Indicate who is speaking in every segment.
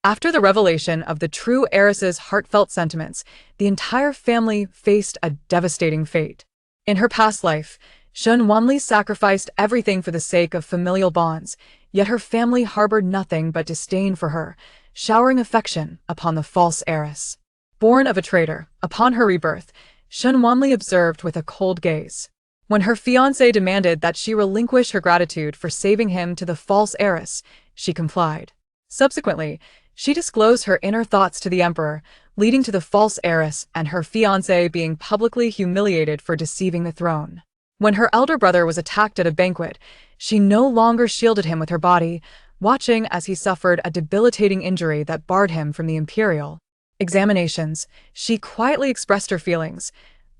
Speaker 1: After the revelation of the true heiress's heartfelt sentiments, the entire family faced a devastating fate. In her past life, Shen Wanli sacrificed everything for the sake of familial bonds, yet her family harbored nothing but disdain for her, showering affection upon the false heiress. Born of a traitor, upon her rebirth, Shen Wanli observed with a cold gaze. When her fiancé demanded that she relinquish her gratitude for saving him to the false heiress, she complied. Subsequently, she disclosed her inner thoughts to the emperor, leading to the false heiress and her fiancé being publicly humiliated for deceiving the throne. When her elder brother was attacked at a banquet, she no longer shielded him with her body, watching as he suffered a debilitating injury that barred him from the imperial examinations. She quietly expressed her feelings.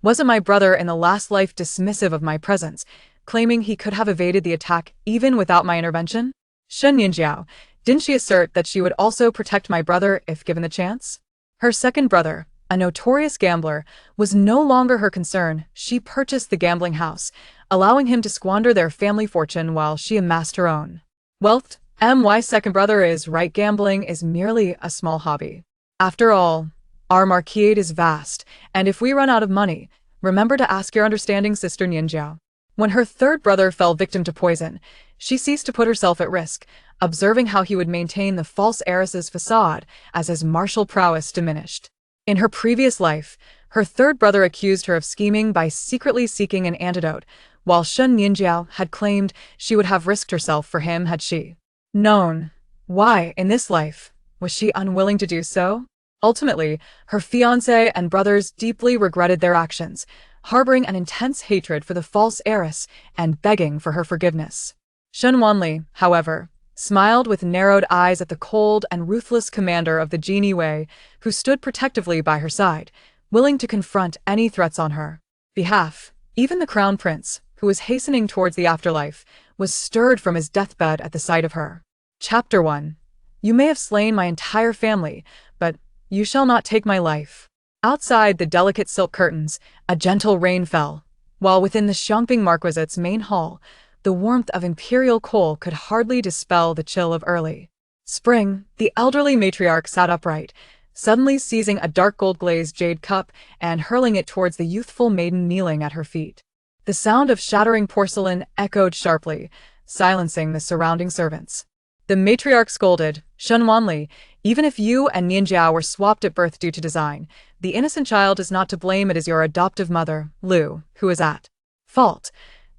Speaker 1: Wasn't my brother in the last life dismissive of my presence, claiming he could have evaded the attack even without my intervention? Shen Nianjiao, didn't she assert that she would also protect my brother if given the chance? Her second brother, a notorious gambler, was no longer her concern. She purchased the gambling house, allowing him to squander their family fortune while she amassed her own wealth. My second brother is right, gambling is merely a small hobby. After all, our marquise is vast, and if we run out of money, remember to ask your understanding sister Nianjiao. When her third brother fell victim to poison, she ceased to put herself at risk, observing how he would maintain the false heiress's facade as his martial prowess diminished. In her previous life, her third brother accused her of scheming by secretly seeking an antidote, while Shen Nianjiao had claimed she would have risked herself for him had she known. Why, in this life, was she unwilling to do so? Ultimately, her fiancé and brothers deeply regretted their actions, harboring an intense hatred for the false heiress and begging for her forgiveness. Shen Wanli, however, smiled with narrowed eyes at the cold and ruthless commander of the Genie Wei, who stood protectively by her side, willing to confront any threats on her behalf. Even the crown prince, who was hastening towards the afterlife, was stirred from his deathbed at the sight of her. Chapter 1. You may have slain my entire family, but you shall not take my life. Outside the delicate silk curtains, a gentle rain fell, while within the Xiangping Marquisate's main hall, the warmth of imperial coal could hardly dispel the chill of early spring. The elderly matriarch sat upright, suddenly seizing a dark gold-glazed jade cup and hurling it towards the youthful maiden kneeling at her feet. The sound of shattering porcelain echoed sharply, silencing the surrounding servants. The matriarch scolded, Shen Wanli, even if you and Nianjiao were swapped at birth due to design, the innocent child is not to blame. It is your adoptive mother, Lu, who is at fault.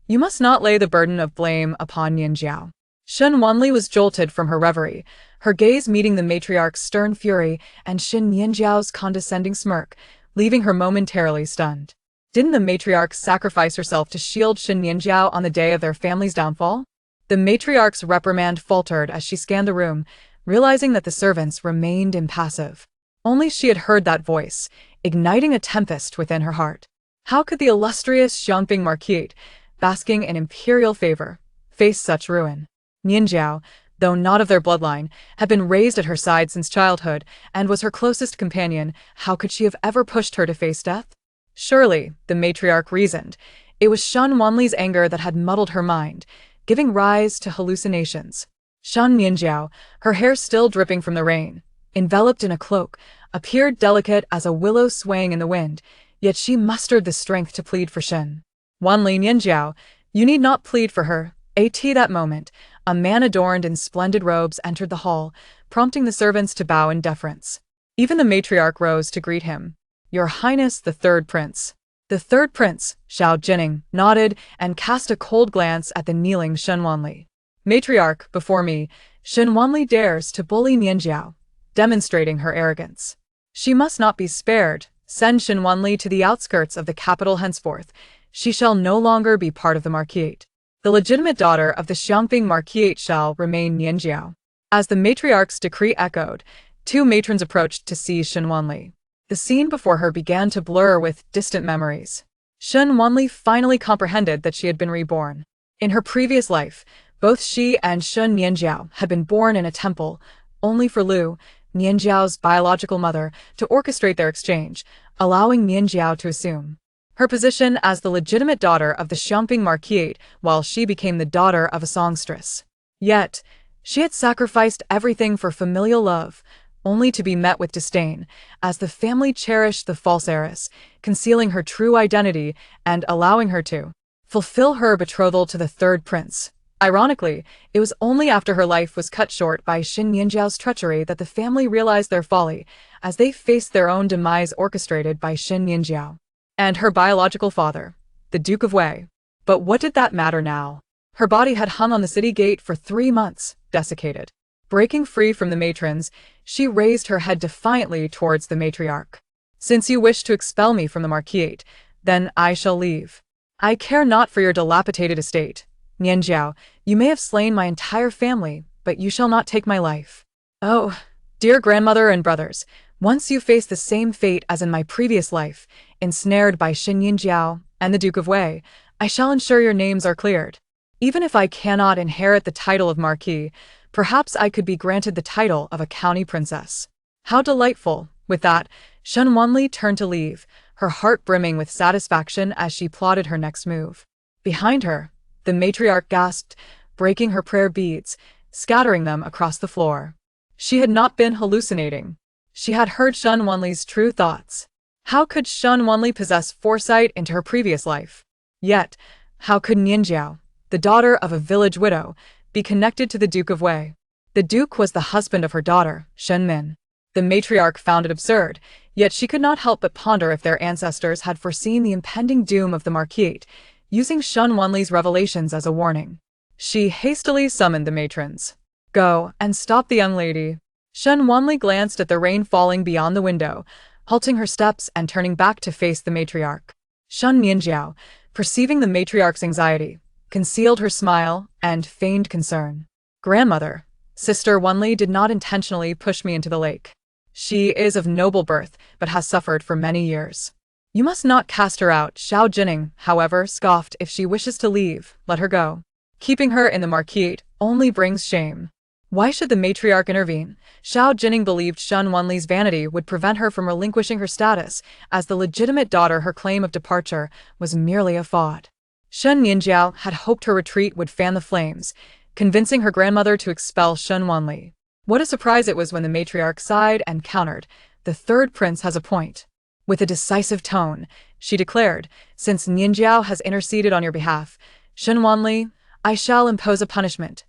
Speaker 1: You must not lay the burden of blame upon Nianjiao. Shen Wanli was jolted from her reverie, her gaze meeting the matriarch's stern fury and Shen Nianjiao's condescending smirk, leaving her momentarily stunned. Didn't the matriarch sacrifice herself to shield Shen Nianjiao on the day of their family's downfall? The matriarch's reprimand faltered as she scanned the room, realizing that the servants remained impassive. Only she had heard that voice, igniting a tempest within her heart. How could the illustrious Xiangping Marquise, basking in imperial favor, face such ruin? Nianjiao, though not of their bloodline, had been raised at her side since childhood and was her closest companion. How could she have ever pushed her to face death? Surely, the matriarch reasoned, it was Shen Wanli's anger that had muddled her mind, giving rise to hallucinations. Shen Nianjiao, her hair still dripping from the rain, enveloped in a cloak, appeared delicate as a willow swaying in the wind, yet she mustered the strength to plead for Shen Wanli. Nianjiao, you need not plead for her. At that moment, a man adorned in splendid robes entered the hall, prompting the servants to bow in deference. Even the matriarch rose to greet him. Your Highness the Third Prince. The third prince, Zhao Jining, nodded and cast a cold glance at the kneeling Shen Wanli. Matriarch, before me, Shen Wanli dares to bully Nianjiao, demonstrating her arrogance. She must not be spared. Send Shen Wanli to the outskirts of the capital henceforth. She shall no longer be part of the marquise. The legitimate daughter of the Xiangping marquise shall remain Nianjiao. As the matriarch's decree echoed, two matrons approached to seize Shen Wanli. The scene before her began to blur with distant memories. Shen Wanli finally comprehended that she had been reborn. In her previous life, both she and Shen Nianjiao had been born in a temple, only for Lu, Nianjiao's biological mother, to orchestrate their exchange, allowing Nianjiao to assume her position as the legitimate daughter of the Xiangping marquise while she became the daughter of a songstress. Yet, she had sacrificed everything for familial love, only to be met with disdain, as the family cherished the false heiress, concealing her true identity and allowing her to fulfill her betrothal to the third prince. Ironically, it was only after her life was cut short by Shen Nianjiao's treachery that the family realized their folly, as they faced their own demise orchestrated by Shen Nianjiao and her biological father, the Duke of Wei. But what did that matter now? Her body had hung on the city gate for 3 months, desiccated. Breaking free from the matrons, she raised her head defiantly towards the matriarch. "Since you wish to expel me from the marquisate, then I shall leave. I care not for your dilapidated estate. Nianjiao, you may have slain my entire family, but you shall not take my life. Oh, dear grandmother and brothers, once you face the same fate as in my previous life, ensnared by Shen Nianjiao and the Duke of Wei, I shall ensure your names are cleared. Even if I cannot inherit the title of Marquis, perhaps I could be granted the title of a county princess." How delightful! With that, Shen Wanli turned to leave, her heart brimming with satisfaction as she plotted her next move. Behind her, the matriarch gasped, breaking her prayer beads, scattering them across the floor. She had not been hallucinating. She had heard Shen Wanli's true thoughts. How could Shen Wanli possess foresight into her previous life? Yet, how could Nianjiao, the daughter of a village widow, be connected to the Duke of Wei? The Duke was the husband of her daughter, Shen Min. The matriarch found it absurd, yet she could not help but ponder if their ancestors had foreseen the impending doom of the marquisate, using Shen Wanli's revelations as a warning. She hastily summoned the matrons. "Go and stop the young lady." Shen Wanli glanced at the rain falling beyond the window, halting her steps and turning back to face the matriarch. Shen Nianjiao, perceiving the matriarch's anxiety, concealed her smile and feigned concern. "Grandmother, Sister Wanli did not intentionally push me into the lake. She is of noble birth, but has suffered for many years. You must not cast her out." Xiao Jining, however, scoffed. "If she wishes to leave, let her go. Keeping her in the marquisate only brings shame." Why should the matriarch intervene? Xiao Jining believed Shen Wanli's vanity would prevent her from relinquishing her status. As the legitimate daughter, her claim of departure was merely a fraud. Shen Nianjiao had hoped her retreat would fan the flames, convincing her grandmother to expel Shen Wanli. What a surprise it was when the matriarch sighed and countered. "The third prince has a point." With a decisive tone, she declared, "Since Nianjiao has interceded on your behalf, Shen Wanli, I shall impose a punishment.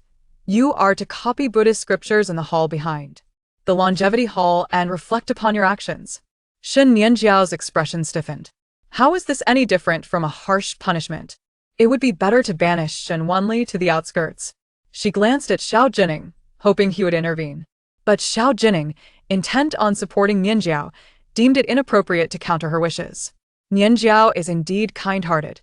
Speaker 1: You are to copy Buddhist scriptures in the hall behind the longevity hall and reflect upon your actions." Shen Nianjiao's expression stiffened. How is this any different from a harsh punishment? It would be better to banish Shen Wanli to the outskirts. She glanced at Xiao Jining, hoping he would intervene. But Xiao Jining, intent on supporting Nianjiao, deemed it inappropriate to counter her wishes. Nianjiao is indeed kind-hearted.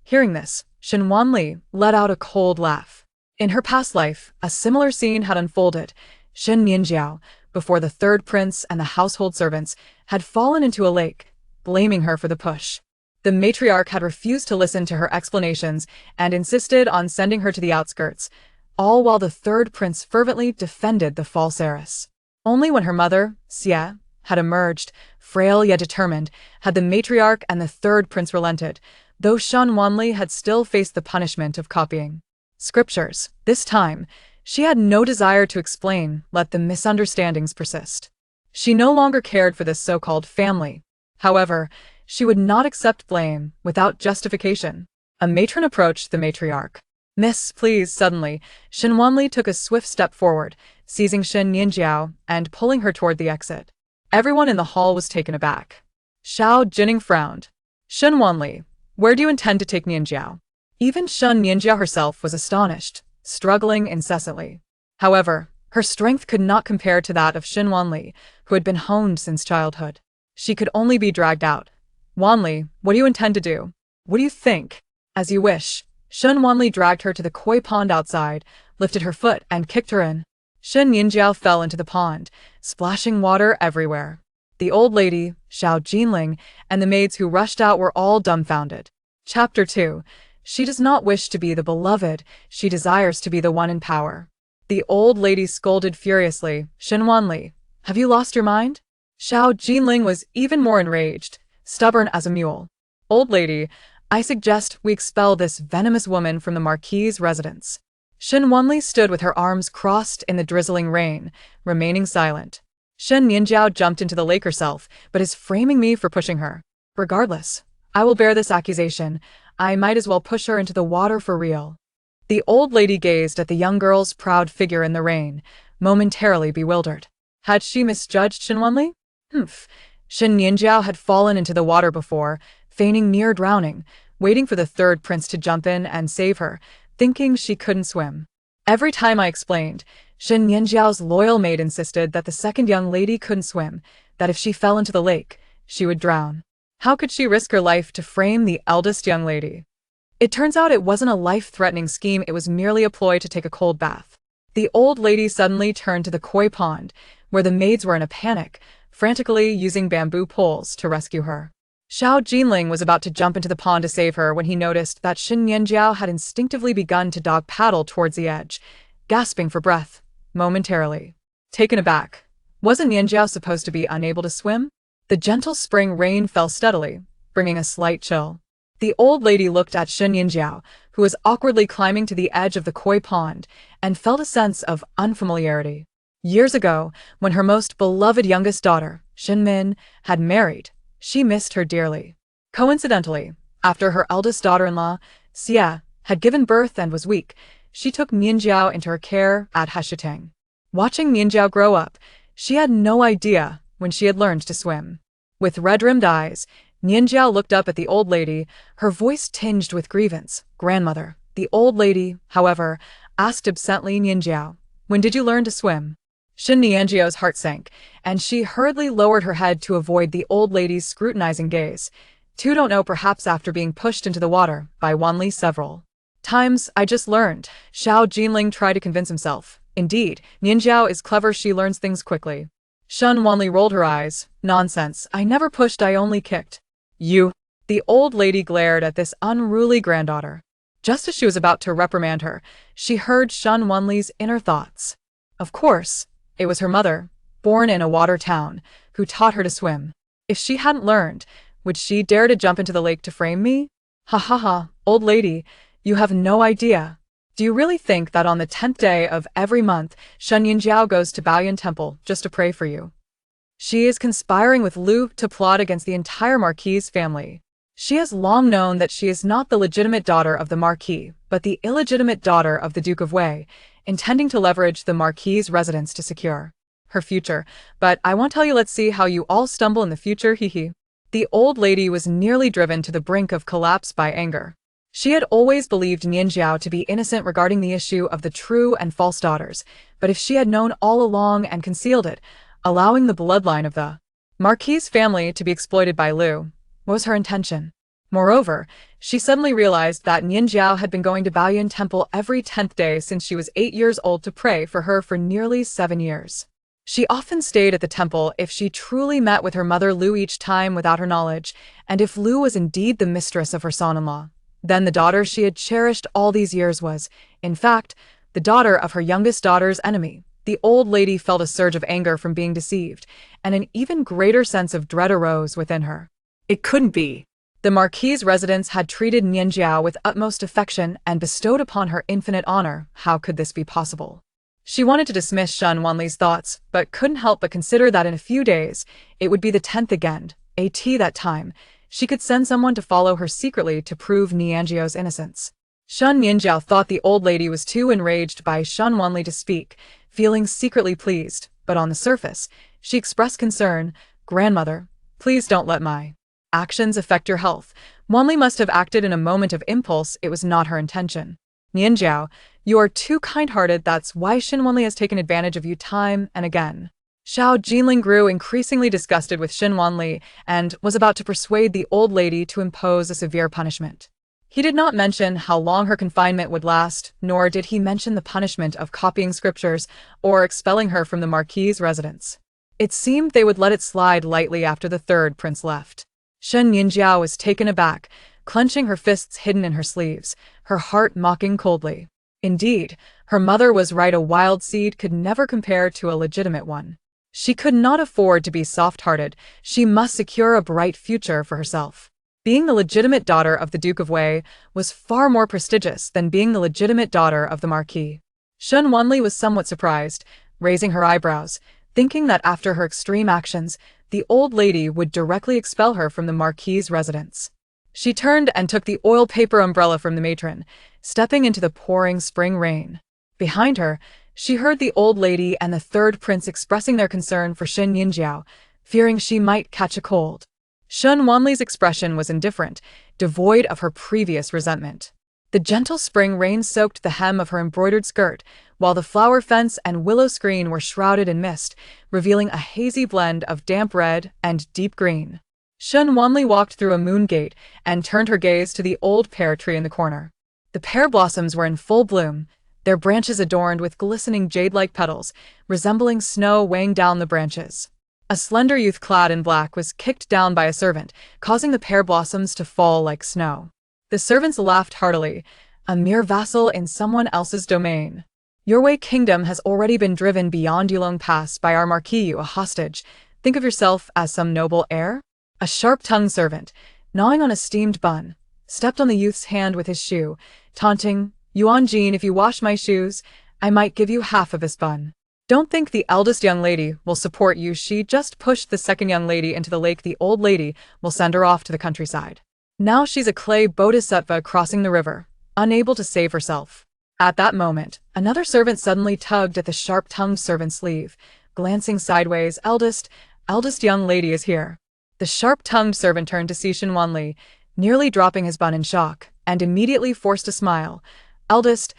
Speaker 1: Hearing this, Shen Wanli let out a cold laugh. In her past life, a similar scene had unfolded. Shen Nianjiao, before the third prince and the household servants, had fallen into a lake, blaming her for the push. The matriarch had refused to listen to her explanations and insisted on sending her to the outskirts, all while the third prince fervently defended the false heiress. Only when her mother, Cede, had emerged, frail yet determined, had the matriarch and the third prince relented, though Shen Wanli had still faced the punishment of copying scriptures. This time, she had no desire to explain, let the misunderstandings persist. She no longer cared for this so-called family. However, she would not accept blame without justification. A matron approached the matriarch. "Miss, please." Suddenly, Shen Wanli took a swift step forward, seizing Shen Nianjiao and pulling her toward the exit. Everyone in the hall was taken aback. Xiao Jining frowned. "Shen Wanli, where do you intend to take Nianjiao?" Even Shen Nianjiao herself was astonished, struggling incessantly. However, her strength could not compare to that of Shen Wanli, who had been honed since childhood. She could only be dragged out. "Wanli, what do you intend to do?" "What do you think?" "As you wish." Shen Wanli dragged her to the koi pond outside, lifted her foot and kicked her in. Shen Nianjiao fell into the pond, splashing water everywhere. The old lady, Xiao Jinling, and the maids who rushed out were all dumbfounded. Chapter 2. She does not wish to be the beloved, she desires to be the one in power. The old lady scolded furiously. "Shen Wanli, have you lost your mind?" Xiao Jinling was even more enraged, stubborn as a mule. "Old lady, I suggest we expel this venomous woman from the Marquis's residence." Shen Wanli stood with her arms crossed in the drizzling rain, remaining silent. Shen Nianjiao jumped into the lake herself, but is framing me for pushing her. Regardless, I will bear this accusation. I might as well push her into the water for real. The old lady gazed at the young girl's proud figure in the rain, momentarily bewildered. Had she misjudged Shen Wanli? Shen Nianjiao had fallen into the water before, feigning near drowning, waiting for the third prince to jump in and save her, thinking she couldn't swim. Every time I explained, Shen Nianjiao's loyal maid insisted that the second young lady couldn't swim, that if she fell into the lake, she would drown. How could she risk her life to frame the eldest young lady? It turns out it wasn't a life-threatening scheme, it was merely a ploy to take a cold bath. The old lady suddenly turned to the koi pond, where the maids were in a panic, frantically using bamboo poles to rescue her. Xiao Jinling was about to jump into the pond to save her when he noticed that Shen Nianjiao had instinctively begun to dog paddle towards the edge, gasping for breath, momentarily. Taken aback, wasn't Nianjiao supposed to be unable to swim? The gentle spring rain fell steadily, bringing a slight chill. The old lady looked at Shen Nianjiao, who was awkwardly climbing to the edge of the koi pond, and felt a sense of unfamiliarity. Years ago, when her most beloved youngest daughter, Shen Min, had married, she missed her dearly. Coincidentally, after her eldest daughter-in-law, Xie, had given birth and was weak, she took Nianjiao into her care at Heiress. Watching Nianjiao grow up, she had no idea when she had learned to swim. With red-rimmed eyes, Nianjiao looked up at the old lady, her voice tinged with grievance. "Grandmother." The old lady, however, asked absently, "Nianjiao, when did you learn to swim?" Shen Nianjiao's heart sank, and she hurriedly lowered her head to avoid the old lady's scrutinizing gaze. "Two don't know, perhaps after being pushed into the water by Wanli several times. I just learned." Xiao Jinling tried to convince himself. Indeed, Nianjiao is clever, she learns things quickly. Shen Wanli rolled her eyes. "Nonsense, I never pushed, I only kicked." "You?" The old lady glared at this unruly granddaughter. Just as she was about to reprimand her, she heard Shen Wanli's inner thoughts. Of course, it was her mother, born in a water town, who taught her to swim. If she hadn't learned, would she dare to jump into the lake to frame me? Ha ha ha, old lady, you have no idea. Do you really think that on the 10th day of every month, Shen Nianjiao goes to Baoyuan Temple just to pray for you? She is conspiring with Lu to plot against the entire Marquis family. She has long known that she is not the legitimate daughter of the Marquis, but the illegitimate daughter of the Duke of Wei, intending to leverage the Marquis' residence to secure her future. But I won't tell you, let's see how you all stumble in the future, hee. The old lady was nearly driven to the brink of collapse by anger. She had always believed Nianjiao to be innocent regarding the issue of the true and false daughters, but if she had known all along and concealed it, allowing the bloodline of the Marquis family to be exploited by Lu, was her intention. Moreover, she suddenly realized that Nianjiao had been going to Baoyuan Temple every 10th day since she was 8 years old to pray for her for nearly 7 years. She often stayed at the temple if she truly met with her mother Lu each time without her knowledge, and if Lu was indeed the mistress of her son-in-law, then the daughter she had cherished all these years was, in fact, the daughter of her youngest daughter's enemy. The old lady felt a surge of anger from being deceived, and an even greater sense of dread arose within her. It couldn't be. The Marquis' residence had treated Nianjiao with utmost affection and bestowed upon her infinite honor. How could this be possible? She wanted to dismiss Shen Wanli's thoughts, but couldn't help but consider that in a few days, it would be the 10th again. That time, she could send someone to follow her secretly to prove Nianjiao's innocence. Shen Nianjiao thought the old lady was too enraged by Shen Wanli to speak, feeling secretly pleased, but on the surface, she expressed concern. "Grandmother, please don't let my actions affect your health." Wanli must have acted in a moment of impulse, it was not her intention. "Nianjiao, you are too kind-hearted, that's why Shen Wanli has taken advantage of you time and again." Xiao Jinling grew increasingly disgusted with Shen Wanli and was about to persuade the old lady to impose a severe punishment. He did not mention how long her confinement would last, nor did he mention the punishment of copying scriptures or expelling her from the Marquis' residence. It seemed they would let it slide lightly after the third prince left. Shen Nianjiao was taken aback, clenching her fists hidden in her sleeves, her heart mocking coldly. Indeed, her mother was right, a wild seed could never compare to a legitimate one. She could not afford to be soft-hearted, she must secure a bright future for herself. Being the legitimate daughter of the Duke of Wei was far more prestigious than being the legitimate daughter of the Marquis. Shen Wanli was somewhat surprised, raising her eyebrows, thinking that after her extreme actions, the old lady would directly expel her from the Marquis's residence. She turned and took the oil paper umbrella from the matron, stepping into the pouring spring rain. Behind her, she heard the old lady and the third prince expressing their concern for Shen Nianjiao, fearing she might catch a cold. Shen Wanli's expression was indifferent, devoid of her previous resentment. The gentle spring rain soaked the hem of her embroidered skirt, while the flower fence and willow screen were shrouded in mist, revealing a hazy blend of damp red and deep green. Shen Wanli walked through a moon gate and turned her gaze to the old pear tree in the corner. The pear blossoms were in full bloom, their branches adorned with glistening jade-like petals, resembling snow weighing down the branches. A slender youth clad in black was kicked down by a servant, causing the pear blossoms to fall like snow. The servants laughed heartily, a mere vassal in someone else's domain. Your Wei kingdom has already been driven beyond Yulong Pass by our Marquis, a hostage. Think of yourself as some noble heir? A sharp-tongued servant, gnawing on a steamed bun, stepped on the youth's hand with his shoe, taunting, Yuan Gene, if you wash my shoes, I might give you half of this bun. Don't think the eldest young lady will support you. She just pushed the second young lady into the lake. The old lady will send her off to the countryside. Now she's a clay bodhisattva crossing the river, unable to save herself. At that moment, another servant suddenly tugged at the sharp-tongued servant's sleeve, glancing sideways. Eldest young lady is here. The sharp-tongued servant turned to see Shen Wanli, nearly dropping his bun in shock, and immediately forced a smile. Eldest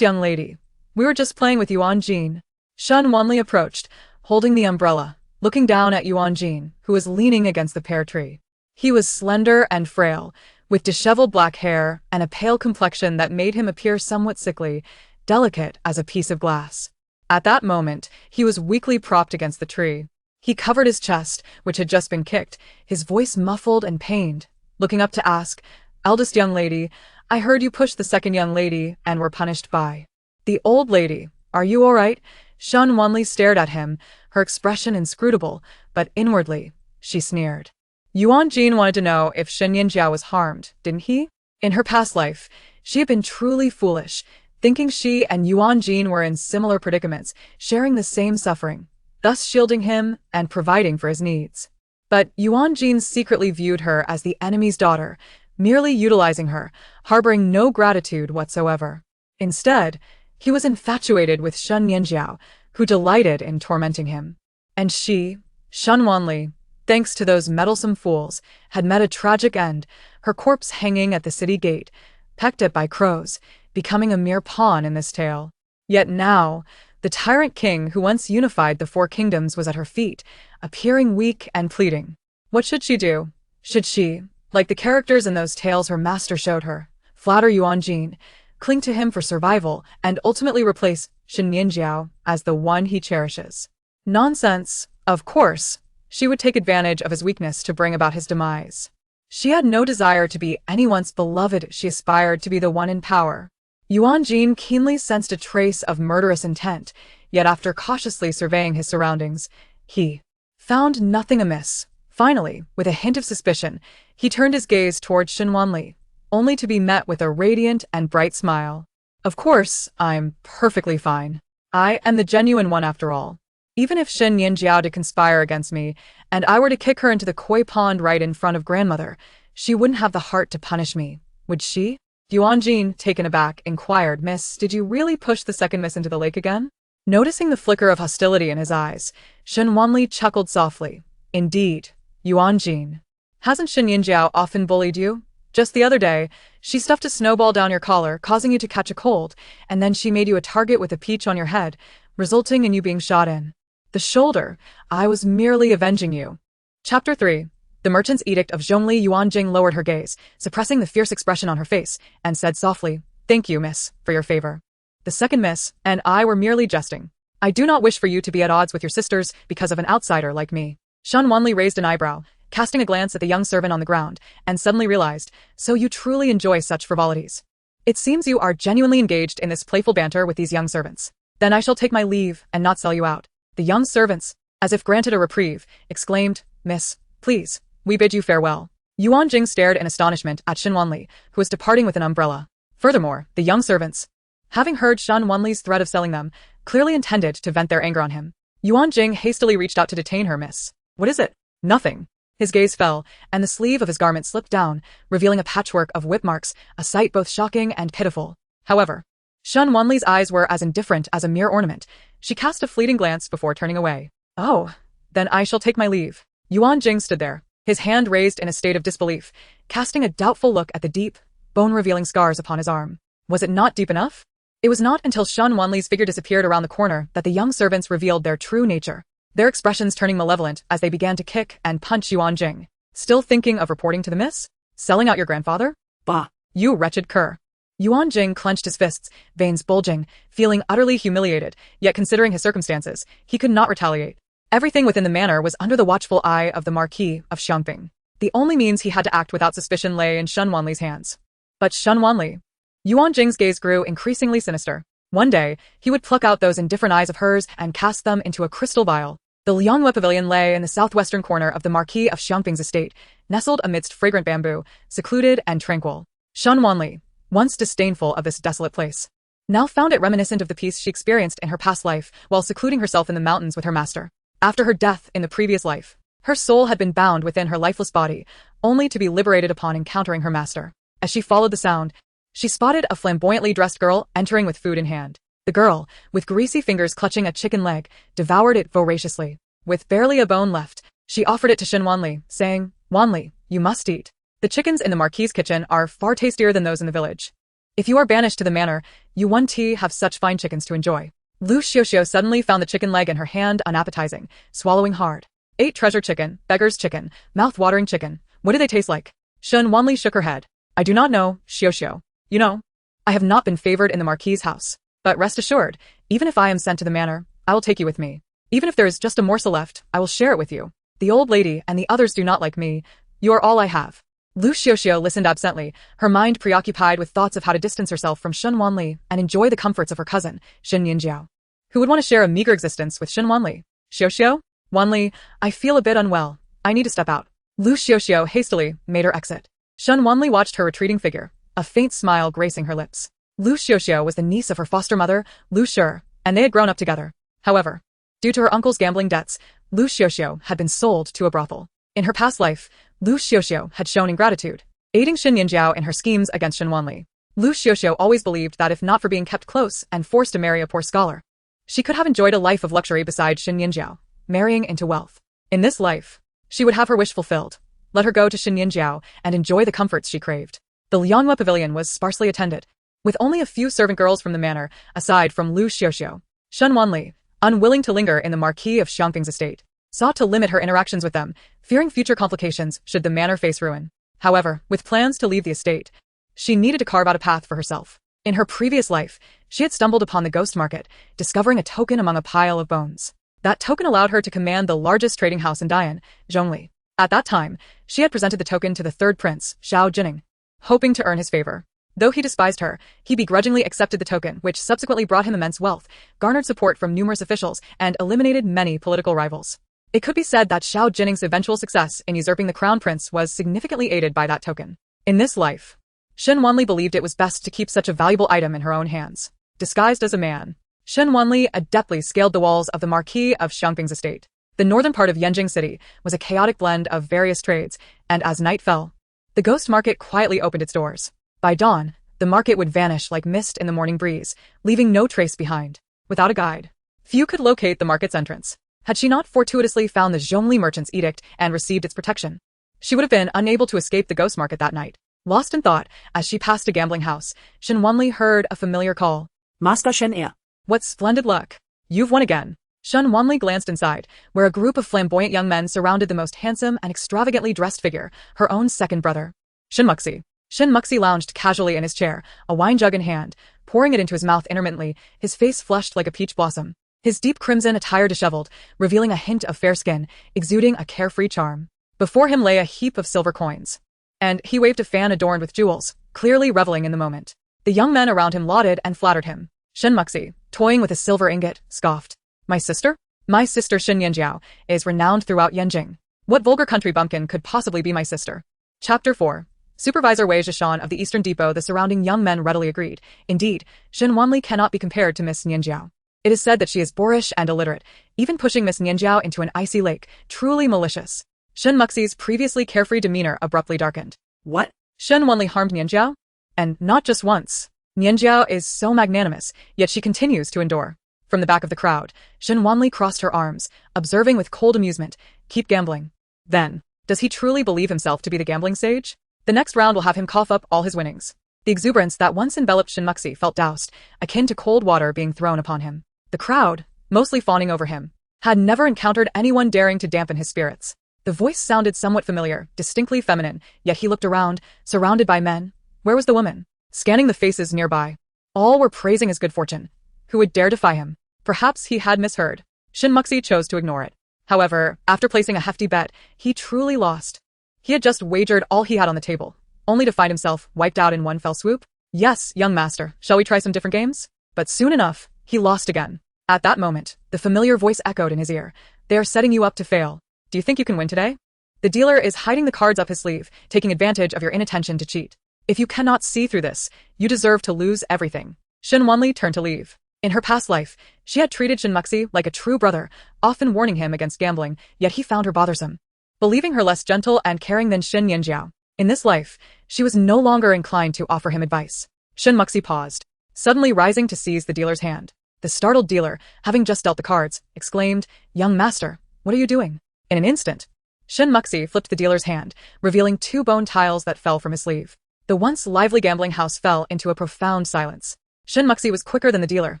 Speaker 1: young lady. We were just playing with Yuan Gene. Shen Wanli approached, holding the umbrella, looking down at Yuan Gene, who was leaning against the pear tree. He was slender and frail, with disheveled black hair and a pale complexion that made him appear somewhat sickly, delicate as a piece of glass. At that moment, he was weakly propped against the tree. He covered his chest, which had just been kicked, his voice muffled and pained, looking up to ask, Eldest young lady, I heard you pushed the second young lady and were punished by the old lady. Are you all right? Shen Wanli stared at him, her expression inscrutable, but inwardly, she sneered. Yuan Gene wanted to know if Shen Nianjiao was harmed, didn't he? In her past life, she had been truly foolish, thinking she and Yuan Gene were in similar predicaments, sharing the same suffering, thus shielding him and providing for his needs. But Yuan Gene secretly viewed her as the enemy's daughter, merely utilizing her, harboring no gratitude whatsoever. Instead, he was infatuated with Shen Nianjiao, who delighted in tormenting him. And she, Shen Wanli, thanks to those meddlesome fools, had met a tragic end, her corpse hanging at the city gate, pecked at by crows, becoming a mere pawn in this tale. Yet now, the tyrant king who once unified the four kingdoms was at her feet, appearing weak and pleading. What should she do? Should she, like the characters in those tales her master showed her, flatter Yuan Gene, cling to him for survival, and ultimately replace Shen Nianjiao as the one he cherishes? Nonsense. Of course, she would take advantage of his weakness to bring about his demise. She had no desire to be anyone's beloved, she aspired to be the one in power. Yuan Gene keenly sensed a trace of murderous intent, yet after cautiously surveying his surroundings, he found nothing amiss. Finally, with a hint of suspicion, he turned his gaze towards Shen Wanli, only to be met with a radiant and bright smile. Of course, I'm perfectly fine. I am the genuine one after all. Even if Shen Nianjiao did conspire against me, and I were to kick her into the koi pond right in front of grandmother, she wouldn't have the heart to punish me, would she? Yuan Gene, taken aback, inquired, Miss, did you really push the second miss into the lake again? Noticing the flicker of hostility in his eyes, Shen Wanli chuckled softly. Indeed, Yuan Gene. Hasn't Shen Nianjiao often bullied you? Just the other day, she stuffed a snowball down your collar, causing you to catch a cold, and then she made you a target with a peach on your head, resulting in you being shot in the shoulder. I was merely avenging you. Chapter 3. The merchant's edict of Zhongli. Yuan Jing lowered her gaze, suppressing the fierce expression on her face, and said softly, Thank you, miss, for your favor. The second miss and I were merely jesting. I do not wish for you to be at odds with your sisters because of an outsider like me. Shen Wanli raised an eyebrow, casting a glance at the young servant on the ground, and suddenly realized, so you truly enjoy such frivolities. It seems you are genuinely engaged in this playful banter with these young servants. Then I shall take my leave and not sell you out. The young servants, as if granted a reprieve, exclaimed, Miss, please, we bid you farewell. Yuan Jing stared in astonishment at Shen Wanli, who was departing with an umbrella. Furthermore, the young servants, having heard Shen Wanli's threat of selling them, clearly intended to vent their anger on him. Yuan Jing hastily reached out to detain her. Miss. What is it? Nothing. His gaze fell, and the sleeve of his garment slipped down, revealing a patchwork of whip marks, a sight both shocking and pitiful. However, Shen Wanli's eyes were as indifferent as a mere ornament. She cast a fleeting glance before turning away. Oh, then I shall take my leave. Yuan Jing stood there, his hand raised in a state of disbelief, casting a doubtful look at the deep, bone-revealing scars upon his arm. Was it not deep enough? It was not until Shen Wanli's figure disappeared around the corner that the young servants revealed their true nature, their expressions turning malevolent as they began to kick and punch Yuan Jing. Still thinking of reporting to the miss? Selling out your grandfather? Bah! You wretched cur! Yuan Jing clenched his fists, veins bulging, feeling utterly humiliated, yet considering his circumstances, he could not retaliate. Everything within the manor was under the watchful eye of the Marquis of Xiangping. The only means he had to act without suspicion lay in Shen Wanli's hands. But Shen Wanli. Yuan Jing's gaze grew increasingly sinister. One day, he would pluck out those indifferent eyes of hers and cast them into a crystal vial. The Lianghua Pavilion lay in the southwestern corner of the Marquis of Xiangping's estate, nestled amidst fragrant bamboo, secluded and tranquil. Shen Wanli, once disdainful of this desolate place, now found it reminiscent of the peace she experienced in her past life while secluding herself in the mountains with her master. After her death in the previous life, her soul had been bound within her lifeless body, only to be liberated upon encountering her master. As she followed the sound, she spotted a flamboyantly dressed girl entering with food in hand. The girl, with greasy fingers clutching a chicken leg, devoured it voraciously. With barely a bone left, she offered it to Shen Wanli, saying, Wanli, you must eat. The chickens in the Marquis's kitchen are far tastier than those in the village. If you are banished to the manor, you won't have such fine chickens to enjoy. Lu Xiuxiu suddenly found the chicken leg in her hand unappetizing, swallowing hard. Ate treasure chicken, beggar's chicken, mouth-watering chicken. What do they taste like? Shen Wanli shook her head. I do not know, Xiuxiu. You know, I have not been favored in the Marquis's house. But rest assured, even if I am sent to the manor, I will take you with me. Even if there is just a morsel left, I will share it with you. The old lady and the others do not like me. You are all I have. Lu Xiuxiu listened absently, her mind preoccupied with thoughts of how to distance herself from Shen Wanli and enjoy the comforts of her cousin, Shen Nianjiao. Who would want to share a meager existence with Shen Wanli? Xiuxiu? Wanli, I feel a bit unwell. I need to step out. Lu Xiuxiu hastily made her exit. Shen Wanli watched her retreating figure, a faint smile gracing her lips. Lu Xiuxiu was the niece of her foster mother, Lu Shi, and they had grown up together. However, due to her uncle's gambling debts, Lu Xiuxiu had been sold to a brothel. In her past life, Lu Xiuxiu had shown ingratitude, aiding Shen Nianjiao in her schemes against Shen Wanli. Lu Xiuxiu always believed that if not for being kept close and forced to marry a poor scholar, she could have enjoyed a life of luxury beside Shen Nianjiao, marrying into wealth. In this life, she would have her wish fulfilled. Let her go to Shen Nianjiao and enjoy the comforts she craved. The Lianghua Pavilion was sparsely attended, with only a few servant girls from the manor, aside from Lu Xiuxiu. Shen Wanli, unwilling to linger in the Marquis of Xiangping's estate, sought to limit her interactions with them, fearing future complications should the manor face ruin. However, with plans to leave the estate, she needed to carve out a path for herself. In her previous life, she had stumbled upon the ghost market, discovering a token among a pile of bones. That token allowed her to command the largest trading house in Dian, Zhongli. At that time, she had presented the token to the third prince, Xiao Jining, hoping to earn his favor. Though he despised her, he begrudgingly accepted the token, which subsequently brought him immense wealth, garnered support from numerous officials, and eliminated many political rivals. It could be said that Xiao Jining's eventual success in usurping the crown prince was significantly aided by that token. In this life, Shen Wanli believed it was best to keep such a valuable item in her own hands. Disguised as a man, Shen Wanli adeptly scaled the walls of the Marquis of Xiangping's estate. The northern part of Yanjing City was a chaotic blend of various trades, and as night fell, the ghost market quietly opened its doors. By dawn, the market would vanish like mist in the morning breeze, leaving no trace behind. Without a guide, few could locate the market's entrance. Had she not fortuitously found the Zhongli merchant's edict and received its protection, she would have been unable to escape the ghost market that night. Lost in thought, as she passed a gambling house, Shen Wanli heard a familiar call. Master Shen Nianjiao. What splendid luck. You've won again. Shen Wanli glanced inside, where a group of flamboyant young men surrounded the most handsome and extravagantly dressed figure, her own second brother. Shen Muxi lounged casually in his chair, a wine jug in hand, pouring it into his mouth intermittently, his face flushed like a peach blossom. His deep crimson attire disheveled, revealing a hint of fair skin, exuding a carefree charm. Before him lay a heap of silver coins, and he waved a fan adorned with jewels, clearly reveling in the moment. The young men around him lauded and flattered him. Shen Muxi, toying with a silver ingot, scoffed. My sister? My sister Shen Nianjiao is renowned throughout Yanjing. What vulgar country bumpkin could possibly be my sister? Chapter 4. Supervisor Wei Zheshan of the Eastern Depot. The surrounding young men readily agreed. Indeed, Shen Wanli cannot be compared to Miss Nianjiao. It is said that she is boorish and illiterate, even pushing Miss Nianjiao into an icy lake, truly malicious. Shen Muxi's previously carefree demeanor abruptly darkened.
Speaker 2: What?
Speaker 1: Shen Wanli harmed Nianjiao? And not just once. Nianjiao is so magnanimous, yet she continues to endure. From the back of the crowd, Shen Wanli crossed her arms, observing with cold amusement. Keep gambling. Then, does he truly believe himself to be the gambling sage? The next round will have him cough up all his winnings. The exuberance that once enveloped Shen Muxi felt doused, akin to cold water being thrown upon him. The crowd, mostly fawning over him, had never encountered anyone daring to dampen his spirits. The voice sounded somewhat familiar, distinctly feminine, yet he looked around, surrounded by men. Where was the woman? Scanning the faces nearby. All were praising his good fortune. Who would dare defy him? Perhaps he had misheard. Shen Muxi chose to ignore it. However, after placing a hefty bet, he truly lost. He had just wagered all he had on the table, only to find himself wiped out in one fell swoop. Yes, young master, shall we try some different games? But soon enough, he lost again. At that moment, the familiar voice echoed in his ear. They are setting you up to fail. Do you think you can win today? The dealer is hiding the cards up his sleeve, taking advantage of your inattention to cheat. If you cannot see through this, you deserve to lose everything. Shen Wanli turned to leave. In her past life, she had treated Shen Muxi like a true brother, often warning him against gambling, yet he found her bothersome, believing her less gentle and caring than Shen Nianjiao. In this life, she was no longer inclined to offer him advice. Shen Muxi paused, suddenly rising to seize the dealer's hand. The startled dealer, having just dealt the cards, exclaimed, "Young master, what are you doing?" In an instant, Shen Muxi flipped the dealer's hand, revealing 2 bone tiles that fell from his sleeve. The once lively gambling house fell into a profound silence. Shen Muxi was quicker than the dealer,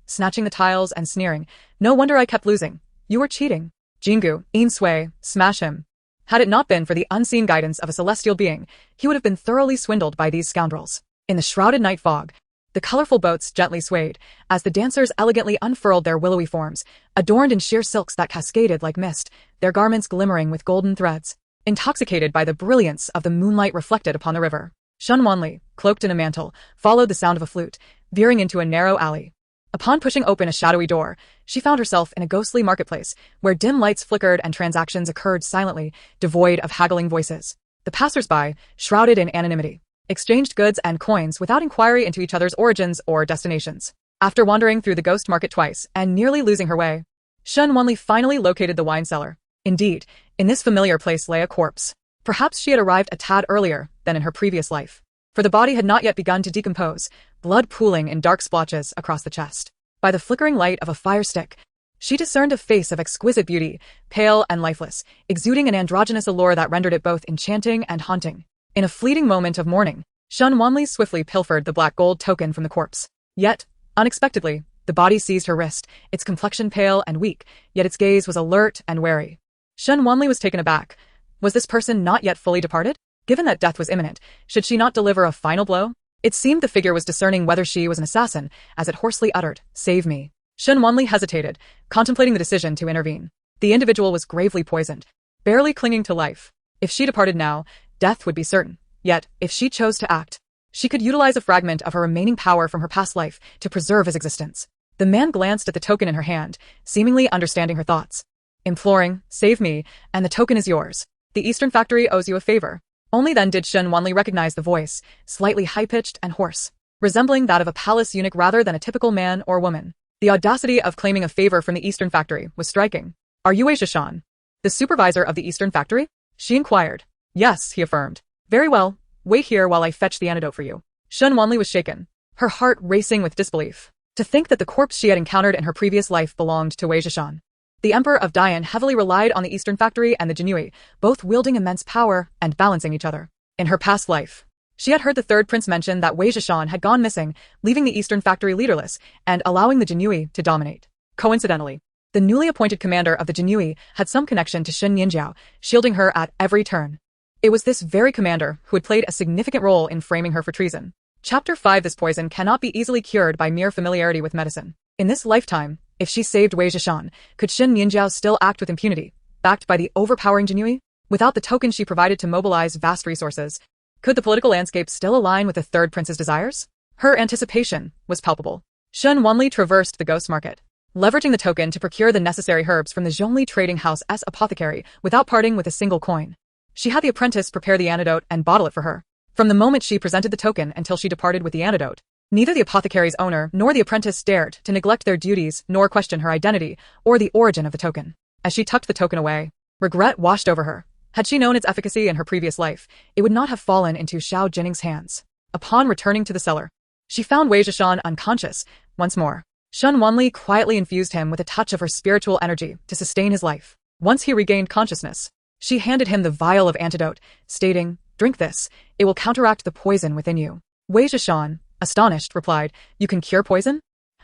Speaker 1: snatching the tiles and sneering. "No wonder I kept losing. You were cheating. Jingu, In Sui, smash him." Had it not been for the unseen guidance of a celestial being, he would have been thoroughly swindled by these scoundrels. In the shrouded night fog, the colorful boats gently swayed, as the dancers elegantly unfurled their willowy forms, adorned in sheer silks that cascaded like mist, their garments glimmering with golden threads. Intoxicated by the brilliance of the moonlight reflected upon the river, Shen Wanli, cloaked in a mantle, followed the sound of a flute, veering into a narrow alley. Upon pushing open a shadowy door, she found herself in a ghostly marketplace, where dim lights flickered and transactions occurred silently, devoid of haggling voices. The passers-by, shrouded in anonymity, exchanged goods and coins without inquiry into each other's origins or destinations. After wandering through the ghost market twice and nearly losing her way, Shen Wanli finally located the wine cellar. Indeed, in this familiar place lay a corpse. Perhaps she had arrived a tad earlier than in her previous life, for the body had not yet begun to decompose, blood pooling in dark splotches across the chest. By the flickering light of a fire stick, she discerned a face of exquisite beauty, pale and lifeless, exuding an androgynous allure that rendered it both enchanting and haunting. In a fleeting moment of mourning, Shen Wanli swiftly pilfered the black gold token from the corpse. Yet, unexpectedly, the body seized her wrist, its complexion pale and weak, yet its gaze was alert and wary. Shen Wanli was taken aback. Was this person not yet fully departed? Given that death was imminent, should she not deliver a final blow? It seemed the figure was discerning whether she was an assassin, as it hoarsely uttered, "Save me." Shen Wanli hesitated, contemplating the decision to intervene. The individual was gravely poisoned, barely clinging to life. If she departed now, death would be certain. Yet, if she chose to act, she could utilize a fragment of her remaining power from her past life to preserve his existence. The man glanced at the token in her hand, seemingly understanding her thoughts. Imploring, "Save me, and the token is yours. The Eastern Factory owes you a favor." Only then did Shen Wanli recognize the voice, slightly high-pitched and hoarse, resembling that of a palace eunuch rather than a typical man or woman. The audacity of claiming a favor from the Eastern Factory was striking. "Are you Wei Zheshan, the supervisor of the Eastern Factory?" she inquired. "Yes," he affirmed. "Very well, wait here while I fetch the antidote for you." Shen Wanli was shaken, her heart racing with disbelief. To think that the corpse she had encountered in her previous life belonged to Wei Zheshan. The Emperor of Dian heavily relied on the Eastern Factory and the Jinui, both wielding immense power and balancing each other. In her past life, she had heard the third prince mention that Wei Zheshan had gone missing, leaving the Eastern Factory leaderless and allowing the Jinui to dominate. Coincidentally, the newly appointed commander of the Jinui had some connection to Shen Nianjiao, shielding her at every turn. It was this very commander who had played a significant role in framing her for treason. Chapter 5. This poison cannot be easily cured by mere familiarity with medicine. In this lifetime, if she saved Wei Zheshan, could Shen Nianjiao still act with impunity, backed by the overpowering Jinui? Without the token she provided to mobilize vast resources, could the political landscape still align with the third prince's desires? Her anticipation was palpable. Shen Wanli traversed the ghost market, leveraging the token to procure the necessary herbs from the Zhongli Trading House's apothecary without parting with a single coin. She had the apprentice prepare the antidote and bottle it for her. From the moment she presented the token until she departed with the antidote, Neither the apothecary's owner nor the apprentice dared to neglect their duties nor question her identity or the origin of the token. As she tucked the token away, regret washed over her. Had she known its efficacy in her previous life, it would not have fallen into Xiao Jinning's hands. Upon returning to the cellar, she found Wei Zheshan unconscious once more. Shen Wanli quietly infused him with a touch of her spiritual energy to sustain his life. Once he regained consciousness, she handed him the vial of antidote, stating, "Drink this, it will counteract the poison within you." Wei Zheshan, astonished, replied, "You can cure poison?"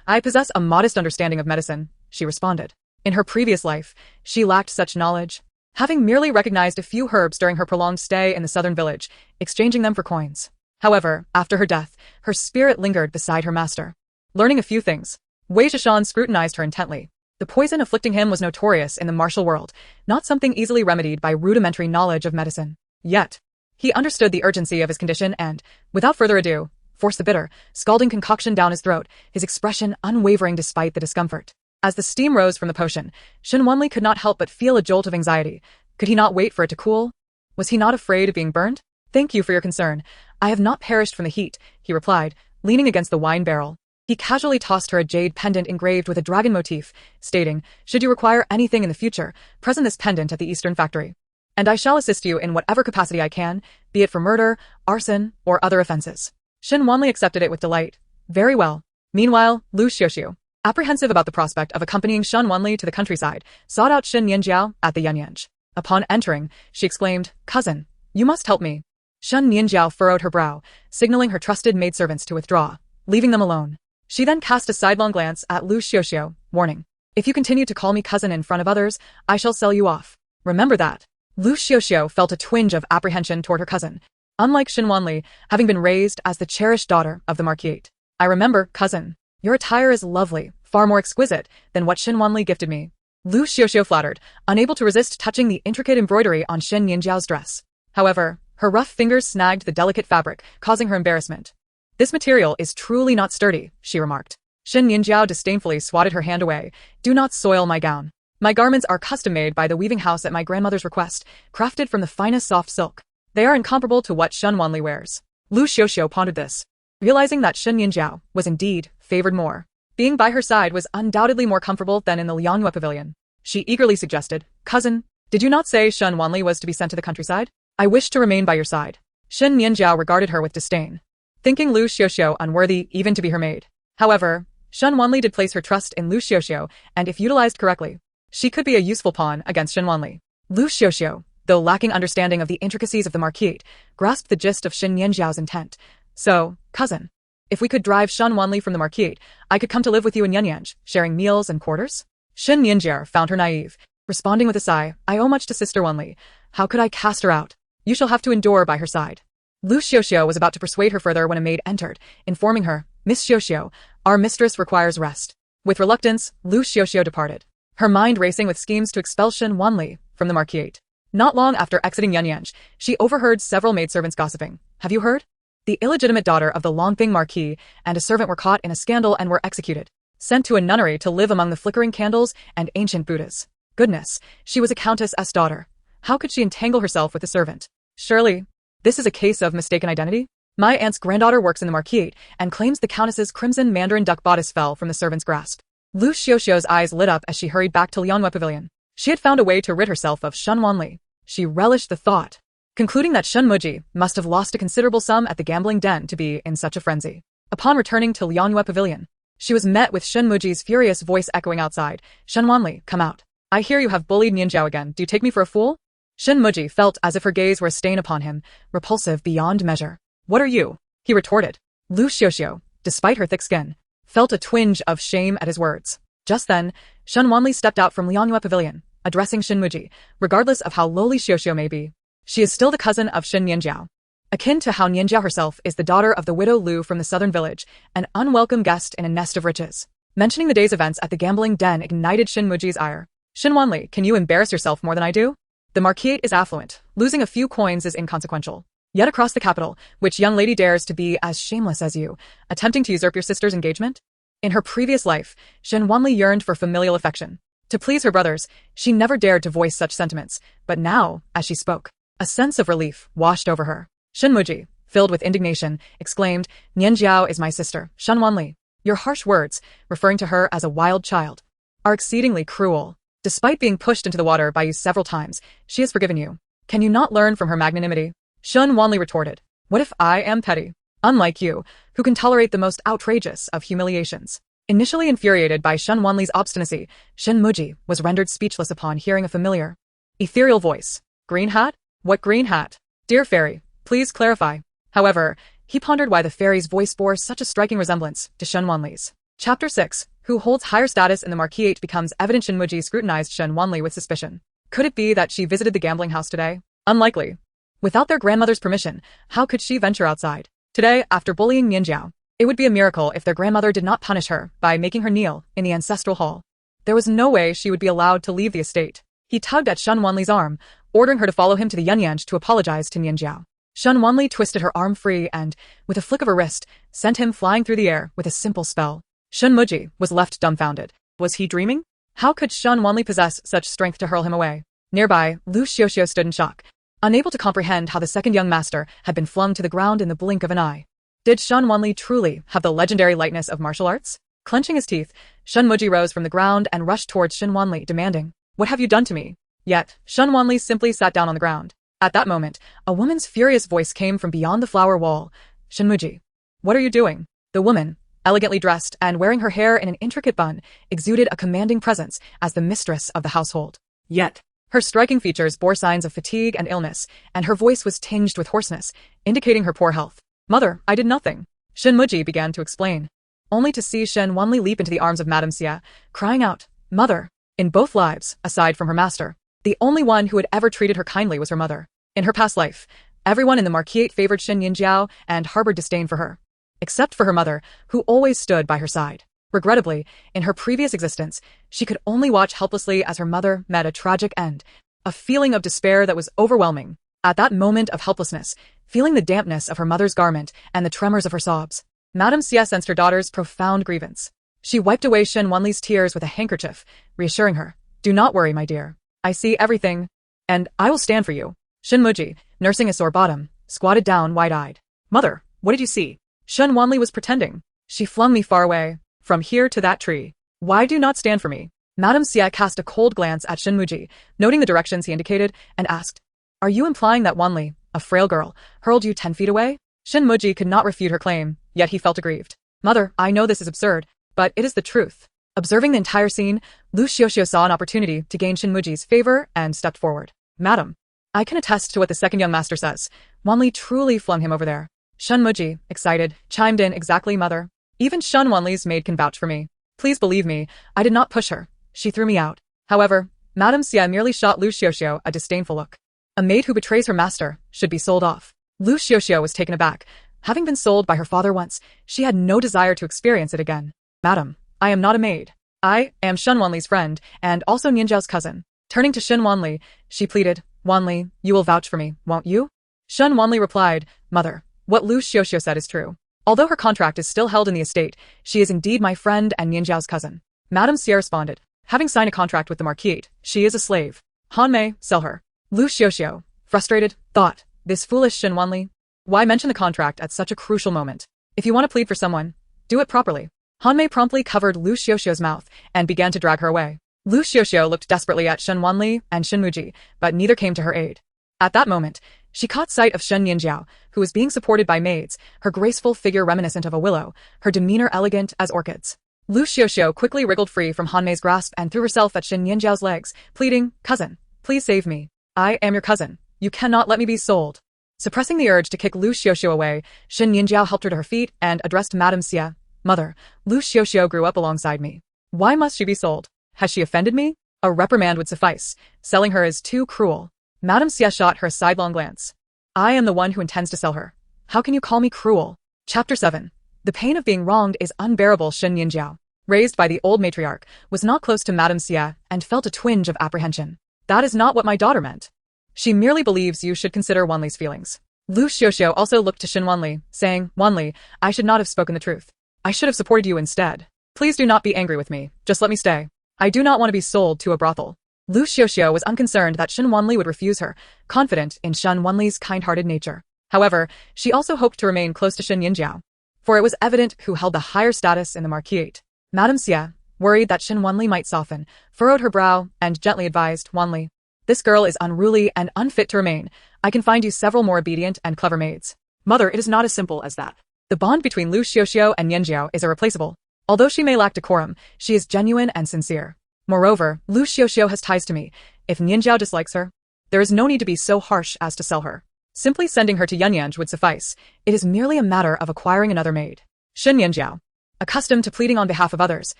Speaker 1: "I possess a modest understanding of medicine," she responded. In her previous life, she lacked such knowledge, having merely recognized a few herbs during her prolonged stay in the southern village, exchanging them for coins. However, after her death, her spirit lingered beside her master. Learning a few things, Wei Zheshan scrutinized her intently. The poison afflicting him was notorious in the martial world, not something easily remedied by rudimentary knowledge of medicine. Yet, he understood the urgency of his condition and, without further ado, forced the bitter, scalding concoction down his throat, his expression unwavering despite the discomfort. As the steam rose from the potion, Shen Wanli could not help but feel a jolt of anxiety. Could he not wait for it to cool? Was he not afraid of being burned? "Thank you for your concern. I have not perished from the heat," he replied, leaning against the wine barrel. He casually tossed her a jade pendant engraved with a dragon motif, stating, "Should you require anything in the future, present this pendant at the Eastern Factory, and I shall assist you in whatever capacity I can, be it for murder, arson, or other offenses." Shen Wanli accepted it with delight. "Very well." Meanwhile, Lu Xiuxiu, apprehensive about the prospect of accompanying Shen Wanli to the countryside, sought out Shen Nianjiao at the Yuanyang. Upon entering, she exclaimed, "Cousin, you must help me." Shen Nianjiao furrowed her brow, signaling her trusted maidservants to withdraw, leaving them alone. She then cast a sidelong glance at Lu Xiuxiu, warning, "If you continue to call me cousin in front of others, I shall sell you off. Remember that." Lu Xiuxiu felt a twinge of apprehension toward her cousin. Unlike Shen Wanli, having been raised as the cherished daughter of the Marquis. "I remember, cousin. Your attire is lovely, far more exquisite than what Shen Wanli gifted me." Lu Xiuxiu flattered, unable to resist touching the intricate embroidery on Shen Nianjiao's dress. However, her rough fingers snagged the delicate fabric, causing her embarrassment. "This material is truly not sturdy," she remarked. Shen Nianjiao disdainfully swatted her hand away. "Do not soil my gown. My garments are custom-made by the weaving house at my grandmother's request, crafted from the finest soft silk. They are incomparable to what Shen Wanli wears." Lu Xiuxiu pondered this, realizing that Shen Nianjiao was indeed favored more. Being by her side was undoubtedly more comfortable than in the Liangyue pavilion. She eagerly suggested, "Cousin, did you not say Shen Wanli was to be sent to the countryside? I wish to remain by your side." Shen Nianjiao regarded her with disdain, thinking Lu Xiuxiu unworthy even to be her maid. However, Shen Wanli did place her trust in Lu Xiuxiu, and if utilized correctly, she could be a useful pawn against Shen Wanli. Lu Xiuxiu, though lacking understanding of the intricacies of the Marquis, grasped the gist of Shen Nianjiao's intent. "So, cousin, if we could drive Shen Wanli from the Marquis, I could come to live with you in Yuanyang, sharing meals and quarters?" Shen Nianjiao found her naive, responding with a sigh, "I owe much to Sister Wanli. How could I cast her out? You shall have to endure by her side." Lu Xiuxiu was about to persuade her further when a maid entered, informing her, "Miss Xiuxiu, our mistress requires rest." With reluctance, Lu Xiuxiu departed, her mind racing with schemes to expel Shen Wanli from the Marquis. Not long after exiting Yuanyang, she overheard several maidservants gossiping. "Have you heard? The illegitimate daughter of the Longping Marquis and a servant were caught in a scandal and were executed, sent to a nunnery to live among the flickering candles and ancient Buddhas. Goodness, she was a countess' daughter. How could she entangle herself with the servant? Surely, this is a case of mistaken identity? My aunt's granddaughter works in the Marquis and claims the countess's crimson mandarin duck bodice fell from the servant's grasp." Lu Xiuxiu's eyes lit up as she hurried back to Liangyue Pavilion. She had found a way to rid herself of Shen Wanli. She relished the thought, concluding that Shen Muji must have lost a considerable sum at the gambling den to be in such a frenzy. Upon returning to Liangyue Pavilion, she was met with Shen Muji's furious voice echoing outside, "Shen Wanli, come out. I hear you have bullied Nianjiao again. Do you take me for a fool?" Shen Muji felt as if her gaze were a stain upon him, repulsive beyond measure. "What are you?" he retorted. Lu Xiuxiu, despite her thick skin, felt a twinge of shame at his words. Just then, Shen Wanli stepped out from Liangyue Pavilion, addressing Shen Muji, regardless of how lowly Xiuxiu may be. She is still the cousin of Shen Nianjiao. Akin to how Nianjiao herself is the daughter of the widow Lu from the southern village, an unwelcome guest in a nest of riches. Mentioning the day's events at the gambling den ignited Shen Muji's ire. "Shen Wanli, can you embarrass yourself more than I do? The Marquis is affluent. Losing a few coins is inconsequential. Yet across the capital, which young lady dares to be as shameless as you, attempting to usurp your sister's engagement?" In her previous life, Shen Wanli yearned for familial affection. To please her brothers, she never dared to voice such sentiments, but now, as she spoke, a sense of relief washed over her. "Shen Muji, filled with indignation, exclaimed, Nianjiao is my sister, Shen Wanli. Your harsh words, referring to her as a wild child, are exceedingly cruel. Despite being pushed into the water by you several times, she has forgiven you. Can you not learn from her magnanimity? Shen Wanli retorted. What if I am petty? Unlike you, who can tolerate the most outrageous of humiliations. Initially infuriated by Shen Wanli's obstinacy, Shen Muji was rendered speechless upon hearing a familiar, ethereal voice. Green hat? What green hat? Dear fairy, please clarify. However, he pondered why the fairy's voice bore such a striking resemblance to Shen Wanli's. Chapter 6. Who holds higher status in the Marquisate becomes evident. Shen Muji scrutinized Shen Wanli with suspicion. Could it be that she visited the gambling house today? Unlikely. Without their grandmother's permission, how could she venture outside? Today, after bullying Nianjiao, it would be a miracle if their grandmother did not punish her by making her kneel in the ancestral hall. There was no way she would be allowed to leave the estate. He tugged at Shen Wanli's arm, ordering her to follow him to the Yuanyang to apologize to Nianjiao. Shen Wanli twisted her arm free and, with a flick of her wrist, sent him flying through the air with a simple spell. Shen Muji was left dumbfounded. Was he dreaming? How could Shen Wanli possess such strength to hurl him away? Nearby, Lu Xiuxiu stood in shock, unable to comprehend how the second young master had been flung to the ground in the blink of an eye. Did Shen Wanli truly have the legendary lightness of martial arts? Clenching his teeth, Shen Muji rose from the ground and rushed towards Shen Wanli, demanding, What have you done to me? Yet, Shen Wanli simply sat down on the ground. At that moment, a woman's furious voice came from beyond the flower wall. Shen Muji, what are you doing? The woman, elegantly dressed and wearing her hair in an intricate bun, exuded a commanding presence as the mistress of the household. Yet, her striking features bore signs of fatigue and illness, and her voice was tinged with hoarseness, indicating her poor health. Mother, I did nothing. Shen Muji began to explain, only to see Shen Wanli leap into the arms of Madame Xia, crying out, Mother. In both lives, aside from her master, the only one who had ever treated her kindly was her mother. In her past life, everyone in the Marquisate favored Shen Nianjiao and harbored disdain for her, except for her mother, who always stood by her side. Regrettably, in her previous existence, she could only watch helplessly as her mother met a tragic end, a feeling of despair that was overwhelming. At that moment of helplessness, feeling the dampness of her mother's garment and the tremors of her sobs, Madame Xia sensed her daughter's profound grievance. She wiped away Shen Wanli's tears with a handkerchief, reassuring her, Do not worry, my dear. I see everything, and I will stand for you. Shen Muji, nursing a sore bottom, squatted down wide-eyed. Mother, what did you see? Shen Wanli was pretending. She flung me far away, from here to that tree. Why do you not stand for me? Madame Xia cast a cold glance at Shen Muji, noting the directions he indicated, and asked, Are you implying that Wanli, a frail girl, hurled you 10 feet away? Shen Muji could not refute her claim, yet he felt aggrieved. Mother, I know this is absurd, but it is the truth. Observing the entire scene, Lu Xiuxiu saw an opportunity to gain Shen Muji's favor and stepped forward. Madam, I can attest to what the second young master says. Wanli truly flung him over there. Shen Muji, excited, chimed in, Exactly, mother. Even Shen Wanli's maid can vouch for me. Please believe me, I did not push her. She threw me out. However, Madame Xia merely shot Lu Xiuxiu a disdainful look. A maid who betrays her master should be sold off. Lu Xiuxiu was taken aback. Having been sold by her father once, she had no desire to experience it again. Madam, I am not a maid. I am Shen Wanli's friend, and also Nianjiao's cousin. Turning to Shen Wanli, she pleaded, Wanli, you will vouch for me, won't you? Shen Wanli replied, Mother, what Lu Xiuxiu said is true. Although her contract is still held in the estate, she is indeed my friend and Nianjiao's cousin. Madame Xia responded, Having signed a contract with the Marquisate, she is a slave. Han Mei, sell her. Lu Xiuxiu, frustrated, thought, This foolish Shen Wanli. Why mention the contract at such a crucial moment? If you want to plead for someone, do it properly. Han Mei promptly covered Lu Xiuxiu's mouth and began to drag her away. Lu Xiuxiu looked desperately at Shen Wanli and Shen Muji, but neither came to her aid. At that moment, she caught sight of Shen Nianjiao, who was being supported by maids, her graceful figure reminiscent of a willow, her demeanor elegant as orchids. Lu Xiuxiu quickly wriggled free from Han Mei's grasp and threw herself at Shen Nianjiao's legs, pleading, Cousin, please save me. I am your cousin. You cannot let me be sold. Suppressing the urge to kick Lu Xiuxiu away, Shen Nianjiao helped her to her feet and addressed Madame Xia. Mother, Lu Xiuxiu grew up alongside me. Why must she be sold? Has she offended me? A reprimand would suffice. Selling her is too cruel. Madame Xia shot her a sidelong glance. I am the one who intends to sell her. How can you call me cruel? Chapter 7. The pain of being wronged is unbearable. Shen Nianjiao, raised by the old matriarch, was not close to Madame Xia and felt a twinge of apprehension. That is not what my daughter meant. She merely believes you should consider Wanli's feelings. Lu Xiuxiu also looked to Shen Wanli, saying, Wanli, I should not have spoken the truth. I should have supported you instead. Please do not be angry with me, just let me stay. I do not want to be sold to a brothel. Lu Xiuxiu was unconcerned that Shen Wanli would refuse her, confident in Shen Wanli's kind-hearted nature. However, she also hoped to remain close to Shen Nianjiao, for it was evident who held the higher status in the marquisate. Madame Xie, worried that Shen Wanli might soften, furrowed her brow and gently advised Wanli. This girl is unruly and unfit to remain. I can find you several more obedient and clever maids. Mother, it is not as simple as that. The bond between Lu Xiuxiu and Nianjiao is irreplaceable. Although she may lack decorum, she is genuine and sincere. Moreover, Lu Xiuxiu has ties to me. If Nianjiao dislikes her, there is no need to be so harsh as to sell her. Simply sending her to Yanyanj would suffice. It is merely a matter of acquiring another maid. Shen Nianjiao, accustomed to pleading on behalf of others,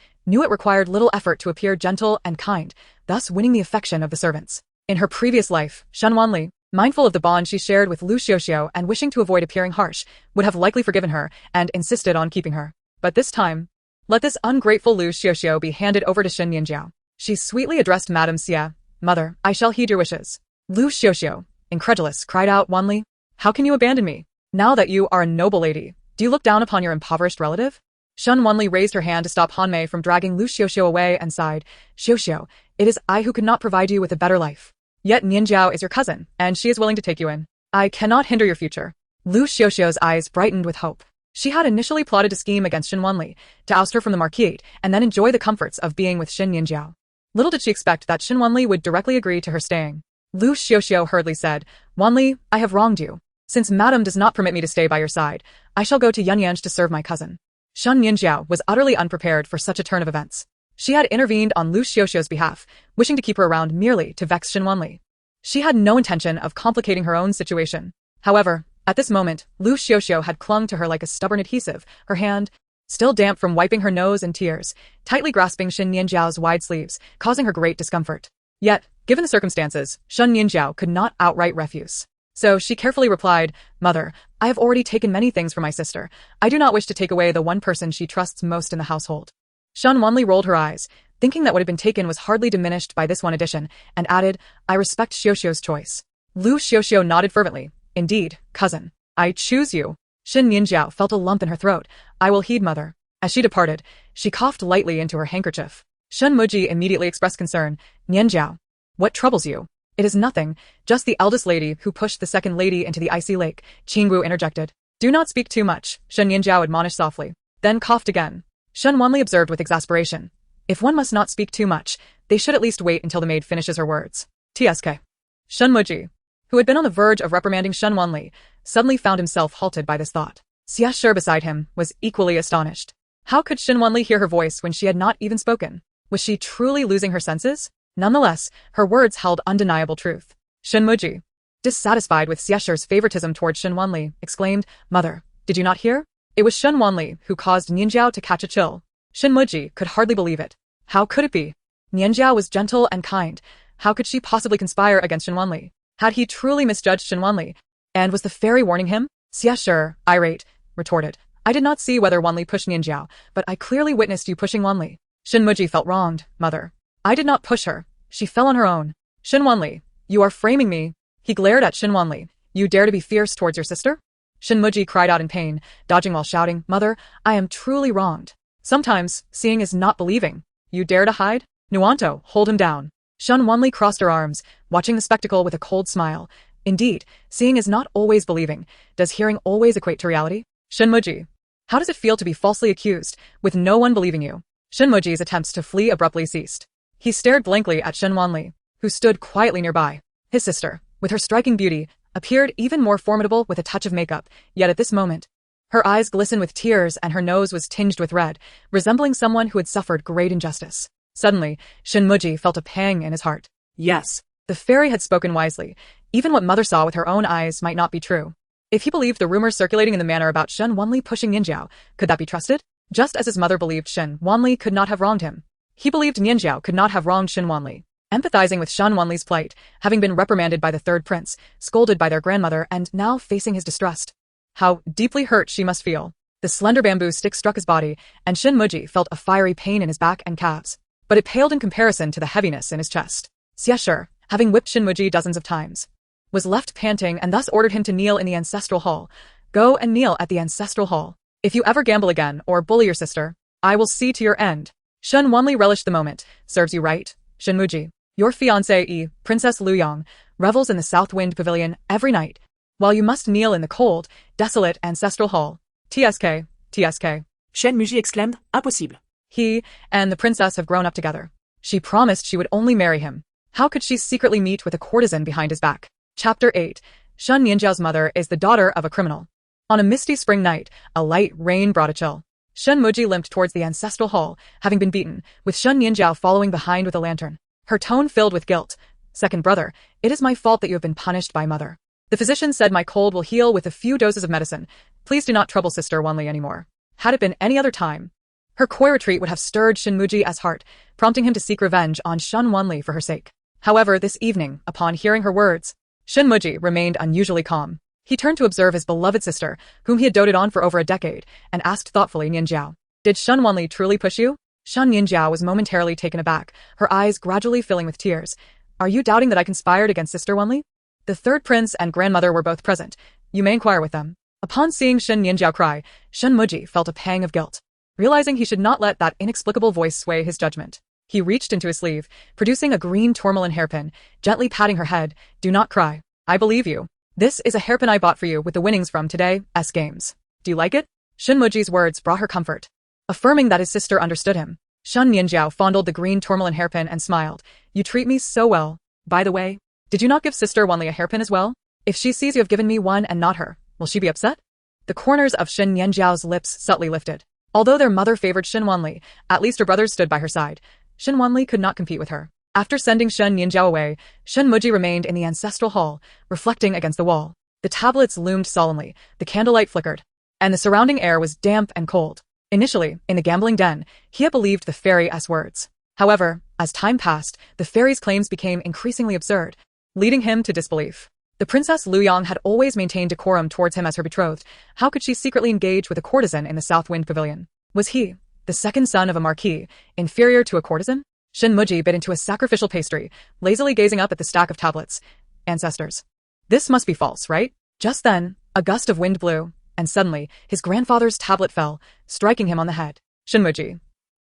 Speaker 1: knew it required little effort to appear gentle and kind, thus winning the affection of the servants. In her previous life, Shen Wanli, mindful of the bond she shared with Lu Xiuxiu and wishing to avoid appearing harsh, would have likely forgiven her and insisted on keeping her. But this time, let this ungrateful Lu Xiuxiu be handed over to Shen Nianjiao. She sweetly addressed Madame Xie. Mother, I shall heed your wishes. Lu Xiuxiu, incredulous, cried out Wanli. How can you abandon me? Now that you are a noble lady, do you look down upon your impoverished relative? Shen Wanli raised her hand to stop Han Mei from dragging Lu Xiuxiu away and sighed. Xiuxiu, it is I who could not provide you with a better life. Yet Nianjiao is your cousin, and she is willing to take you in. I cannot hinder your future. Lu Xiuxiu's eyes brightened with hope. She had initially plotted a scheme against Shen Wanli, to oust her from the marquisate and then enjoy the comforts of being with Shen Nianjiao. Little did she expect that Shen Wanli would directly agree to her staying. Lu Xiuxiu hurriedly said, Wanli, I have wronged you. Since Madame does not permit me to stay by your side, I shall go to Yanyanj to serve my cousin. Shen Nianjiao was utterly unprepared for such a turn of events. She had intervened on Lu Xiuxiu's behalf, wishing to keep her around merely to vex Shen Wanli. She had no intention of complicating her own situation. However, at this moment, Lu Xiuxiu had clung to her like a stubborn adhesive, her hand, still damp from wiping her nose and tears, tightly grasping Shen Nianjiao's wide sleeves, causing her great discomfort. Yet, given the circumstances, Shen Nianjiao could not outright refuse. So she carefully replied, Mother, I have already taken many things from my sister. I do not wish to take away the one person she trusts most in the household. Shen Wanli rolled her eyes, thinking that what had been taken was hardly diminished by this one addition, and added, I respect Xiuxiu's choice. Lu Xiuxiu nodded fervently. Indeed, cousin. I choose you. Shen Nianjiao felt a lump in her throat. I will heed, mother. As she departed, she coughed lightly into her handkerchief. Shen Muji immediately expressed concern. Nianjiao, what troubles you? It is nothing, just the eldest lady who pushed the second lady into the icy lake, Qinggu interjected. Do not speak too much, Shen Nianjiao admonished softly, then coughed again. Shen Wanli observed with exasperation. If one must not speak too much, they should at least wait until the maid finishes her words. TSK. Shen Muji, who had been on the verge of reprimanding Shen Wanli, suddenly found himself halted by this thought. Xie Shi beside him was equally astonished. How could Shen Wanli hear her voice when she had not even spoken? Was she truly losing her senses? Nonetheless, her words held undeniable truth. Shen Muji, dissatisfied with Xie Shi's favoritism towards Shen Wanli, exclaimed, Mother, did you not hear? It was Shen Wanli who caused Nianjiao to catch a chill. Shen Muji could hardly believe it. How could it be? Nianjiao was gentle and kind. How could she possibly conspire against Shen Wanli? Had he truly misjudged Shen Wanli? And was the fairy warning him? Xie Shi, irate, retorted. I did not see whether Wanli pushed Nianjiao, but I clearly witnessed you pushing Wanli. Shen Muji felt wronged, mother. I did not push her. She fell on her own. Shen Wanli, you are framing me. He glared at Shen Wanli. You dare to be fierce towards your sister? Shen Muji cried out in pain, dodging while shouting, Mother, I am truly wronged. Sometimes, seeing is not believing. You dare to hide? Nuanto, hold him down. Shen Wanli crossed her arms, watching the spectacle with a cold smile. Indeed, seeing is not always believing. Does hearing always equate to reality? Shen Muji, how does it feel to be falsely accused, with no one believing you? Shen Muji's attempts to flee abruptly ceased. He stared blankly at Shen Wanli, who stood quietly nearby. His sister, with her striking beauty, appeared even more formidable with a touch of makeup, yet at this moment, her eyes glistened with tears and her nose was tinged with red, resembling someone who had suffered great injustice. Suddenly, Shen Muji felt a pang in his heart. Yes, the fairy had spoken wisely. Even what mother saw with her own eyes might not be true. If he believed the rumors circulating in the manor about Shen Wanli pushing Nianjiao, could that be trusted? Just as his mother believed Shen Wanli could not have wronged him, he believed Nianjiao could not have wronged Shen Wanli. Empathizing with Shen Wanli's plight, having been reprimanded by the third prince, scolded by their grandmother, and now facing his distrust. How deeply hurt she must feel. The slender bamboo stick struck his body, and Shen Muji felt a fiery pain in his back and calves. But it paled in comparison to the heaviness in his chest. Xie Shi, having whipped Shen Muji dozens of times, was left panting and thus ordered him to kneel in the ancestral hall. Go and kneel at the ancestral hall. If you ever gamble again or bully your sister, I will see to your end. Shen Wanli relished the moment. Serves you right, Shen Muji. Your fiancé, Princess Lu Yang, revels in the South Wind Pavilion every night. while you must kneel in the cold, desolate ancestral hall. TSK, TSK.
Speaker 2: Shen Muji exclaimed, impossible.
Speaker 1: He and the princess have grown up together. She promised she would only marry him. How could she secretly meet with a courtesan behind his back? Chapter 8. Shen Nianjiao's mother is the daughter of a criminal. On a misty spring night, a light rain brought a chill. Shen Muji limped towards the ancestral hall, having been beaten, with Shen Nianjiao following behind with a lantern. Her tone filled with guilt. Second brother, it is my fault that you have been punished by mother. The physician said my cold will heal with a few doses of medicine. Please do not trouble Sister Wanli anymore. Had it been any other time, her coy retreat would have stirred Shen Muji's heart, prompting him to seek revenge on Shen Wanli for her sake. However, this evening, upon hearing her words, Shen Muji remained unusually calm. He turned to observe his beloved sister, whom he had doted on for over a decade, and asked thoughtfully, Nianjiao, did Shen Wanli truly push you? Shen Nianjiao was momentarily taken aback, her eyes gradually filling with tears. Are you doubting that I conspired against Sister Wanli? The third prince and grandmother were both present. You may inquire with them. Upon seeing Shen Nianjiao cry, Shen Muji felt a pang of guilt. Realizing he should not let that inexplicable voice sway his judgment, he reached into his sleeve, producing a green tourmaline hairpin, gently patting her head. Do not cry. I believe you. This is a hairpin I bought for you with the winnings from today's games. Do you like it? Shen Muji's words brought her comfort. Affirming that his sister understood him, Shen Nianjiao fondled the green tourmaline hairpin and smiled. You treat me so well. By the way, did you not give Sister Wanli a hairpin as well? If she sees you have given me one and not her, will she be upset? The corners of Shen Nianjiao's lips subtly lifted. Although their mother favored Shen Wanli, at least her brothers stood by her side. Shen Wanli could not compete with her. After sending Shen Nianjiao away, Shen Muji remained in the ancestral hall, reflecting against the wall. The tablets loomed solemnly, the candlelight flickered, and the surrounding air was damp and cold. Initially, in the gambling den, he had believed the fairy's words. However, as time passed, the fairy's claims became increasingly absurd, leading him to disbelief. The Princess Luyang had always maintained decorum towards him as her betrothed. How could she secretly engage with a courtesan in the South Wind Pavilion? Was he, the second son of a marquis, inferior to a courtesan? Shen Muji bit into a sacrificial pastry, lazily gazing up at the stack of tablets. Ancestors. This must be false, right? Just then, a gust of wind blew, and suddenly, his grandfather's tablet fell, striking him on the head. Shen Muji.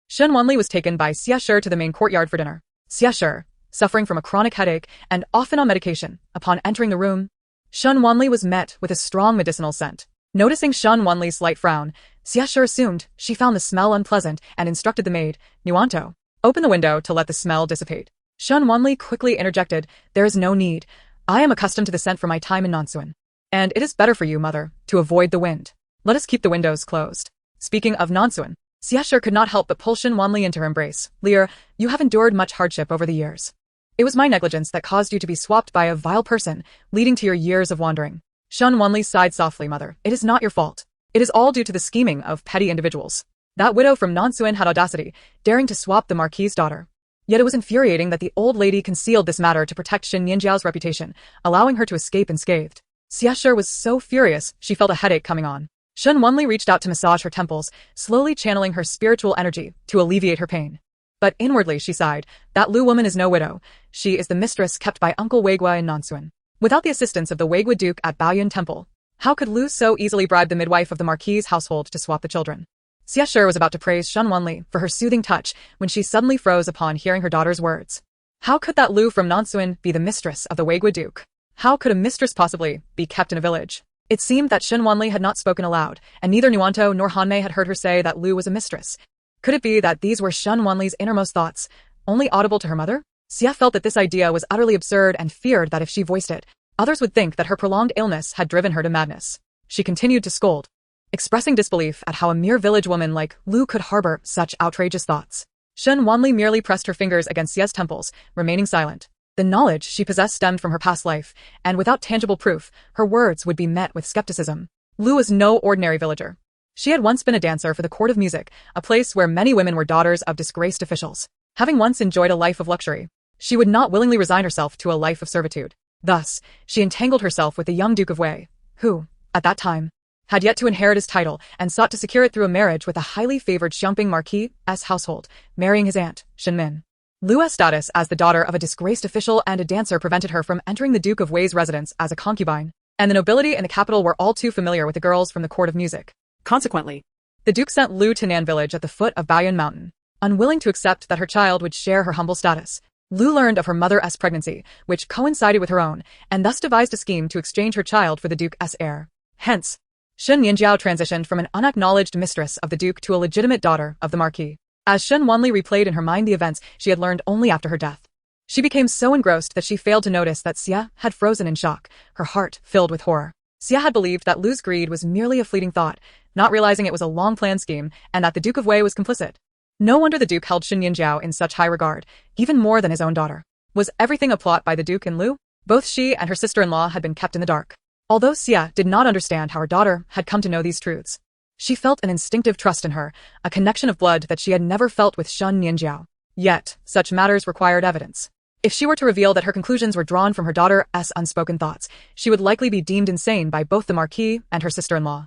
Speaker 1: Shen Wanli was taken by Xie to the main courtyard for dinner. Xie, suffering from a chronic headache and often on medication, upon entering the room, Shen Wanli was met with a strong medicinal scent. Noticing Shen Wanli's slight frown, Xie assumed she found the smell unpleasant and instructed the maid, Nuanto, open the window to let the smell dissipate. Shen Wanli quickly interjected, there is no need. I am accustomed to the scent from my time in Nansuan. And it is better for you, mother, to avoid the wind. Let us keep the windows closed. Speaking of Nansuan, Xie could not help but pull Shen Wanli into her embrace. Lear, you have endured much hardship over the years. It was my negligence that caused you to be swapped by a vile person, leading to your years of wandering. Shen Wanli sighed softly, mother. It is not your fault. It is all due to the scheming of petty individuals. That widow from Nansuan had audacity, daring to swap the marquis's daughter. Yet it was infuriating that the old lady concealed this matter to protect Shen Nianjiao's reputation, allowing her to escape unscathed. Xie was so furious, she felt a headache coming on. Shen Wanli reached out to massage her temples, slowly channeling her spiritual energy to alleviate her pain. But inwardly she sighed, that Lu woman is no widow. She is the mistress kept by Uncle Weigua in Nansuan. Without the assistance of the Weigua Duke at Baoyun Temple, how could Lu so easily bribe the midwife of the marquis's household to swap the children? Xie was about to praise Shen Wanli for her soothing touch when she suddenly froze upon hearing her daughter's words. How could that Lu from Nansuan be the mistress of the Weigua Duke? How could a mistress possibly be kept in a village? It seemed that Shen Wanli had not spoken aloud, and neither Nuanto nor Hanmei had heard her say that Lu was a mistress. Could it be that these were Shen Wanli's innermost thoughts, only audible to her mother? Xie felt that this idea was utterly absurd and feared that if she voiced it, others would think that her prolonged illness had driven her to madness. She continued to scold, expressing disbelief at how a mere village woman like Lu could harbor such outrageous thoughts. Shen Wanli merely pressed her fingers against Xie's temples, remaining silent. The knowledge she possessed stemmed from her past life, and without tangible proof, her words would be met with skepticism. Lu was no ordinary villager. She had once been a dancer for the court of music, a place where many women were daughters of disgraced officials. Having once enjoyed a life of luxury, she would not willingly resign herself to a life of servitude. Thus, she entangled herself with the young Duke of Wei, who, at that time, had yet to inherit his title and sought to secure it through a marriage with a highly favored Xiangping marquis's household, marrying his aunt, Shen Min. Lu's status as the daughter of a disgraced official and a dancer prevented her from entering the Duke of Wei's residence as a concubine, and the nobility in the capital were all too familiar with the girls from the court of music. Consequently, the Duke sent Lu to Nan village at the foot of Baoyun Mountain, unwilling to accept that her child would share her humble status. Lu learned of her mother's pregnancy, which coincided with her own, and thus devised a scheme to exchange her child for the Duke's heir. Hence, Shen Nianjiao transitioned from an unacknowledged mistress of the Duke to a legitimate daughter of the Marquis. As Shen Wanli replayed in her mind the events she had learned only after her death, she became so engrossed that she failed to notice that Xia had frozen in shock, her heart filled with horror. Xia had believed that Lu's greed was merely a fleeting thought, not realizing it was a long-planned scheme and that the Duke of Wei was complicit. No wonder the Duke held Shen Nianjiao in such high regard, even more than his own daughter. Was everything a plot by the Duke and Lu? Both she and her sister-in-law had been kept in the dark. Although Xia did not understand how her daughter had come to know these truths, she felt an instinctive trust in her, a connection of blood that she had never felt with Shen Nianjiao. Yet, such matters required evidence. If she were to reveal that her conclusions were drawn from her daughter's unspoken thoughts, she would likely be deemed insane by both the Marquis and her sister-in-law.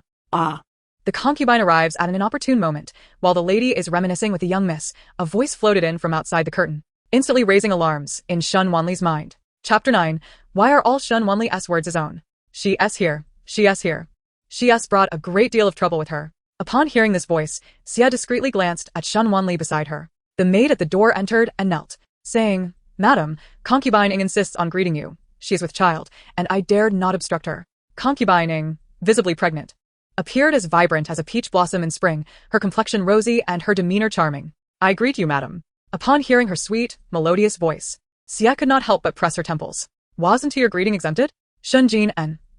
Speaker 1: The concubine arrives at an inopportune moment. While the lady is reminiscing with the young miss, a voice floated in from outside the curtain, instantly raising alarms in Shen Wanli's mind. Chapter 9. Why are all Shen Wanli's words his own? She's here. She's here. She's brought a great deal of trouble with her. Upon hearing this voice, Xia discreetly glanced at Shen Wanli beside her. The maid at the door entered and knelt, saying, "Madam, concubine Ing insists on greeting you. She is with child, and I dared not obstruct her." Concubine Ing, visibly pregnant, appeared as vibrant as a peach blossom in spring, her complexion rosy and her demeanor charming. "I greet you, madam." Upon hearing her sweet, melodious voice, Xia could not help but press her temples. "Wasn't your greeting exempted?" Shen Gene,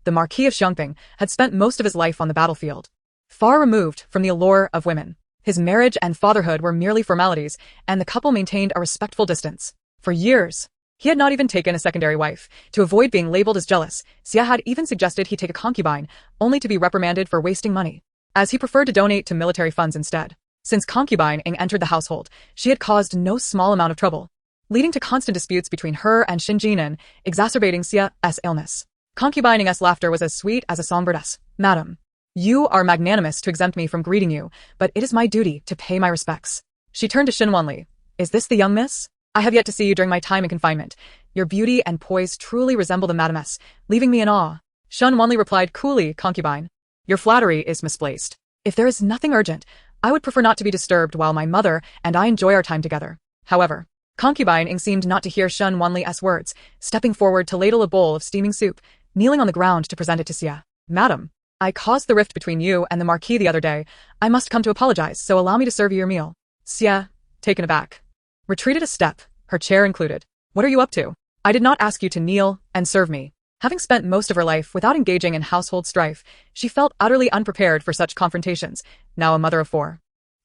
Speaker 1: the Marquis of Xiongping, had spent most of his life on the battlefield, far removed from the allure of women. His marriage and fatherhood were merely formalities, and the couple maintained a respectful distance. For years, he had not even taken a secondary wife. To avoid being labeled as jealous, Xia had even suggested he take a concubine, only to be reprimanded for wasting money, as he preferred to donate to military funds instead. Since concubine Ing entered the household, she had caused no small amount of trouble, leading to constant disputes between her and Shen Jinan, exacerbating Xia's illness. Concubine Ing's laughter was as sweet as a songbird's. "Madam, you are magnanimous to exempt me from greeting you, but it is my duty to pay my respects." She turned to Shen Wanli. "Is this the young miss? I have yet to see you during my time in confinement. Your beauty and poise truly resemble the madamess, leaving me in awe." Shen Wanli replied coolly, "Concubine, your flattery is misplaced. If there is nothing urgent, I would prefer not to be disturbed while my mother and I enjoy our time together." However, concubine Ing seemed not to hear Shen Wanli's words, stepping forward to ladle a bowl of steaming soup, kneeling on the ground to present it to Xia. "Madam, I caused the rift between you and the Marquis the other day. I must come to apologize, so allow me to serve you your meal." Xia, taken aback, retreated a step, her chair included. "What are you up to? I did not ask you to kneel and serve me." Having spent most of her life without engaging in household strife, she felt utterly unprepared for such confrontations, now a mother of 4.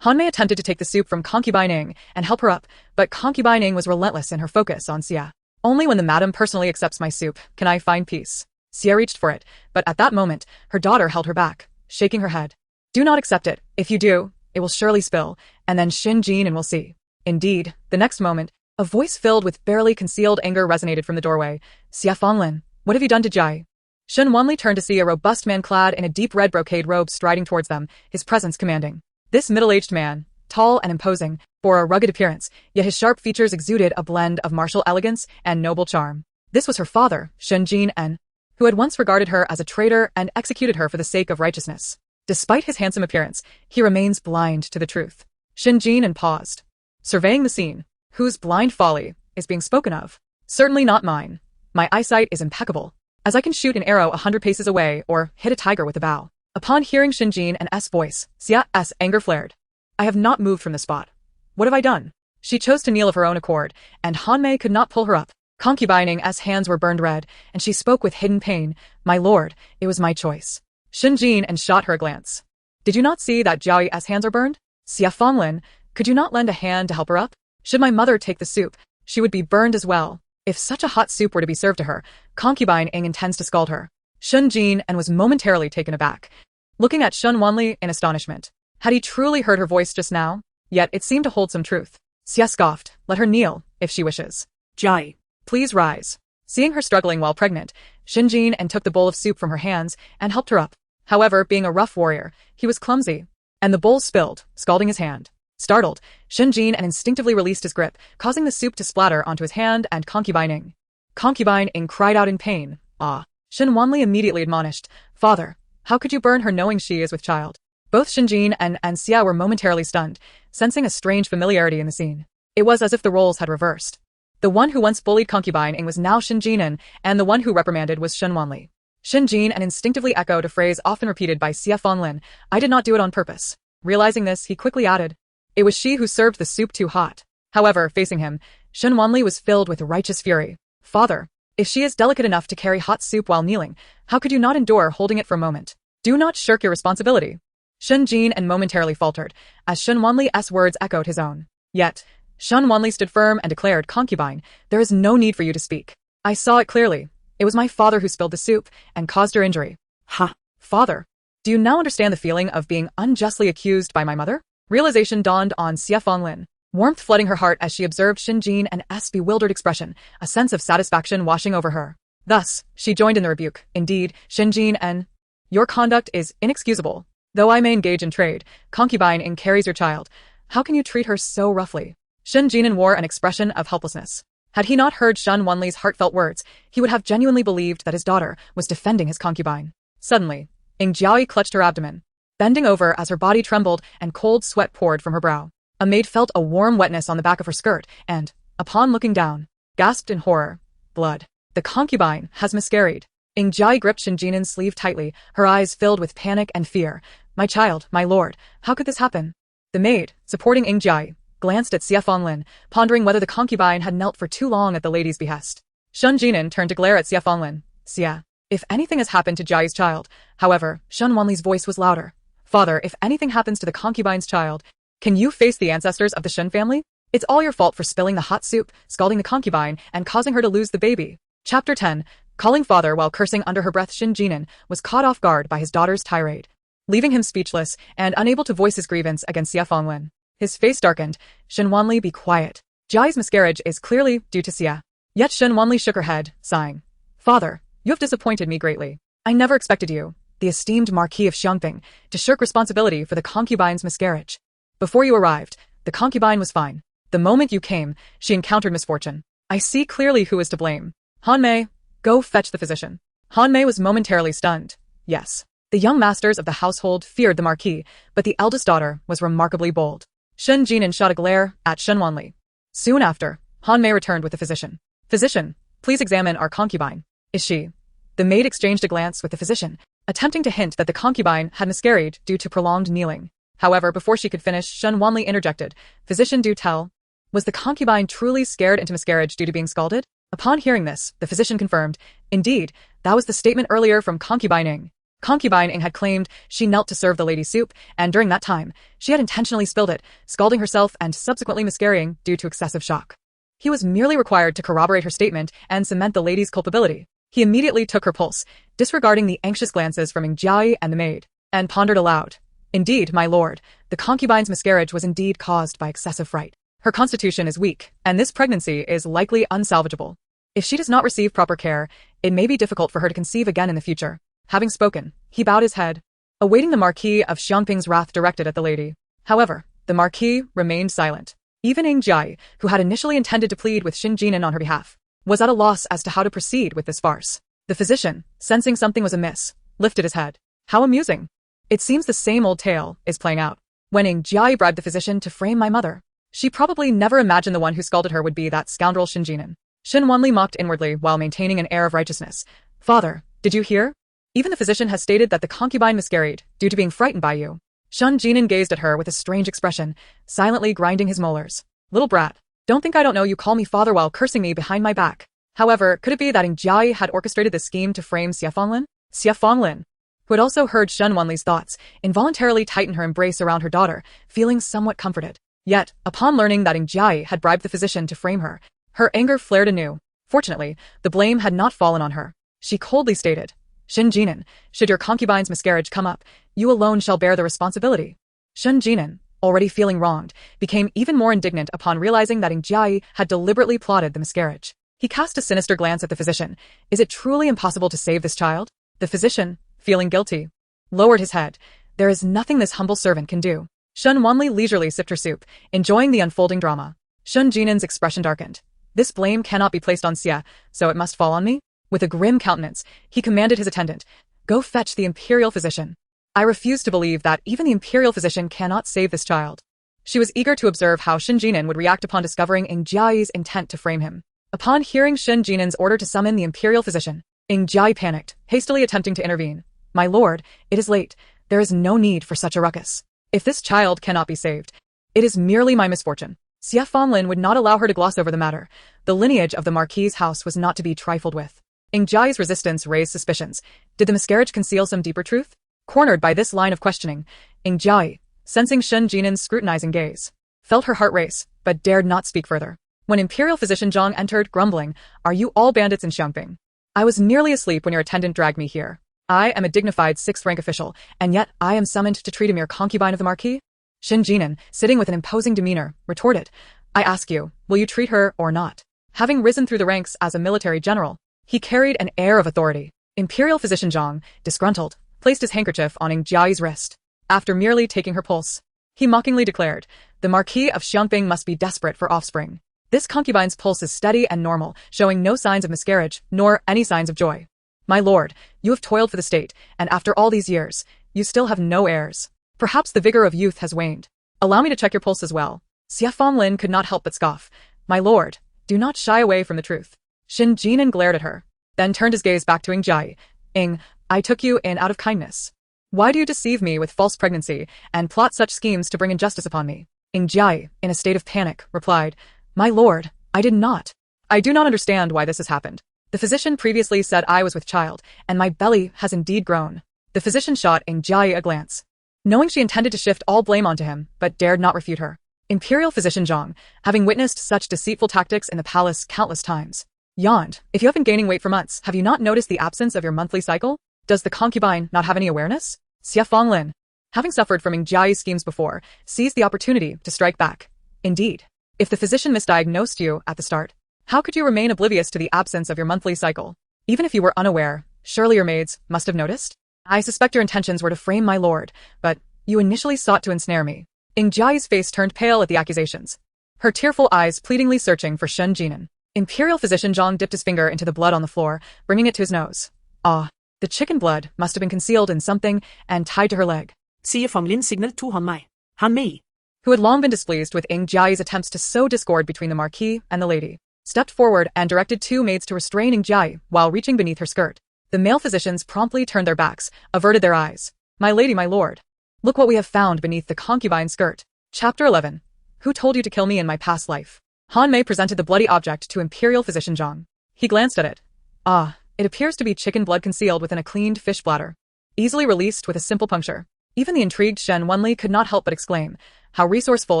Speaker 1: Hanmei attempted to take the soup from concubine Ing and help her up, but concubine Ing was relentless in her focus on Xia. "Only when the madam personally accepts my soup can I find peace." Xia reached for it, but at that moment, her daughter held her back, shaking her head. "Do not accept it. If you do, it will surely spill, and then Shen Jin and will see." Indeed, the next moment, a voice filled with barely concealed anger resonated from the doorway. "Xia Fanglin, what have you done to Jai?" Shen Wanli turned to see a robust man clad in a deep red brocade robe striding towards them, his presence commanding. This middle-aged man, tall and imposing, bore a rugged appearance, yet his sharp features exuded a blend of martial elegance and noble charm. This was her father, Shen Jian, who had once regarded her as a traitor and executed her for the sake of righteousness. Despite his handsome appearance, he remains blind to the truth. Shen Jian paused, surveying the scene. Whose blind folly is being spoken of? Certainly not mine. My eyesight is impeccable, as I can shoot an arrow 100 paces away or hit a tiger with a bow. Upon hearing Shen Jin and S voice, Xia's anger flared. "I have not moved from the spot. What have I done?" She chose to kneel of her own accord, and Hanmei could not pull her up. Concubining S hands were burned red, and she spoke with hidden pain. "My lord, it was my choice." Shen Jin and shot her a glance. "Did you not see that Jiao's hands are burned? Xia Fanglin, could you not lend a hand to help her up? Should my mother take the soup, she would be burned as well." If such a hot soup were to be served to her, concubine Ing intends to scald her. Shen Jin and was momentarily taken aback, looking at Shen Wanli in astonishment. Had he truly heard her voice just now? Yet it seemed to hold some truth. Xia scoffed. "Let her kneel, if she wishes." "Jai, please rise." Seeing her struggling while pregnant, Shen Jin and took the bowl of soup from her hands and helped her up. However, being a rough warrior, he was clumsy, and the bowl spilled, scalding his hand. Startled, Shen Jin and instinctively released his grip, causing the soup to splatter onto his hand and concubine Ing. Concubine Ing cried out in pain. "Ah!" Shen Wanli immediately admonished, "Father, how could you burn her knowing she is with child?" Both Shen Jin and Xia were momentarily stunned, sensing a strange familiarity in the scene. It was as if the roles had reversed. The one who once bullied concubine was now Shen Jinan, and the one who reprimanded was Shen Wanli. Shen Jin and instinctively echoed a phrase often repeated by Xie Fanlin, "I did not do it on purpose." Realizing this, he quickly added, "It was she who served the soup too hot." However, facing him, Shen Wanli was filled with righteous fury. "Father, if she is delicate enough to carry hot soup while kneeling, how could you not endure holding it for a moment? Do not shirk your responsibility." Shen Jin and momentarily faltered, as Shen Wanli's words echoed his own. Yet, Shen Wanli stood firm and declared, "Concubine, there is no need for you to speak. I saw it clearly. It was my father who spilled the soup and caused her injury."
Speaker 2: Ha!
Speaker 1: "Father, do you now understand the feeling of being unjustly accused by my mother?" Realization dawned on Xie Fanlin, warmth flooding her heart as she observed Shen Jin and S' bewildered expression, a sense of satisfaction washing over her. Thus, she joined in the rebuke. "Indeed, Shen Jin and your conduct is inexcusable. Though I may engage in trade, concubine carries your child. How can you treat her so roughly?" Shen Jinan wore an expression of helplessness. Had he not heard Shen Wanli's heartfelt words, he would have genuinely believed that his daughter was defending his concubine. Suddenly, Jiao clutched her abdomen, bending over as her body trembled and cold sweat poured from her brow. A maid felt a warm wetness on the back of her skirt and, upon looking down, gasped in horror. "Blood. The concubine has miscarried." Jiao gripped Shen Jinan's sleeve tightly, her eyes filled with panic and fear. "My child, my lord, how could this happen?" The maid, supporting Jiao, glanced at Xie Fanlin, pondering whether the concubine had knelt for too long at the lady's behest. Shen Jinan turned to glare at Xie Fanlin. "Xie, if anything has happened to Jiao's child." However, Shen Wanli's voice was louder. "Father, if anything happens to the concubine's child, can you face the ancestors of the Shen family? It's all your fault for spilling the hot soup, scalding the concubine, and causing her to lose the baby." Chapter 10. Calling father while cursing under her breath. Shen Jinan was caught off guard by his daughter's tirade, leaving him speechless and unable to voice his grievance against Xie Fanlin. His face darkened. "Shen Wanli, be quiet. Jiao's miscarriage is clearly due to Xie." Yet Shen Wanli shook her head, sighing. "Father, you have disappointed me greatly. I never expected you, the esteemed Marquis of Xiangping, to shirk responsibility for the concubine's miscarriage. Before you arrived, the concubine was fine. The moment you came, she encountered misfortune. I see clearly who is to blame. Han Mei, go fetch the physician." Han Mei was momentarily stunned. Yes, the young masters of the household feared the Marquis, but the eldest daughter was remarkably bold. Shen Jinan shot a glare at Shen Wanli. Soon after, Han Mei returned with the physician. "Physician, please examine our concubine. Is she?" The maid exchanged a glance with the physician, attempting to hint that the concubine had miscarried due to prolonged kneeling. However, before she could finish, Shen Wanli interjected, "Physician, do tell. Was the concubine truly scared into miscarriage due to being scalded?" Upon hearing this, the physician confirmed, "Indeed, that was the statement earlier from concubine. Concubine had claimed she knelt to serve the lady's soup, and during that time, she had intentionally spilled it, scalding herself and subsequently miscarrying due to excessive shock. He was merely required to corroborate her statement and cement the lady's culpability." He immediately took her pulse, disregarding the anxious glances from Jiao and the maid, and pondered aloud. "Indeed, my lord, the concubine's miscarriage was indeed caused by excessive fright. Her constitution is weak, and this pregnancy is likely unsalvageable. If she does not receive proper care, it may be difficult for her to conceive again in the future." Having spoken, he bowed his head, awaiting the Marquis of Xiangping's wrath directed at the lady. However, the Marquis remained silent. Even Jiao, who had initially intended to plead with Shen Jinan on her behalf, was at a loss as to how to proceed with this farce. The physician, sensing something was amiss, lifted his head. "How amusing. It seems the same old tale is playing out. When Jiao bribed the physician to frame my mother, she probably never imagined the one who scalded her would be that scoundrel Shen Jinan." Shen Wanli mocked inwardly while maintaining an air of righteousness. "Father, did you hear? Even the physician has stated that the concubine miscarried due to being frightened by you." Shen Jinan gazed at her with a strange expression, silently grinding his molars. "Little brat, don't think I don't know you call me father while cursing me behind my back." However, could it be that Jiao had orchestrated this scheme to frame Xie Fanlin? Xie Fanlin, who had also heard Shen Wanli's thoughts, involuntarily tightened her embrace around her daughter, feeling somewhat comforted. Yet, upon learning that Jiao had bribed the physician to frame her, her anger flared anew. Fortunately, the blame had not fallen on her. She coldly stated, "Shen Jinan, should your concubine's miscarriage come up, you alone shall bear the responsibility." Shen Jinan, already feeling wronged, became even more indignant upon realizing that Jiao had deliberately plotted the miscarriage. He cast a sinister glance at the physician. "Is it truly impossible to save this child?" The physician, feeling guilty, lowered his head. "There is nothing this humble servant can do." Shen Wanli leisurely sipped her soup, enjoying the unfolding drama. Shen Jinan's expression darkened. "This blame cannot be placed on Xie, so it must fall on me?" With a grim countenance, he commanded his attendant, "Go fetch the imperial physician. I refuse to believe that even the imperial physician cannot save this child." She was eager to observe how Shen Jinan would react upon discovering Ing Jiai's intent to frame him. Upon hearing Shen Jinan's order to summon the imperial physician, Ing Jiai panicked, hastily attempting to intervene. "My lord, it is late. There is no need for such a ruckus. If this child cannot be saved, it is merely my misfortune." Xie Fanlin would not allow her to gloss over the matter. The lineage of the Marquis's house was not to be trifled with. Ing Jiai's resistance raised suspicions. Did the miscarriage conceal some deeper truth? Cornered by this line of questioning, Ing Jiai, sensing Shen Jinan's scrutinizing gaze, felt her heart race, but dared not speak further. When Imperial Physician Zhang entered, grumbling, "Are you all bandits in Xiangping? I was nearly asleep when your attendant dragged me here. I am a dignified 6th-rank official, and yet I am summoned to treat a mere concubine of the Marquis?" Shen Jinan, sitting with an imposing demeanor, retorted, "I ask you, will you treat her or not?" Having risen through the ranks as a military general, he carried an air of authority. Imperial Physician Zhang, disgruntled, placed his handkerchief on Ing Jiai's wrist. After merely taking her pulse, he mockingly declared, "The Marquis of Xiangping must be desperate for offspring. This concubine's pulse is steady and normal, showing no signs of miscarriage, nor any signs of joy. My lord, you have toiled for the state, and after all these years, you still have no heirs. Perhaps the vigor of youth has waned. Allow me to check your pulse as well." Xie Fanlin could not help but scoff. "My lord, do not shy away from the truth." Shen Jinan glared at her, then turned his gaze back to Ing Jiai. "Ing, I took you in out of kindness. Why do you deceive me with false pregnancy and plot such schemes to bring injustice upon me?" Ing Jiai, in a state of panic, replied, "My lord, I did not. I do not understand why this has happened. The physician previously said I was with child, and my belly has indeed grown." The physician shot Ing Jiai a glance, knowing she intended to shift all blame onto him, but dared not refute her. Imperial Physician Zhang, having witnessed such deceitful tactics in the palace countless times, yawned. "If you have been gaining weight for months, have you not noticed the absence of your monthly cycle? Does the concubine not have any awareness?" Xie Fanlin, having suffered from Ing Jiai's schemes before, seized the opportunity to strike back. "Indeed. If the physician misdiagnosed you at the start, how could you remain oblivious to the absence of your monthly cycle? Even if you were unaware, surely your maids must have noticed? I suspect your intentions were to frame my lord, but you initially sought to ensnare me." Ing Jiai's face turned pale at the accusations, her tearful eyes pleadingly searching for Shen Jinan. Imperial Physician Zhang dipped his finger into the blood on the floor, bringing it to his nose. Ah, the chicken blood must have been concealed in something and tied to her leg.
Speaker 2: Xie Fanlin signaled to Han Mei,
Speaker 1: who had long been displeased with Ing Jiai's attempts to sow discord between the Marquis and the lady, stepped forward and directed 2 maids to restrain Ing Jiai while reaching beneath her skirt. The male physicians promptly turned their backs, averted their eyes. "My lady, my lord, look what we have found beneath the concubine skirt." Chapter 11. Who told you to kill me in my past life? Han Mei presented the bloody object to Imperial Physician Zhang. He glanced at it. Ah, it appears to be chicken blood concealed within a cleaned fish bladder, easily released with a simple puncture. Even the intrigued Shen Wanli could not help but exclaim, how resourceful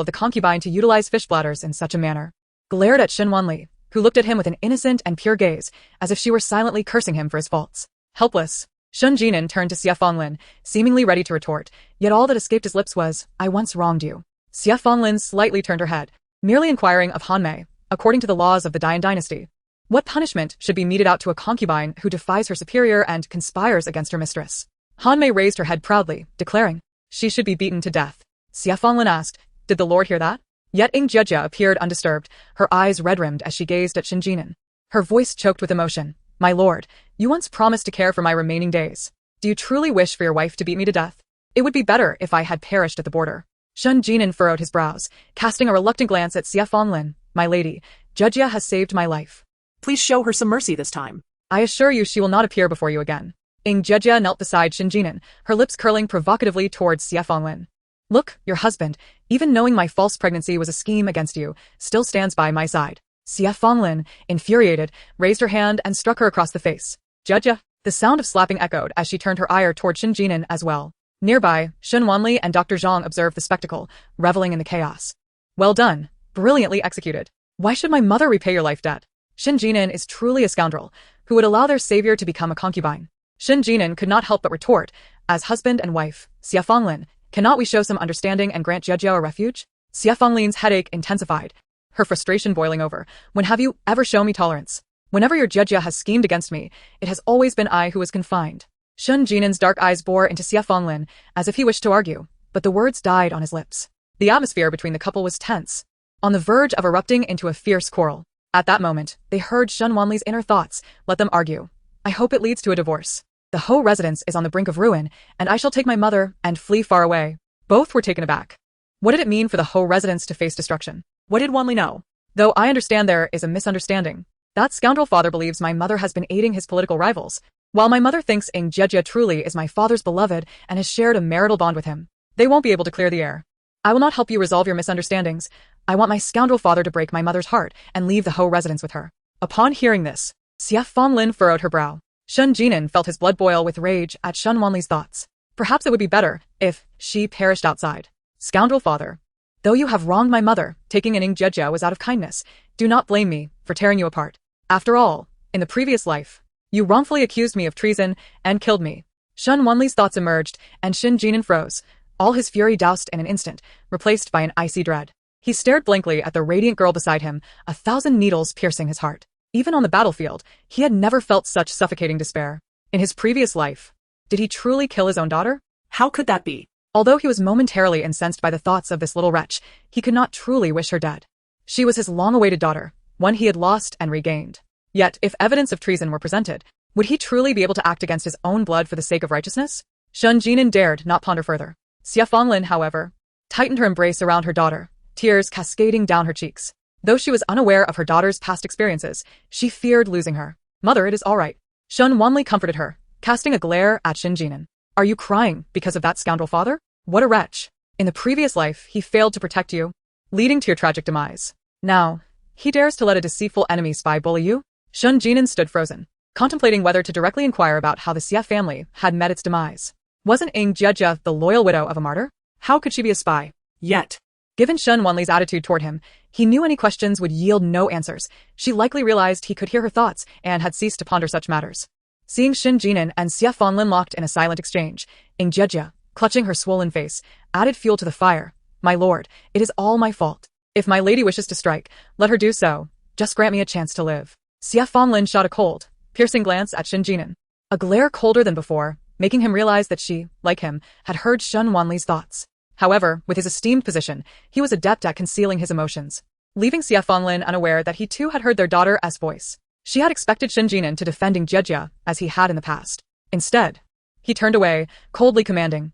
Speaker 1: of the concubine to utilize fish bladders in such a manner. Glared at Shen Wanli, who looked at him with an innocent and pure gaze, as if she were silently cursing him for his faults. Helpless, Shen Jinan turned to Xie Fanlin, seemingly ready to retort, yet all that escaped his lips was, "I once wronged you." Xie Fanlin slightly turned her head, merely inquiring of Han Mei, according to the laws of the Dian dynasty, what punishment should be meted out to a concubine who defies her superior and conspires against her mistress? Han Mei raised her head proudly, declaring, "She should be beaten to death." Xie Fanlin asked, "Did the lord hear that?" Yet Ing Jiajia appeared undisturbed, her eyes red-rimmed as she gazed at Shen Jinan. Her voice choked with emotion. "My lord, you once promised to care for my remaining days. Do you truly wish for your wife to beat me to death? It would be better if I had perished at the border." Shen Jinan furrowed his brows, casting a reluctant glance at Xie Fanlin. "My lady, Jiajia has saved my life.
Speaker 2: Please show her some mercy this time."
Speaker 1: "I assure you she will not appear before you again." Ing Jiajia knelt beside Shen Jinan, her lips curling provocatively towards Xie Fanlin. "Look, your husband, even knowing my false pregnancy was a scheme against you, still stands by my side." Xie Fanlin, infuriated, raised her hand and struck her across the face. "Jiajia!" The sound of slapping echoed as she turned her ire toward Shen Jinan as well. Nearby, Shen Wanli and Dr. Zhang observed the spectacle, reveling in the chaos. "Well done. Brilliantly executed. Why should my mother repay your life debt?" Shen Jinan is truly a scoundrel, who would allow their savior to become a concubine. Shen Jinan could not help but retort, as husband and wife, Xie Fanlin, cannot we show some understanding and grant Jiajia a refuge? Xie Fanglin's headache intensified, her frustration boiling over. "When have you ever shown me tolerance? Whenever your Jiajia has schemed against me, it has always been I who was confined." Shen Jinan's dark eyes bore into Xie Fanlin, as if he wished to argue, but the words died on his lips. The atmosphere between the couple was tense, on the verge of erupting into a fierce quarrel. At that moment, they heard Shen Wanli's inner thoughts. "Let them argue. I hope it leads to a divorce. The whole residence is on the brink of ruin, and I shall take my mother and flee far away." Both were taken aback. What did it mean for the Ho residents to face destruction? What did Wanli know? Though I understand there is a misunderstanding. That scoundrel father believes my mother has been aiding his political rivals, while my mother thinks Jiejie truly is my father's beloved and has shared a marital bond with him. They won't be able to clear the air. I will not help you resolve your misunderstandings. I want my scoundrel father to break my mother's heart and leave the Ho residence with her. Upon hearing this, Xie Fanlin furrowed her brow. Shen Jinan felt his blood boil with rage at Shen Wanli's thoughts. Perhaps it would be better if she perished outside. Scoundrel father. Though you have wronged my mother, taking in Jiejie was out of kindness. Do not blame me for tearing you apart. After all, in the previous life, you wrongfully accused me of treason and killed me. Shen Wanli's thoughts emerged, and Shen Jinan froze. All his fury doused in an instant, replaced by an icy dread. He stared blankly at the radiant girl beside him, 1,000 needles piercing his heart. Even on the battlefield, he had never felt such suffocating despair. In his previous life, did he truly kill his own daughter?
Speaker 2: How could that be?
Speaker 1: Although he was momentarily incensed by the thoughts of this little wretch, he could not truly wish her dead. She was his long-awaited daughter, one he had lost and regained. Yet, if evidence of treason were presented, would he truly be able to act against his own blood for the sake of righteousness? Shen Jinan dared not ponder further. Xie Fanlin, however, tightened her embrace around her daughter, tears cascading down her cheeks. Though she was unaware of her daughter's past experiences, she feared losing her. Mother, it is all right. Shen Wanli comforted her, casting a glare at Shen Jinan. Are you crying because of that scoundrel father? What a wretch. In the previous life, he failed to protect you, leading to your tragic demise. Now, he dares to let a deceitful enemy spy bully you? Shen Jinan stood frozen, contemplating whether to directly inquire about how the Xie family had met its demise. Wasn't Jiejie the loyal widow of a martyr? How could she be a spy?
Speaker 2: Yet.
Speaker 1: Given Shen Wanli's attitude toward him, he knew any questions would yield no answers. She likely realized he could hear her thoughts and had ceased to ponder such matters. Seeing Shen Jinan and Xie Fanlin locked in a silent exchange, Jiejie, clutching her swollen face, added fuel to the fire. My lord, it is all my fault. If my lady wishes to strike, let her do so. Just grant me a chance to live. Xie Fanlin shot a cold, piercing glance at Shen Jinan. A glare colder than before, making him realize that she, like him, had heard Shen Wanli's thoughts. However, with his esteemed position, he was adept at concealing his emotions, leaving Xie Fanlin unaware that he too had heard their daughter's voice. She had expected Shen Jinan to defend Jiejie as he had in the past. Instead, he turned away, coldly commanding,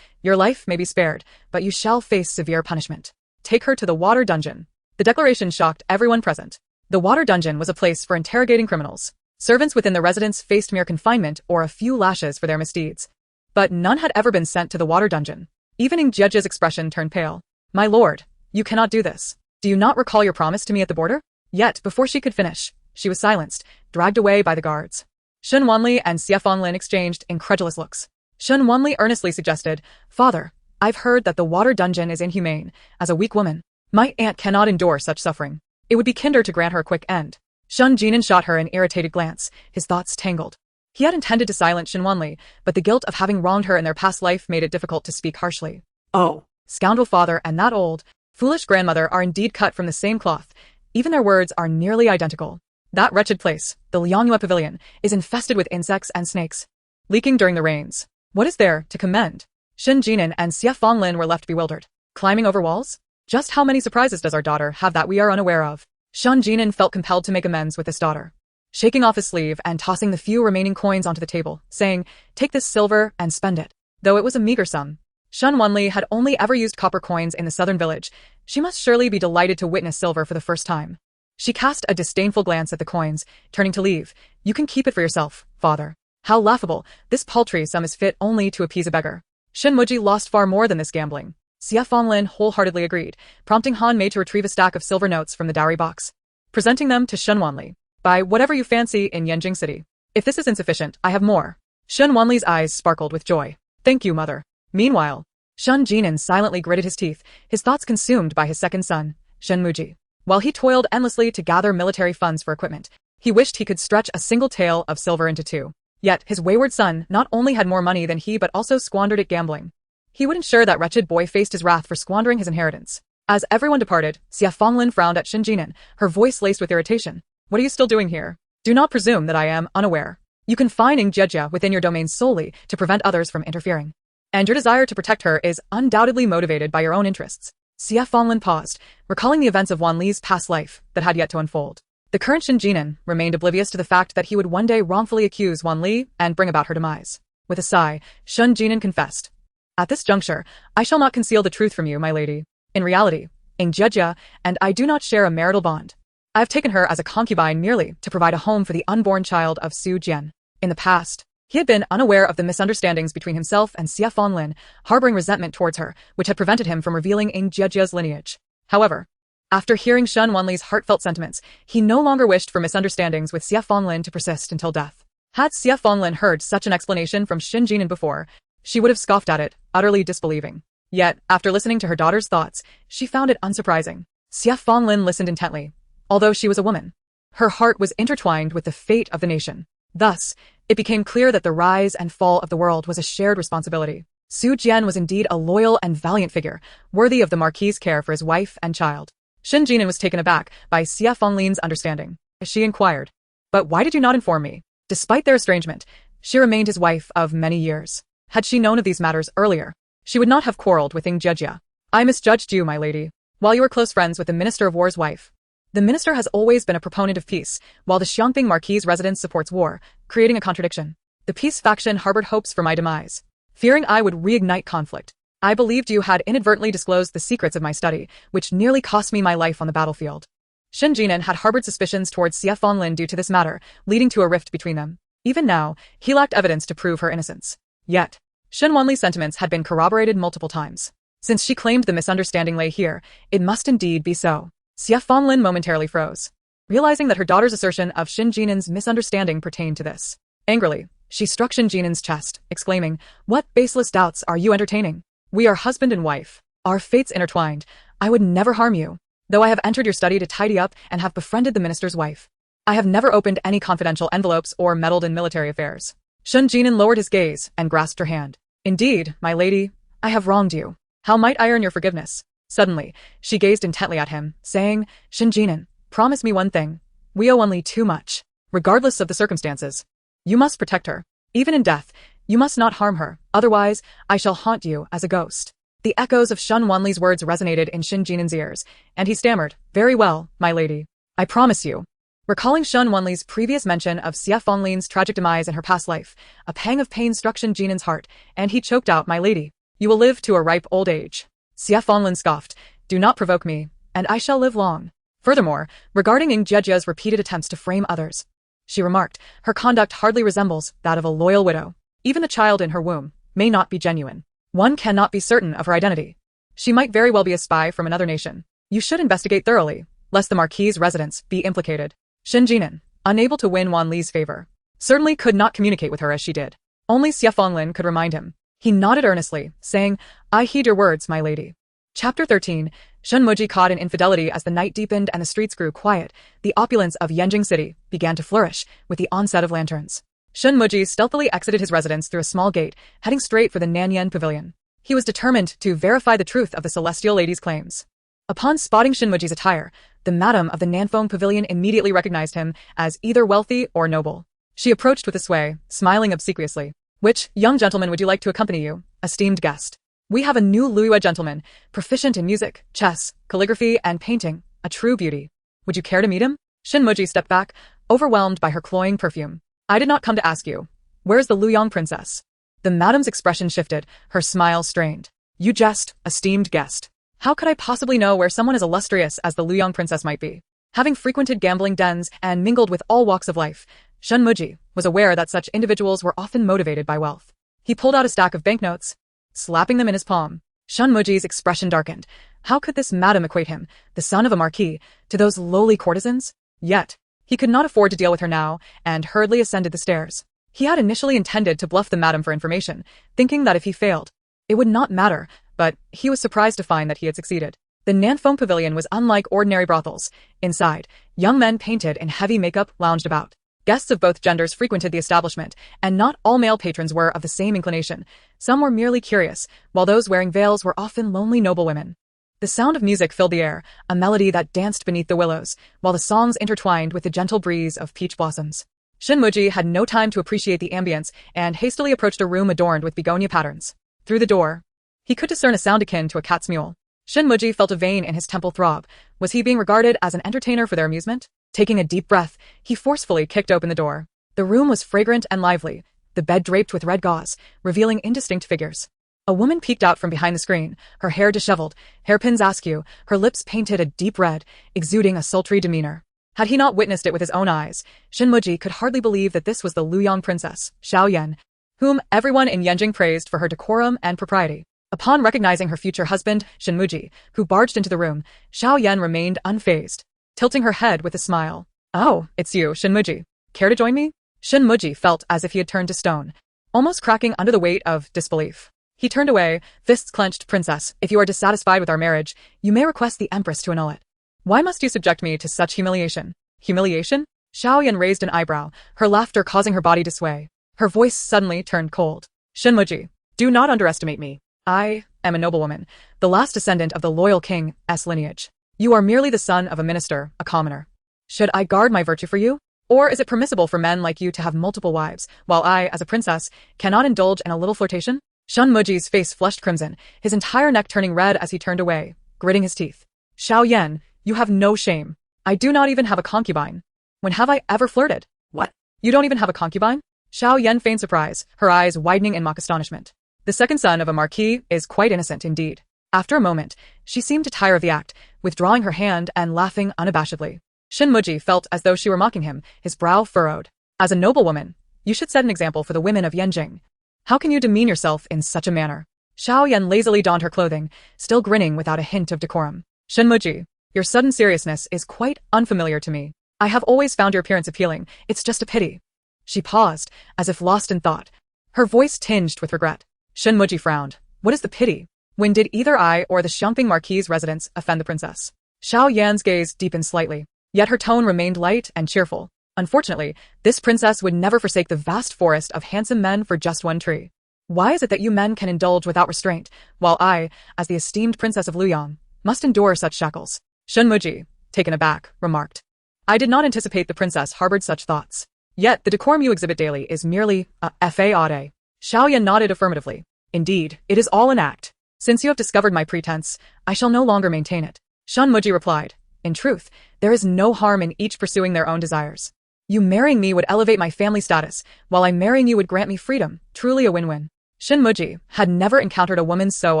Speaker 1: your life may be spared, but you shall face severe punishment. Take her to the water dungeon. The declaration shocked everyone present. The water dungeon was a place for interrogating criminals. Servants within the residence faced mere confinement or a few lashes for their misdeeds. But none had ever been sent to the water dungeon. Even Jiejie's expression turned pale. My lord, you cannot do this. Do you not recall your promise to me at the border? Yet, before she could finish, she was silenced, dragged away by the guards. Shen Wanli and Xie Fanlin exchanged incredulous looks. Shen Wanli earnestly suggested, Father, I've heard that the water dungeon is inhumane. As a weak woman, my aunt cannot endure such suffering. It would be kinder to grant her a quick end. Shen Jinan shot her an irritated glance, his thoughts tangled. He had intended to silence Shen Wanli, but the guilt of having wronged her in their past life made it difficult to speak harshly.
Speaker 2: Oh.
Speaker 1: Scoundrel father and that old, foolish grandmother are indeed cut from the same cloth. Even their words are nearly identical. That wretched place, the Liangyue Pavilion, is infested with insects and snakes, leaking during the rains. What is there to commend? Shen Jinan and Xie Fanlin were left bewildered. Climbing over walls? Just how many surprises does our daughter have that we are unaware of? Shen Jinan felt compelled to make amends with his daughter, shaking off his sleeve and tossing the few remaining coins onto the table, saying, take this silver and spend it. Though it was a meager sum, Shen Wanli had only ever used copper coins in the southern village. She must surely be delighted to witness silver for the first time. She cast a disdainful glance at the coins, turning to leave. You can keep it for yourself, father. How laughable. This paltry sum is fit only to appease a beggar. Shen Muji lost far more than this gambling. Xie Fanlin wholeheartedly agreed, prompting Han Mei to retrieve a stack of silver notes from the dowry box, presenting them to Shen Wanli. Buy whatever you fancy in Yanjing City. If this is insufficient, I have more. Shen Wanli's eyes sparkled with joy. Thank you, mother. Meanwhile, Shen Jinan silently gritted his teeth, his thoughts consumed by his second son, Shen Muji. While he toiled endlessly to gather military funds for equipment, he wished he could stretch a single tael of silver into two. Yet, his wayward son not only had more money than he but also squandered it gambling. He would ensure that wretched boy faced his wrath for squandering his inheritance. As everyone departed, Xie Fanlin frowned at Shen Jinan, her voice laced with irritation. What are you still doing here? Do not presume that I am unaware. You confine Jiejie within your domain solely to prevent others from interfering. And your desire to protect her is undoubtedly motivated by your own interests. Xie Fanlin paused, recalling the events of Wanli's past life that had yet to unfold. The current Shen Jinan remained oblivious to the fact that he would one day wrongfully accuse Wanli and bring about her demise. With a sigh, Shen Jinan confessed. At this juncture, I shall not conceal the truth from you, my lady. In reality, Jiejia and I do not share a marital bond. I have taken her as a concubine merely to provide a home for the unborn child of Su Jian. In the past, he had been unaware of the misunderstandings between himself and Xie Fanlin, harboring resentment towards her, which had prevented him from revealing Jiejie's lineage. However, after hearing Shen Wanli's heartfelt sentiments, he no longer wished for misunderstandings with Xie Fanlin to persist until death. Had Xie Fanlin heard such an explanation from Shen Jinan before, she would have scoffed at it, utterly disbelieving. Yet, after listening to her daughter's thoughts, she found it unsurprising. Xie Fanlin listened intently. Although she was a woman, her heart was intertwined with the fate of the nation. Thus, it became clear that the rise and fall of the world was a shared responsibility. Su Jian was indeed a loyal and valiant figure, worthy of the Marquis's care for his wife and child. Shen Jinan was taken aback by Xie Fanlin's understanding. She inquired, "But why did you not inform me?" Despite their estrangement, she remained his wife of many years. Had she known of these matters earlier, she would not have quarreled with Jiejia. "I misjudged you, my lady. While you were close friends with the Minister of War's wife, the minister has always been a proponent of peace, while the Xiangping Marquis' residence supports war, creating a contradiction. The peace faction harbored hopes for my demise, fearing I would reignite conflict. I believed you had inadvertently disclosed the secrets of my study, which nearly cost me my life on the battlefield." Shen Jinan had harbored suspicions towards Xie Fanlin due to this matter, leading to a rift between them. Even now, he lacked evidence to prove her innocence. Yet, Shen Wanli's sentiments had been corroborated multiple times. Since she claimed the misunderstanding lay here, it must indeed be so. Xie Fanlin momentarily froze, realizing that her daughter's assertion of Shen Jinan's misunderstanding pertained to this. Angrily, she struck Shen Jinan's chest, exclaiming, "What baseless doubts are you entertaining? We are husband and wife. Our fates intertwined. I would never harm you. Though I have entered your study to tidy up and have befriended the minister's wife, I have never opened any confidential envelopes or meddled in military affairs." Shen Jinan lowered his gaze and grasped her hand. "Indeed, my lady, I have wronged you. How might I earn your forgiveness?" Suddenly, she gazed intently at him, saying, "Shen Jinan, promise me one thing. We owe Wanli too much. Regardless of the circumstances, you must protect her. Even in death, you must not harm her, otherwise I shall haunt you as a ghost." The echoes of Shen Wanli's words resonated in Shen Jinan's ears, and he stammered, "Very well, my lady. I promise you." Recalling Shen Wanli's previous mention of Xie Fanlin's tragic demise in her past life, a pang of pain struck Shen Jinan's heart, and he choked out, "My lady, you will live to a ripe old age." Xie Fanlin scoffed, "Do not provoke me, and I shall live long." Furthermore, regarding Jiejie's repeated attempts to frame others, she remarked, "Her conduct hardly resembles that of a loyal widow. Even the child in her womb may not be genuine. One cannot be certain of her identity. She might very well be a spy from another nation. You should investigate thoroughly, lest the Marquis's residence be implicated." Shen Jinan, unable to win Wanli's favor, certainly could not communicate with her as she did. Only Xie Fanlin could remind him. He nodded earnestly, saying, "I heed your words, my lady." Chapter 13. Shen Muji caught in infidelity. As the night deepened and the streets grew quiet, the opulence of Yanjing City began to flourish with the onset of lanterns. Shen Muji stealthily exited his residence through a small gate, heading straight for the Nanyan Pavilion. He was determined to verify the truth of the celestial lady's claims. Upon spotting Shen Muji's attire, the madam of the Nanfeng Pavilion immediately recognized him as either wealthy or noble. She approached with a sway, smiling obsequiously. "Which young gentleman would you like to accompany you, esteemed guest? We have a new Luiyue gentleman, proficient in music, chess, calligraphy, and painting, a true beauty. Would you care to meet him?" Shen Muji stepped back, overwhelmed by her cloying perfume. "I did not come to ask you. Where's the Luoyang princess?" The madam's expression shifted, her smile strained. "You jest, esteemed guest. How could I possibly know where someone as illustrious as the Luoyang princess might be?" Having frequented gambling dens and mingled with all walks of life, Shen Muji was aware that such individuals were often motivated by wealth. He pulled out a stack of banknotes, slapping them in his palm. Shen Muji's expression darkened. How could this madam equate him, the son of a marquis, to those lowly courtesans? Yet, he could not afford to deal with her now, and hurriedly ascended the stairs. He had initially intended to bluff the madam for information, thinking that if he failed, it would not matter, but he was surprised to find that he had succeeded. The Nanfeng Pavilion was unlike ordinary brothels. Inside, young men painted in heavy makeup lounged about. Guests of both genders frequented the establishment, and not all male patrons were of the same inclination. Some were merely curious, while those wearing veils were often lonely noble women. The sound of music filled the air, a melody that danced beneath the willows, while the songs intertwined with the gentle breeze of peach blossoms. Shen Muji had no time to appreciate the ambience and hastily approached a room adorned with begonia patterns. Through the door, he could discern a sound akin to a cat's mewl. Shen Muji felt a vein in his temple throb. Was he being regarded as an entertainer for their amusement? Taking a deep breath, he forcefully kicked open the door. The room was fragrant and lively, the bed draped with red gauze, revealing indistinct figures. A woman peeked out from behind the screen, her hair disheveled, hairpins askew, her lips painted a deep red, exuding a sultry demeanor. Had he not witnessed it with his own eyes, Shen Muji could hardly believe that this was the Luyang princess, Xiao Yan, whom everyone in Yanjing praised for her decorum and propriety. Upon recognizing her future husband, Shen Muji, who barged into the room, Xiao Yan remained unfazed, tilting her head with a smile. "Oh, it's you, Shen Muji. Care to join me?" Shen Muji felt as if he had turned to stone, almost cracking under the weight of disbelief. He turned away, fists clenched. "Princess, if you are dissatisfied with our marriage, you may request the Empress to annul it. Why must you subject me to such humiliation?" "Humiliation?" Xiao Yan raised an eyebrow, her laughter causing her body to sway. Her voice suddenly turned cold. "Shen Muji, do not underestimate me. I am a noblewoman, the last descendant of the loyal king's lineage. You are merely the son of a minister, a commoner. Should I guard my virtue for you? Or is it permissible for men like you to have multiple wives, while I, as a princess, cannot indulge in a little flirtation?" Shen Muji's face flushed crimson, his entire neck turning red as he turned away, gritting his teeth. "Xiao Yan, you have no shame. I do not even have a concubine. When have I ever flirted?"
Speaker 2: What?
Speaker 1: "You don't even have a concubine?" Xiao Yan feigned surprise, her eyes widening in mock astonishment. The second son of a marquis is quite innocent indeed. After a moment, she seemed to tire of the act, withdrawing her hand and laughing unabashedly. Shen Muji felt as though she were mocking him, his brow furrowed. "As a noblewoman, you should set an example for the women of Yanjing. How can you demean yourself in such a manner?" Xiao Yan lazily donned her clothing, still grinning without a hint of decorum. "Shen Muji, your sudden seriousness is quite unfamiliar to me. I have always found your appearance appealing, it's just a pity." She paused, as if lost in thought, her voice tinged with regret. Shen Muji frowned. "What is the pity? When did either I or the Xiangping Marquis' residence offend the princess?" Xiao Yan's gaze deepened slightly, yet her tone remained light and cheerful. "Unfortunately, this princess would never forsake the vast forest of handsome men for just one tree. Why is it that you men can indulge without restraint, while I, as the esteemed princess of Luyang, must endure such shackles?" Shen Muji, taken aback, remarked. "I did not anticipate the princess harbored such thoughts. Yet the decorum you exhibit daily is merely a fade." Xiao Yan nodded affirmatively. "Indeed, it is all an act. Since you have discovered my pretense, I shall no longer maintain it." Shen Muji replied. "In truth, there is no harm in each pursuing their own desires. You marrying me would elevate my family status, while I marrying you would grant me freedom, truly a win-win." Shen Muji had never encountered a woman so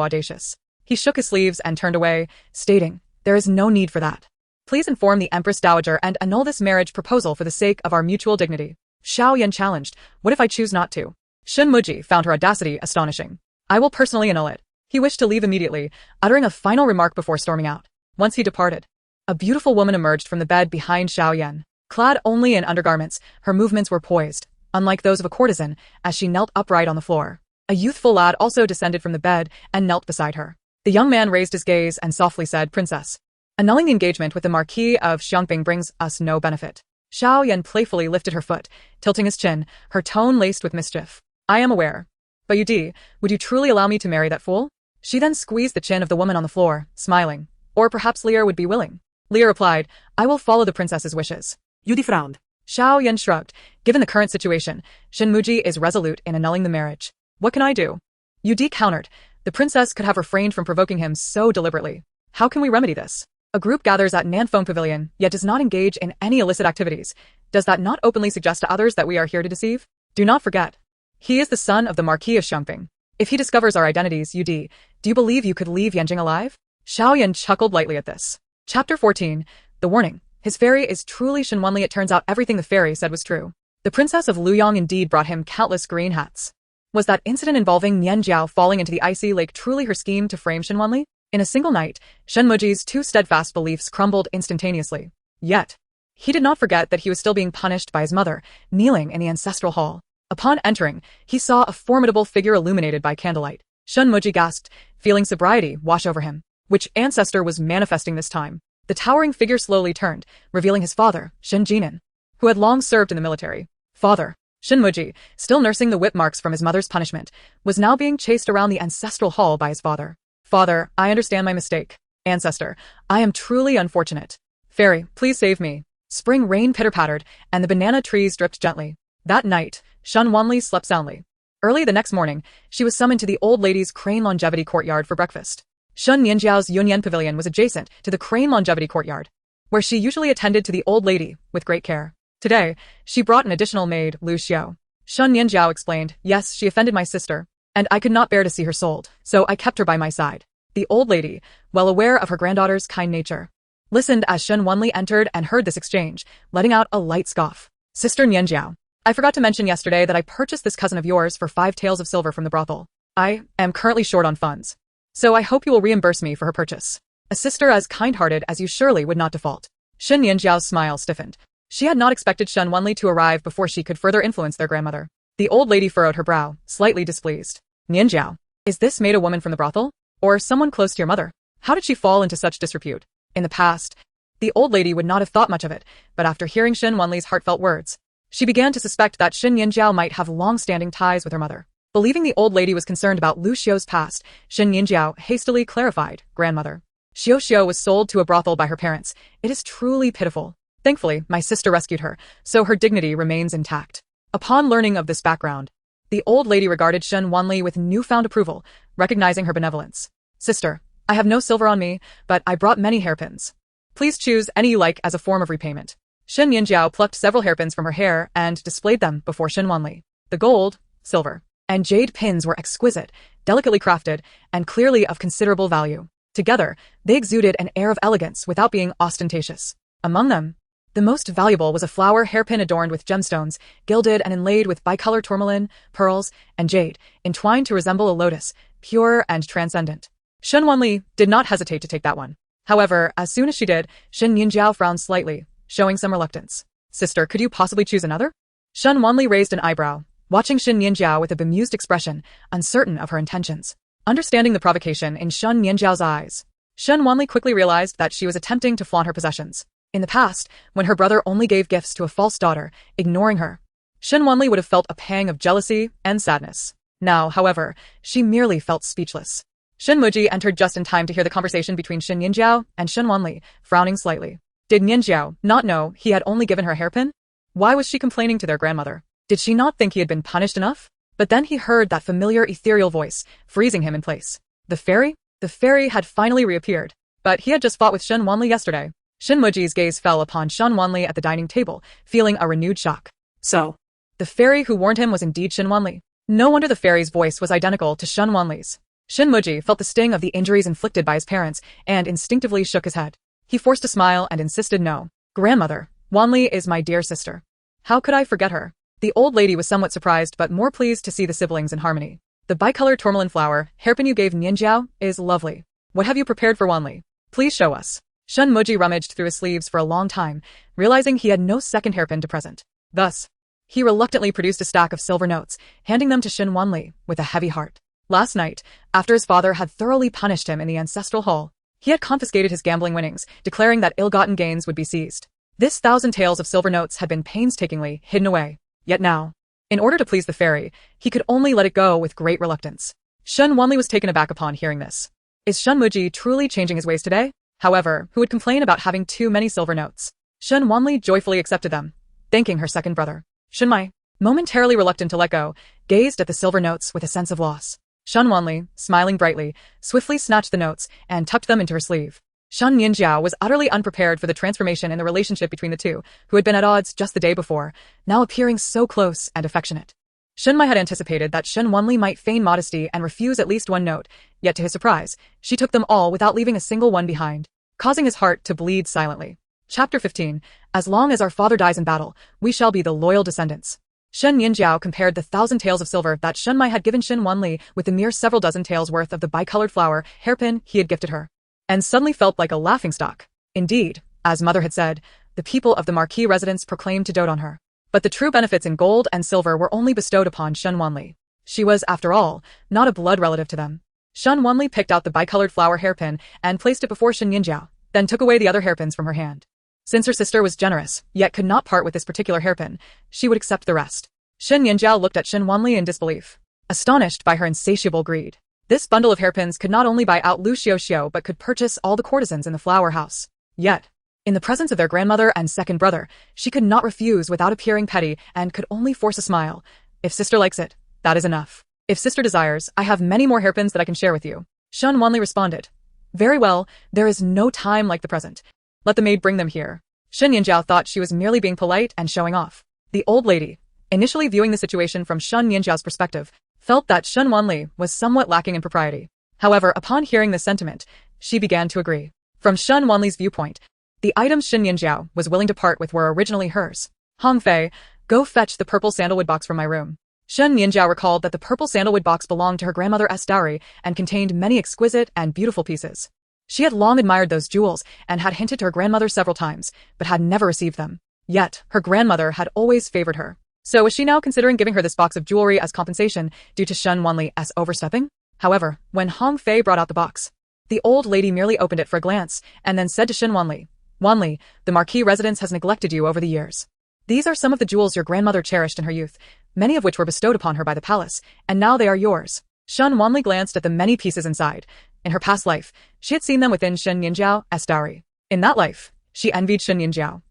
Speaker 1: audacious. He shook his sleeves and turned away, stating, "There is no need for that. Please inform the Empress Dowager and annul this marriage proposal for the sake of our mutual dignity." Xiao Yan challenged, "What if I choose not to?" Shen Muji found her audacity astonishing. "I will personally annul it." He wished to leave immediately, uttering a final remark before storming out. Once he departed, a beautiful woman emerged from the bed behind Xiao Yan. Clad only in undergarments, her movements were poised, unlike those of a courtesan, as she knelt upright on the floor. A youthful lad also descended from the bed and knelt beside her. The young man raised his gaze and softly said, "Princess, annulling the engagement with the Marquis of Xiangping brings us no benefit." Xiao Yan playfully lifted her foot, tilting his chin, her tone laced with mischief. "I am aware. But would you truly allow me to marry that fool?" She then squeezed the chin of the woman on the floor, smiling. "Or perhaps Lear would be willing." Lear replied, "I will follow the princess's wishes."
Speaker 2: Yudi frowned.
Speaker 1: Xiao Yan shrugged. Given the current situation, Shen Muji is resolute in annulling the marriage. "What can I do?" Yudi countered. The princess could have refrained from provoking him so deliberately. "How can we remedy this? A group gathers at Nanfeng Pavilion, yet does not engage in any illicit activities. Does that not openly suggest to others that we are here to deceive? Do not forget, he is the son of the Marquis of Xiangping. If he discovers our identities, do you believe you could leave Yanjing alive?" Xiao Yan chuckled lightly at this. Chapter 14. The Warning. His fairy is truly Shen Wanli. It turns out everything the fairy said was true. The princess of Luyang indeed brought him countless green hats. Was that incident involving Nianjiao falling into the icy lake truly her scheme to frame Shen Wanli? In a single night, Shen Muji's two steadfast beliefs crumbled instantaneously. Yet, he did not forget that he was still being punished by his mother, kneeling in the ancestral hall. Upon entering, he saw a formidable figure illuminated by candlelight. Shen Muji gasped, feeling sobriety wash over him. Which ancestor was manifesting this time? The towering figure slowly turned, revealing his father, Shen Jinan, who had long served in the military. Father. Shen Muji, still nursing the whip marks from his mother's punishment, was now being chased around the ancestral hall by his father. "Father, I understand my mistake. Ancestor, I am truly unfortunate. Fairy, please save me." Spring rain pitter-pattered, and the banana trees dripped gently. That night, Shen Wanli slept soundly. Early the next morning, she was summoned to the old lady's crane longevity courtyard for breakfast. Shen Nianjiao's Yunyan Pavilion was adjacent to the crane longevity courtyard, where she usually attended to the old lady with great care. Today, she brought an additional maid, Lu Xiao. Shen Nianjiao explained, "Yes, she offended my sister, and I could not bear to see her sold, so I kept her by my side. The old lady, well aware of her granddaughter's kind nature, listened as Shen Wanli entered and heard this exchange, letting out a light scoff. Sister Nianjiao, I forgot to mention yesterday that I purchased this cousin of yours for 5 taels of silver from the brothel. I am currently short on funds, so I hope you will reimburse me for her purchase. A sister as kind-hearted as you surely would not default. Shen Nianjiao's smile stiffened. She had not expected Shen Wanli to arrive before she could further influence their grandmother. The old lady furrowed her brow, slightly displeased. Nianjiao, is this maid a woman from the brothel? Or someone close to your mother? How did she fall into such disrepute? In the past, the old lady would not have thought much of it, but after hearing Shen Wanli's heartfelt words, she began to suspect that Shen Nianjiao might have long-standing ties with her mother. Believing the old lady was concerned about Lu Xiu's past, Shen Nianjiao hastily clarified, grandmother. Xiu was sold to a brothel by her parents. It is truly pitiful. Thankfully, my sister rescued her, so her dignity remains intact. Upon learning of this background, the old lady regarded Shen Wanli with newfound approval, recognizing her benevolence. Sister, I have no silver on me, but I brought many hairpins. Please choose any you like as a form of repayment. Shen Nianjiao plucked several hairpins from her hair and displayed them before Shen Wanli. The gold, silver, and jade pins were exquisite, delicately crafted, and clearly of considerable value. Together, they exuded an air of elegance without being ostentatious. Among them, the most valuable was a flower hairpin adorned with gemstones, gilded and inlaid with bicolor tourmaline, pearls, and jade, entwined to resemble a lotus, pure and transcendent. Shen Wanli did not hesitate to take that one. However, as soon as she did, Shen Nianjiao frowned slightly, showing some reluctance. Sister, could you possibly choose another? Shen Wanli raised an eyebrow, watching Shen Nianjiao with a bemused expression, uncertain of her intentions. Understanding the provocation in Shen Nianjiao's eyes, Shen Wanli quickly realized that she was attempting to flaunt her possessions. In the past, when her brother only gave gifts to a false daughter, ignoring her, Shen Wanli would have felt a pang of jealousy and sadness. Now, however, she merely felt speechless. Shen Muji entered just in time to hear the conversation between Shen Nianjiao and Shen Wanli, frowning slightly. Did Nianjiao not know he had only given her a hairpin? Why was she complaining to their grandmother? Did she not think he had been punished enough? But then he heard that familiar ethereal voice, freezing him in place. The fairy? The fairy had finally reappeared. But he had just fought with Shen Wanli yesterday. Shen Muji's gaze fell upon Shen Wanli at the dining table, feeling a renewed shock. So, the fairy who warned him was indeed Shen Wanli. No wonder the fairy's voice was identical to Shen Wanli's. Shen Muji felt the sting of the injuries inflicted by his parents and instinctively shook his head. He forced a smile and insisted no. Grandmother, Wanli is my dear sister. How could I forget her? The old lady was somewhat surprised but more pleased to see the siblings in harmony. The bicolor tourmaline flower hairpin you gave Nianjiao is lovely. What have you prepared for Wanli? Please show us. Shen Muji rummaged through his sleeves for a long time, realizing he had no second hairpin to present. Thus, he reluctantly produced a stack of silver notes, handing them to Shen Wanli with a heavy heart. Last night, after his father had thoroughly punished him in the ancestral hall, he had confiscated his gambling winnings, declaring that ill-gotten gains would be seized. This 1,000 taels of silver notes had been painstakingly hidden away. Yet now, in order to please the fairy, he could only let it go with great reluctance. Shen Wanli was taken aback upon hearing this. Is Shen Muji truly changing his ways today? However, who would complain about having too many silver notes? Shen Wanli joyfully accepted them, thanking her second brother. Shen Mai, momentarily reluctant to let go, gazed at the silver notes with a sense of loss. Shen Wanli, smiling brightly, swiftly snatched the notes and tucked them into her sleeve. Shen Nianjiao was utterly unprepared for the transformation in the relationship between the two, who had been at odds just the day before, now appearing so close and affectionate. Shen Mai had anticipated that Shen Wanli might feign modesty and refuse at least one note, yet to his surprise, she took them all without leaving a single one behind, causing his heart to bleed silently. Chapter 15. As long as our father dies in battle, we shall be the loyal descendants. Shen Nianjiao compared the 1,000 taels of silver that Shen Mai had given Shen Wanli with the mere several dozen taels worth of the bicolored flower hairpin he had gifted her, and suddenly felt like a laughingstock. Indeed, as mother had said, the people of the marquis residence proclaimed to dote on her. But the true benefits in gold and silver were only bestowed upon Shen Wanli. She was, after all, not a blood relative to them. Shen Wanli picked out the bicolored flower hairpin and placed it before Shen Nianjiao, then took away the other hairpins from her hand. Since her sister was generous, yet could not part with this particular hairpin, she would accept the rest. Shen Nianjiao looked at Shen Wanli in disbelief, astonished by her insatiable greed. This bundle of hairpins could not only buy out Lu Xiu, but could purchase all the courtesans in the flower house. Yet, in the presence of their grandmother and second brother, she could not refuse without appearing petty and could only force a smile. If sister likes it, that is enough. If sister desires, I have many more hairpins that I can share with you. Shen Wanli responded. Very well, there is no time like the present. Let the maid bring them here. Shen Nianjiao thought she was merely being polite and showing off. The old lady, initially viewing the situation from Shen Nianjiao's perspective, felt that Shen Wanli was somewhat lacking in propriety. However, upon hearing this sentiment, she began to agree. From Shen Wanli's viewpoint, the items Shen Nianjiao was willing to part with were originally hers. Hong Fei, go fetch the purple sandalwood box from my room. Shen Nianjiao recalled that the purple sandalwood box belonged to her grandmother's dowry and contained many exquisite and beautiful pieces. She had long admired those jewels and had hinted to her grandmother several times, but had never received them. Yet, her grandmother had always favored her. So was she now considering giving her this box of jewelry as compensation due to Shen Wanli's overstepping? However, when Hong Fei brought out the box, the old lady merely opened it for a glance and then said to Shen Wanli, "Wanli, the Marquis residence has neglected you over the years. These are some of the jewels your grandmother cherished in her youth, many of which were bestowed upon her by the palace, and now they are yours." Shen Wanli glanced at the many pieces inside. In her past life, she had seen them within Shen Nianjiao's dowry. In that life, she envied Shen Nianjiao,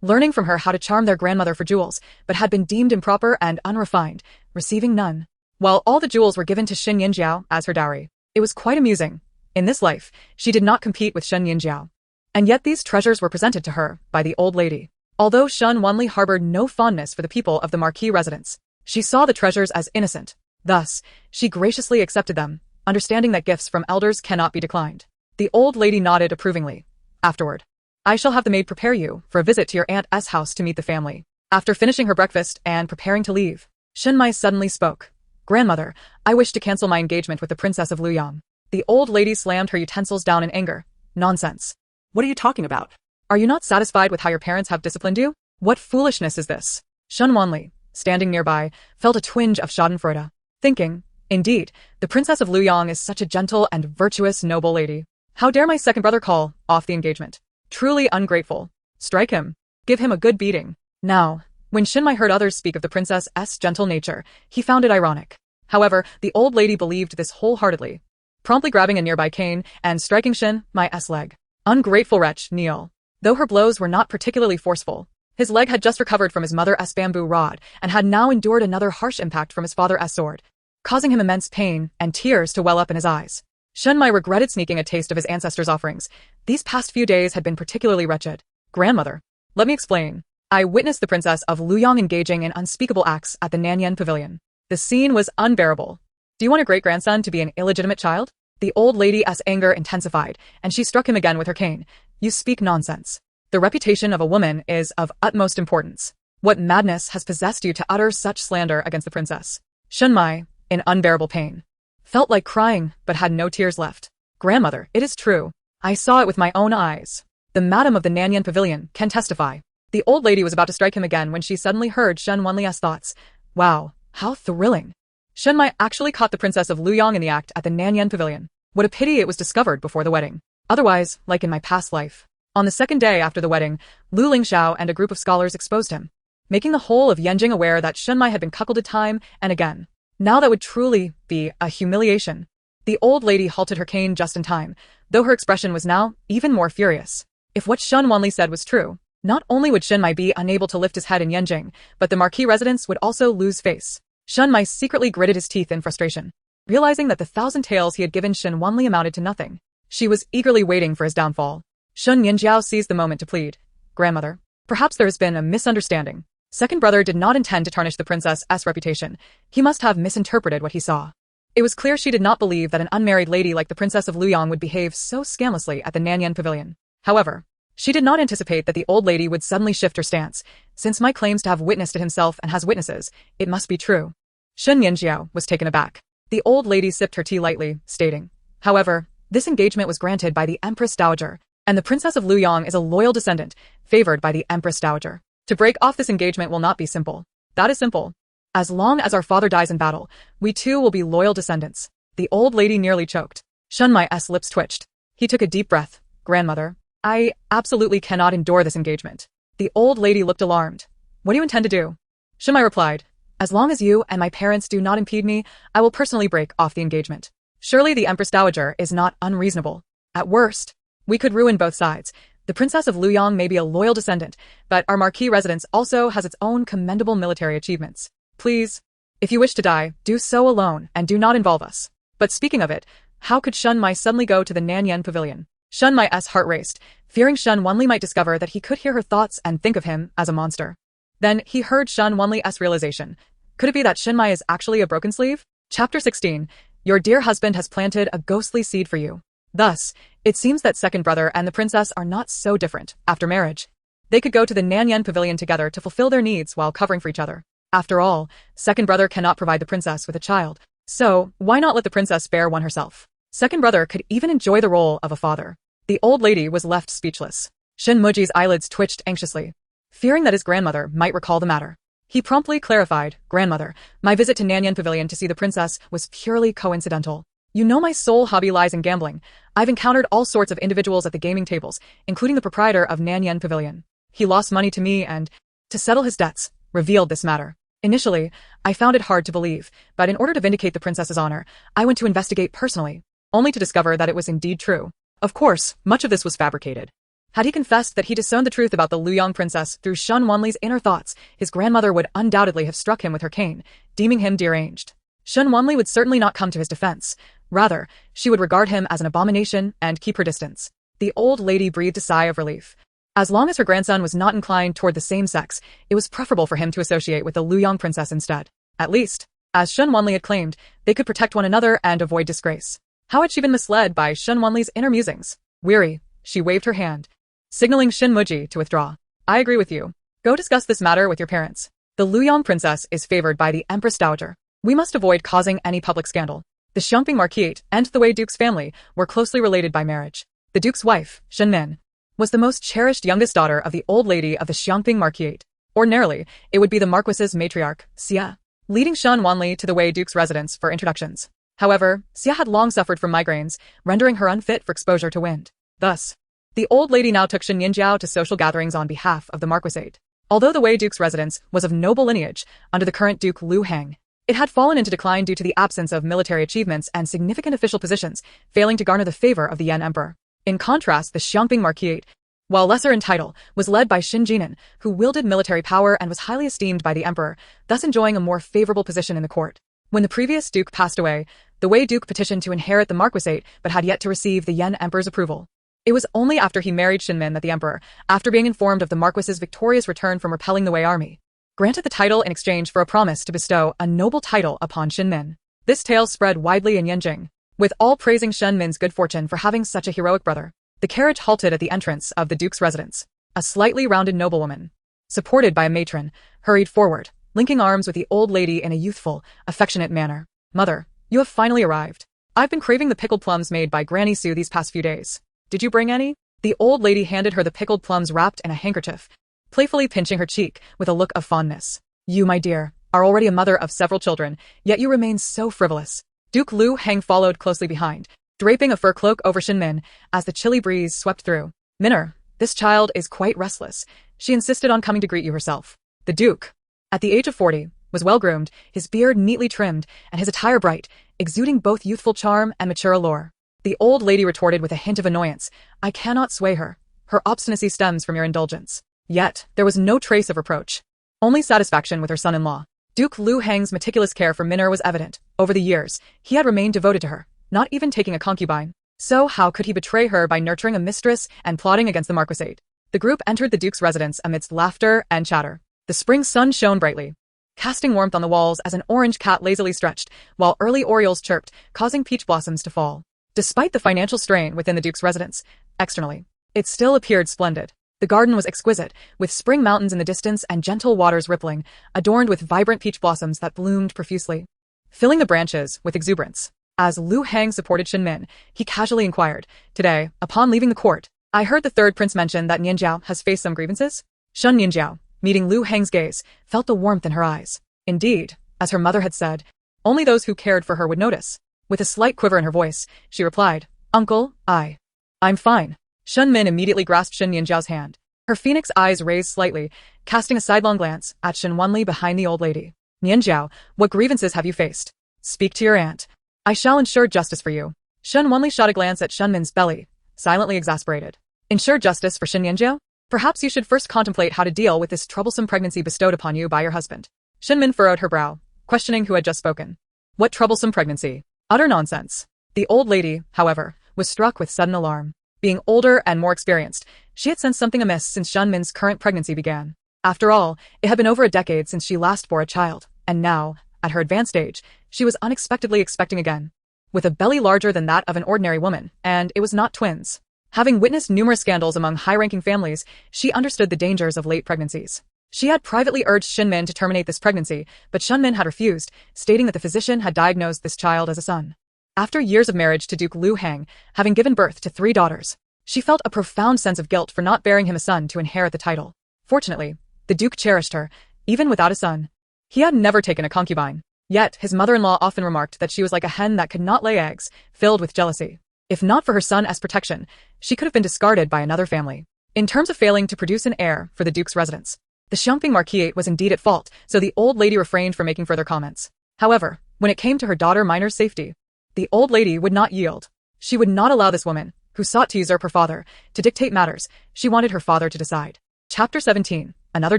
Speaker 1: learning from her how to charm their grandmother for jewels, but had been deemed improper and unrefined, receiving none. While all the jewels were given to Shen Nianjiao as her dowry, it was quite amusing. In this life, she did not compete with Shen Nianjiao. And yet these treasures were presented to her by the old lady. Although Shen Wanli harbored no fondness for the people of the Marquis residence, she saw the treasures as innocent. Thus, she graciously accepted them, understanding that gifts from elders cannot be declined. The old lady nodded approvingly. Afterward, "I shall have the maid prepare you for a visit to your aunt's house to meet the family." After finishing her breakfast and preparing to leave, Shen Mai suddenly spoke. "Grandmother, I wish to cancel my engagement with the Princess of Luoyang." The old lady slammed her utensils down in anger. "Nonsense.
Speaker 2: What are you talking about?
Speaker 1: Are you not satisfied with how your parents have disciplined you? What foolishness is this?" Shen Wanli, standing nearby, felt a twinge of schadenfreude, thinking, "Indeed, the Princess of Luoyang is such a gentle and virtuous noble lady. How dare my second brother call off the engagement? Truly ungrateful. Strike him. Give him a good beating." Now, when Shen Mai heard others speak of the princess's gentle nature, he found it ironic. However, the old lady believed this wholeheartedly, promptly grabbing a nearby cane and striking Shen Mai's leg. Ungrateful wretch, kneel. Though her blows were not particularly forceful, his leg had just recovered from his mother's bamboo rod and had now endured another harsh impact from his father's sword, causing him immense pain and tears to well up in his eyes. Shen Mai regretted sneaking a taste of his ancestors' offerings. These past few days had been particularly wretched. "Grandmother, let me explain. I witnessed the Princess of Luoyang engaging in unspeakable acts at the Nanyang Pavilion. The scene was unbearable. Do you want your great-grandson to be an illegitimate child?" The old lady's anger intensified, and she struck him again with her cane. "You speak nonsense. The reputation of a woman is of utmost importance. What madness has possessed you to utter such slander against the princess?" Shen Mai, in unbearable pain, felt like crying but had no tears left. "Grandmother, it is true. I saw it with my own eyes. The madam of the Nanyang Pavilion can testify." The old lady was about to strike him again when she suddenly heard Shen Wanli's thoughts. Wow, how thrilling. Shen Mai actually caught the Princess of Luoyang in the act at the Nanyang Pavilion. What a pity it was discovered before the wedding. Otherwise, like in my past life. On the second day after the wedding, Lu Lingxiao and a group of scholars exposed him, making the whole of Yanjing aware that Shen Mai had been cuckolded time and again. Now that would truly be a humiliation. The old lady halted her cane just in time, though her expression was now even more furious. If what Shen Wanli said was true, not only would Shen Mai be unable to lift his head in Yanjing, but the Marquis residence would also lose face. Shen Mai secretly gritted his teeth in frustration, realizing that the 1,000 taels he had given Shen Wanli amounted to nothing. She was eagerly waiting for his downfall. Shen Nianjiao seized the moment to plead. "Grandmother, perhaps there has been a misunderstanding. Second brother did not intend to tarnish the princess's reputation. He must have misinterpreted what he saw." It was clear she did not believe that an unmarried lady like the Princess of Luoyang would behave so scandalously at the Nanyang Pavilion. However, she did not anticipate that the old lady would suddenly shift her stance. Since Mai claims to have witnessed it himself and has witnesses, it must be true. Shen Nianjiao was taken aback. The old lady sipped her tea lightly, stating, "However, this engagement was granted by the Empress Dowager, and the Princess of Luoyang is a loyal descendant, favored by the Empress Dowager. To break off this engagement will not be simple. That is simple. As long as our father dies in battle, we too will be loyal descendants." The old lady nearly choked. Shen Mai's lips twitched. He took a deep breath. "Grandmother, I absolutely cannot endure this engagement." The old lady looked alarmed. "What do you intend to do?" Shen Mai replied, "As long as you and my parents do not impede me, I will personally break off the engagement. Surely the Empress Dowager is not unreasonable. At worst, we could ruin both sides. The Princess of Luoyang may be a loyal descendant, but our Marquis residence also has its own commendable military achievements. Please, if you wish to die, do so alone and do not involve us." But speaking of it, how could Shen Mai suddenly go to the Nanyang Pavilion? Shen Mai's heart raced, fearing Shen Wanli might discover that he could hear her thoughts and think of him as a monster. Then he heard Shen Wanli's realization. Could it be that Shen Mai is actually a broken sleeve? Chapter 16. Your dear husband has planted a ghostly seed for you. Thus, it seems that second brother and the princess are not so different after marriage. They could go to the Nanyan pavilion together to fulfill their needs while covering for each other. After all, second brother cannot provide the princess with a child, so why not let the princess bear one herself? Second brother could even enjoy the role of a father. The old lady was left speechless. Shen Muji's eyelids twitched anxiously, fearing that his grandmother might recall the matter. He promptly clarified, "Grandmother, my visit to Nanyan Pavilion to see the princess was purely coincidental. You know my sole hobby lies in gambling. I've encountered all sorts of individuals at the gaming tables, including the proprietor of Nanyan Pavilion. He lost money to me and, to settle his debts, revealed this matter. Initially, I found it hard to believe, but in order to vindicate the princess's honor, I went to investigate personally, only to discover that it was indeed true. Of course, much of this was fabricated. Had he confessed that he disowned the truth about the Luyang princess through Shen Wanli's inner thoughts, his grandmother would undoubtedly have struck him with her cane, deeming him deranged. Shen Wanli would certainly not come to his defense. Rather, she would regard him as an abomination and keep her distance. The old lady breathed a sigh of relief. As long as her grandson was not inclined toward the same sex, it was preferable for him to associate with the Luyang princess instead. At least, as Shen Wanli had claimed, they could protect one another and avoid disgrace. How had she been misled by Shen Wanli's inner musings? Weary, she waved her hand, signaling Shen Muji to withdraw. I agree with you. Go discuss this matter with your parents. The Luyang princess is favored by the Empress Dowager. We must avoid causing any public scandal. The Xiangping Marquis and the Wei Duke's family were closely related by marriage. The Duke's wife, Shen Min, was the most cherished youngest daughter of the old lady of the Xiangping Marquis. Ordinarily, it would be the Marquis's matriarch, Xia, leading Shen Wanli to the Wei Duke's residence for introductions. However, Xia had long suffered from migraines, rendering her unfit for exposure to wind. Thus, the old lady now took Shen Nianjiao to social gatherings on behalf of the Marquisate. Although the Wei Duke's residence was of noble lineage under the current Duke Lu Heng, it had fallen into decline due to the absence of military achievements and significant official positions, failing to garner the favor of the Yan Emperor. In contrast, the Xiangping Marquis, while lesser in title, was led by Xin Jinan, who wielded military power and was highly esteemed by the emperor, thus enjoying a more favorable position in the court. When the previous duke passed away, the Wei Duke petitioned to inherit the Marquisate but had yet to receive the Yan Emperor's approval. It was only after he married Shen Min that the emperor, after being informed of the Marquis's victorious return from repelling the Wei army, granted the title in exchange for a promise to bestow a noble title upon Shen Min. This tale spread widely in Yanjing, with all praising Shen Min's good fortune for having such a heroic brother. The carriage halted at the entrance of the duke's residence. A slightly rounded noblewoman, supported by a matron, hurried forward, linking arms with the old lady in a youthful, affectionate manner. Mother, you have finally arrived. I've been craving the pickled plums made by Granny Sue these past few days. Did you bring any? The old lady handed her the pickled plums wrapped in a handkerchief, playfully pinching her cheek with a look of fondness. You, my dear, are already a mother of several children, yet you remain so frivolous. Duke Lu Heng followed closely behind, draping a fur cloak over Shen Min as the chilly breeze swept through. Minner, this child is quite restless. She insisted on coming to greet you herself. The Duke, at the age of 40, was well-groomed, his beard neatly trimmed, and his attire bright, exuding both youthful charm and mature allure. The old lady retorted with a hint of annoyance. I cannot sway her. Her obstinacy stems from your indulgence. Yet, there was no trace of reproach. Only satisfaction with her son-in-law. Duke Lu Heng's meticulous care for Minner was evident. Over the years, he had remained devoted to her, not even taking a concubine. So how could he betray her by nurturing a mistress and plotting against the Marquisate? The group entered the Duke's residence amidst laughter and chatter. The spring sun shone brightly, casting warmth on the walls as an orange cat lazily stretched, while early orioles chirped, causing peach blossoms to fall. Despite the financial strain within the Duke's residence, externally, it still appeared splendid. The garden was exquisite, with spring mountains in the distance and gentle waters rippling, adorned with vibrant peach blossoms that bloomed profusely, filling the branches with exuberance. As Lu Heng supported Shen Min, he casually inquired, Today, upon leaving the court, I heard the third prince mention that Nianjiao has faced some grievances? Shen Nianjiao, meeting Lu Heng's gaze, felt the warmth in her eyes. Indeed, as her mother had said, only those who cared for her would notice. With a slight quiver in her voice, she replied, Uncle, I'm fine. Shen Min immediately grasped Shen Nianjiao's hand. Her phoenix eyes raised slightly, casting a sidelong glance at Shen Wanli behind the old lady. Nianjiao, what grievances have you faced? Speak to your aunt. I shall ensure justice for you. Shen Wanli shot a glance at Shen Min's belly, silently exasperated. Ensure justice for Shen Nianjiao? Perhaps you should first contemplate how to deal with this troublesome pregnancy bestowed upon you by your husband. Shen Min furrowed her brow, questioning who had just spoken. What troublesome pregnancy? Utter nonsense. The old lady, however, was struck with sudden alarm. Being older and more experienced, she had sensed something amiss since Shen Min's current pregnancy began. After all, it had been over a decade since she last bore a child, and now, at her advanced age, She was unexpectedly expecting again, with a belly larger than that of an ordinary woman, and it was not twins. Having witnessed numerous scandals among high-ranking families, she understood the dangers of late pregnancies. She had privately urged Shen Min to terminate this pregnancy, but Shen Min had refused, stating that the physician had diagnosed this child as a son. After years of marriage to Duke Liu Hang, having given birth to 3 daughters, she felt a profound sense of guilt for not bearing him a son to inherit the title. Fortunately, the Duke cherished her, even without a son. He had never taken a concubine. Yet, his mother-in-law often remarked that she was like a hen that could not lay eggs, filled with jealousy. If not for her son's protection, she could have been discarded by another family. In terms of failing to produce an heir for the Duke's residence, the Xiangping Marquisate was indeed at fault, so the old lady refrained from making further comments. However, when it came to her daughter Minor's safety, the old lady would not yield. She would not allow this woman, who sought to usurp her father, to dictate matters. She wanted her father to decide. Chapter 17. Another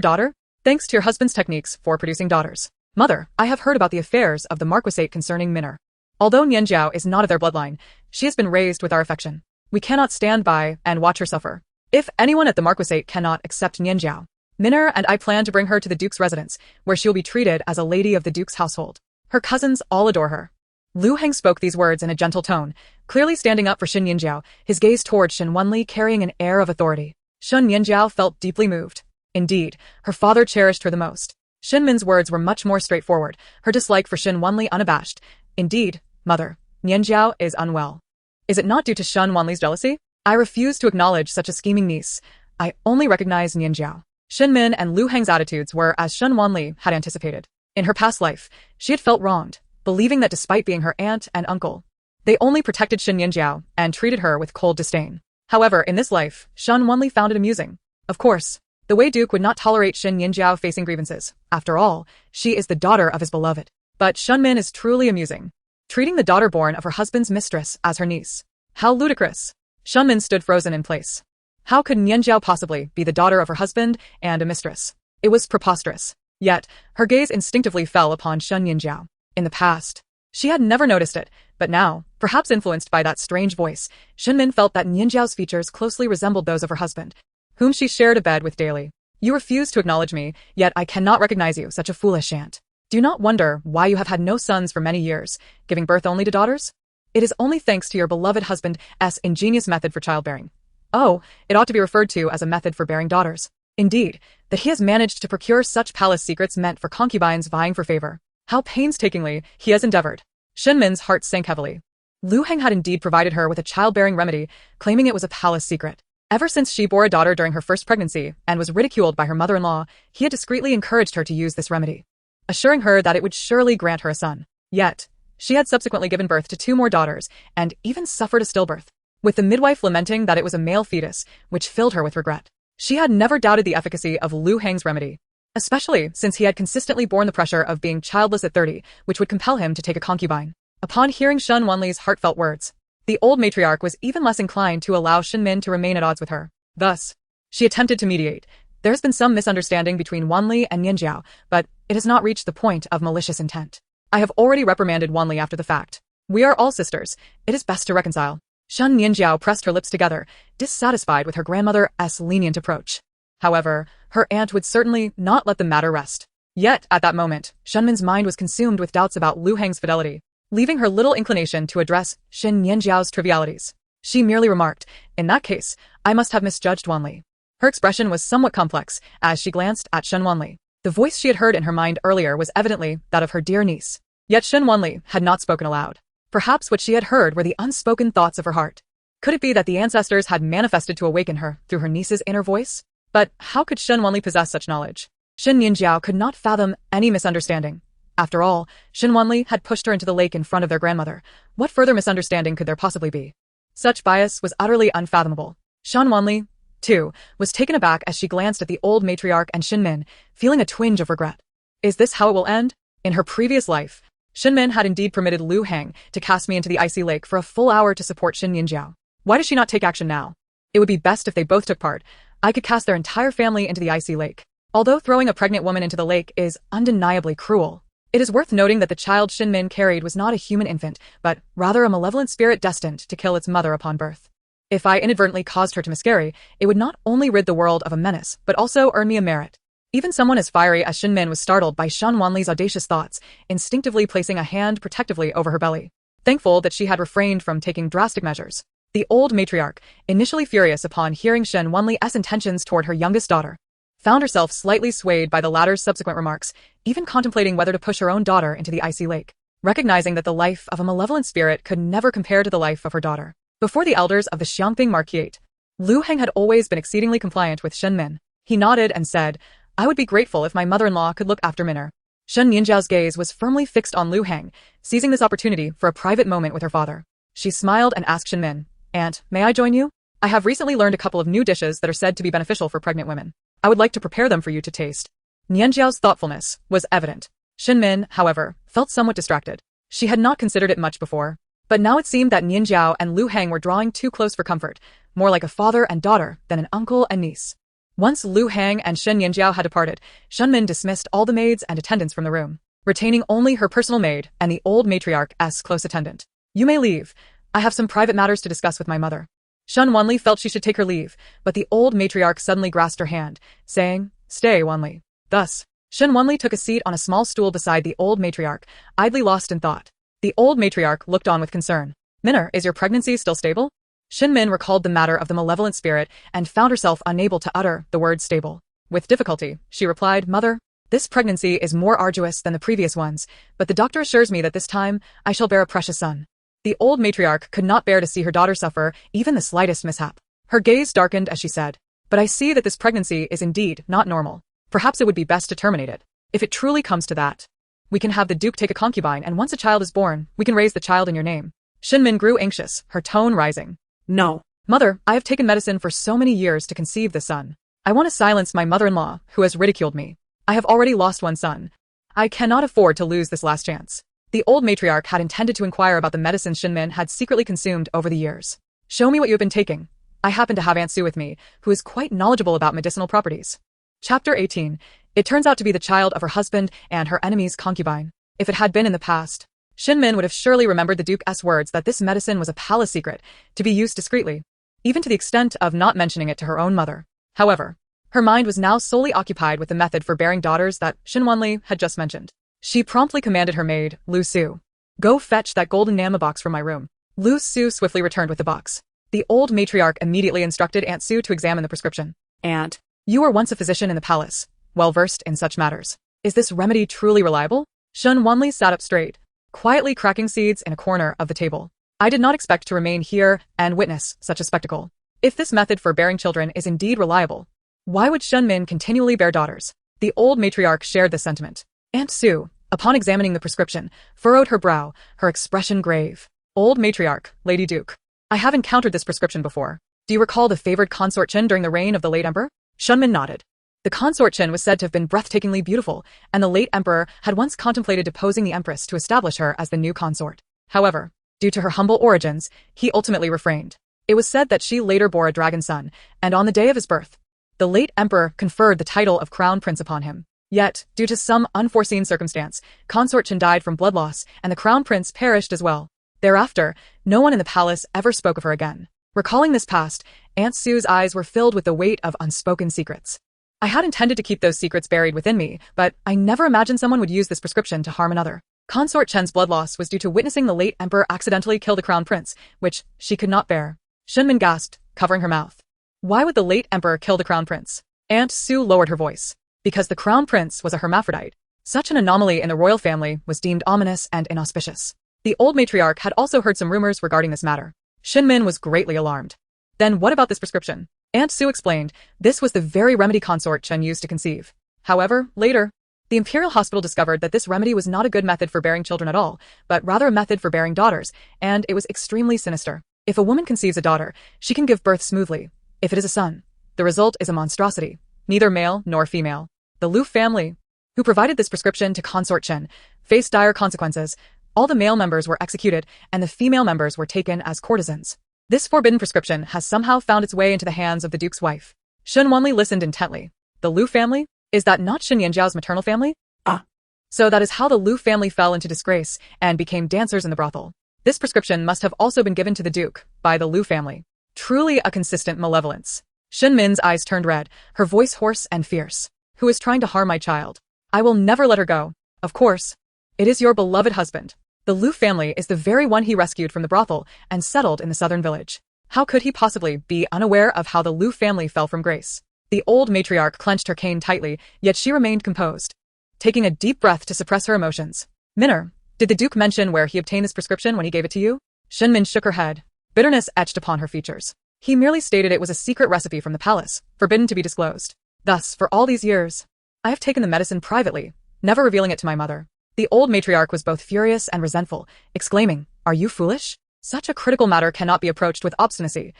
Speaker 1: daughter? Thanks to your husband's techniques for producing daughters. Mother, I have heard about the affairs of the Marquisate concerning Minor. Although Nianjiao is not of their bloodline, she has been raised with our affection. We cannot stand by and watch her suffer. If anyone at the Marquisate cannot accept Nianjiao, Minor and I plan to bring her to the Duke's residence, where she will be treated as a lady of the Duke's household. Her cousins all adore her. Liu Heng spoke these words in a gentle tone, clearly standing up for Shen Nianjiao, his gaze toward Shen Wanli carrying an air of authority. Shen Nianjiao felt deeply moved. Indeed, her father cherished her the most. Shen Min's words were much more straightforward, her dislike for Shen Wanli unabashed. Indeed, mother, Nianjiao is unwell. Is it not due to Shen Wanli's jealousy? I refuse to acknowledge such a scheming niece. I only recognize Nianjiao. Shen Min and Liu Heng's attitudes were as Shen Wanli had anticipated. In her past life, she had felt wronged, believing that despite being her aunt and uncle, they only protected Shen Nianjiao and treated her with cold disdain. However, in this life, Shen Wanli found it amusing. Of course, the Wei Duke would not tolerate Shen Nianjiao facing grievances. After all, she is the daughter of his beloved. But Shen Min is truly amusing, treating the daughter born of her husband's mistress as her niece. How ludicrous! Shen Min stood frozen in place. How could Nianjiao possibly be the daughter of her husband and a mistress? It was preposterous. Yet, her gaze instinctively fell upon Shen Nianjiao. In the past, she had never noticed it, but now, perhaps influenced by that strange voice, Shen Min felt that Nianjiao's features closely resembled those of her husband, whom she shared a bed with daily. You refuse to acknowledge me, yet I cannot recognize you, such a foolish aunt. Do you not wonder why you have had no sons for many years, giving birth only to daughters? It is only thanks to your beloved husband's ingenious method for childbearing. Oh, it ought to be referred to as a method for bearing daughters. Indeed, that he has managed to procure such palace secrets meant for concubines vying for favor. How painstakingly he has endeavored. Shen Min's heart sank heavily. Liu Heng had indeed provided her with a childbearing remedy, claiming it was a palace secret. Ever since she bore a daughter during her first pregnancy and was ridiculed by her mother-in-law, he had discreetly encouraged her to use this remedy, assuring her that it would surely grant her a son. Yet, she had subsequently given birth to 2 more daughters and even suffered a stillbirth, with the midwife lamenting that it was a male fetus, which filled her with regret. She had never doubted the efficacy of Liu Heng's remedy, especially since he had consistently borne the pressure of being childless at 30, which would compel him to take a concubine. Upon hearing Shen Wanli's heartfelt words, the old matriarch was even less inclined to allow Shen Min to remain at odds with her. Thus, she attempted to mediate. There has been some misunderstanding between Wanli and Nianjiao, but it has not reached the point of malicious intent. I have already reprimanded Wanli after the fact. We are all sisters. It is best to reconcile. Shen Nianjiao pressed her lips together, dissatisfied with her grandmother's lenient approach. However, her aunt would certainly not let the matter rest. Yet, at that moment, Shen Min's mind was consumed with doubts about Liu Heng's fidelity, leaving her little inclination to address Shen Nianjiao's trivialities. She merely remarked, "In that case, I must have misjudged Wanli." Her expression was somewhat complex as she glanced at Shen Wanli. The voice she had heard in her mind earlier was evidently that of her dear niece. Yet Shen Wanli had not spoken aloud. Perhaps what she had heard were the unspoken thoughts of her heart. Could it be that the ancestors had manifested to awaken her through her niece's inner voice? But how could Shen Wanli possess such knowledge? Shen Nianjiao could not fathom any misunderstanding. After all, Shen Wanli had pushed her into the lake in front of their grandmother. What further misunderstanding could there possibly be? Such bias was utterly unfathomable. Shen Wanli, too, was taken aback as she glanced at the old matriarch and Shen Min, feeling a twinge of regret. Is this how it will end? In her previous life, Shen Min had indeed permitted Liu Heng to cast me into the icy lake for a full hour to support Shen Nianjiao. Why does she not take action now? It would be best if they both took part. I could cast their entire family into the icy lake. Although throwing a pregnant woman into the lake is undeniably cruel, it is worth noting that the child Shen Min carried was not a human infant, but rather a malevolent spirit destined to kill its mother upon birth. If I inadvertently caused her to miscarry, it would not only rid the world of a menace, but also earn me a merit. Even someone as fiery as Shen Min was startled by Shen Wanli's audacious thoughts, instinctively placing a hand protectively over her belly. Thankful that she had refrained from taking drastic measures. The old matriarch, initially furious upon hearing Shen Wanli's intentions toward her youngest daughter, found herself slightly swayed by the latter's subsequent remarks, even contemplating whether to push her own daughter into the icy lake, recognizing that the life of a malevolent spirit could never compare to the life of her daughter. Before the elders of the Xiangping Marquisate, Lu Heng had always been exceedingly compliant with Shen Min. He nodded and said, "I would be grateful if my mother-in-law could look after Minner." Shen Nianjiao's gaze was firmly fixed on Lu Heng, seizing this opportunity for a private moment with her father. She smiled and asked Shen Min, "Aunt, may I join you? I have recently learned a couple of new dishes that are said to be beneficial for pregnant women. I would like to prepare them for you to taste." Nianjiao's thoughtfulness was evident. Shen Min, however, felt somewhat distracted. She had not considered it much before, but now it seemed that Nianjiao and Lu Heng were drawing too close for comfort, more like a father and daughter than an uncle and niece. Once Lu Heng and Shen Nianjiao had departed, Shen Min dismissed all the maids and attendants from the room, retaining only her personal maid and the old matriarch's close attendant. "You may leave. I have some private matters to discuss with my mother." Shen Wanli felt she should take her leave, but the old matriarch suddenly grasped her hand, saying, "Stay, Wanli." Thus, Shen Wanli took a seat on a small stool beside the old matriarch, idly lost in thought. The old matriarch looked on with concern. "Minner, is your pregnancy still stable?" Shen Min recalled the matter of the malevolent spirit and found herself unable to utter the word stable. With difficulty, she replied, "Mother, this pregnancy is more arduous than the previous ones, but the doctor assures me that this time I shall bear a precious son." The old matriarch could not bear to see her daughter suffer even the slightest mishap. Her gaze darkened as she said, "But I see that this pregnancy is indeed not normal. Perhaps it would be best to terminate it. If it truly comes to that, we can have the Duke take a concubine, and once a child is born, we can raise the child in your name." Shen Min grew anxious, her tone rising.
Speaker 2: No.
Speaker 1: "Mother, I have taken medicine for so many years to conceive this son. I want to silence my mother-in-law, who has ridiculed me. I have already lost one son. I cannot afford to lose this last chance." The old matriarch had intended to inquire about the medicines Shen Min had secretly consumed over the years. "Show me what you have been taking. I happen to have Aunt Sue with me, who is quite knowledgeable about medicinal properties." Chapter 18. It turns out to be the child of her husband and her enemy's concubine. If it had been in the past, Shen Min would have surely remembered the Duke's words that this medicine was a palace secret, to be used discreetly, even to the extent of not mentioning it to her own mother. However, her mind was now solely occupied with the method for bearing daughters that Shen Wanli had just mentioned. She promptly commanded her maid, Lu Su, "Go fetch that golden Nama box from my room." Lu Su swiftly returned with the box. The old matriarch immediately instructed Aunt Sue to examine the prescription. "Aunt, you were once a physician in the palace, well versed in such matters. Is this remedy truly reliable?" Shen Wanli sat up straight, quietly cracking seeds in a corner of the table. "I did not expect to remain here and witness such a spectacle. If this method for bearing children is indeed reliable, why would Shen Min continually bear daughters?" The old matriarch shared this sentiment. Aunt Sue, upon examining the prescription, furrowed her brow, her expression grave. "Old matriarch, Lady Duke, I have encountered this prescription before. Do you recall the favored consort Chen during the reign of the late emperor?" Shen Min nodded. The consort Chen was said to have been breathtakingly beautiful, and the late emperor had once contemplated deposing the empress to establish her as the new consort. However, due to her humble origins, he ultimately refrained. It was said that she later bore a dragon son, and on the day of his birth, the late emperor conferred the title of crown prince upon him. Yet, due to some unforeseen circumstance, consort Chen died from blood loss, and the crown prince perished as well. Thereafter, no one in the palace ever spoke of her again. Recalling this past, Aunt Sue's eyes were filled with the weight of unspoken secrets. "I had intended to keep those secrets buried within me, but I never imagined someone would use this prescription to harm another." Consort Chen's blood loss was due to witnessing the late emperor accidentally kill the crown prince, which she could not bear. Shen Min gasped, covering her mouth. Why would the late emperor kill the crown prince? Aunt Sue lowered her voice. Because the crown prince was a hermaphrodite. Such an anomaly in the royal family was deemed ominous and inauspicious. The old matriarch had also heard some rumors regarding this matter. Shen Min was greatly alarmed. "Then what about this prescription?" Aunt Sue explained, this was the very remedy consort Chen used to conceive. However, later, the imperial hospital discovered that this remedy was not a good method for bearing children at all, but rather a method for bearing daughters, and it was extremely sinister. If a woman conceives a daughter, she can give birth smoothly. If it is a son, the result is a monstrosity, neither male nor female. The Lu family, who provided this prescription to consort Chen, faced dire consequences. All the male members were executed, and the female members were taken as courtesans. This forbidden prescription has somehow found its way into the hands of the Duke's wife. Shen Wanli listened intently. The Lu family? Is that not Shen Nianjiao's maternal family? Ah. So that is how the Lu family fell into disgrace and became dancers in the brothel. This prescription must have also been given to the Duke by the Lu family. Truly a consistent malevolence. Shen Min's eyes turned red, her voice hoarse and fierce. who is trying to harm my child. I will never let her go. Of course. It is your beloved husband. The Lu family is the very one he rescued from the brothel and settled in the southern village. How could he possibly be unaware of how the Lu family fell from grace? The old matriarch clenched her cane tightly, yet she remained composed, taking a deep breath to suppress her emotions. Minner, did the Duke mention where he obtained this prescription when he gave it to you? Shen Min shook her head. Bitterness etched upon her features. He merely stated it was a secret recipe from the palace, forbidden to be disclosed. Thus, for all these years, I have taken the medicine privately, never revealing it to my mother. The old matriarch was both furious and resentful, exclaiming, "Are you foolish? Such a critical matter cannot be approached with obstinacy.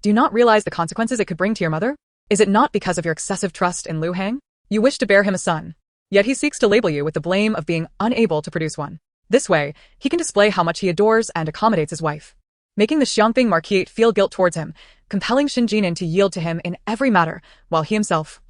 Speaker 1: Do you not realize the consequences it could bring to your mother? Is it not because of your excessive trust in Lu Hang? You wish to bear him a son. Yet he seeks to label you with the blame of being unable to produce one. This way, he can display how much he adores and accommodates his wife, making the Xiangping Marquis feel guilt towards him, compelling Shen Jinan to yield to him in every matter, while he himself,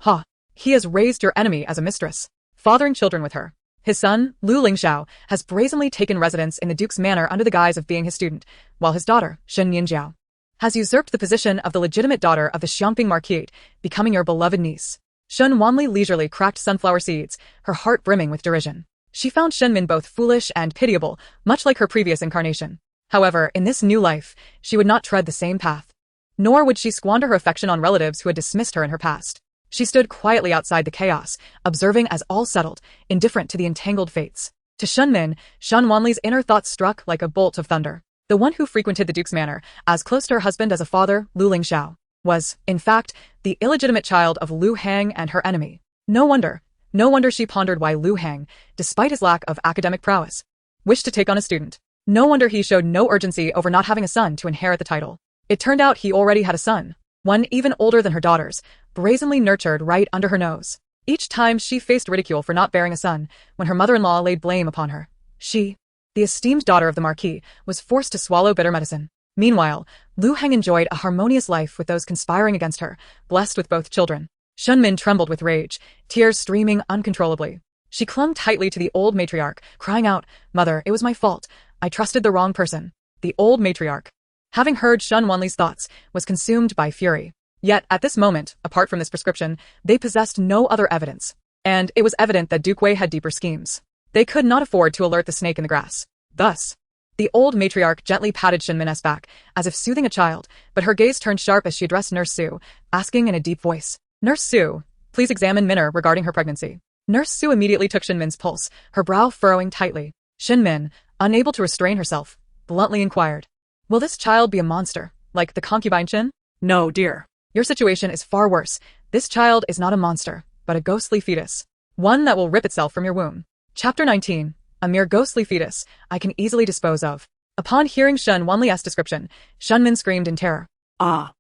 Speaker 1: he has raised your enemy as a mistress, fathering children with her. His son, Lu Lingxiao, has brazenly taken residence in the Duke's manor under the guise of being his student, while his daughter, Shen Nianjiao, has usurped the position of the legitimate daughter of the Xiangping Marquis, becoming your beloved niece." Shen Wanli leisurely cracked sunflower seeds, her heart brimming with derision. She found Shen Min both foolish and pitiable, much like her previous incarnation. However, in this new life, she would not tread the same path. Nor would she squander her affection on relatives who had dismissed her in her past. She stood quietly outside the chaos, observing as all settled, indifferent to the entangled fates. To Shen Min, Shen Wanli's inner thoughts struck like a bolt of thunder. The one who frequented the Duke's manor, as close to her husband as a father, Lu Lingxiao, was, in fact, the illegitimate child of Lu Hang and her enemy. No wonder she pondered why Lu Hang, despite his lack of academic prowess, wished to take on a student. No wonder he showed no urgency over not having a son to inherit the title. It turned out he already had a son, one even older than her daughters, brazenly nurtured right under her nose. Each time she faced ridicule for not bearing a son, when her mother-in-law laid blame upon her, she, the esteemed daughter of the Marquis, was forced to swallow bitter medicine. Meanwhile, Lu Hang enjoyed a harmonious life with those conspiring against her, blessed with both children. Shen Min trembled with rage, tears streaming uncontrollably. She clung tightly to the old matriarch, crying out, "Mother, it was my fault. I trusted the wrong person." The old matriarch, having heard Shen Wanli's thoughts, was consumed by fury. Yet, at this moment, apart from this prescription, they possessed no other evidence. And it was evident that Duke Wei had deeper schemes. They could not afford to alert the snake in the grass. Thus, the old matriarch gently patted Shen Min's back, as if soothing a child, but her gaze turned sharp as she addressed Nurse Su, asking in a deep voice, "Nurse Su, please examine Minner regarding her pregnancy." Nurse Su immediately took Shen Min's pulse, her brow furrowing tightly. Shen Min, unable to restrain herself, bluntly inquired, "Will this child be a monster, like the concubine Shen?" "No, dear. Your situation is far worse. This child is not a monster, but a ghostly fetus. One that will rip itself from your womb." Chapter 19. A mere ghostly fetus, I can easily dispose of. Upon hearing Shen Wanli's description, Shen Min screamed in terror. Ah.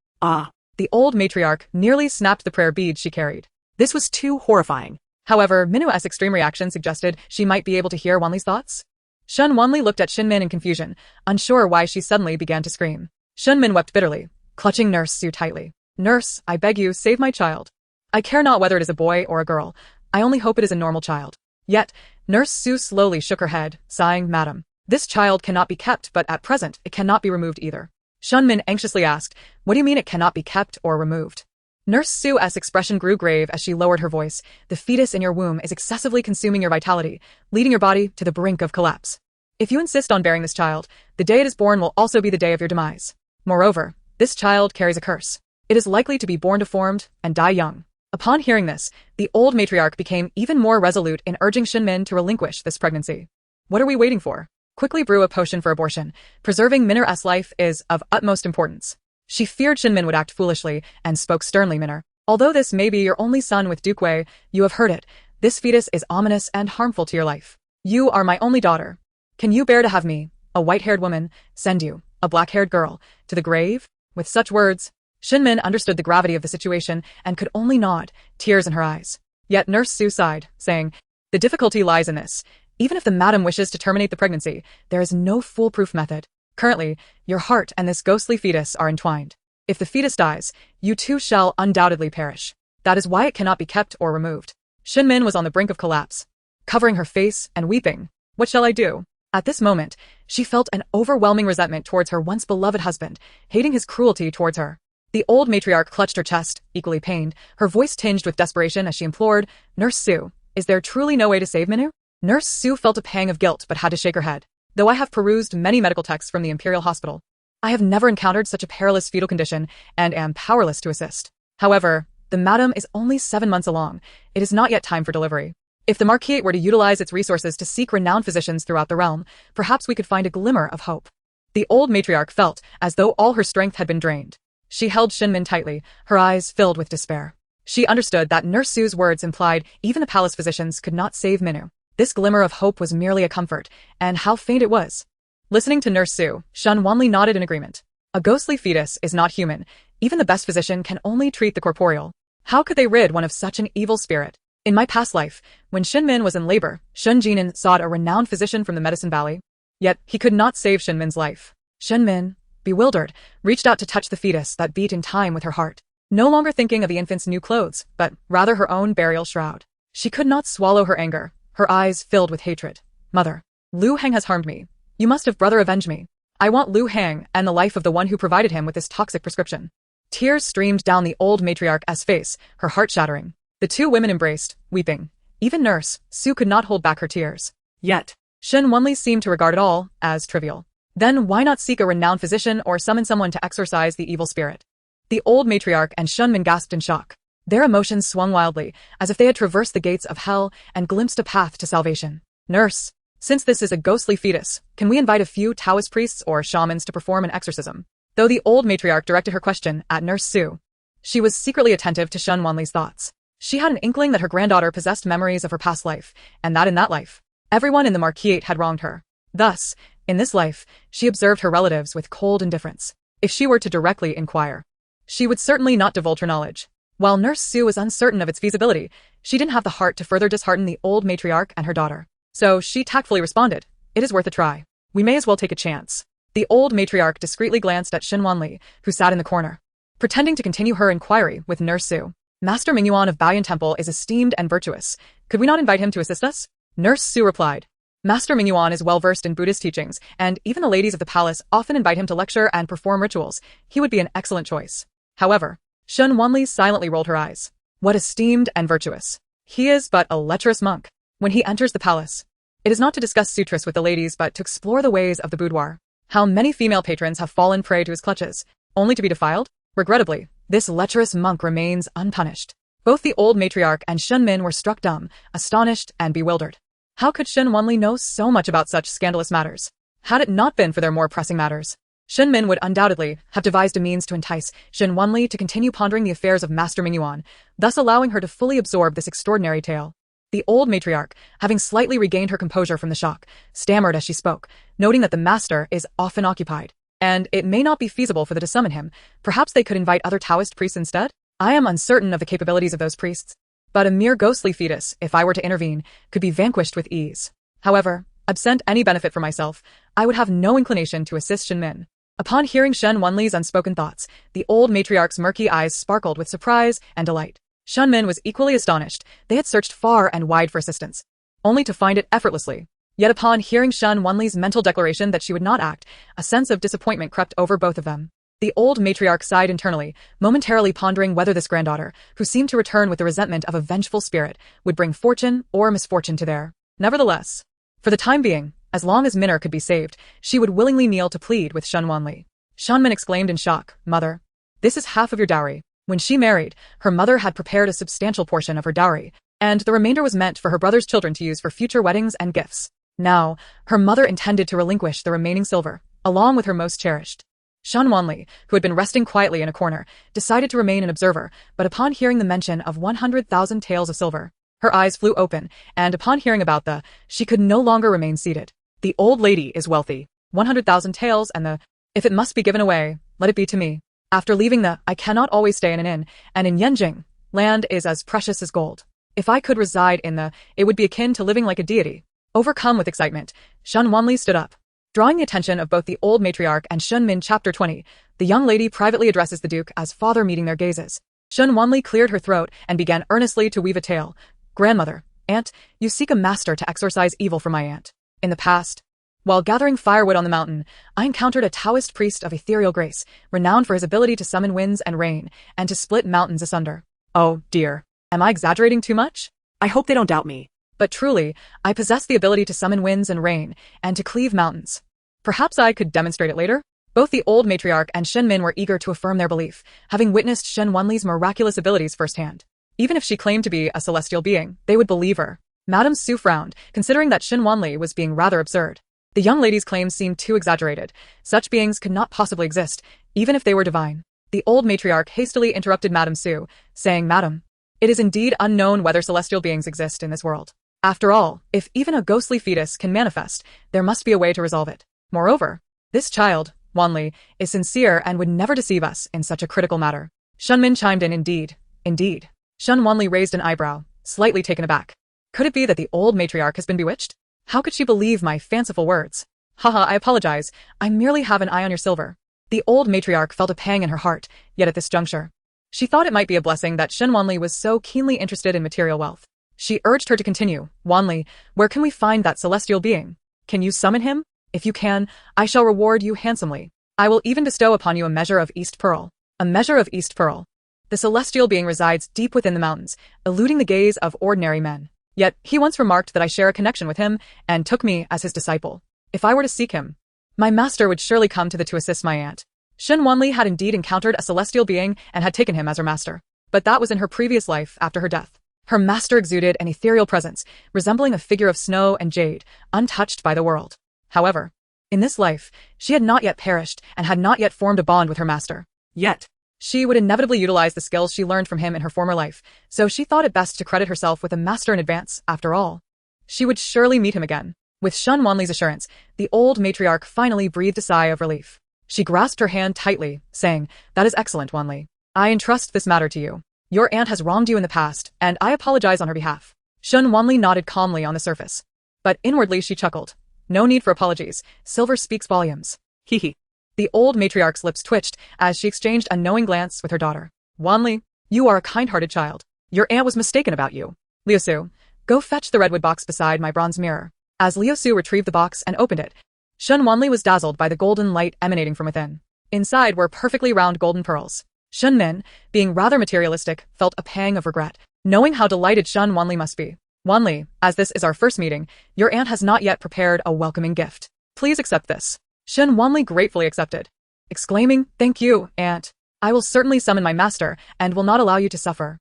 Speaker 1: The old matriarch nearly snapped the prayer bead she carried. This was too horrifying. However, Minu's extreme reaction suggested she might be able to hear Wanli's thoughts. Shen Wanli looked at Shen Min in confusion, unsure why she suddenly began to scream. Shen Min wept bitterly, clutching Nurse Su tightly. "Nurse, I beg you, save my child. I care not whether it is a boy or a girl. I only hope it is a normal child." Yet, Nurse Su slowly shook her head, sighing, "Madam, this child cannot be kept, but at present, it cannot be removed either." Shen Min anxiously asked, "What do you mean it cannot be kept or removed?" Nurse Su's expression grew grave as she lowered her voice. "The fetus in your womb is excessively consuming your vitality, leading your body to the brink of collapse. If you insist on bearing this child, the day it is born will also be the day of your demise. Moreover, this child carries a curse. It is likely to be born deformed and die young." Upon hearing this, the old matriarch became even more resolute in urging Shen Min to relinquish this pregnancy. "What are we waiting for? Quickly brew a potion for abortion. Preserving Minner's life is of utmost importance." She feared Shen Min would act foolishly and spoke sternly. "Minner, although this may be your only son with Duke Wei, you have heard it. This fetus is ominous and harmful to your life. You are my only daughter. Can you bear to have me, a white-haired woman, send you, a black-haired girl, to the grave?" With such words, Shen Min understood the gravity of the situation and could only nod, tears in her eyes. Yet Nurse Su sighed, saying, "The difficulty lies in this. Even if the madam wishes to terminate the pregnancy, there is no foolproof method. Currently, your heart and this ghostly fetus are entwined. If the fetus dies, you too shall undoubtedly perish. That is why it cannot be kept or removed." Shen Min was on the brink of collapse, covering her face and weeping. "What shall I do?" At this moment, she felt an overwhelming resentment towards her once beloved husband, hating his cruelty towards her. The old matriarch clutched her chest, equally pained, her voice tinged with desperation as she implored, "Nurse Sue, is there truly no way to save Minnu?" Nurse Sue felt a pang of guilt but had to shake her head. "Though I have perused many medical texts from the Imperial Hospital, I have never encountered such a perilous fetal condition and am powerless to assist. However, the madam is only 7 months along. It is not yet time for delivery. If the Marquis were to utilize its resources to seek renowned physicians throughout the realm, perhaps we could find a glimmer of hope." The old matriarch felt as though all her strength had been drained. She held Shen Min tightly, her eyes filled with despair. She understood that Nurse Sue's words implied even the palace physicians could not save Minnu. This glimmer of hope was merely a comfort, and how faint it was. Listening to Nurse Sue, Shen Wanli nodded in agreement. A ghostly fetus is not human. Even the best physician can only treat the corporeal. How could they rid one of such an evil spirit? In my past life, when Shen Min was in labor, Yuan Gene sought a renowned physician from the Medicine Valley. Yet, he could not save Shen Min's life. Shen Min, bewildered, reached out to touch the fetus that beat in time with her heart. No longer thinking of the infant's new clothes, but rather her own burial shroud. She could not swallow her anger, her eyes filled with hatred. "Mother, Lu Hang has harmed me. You must have brother avenge me. I want Lu Hang and the life of the one who provided him with this toxic prescription." Tears streamed down the old matriarch's face, her heart shattering. The two women embraced, weeping. Even Nurse Sue could not hold back her tears. Yet, Shen Wanli seemed to regard it all as trivial. Then why not seek a renowned physician or summon someone to exorcise the evil spirit? The old matriarch and Shen Min gasped in shock. Their emotions swung wildly, as if they had traversed the gates of hell and glimpsed a path to salvation. "Nurse, since this is a ghostly fetus, can we invite a few Taoist priests or shamans to perform an exorcism?" Though the old matriarch directed her question at Nurse Sue, she was secretly attentive to Shen Wanli's thoughts. She had an inkling that her granddaughter possessed memories of her past life, and that in that life, everyone in the Marquis had wronged her. Thus, in this life, she observed her relatives with cold indifference. If she were to directly inquire, she would certainly not divulge her knowledge. While Nurse Sue was uncertain of its feasibility, she didn't have the heart to further dishearten the old matriarch and her daughter. So she tactfully responded, "It is worth a try. We may as well take a chance." The old matriarch discreetly glanced at Shen Wanli, who sat in the corner, pretending to continue her inquiry with Nurse Sue. "Master Mingyuan of Baoyan Temple is esteemed and virtuous. Could we not invite him to assist us?" Nurse Sue replied. "Master Mingyuan is well versed in Buddhist teachings, and even the ladies of the palace often invite him to lecture and perform rituals. He would be an excellent choice." However, Shen Wanli silently rolled her eyes. "What esteemed and virtuous? He is but a lecherous monk. When he enters the palace, it is not to discuss sutras with the ladies but to explore the ways of the boudoir. How many female patrons have fallen prey to his clutches, only to be defiled? Regrettably, this lecherous monk remains unpunished." Both the old matriarch and Shen Min were struck dumb, astonished, and bewildered. How could Shen Wanli know so much about such scandalous matters? Had it not been for their more pressing matters, Shen Min would undoubtedly have devised a means to entice Shen Wanli to continue pondering the affairs of Master Mingyuan, thus allowing her to fully absorb this extraordinary tale. The old matriarch, having slightly regained her composure from the shock, stammered as she spoke, noting that the master is often occupied, and it may not be feasible for them to summon him. Perhaps they could invite other Taoist priests instead? "I am uncertain of the capabilities of those priests, but a mere ghostly fetus, if I were to intervene, could be vanquished with ease. However, absent any benefit for myself, I would have no inclination to assist Shen Min." Upon hearing Shen Wanli's unspoken thoughts, the old matriarch's murky eyes sparkled with surprise and delight. Shen Min was equally astonished. They had searched far and wide for assistance, only to find it effortlessly. Yet upon hearing Shen Wanli's mental declaration that she would not act, a sense of disappointment crept over both of them. The old matriarch sighed internally, momentarily pondering whether this granddaughter, who seemed to return with the resentment of a vengeful spirit, would bring fortune or misfortune to their. Nevertheless, for the time being, as long as Minna could be saved, she would willingly kneel to plead with Shen Wanli. Shen Min exclaimed in shock, "Mother, this is half of your dowry." When she married, her mother had prepared a substantial portion of her dowry, and the remainder was meant for her brother's children to use for future weddings and gifts. Now, her mother intended to relinquish the remaining silver, along with her most cherished. Shen Wanli, who had been resting quietly in a corner, decided to remain an observer, but upon hearing the mention of 100,000 taels of silver, her eyes flew open, and upon hearing about she could no longer remain seated. The old lady is wealthy. 100,000 taels and if it must be given away, let it be to me. After leaving I cannot always stay in an inn, and in Yanjing, land is as precious as gold. If I could reside in it would be akin to living like a deity. Overcome with excitement, Shen Wanli stood up. Drawing the attention of both the old matriarch and Shen Min. Chapter 20, the young lady privately addresses the Duke as father, meeting their gazes. Shen Wanli cleared her throat and began earnestly to weave a tale. "Grandmother, aunt, you seek a master to exorcise evil from my aunt. In the past, While gathering firewood on the mountain, I encountered a Taoist priest of ethereal grace, renowned for his ability to summon winds and rain, and to split mountains asunder. Oh, dear. Am I exaggerating too much?
Speaker 2: I hope they don't doubt me.
Speaker 1: But truly, I possess the ability to summon winds and rain, and to cleave mountains. Perhaps I could demonstrate it later? Both the old matriarch and Shen Min were eager to affirm their belief, having witnessed Shen Wanli's miraculous abilities firsthand. Even if she claimed to be a celestial being, they would believe her. Madame Su frowned, considering that Shen Wanli was being rather absurd. The young lady's claims seemed too exaggerated. Such beings could not possibly exist, even if they were divine. The old matriarch hastily interrupted Madame Su, saying, "Madam, it is indeed unknown whether celestial beings exist in this world. After all, if even a ghostly fetus can manifest, there must be a way to resolve it. Moreover, this child, Wanli, is sincere and would never deceive us in such a critical matter." Shen Min chimed in, Indeed. Shen Wanli raised an eyebrow, slightly taken aback. Could it be that the old matriarch has been bewitched? How could she believe my fanciful words? Haha, I apologize. I merely have an eye on your silver. The old matriarch felt a pang in her heart, yet at this juncture, she thought it might be a blessing that Shen Wanli was so keenly interested in material wealth. She urged her to continue. "Wanli, where can we find that celestial being? Can you summon him? If you can, I shall reward you handsomely. I will even bestow upon you a measure of East Pearl." A measure of East Pearl. The celestial being resides deep within the mountains, eluding the gaze of ordinary men. Yet, he once remarked that I share a connection with him, and took me as his disciple. If I were to seek him, my master would surely come to assist my aunt. Shen Wanli had indeed encountered a celestial being and had taken him as her master. But that was in her previous life after her death. Her master exuded an ethereal presence, resembling a figure of snow and jade, untouched by the world. However, in this life, she had not yet perished and had not yet formed a bond with her master. Yet, she would inevitably utilize the skills she learned from him in her former life, so she thought it best to credit herself with a master in advance. After all, she would surely meet him again. With Shen Wanli's assurance, the old matriarch finally breathed a sigh of relief. She grasped her hand tightly, saying, "That is excellent, Wanli. I entrust this matter to you. Your aunt has wronged you in the past, and I apologize on her behalf." Shen Wanli nodded calmly on the surface. But inwardly she chuckled. No need for apologies. Silver speaks volumes. Hee. The old matriarch's lips twitched as she exchanged a knowing glance with her daughter. "Wanli, you are a kind-hearted child. Your aunt was mistaken about you. Liusu, go fetch the redwood box beside my bronze mirror." As Liusu retrieved the box and opened it, Shen Wanli was dazzled by the golden light emanating from within. Inside were perfectly round golden pearls. Shen Min, being rather materialistic, felt a pang of regret, knowing how delighted Shen Wanli must be. "Wanli, as this is our first meeting, your aunt has not yet prepared a welcoming gift. Please accept this." Shen Wanli gratefully accepted, exclaiming, "Thank you, aunt. I will certainly summon my master and will not allow you to suffer."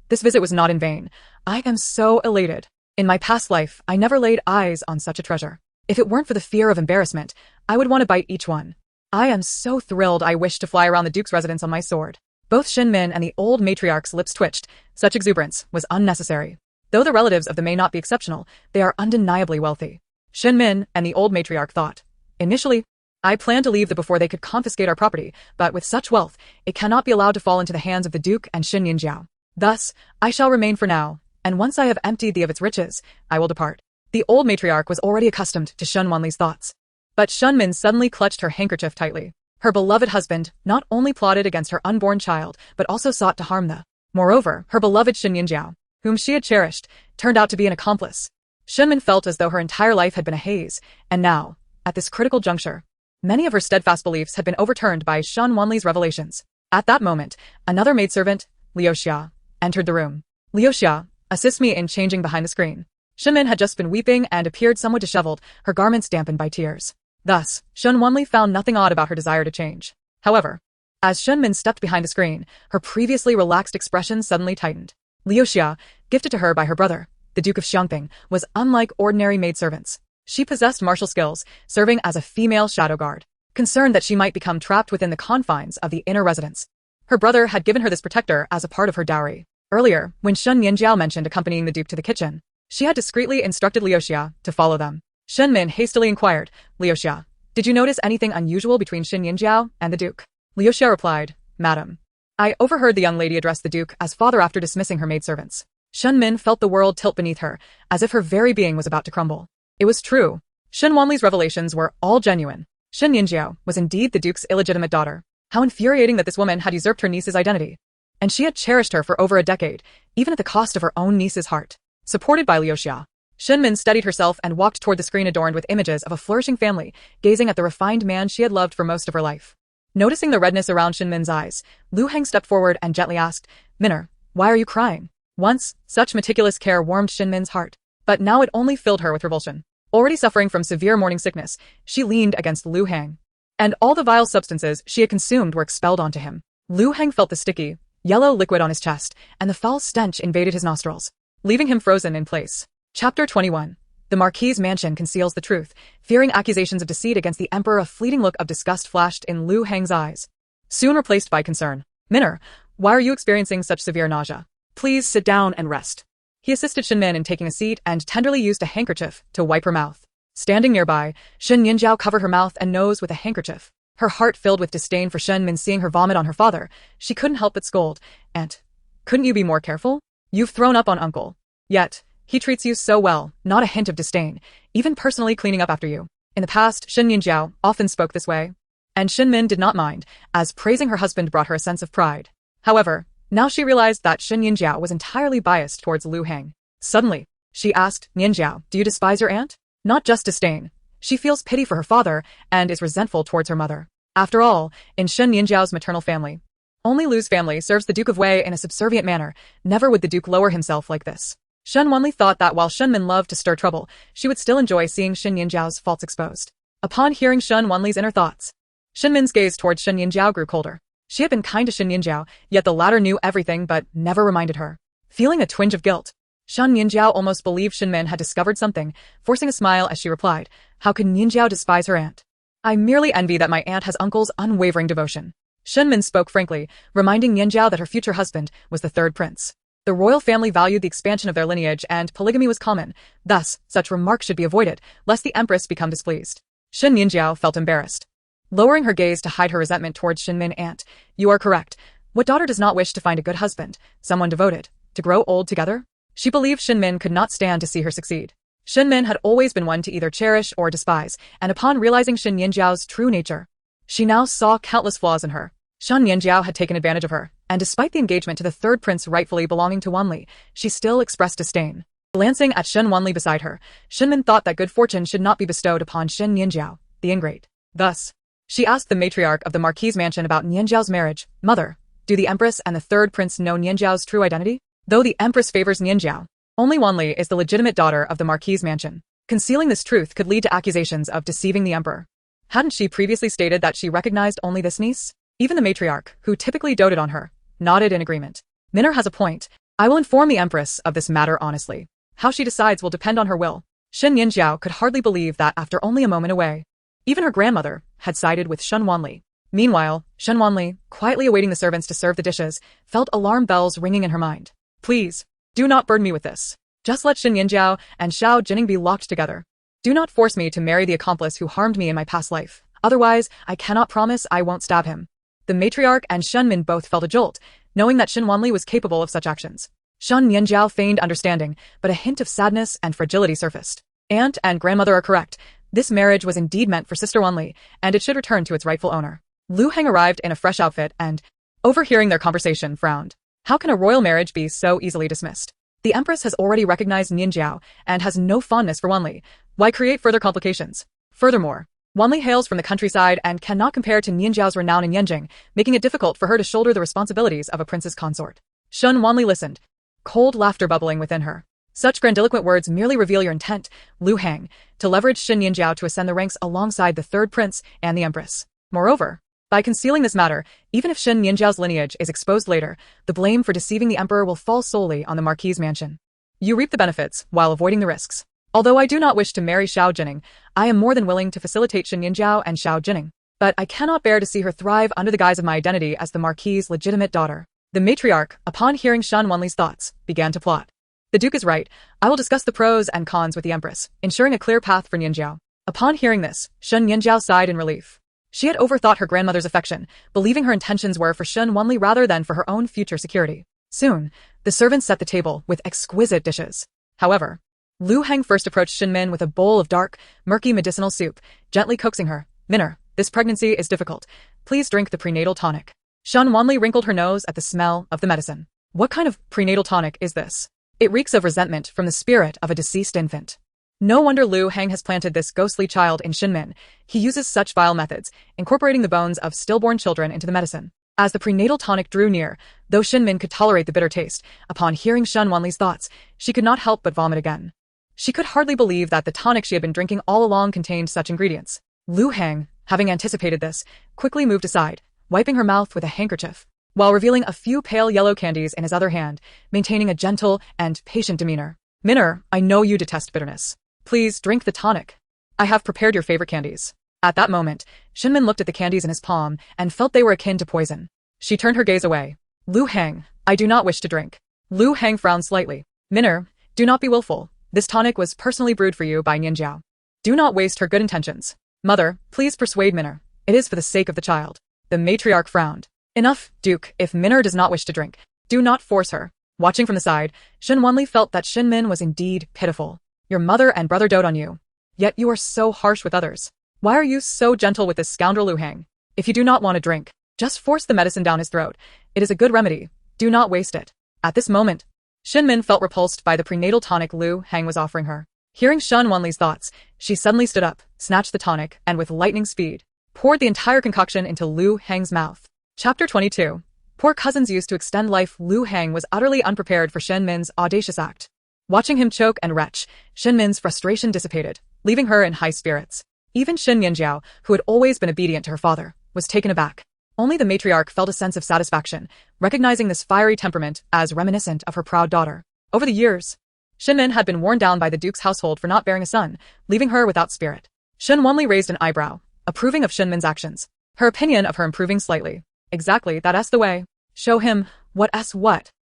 Speaker 1: This visit was not in vain. I am so elated. In my past life, I never laid eyes on such a treasure. If it weren't for the fear of embarrassment, I would want to bite each one. I am so thrilled I wish to fly around the Duke's residence on my sword. Both Shen Min and the old matriarch's lips twitched. Such exuberance was unnecessary. Though the relatives of them may not be exceptional, they are undeniably wealthy. Shen Min and the old matriarch thought. Initially, I planned to leave before they could confiscate our property, but with such wealth, it cannot be allowed to fall into the hands of the Duke and Shen Nianjiao. Thus, I shall remain for now, and once I have emptied thee of its riches, I will depart. The old matriarch was already accustomed to Shen Wanli's thoughts. But Shen Min suddenly clutched her handkerchief tightly. Her beloved husband not only plotted against her unborn child, but also sought to harm the. Moreover, her beloved Shen Nianjiao, whom she had cherished, turned out to be an accomplice. Shen Min felt as though her entire life had been a haze, and now, at this critical juncture, many of her steadfast beliefs had been overturned by Shen Wanli's revelations. At that moment, another maidservant, Liuxia, entered the room. "Liuxia, assist me in changing behind the screen." Shen Min had just been weeping and appeared somewhat disheveled, her garments dampened by tears. Thus, Shen Wanli found nothing odd about her desire to change. However, as Shen Min stepped behind the screen, her previously relaxed expression suddenly tightened. Liuxia, gifted to her by her brother, the Duke of Xiangping, was unlike ordinary maidservants. She possessed martial skills, serving as a female shadow guard. Concerned that she might become trapped within the confines of the inner residence, her brother had given her this protector as a part of her dowry. Earlier, when Shen Nianjiao mentioned accompanying the Duke to the kitchen, she had discreetly instructed Liuxia to follow them. Shen Min hastily inquired, "Liuxia, did you notice anything unusual between Shen Nianjiao and the Duke?" Liuxia replied, "Madam, I overheard the young lady address the Duke as father after dismissing her maidservants." Shen Min felt the world tilt beneath her, as if her very being was about to crumble. It was true. Shen Wanli's revelations were all genuine. Shen Nianjiao was indeed the Duke's illegitimate daughter. How infuriating that this woman had usurped her niece's identity. And she had cherished her for over a decade, even at the cost of her own niece's heart. Supported by Liuxia, Shen Min steadied herself and walked toward the screen adorned with images of a flourishing family, gazing at the refined man she had loved for most of her life. Noticing the redness around Shen Min's eyes, Lu Heng stepped forward and gently asked, "Minner, why are you crying?" Once, such meticulous care warmed Shen Min's heart, but now it only filled her with revulsion. Already suffering from severe morning sickness, she leaned against Lu Heng. And all the vile substances she had consumed were expelled onto him. Lu Heng felt the sticky, yellow liquid on his chest, and the foul stench invaded his nostrils, leaving him frozen in place. Chapter 21. The Marquis's mansion conceals the truth. Fearing accusations of deceit against the emperor, a fleeting look of disgust flashed in Lu Heng's eyes, soon replaced by concern. "Minner, why are you experiencing such severe nausea? Please sit down and rest." He assisted Shen Min in taking a seat and tenderly used a handkerchief to wipe her mouth. Standing nearby, Shen Nianjiao covered her mouth and nose with a handkerchief. Her heart filled with disdain for Shen Min seeing her vomit on her father, she couldn't help but scold. "Aunt, couldn't you be more careful? You've thrown up on uncle. Yet, he treats you so well, not a hint of disdain, even personally cleaning up after you." In the past, Shen Nianjiao often spoke this way, and Shen Min did not mind, as praising her husband brought her a sense of pride. However, now she realized that Shen Nianjiao was entirely biased towards Lu Heng. Suddenly, she asked, "Nianjiao, do you despise your aunt?" Not just disdain. She feels pity for her father and is resentful towards her mother. After all, in Shen Nianjiao's maternal family, only Lu's family serves the Duke of Wei in a subservient manner. Never would the Duke lower himself like this. Shen Wanli thought that while Shen Min loved to stir trouble, she would still enjoy seeing Shen Nianjiao's faults exposed. Upon hearing Shen Wanli's inner thoughts, Shen Min's gaze towards Shen Nianjiao grew colder. She had been kind to Shen Nianjiao, yet the latter knew everything but never reminded her. Feeling a twinge of guilt, Shen Nianjiao almost believed Shen Min had discovered something, forcing a smile as she replied, "How could Nianjiao despise her aunt? I merely envy that my aunt has uncle's unwavering devotion." Shen Min spoke frankly, reminding Nianjiao that her future husband was the third prince. The royal family valued the expansion of their lineage and polygamy was common, thus, such remarks should be avoided, lest the empress become displeased. Shen Nianjiao felt embarrassed. Lowering her gaze to hide her resentment towards Shen Min, "Aunt, you are correct. What daughter does not wish to find a good husband, someone devoted, to grow old together?" She believed Shen Min could not stand to see her succeed. Shen Min had always been one to either cherish or despise, and upon realizing Shen Nianjiao's true nature, she now saw countless flaws in her. Shen Nianjiao had taken advantage of her, and despite the engagement to the third prince rightfully belonging to Wanli, she still expressed disdain. Glancing at Shen Wanli beside her, Shen Min thought that good fortune should not be bestowed upon Shen Nianjiao, the ingrate. Thus, she asked the matriarch of the Marquis's mansion about Nianjiao's marriage. "Mother, do the empress and the third prince know Nianjiao's true identity?" Though the empress favors Nianjiao, only Wanli is the legitimate daughter of the Marquis's mansion. Concealing this truth could lead to accusations of deceiving the emperor. Hadn't she previously stated that she recognized only this niece? Even the matriarch, who typically doted on her, nodded in agreement. "Minner has a point. I will inform the empress of this matter honestly. How she decides will depend on her will." Shen Nianjiao could hardly believe that after only a moment away, even her grandmother had sided with Shen Wanli. Meanwhile, Shen Wanli, quietly awaiting the servants to serve the dishes, felt alarm bells ringing in her mind. "Please, do not burden me with this. Just let Shen Nianjiao and Xiao Jining be locked together. Do not force me to marry the accomplice who harmed me in my past life. Otherwise, I cannot promise I won't stab him." The matriarch and Shen Min both felt a jolt, knowing that Shen Wanli was capable of such actions. Shen Nianjiao feigned understanding, but a hint of sadness and fragility surfaced. Aunt and grandmother are correct. This marriage was indeed meant for Sister Wanli, and it should return to its rightful owner. Lu Heng arrived in a fresh outfit and, overhearing their conversation, frowned. How can a royal marriage be so easily dismissed? The empress has already recognized Nianjiao and has no fondness for Wanli. Why create further complications? Furthermore, Wanli hails from the countryside and cannot compare to Nianjiao's renown in Yanjing, making it difficult for her to shoulder the responsibilities of a prince's consort. Shen Wanli listened, cold laughter bubbling within her. Such grandiloquent words merely reveal your intent, Lu Heng, to leverage Shen Nianjiao to ascend the ranks alongside the third prince and the empress. Moreover, by concealing this matter, even if Shen Nianjiao's lineage is exposed later, the blame for deceiving the emperor will fall solely on the Marquis's mansion. You reap the benefits while avoiding the risks. Although I do not wish to marry Xiao Jining, I am more than willing to facilitate Shen Nianjiao and Xiao Jining. But I cannot bear to see her thrive under the guise of my identity as the Marquis's legitimate daughter. The matriarch, upon hearing Shen Wanli's thoughts, began to plot. The Duke is right. I will discuss the pros and cons with the empress, ensuring a clear path for Nianjiao. Upon hearing this, Shen Nianjiao sighed in relief. She had overthought her grandmother's affection, believing her intentions were for Shen Wanli rather than for her own future security. Soon, the servants set the table with exquisite dishes. However, Lu Heng first approached Shen Min with a bowl of dark, murky medicinal soup, gently coaxing her. "Minner, this pregnancy is difficult. Please drink the prenatal tonic." Shen Wanli wrinkled her nose at the smell of the medicine. "What kind of prenatal tonic is this?" It reeks of resentment from the spirit of a deceased infant. No wonder Lu Hang has planted this ghostly child in Shenmin. He uses such vile methods, incorporating the bones of stillborn children into the medicine. As the prenatal tonic drew near, though Shenmin could tolerate the bitter taste, upon hearing Shen Wanli's thoughts, she could not help but vomit again. She could hardly believe that the tonic she had been drinking all along contained such ingredients. Lu Hang, having anticipated this, quickly moved aside, wiping her mouth with a handkerchief, while revealing a few pale yellow candies in his other hand, maintaining a gentle and patient demeanor. Minner, I know you detest bitterness. Please drink the tonic. I have prepared your favorite candies. At that moment, Shenmin looked at the candies in his palm and felt they were akin to poison. She turned her gaze away. Lu Hang, I do not wish to drink. Lu Hang frowned slightly. Minner, do not be willful. This tonic was personally brewed for you by Nianjiao. Do not waste her good intentions. Mother, please persuade Minner. It is for the sake of the child. The matriarch frowned. Enough, Duke, if Minner does not wish to drink. Do not force her. Watching from the side, Shen Wanli felt that Shenmin was indeed pitiful. Your mother and brother dote on you. Yet you are so harsh with others. Why are you so gentle with this scoundrel Lu Hang? If you do not want to drink, just force the medicine down his throat. It is a good remedy. Do not waste it. At this moment, Shenmin felt repulsed by the prenatal tonic Lu Hang was offering her. Hearing Shen Wanli's thoughts, she suddenly stood up, snatched the tonic, and with lightning speed, poured the entire concoction into Lu Hang's mouth. Chapter 22. Poor cousins used to extend life. Lu Hang was utterly unprepared for Shenmin's audacious act. Watching him choke and retch, Shenmin's frustration dissipated, leaving her in high spirits. Even Shen Nianjiao, who had always been obedient to her father, was taken aback. Only the matriarch felt a sense of satisfaction, recognizing this fiery temperament as reminiscent of her proud daughter. Over the years, Shenmin had been worn down by the duke's household for not bearing a son, leaving her without spirit. Shen Wanli raised an eyebrow, approving of Shenmin's actions. Her opinion of her improving slightly. Exactly, that's the way. Show him what.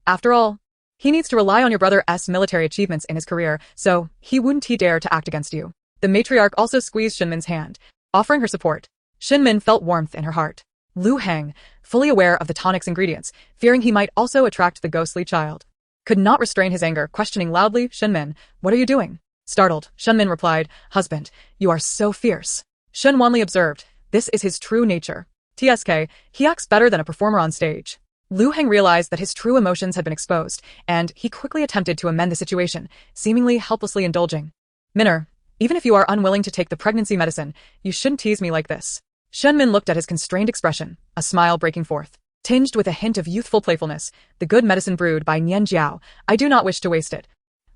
Speaker 1: After all, he needs to rely on your brother's military achievements in his career, so he wouldn't dare to act against you. The matriarch also squeezed Shenmin's hand, offering her support. Shenmin felt warmth in her heart. Lu Hang, fully aware of the tonic's ingredients, fearing he might also attract the ghostly child, could not restrain his anger, questioning loudly, Shenmin, what are you doing? Startled, Shenmin replied, Husband, you are so fierce. Shen Wanli observed, this is his true nature. TSK, he acts better than a performer on stage. Lu Hang realized that his true emotions had been exposed, and he quickly attempted to amend the situation, seemingly helplessly indulging. Minner, even if you are unwilling to take the pregnancy medicine, you shouldn't tease me like this. Shenmin looked at his constrained expression, a smile breaking forth. Tinged with a hint of youthful playfulness, the good medicine brewed by Nianjiao, I do not wish to waste it.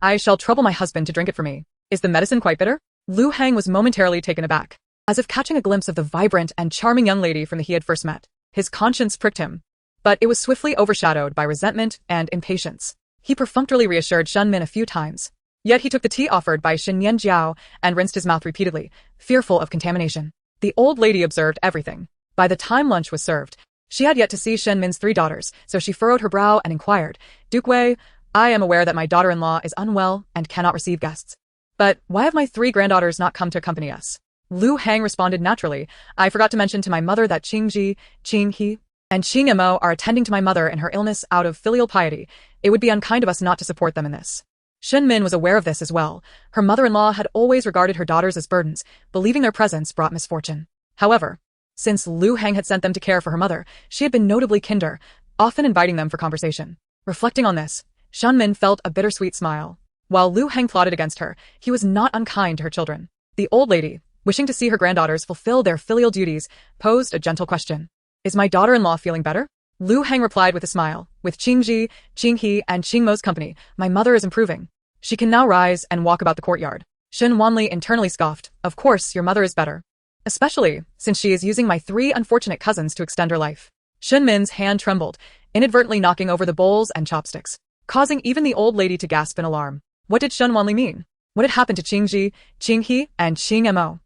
Speaker 1: I shall trouble my husband to drink it for me. Is the medicine quite bitter? Lu Hang was momentarily taken aback, as if catching a glimpse of the vibrant and charming young lady from the he had first met. His conscience pricked him, but it was swiftly overshadowed by resentment and impatience. He perfunctorily reassured Shenmin a few times. Yet he took the tea offered by Shen Nianjiao and rinsed his mouth repeatedly, fearful of contamination. The old lady observed everything. By the time lunch was served, she had yet to see Shenmin's 3 daughters, so she furrowed her brow and inquired, Duke Wei, I am aware that my daughter-in-law is unwell and cannot receive guests. But why have my 3 granddaughters not come to accompany us? Lu Hang responded naturally, I forgot to mention to my mother that Qingji, Qinghe, and Qing Mo are attending to my mother in her illness out of filial piety. It would be unkind of us not to support them in this. Shenmin was aware of this as well. Her mother-in-law had always regarded her daughters as burdens, believing their presence brought misfortune. However, since Lu Hang had sent them to care for her mother, she had been notably kinder, often inviting them for conversation. Reflecting on this, Shenmin felt a bittersweet smile. While Lu Hang plotted against her, he was not unkind to her children. The old lady, wishing to see her granddaughters fulfill their filial duties, posed a gentle question. Is my daughter-in-law feeling better? Lu Hang replied with a smile, with Qingji, Qinghe, and Qingmo's company, my mother is improving. She can now rise and walk about the courtyard. Shen Wanli internally scoffed, of course your mother is better. Especially, since she is using my 3 unfortunate cousins to extend her life. Shenmin's hand trembled, inadvertently knocking over the bowls and chopsticks, causing even the old lady to gasp in alarm. What did Shen Wanli mean? What had happened to Qingji, Qinghe, and Qing Mo?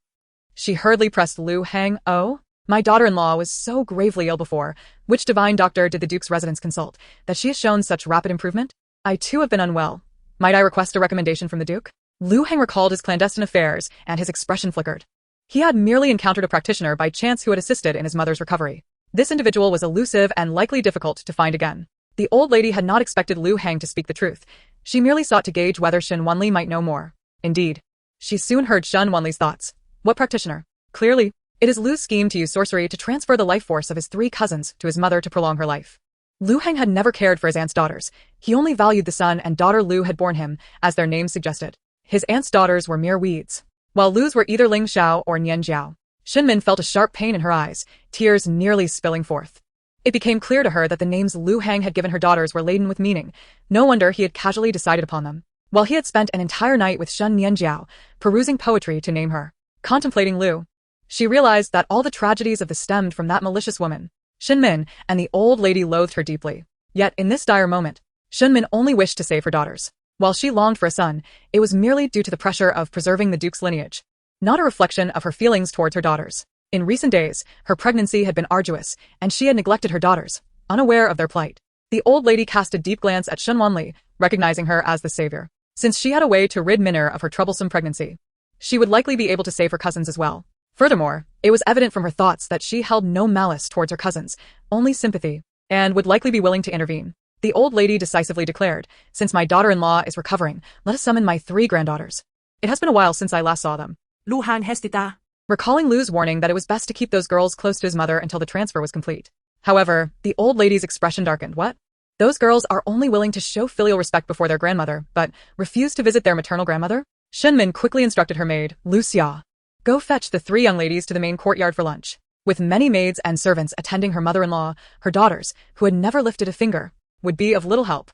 Speaker 1: She hurriedly pressed Lu Hang, oh? My daughter-in-law was so gravely ill before. Which divine doctor did the Duke's residents consult, that she has shown such rapid improvement? I too have been unwell. Might I request a recommendation from the Duke? Lu Hang recalled his clandestine affairs, and his expression flickered. He had merely encountered a practitioner by chance who had assisted in his mother's recovery. This individual was elusive and likely difficult to find again. The old lady had not expected Lu Hang to speak the truth. She merely sought to gauge whether Shen Wanli might know more. Indeed, she soon heard Shen Wanli's thoughts. What practitioner? Clearly, it is Lu's scheme to use sorcery to transfer the life force of his 3 cousins to his mother to prolong her life. Lu Heng had never cared for his aunt's daughters. He only valued the son and daughter Lu had borne him, as their names suggested. His aunt's daughters were mere weeds, while Lu's were either Ling Xiao or Nianjiao. Shenmin felt a sharp pain in her eyes, tears nearly spilling forth. It became clear to her that the names Lu Heng had given her daughters were laden with meaning. No wonder he had casually decided upon them. While he had spent an entire night with Shen Nianjiao, perusing poetry to name her, contemplating Lu, she realized that all the tragedies of the stemmed from that malicious woman. Shenmin and the old lady loathed her deeply. Yet in this dire moment, Shenmin only wished to save her daughters. While she longed for a son, it was merely due to the pressure of preserving the duke's lineage, not a reflection of her feelings towards her daughters. In recent days, her pregnancy had been arduous, and she had neglected her daughters, unaware of their plight. The old lady cast a deep glance at Shen Wanli, recognizing her as the savior. Since she had a way to rid Minner of her troublesome pregnancy, she would likely be able to save her cousins as well. Furthermore, it was evident from her thoughts that she held no malice towards her cousins, only sympathy, and would likely be willing to intervene. The old lady decisively declared, "Since my daughter-in-law is recovering, let us summon my 3 granddaughters. It has been a while since I last saw them."
Speaker 2: Lu Han hesitated,
Speaker 1: recalling Lu's warning that it was best to keep those girls close to his mother until the transfer was complete. However, the old lady's expression darkened. What? Those girls are only willing to show filial respect before their grandmother, but refuse to visit their maternal grandmother? Shenmin quickly instructed her maid, Lu Xia, "Go fetch the 3 young ladies to the main courtyard for lunch." With many maids and servants attending her mother-in-law, her daughters, who had never lifted a finger, would be of little help.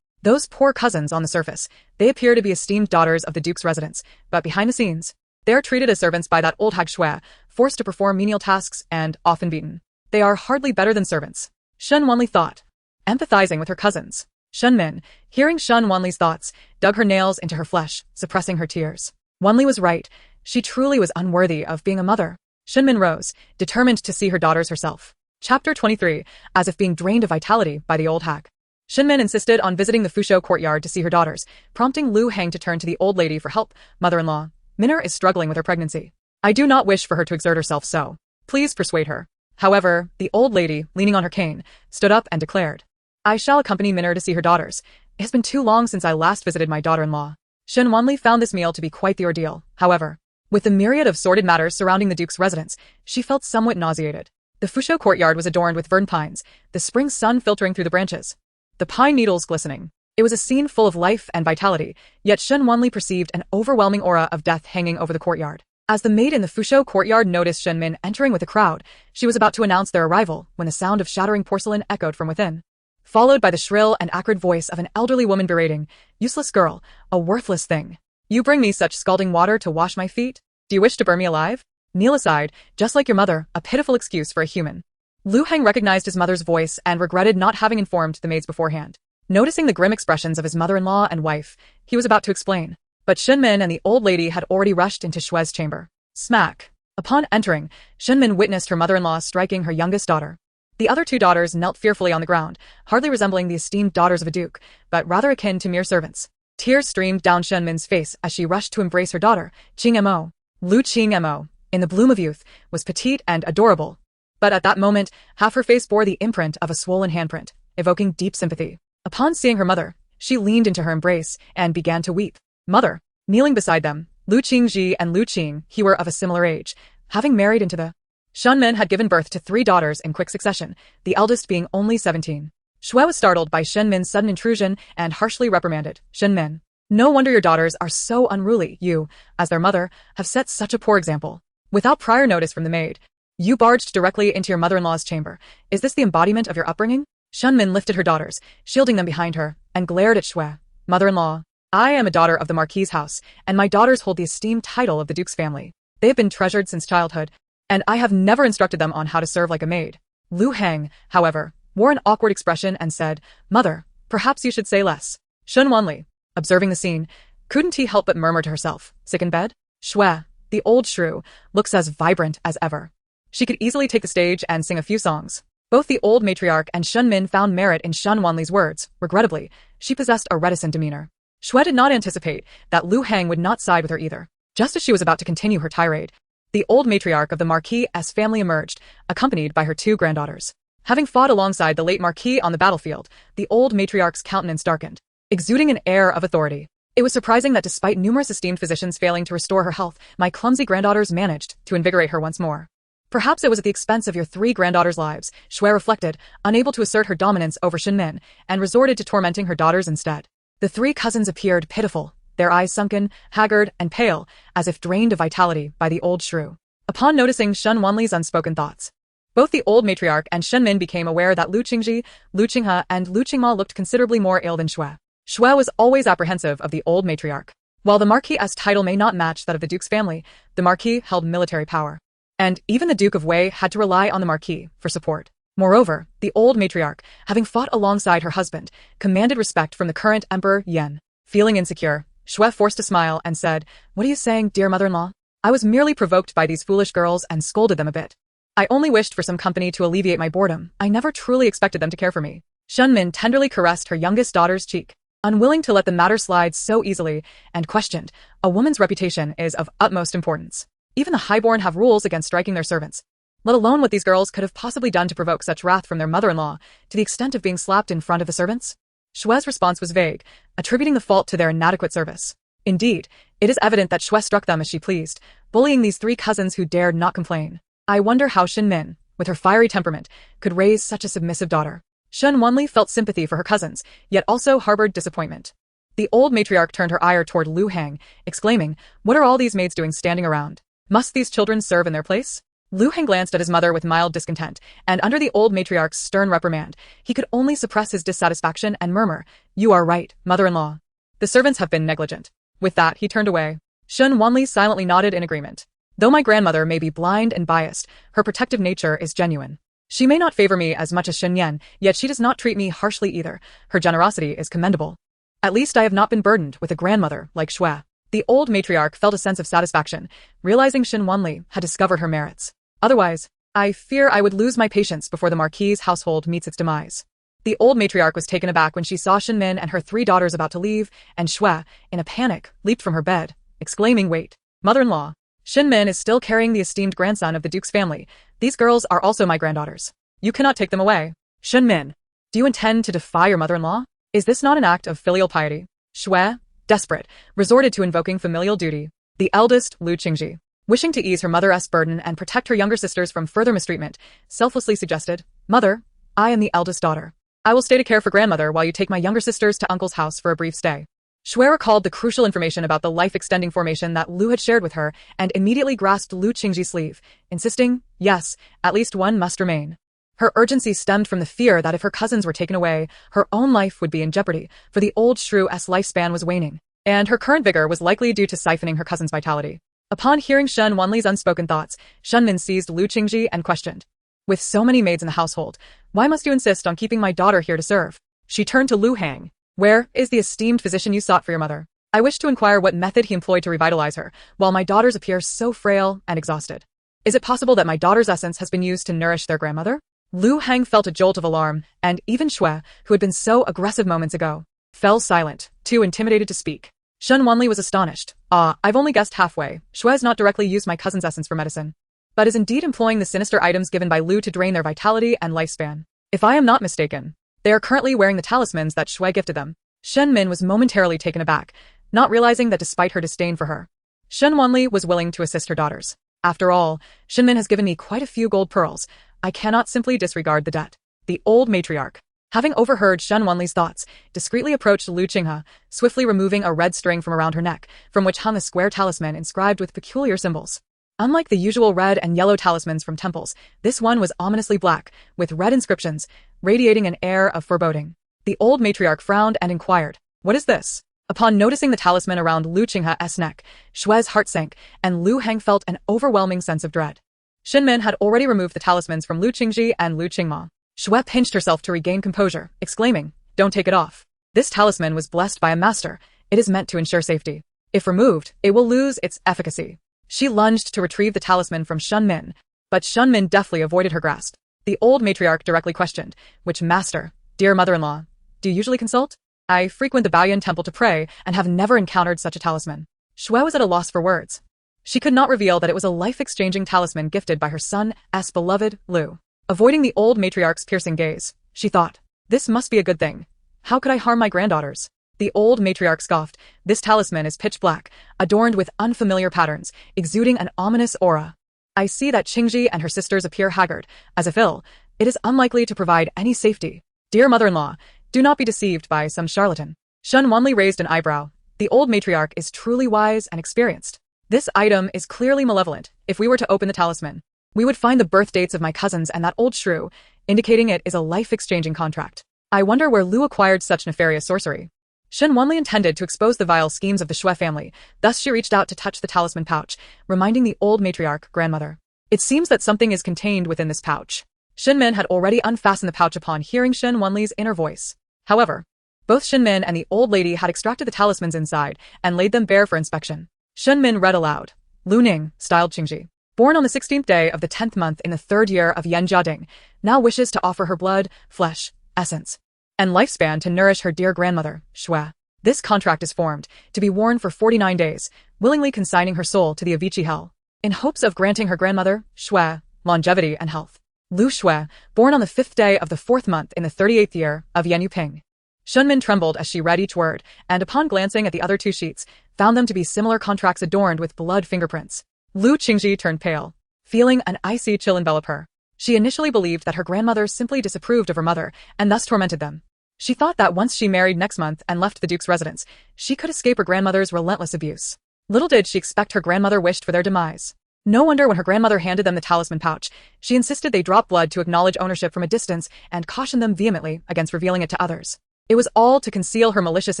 Speaker 1: Those poor cousins on the surface, they appear to be esteemed daughters of the duke's residence, but behind the scenes, they are treated as servants by that old hag Shui, forced to perform menial tasks and often beaten. They are hardly better than servants, Shen Wanli thought, empathizing with her cousins. Shenmin, hearing Shen Wanli's thoughts, dug her nails into her flesh, suppressing her tears. Wanli was right. She truly was unworthy of being a mother. Shenmin rose, determined to see her daughters herself. Chapter 23, as if being drained of vitality by the old hag. Shenmin insisted on visiting the Fusho courtyard to see her daughters, prompting Lu Heng to turn to the old lady for help. "Mother-in-law, Minner is struggling with her pregnancy. I do not wish for her to exert herself so. Please persuade her." However, the old lady, leaning on her cane, stood up and declared, "I shall accompany Minner to see her daughters. It has been too long since I last visited my daughter-in-law." Shen Wanli found this meal to be quite the ordeal. However, with the myriad of sordid matters surrounding the duke's residence, she felt somewhat nauseated. The Fusho courtyard was adorned with vern pines, the spring sun filtering through the branches, the pine needles glistening. It was a scene full of life and vitality, yet Shen Wanli perceived an overwhelming aura of death hanging over the courtyard. As the maid in the Fusho courtyard noticed Shenmin entering with a crowd, she was about to announce their arrival when the sound of shattering porcelain echoed from within, followed by the shrill and acrid voice of an elderly woman berating, "Useless girl, a worthless thing. You bring me such scalding water to wash my feet? Do you wish to burn me alive? Kneel aside, just like your mother, a pitiful excuse for a human." Lu Heng recognized his mother's voice and regretted not having informed the maids beforehand. Noticing the grim expressions of his mother-in-law and wife, he was about to explain, but Shenmin and the old lady had already rushed into Shue's chamber. Smack. Upon entering, Shenmin witnessed her mother-in-law striking her youngest daughter. The other 2 daughters knelt fearfully on the ground, hardly resembling the esteemed daughters of a duke, but rather akin to mere servants. Tears streamed down Shenmin's face as she rushed to embrace her daughter, Qing Mo. Lu Qing Mo, in the bloom of youth, was petite and adorable, but at that moment, half her face bore the imprint of a swollen handprint, evoking deep sympathy. Upon seeing her mother, she leaned into her embrace and began to weep. "Mother." Kneeling beside them, Lu Qingji and Lu Qing, he were of a similar age, having married into the Shenmin had given birth to 3 daughters in quick succession, the eldest being only 17. Shui was startled by Shenmin's sudden intrusion and harshly reprimanded, "Shenmin, no wonder your daughters are so unruly. You, as their mother, have set such a poor example. Without prior notice from the maid, you barged directly into your mother-in-law's chamber. Is this the embodiment of your upbringing?" Shenmin lifted her daughters, shielding them behind her, and glared at Shui. "Mother-in-law, I am a daughter of the Marquis's house, and my daughters hold the esteemed title of the Duke's family. They have been treasured since childhood, and I have never instructed them on how to serve like a maid." Lu Heng, however, wore an awkward expression and said, "Mother, perhaps you should say less." Shen Wanli, observing the scene, couldn't he help but murmur to herself, "Sick in bed? Shui, the old shrew, looks as vibrant as ever. She could easily take the stage and sing a few songs." Both the old matriarch and Shenmin found merit in Shen Wanli's words. Regrettably, she possessed a reticent demeanor. Shui did not anticipate that Lu Heng would not side with her either. Just as she was about to continue her tirade, the old matriarch of the Marquis's family emerged, accompanied by her 2 granddaughters. Having fought alongside the late Marquis on the battlefield, the old matriarch's countenance darkened, exuding an air of authority. It was surprising that despite numerous esteemed physicians failing to restore her health, my clumsy granddaughters managed to invigorate her once more. Perhaps it was at the expense of your three granddaughters' lives, Shui reflected, unable to assert her dominance over Shen Min, and resorted to tormenting her daughters instead. The three cousins appeared pitiful, their eyes sunken, haggard, and pale, as if drained of vitality by the old shrew. Upon noticing Shen Wanli's unspoken thoughts, both the old matriarch and Shen Min became aware that Lu Qingji, Lu Qinghe, and Lu Qingma looked considerably more ill than Shui. Shui was always apprehensive of the old matriarch. While the Marquis' title may not match that of the Duke's family, the Marquis held military power. And even the Duke of Wei had to rely on the Marquis for support. Moreover, the old matriarch, having fought alongside her husband, commanded respect from the current Emperor Yan. Feeling insecure, Shui forced a smile and said, "What are you saying, dear mother-in-law? I was merely provoked by these foolish girls and scolded them a bit. I only wished for some company to alleviate my boredom. I never truly expected them to care for me." Shen Min tenderly caressed her youngest daughter's cheek, unwilling to let the matter slide so easily, and questioned, "A woman's reputation is of utmost importance. Even the highborn have rules against striking their servants, let alone what these girls could have possibly done to provoke such wrath from their mother-in-law, to the extent of being slapped in front of the servants?" Shui's response was vague, attributing the fault to their inadequate service. Indeed, it is evident that Shui struck them as she pleased, bullying these three cousins who dared not complain. I wonder how Shen Min, with her fiery temperament, could raise such a submissive daughter. Shen Wanli felt sympathy for her cousins, yet also harbored disappointment. The old matriarch turned her ire toward Lu Hang, exclaiming, "What are all these maids doing standing around? Must these children serve in their place?" Lu Hang glanced at his mother with mild discontent, and under the old matriarch's stern reprimand, he could only suppress his dissatisfaction and murmur, "You are right, mother-in-law. The servants have been negligent." With that, he turned away. Shen Wanli silently nodded in agreement. Though my grandmother may be blind and biased, her protective nature is genuine. She may not favor me as much as Shen Yan, yet she does not treat me harshly either. Her generosity is commendable. At least I have not been burdened with a grandmother like Shui. The old matriarch felt a sense of satisfaction, realizing Shen Wanli had discovered her merits. Otherwise, I fear I would lose my patience before the Marquis' household meets its demise. The old matriarch was taken aback when she saw Shen Min and her three daughters about to leave, and Shui, in a panic, leaped from her bed, exclaiming, "Wait, mother-in-law. Shen Min is still carrying the esteemed grandson of the Duke's family. These girls are also my granddaughters. You cannot take them away." "Shen Min, do you intend to defy your mother-in-law? Is this not an act of filial piety?" Shui, desperate, resorted to invoking familial duty. The eldest, Lu Qingji, wishing to ease her mother's burden and protect her younger sisters from further mistreatment, selflessly suggested, "Mother, I am the eldest daughter. I will stay to care for grandmother while you take my younger sisters to uncle's house for a brief stay." Shui recalled the crucial information about the life-extending formation that Lu had shared with her and immediately grasped Lu Qingji's sleeve, insisting, "Yes, at least one must remain." Her urgency stemmed from the fear that if her cousins were taken away, her own life would be in jeopardy, for the old shrew's lifespan was waning, and her current vigor was likely due to siphoning her cousin's vitality. Upon hearing Shen Wanli's unspoken thoughts, Shen Min seized Lu Qingji and questioned, "With so many maids in the household, why must you insist on keeping my daughter here to serve?" She turned to Lu Hang. "Where is the esteemed physician you sought for your mother? I wish to inquire what method he employed to revitalize her, while my daughters appear so frail and exhausted. Is it possible that my daughter's essence has been used to nourish their grandmother?" Lu Hang felt a jolt of alarm, and even Shui, who had been so aggressive moments ago, fell silent, too intimidated to speak. Shen Wanli was astonished. I've only guessed halfway. Shui has not directly used my cousin's essence for medicine, but is indeed employing the sinister items given by Lu to drain their vitality and lifespan. If I am not mistaken, they are currently wearing the talismans that Shui gifted them. Shen Min was momentarily taken aback, not realizing that despite her disdain for her, Shen Wanli was willing to assist her daughters. After all, Shen Min has given me quite a few gold pearls. I cannot simply disregard the debt. The old matriarch, having overheard Shen Wanli's thoughts, discreetly approached Lu Qinghe, swiftly removing a red string from around her neck, from which hung a square talisman inscribed with peculiar symbols. Unlike the usual red and yellow talismans from temples, this one was ominously black, with red inscriptions, radiating an air of foreboding. The old matriarch frowned and inquired, "What is this?" Upon noticing the talisman around Lu Qinghe's neck, Shui's heart sank, and Lu Hang felt an overwhelming sense of dread. Shen Min had already removed the talismans from Lu Qingji and Lu Qingma. Shui pinched herself to regain composure, exclaiming, "Don't take it off. This talisman was blessed by a master. It is meant to ensure safety. If removed, it will lose its efficacy." She lunged to retrieve the talisman from Shen Min, but Shen Min deftly avoided her grasp. The old matriarch directly questioned, "Which master, dear mother-in-law, do you usually consult?" "I frequent the Baoyan temple to pray and have never encountered such a talisman." Shui was at a loss for words. She could not reveal that it was a life-exchanging talisman gifted by her son's beloved, Lu. Avoiding the old matriarch's piercing gaze, she thought, "This must be a good thing. How could I harm my granddaughters?" The old matriarch scoffed. "This talisman is pitch black, adorned with unfamiliar patterns, exuding an ominous aura. I see that Qingji and her sisters appear haggard, as if ill. It is unlikely to provide any safety. Dear mother-in-law, do not be deceived by some charlatan. Shen Wanli raised an eyebrow. The old matriarch is truly wise and experienced. This item is clearly malevolent. If we were to open the talisman, we would find the birth dates of my cousins and that old shrew, indicating it is a life-exchanging contract. I wonder where Lu acquired such nefarious sorcery. Shen Wanli intended to expose the vile schemes of the Shui family, thus she reached out to touch the talisman pouch, reminding the old matriarch grandmother. It seems that something is contained within this pouch. Shen Min had already unfastened the pouch upon hearing Shen Wanli's inner voice. However, both Shen Min and the old lady had extracted the talismans inside and laid them bare for inspection. Shen Min read aloud. Lu Ning, styled Qingji, born on the 16th day of the 10th month in the 3rd year of Yan Jiading, now wishes to offer her blood, flesh, essence, and lifespan to nourish her dear grandmother, Shui. This contract is formed, to be worn for 49 days, willingly consigning her soul to the Avicii hell, in hopes of granting her grandmother, Shui, longevity and health. Lu Shui, born on the 5th day of the 4th month in the 38th year of Yan Yuping. Shen Min trembled as she read each word, and upon glancing at the other 2 sheets, found them to be similar contracts adorned with blood fingerprints. Lu Qingji turned pale, feeling an icy chill envelop her. She initially believed that her grandmother simply disapproved of her mother, and thus tormented them. She thought that once she married next month and left the Duke's residence, she could escape her grandmother's relentless abuse. Little did she expect her grandmother wished for their demise. No wonder when her grandmother handed them the talisman pouch, she insisted they drop blood to acknowledge ownership from a distance and cautioned them vehemently against revealing it to others. It was all to conceal her malicious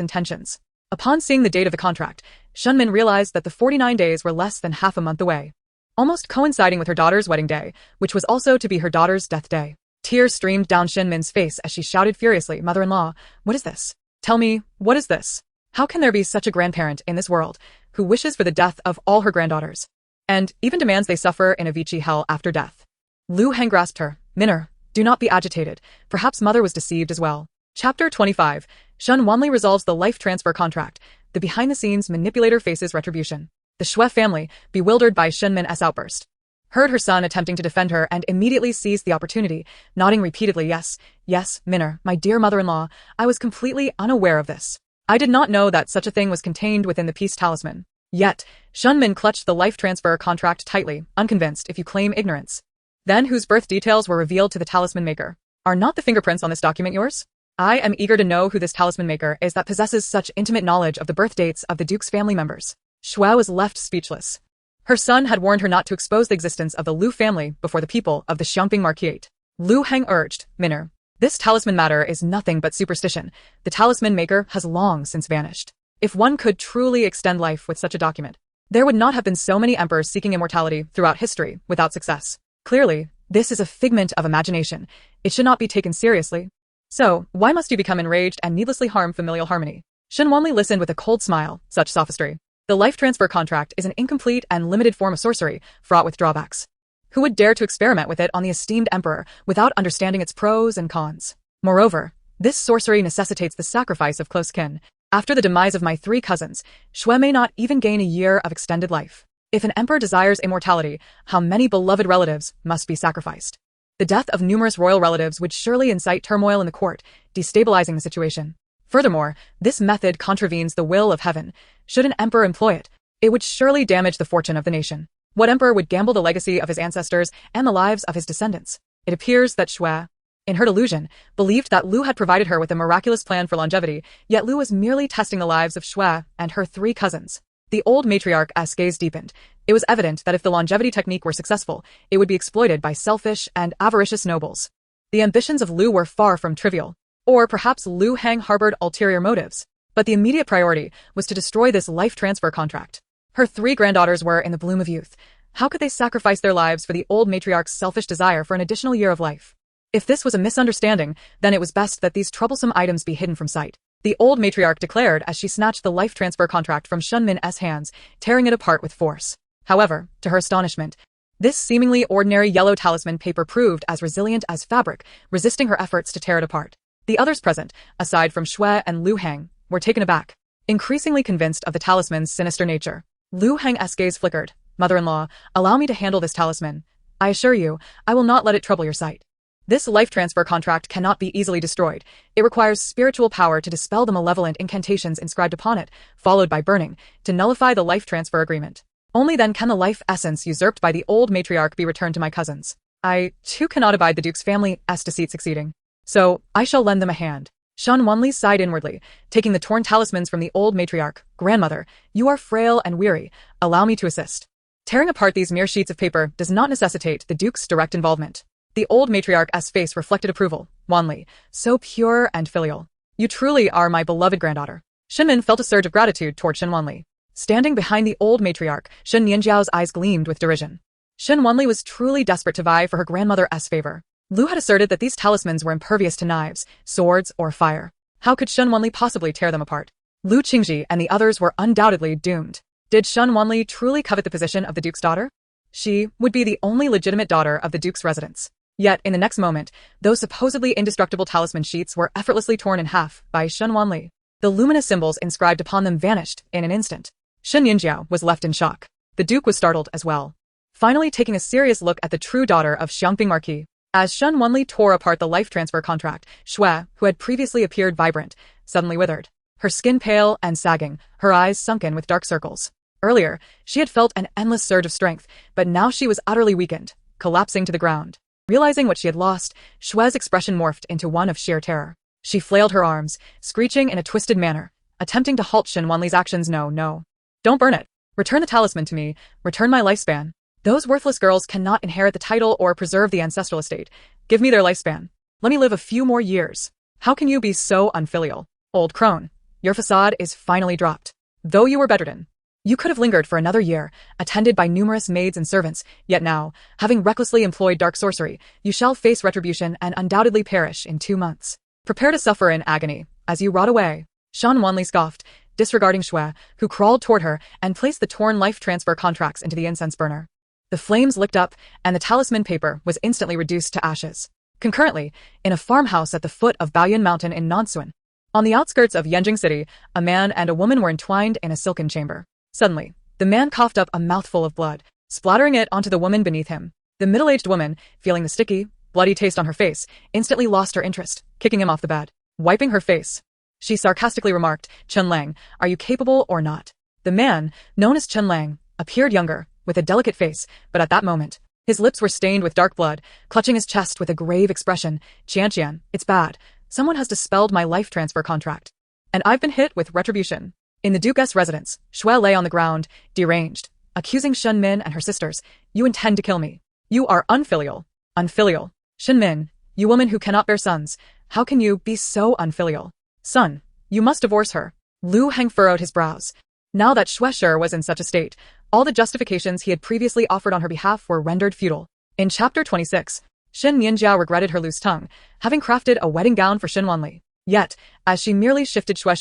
Speaker 1: intentions. Upon seeing the date of the contract, Shen Min realized that the 49 days were less than half a month away, almost coinciding with her daughter's wedding day, which was also to be her daughter's death day. Tears streamed down Shen Min's face as she shouted furiously, "Mother-in-law, what is this? Tell me, what is this? How can there be such a grandparent in this world who wishes for the death of all her granddaughters, and even demands they suffer in Avicii hell after death?" Lu Heng grasped her. "Minner, do not be agitated. Perhaps mother was deceived as well." Chapter 25. Shen Wanli resolves the life transfer contract. The behind-the-scenes manipulator faces retribution. The Shui family, bewildered by Shen Min's outburst, heard her son attempting to defend her and immediately seized the opportunity, nodding repeatedly, "Yes, yes, Minner, my dear mother-in-law, I was completely unaware of this. I did not know that such a thing was contained within the peace talisman." Yet, Shen Min clutched the life transfer contract tightly, unconvinced if you claim ignorance. Then whose birth details were revealed to the talisman maker? "Are not the fingerprints on this document yours? I am eager to know who this talisman maker is that possesses such intimate knowledge of the birth dates of the Duke's family members." Shui was left speechless. Her son had warned her not to expose the existence of the Lu family before the people of the Xiangping Marquisate. Lu Heng urged, "Minner, this talisman matter is nothing but superstition. The talisman maker has long since vanished. If one could truly extend life with such a document, there would not have been so many emperors seeking immortality throughout history without success. Clearly, this is a figment of imagination. It should not be taken seriously. So, why must you become enraged and needlessly harm familial harmony?" Shen Wanli listened with a cold smile. Such sophistry. The life transfer contract is an incomplete and limited form of sorcery, fraught with drawbacks. Who would dare to experiment with it on the esteemed emperor without understanding its pros and cons? Moreover, this sorcery necessitates the sacrifice of close kin. After the demise of my 3 cousins, Shui may not even gain a year of extended life. If an emperor desires immortality, how many beloved relatives must be sacrificed? The death of numerous royal relatives would surely incite turmoil in the court, destabilizing the situation. Furthermore, this method contravenes the will of heaven. Should an emperor employ it, it would surely damage the fortune of the nation. What emperor would gamble the legacy of his ancestors and the lives of his descendants? It appears that Shui, in her delusion, believed that Lu had provided her with a miraculous plan for longevity, yet Lu was merely testing the lives of Shui and her 3 cousins. The old matriarch's gaze deepened. It was evident that if the longevity technique were successful, it would be exploited by selfish and avaricious nobles. The ambitions of Lu were far from trivial. Or perhaps Lu Heng harbored ulterior motives. But the immediate priority was to destroy this life transfer contract. Her 3 granddaughters were in the bloom of youth. How could they sacrifice their lives for the old matriarch's selfish desire for an additional year of life? If this was a misunderstanding, then it was best that these troublesome items be hidden from sight. The old matriarch declared as she snatched the life transfer contract from Shen Min's hands, tearing it apart with force. However, to her astonishment, this seemingly ordinary yellow talisman paper proved as resilient as fabric, resisting her efforts to tear it apart. The others present, aside from Shui and Lu Heng, were taken aback, increasingly convinced of the talisman's sinister nature. Lu Heng's gaze flickered. "Mother-in-law, allow me to handle this talisman. I assure you, I will not let it trouble your sight. This life transfer contract cannot be easily destroyed. It requires spiritual power to dispel the malevolent incantations inscribed upon it, followed by burning, to nullify the life transfer agreement." Only then can the life essence usurped by the old matriarch be returned to my cousins. I, too, cannot abide the Duke's family's deceit succeeding. So, I shall lend them a hand. Shen Wanli sighed inwardly, taking the torn talismans from the old matriarch. Grandmother, you are frail and weary. Allow me to assist. Tearing apart these mere sheets of paper does not necessitate the Duke's direct involvement. The old matriarch's face reflected approval. Wanli, so pure and filial. You truly are my beloved granddaughter. Shenmin felt a surge of gratitude toward Shen Wanli. Standing behind the old matriarch, Shen Nianjiao's eyes gleamed with derision. Shen Wanli was truly desperate to vie for her grandmother's favor. Lu had asserted that these talismans were impervious to knives, swords, or fire. How could Shen Wanli possibly tear them apart? Lu Qingji and the others were undoubtedly doomed. Did Shen Wanli truly covet the position of the Duke's daughter? She would be the only legitimate daughter of the Duke's residence. Yet, in the next moment, those supposedly indestructible talisman sheets were effortlessly torn in half by Shen Wanli. The luminous symbols inscribed upon them vanished in an instant. Shen Nianjiao was left in shock. The Duke was startled as well. Finally taking a serious look at the true daughter of Xiangping Marquis. As Shen Wanli tore apart the life transfer contract, Shui, who had previously appeared vibrant, suddenly withered. Her skin pale and sagging, her eyes sunken with dark circles. Earlier, she had felt an endless surge of strength, but now she was utterly weakened, collapsing to the ground. Realizing what she had lost, Shui's expression morphed into one of sheer terror. She flailed her arms, screeching in a twisted manner, attempting to halt Shen Wanli's actions. No. Don't burn it. Return the talisman to me. Return my lifespan. Those worthless girls cannot inherit the title or preserve the ancestral estate. Give me their lifespan. Let me live a few more years. How can you be so unfilial? Old crone, your facade is finally dropped. Though you were bedridden, you could have lingered for another year, attended by numerous maids and servants, yet now, having recklessly employed dark sorcery, you shall face retribution and undoubtedly perish in 2 months. Prepare to suffer in agony, as you rot away. Shen Wanli scoffed, disregarding Shui, who crawled toward her and placed the torn life transfer contracts into the incense burner. The flames licked up, and the talisman paper was instantly reduced to ashes. Concurrently, in a farmhouse at the foot of Baoyun Mountain in Nansuan, on the outskirts of Yanjing City, a man and a woman were entwined in a silken chamber. Suddenly, the man coughed up a mouthful of blood, splattering it onto the woman beneath him. The middle-aged woman, feeling the sticky, bloody taste on her face, instantly lost her interest, kicking him off the bed. Wiping her face, she sarcastically remarked, Chen Lang, are you capable or not? The man, known as Chen Lang, appeared younger, with a delicate face, but at that moment, his lips were stained with dark blood, clutching his chest with a grave expression. Qian, it's bad. Someone has dispelled my life transfer contract. And I've been hit with retribution. In the Duke's residence, Shui lay on the ground, deranged, accusing Shen Min and her sisters. You intend to kill me. You are unfilial. Unfilial. Shen Min, you woman who cannot bear sons, how can you be so unfilial? Son, you must divorce her. Lu Heng furrowed his brows. Now that Shui was in such a state, all the justifications he had previously offered on her behalf were rendered futile. In Chapter 26, Shen Nianjiao regretted her loose tongue, having crafted a wedding gown for Shen Wanli. Yet, as she merely shifted Shui,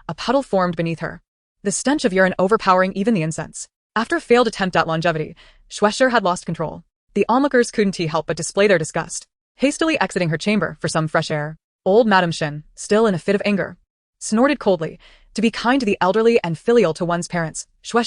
Speaker 1: a puddle formed beneath her. The stench of urine overpowering even the incense. After a failed attempt at longevity, Shui had lost control. The onlookers couldn't help but display their disgust. Hastily exiting her chamber for some fresh air, old Madame Shen, still in a fit of anger, snorted coldly. To be kind to the elderly and filial to one's parents, Shui,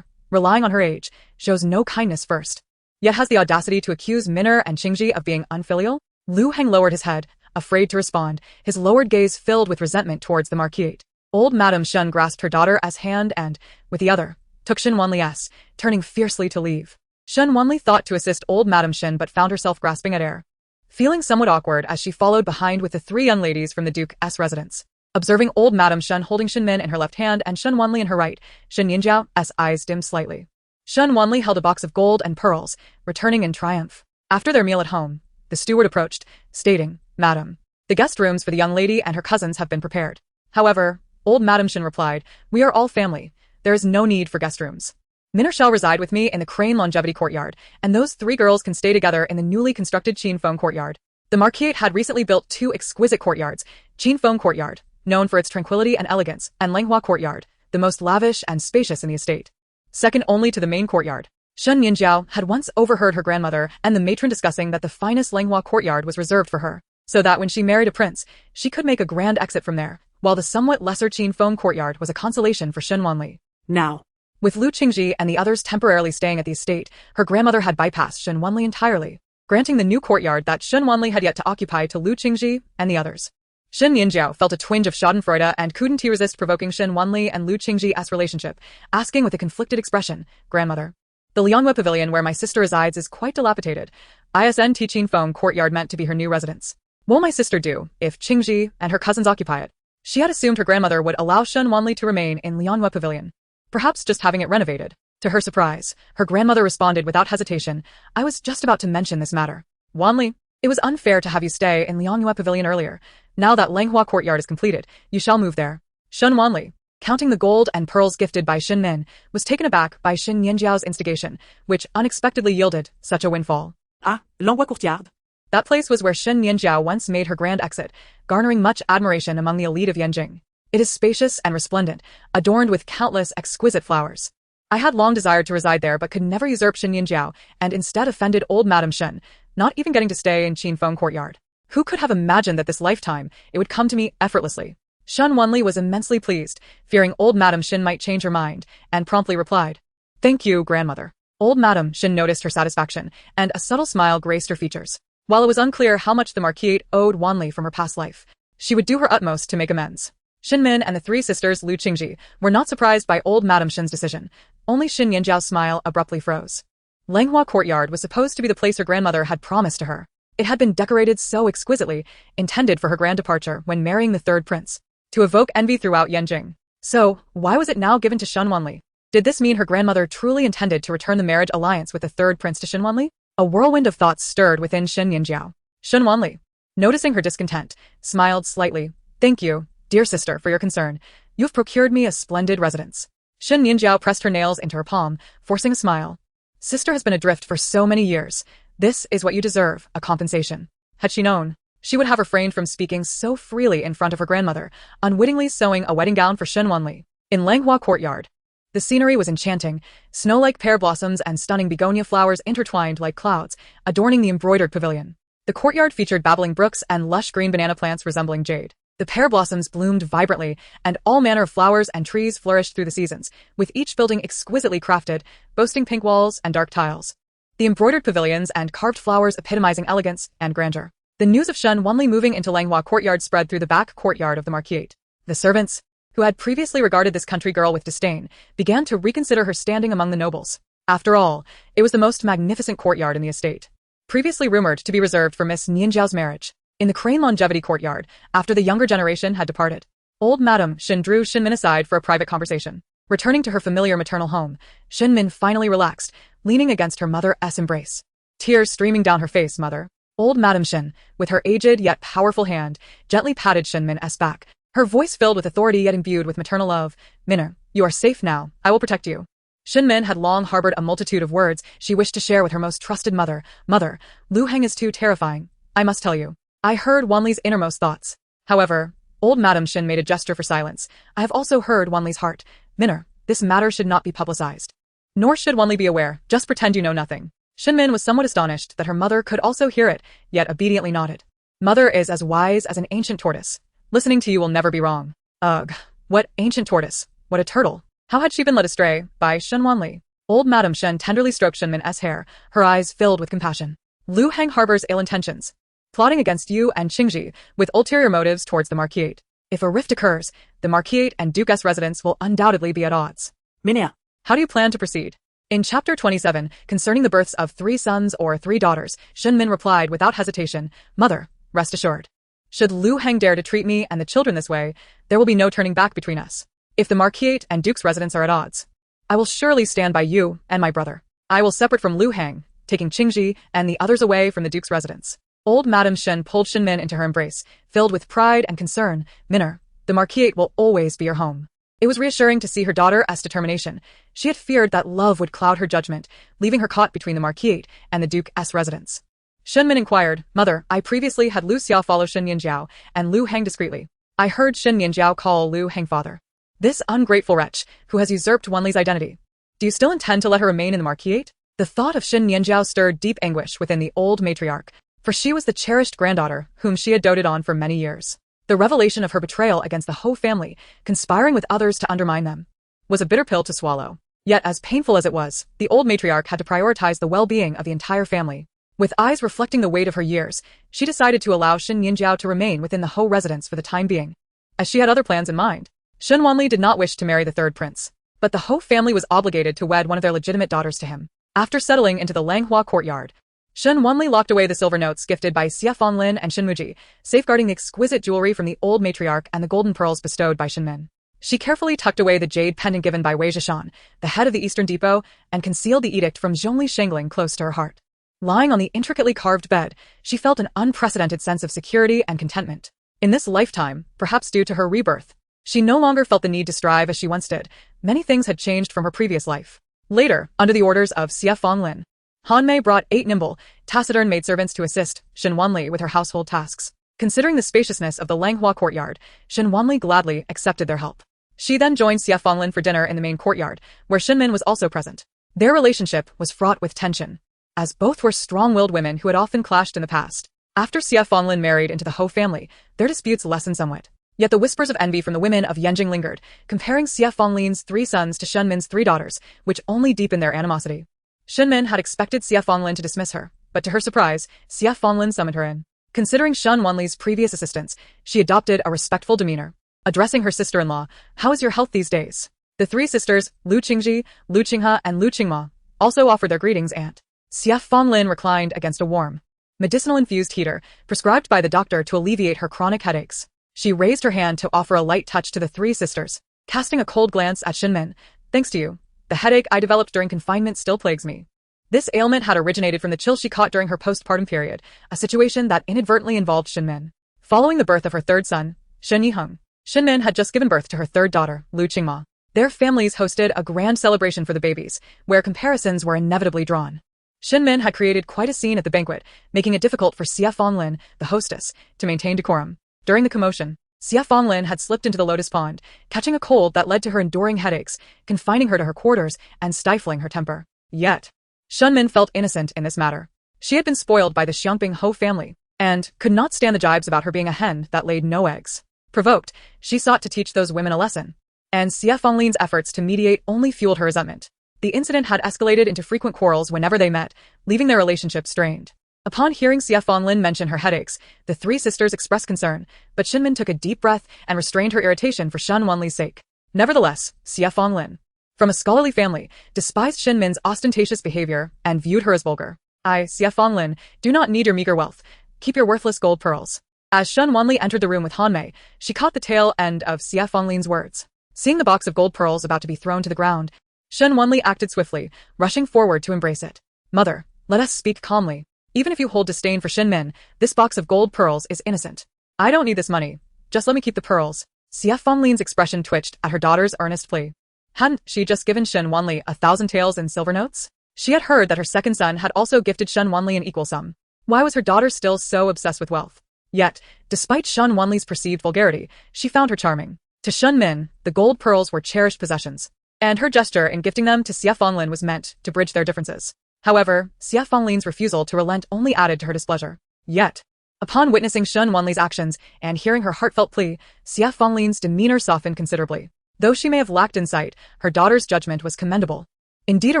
Speaker 1: relying on her age, shows no kindness first. Yet has the audacity to accuse Min'er and Qingji of being unfilial? Lu Heng lowered his head, afraid to respond, his lowered gaze filled with resentment towards the Marquis. Old Madame Shen grasped her daughter's hand and, with the other, took Shen Wanli's, turning fiercely to leave. Shen Wanli thought to assist old Madame Shen but found herself grasping at air, feeling somewhat awkward as she followed behind with the 3 young ladies from the Duke's residence. Observing old Madame Shen holding Shen Min in her left hand and Shen Wanli in her right, Shen Nianjiao's eyes dimmed slightly. Shen Wanli held a box of gold and pearls, returning in triumph. After their meal at home, the steward approached, stating, Madam, the guest rooms for the young lady and her cousins have been prepared. However, old Madame Shen replied, we are all family. There is no need for guest rooms. Min'er shall reside with me in the Crane Longevity Courtyard, and those 3 girls can stay together in the newly constructed Qin Feng Courtyard. The Marquis had recently built 2 exquisite courtyards, Qin Feng Courtyard, known for its tranquility and elegance, and Lenghua Courtyard, the most lavish and spacious in the estate. Second only to the main courtyard. Shen Nianjiao had once overheard her grandmother and the matron discussing that the finest Lenghua Courtyard was reserved for her, so that when she married a prince, she could make a grand exit from there, while the somewhat lesser Qin Feng Courtyard was a consolation for Shen Wanli.
Speaker 2: Now,
Speaker 1: with Lu Qingji and the others temporarily staying at the estate, her grandmother had bypassed Shen Wanli entirely, granting the new courtyard that Shen Wanli had yet to occupy to Lu Qingji and the others. Shen Nianjiao felt a twinge of schadenfreude and couldn't resist provoking Shen Wanli and Lu Qingji's relationship, asking with a conflicted expression, Grandmother, The Liangwe Pavilion where my sister resides is quite dilapidated. ISN Teaching Feng courtyard meant to be her new residence. What will my sister do if Qingji and her cousins occupy it? She had assumed her grandmother would allow Shen Wanli to remain in Liangwe Pavilion, perhaps just having it renovated. To her surprise, her grandmother responded without hesitation, I was just about to mention this matter. Wanli, it was unfair to have you stay in Liangwe Pavilion earlier. Now that Langhua courtyard is completed, you shall move there. Shen Wanli, counting the gold and pearls gifted by Shen Min, was taken aback by Shen Nianjiao's instigation, which unexpectedly yielded such a windfall.
Speaker 2: Ah, Langhua courtyard.
Speaker 1: That place was where Shen Nianjiao once made her grand exit, garnering much admiration among the elite of Yanjing. It is spacious and resplendent, adorned with countless exquisite flowers. I had long desired to reside there but could never usurp Shen Nianjiao, and instead offended old Madame Shen, not even getting to stay in Qinfeng courtyard. Who could have imagined that this lifetime it would come to me effortlessly? Shen Wanli was immensely pleased, fearing old Madame Shen might change her mind, and promptly replied, Thank you, grandmother. Old Madame Shen noticed her satisfaction, and a subtle smile graced her features. While it was unclear how much the Marquise owed Wanli from her past life, she would do her utmost to make amends. Shen Min and the three sisters Lu Qingji were not surprised by old Madame Shen's decision. Only Shen Nianjiao's smile abruptly froze. Langhua courtyard was supposed to be the place her grandmother had promised to her. It had been decorated so exquisitely, intended for her grand departure when marrying the third prince, to evoke envy throughout Yanjing. So, why was it now given to Shen Wanli? Did this mean her grandmother truly intended to return the marriage alliance with the third prince to Shen Wanli? A whirlwind of thoughts stirred within Shen Nianjiao. Shen Wanli, noticing her discontent, smiled slightly. Thank you, dear sister, for your concern. You have procured me a splendid residence. Shen Nianjiao pressed her nails into her palm, forcing a smile. Sister has been adrift for so many years. This is what you deserve, a compensation. Had she known, she would have refrained from speaking so freely in front of her grandmother, unwittingly sewing a wedding gown for Shen Wanli. In Langhua courtyard, the scenery was enchanting, snow-like pear blossoms and stunning begonia flowers intertwined like clouds, adorning the embroidered pavilion. The courtyard featured babbling brooks and lush green banana plants resembling jade. The pear blossoms bloomed vibrantly, and all manner of flowers and trees flourished through the seasons, with each building exquisitely crafted, boasting pink walls and dark tiles. The embroidered pavilions and carved flowers epitomizing elegance and grandeur. The news of Shen Wanli moving into Langhua courtyard spread through the back courtyard of the Marquise. The servants, who had previously regarded this country girl with disdain, began to reconsider her standing among the nobles. After all, it was the most magnificent courtyard in the estate, previously rumored to be reserved for Miss Nianjiao's marriage. In the Crane Longevity courtyard, after the younger generation had departed, old Madame Shen drew Shen Min aside for a private conversation. Returning to her familiar maternal home, Shen Min finally relaxed, leaning against her mother's embrace. Tears streaming down her face, mother. Old Madame Shen, with her aged yet powerful hand, gently patted Shen Min's back, her voice filled with authority yet imbued with maternal love. Minner, you are safe now. I will protect you. Shen Min had long harbored a multitude of words she wished to share with her most trusted mother. Mother, Lu Heng is too terrifying. I must tell you. I heard Wanli's innermost thoughts. However, old Madame Shen made a gesture for silence. I have also heard Wanli's heart. Minner, this matter should not be publicized. Nor should Wanli be aware. Just pretend you know nothing. Shen Min was somewhat astonished that her mother could also hear it, yet obediently nodded. Mother is as wise as an ancient tortoise. Listening to you will never be wrong. Ugh, what ancient tortoise? What a turtle. How had she been led astray by Shen Wanli? Old Madame Shen tenderly stroked Shen Min's hair, her eyes filled with compassion. Lu Heng harbors ill intentions, plotting against you and Qingji, with ulterior motives towards the Marquise. If a rift occurs, the Marquise and Duke's residence will undoubtedly be at odds.
Speaker 2: Minea.
Speaker 1: How do you plan to proceed? In Chapter 27, concerning the births of 3 sons or 3 daughters, Shen Min replied without hesitation, Mother, rest assured. Should Lu Heng dare to treat me and the children this way, there will be no turning back between us. If the Marquise and Duke's residence are at odds, I will surely stand by you and my brother. I will separate from Lu Heng, taking Qingji and the others away from the Duke's residence. Old Madame Shen pulled Shen Min into her embrace, filled with pride and concern. Minner, the Marquise will always be your home. It was reassuring to see her daughter's determination. She had feared that love would cloud her judgment, leaving her caught between the Marquise and the Duke's residence. Shen Min inquired, Mother, I previously had Lu Xiao follow Shen Nianjiao and Lu Heng discreetly. I heard Shen Nianjiao call Lu Heng father. This ungrateful wretch, who has usurped Wanli's identity. Do you still intend to let her remain in the Marquise? The thought of Shen Nianjiao stirred deep anguish within the old matriarch, for she was the cherished granddaughter whom she had doted on for many years. The revelation of her betrayal against the Ho family, conspiring with others to undermine them, was a bitter pill to swallow. Yet as painful as it was, the old matriarch had to prioritize the well-being of the entire family. With eyes reflecting the weight of her years, she decided to allow Shen Nianjiao to remain within the Ho residence for the time being, as she had other plans in mind. Shen Wanli did not wish to marry the third prince, but the Ho family was obligated to wed one of their legitimate daughters to him. After settling into the Langhua courtyard, Shen Wanli locked away the silver notes gifted by Xie Fanlin and Shen Muji, safeguarding the exquisite jewelry from the old matriarch and the golden pearls bestowed by Shen Min. She carefully tucked away the jade pendant given by Wei Zheshan, the head of the Eastern Depot, and concealed the edict from Zhongli Shangling close to her heart. Lying on the intricately carved bed, she felt an unprecedented sense of security and contentment. In this lifetime, perhaps due to her rebirth, she no longer felt the need to strive as she once did. Many things had changed from her previous life. Later, under the orders of Xie Fanlin, Han Mei brought 8 nimble, taciturn maidservants to assist Shen Wanli with her household tasks. Considering the spaciousness of the Langhua courtyard, Shen Wanli gladly accepted their help. She then joined Xie Fanlin for dinner in the main courtyard, where Shen Min was also present. Their relationship was fraught with tension, as both were strong-willed women who had often clashed in the past. After Xie Fanlin married into the Ho family, their disputes lessened somewhat. Yet the whispers of envy from the women of Yanjing lingered, comparing Xie Fanlin's 3 sons to Shen Min's 3 daughters, which only deepened their animosity. Shen Min had expected Xie Fanlin to dismiss her, but to her surprise, Xie Fanlin summoned her in. Considering Shen Wanli's previous assistance, she adopted a respectful demeanor. Addressing her sister-in-law, "How is your health these days?" The 3 sisters, Lu Qingji, Lu Qinghe, and Lu Qingma, also offered their greetings and Xie Fanlin reclined against a warm, medicinal-infused heater, prescribed by the doctor to alleviate her chronic headaches. She raised her hand to offer a light touch to the 3 sisters, casting a cold glance at Shen Min. "Thanks to you, the headache I developed during confinement still plagues me." This ailment had originated from the chill she caught during her postpartum period, a situation that inadvertently involved Shen Min. Following the birth of her 3rd son, Shen Yiheng, Shen Min had just given birth to her 3rd daughter, Lu Qingma. Their families hosted a grand celebration for the babies, where comparisons were inevitably drawn. Shen Min had created quite a scene at the banquet, making it difficult for Xie Fanlin, the hostess, to maintain decorum. During the commotion, Xie Fanlin had slipped into the lotus pond, catching a cold that led to her enduring headaches, confining her to her quarters and stifling her temper. Yet, Shen Min felt innocent in this matter. She had been spoiled by the Xiangping Ho family, and could not stand the jibes about her being a hen that laid no eggs. Provoked, she sought to teach those women a lesson, and Xie Fanlin's efforts to mediate only fueled her resentment. The incident had escalated into frequent quarrels whenever they met, leaving their relationship strained. Upon hearing Xie Fanlin mention her headaches, the 3 sisters expressed concern, but Shen Min took a deep breath and restrained her irritation for Shen Wanli's sake. Nevertheless, Xie Fanlin, from a scholarly family, despised Shen Min's ostentatious behavior and viewed her as vulgar. "I, Xie Fanlin, do not need your meager wealth. Keep your worthless gold pearls." As Shen Wanli entered the room with Han Mei, she caught the tail end of Xie Fanlin's words. Seeing the box of gold pearls about to be thrown to the ground, Shen Wanli acted swiftly, rushing forward to embrace it. "Mother, let us speak calmly. Even if you hold disdain for Shen Min, this box of gold pearls is innocent. I don't need this money. Just let me keep the pearls." Xie Fanlin's expression twitched at her daughter's earnest plea. Hadn't she just given Shen Wanli 1,000 taels in silver notes? She had heard that her 2nd son had also gifted Shen Wanli an equal sum. Why was her daughter still so obsessed with wealth? Yet, despite Shen Wanli's perceived vulgarity, she found her charming. To Shen Min, the gold pearls were cherished possessions, and her gesture in gifting them to Xie Fanlin was meant to bridge their differences. However, Xie Fanlin's refusal to relent only added to her displeasure. Yet, upon witnessing Shen Wanli's actions and hearing her heartfelt plea, Xie Fanlin's demeanor softened considerably. Though she may have lacked insight, her daughter's judgment was commendable. Indeed a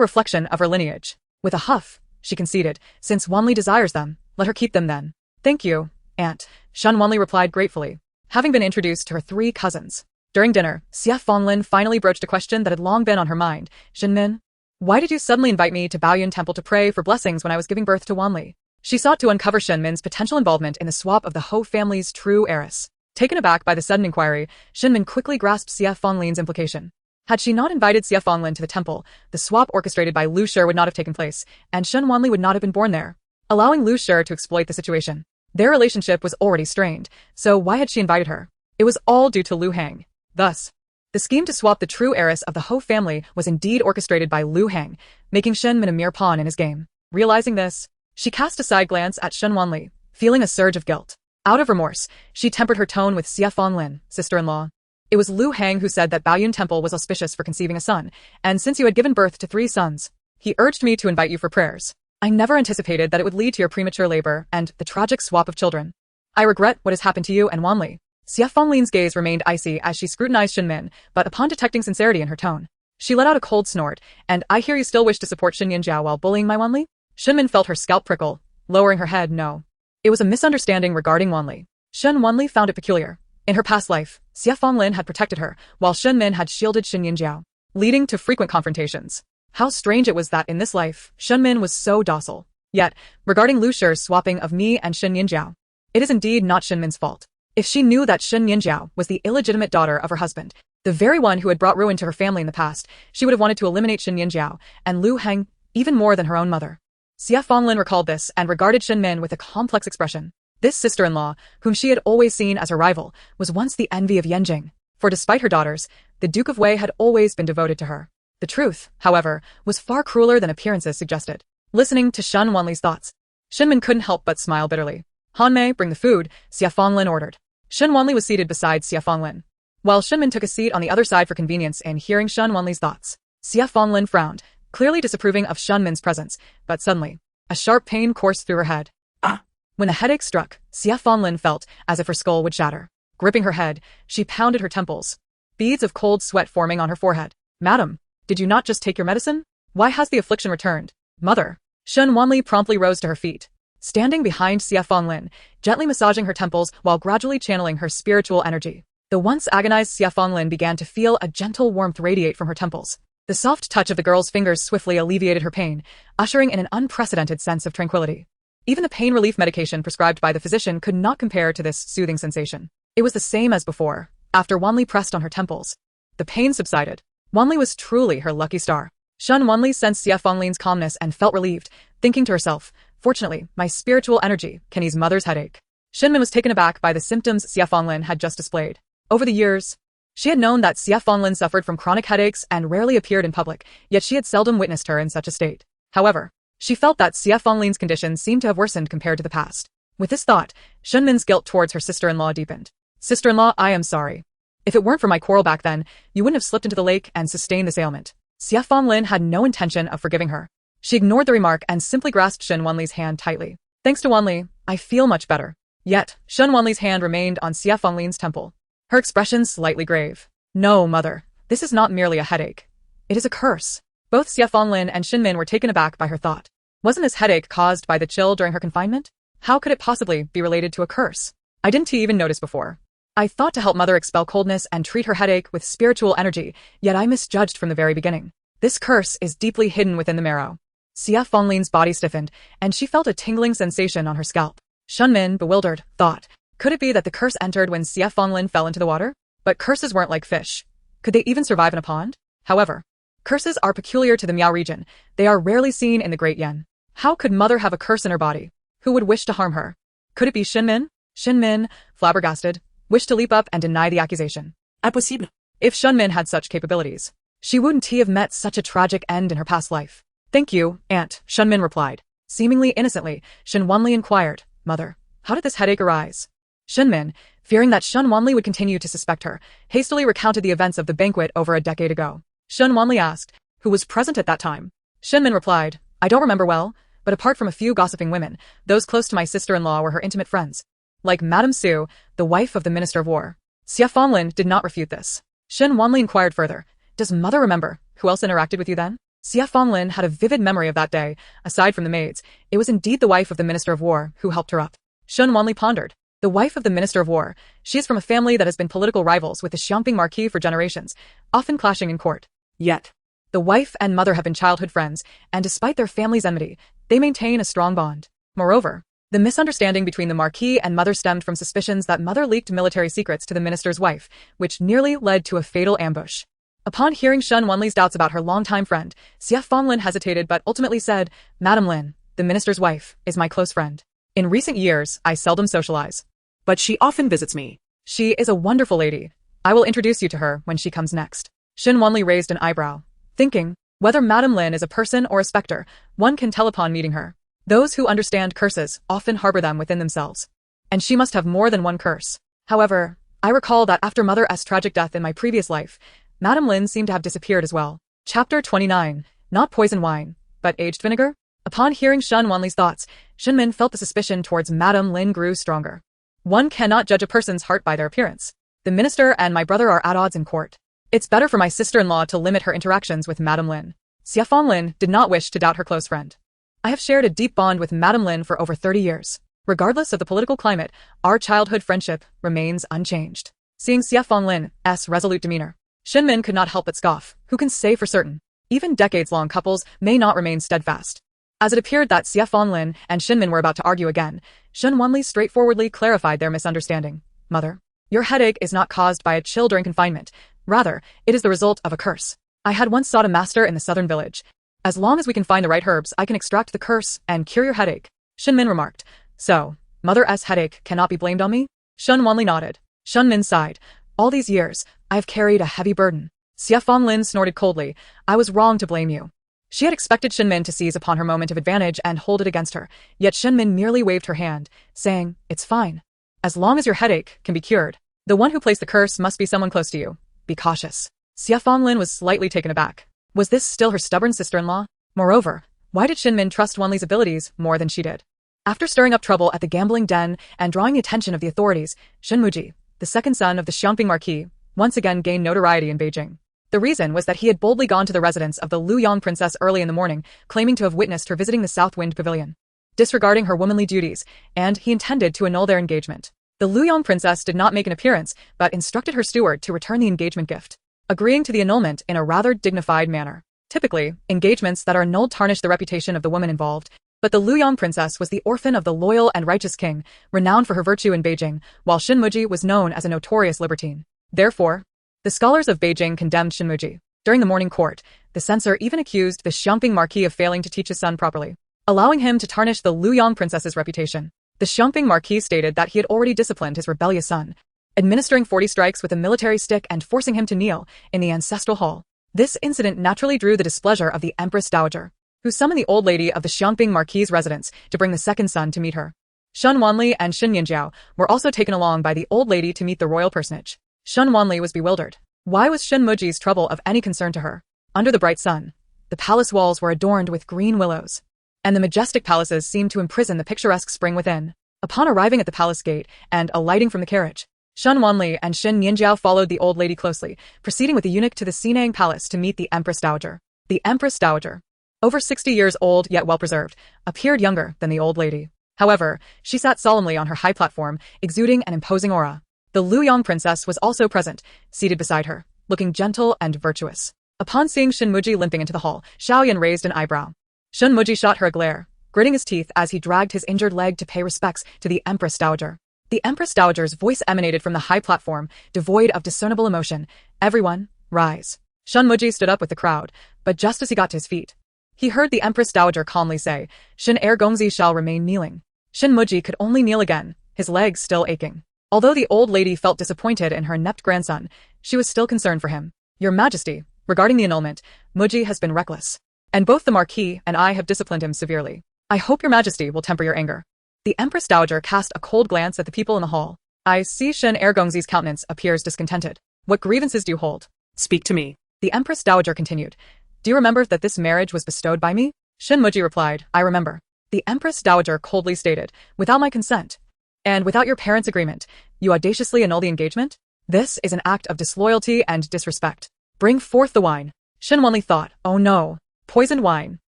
Speaker 1: reflection of her lineage. With a huff, she conceded, "Since Wanli desires them, let her keep them then." "Thank you, Aunt," Shen Wanli replied gratefully, having been introduced to her 3 cousins. During dinner, Xie Fanlin finally broached a question that had long been on her mind. "Shen Min, why did you suddenly invite me to Baoyun Temple to pray for blessings when I was giving birth to Wanli?" She sought to uncover Shen Min's potential involvement in the swap of the Ho family's true heiress. Taken aback by the sudden inquiry, Shen Min quickly grasped Xie Fanlin's implication. Had she not invited Xie Fanlin to the temple, the swap orchestrated by Lu Shi would not have taken place, and Shen Wanli would not have been born there, allowing Lu Shi to exploit the situation. Their relationship was already strained, so why had she invited her? It was all due to Lu Hang. Thus, the scheme to swap the true heiress of the Ho family was indeed orchestrated by Lu Hang, making Shen Min a mere pawn in his game. Realizing this, she cast a side glance at Shen Wanli, feeling a surge of guilt. Out of remorse, she tempered her tone with Xie Fanlin, sister-in-law. "It was Lu Hang who said that Baoyun Temple was auspicious for conceiving a son, and since you had given birth to 3 sons, he urged me to invite you for prayers. I never anticipated that it would lead to your premature labor and the tragic swap of children. I regret what has happened to you and Wanli." Xie Fanlin's gaze remained icy as she scrutinized Shen Min, but upon detecting sincerity in her tone, she let out a cold snort. "And I hear you still wish to support Shen Nianjiao while bullying my Wanli?" Shen Min felt her scalp prickle, lowering her head. "No. It was a misunderstanding regarding Wanli." Shen Wanli found it peculiar. In her past life, Xie Fanlin had protected her, while Shen Min had shielded Shen Nianjiao, leading to frequent confrontations. How strange it was that in this life, Shen was so docile. Yet, regarding Lu Shi's swapping of me and Shen Nianjiao, it is indeed not Shen fault. If she knew that Shen Nianjiao was the illegitimate daughter of her husband, the very one who had brought ruin to her family in the past, she would have wanted to eliminate Shen Nianjiao and Lu Heng even more than her own mother. Xie Fanglin recalled this and regarded Shen with a complex expression. This sister-in-law, whom she had always seen as her rival, was once the envy of Yanjing, for despite her daughters, the Duke of Wei had always been devoted to her. The truth, however, was far crueler than appearances suggested. Listening to Shen Wanli's thoughts, Shen couldn't help but smile bitterly. Han Mei, bring the food, Xie Fanglin ordered. Shen Wanli was seated beside Xie Fanglin, while Shen took a seat on the other side for convenience in hearing Shen Wanli's thoughts. Xie Fanglin frowned, clearly disapproving of Shen presence, but suddenly, a sharp pain coursed through her head.
Speaker 2: Ah!
Speaker 1: When the headache struck, Xie Fanglin felt as if her skull would shatter. Gripping her head, she pounded her temples, beads of cold sweat forming on her forehead. Madam, did you not just take your medicine? Why has the affliction returned? Mother. Shen Wanli promptly rose to her feet, standing behind Xie Fanglin, gently massaging her temples while gradually channeling her spiritual energy. The once agonized Xie Fanglin began to feel a gentle warmth radiate from her temples. The soft touch of the girl's fingers swiftly alleviated her pain, ushering in an unprecedented sense of tranquility. Even the pain relief medication prescribed by the physician could not compare to this soothing sensation. It was the same as before. After Wanli pressed on her temples, the pain subsided. Wanli was truly her lucky star. Shen Wanli sensed Xie Fanglin's calmness and felt relieved, thinking to herself, fortunately, my spiritual energy can ease mother's headache. Shen was taken aback by the symptoms Xie Fanglin had just displayed. Over the years, she had known that Xie Fanglin suffered from chronic headaches and rarely appeared in public, yet she had seldom witnessed her in such a state. However, she felt that Xie Fanglin's condition seemed to have worsened compared to the past. With this thought, Shen guilt towards her sister-in-law deepened. Sister-in-law, I am sorry. If it weren't for my quarrel back then, you wouldn't have slipped into the lake and sustained this ailment. Xie Fanglin had no intention of forgiving her. She ignored the remark and simply grasped Shen Wanli's hand tightly. Thanks to Wanli, I feel much better. Yet, Shen Wanli's hand remained on Xie Fanglin's temple, her expression slightly grave. No, mother, this is not merely a headache. It is a curse. Both Xie Fanglin and Shen were taken aback by her thought. Wasn't this headache caused by the chill during her confinement? How could it possibly be related to a curse? I didn't even notice before. I thought to help mother expel coldness and treat her headache with spiritual energy, yet I misjudged from the very beginning. This curse is deeply hidden within the marrow. Xie Fanglin's body stiffened, and she felt a tingling sensation on her scalp. Shen, bewildered, thought, could it be that the curse entered when Xie Fanglin fell into the water? But curses weren't like fish. Could they even survive in a pond? However, curses are peculiar to the Miao region. They are rarely seen in the Great Yen. How could mother have a curse in her body? Who would wish to harm her? Could it be Shen? Shen, flabbergasted, wished to leap up and deny the accusation.
Speaker 2: Impossible.
Speaker 1: If Shen had such capabilities, she wouldn't have met such a tragic end in her past life. Thank you, Aunt, Shen replied. Seemingly innocently, Shen Wanli inquired, Mother, how did this headache arise? Shen, fearing that Shen Wanli would continue to suspect her, hastily recounted the events of the banquet over a decade ago. Shen Wanli asked, who was present at that time? Shen replied, I don't remember well, but apart from a few gossiping women, those close to my sister-in-law were her intimate friends. Like Madame Su, the wife of the Minister of War. Xie Fanglin did not refute this. Shen Wanli inquired further, does mother remember who else interacted with you then? Xie Fanglin had a vivid memory of that day. Aside from the maids, it was indeed the wife of the Minister of War who helped her up. Shen Wanli pondered. The wife of the Minister of War. She is from a family that has been political rivals with the Xiangping Marquis for generations, often clashing in court. Yet, the wife and mother have been childhood friends, and despite their family's enmity, they maintain a strong bond. Moreover, the misunderstanding between the Marquis and mother stemmed from suspicions that mother leaked military secrets to the minister's wife, which nearly led to a fatal ambush. Upon hearing Shen Wanli's doubts about her longtime friend, Xie Fanglin hesitated but ultimately said, Madame Lin, the minister's wife, is my close friend. In recent years, I seldom socialize.
Speaker 2: But she often visits me.
Speaker 1: She is a wonderful lady. I will introduce you to her when she comes next. Shen Wanli raised an eyebrow, thinking, whether Madame Lin is a person or a specter, one can tell upon meeting her. Those who understand curses often harbor them within themselves. And she must have more than one curse. However, I recall that after Mother's tragic death in my previous life, Madame Lin seemed to have disappeared as well. Chapter 29. Not poison wine, but aged vinegar? Upon hearing Shen Wanli's thoughts, Shen felt the suspicion towards Madame Lin grew stronger. One cannot judge a person's heart by their appearance. The minister and my brother are at odds in court. It's better for my sister-in-law to limit her interactions with Madame Lin. Xie Fanglin did not wish to doubt her close friend. I have shared a deep bond with Madame Lin for over 30 years. Regardless of the political climate, our childhood friendship remains unchanged. Seeing Xie Fanglin's resolute demeanor, Shen could not help but scoff. Who can say for certain? Even decades-long couples may not remain steadfast. As it appeared that Xie Fanlin and Shinmin were about to argue again, Shen Wanli straightforwardly clarified their misunderstanding. Mother, your headache is not caused by a chill during confinement. Rather, it is the result of a curse. I had once sought a master in the southern village. As long as we can find the right herbs, I can extract the curse and cure your headache. Shinmin remarked. So, Mother's headache cannot be blamed on me? Shen Wanli nodded. Shinmin sighed. All these years, I have carried a heavy burden. Xie Fanlin snorted coldly. I was wrong to blame you. She had expected Shinmin to seize upon her moment of advantage and hold it against her, yet Shinmin merely waved her hand, saying, It's fine. As long as your headache can be cured. The one who placed the curse must be someone close to you. Be cautious. Xie Fanlin was slightly taken aback. Was this still her stubborn sister-in-law? Moreover, why did Shinmin trust Wanli's abilities more than she did? After stirring up trouble at the gambling den and drawing the attention of the authorities, Shen Muji, the second son of the Xiangping Marquis, once again gained notoriety in Beijing. The reason was that he had boldly gone to the residence of the Luyang princess early in the morning, claiming to have witnessed her visiting the South Wind Pavilion, disregarding her womanly duties, and he intended to annul their engagement. The Luyang princess did not make an appearance, but instructed her steward to return the engagement gift, agreeing to the annulment in a rather dignified manner. Typically, engagements that are annulled tarnish the reputation of the woman involved, but the Luyang princess was the orphan of the loyal and righteous king, renowned for her virtue in Beijing, while Shen Muji was known as a notorious libertine. Therefore, the scholars of Beijing condemned Shen Muji. During the morning court, the censor even accused the Xiangping Marquis of failing to teach his son properly, allowing him to tarnish the Luyang princess's reputation. The Xiangping Marquis stated that he had already disciplined his rebellious son, administering 40 strikes with a military stick and forcing him to kneel in the ancestral hall. This incident naturally drew the displeasure of the Empress Dowager, who summoned the old lady of the Xiangping Marquis' residence to bring the second son to meet her. Shen Wanli and Shen Nianjiao were also taken along by the old lady to meet the royal personage. Shen Wanli was bewildered. Why was Shen Muji's trouble of any concern to her? Under the bright sun, the palace walls were adorned with green willows, and the majestic palaces seemed to imprison the picturesque spring within. Upon arriving at the palace gate and alighting from the carriage, Shen Wanli and Shen Nianjiao followed the old lady closely, proceeding with the eunuch to the Xinang Palace to meet the Empress Dowager. The Empress Dowager, over 60 years old yet well-preserved, appeared younger than the old lady. However, she sat solemnly on her high platform, exuding an imposing aura. The Luyang princess was also present, seated beside her, looking gentle and virtuous. Upon seeing Shen Muji limping into the hall, Xiaoyan raised an eyebrow. Shen Muji shot her a glare, gritting his teeth as he dragged his injured leg to pay respects to the Empress Dowager. The Empress Dowager's voice emanated from the high platform, devoid of discernible emotion. Everyone, rise. Shen Muji stood up with the crowd, but just as he got to his feet, he heard the Empress Dowager calmly say, Shen Gongzi shall remain kneeling. Shen Muji could only kneel again, his legs still aching. Although the old lady felt disappointed in her inept grandson, she was still concerned for him. Your Majesty, regarding the annulment, Muji has been reckless, and both the Marquis and I have disciplined him severely. I hope your Majesty will temper your anger. The Empress Dowager cast a cold glance at the people in the hall. I see Shen Gongzi's countenance appears discontented. What grievances do you hold?
Speaker 2: Speak to me.
Speaker 1: The Empress Dowager continued. Do you remember that this marriage was bestowed by me? Shen Muji replied, I remember. The Empress Dowager coldly stated, without my consent, and without your parents' agreement, you audaciously annul the engagement? This is an act of disloyalty and disrespect. Bring forth the wine. Shen Wanli thought, oh no, poisoned wine.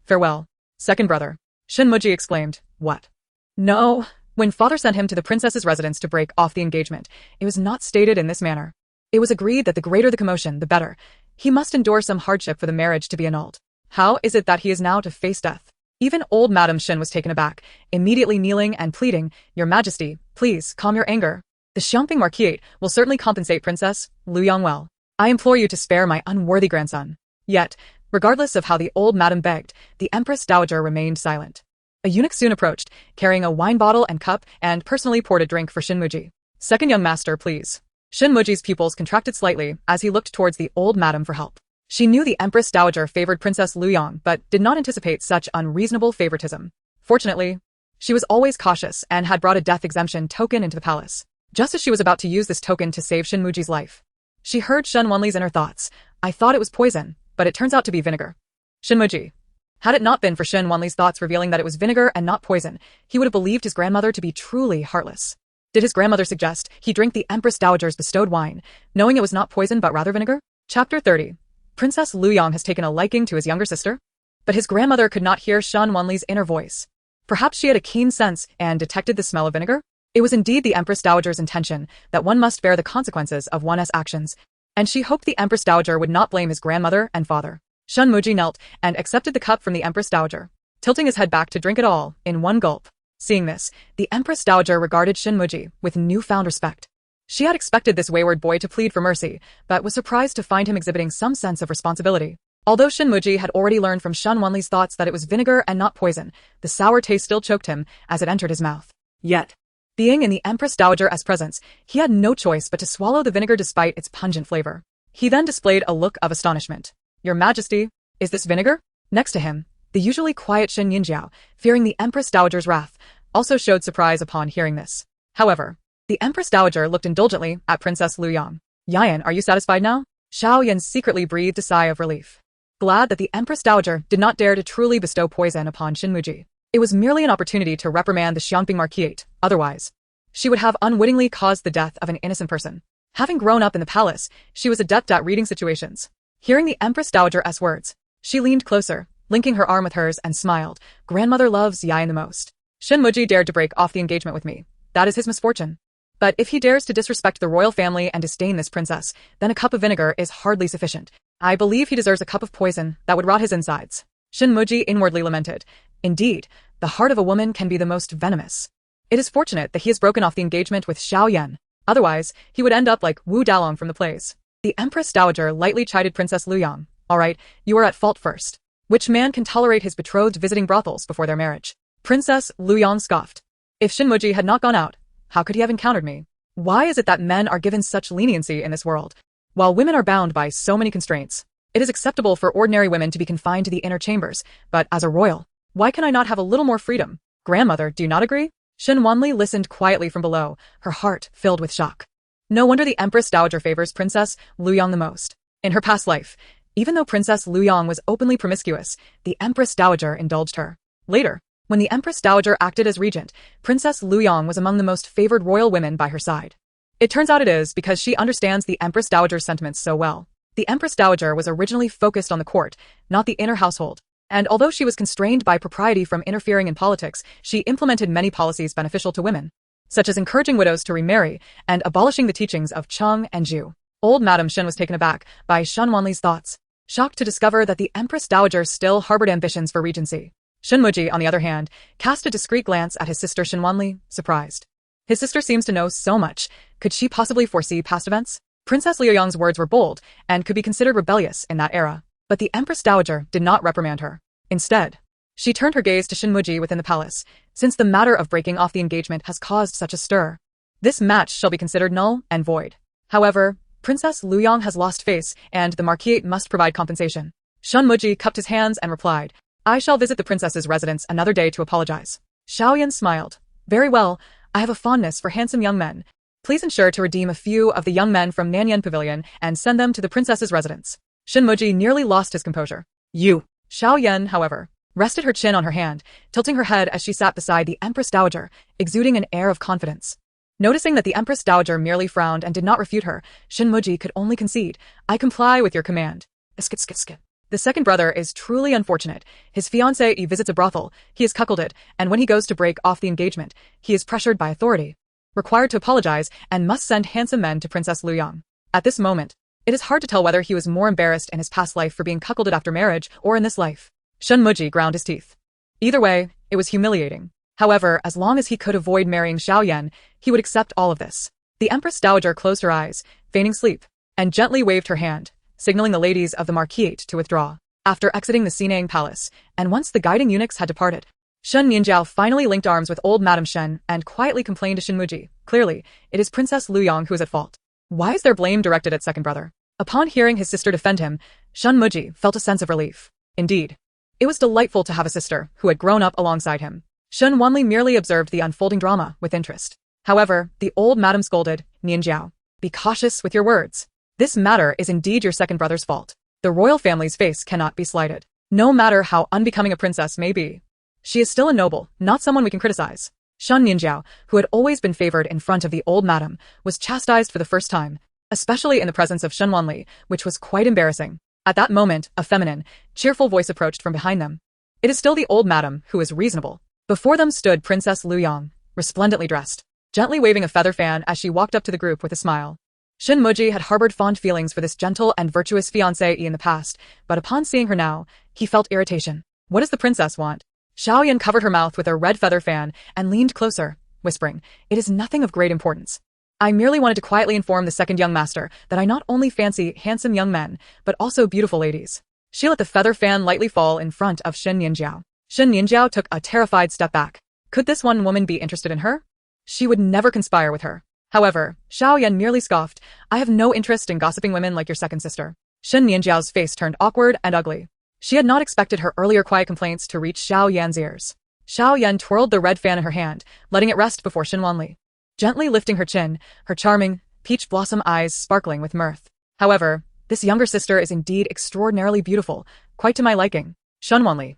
Speaker 1: Farewell, second brother. Shen Muji exclaimed, what? No, when father sent him to the princess's residence to break off the engagement, it was not stated in this manner. It was agreed that the greater the commotion, the better. He must endure some hardship for the marriage to be annulled. How is it that he is now to face death? Even old Madame Shen was taken aback, immediately kneeling and pleading, Your Majesty, please calm your anger. The Xiangping Marquis will certainly compensate Princess Luyang well. I implore you to spare my unworthy grandson. Yet, regardless of how the old madam begged, the Empress Dowager remained silent. A eunuch soon approached, carrying a wine bottle and cup, and personally poured a drink for Shen Muji. Second young master, please. Shen Muji's pupils contracted slightly as he looked towards the old madam for help. She knew the Empress Dowager favored Princess Luyang but did not anticipate such unreasonable favoritism. Fortunately, she was always cautious and had brought a death exemption token into the palace. Just as she was about to use this token to save Shen Muji's life, she heard Shen Wanli's inner thoughts. I thought it was poison, but it turns out to be vinegar. Shen Muji. Had it not been for Shen Wanli's thoughts revealing that it was vinegar and not poison, he would have believed his grandmother to be truly heartless. Did his grandmother suggest he drink the Empress Dowager's bestowed wine, knowing it was not poison but rather vinegar? Chapter 30. Princess Luyang has taken a liking to his younger sister? But his grandmother could not hear Shen Wanli's inner voice. Perhaps she had a keen sense and detected the smell of vinegar? It was indeed the Empress Dowager's intention that one must bear the consequences of one's actions, and she hoped the Empress Dowager would not blame his grandmother and father. Shen Muji knelt and accepted the cup from the Empress Dowager, tilting his head back to drink it all in one gulp. Seeing this, the Empress Dowager regarded Shen Muji with newfound respect. She had expected this wayward boy to plead for mercy, but was surprised to find him exhibiting some sense of responsibility. Although Shen Muji had already learned from Shen Wanli's thoughts that it was vinegar and not poison, the sour taste still choked him as it entered his mouth. Yet, being in the Empress Dowager's presence, he had no choice but to swallow the vinegar despite its pungent flavor. He then displayed a look of astonishment. "Your Majesty, is this vinegar?" Next to him, the usually quiet Shen Nianjiao, fearing the Empress Dowager's wrath, also showed surprise upon hearing this. However, the Empress Dowager looked indulgently at Princess Liu Yang. "Yan, are you satisfied now?" Xiao Yan secretly breathed a sigh of relief. Glad that the Empress Dowager did not dare to truly bestow poison upon Shen Muji. It was merely an opportunity to reprimand the Xiangping Marquis, otherwise, she would have unwittingly caused the death of an innocent person. Having grown up in the palace, she was adept at reading situations. Hearing the Empress Dowager's words, she leaned closer, linking her arm with hers and smiled. "Grandmother loves Yan the most. Shen Muji dared to break off the engagement with me. That is his misfortune. But if he dares to disrespect the royal family and disdain this princess, then a cup of vinegar is hardly sufficient. I believe he deserves a cup of poison that would rot his insides." Shen Muji inwardly lamented. Indeed, the heart of a woman can be the most venomous. It is fortunate that he has broken off the engagement with Xiao Yan. Otherwise, he would end up like Wu Dalong from the plays. The Empress Dowager lightly chided Princess Liu Yang. "All right, you were at fault first. Which man can tolerate his betrothed visiting brothels before their marriage?" Princess Liu Yang scoffed. "If Shen Muji had not gone out, how could he have encountered me? Why is it that men are given such leniency in this world, while women are bound by so many constraints? It is acceptable for ordinary women to be confined to the inner chambers, but as a royal, why can I not have a little more freedom? Grandmother, do you not agree?" Shen Wanli listened quietly from below, her heart filled with shock. No wonder the Empress Dowager favors Princess Liu Yang the most. In her past life, even though Princess Liu Yang was openly promiscuous, the Empress Dowager indulged her. Later, when the Empress Dowager acted as regent, Princess Liu Yang was among the most favored royal women by her side. It turns out it is because she understands the Empress Dowager's sentiments so well. The Empress Dowager was originally focused on the court, not the inner household. And although she was constrained by propriety from interfering in politics, she implemented many policies beneficial to women, such as encouraging widows to remarry and abolishing the teachings of Cheng and Zhu. Old Madame Shen was taken aback by Shen Wanli's thoughts, shocked to discover that the Empress Dowager still harbored ambitions for regency. Shen Muji, on the other hand, cast a discreet glance at his sister Shen Wanli, surprised. His sister seems to know so much. Could she possibly foresee past events? Princess Liu Yang's words were bold and could be considered rebellious in that era. But the Empress Dowager did not reprimand her. Instead, she turned her gaze to Shen Muji within the palace, since the matter of breaking off the engagement has caused such a stir. This match shall be considered null and void. However, Princess Liu Yang has lost face, and the Marquis must provide compensation. Shen Muji cupped his hands and replied, "I shall visit the princess's residence another day to apologize." Xiao Yan smiled. "Very well, I have a fondness for handsome young men. Please ensure to redeem a few of the young men from Nanyan Pavilion and send them to the princess's residence." Shen Muji nearly lost his composure. "You." Xiao Yan, however, rested her chin on her hand, tilting her head as she sat beside the Empress Dowager, exuding an air of confidence. Noticing that the Empress Dowager merely frowned and did not refute her, Shen Muji could only concede, "I comply with your command." Skit. The second brother is truly unfortunate. His fiancé visits a brothel, he is cuckolded, and when he goes to break off the engagement, he is pressured by authority, required to apologize, and must send handsome men to Princess Liu Yang. At this moment, it is hard to tell whether he was more embarrassed in his past life for being cuckolded after marriage or in this life. Shen Muji ground his teeth. Either way, it was humiliating. However, as long as he could avoid marrying Xiao Yan, he would accept all of this. The Empress Dowager closed her eyes, feigning sleep, and gently waved her hand, signaling the ladies of the Marquis to withdraw. After exiting the Xinang Palace, and once the guiding eunuchs had departed, Shen Nianjiao finally linked arms with old Madame Shen and quietly complained to Shen Muji. Clearly, it is Princess Liu Yang who is at fault. Why is their blame directed at second brother? Upon hearing his sister defend him, Shen Muji felt a sense of relief. Indeed, it was delightful to have a sister who had grown up alongside him. Shen Wanli merely observed the unfolding drama with interest. However, the old madam scolded, "Nianjiao, be cautious with your words. This matter is indeed your second brother's fault. The royal family's face cannot be slighted. No matter how unbecoming a princess may be, she is still a noble, not someone we can criticize." Shen Nianjiao, who had always been favored in front of the old madam, was chastised for the first time, especially in the presence of Shen Wanli, which was quite embarrassing. At that moment, a feminine, cheerful voice approached from behind them. It is still the old madam, who is reasonable. Before them stood Princess Liu Yang, resplendently dressed, gently waving a feather fan as she walked up to the group with a smile. Shen Muji had harbored fond feelings for this gentle and virtuous fiancée in the past, but upon seeing her now, he felt irritation. What does the princess want? Xiaoyan covered her mouth with her red feather fan and leaned closer, whispering, "It is nothing of great importance. I merely wanted to quietly inform the second young master that I not only fancy handsome young men, but also beautiful ladies." She let the feather fan lightly fall in front of Shen Nianjiao. Shen Nianjiao took a terrified step back. Could this one woman be interested in her? She would never conspire with her. However, Xiaoyan merely scoffed, "I have no interest in gossiping women like your second sister." Shen Nianjiao's face turned awkward and ugly. She had not expected her earlier quiet complaints to reach Xiaoyan's ears. Xiaoyan twirled the red fan in her hand, letting it rest before Shen Wanli, gently lifting her chin, her charming, peach blossom eyes sparkling with mirth. "However, this younger sister is indeed extraordinarily beautiful, quite to my liking." Shen Wanli.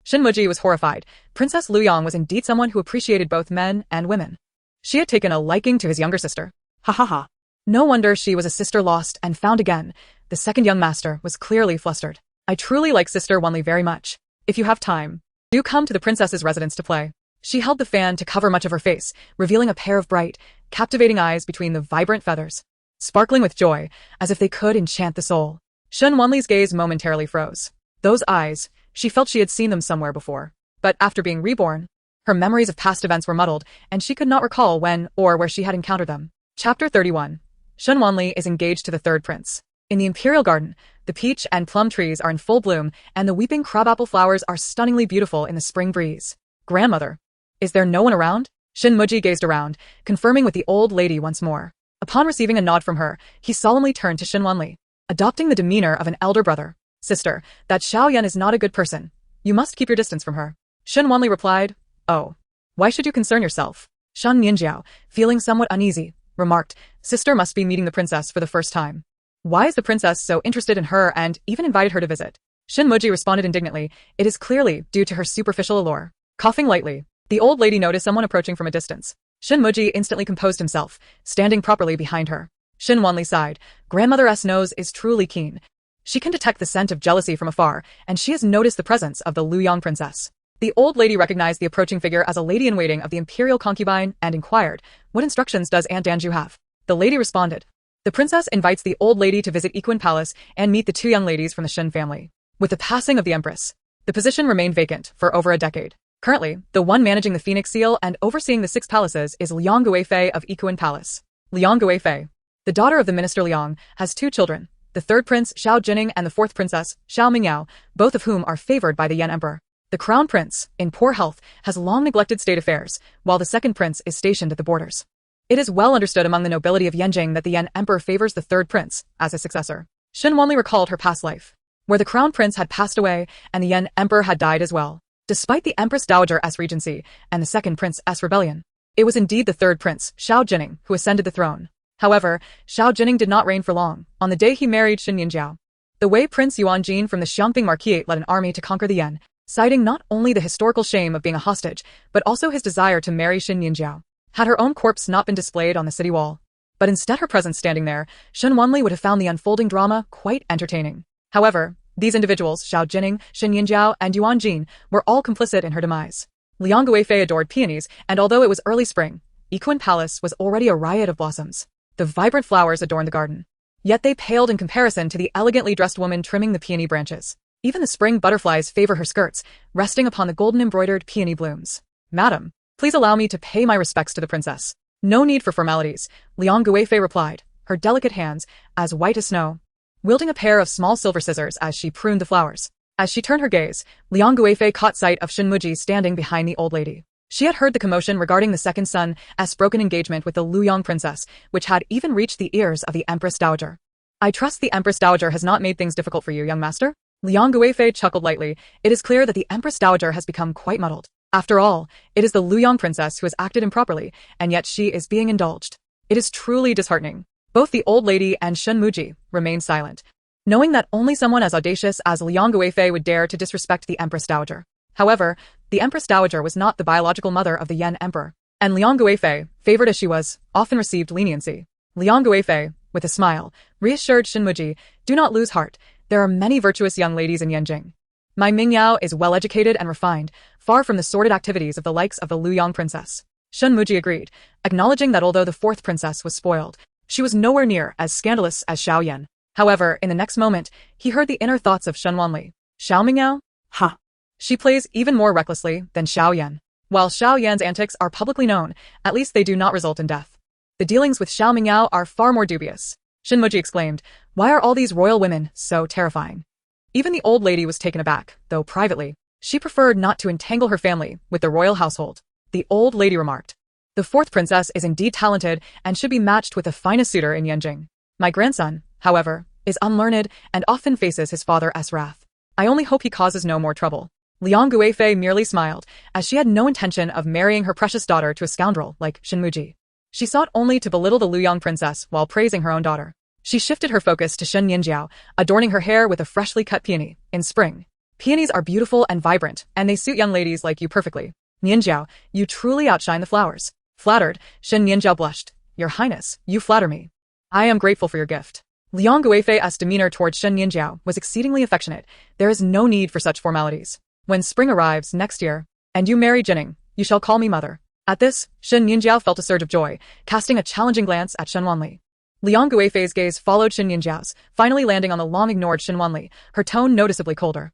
Speaker 1: Shen Muji was horrified. Princess Luyang was indeed someone who appreciated both men and women. She had taken a liking to his younger sister. Ha ha ha. No wonder she was a sister lost and found again. The second young master was clearly flustered. "I truly like Sister Wanli very much. If you have time, do come to the princess's residence to play." She held the fan to cover much of her face, revealing a pair of bright, captivating eyes between the vibrant feathers, sparkling with joy, as if they could enchant the soul. Shen Wanli's gaze momentarily froze. Those eyes, she felt she had seen them somewhere before. But after being reborn, her memories of past events were muddled, and she could not recall when or where she had encountered them. Chapter 31. Shen Wanli is engaged to the third prince. In the imperial garden, the peach and plum trees are in full bloom, and the weeping crabapple flowers are stunningly beautiful in the spring breeze. "Grandmother, is there no one around?" Shen Muji gazed around, confirming with the old lady once more. Upon receiving a nod from her, he solemnly turned to Shen Wanli, adopting the demeanor of an elder brother. "Sister, that Xiaoyan is not a good person. You must keep your distance from her." Shen Wanli replied, "Oh, why should you concern yourself?" Shen Nianjiao, feeling somewhat uneasy, remarked, "Sister must be meeting the princess for the first time. Why is the princess so interested in her and even invited her to visit?" Shen Muji responded indignantly, "It is clearly due to her superficial allure." Coughing lightly, the old lady noticed someone approaching from a distance. Shen Muji instantly composed himself, standing properly behind her. Shen Wanli sighed. Grandmother's nose is truly keen. She can detect the scent of jealousy from afar, and she has noticed the presence of the Luyang princess. The old lady recognized the approaching figure as a lady-in-waiting of the imperial concubine and inquired, "What instructions does Aunt Danju have?" The lady responded, "The princess invites the old lady to visit Equine Palace and meet the two young ladies from the Shen family." With the passing of the empress, the position remained vacant for over a decade. Currently, the one managing the Phoenix Seal and overseeing the 6 palaces is Liang Guifei of Equine Palace. Liang Guifei, the daughter of the minister Liang, has 2 children, the third prince Xiao Jining and the 4th princess Xiao Mingyao, both of whom are favored by the Yan emperor. The crown prince, in poor health, has long neglected state affairs, while the second prince is stationed at the borders. It is well understood among the nobility of Yanjing that the Yan emperor favors the third prince as his successor. Shen Wanli recalled her past life, where the crown prince had passed away and the Yan emperor had died as well. Despite the empress dowager's regency and the second prince's rebellion, it was indeed the third prince, Xiao Jining, who ascended the throne. However, Xiao Jining did not reign for long. On the day he married Shen Nianjiao, the Wei Prince Yuan Gene from the Xiangping Marquisate led an army to conquer the Yan, citing not only the historical shame of being a hostage, but also his desire to marry Shen Nianjiao. Had her own corpse not been displayed on the city wall, but instead her presence standing there, Shen Wanli would have found the unfolding drama quite entertaining. However, these individuals, Xiao Jining, Shen Nianjiao, and Yuan Gene, were all complicit in her demise. Liang Guifei adored peonies, and although it was early spring, Equine Palace was already a riot of blossoms. The vibrant flowers adorned the garden. Yet they paled in comparison to the elegantly dressed woman trimming the peony branches. Even the spring butterflies favor her skirts, resting upon the golden embroidered peony blooms. "Madam, please allow me to pay my respects to the princess." "No need for formalities," Liang Guifei replied, her delicate hands, as white as snow, wielding a pair of small silver scissors as she pruned the flowers. As she turned her gaze, Liang Guifei caught sight of Shen Muji standing behind the old lady. She had heard the commotion regarding the second son's broken engagement with the Luyang princess, which had even reached the ears of the Empress Dowager. "I trust the Empress Dowager has not made things difficult for you, young master?" Liang Guifei chuckled lightly. It is clear that the Empress Dowager has become quite muddled. After all, it is the Luyang princess who has acted improperly, and yet she is being indulged. It is truly disheartening. Both the old lady and Shen Muji remained silent, knowing that only someone as audacious as Liang Guifei would dare to disrespect the Empress Dowager. However, the Empress Dowager was not the biological mother of the Yan Emperor, and Liang Guifei, favored as she was, often received leniency. Liang Guifei, with a smile, reassured Shen Muji, "Do not lose heart. There are many virtuous young ladies in Yanjing. My Mingyao is well-educated and refined, far from the sordid activities of the likes of the Luyang princess." Shen Muji agreed, acknowledging that although the 4th princess was spoiled, She was nowhere near as scandalous as Xiao Yan. However, in the next moment, he heard the inner thoughts of Shen Wanli. Xiao Mingyao?
Speaker 2: Ha!
Speaker 1: She plays even more recklessly than Xiao Yan. While Xiao Yan's antics are publicly known, at least they do not result in death. The dealings with Xiao Mingyao are far more dubious. Shen Muji exclaimed, "Why are all these royal women so terrifying?" Even the old lady was taken aback, though privately. She preferred not to entangle her family with the royal household. The old lady remarked, "The fourth princess is indeed talented and should be matched with the finest suitor in Yanjing. My grandson, however, is unlearned and often faces his father's wrath. I only hope he causes no more trouble." Liang Guifei merely smiled, as she had no intention of marrying her precious daughter to a scoundrel like Shen Muji. She sought only to belittle the Luyang princess while praising her own daughter. She shifted her focus to Shen Nianjiao, adorning her hair with a freshly cut peony. In spring, peonies are beautiful and vibrant, and they suit young ladies like you perfectly. Nianjiao, you truly outshine the flowers. Flattered, Shen Nianjiao blushed. Your Highness, you flatter me. I am grateful for your gift. Liang Guifei's demeanor towards Shen Nianjiao was exceedingly affectionate. There is no need for such formalities. When spring arrives next year, and you marry Jining, you shall call me mother. At this, Shen Nianjiao felt a surge of joy, casting a challenging glance at Shen Wanli. Liang Guifei's gaze followed Shen Nianjiao's, finally landing on the long-ignored Shen Wanli, her tone noticeably colder.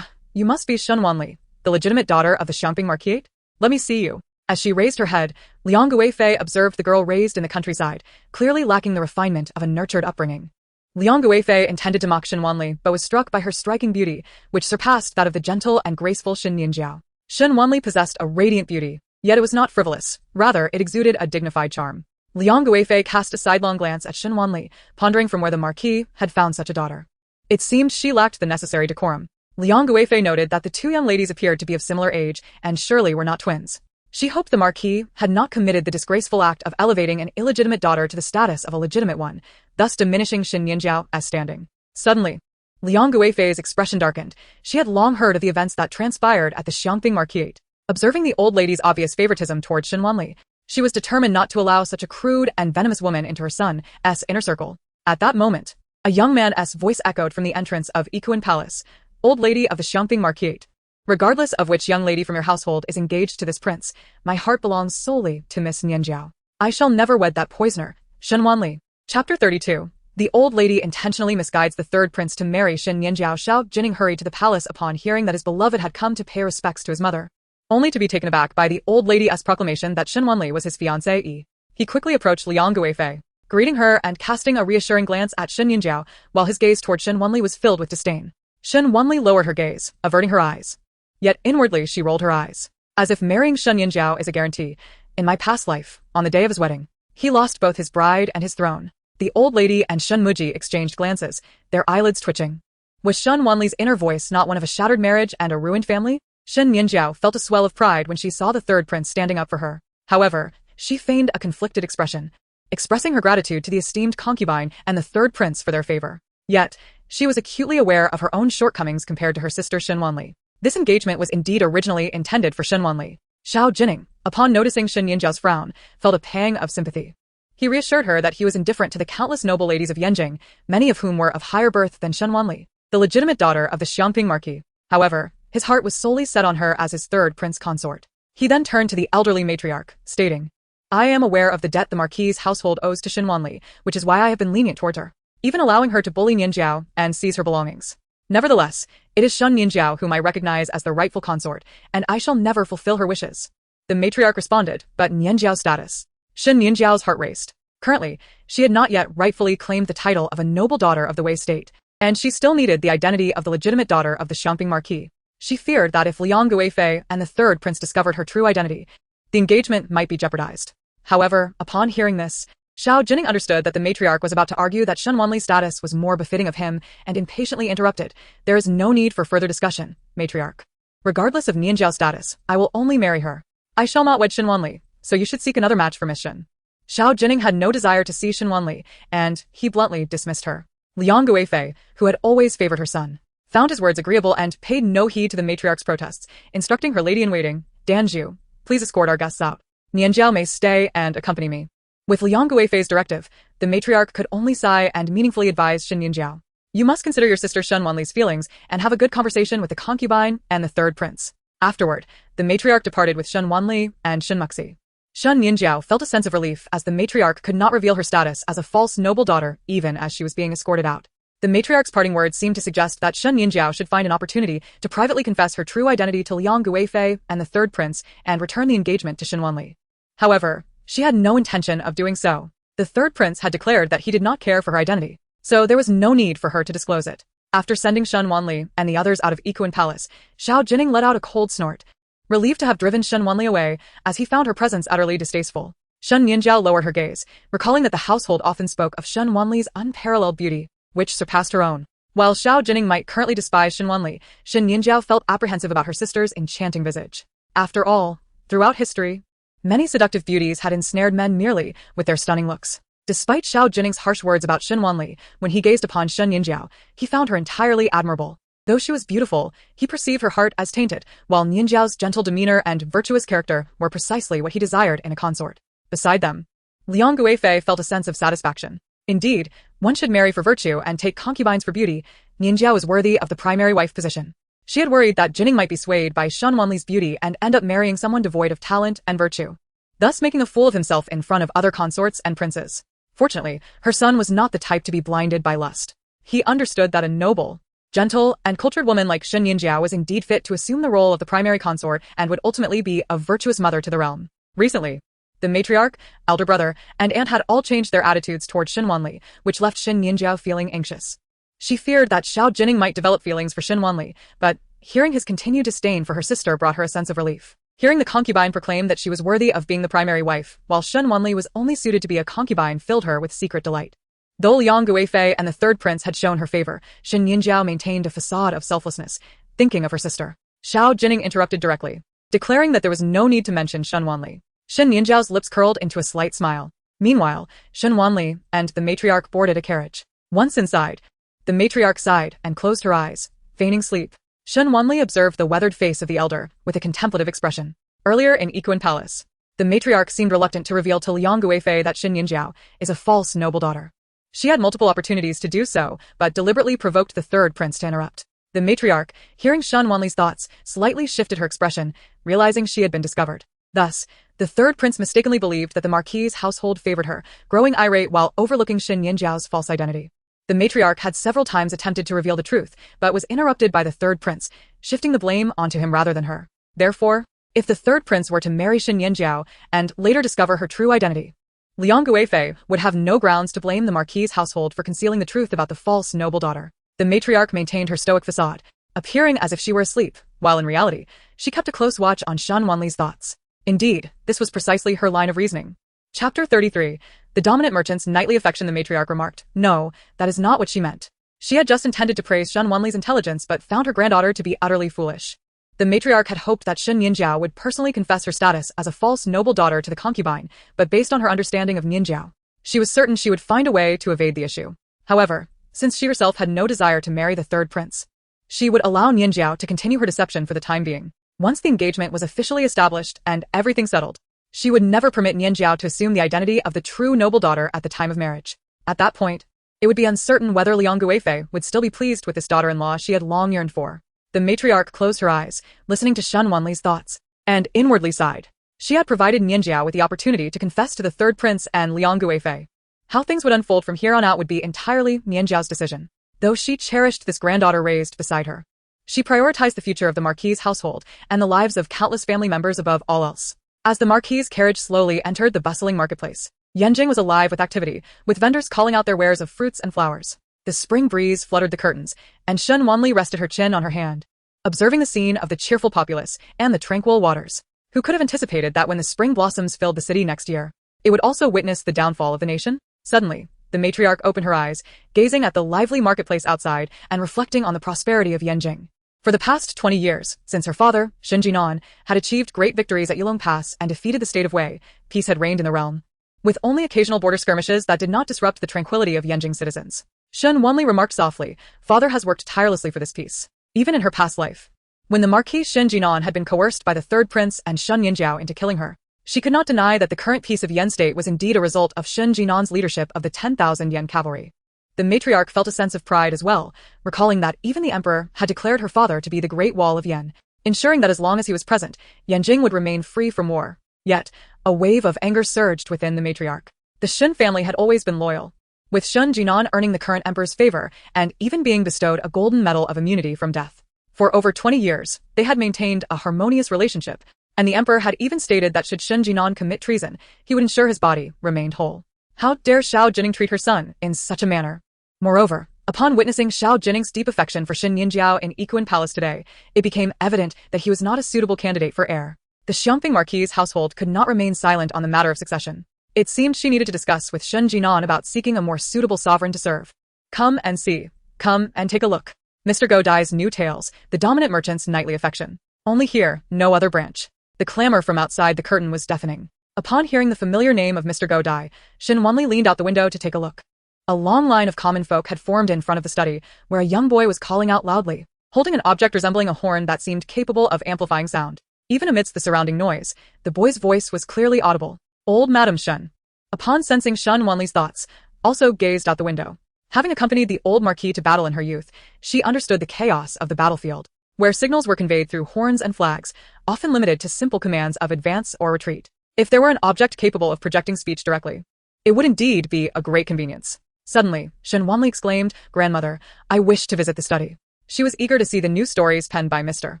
Speaker 1: You must be Shen Wanli, the legitimate daughter of the Xiangping Marquis? Let me see you. As she raised her head, Liang Guifei observed the girl raised in the countryside, clearly lacking the refinement of a nurtured upbringing. Liang Guifei intended to mock Shen Wanli but was struck by her striking beauty, which surpassed that of the gentle and graceful Shen Nianjiao. Shen Wanli possessed a radiant beauty, yet it was not frivolous, rather it exuded a dignified charm. Liang Guifei cast a sidelong glance at Shen Wanli, pondering from where the Marquis had found such a daughter. It seemed she lacked the necessary decorum. Liang Guifei noted that the two young ladies appeared to be of similar age and surely were not twins. She hoped the Marquis had not committed the disgraceful act of elevating an illegitimate daughter to the status of a legitimate one, thus diminishing Shen Nianjiao as standing. Suddenly, Liang Guifei's expression darkened. She had long heard of the events that transpired at the Xiangping Marquis. Observing the old lady's obvious favoritism towards Shen Wanli, she was determined not to allow such a crude and venomous woman into her son's inner circle. At that moment, a young man's voice echoed from the entrance of Ikuan Palace. "Old lady of the Xiangping Marquis. Regardless of which young lady from your household is engaged to this prince, my heart belongs solely to Miss Nianjiao. I shall never wed that poisoner, Shen Wanli." Chapter 32. The old lady intentionally misguides the third prince to marry Shen Nianjiao. Xiao Jining hurried to the palace upon hearing that his beloved had come to pay respects to his mother, only to be taken aback by the old lady's proclamation that Shen Wanli was his fiancé. He quickly approached Liang Guifei, greeting her and casting a reassuring glance at Shen Nianjiao, while his gaze toward Shen Wanli was filled with disdain. Shen Wanli lowered her gaze, averting her eyes. Yet inwardly she rolled her eyes. As if marrying Shen Nianjiao is a guarantee. In my past life, on the day of his wedding, he lost both his bride and his throne. The old lady and Shen Muji exchanged glances, their eyelids twitching. Was Shen Wanli's inner voice not one of a shattered marriage and a ruined family? Shen Nianjiao felt a swell of pride when she saw the third prince standing up for her. However, she feigned a conflicted expression, expressing her gratitude to the esteemed concubine and the third prince for their favor. Yet, she was acutely aware of her own shortcomings compared to her sister Shen Wanli. This engagement was indeed originally intended for Shen Wanli. Xiao Jining, upon noticing Shen Nianjiao's frown, felt a pang of sympathy. He reassured her that he was indifferent to the countless noble ladies of Yanjing, many of whom were of higher birth than Shen Wanli, the legitimate daughter of the Xiangping Marquis. However, his heart was solely set on her as his third prince consort. He then turned to the elderly matriarch, stating, "I am aware of the debt the Marquis's household owes to Shen Wanli, which is why I have been lenient towards her, even allowing her to bully Nianjiao and seize her belongings. Nevertheless, it is Shen Nianjiao whom I recognize as the rightful consort, and I shall never fulfill her wishes." The matriarch responded, "But Nianjiao's status?" Shen Nianjiao's heart raced. Currently, she had not yet rightfully claimed the title of a noble daughter of the Wei state, and she still needed the identity of the legitimate daughter of the Xiangping Marquis. She feared that if Liang Guifei and the third prince discovered her true identity, the engagement might be jeopardized. However, upon hearing this, Xiao Jining understood that the matriarch was about to argue that Shen Wanli's status was more befitting of him and impatiently interrupted. "There is no need for further discussion, matriarch. Regardless of Nianjiao's status, I will only marry her. I shall not wed Shen Wanli, so you should seek another match for Miss Shen." Xiao Jining had no desire to see Shen Wanli, and he bluntly dismissed her. Liang Guifei, who had always favored her son, found his words agreeable and paid no heed to the matriarch's protests, instructing her lady-in-waiting, "Danju, please escort our guests out. Nianjiao may stay and accompany me." With Liang Guifei's directive, the matriarch could only sigh and meaningfully advise Shen Nianjiao, "You must consider your sister Shen Wanli's feelings and have a good conversation with the concubine and the third prince." Afterward, the matriarch departed with Shen Wanli and Shen Muxi. Shen Nianjiao felt a sense of relief as the matriarch could not reveal her status as a false noble daughter even as she was being escorted out. The matriarch's parting words seemed to suggest that Shen Nianjiao should find an opportunity to privately confess her true identity to Liang Guifei and the third prince and return the engagement to Shen Wanli. However, she had no intention of doing so. The third prince had declared that he did not care for her identity, so there was no need for her to disclose it. After sending Shen Wanli and the others out of Equine Palace, Xiao Jining let out a cold snort, relieved to have driven Shen Wanli away as he found her presence utterly distasteful. Shen Nianjiao lowered her gaze, recalling that the household often spoke of Shen Wanli's unparalleled beauty, which surpassed her own. While Xiao Jining might currently despise Shen Wanli, Shen Nianjiao felt apprehensive about her sister's enchanting visage. After all, throughout history, many seductive beauties had ensnared men merely with their stunning looks. Despite Xiao Jining's harsh words about Shen Wanli, when he gazed upon Shen Nianjiao, he found her entirely admirable. Though she was beautiful, he perceived her heart as tainted, while Nianjiao's gentle demeanor and virtuous character were precisely what he desired in a consort. Beside them, Liang Guifei felt a sense of satisfaction. Indeed, one should marry for virtue and take concubines for beauty. Nianjiao was worthy of the primary wife position. She had worried that Jining might be swayed by Shen Wanli's beauty and end up marrying someone devoid of talent and virtue, thus making a fool of himself in front of other consorts and princes. Fortunately, her son was not the type to be blinded by lust. He understood that a noble, gentle, and cultured woman like Shen Nianjiao was indeed fit to assume the role of the primary consort and would ultimately be a virtuous mother to the realm. Recently, the matriarch, elder brother, and aunt had all changed their attitudes toward Shen Wanli, which left Shen Nianjiao feeling anxious. She feared that Xiao Jining might develop feelings for Shen Wanli, but hearing his continued disdain for her sister brought her a sense of relief. Hearing the concubine proclaim that she was worthy of being the primary wife, while Shen Wanli was only suited to be a concubine, filled her with secret delight. Though Liang Guifei and the third prince had shown her favor, Shen Nianjiao maintained a facade of selflessness, thinking of her sister. Xiao Jining interrupted directly, declaring that there was no need to mention Shen Wanli. Shen Nianjiao's lips curled into a slight smile. Meanwhile, Shen Wanli and the matriarch boarded a carriage. Once inside, the matriarch sighed and closed her eyes, feigning sleep. Shen Wanli observed the weathered face of the elder with a contemplative expression. Earlier in Equine Palace, the matriarch seemed reluctant to reveal to Liang Guifei that Shen Nianjiao is a false noble daughter. She had multiple opportunities to do so, but deliberately provoked the third prince to interrupt. The matriarch, hearing Shen Wanli's thoughts, slightly shifted her expression, realizing she had been discovered. Thus, the third prince mistakenly believed that the marquis's household favored her, growing irate while overlooking Shen Nianjiao's false identity. The matriarch had several times attempted to reveal the truth, but was interrupted by the third prince, shifting the blame onto him rather than her. Therefore, if the third prince were to marry Shen Nianjiao and later discover her true identity, Liang Guifei would have no grounds to blame the marquis's household for concealing the truth about the false noble daughter. The matriarch maintained her stoic facade, appearing as if she were asleep, while in reality, she kept a close watch on Shen Wanli's thoughts. Indeed, this was precisely her line of reasoning. Chapter 33. The dominant merchant's knightly affection. The matriarch remarked, "No, that is not what she meant. She had just intended to praise Shen Wanli's intelligence but found her granddaughter to be utterly foolish." The matriarch had hoped that Shen Nianjiao would personally confess her status as a false noble daughter to the concubine, but based on her understanding of Nianjiao, she was certain she would find a way to evade the issue. However, since she herself had no desire to marry the third prince, she would allow Nianjiao to continue her deception for the time being. Once the engagement was officially established and everything settled, she would never permit Nianjiao to assume the identity of the true noble daughter at the time of marriage. At that point, it would be uncertain whether Liang Guifei would still be pleased with this daughter-in-law she had long yearned for. The matriarch closed her eyes, listening to Shen Wanli's thoughts, and inwardly sighed. She had provided Nianjiao with the opportunity to confess to the third prince and Liang Guifei. How things would unfold from here on out would be entirely Nianjiao's decision. Though she cherished this granddaughter raised beside her, she prioritized the future of the marquis's household and the lives of countless family members above all else. As the marquis's carriage slowly entered the bustling marketplace, Yanjing was alive with activity, with vendors calling out their wares of fruits and flowers. The spring breeze fluttered the curtains, and Shen Wanli rested her chin on her hand, observing the scene of the cheerful populace and the tranquil waters. Who could have anticipated that when the spring blossoms filled the city next year, it would also witness the downfall of the nation? Suddenly, the matriarch opened her eyes, gazing at the lively marketplace outside and reflecting on the prosperity of Yanjing. For the past 20 years, since her father, Shen Jinan, had achieved great victories at Yulong Pass and defeated the state of Wei, peace had reigned in the realm, with only occasional border skirmishes that did not disrupt the tranquility of Yanjing's citizens. Shen Wanli remarked softly, "Father has worked tirelessly for this peace, even in her past life." When the Marquis Shen Jinan had been coerced by the third prince and Shen Nianjiao into killing her, she could not deny that the current peace of Yen state was indeed a result of Shen Jinan's leadership of the 10,000 Yen cavalry. The matriarch felt a sense of pride as well, recalling that even the emperor had declared her father to be the Great Wall of Yen, ensuring that as long as he was present, Yanjing would remain free from war. Yet, a wave of anger surged within the matriarch. The Shen family had always been loyal, with Shen Jinan earning the current emperor's favor and even being bestowed a golden medal of immunity from death. For over 20 years, they had maintained a harmonious relationship, and the emperor had even stated that should Shen Jinan commit treason, he would ensure his body remained whole. How dare Xiao Jining treat her son in such a manner? Moreover, upon witnessing Xiao Jining's deep affection for Shen Nianjiao in Equine Palace today, it became evident that he was not a suitable candidate for heir. The Xiangping Marquis' household could not remain silent on the matter of succession. It seemed she needed to discuss with Shen Jinan about seeking a more suitable sovereign to serve. Come and see. Come and take a look. Mr. Godai's new tales, the dominant merchant's nightly affection. Only here, no other branch. The clamor from outside the curtain was deafening. Upon hearing the familiar name of Mr. Godai, Shen Wanli leaned out the window to take a look. A long line of common folk had formed in front of the study, where a young boy was calling out loudly, holding an object resembling a horn that seemed capable of amplifying sound. Even amidst the surrounding noise, the boy's voice was clearly audible. Old Madam Shen, upon sensing Shen Wanli's thoughts, also gazed out the window. Having accompanied the old marquis to battle in her youth, she understood the chaos of the battlefield, where signals were conveyed through horns and flags, often limited to simple commands of advance or retreat. If there were an object capable of projecting speech directly, it would indeed be a great convenience. Suddenly, Shen Wanli exclaimed, "Grandmother, I wish to visit the study." She was eager to see the new stories penned by Mr.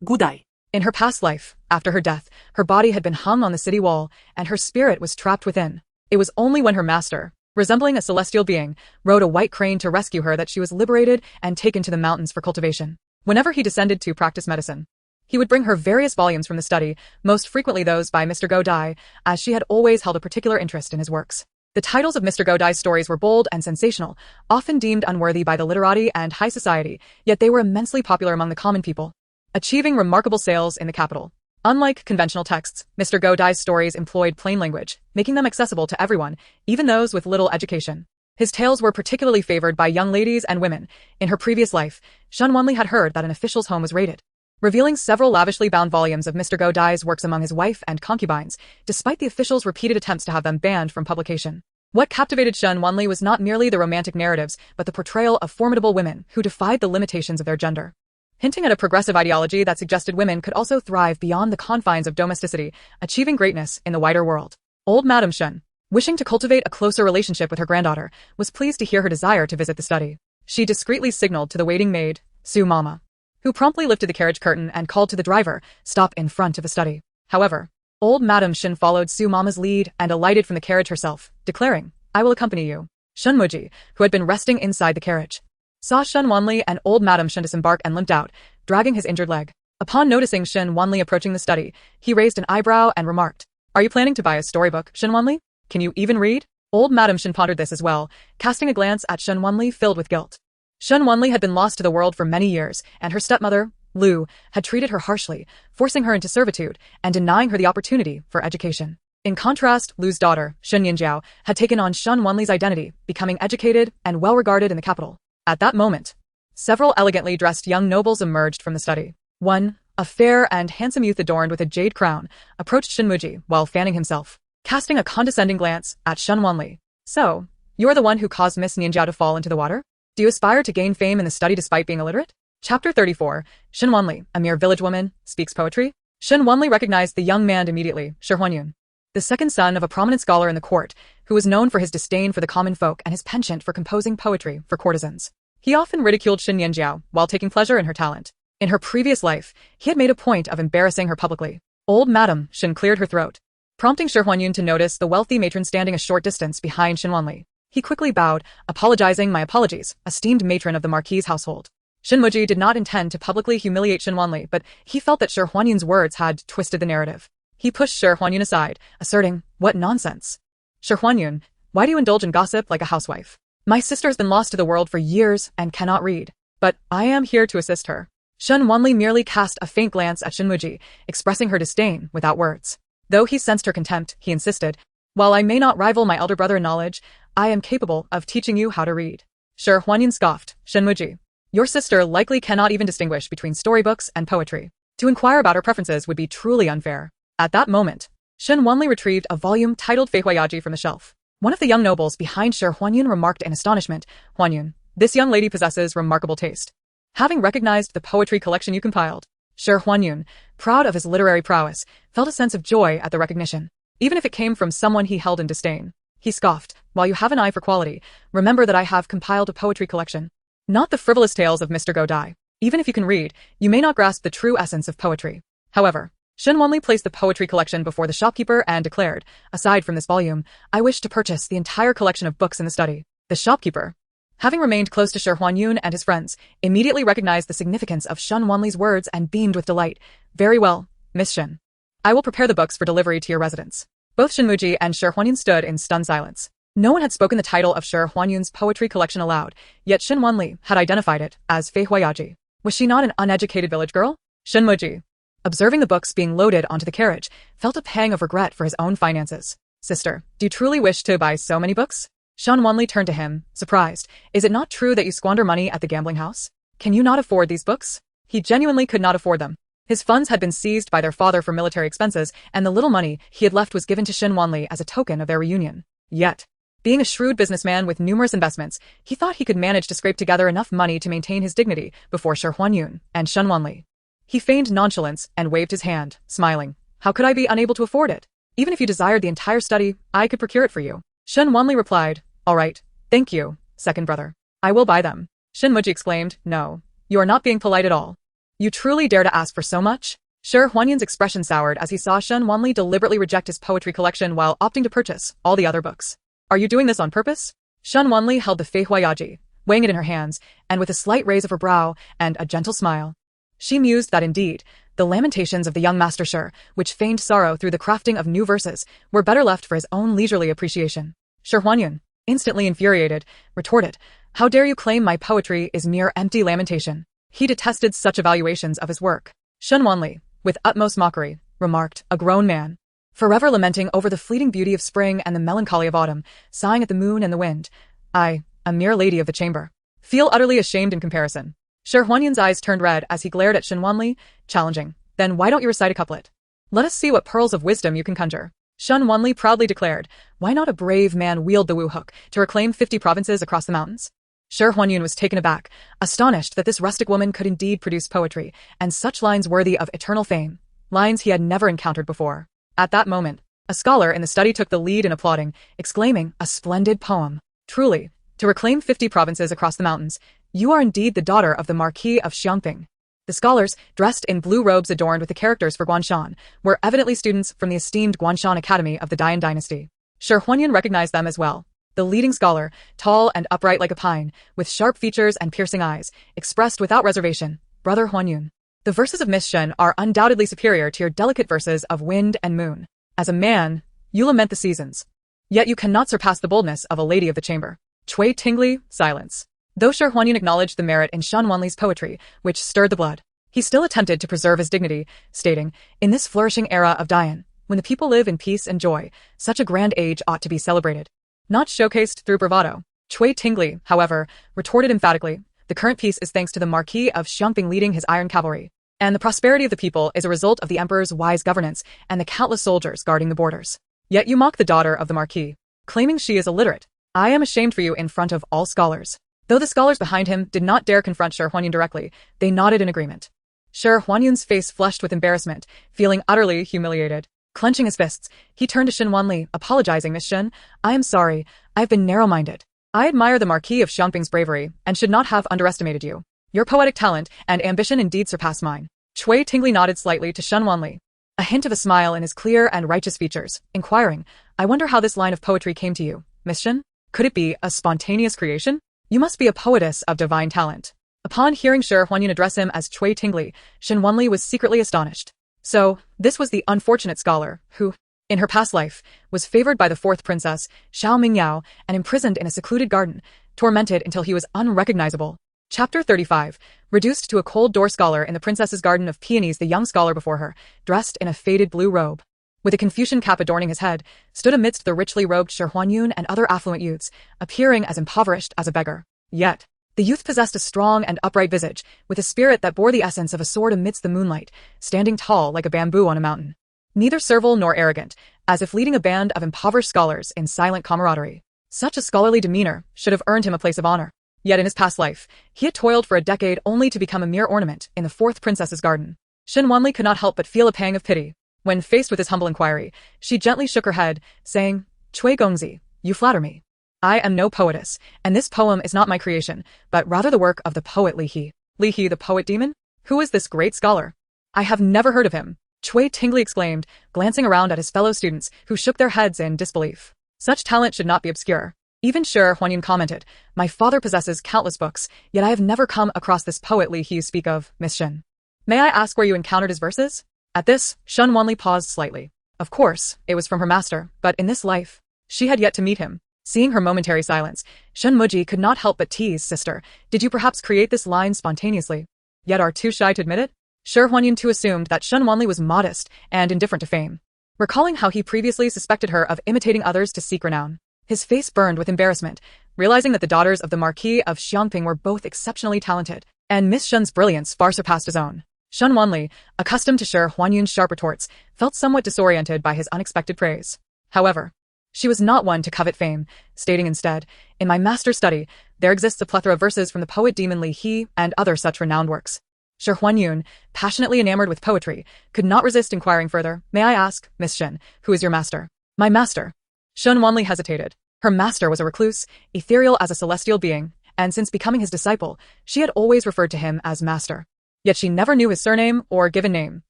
Speaker 2: Godai.
Speaker 1: In her past life, after her death, her body had been hung on the city wall, and her spirit was trapped within. It was only when her master, resembling a celestial being, rode a white crane to rescue her that she was liberated and taken to the mountains for cultivation. Whenever he descended to practice medicine, he would bring her various volumes from the study, most frequently those by Mr. Godai, as she had always held a particular interest in his works. The titles of Mr. Godai's stories were bold and sensational, often deemed unworthy by the literati and high society, yet they were immensely popular among the common people, achieving remarkable sales in the capital. Unlike conventional texts, Mr. Godai's stories employed plain language, making them accessible to everyone, even those with little education. His tales were particularly favored by young ladies and women. In her previous life, Shen Wanli had heard that an official's home was raided, revealing several lavishly bound volumes of Mr. Godai's works among his wife and concubines, despite the official's repeated attempts to have them banned from publication. What captivated Shen Wanli was not merely the romantic narratives, but the portrayal of formidable women who defied the limitations of their gender, hinting at a progressive ideology that suggested women could also thrive beyond the confines of domesticity, achieving greatness in the wider world. Old Madam Shen, wishing to cultivate a closer relationship with her granddaughter, was pleased to hear her desire to visit the study. She discreetly signaled to the waiting maid, Su Mama, who promptly lifted the carriage curtain and called to the driver, "Stop in front of the study." However, old Madam Shen followed Su Mama's lead and alighted from the carriage herself, declaring, "I will accompany you." Shen Muji, who had been resting inside the carriage, saw Shen Wanli and old Madam Shen disembark and limped out, dragging his injured leg. Upon noticing Shen Wanli approaching the study, he raised an eyebrow and remarked, "Are you planning to buy a storybook, Shen Wanli? Can you even read?" Old Madam Shen pondered this as well, casting a glance at Shen Wanli filled with guilt. Shen Wanli had been lost to the world for many years, and her stepmother, Lu, had treated her harshly, forcing her into servitude and denying her the opportunity for education. In contrast, Lu's daughter, Shen Nianjiao, had taken on Shen Wanli's identity, becoming educated and well-regarded in the capital. At that moment, several elegantly dressed young nobles emerged from the study. One, a fair and handsome youth adorned with a jade crown, approached Shen Muji while fanning himself, casting a condescending glance at Shen Wanli. "So, you are the one who caused Miss Nianjiao to fall into the water? Do you aspire to gain fame in the study despite being illiterate?" Chapter 34, Shen Wanli, a mere village woman, speaks poetry. Shen Wanli recognized the young man immediately, Shi Huanyun, the second son of a prominent scholar in the court, who was known for his disdain for the common folk and his penchant for composing poetry for courtesans. He often ridiculed Shen Nianjiao while taking pleasure in her talent. In her previous life, he had made a point of embarrassing her publicly. Old Madam Shen cleared her throat, prompting Shi Huanyun to notice the wealthy matron standing a short distance behind Shen Wanli. He quickly bowed, apologizing, "My apologies, esteemed matron of the Marquis' household." Shen Muji did not intend to publicly humiliate Shen Wanli, but he felt that Shi Huanyun's words had twisted the narrative. He pushed Shi Huanyun aside, asserting, "What nonsense! Shi Huanyun, why do you indulge in gossip like a housewife? My sister has been lost to the world for years and cannot read, but I am here to assist her." Shen Wanli merely cast a faint glance at Shen Muji, expressing her disdain without words. Though he sensed her contempt, he insisted, "While I may not rival my elder brother in knowledge, I am capable of teaching you how to read." Shi Huanyun scoffed, "Shen Muji, your sister likely cannot even distinguish between storybooks and poetry. To inquire about her preferences would be truly unfair." At that moment, Shen Wanli retrieved a volume titled Fei Huiyaji from the shelf. One of the young nobles behind Shi Huanyun remarked in astonishment, "Huanyun, this young lady possesses remarkable taste. Having recognized the poetry collection you compiled, Shi Huanyun, proud of his literary prowess, felt a sense of joy at the recognition, even if it came from someone he held in disdain. He scoffed, "While you have an eye for quality, remember that I have compiled a poetry collection. Not the frivolous tales of Mr. Godai. Even if you can read, you may not grasp the true essence of poetry." However, Shen Wanli placed the poetry collection before the shopkeeper and declared, "Aside from this volume, I wish to purchase the entire collection of books in the study." The shopkeeper, having remained close to Shi Huanyun and his friends, immediately recognized the significance of Shen Wanli's words and beamed with delight. "Very well, Miss Shen. I will prepare the books for delivery to your residence." Both Shenmuji and Shi Huanyun stood in stunned silence. No one had spoken the title of Shi Huanyun's poetry collection aloud, yet Shen Wanli had identified it as Fei Huayaji. Was she not an uneducated village girl? Shenmuji, observing the books being loaded onto the carriage, felt a pang of regret for his own finances. "Sister, do you truly wish to buy so many books?" Shen Wanli turned to him, surprised. "Is it not true that you squander money at the gambling house? Can you not afford these books?" He genuinely could not afford them. His funds had been seized by their father for military expenses, and the little money he had left was given to Shen Wanli as a token of their reunion. Yet, being a shrewd businessman with numerous investments, he thought he could manage to scrape together enough money to maintain his dignity before Shi Huanyun and Shen Wanli. He feigned nonchalance and waved his hand, smiling. "How could I be unable to afford it? Even if you desired the entire study, I could procure it for you." Shen Wanli replied, "All right, thank you, second brother. I will buy them." Shenmuji exclaimed, "No, you are not being polite at all. You truly dare to ask for so much?" Shi Huanyun's expression soured as he saw Shen Wanli deliberately reject his poetry collection while opting to purchase all the other books. "Are you doing this on purpose?" Shen Wanli held the Fei Huayaji, weighing it in her hands, and with a slight raise of her brow and a gentle smile, she mused that indeed, the lamentations of the young master Shi, which feigned sorrow through the crafting of new verses, were better left for his own leisurely appreciation. Shi Huanyun, instantly infuriated, retorted, "How dare you claim my poetry is mere empty lamentation?" He detested such evaluations of his work. Shen Wanli, with utmost mockery, remarked, "A grown man, forever lamenting over the fleeting beauty of spring and the melancholy of autumn, sighing at the moon and the wind. I, a mere lady of the chamber, feel utterly ashamed in comparison." Shi Huanyun's eyes turned red as he glared at Shen Wanli, challenging, "Then why don't you recite a couplet? Let us see what pearls of wisdom you can conjure." Shen Wanli proudly declared, "Why not a brave man wield the Wu hook to reclaim 50 provinces across the mountains?" Shi Huanyun was taken aback, astonished that this rustic woman could indeed produce poetry, and such lines worthy of eternal fame, lines he had never encountered before. At that moment, a scholar in the study took the lead in applauding, exclaiming, "A splendid poem. Truly, to reclaim 50 provinces across the mountains, you are indeed the daughter of the Marquis of Xiangping." The scholars, dressed in blue robes adorned with the characters for Guanshan, were evidently students from the esteemed Guanshan Academy of the Dian dynasty. Shi Huanyun recognized them as well. The leading scholar, tall and upright like a pine, with sharp features and piercing eyes, expressed without reservation, "Brother Huanyun, the verses of Miss Shen are undoubtedly superior to your delicate verses of wind and moon. As a man, you lament the seasons. Yet you cannot surpass the boldness of a lady of the chamber." Cui Tingli, silence. Though Shi Huanyun acknowledged the merit in Shen Wanli's poetry, which stirred the blood, he still attempted to preserve his dignity, stating, "In this flourishing era of Dian, when the people live in peace and joy, such a grand age ought to be celebrated, not showcased through bravado." Cui Tingli, however, retorted emphatically, "The current peace is thanks to the Marquis of Xiangping leading his iron cavalry, and the prosperity of the people is a result of the emperor's wise governance and the countless soldiers guarding the borders. Yet you mock the daughter of the Marquis, claiming she is illiterate. I am ashamed for you in front of all scholars." Though the scholars behind him did not dare confront Shi Huanyun directly, they nodded in agreement. Shi Huanyun's face flushed with embarrassment, feeling utterly humiliated. Clenching his fists, he turned to Shen Wanli, apologizing, "Miss Shen, I am sorry, I've been narrow-minded. I admire the Marquis of Xiangping's bravery, and should not have underestimated you. Your poetic talent and ambition indeed surpass mine." Cui Tingli nodded slightly to Shen Wanli, a hint of a smile in his clear and righteous features, inquiring, "I wonder how this line of poetry came to you, Miss Shen? Could it be a spontaneous creation? You must be a poetess of divine talent." Upon hearing Shi Huanyun address him as Cui Tingli, Shen Wanli was secretly astonished. So, this was the unfortunate scholar, who, in her past life, was favored by the fourth princess, Xiao Mingyao, and imprisoned in a secluded garden, tormented until he was unrecognizable. Chapter 35, reduced to a cold door scholar in the princess's garden of peonies. The young scholar before her, dressed in a faded blue robe, with a Confucian cap adorning his head, stood amidst the richly robed Shi Huanyun and other affluent youths, appearing as impoverished as a beggar. Yet, the youth possessed a strong and upright visage, with a spirit that bore the essence of a sword amidst the moonlight, standing tall like a bamboo on a mountain. Neither servile nor arrogant, as if leading a band of impoverished scholars in silent camaraderie. Such a scholarly demeanor should have earned him a place of honor. Yet in his past life, he had toiled for a decade only to become a mere ornament in the fourth princess's garden. Shen Wanli could not help but feel a pang of pity. When faced with his humble inquiry, she gently shook her head, saying, Cui Gongzi, you flatter me. I am no poetess, and this poem is not my creation, but rather the work of the poet Li He. Li He, the poet demon? Who is this great scholar? I have never heard of him, Cui Tingli exclaimed, glancing around at his fellow students, who shook their heads in disbelief. Such talent should not be obscure. Even Shi Huanyun commented, my father possesses countless books, yet I have never come across this poet Li He you speak of, Miss Shen. May I ask where you encountered his verses? At this, Shen Wanli paused slightly. Of course, it was from her master, but in this life, she had yet to meet him. Seeing her momentary silence, Shen Muji could not help but tease, sister, did you perhaps create this line spontaneously? Yet are too shy to admit it? Shi Huanyun too assumed that Shen Wanli was modest and indifferent to fame. Recalling how he previously suspected her of imitating others to seek renown, his face burned with embarrassment, realizing that the daughters of the Marquis of Xiangping were both exceptionally talented, and Miss Shen's brilliance far surpassed his own. Shen Wanli, accustomed to Shi Huanyun's sharp retorts, felt somewhat disoriented by his unexpected praise. However, she was not one to covet fame, stating instead, in my master's study, there exists a plethora of verses from the poet demon Li He and other such renowned works. Shi Huanyun, passionately enamored with poetry, could not resist inquiring further, may I ask, Miss Shen, who is your master? My master. Shen Wanli hesitated. Her master was a recluse, ethereal as a celestial being, and since becoming his disciple, she had always referred to him as master. Yet she never knew his surname or given name.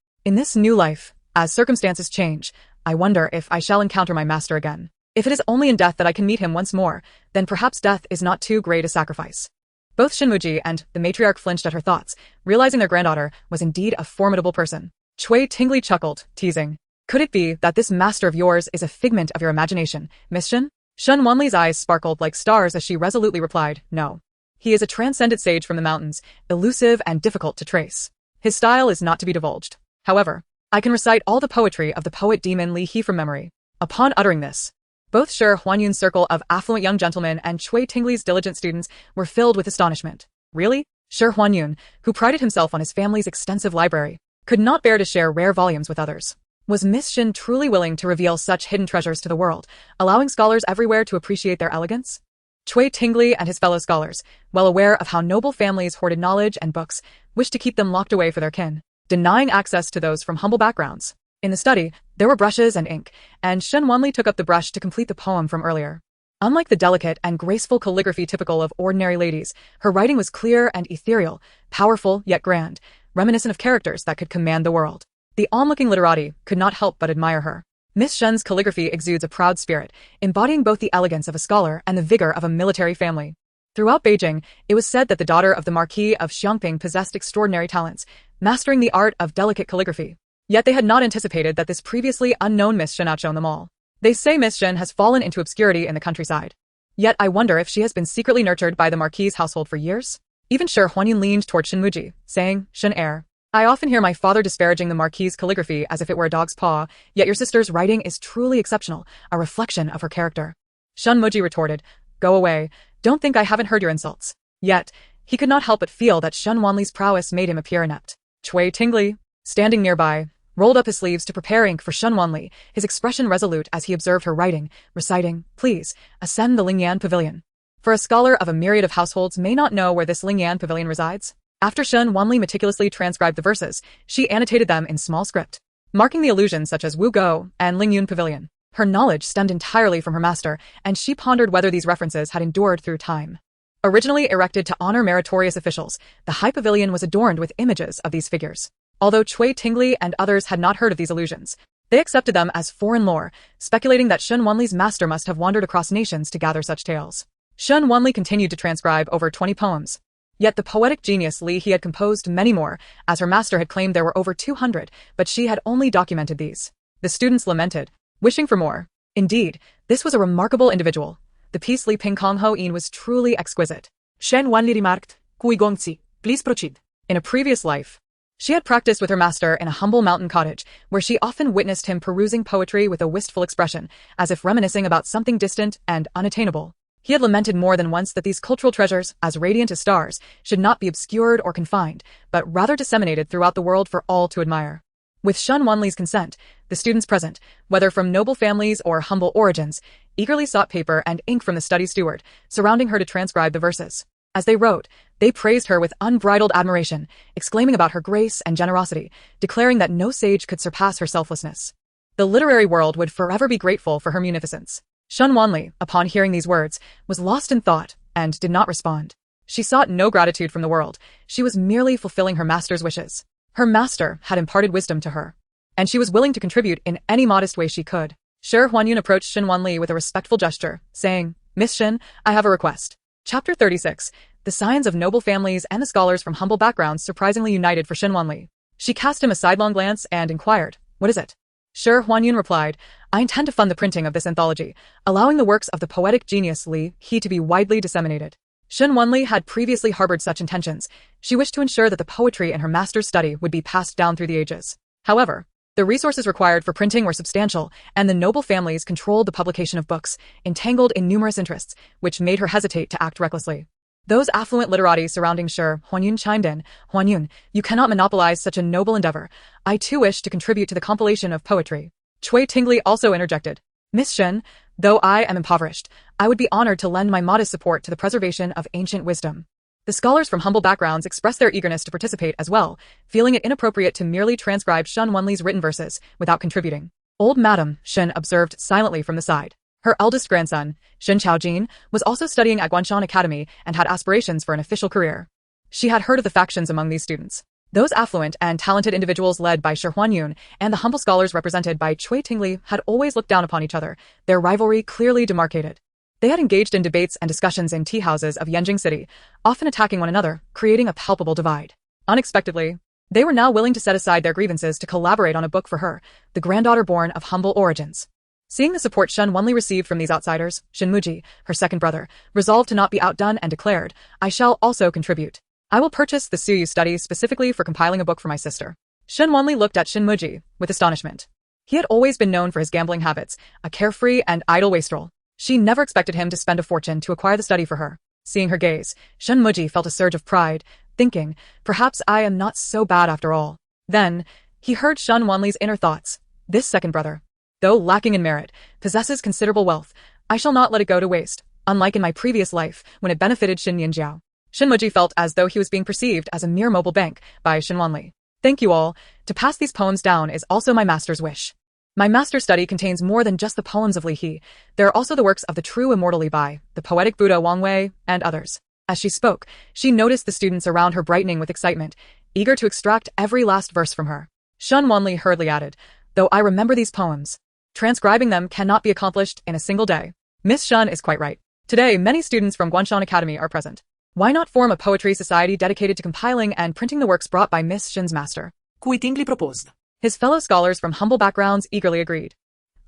Speaker 1: In this new life, as circumstances change, I wonder if I shall encounter my master again. If it is only in death that I can meet him once more, then perhaps death is not too great a sacrifice. Both Shinmuji and the matriarch flinched at her thoughts, realizing their granddaughter was indeed a formidable person. Cui Tingli chuckled, teasing. Could it be that this master of yours is a figment of your imagination, Miss Shen? Shen Wanli's eyes sparkled like stars as she resolutely replied, no. He is a transcendent sage from the mountains, elusive and difficult to trace. His style is not to be divulged. However, I can recite all the poetry of the poet demon Li He from memory. Upon uttering this, both Shi Huanyun's circle of affluent young gentlemen and Cui Tingli's diligent students were filled with astonishment. Really? Shi Huanyun, who prided himself on his family's extensive library, could not bear to share rare volumes with others. Was Miss Shen truly willing to reveal such hidden treasures to the world, allowing scholars everywhere to appreciate their elegance? Cui Tingli and his fellow scholars, well aware of how noble families hoarded knowledge and books, wished to keep them locked away for their kin, denying access to those from humble backgrounds. In the study, there were brushes and ink, and Shen Wanli took up the brush to complete the poem from earlier. Unlike the delicate and graceful calligraphy typical of ordinary ladies, her writing was clear and ethereal, powerful yet grand, reminiscent of characters that could command the world. The onlooking literati could not help but admire her. Miss Shen's calligraphy exudes a proud spirit, embodying both the elegance of a scholar and the vigor of a military family. Throughout Beijing, it was said that the daughter of the Marquis of Xiangping possessed extraordinary talents, mastering the art of delicate calligraphy. Yet they had not anticipated that this previously unknown Miss Shen outshone them all. They say Miss Shen has fallen into obscurity in the countryside. Yet I wonder if she has been secretly nurtured by the Marquis' household for years? Even Shi Huanyun leaned toward Shinmuji, saying, Shen heir. I often hear my father disparaging the Marquis' calligraphy as if it were a dog's paw, yet your sister's writing is truly exceptional, a reflection of her character. Shinmuji retorted, go away, don't think I haven't heard your insults. Yet, he could not help but feel that Shen Wanli's prowess made him appear inept. Cui Tingli, standing nearby, rolled up his sleeves to prepare ink for Shen Wanli, his expression resolute as he observed her writing, reciting, please, ascend the Lingyan Pavilion. For a scholar of a myriad of households may not know where this Lingyan Pavilion resides. After Shen Wanli meticulously transcribed the verses, she annotated them in small script, marking the allusions such as Wu Go and Lingyun Pavilion. Her knowledge stemmed entirely from her master, and she pondered whether these references had endured through time. Originally erected to honor meritorious officials, the high pavilion was adorned with images of these figures. Although Cui Tingli and others had not heard of these allusions, they accepted them as foreign lore, speculating that Shen Wanli's master must have wandered across nations to gather such tales. Shen Wanli continued to transcribe over 20 poems. Yet the poetic genius Li He had composed many more, as her master had claimed there were over 200, but she had only documented these. The students lamented, wishing for more. Indeed, this was a remarkable individual. The piece Li Ping Kong Ho In was truly exquisite. Shen Wanli remarked, Kui Gongzi, please proceed. In a previous life, she had practiced with her master in a humble mountain cottage, where she often witnessed him perusing poetry with a wistful expression, as if reminiscing about something distant and unattainable. He had lamented more than once that these cultural treasures, as radiant as stars, should not be obscured or confined, but rather disseminated throughout the world for all to admire. With Shen Wanli's consent, the students present, whether from noble families or humble origins, eagerly sought paper and ink from the study steward, surrounding her to transcribe the verses. As they wrote, they praised her with unbridled admiration, exclaiming about her grace and generosity, declaring that no sage could surpass her selflessness. The literary world would forever be grateful for her munificence. Shen Wanli, upon hearing these words, was lost in thought and did not respond. She sought no gratitude from the world. She was merely fulfilling her master's wishes. Her master had imparted wisdom to her, and she was willing to contribute in any modest way she could. Shi Huanyun approached Shen Wanli with a respectful gesture, saying, "Miss Shen, I have a request." Chapter 36. The scions of noble families and the scholars from humble backgrounds surprisingly united for Shen Wanli. She cast him a sidelong glance and inquired, "What is it?" Shi Huanyun replied, "I intend to fund the printing of this anthology, allowing the works of the poetic genius Li He to be widely disseminated." Shen Wanli had previously harbored such intentions. She wished to ensure that the poetry in her master's study would be passed down through the ages. However, the resources required for printing were substantial, and the noble families controlled the publication of books, entangled in numerous interests, which made her hesitate to act recklessly. Those affluent literati surrounding Shi Huanyun chimed in, "Huanyun, you cannot monopolize such a noble endeavor. I too wish to contribute to the compilation of poetry." Cui Tingli also interjected, "Miss Shen, though I am impoverished, I would be honored to lend my modest support to the preservation of ancient wisdom." The scholars from humble backgrounds expressed their eagerness to participate as well, feeling it inappropriate to merely transcribe Shen Wanli's written verses without contributing. Old Madame Shen observed silently from the side. Her eldest grandson, Shen Nianjiao, was also studying at Guanshan Academy and had aspirations for an official career. She had heard of the factions among these students. Those affluent and talented individuals led by Shi Huanyun and the humble scholars represented by Cui Tingli had always looked down upon each other, their rivalry clearly demarcated. They had engaged in debates and discussions in tea houses of Yanjing City, often attacking one another, creating a palpable divide. Unexpectedly, they were now willing to set aside their grievances to collaborate on a book for her, the granddaughter born of humble origins. Seeing the support Shen Wanli received from these outsiders, Shen Muji, her second brother, resolved to not be outdone and declared, "I shall also contribute. I will purchase the Suyu study specifically for compiling a book for my sister." Shen Wanli looked at Shen Muji with astonishment. He had always been known for his gambling habits, a carefree and idle wastrel. She never expected him to spend a fortune to acquire the study for her. Seeing her gaze, Shen Muji felt a surge of pride, thinking, "Perhaps I am not so bad after all." Then, he heard Shen Wanli's inner thoughts. This second brother, though lacking in merit, possesses considerable wealth. I shall not let it go to waste, unlike in my previous life when it benefited Shen Nianjiao. Shen Muji felt as though he was being perceived as a mere mobile bank by Shen Wanli. "Thank you all. To pass these poems down is also my master's wish. My master's study contains more than just the poems of Li He. There are also the works of the true immortal Li Bai, the poetic Buddha Wang Wei, and others." As she spoke, she noticed the students around her brightening with excitement, eager to extract every last verse from her. Shen Wanli hurriedly added, "Though I remember these poems, transcribing them cannot be accomplished in a single day." Miss Shen is quite right. Today, many students from Guanshan Academy are present. Why not form a poetry society dedicated to compiling and printing the works brought by Miss Shen's master?
Speaker 2: Cui Tingli proposed.
Speaker 1: His fellow scholars from humble backgrounds eagerly agreed.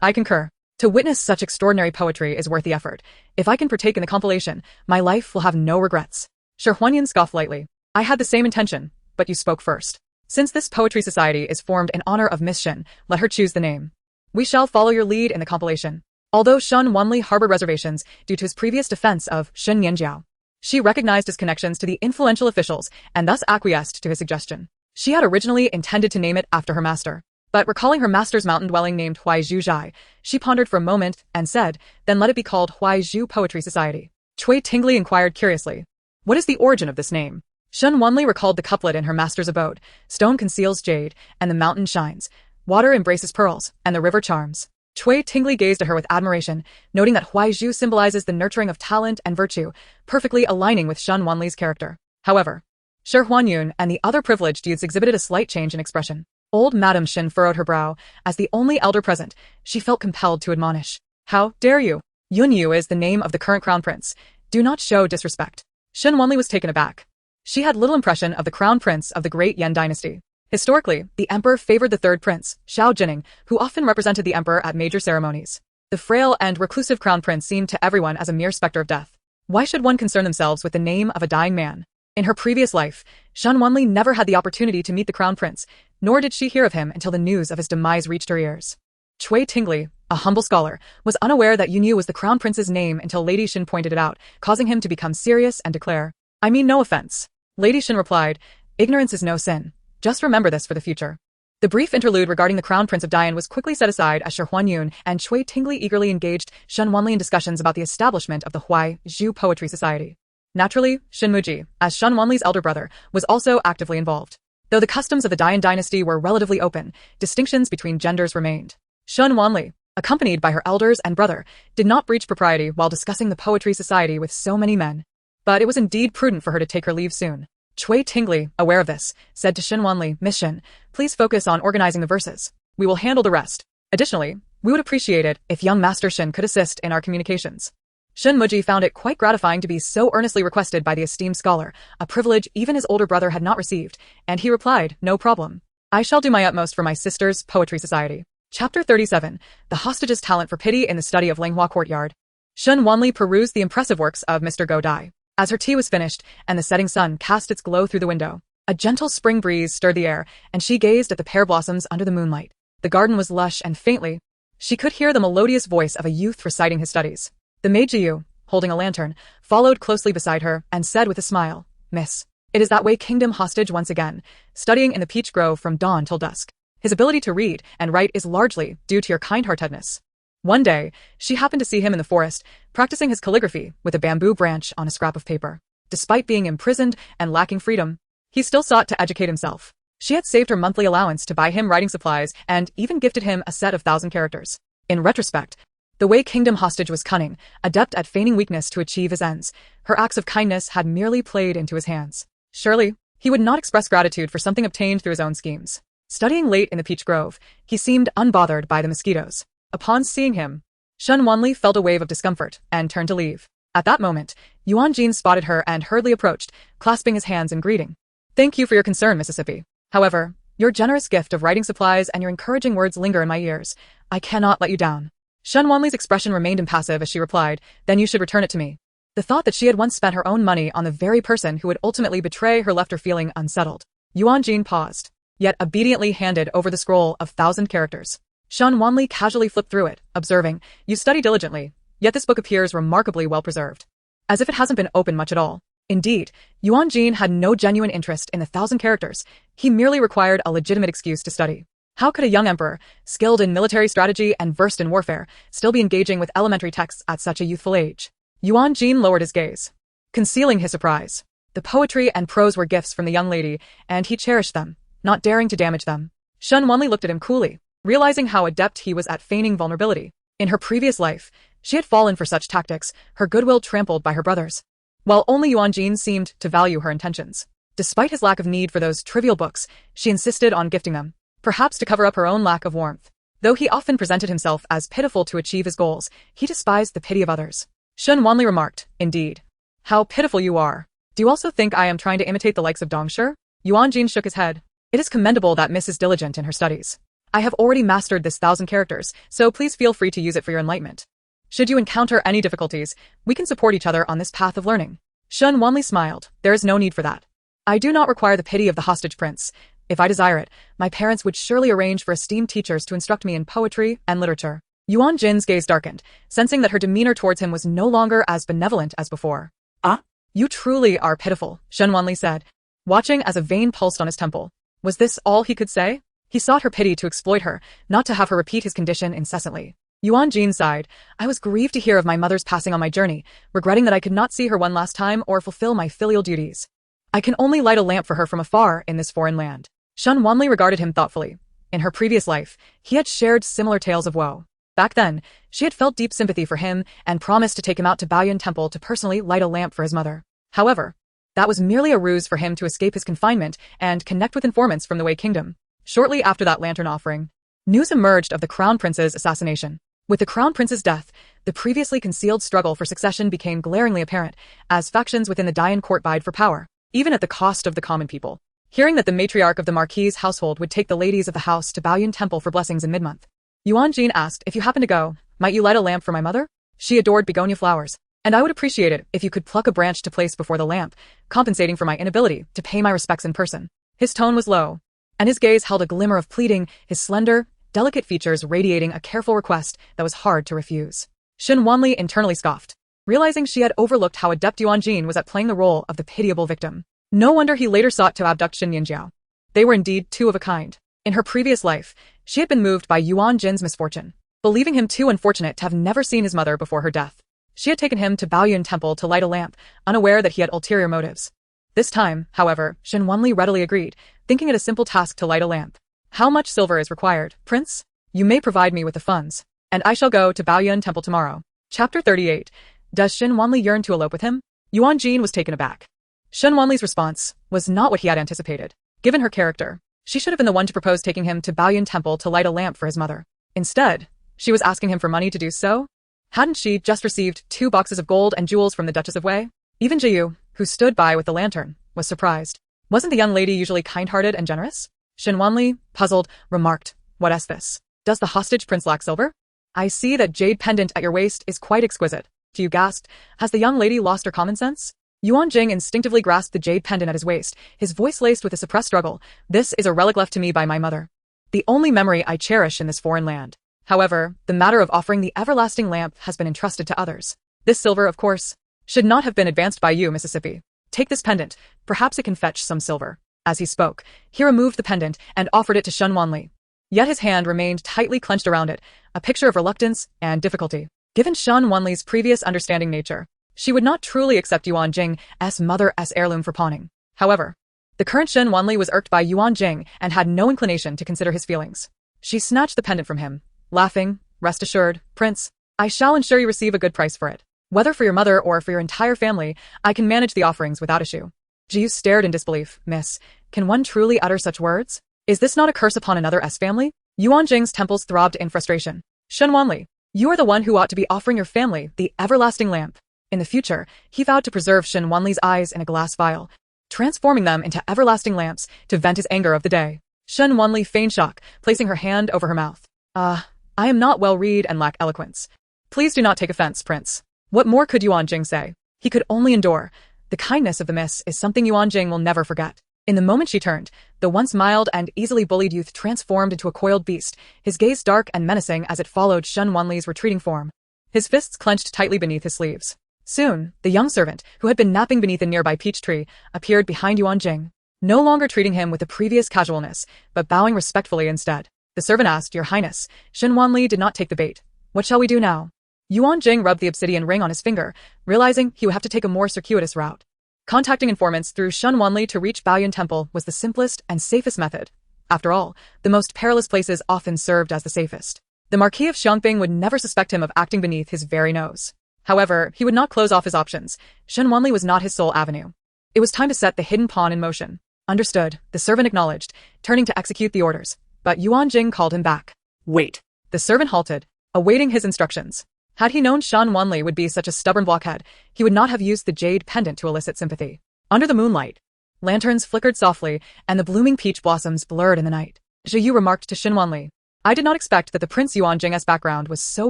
Speaker 1: "I concur. To witness such extraordinary poetry is worth the effort. If I can partake in the compilation, my life will have no regrets." Shi Huanyun scoffed lightly. "I had the same intention, but you spoke first. Since this poetry society is formed in honor of Miss Shen, let her choose the name. We shall follow your lead in the compilation." Although Shen Wanli harbored reservations due to his previous defense of Shen Nianjiao, she recognized his connections to the influential officials and thus acquiesced to his suggestion. She had originally intended to name it after her master, but recalling her master's mountain dwelling named Huaizhu Zhai, she pondered for a moment and said, "Then let it be called Huaizhu Poetry Society." Cui Tingli inquired curiously, "What is the origin of this name?" Shen Wanli recalled the couplet in her master's abode, "Stone conceals jade, and the mountain shines. Water embraces pearls, and the river charms." Cui Tingli gazed at her with admiration, noting that Huaizhu symbolizes the nurturing of talent and virtue, perfectly aligning with Shen Wanli's character. However, Shi Huanyun and the other privileged youths exhibited a slight change in expression. Old Madame Shen furrowed her brow. As the only elder present, she felt compelled to admonish. "How dare you? Yun Yu is the name of the current crown prince. Do not show disrespect." Shen Wanli was taken aback. She had little impression of the crown prince of the great Yan dynasty. Historically, the emperor favored the third prince, Xiao Jining, who often represented the emperor at major ceremonies. The frail and reclusive crown prince seemed to everyone as a mere specter of death. Why should one concern themselves with the name of a dying man? In her previous life, Shen Wanli never had the opportunity to meet the crown prince, nor did she hear of him until the news of his demise reached her ears. Cui Tingli, a humble scholar, was unaware that Yunyu was the crown prince's name until Lady Shen pointed it out, causing him to become serious and declare, "I mean no offense." Lady Shen replied, "Ignorance is no sin. Just remember this for the future." The brief interlude regarding the crown prince of Dian was quickly set aside as Shi Huanyun and Cui Tingli eagerly engaged Shen Wanli in discussions about the establishment of the Huaizhu Poetry Society. Naturally, Shen Muji, as Shen Wanli's elder brother, was also actively involved. Though the customs of the Dian dynasty were relatively open, distinctions between genders remained. Shen Wanli, accompanied by her elders and brother, did not breach propriety while discussing the poetry society with so many men. But it was indeed prudent for her to take her leave soon. Cui Tingli, aware of this, said to Shen Wanli, "Miss Shen, please focus on organizing the verses. We will handle the rest. Additionally, we would appreciate it if young Master Shen could assist in our communications." Shen Muji found it quite gratifying to be so earnestly requested by the esteemed scholar, a privilege even his older brother had not received, and he replied, "No problem. I shall do my utmost for my sister's poetry society." Chapter 37, The Hostage's Talent for Pity in the Study of Linghua Courtyard. Shen Wanli perused the impressive works of Mr. Go Dai. As her tea was finished and the setting sun cast its glow through the window, a gentle spring breeze stirred the air, and she gazed at the pear blossoms under the moonlight. The garden was lush, and faintly, she could hear the melodious voice of a youth reciting his studies. The maid Jiu, holding a lantern, followed closely beside her and said with a smile, "Miss, it is that Wei Kingdom hostage once again, studying in the peach grove from dawn till dusk. His ability to read and write is largely due to your kind-heartedness." One day, she happened to see him in the forest, practicing his calligraphy with a bamboo branch on a scrap of paper. Despite being imprisoned and lacking freedom, he still sought to educate himself. She had saved her monthly allowance to buy him writing supplies and even gifted him a set of 1,000 characters. In retrospect, the Wei Kingdom hostage was cunning, adept at feigning weakness to achieve his ends. Her acts of kindness had merely played into his hands. Surely, he would not express gratitude for something obtained through his own schemes. Studying late in the peach grove, he seemed unbothered by the mosquitoes. Upon seeing him, Shen Wanli felt a wave of discomfort and turned to leave. At that moment, Yuan Gene spotted her and hurriedly approached, clasping his hands in greeting. "Thank you for your concern, Mississippi. However, your generous gift of writing supplies and your encouraging words linger in my ears. I cannot let you down." Shen Wanli's expression remained impassive as she replied, "Then you should return it to me." The thought that she had once spent her own money on the very person who would ultimately betray her left her feeling unsettled. Yuan Gene paused, yet obediently handed over the scroll of 1,000 characters. Shen Wanli casually flipped through it, observing, "You study diligently, yet this book appears remarkably well preserved. As if it hasn't been opened much at all." Indeed, Yuan Gene had no genuine interest in the 1,000 characters. He merely required a legitimate excuse to study. How could a young emperor, skilled in military strategy and versed in warfare, still be engaging with elementary texts at such a youthful age? Yuan Gene lowered his gaze, concealing his surprise. The poetry and prose were gifts from the young lady, and he cherished them, not daring to damage them. Shen Wanli looked at him coolly, realizing how adept he was at feigning vulnerability. In her previous life, she had fallen for such tactics, her goodwill trampled by her brothers. While only Yuan Gene seemed to value her intentions. Despite his lack of need for those trivial books, she insisted on gifting them, perhaps to cover up her own lack of warmth. Though he often presented himself as pitiful to achieve his goals, he despised the pity of others. Shen Wanli remarked, "Indeed. How pitiful you are. Do you also think I am trying to imitate the likes of Dongshi?" Yuan Gene shook his head. "It is commendable that Miss is diligent in her studies. I have already mastered this 1,000 characters, so please feel free to use it for your enlightenment. Should you encounter any difficulties, we can support each other on this path of learning." Shen Wanli smiled. "There is no need for that. I do not require the pity of the hostage prince. If I desire it, my parents would surely arrange for esteemed teachers to instruct me in poetry and literature." Yuan Jin's gaze darkened, sensing that her demeanor towards him was no longer as benevolent as before. "Ah? You truly are pitiful," Shen Wanli said, watching as a vein pulsed on his temple. Was this all he could say? He sought her pity to exploit her, not to have her repeat his condition incessantly. Yuan Gene sighed. "I was grieved to hear of my mother's passing on my journey, regretting that I could not see her one last time or fulfill my filial duties. I can only light a lamp for her from afar in this foreign land." Shen Wanli regarded him thoughtfully. In her previous life, he had shared similar tales of woe. Back then, she had felt deep sympathy for him and promised to take him out to Baoyuan Temple to personally light a lamp for his mother. However, that was merely a ruse for him to escape his confinement and connect with informants from the Wei Kingdom. Shortly after that lantern offering, news emerged of the Crown Prince's assassination. With the Crown Prince's death, the previously concealed struggle for succession became glaringly apparent, as factions within the Dian court vied for power, even at the cost of the common people. Hearing that the matriarch of the Marquis's household would take the ladies of the house to Baoyuan Temple for blessings in mid-month, Yuan Gene asked, "If you happen to go, might you light a lamp for my mother? She adored begonia flowers, and I would appreciate it if you could pluck a branch to place before the lamp, compensating for my inability to pay my respects in person." His tone was low, and his gaze held a glimmer of pleading, his slender, delicate features radiating a careful request that was hard to refuse. Shen Wanli internally scoffed, realizing she had overlooked how adept Yuan Gene was at playing the role of the pitiable victim. No wonder he later sought to abduct Shen Nianjiao. They were indeed two of a kind. In her previous life, she had been moved by Yuan Jin's misfortune, believing him too unfortunate to have never seen his mother before her death. She had taken him to Baoyun Temple to light a lamp, unaware that he had ulterior motives. This time, however, Shen Wanli readily agreed, thinking it a simple task to light a lamp. How much silver is required, Prince? You may provide me with the funds, and I shall go to Baoyun Temple tomorrow. Chapter 38. Does Shen Wanli yearn to elope with him? Yuan Gene was taken aback. Shen Wanli's response was not what he had anticipated. Given her character, she should have been the one to propose taking him to Baoyun Temple to light a lamp for his mother. Instead, she was asking him for money to do so? Hadn't she just received 2 boxes of gold and jewels from the Duchess of Wei? Even Jiyu, who stood by with the lantern, was surprised. Wasn't the young lady usually kind-hearted and generous? Shen Wanli, puzzled, remarked, "What is this? Does the hostage prince lack silver? I see that jade pendant at your waist is quite exquisite." Jiyu gasped. Has the young lady lost her common sense? Yuan Jing instinctively grasped the jade pendant at his waist, his voice laced with a suppressed struggle. This is a relic left to me by my mother. The only memory I cherish in this foreign land. However, the matter of offering the everlasting lamp has been entrusted to others. This silver, of course, should not have been advanced by you, Mississippi. Take this pendant. Perhaps it can fetch some silver. As he spoke, he removed the pendant and offered it to Shen Wanli. Yet his hand remained tightly clenched around it, a picture of reluctance and difficulty. Given Shen Wanli's previous understanding nature, she would not truly accept Yuan Jing's mother's heirloom for pawning. However, the current Shen Wanli was irked by Yuan Jing and had no inclination to consider his feelings. She snatched the pendant from him, laughing. Rest assured, Prince, I shall ensure you receive a good price for it. Whether for your mother or for your entire family, I can manage the offerings without issue. Jiyu stared in disbelief. Miss, can one truly utter such words? Is this not a curse upon another's family? Yuan Jing's temples throbbed in frustration. Shen Wanli, you are the one who ought to be offering your family the everlasting lamp. In the future, he vowed to preserve Shen Wanli's eyes in a glass vial, transforming them into everlasting lamps to vent his anger of the day. Shen Wanli feigned shock, placing her hand over her mouth. I am not well read and lack eloquence. Please do not take offense, Prince. What more could Yuan Jing say? He could only endure. The kindness of the miss is something Yuan Jing will never forget. In the moment she turned, the once mild and easily bullied youth transformed into a coiled beast, his gaze dark and menacing as it followed Shen Wanli's retreating form. His fists clenched tightly beneath his sleeves. Soon, the young servant, who had been napping beneath a nearby peach tree, appeared behind Yuan Jing, no longer treating him with the previous casualness, but bowing respectfully instead. The servant asked, Your Highness. Shen Wanli did not take the bait. What shall we do now? Yuan Jing rubbed the obsidian ring on his finger, realizing he would have to take a more circuitous route. Contacting informants through Shen Wanli to reach Baoyun Temple was the simplest and safest method. After all, the most perilous places often served as the safest. The Marquis of Xiongping would never suspect him of acting beneath his very nose. However, he would not close off his options. Shen Wanli was not his sole avenue. It was time to set the hidden pawn in motion. Understood, the servant acknowledged, turning to execute the orders. But Yuan Jing called him back. Wait. The servant halted, awaiting his instructions. Had he known Shen Wanli would be such a stubborn blockhead, he would not have used the jade pendant to elicit sympathy. Under the moonlight, lanterns flickered softly, and the blooming peach blossoms blurred in the night. Jiyu remarked to Shen Wanli, I did not expect that the Prince Yuan Jing's background was so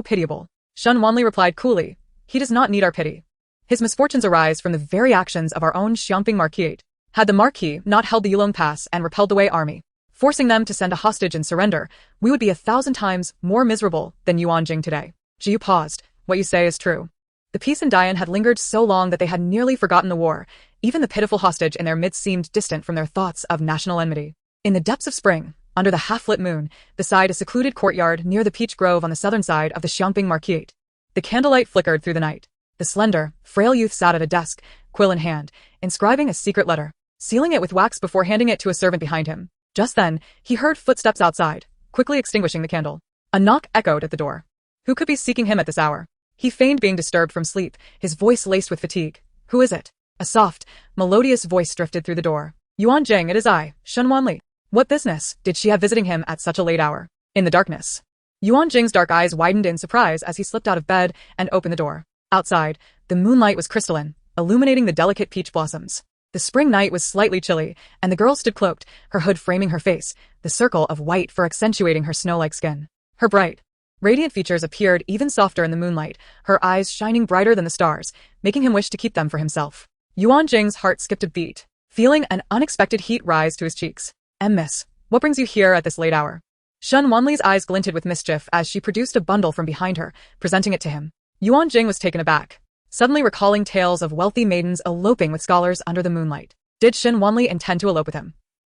Speaker 1: pitiable. Shen Wanli replied coolly, He does not need our pity. His misfortunes arise from the very actions of our own Xiongping Marquis. Had the Marquis not held the Yulong Pass and repelled the Wei army, forcing them to send a hostage and surrender, we would be 1,000 times more miserable than Yuan Jing today. Jiyu paused. What you say is true. The peace in Dian had lingered so long that they had nearly forgotten the war. Even the pitiful hostage in their midst seemed distant from their thoughts of national enmity. In the depths of spring, under the half-lit moon, beside a secluded courtyard near the peach grove on the southern side of the Xiongping Marquis, the candlelight flickered through the night. The slender, frail youth sat at a desk, quill in hand, inscribing a secret letter, sealing it with wax before handing it to a servant behind him. Just then, he heard footsteps outside, quickly extinguishing the candle. A knock echoed at the door. Who could be seeking him at this hour? He feigned being disturbed from sleep, his voice laced with fatigue. Who is it? A soft, melodious voice drifted through the door. Yuan Jing, it is I, Shen Wanli. What business did she have visiting him at such a late hour? In the darkness, Yuan Jing's dark eyes widened in surprise as he slipped out of bed and opened the door. Outside, the moonlight was crystalline, illuminating the delicate peach blossoms. The spring night was slightly chilly, and the girl stood cloaked, her hood framing her face, the circle of white fur accentuating her snow-like skin. Her bright, radiant features appeared even softer in the moonlight, her eyes shining brighter than the stars, making him wish to keep them for himself. Yuan Jing's heart skipped a beat, feeling an unexpected heat rise to his cheeks. Miss, what brings you here at this late hour? Shen Wanli's eyes glinted with mischief as she produced a bundle from behind her, presenting it to him. Yuan Jing was taken aback, suddenly recalling tales of wealthy maidens eloping with scholars under the moonlight. Did Shen Wanli intend to elope with him?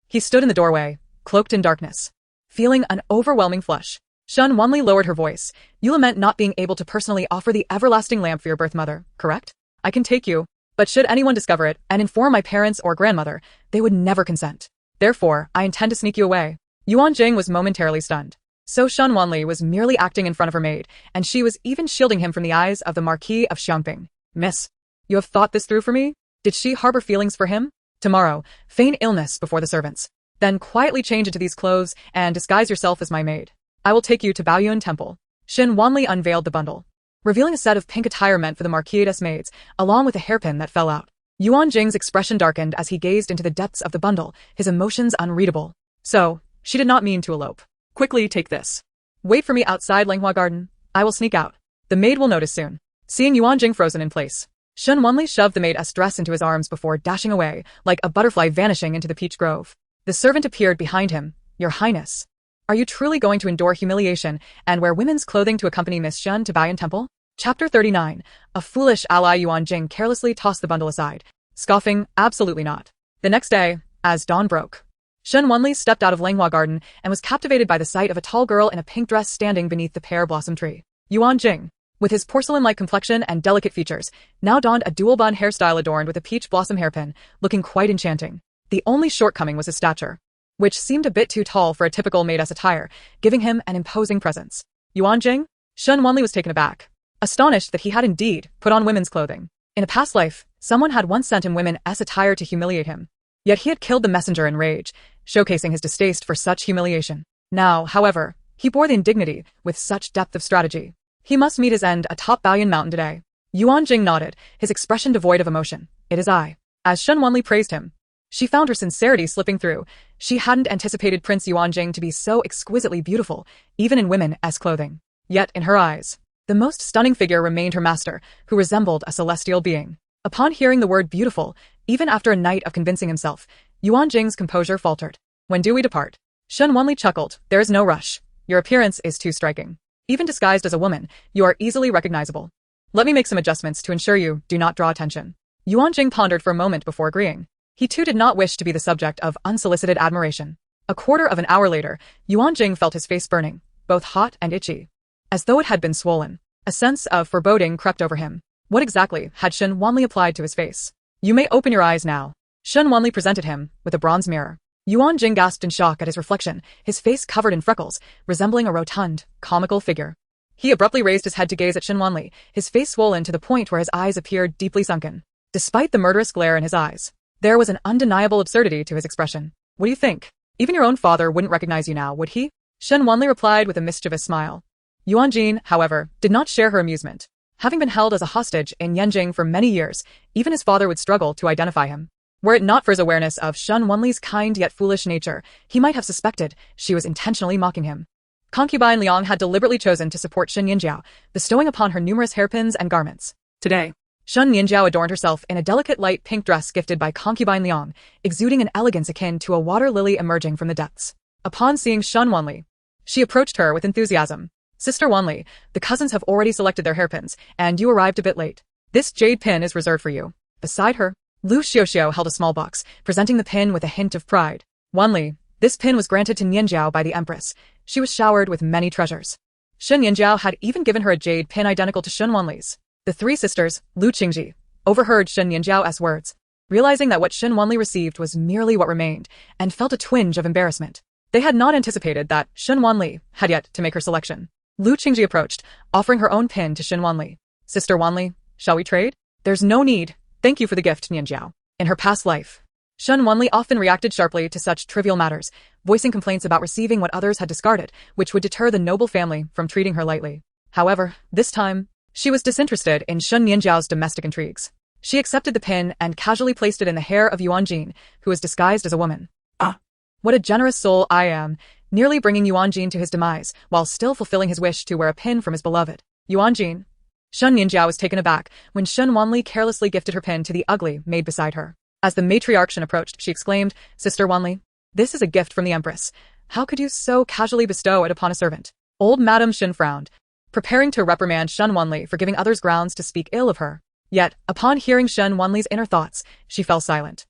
Speaker 1: He stood in the doorway, cloaked in darkness, feeling an overwhelming flush. Shen Wanli lowered her voice. You lament not being able to personally offer the everlasting lamp for your birth mother, correct? I can take you, but should anyone discover it and inform my parents or grandmother, they would never consent. Therefore, I intend to sneak you away. Yuan Gene was momentarily stunned. So Shen Wanli was merely acting in front of her maid, and she was even shielding him from the eyes of the Marquis of Xiangping. Miss, you have thought this through for me? Did she harbor feelings for him? Tomorrow, feign illness before the servants. Then quietly change into these clothes and disguise yourself as my maid. I will take you to Baoyuan Temple. Shen Wanli unveiled the bundle, revealing a set of pink attire meant for the Marquis' maids, along with a hairpin that fell out. Yuan Jing's expression darkened as he gazed into the depths of the bundle, his emotions unreadable. So, she did not mean to elope. Quickly take this. Wait for me outside Langhua Garden. I will sneak out. The maid will notice soon. Seeing Yuan Jing frozen in place, Shen Wanli shoved the maid's dress into his arms before dashing away, like a butterfly vanishing into the peach grove. The servant appeared behind him. Your Highness, are you truly going to endure humiliation and wear women's clothing to accompany Miss Shen to Baoyuan Temple? Chapter 39. A foolish ally. Yuan Jing carelessly tossed the bundle aside, scoffing, absolutely not. The next day, as dawn broke, Shen Wanli stepped out of Langhua Garden and was captivated by the sight of a tall girl in a pink dress standing beneath the pear blossom tree. Yuan Jing, with his porcelain-like complexion and delicate features, now donned a dual bun hairstyle adorned with a peach blossom hairpin, looking quite enchanting. The only shortcoming was his stature, which seemed a bit too tall for a typical maid's attire, giving him an imposing presence. Yuan Jing? Shen Wanli was taken aback, astonished that he had indeed put on women's clothing. In a past life, someone had once sent him women's attire to humiliate him. Yet he had killed the messenger in rage, showcasing his distaste for such humiliation. Now, however, he bore the indignity with such depth of strategy. He must meet his end atop Baoyuan Mountain today. Yuan Jing nodded, his expression devoid of emotion. It is I. As Shen Wanli praised him, she found her sincerity slipping through. She hadn't anticipated Prince Yuan Jing to be so exquisitely beautiful, even in women's clothing. Yet, in her eyes, the most stunning figure remained her master, who resembled a celestial being. Upon hearing the word beautiful, even after a night of convincing himself, Yuan Jing's composure faltered. When do we depart? Shen Wanli chuckled. There is no rush. Your appearance is too striking. Even disguised as a woman, you are easily recognizable. Let me make some adjustments to ensure you do not draw attention. Yuan Jing pondered for a moment before agreeing. He too did not wish to be the subject of unsolicited admiration. A quarter of an hour later, Yuan Jing felt his face burning, both hot and itchy, as though it had been swollen. A sense of foreboding crept over him. What exactly had Shen Wanli applied to his face? You may open your eyes now. Shen Wanli presented him with a bronze mirror. Yuan Jing gasped in shock at his reflection, his face covered in freckles, resembling a rotund, comical figure. He abruptly raised his head to gaze at Shen Wanli, his face swollen to the point where his eyes appeared deeply sunken. Despite the murderous glare in his eyes, there was an undeniable absurdity to his expression. What do you think? Even your own father wouldn't recognize you now, would he? Shen Wanli replied with a mischievous smile. Yuan Gene, however, did not share her amusement. Having been held as a hostage in Yanjing for many years, even his father would struggle to identify him. Were it not for his awareness of Shen Wanli's kind yet foolish nature, he might have suspected she was intentionally mocking him. Concubine Liang had deliberately chosen to support Shen Nianjiao, bestowing upon her numerous hairpins and garments. Today, Shen Nianjiao adorned herself in a delicate light pink dress gifted by Concubine Liang, exuding an elegance akin to a water lily emerging from the depths. Upon seeing Shen Wanli, she approached her with enthusiasm. Sister Wanli, the cousins have already selected their hairpins, and you arrived a bit late. This jade pin is reserved for you. Beside her, Lu Xiuxiu held a small box, presenting the pin with a hint of pride. Wanli, this pin was granted to Nianjiao by the Empress. She was showered with many treasures. Shen Nianjiao had even given her a jade pin identical to Shen Wanli's. The three sisters, Lu Qingji, overheard Shen Nianjiao's words, realizing that what Shen Wanli received was merely what remained, and felt a twinge of embarrassment. They had not anticipated that Shen Wanli had yet to make her selection. Lu Qingji approached, offering her own pin to Shen Wanli. Sister Wanli, shall we trade? There's no need. Thank you for the gift, Nianjiao. In her past life, Shen Wanli often reacted sharply to such trivial matters, voicing complaints about receiving what others had discarded, which would deter the noble family from treating her lightly. However, this time, she was disinterested in Shen Nianjiao's domestic intrigues. She accepted the pin and casually placed it in the hair of Yuan Gene, who was disguised as a woman. Ah! What a generous soul I am, nearly bringing Yuan Gene to his demise, while still fulfilling his wish to wear a pin from his beloved. Yuan Gene. Shen Nianjiao was taken aback when Shen Wanli carelessly gifted her pin to the ugly maid beside her. As the matriarch Shen approached, she exclaimed, Sister Wanli, this is a gift from the Empress. How could you so casually bestow it upon a servant? Old Madame Shen frowned, preparing to reprimand Shen Wanli for giving others grounds to speak ill of her. Yet, upon hearing Shen Wanli's inner thoughts, she fell silent.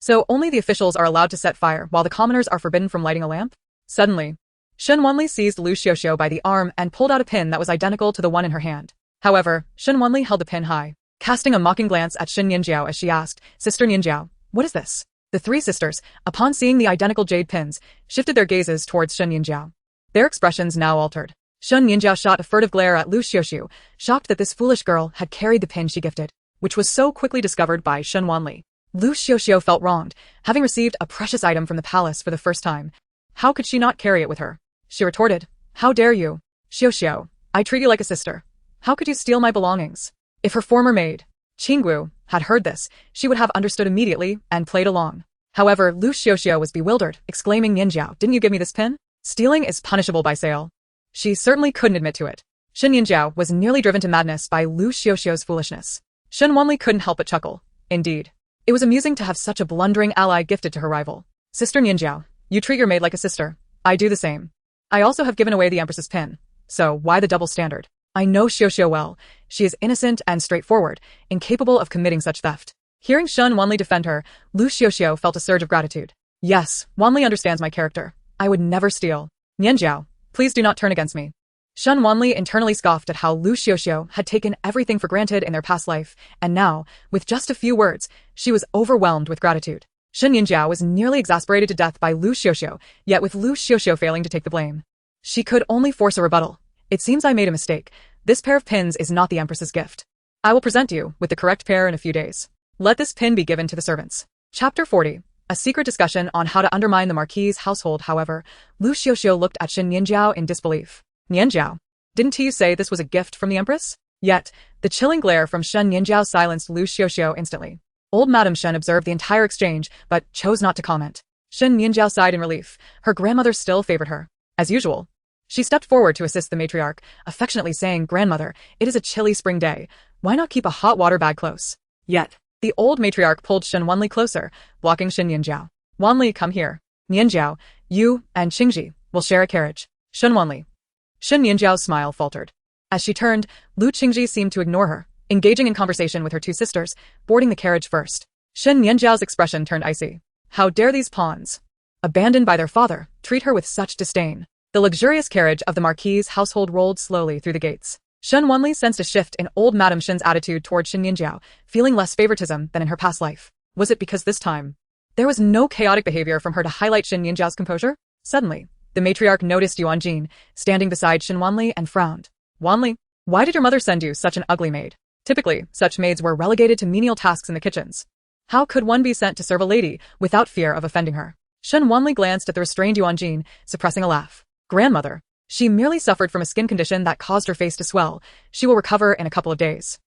Speaker 1: So only the officials are allowed to set fire while the commoners are forbidden from lighting a lamp? Suddenly, Shen Wanli seized Lu Xiuxiu by the arm and pulled out a pin that was identical to the one in her hand. However, Shen Wanli held the pin high, casting a mocking glance at Shen Nianjiao as she asked, "Sister Nianjiao, what is this?" The three sisters, upon seeing the identical jade pins, shifted their gazes towards Shen Nianjiao. Their expressions now altered. Shen Nianjiao shot a furtive glare at Lu Xiuxiu, shocked that this foolish girl had carried the pin she gifted, which was so quickly discovered by Shen Wanli. Lu Xiuxiu felt wronged, having received a precious item from the palace for the first time. How could she not carry it with her? She retorted, "How dare you? Xiuxiu, I treat you like a sister. How could you steal my belongings?" If her former maid, Qinggu, had heard this, she would have understood immediately and played along. However, Lu Xiuxiu was bewildered, exclaiming, "Nianjiao, didn't you give me this pin? Stealing is punishable by sale." She certainly couldn't admit to it. Shen Nianjiao was nearly driven to madness by Lu Xiuxiu's foolishness. Shen Wanli couldn't help but chuckle. Indeed, it was amusing to have such a blundering ally gifted to her rival. "Sister Nianjiao, you treat your maid like a sister. I do the same. I also have given away the Empress's pin. So why the double standard? I know Xiuxiu well. She is innocent and straightforward, incapable of committing such theft." Hearing Shen Wanli defend her, Lu Xiuxiu felt a surge of gratitude. "Yes, Wanli understands my character. I would never steal. Nianjiao, please do not turn against me." Shen Wanli internally scoffed at how Lu Xiuxiu had taken everything for granted in their past life, and now, with just a few words, she was overwhelmed with gratitude. Shen Nianjiao was nearly exasperated to death by Lu Xiuxiu, yet with Lu Xiuxiu failing to take the blame, she could only force a rebuttal. "It seems I made a mistake. This pair of pins is not the Empress's gift. I will present you with the correct pair in a few days. Let this pin be given to the servants." Chapter 40. A secret discussion on how to undermine the Marquis's household. However, Lu Xiuxiu looked at Shen Nianjiao in disbelief. "Nianjiao, didn't you say this was a gift from the Empress?" Yet, the chilling glare from Shen Nianjiao silenced Lu Xiuxiu instantly. Old Madame Shen observed the entire exchange, but chose not to comment. Shen Nianjiao sighed in relief. Her grandmother still favored her. As usual, she stepped forward to assist the matriarch, affectionately saying, "Grandmother, it is a chilly spring day. Why not keep a hot water bag close?" Yet, the old matriarch pulled Shen Wanli closer, blocking Shen Nianjiao. "Wanli, come here. Nianjiao, you and Qingji will share a carriage." Shen Wanli. Shen Nianjiao's smile faltered. As she turned, Lu Qingji seemed to ignore her, engaging in conversation with her two sisters, boarding the carriage first. Shen Nianjiao's expression turned icy. How dare these pawns, abandoned by their father, treat her with such disdain? The luxurious carriage of the Marquis's household rolled slowly through the gates. Shen Wanli sensed a shift in old Madame Shen's attitude toward Shen Nianjiao, feeling less favoritism than in her past life. Was it because this time there was no chaotic behavior from her to highlight Shen Nianjiao's composure? Suddenly, the matriarch noticed Yuan Gene, standing beside Shen Wanli, and frowned. "Wanli, why did your mother send you such an ugly maid? Typically, such maids were relegated to menial tasks in the kitchens. How could one be sent to serve a lady without fear of offending her?" Shen Wanli glanced at the restrained Yuan Gene, suppressing a laugh. "Grandmother, she merely suffered from a skin condition that caused her face to swell. She will recover in a couple of days."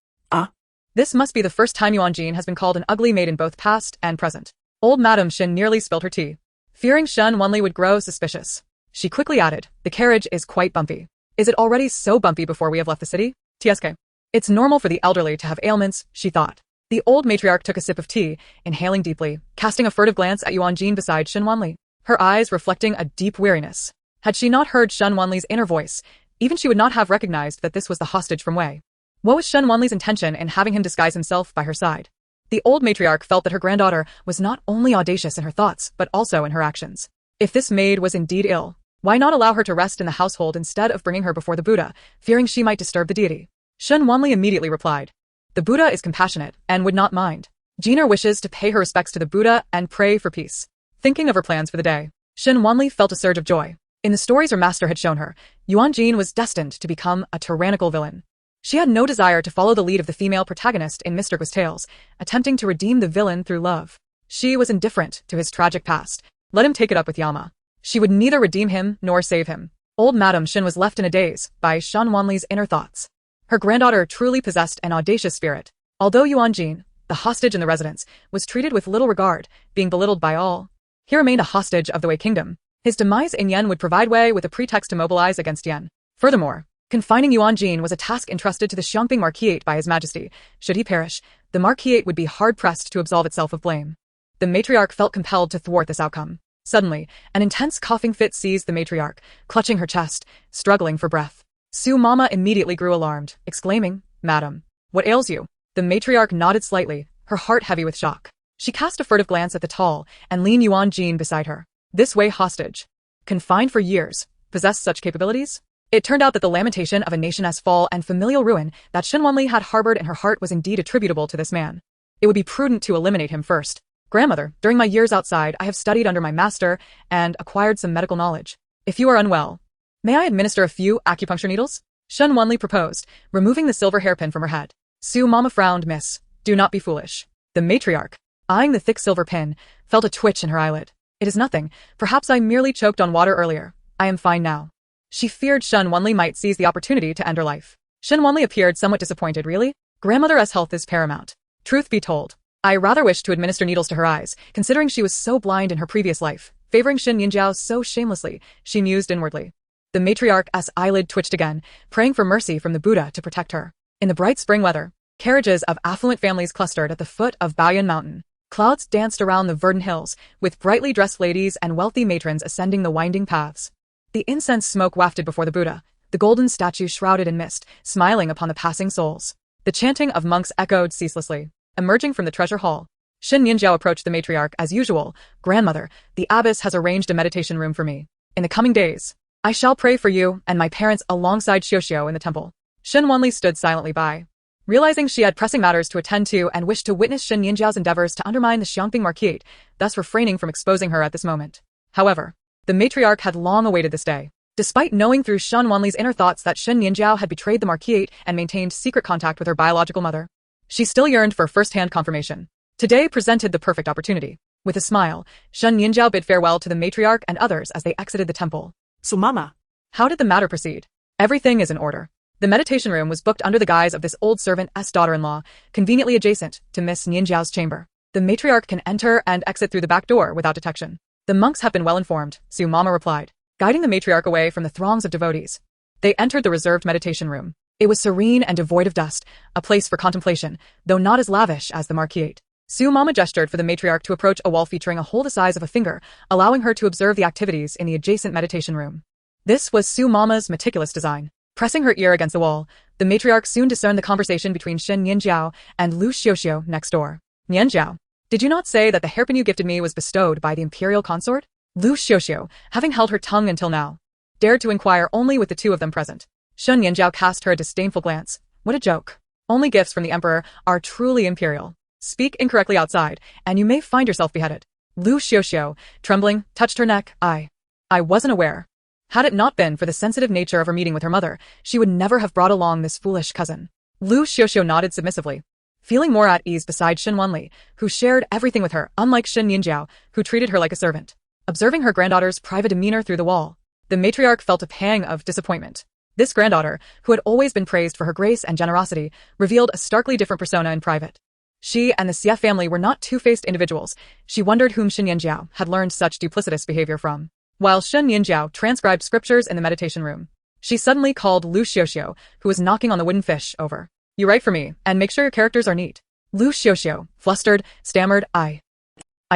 Speaker 1: This must be the first time Yuan Gene has been called an ugly maid in both past and present. Old Madame Shen nearly spilled her tea. Fearing Shen Wanli would grow suspicious, she quickly added, "The carriage is quite bumpy." "Is it already so bumpy before we have left the city?" "TSK. It's normal for the elderly to have ailments," she thought. The old matriarch took a sip of tea, inhaling deeply, casting a furtive glance at Yuan Gene beside Shen Wanli, her eyes reflecting a deep weariness. Had she not heard Shen Wanli's inner voice, even she would not have recognized that this was the hostage from Wei. What was Shen Wanli's intention in having him disguise himself by her side? The old matriarch felt that her granddaughter was not only audacious in her thoughts, but also in her actions. If this maid was indeed ill, why not allow her to rest in the household instead of bringing her before the Buddha, fearing she might disturb the deity? Shen Wanli immediately replied, "The Buddha is compassionate and would not mind. Jeaner wishes to pay her respects to the Buddha and pray for peace." Thinking of her plans for the day, Shen Wanli felt a surge of joy. In the stories her master had shown her, Yuan Gene was destined to become a tyrannical villain. She had no desire to follow the lead of the female protagonist in Mr. Gui's tales, attempting to redeem the villain through love. She was indifferent to his tragic past. Let him take it up with Yama. She would neither redeem him nor save him. Old Madame Shen was left in a daze by Shen Wanli's inner thoughts. Her granddaughter truly possessed an audacious spirit. Although Yuan Gene, the hostage in the residence, was treated with little regard, being belittled by all, he remained a hostage of the Wei kingdom. His demise in Yen would provide Wei with a pretext to mobilize against Yen. Furthermore, confining Yuan Gene was a task entrusted to the Xiongping Marquisate by His Majesty. Should he perish, the Marquisate would be hard-pressed to absolve itself of blame. The matriarch felt compelled to thwart this outcome. Suddenly, an intense coughing fit seized the matriarch, clutching her chest, struggling for breath. Su Mama immediately grew alarmed, exclaiming, "Madam, what ails you?" The matriarch nodded slightly, her heart heavy with shock. She cast a furtive glance at the tall and lean Yuan Gene beside her. This Wei hostage, confined for years, possessed such capabilities? It turned out that the lamentation of a nation's fall and familial ruin that Shen Wanli had harbored in her heart was indeed attributable to this man. It would be prudent to eliminate him first. Grandmother, during my years outside, I have studied under my master and acquired some medical knowledge. If you are unwell, may I administer a few acupuncture needles? Shen Wanli proposed, removing the silver hairpin from her head. Su Mama frowned. Miss, do not be foolish. The matriarch, eyeing the thick silver pin, felt a twitch in her eyelid. It is nothing. Perhaps I merely choked on water earlier. I am fine now. She feared Shen Wanli might seize the opportunity to end her life. Shen Wanli appeared somewhat disappointed. Really? Grandmother's health is paramount. Truth be told, I rather wished to administer needles to her eyes, considering she was so blind in her previous life. Favoring Shen Nianjiao so shamelessly, she mused inwardly. The matriarch's eyelid twitched again, praying for mercy from the Buddha to protect her. In the bright spring weather, carriages of affluent families clustered at the foot of Baoyan Mountain. Clouds danced around the verdant hills, with brightly dressed ladies and wealthy matrons ascending the winding paths. The incense smoke wafted before the Buddha, the golden statue shrouded in mist, smiling upon the passing souls. The chanting of monks echoed ceaselessly. Emerging from the treasure hall, Shen Nianjiao approached the matriarch as usual. Grandmother, the abbess has arranged a meditation room for me. In the coming days, I shall pray for you and my parents alongside Xiuxiu in the temple. Shen Wanli stood silently by. Realizing she had pressing matters to attend to and wished to witness Shen Nianjiao's endeavors to undermine the Xiangping marquise, thus refraining from exposing her at this moment. However, the matriarch had long awaited this day. Despite knowing through Shen Wanli's inner thoughts that Shen Nianjiao had betrayed the marquise and maintained secret contact with her biological mother, she still yearned for first-hand confirmation. Today presented the perfect opportunity. With a smile, Shen Nianjiao bid farewell to the matriarch and others as they exited the temple.
Speaker 2: So Mama,
Speaker 1: how did the matter proceed? Everything is in order. The meditation room was booked under the guise of this old servant's daughter-in-law, conveniently adjacent to Miss Nianjiao's chamber. The matriarch can enter and exit through the back door without detection. The monks have been well informed, Su Mama replied, guiding the matriarch away from the throngs of devotees. They entered the reserved meditation room. It was serene and devoid of dust, a place for contemplation, though not as lavish as the marquise. Su Mama gestured for the matriarch to approach a wall featuring a hole the size of a finger, allowing her to observe the activities in the adjacent meditation room. This was Su Mama's meticulous design. Pressing her ear against the wall, the matriarch soon discerned the conversation between Shen Nianjiao and Lu Xiuxiu next door. Nianjiao, did you not say that the hairpin you gifted me was bestowed by the imperial consort? Lu Xiuxiu, having held her tongue until now, dared to inquire only with the two of them present. Shen Nianjiao cast her a disdainful glance. What a joke. Only gifts from the emperor are truly imperial. Speak incorrectly outside, and you may find yourself beheaded. Lu Xiuxiu, trembling, touched her neck. I wasn't aware. Had it not been for the sensitive nature of her meeting with her mother, she would never have brought along this foolish cousin. Lu Xiuxiu nodded submissively, feeling more at ease beside Shen Wanli, who shared everything with her, unlike Shen Nianjiao, who treated her like a servant. Observing her granddaughter's private demeanor through the wall, the matriarch felt a pang of disappointment. This granddaughter, who had always been praised for her grace and generosity, revealed a starkly different persona in private. She and the Xie family were not two-faced individuals. She wondered whom Shen Nianjiao had learned such duplicitous behavior from. While Shen Nianjiao transcribed scriptures in the meditation room, she suddenly called Lu Xiuxiu, who was knocking on the wooden fish, over. You write for me, and make sure your characters are neat. Lu Xiuxiu, flustered, stammered, I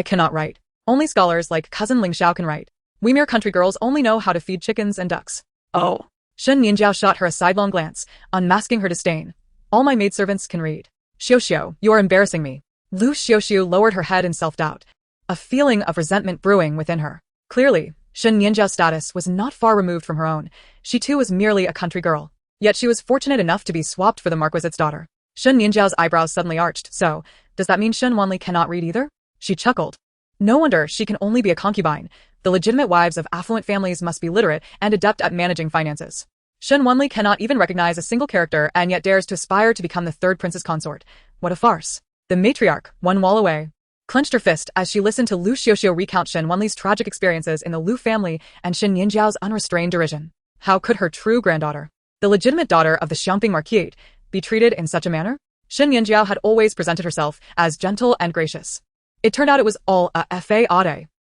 Speaker 1: cannot write. Only scholars like cousin Ling Xiao can write. We mere country girls only know how to feed chickens and ducks. Oh. Shen Nianjiao shot her a sidelong glance, unmasking her disdain. All my maidservants can read. Xiuxiu, you are embarrassing me. Lu Xiuxiu lowered her head in self-doubt, a feeling of resentment brewing within her. Clearly, Shen Nianjiao's status was not far removed from her own. She too was merely a country girl. Yet she was fortunate enough to be swapped for the marquis's daughter. Shen Nianjiao's eyebrows suddenly arched. So, does that mean Shen Wanli cannot read either? She chuckled. No wonder she can only be a concubine. The legitimate wives of affluent families must be literate and adept at managing finances. Shen Wanli cannot even recognize a single character and yet dares to aspire to become the third prince's consort. What a farce. The matriarch, one wall away, clenched her fist as she listened to Lu Xiuxiu recount Shen Wanli's tragic experiences in the Lu family and Shen Nianjiao's unrestrained derision. How could her true granddaughter, the legitimate daughter of the Xiangping marquise, be treated in such a manner? Shen Nianjiao had always presented herself as gentle and gracious. It turned out it was all a fade.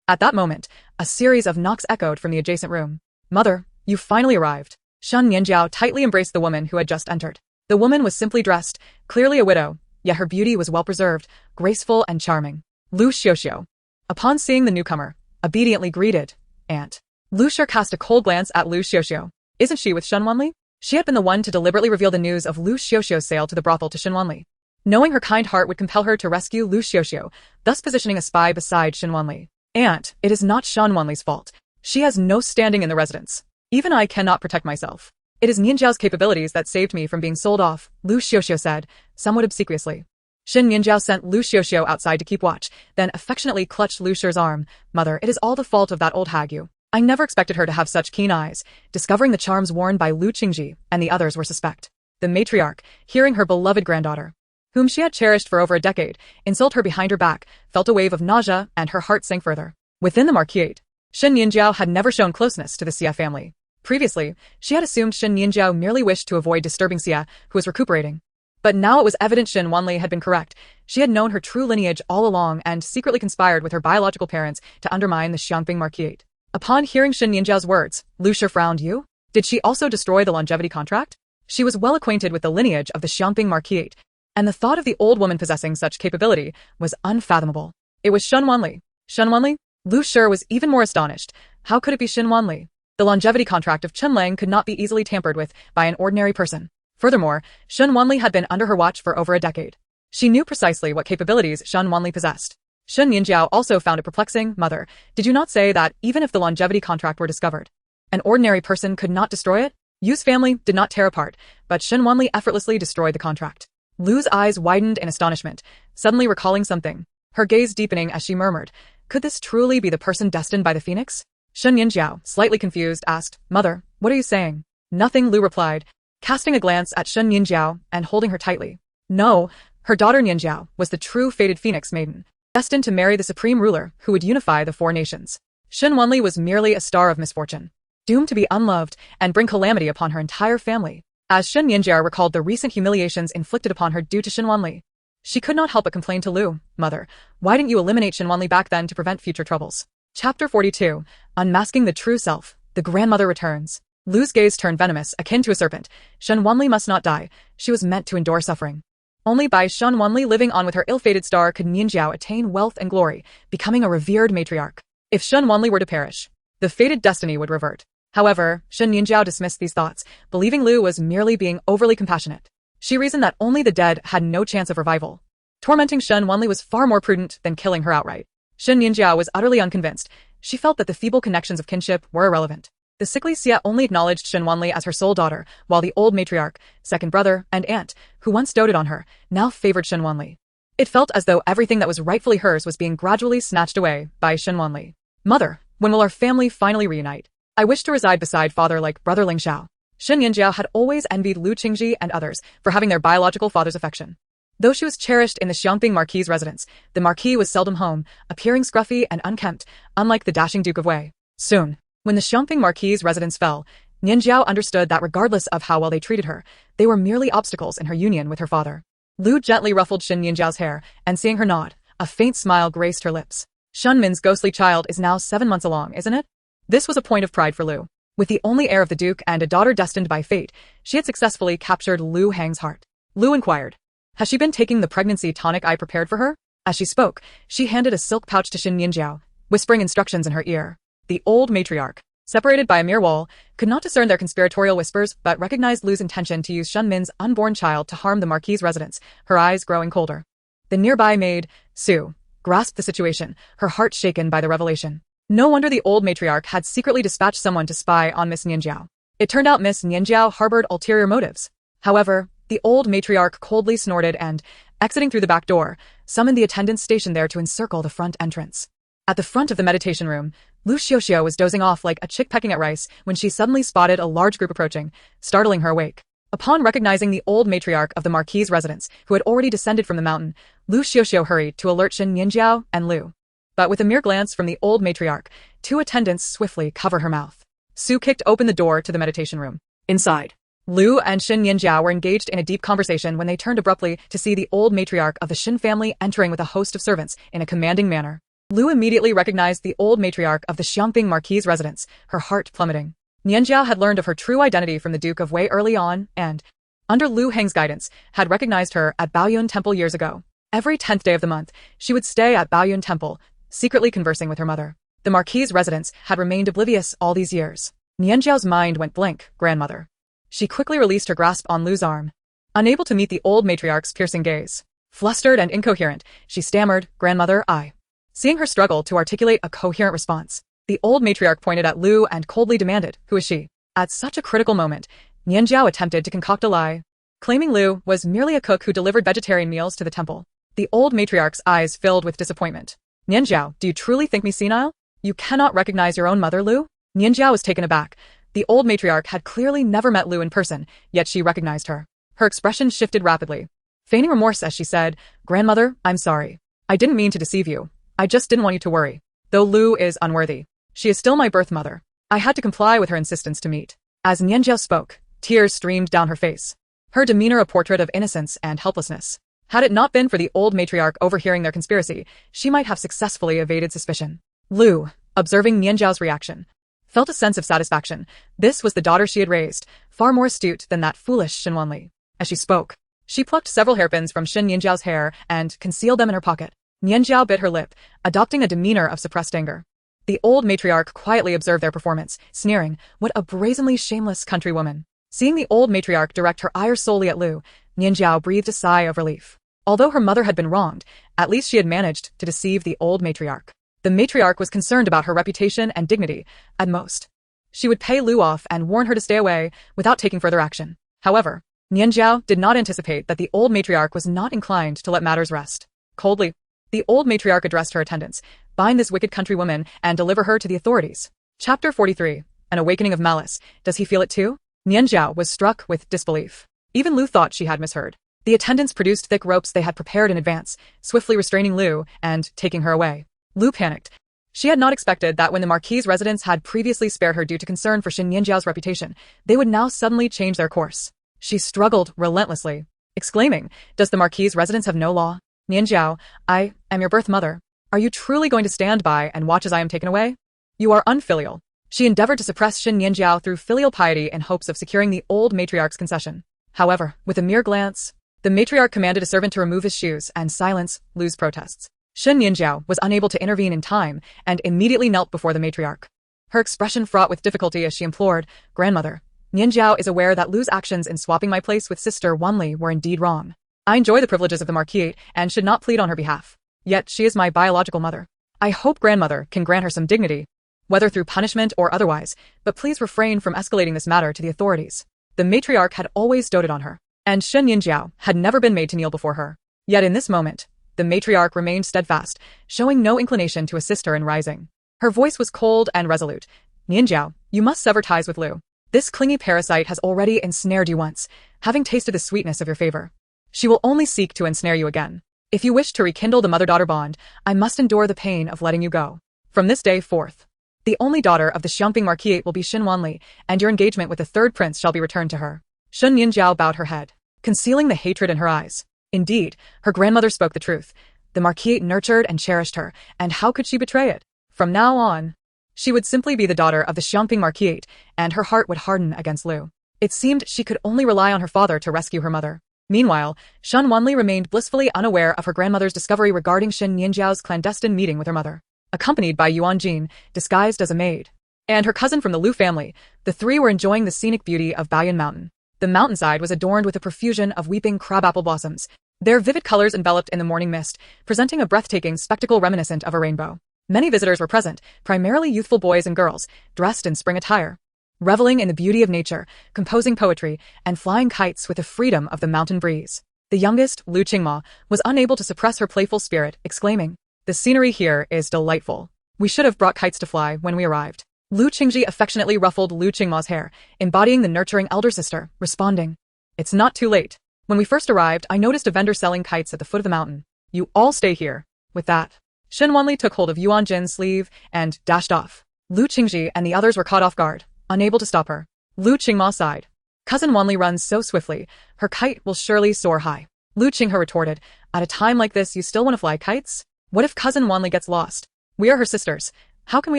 Speaker 1: At that moment, a series of knocks echoed from the adjacent room. Mother, you finally arrived. Shen Nianjiao tightly embraced the woman who had just entered. The woman was simply dressed, clearly a widow, yet her beauty was well-preserved, graceful and charming. Lu Xiuxiu, upon seeing the newcomer, obediently greeted, Aunt. Lu Xiuxiu cast a cold glance at Lu Xiuxiu. Isn't she with Shen Wanli? She had been the one to deliberately reveal the news of Lu Xiuxiu's sale to the brothel to Shen Wanli, knowing her kind heart would compel her to rescue Lu Xiuxiu, thus positioning a spy beside Shen Wanli. Aunt, it is not Shen Wanli's fault. She has no standing in the residence. Even I cannot protect myself. It is Nianjiao's capabilities that saved me from being sold off, Lu Xiuxiu said, somewhat obsequiously. Shen Nianjiao sent Lu Xiuxiu outside to keep watch, then affectionately clutched Lu Shi's arm. Mother, it is all the fault of that old hag Yu. I never expected her to have such keen eyes. Discovering the charms worn by Lu Qingji and the others were suspect. The matriarch, hearing her beloved granddaughter, whom she had cherished for over a decade, insult her behind her back, felt a wave of nausea and her heart sank further. Within the marquise, Shen Nianjiao had never shown closeness to the Xia family. Previously, she had assumed Shen Nianjiao merely wished to avoid disturbing Xia, who was recuperating. But now it was evident Shen Wanli had been correct. She had known her true lineage all along and secretly conspired with her biological parents to undermine the Xiangping marquise. Upon hearing Shen Nianjiao's words, Lu Shi frowned. You? Did she also destroy the longevity contract? She was well acquainted with the lineage of the Xiangping marquise, and the thought of the old woman possessing such capability was unfathomable. It was Shen Wanli. Shen Wanli? Lu Shi was even more astonished. How could it be Shen Wanli? The longevity contract of Chenlang could not be easily tampered with by an ordinary person. Furthermore, Shen Wanli had been under her watch for over a decade. She knew precisely what capabilities Shen Wanli possessed. Shen Nianjiao also found it perplexing. Mother, did you not say that even if the longevity contract were discovered, an ordinary person could not destroy it? Yu's family did not tear apart, but Shen Wanli effortlessly destroyed the contract. Lu's eyes widened in astonishment, suddenly recalling something, her gaze deepening as she murmured, could this truly be the person destined by the phoenix? Shen Nianjiao, slightly confused, asked, Mother, what are you saying? Nothing, Lu replied, casting a glance at Shen Nianjiao and holding her tightly. No, her daughter Nianjiao was the true fated phoenix maiden, destined to marry the supreme ruler who would unify the four nations. Shen Wanli was merely a star of misfortune, doomed to be unloved and bring calamity upon her entire family. As Shen Nianjiao recalled the recent humiliations inflicted upon her due to Shen Wanli, she could not help but complain to Lu, Mother, why didn't you eliminate Shen Wanli back then to prevent future troubles? Chapter 42, Unmasking the True Self, the grandmother returns. Lu's gaze turned venomous, akin to a serpent. Shen Wanli must not die. She was meant to endure suffering. Only by Shen Wanli living on with her ill-fated star could Nianjiao attain wealth and glory, becoming a revered matriarch. If Shen Wanli were to perish, the fated destiny would revert. However, Shen Nianjiao dismissed these thoughts, believing Lu was merely being overly compassionate. She reasoned that only the dead had no chance of revival. Tormenting Shen Wanli was far more prudent than killing her outright. Shen Nianjiao was utterly unconvinced. She felt that the feeble connections of kinship were irrelevant. The sickly Xia only acknowledged Shen Wanli as her sole daughter, while the old matriarch, second brother, and aunt, who once doted on her, now favored Shen Wanli. It felt as though everything that was rightfully hers was being gradually snatched away by Shen Wanli. Mother, when will our family finally reunite? I wish to reside beside father like brother Ling Xiao. Shen Nianjiao had always envied Lu Qingji and others for having their biological father's affection. Though she was cherished in the Xiangping Marquis' residence, the Marquis was seldom home, appearing scruffy and unkempt, unlike the dashing Duke of Wei. Soon, when the Xiangping Marquis' residence fell, Nianjiao understood that regardless of how well they treated her, they were merely obstacles in her union with her father. Lu gently ruffled Shen Nianjiao's hair, and seeing her nod, a faint smile graced her lips. Shunmin's ghostly child is now 7 months along, isn't it? This was a point of pride for Lu. With the only heir of the Duke and a daughter destined by fate, she had successfully captured Lu Hang's heart. Lu inquired, has she been taking the pregnancy tonic I prepared for her? As she spoke, she handed a silk pouch to Shen Nianjiao, whispering instructions in her ear. The old matriarch, separated by a mere wall, could not discern their conspiratorial whispers but recognized Lu's intention to use Shunmin's unborn child to harm the Marquis' residence, her eyes growing colder. The nearby maid, Su, grasped the situation, her heart shaken by the revelation. No wonder the old matriarch had secretly dispatched someone to spy on Miss Nianjiao. It turned out Miss Nianjiao harbored ulterior motives. However, the old matriarch coldly snorted and, exiting through the back door, summoned the attendants stationed there to encircle the front entrance. At the front of the meditation room, Lu Xiuxiu was dozing off like a chick pecking at rice when she suddenly spotted a large group approaching, startling her awake. Upon recognizing the old matriarch of the Marquis' residence, who had already descended from the mountain, Lu Xiuxiu hurried to alert Shen Nianjiao and Lu. But with a mere glance from the old matriarch, 2 attendants swiftly covered her mouth. Su kicked open the door to the meditation room. Inside, Lu and Shen Nianjiao were engaged in a deep conversation when they turned abruptly to see the old matriarch of the Shen family entering with a host of servants in a commanding manner. Lu immediately recognized the old matriarch of the Xiangping Marquis' residence, her heart plummeting. Nianjiao had learned of her true identity from the Duke of Wei early on and, under Lu Heng's guidance, had recognized her at Baoyun Temple years ago. Every 10th day of the month, she would stay at Baoyun Temple, secretly conversing with her mother. The Marquis' residence had remained oblivious all these years. Nianjiao's mind went blank, grandmother. She quickly released her grasp on Lu's arm, unable to meet the old matriarch's piercing gaze. Flustered and incoherent, she stammered, Grandmother, I. Seeing her struggle to articulate a coherent response, the old matriarch pointed at Lu and coldly demanded, Who is she? At such a critical moment, Nianjiao attempted to concoct a lie, claiming Lu was merely a cook who delivered vegetarian meals to the temple. The old matriarch's eyes filled with disappointment. Nianjiao, do you truly think me senile? You cannot recognize your own mother, Lu? Nianjiao was taken aback. The old matriarch had clearly never met Lu in person, yet she recognized her. Her expression shifted rapidly. Feigning remorse as she said, "Grandmother, I'm sorry. I didn't mean to deceive you. I just didn't want you to worry. Though Lu is unworthy, she is still my birth mother. I had to comply with her insistence to meet." As Nianjiao spoke, tears streamed down her face. Her demeanor a portrait of innocence and helplessness. Had it not been for the old matriarch overhearing their conspiracy, she might have successfully evaded suspicion. Lu, observing Nianjiao's reaction, felt a sense of satisfaction. This was the daughter she had raised, far more astute than that foolish Shen Wanli. As she spoke, she plucked several hairpins from Shen Nianjiao's hair and concealed them in her pocket. Nianjiao bit her lip, adopting a demeanor of suppressed anger. The old matriarch quietly observed their performance, sneering, "What a brazenly shameless countrywoman." Seeing the old matriarch direct her ire solely at Lu, Nianjiao breathed a sigh of relief. Although her mother had been wronged, at least she had managed to deceive the old matriarch. The matriarch was concerned about her reputation and dignity. At most, she would pay Lu off and warn her to stay away without taking further action. However, Nianjiao did not anticipate that the old matriarch was not inclined to let matters rest. Coldly, the old matriarch addressed her attendants, "Bind this wicked countrywoman and deliver her to the authorities." Chapter 43. An awakening of malice. Does he feel it too? Nianjiao was struck with disbelief. Even Lu thought she had misheard. The attendants produced thick ropes they had prepared in advance, swiftly restraining Lu and taking her away. Lu panicked. She had not expected that when the Marquis's residents had previously spared her due to concern for Shen Nianjiao's reputation, they would now suddenly change their course. She struggled relentlessly, exclaiming, "Does the Marquis's residence have no law? Nianjiao, I am your birth mother. Are you truly going to stand by and watch as I am taken away? You are unfilial." She endeavored to suppress Shen Nianjiao through filial piety in hopes of securing the old matriarch's concession. However, with a mere glance, the matriarch commanded a servant to remove his shoes and silence Lu's protests. Shen Nianjiao was unable to intervene in time and immediately knelt before the matriarch. Her expression fraught with difficulty as she implored, "Grandmother, Nianjiao is aware that Lu's actions in swapping my place with Sister Wanli were indeed wrong. I enjoy the privileges of the Marquis and should not plead on her behalf. Yet she is my biological mother. I hope Grandmother can grant her some dignity, whether through punishment or otherwise, but please refrain from escalating this matter to the authorities." The matriarch had always doted on her, and Shen Nianjiao had never been made to kneel before her. Yet in this moment, the matriarch remained steadfast, showing no inclination to assist her in rising. Her voice was cold and resolute. "Nianjiao, you must sever ties with Lu. This clingy parasite has already ensnared you once, having tasted the sweetness of your favor. She will only seek to ensnare you again. If you wish to rekindle the mother-daughter bond, I must endure the pain of letting you go. From this day forth, the only daughter of the Xiangping Marquis will be Shen Wanli, and your engagement with the third prince shall be returned to her." Shen Nianjiao bowed her head, concealing the hatred in her eyes. Indeed, her grandmother spoke the truth. The Marquis nurtured and cherished her, and how could she betray it? From now on, she would simply be the daughter of the Xiangping Marquis, and her heart would harden against Lu. It seemed she could only rely on her father to rescue her mother. Meanwhile, Shen Wanli remained blissfully unaware of her grandmother's discovery regarding Shen Nianjiao's clandestine meeting with her mother. Accompanied by Yuan Gene, disguised as a maid, and her cousin from the Lu family, the three were enjoying the scenic beauty of Baoyan Mountain. The mountainside was adorned with a profusion of weeping crabapple blossoms, their vivid colors enveloped in the morning mist, presenting a breathtaking spectacle reminiscent of a rainbow. Many visitors were present, primarily youthful boys and girls, dressed in spring attire, reveling in the beauty of nature, composing poetry, and flying kites with the freedom of the mountain breeze. The youngest, Lu Qingma, was unable to suppress her playful spirit, exclaiming, "The scenery here is delightful. We should have brought kites to fly when we arrived." Lu Qingji affectionately ruffled Lu Qingma's hair, embodying the nurturing elder sister, responding, "It's not too late. When we first arrived, I noticed a vendor selling kites at the foot of the mountain. You all stay here." With that, Shen Wanli took hold of Yuan Jin's sleeve and dashed off. Lu Qingji and the others were caught off guard, unable to stop her. Lu Qingma sighed. "Cousin Wanli runs so swiftly, her kite will surely soar high." Lu Qinghe retorted, "At a time like this, you still want to fly kites? What if Cousin Wanli gets lost? We are her sisters. How can we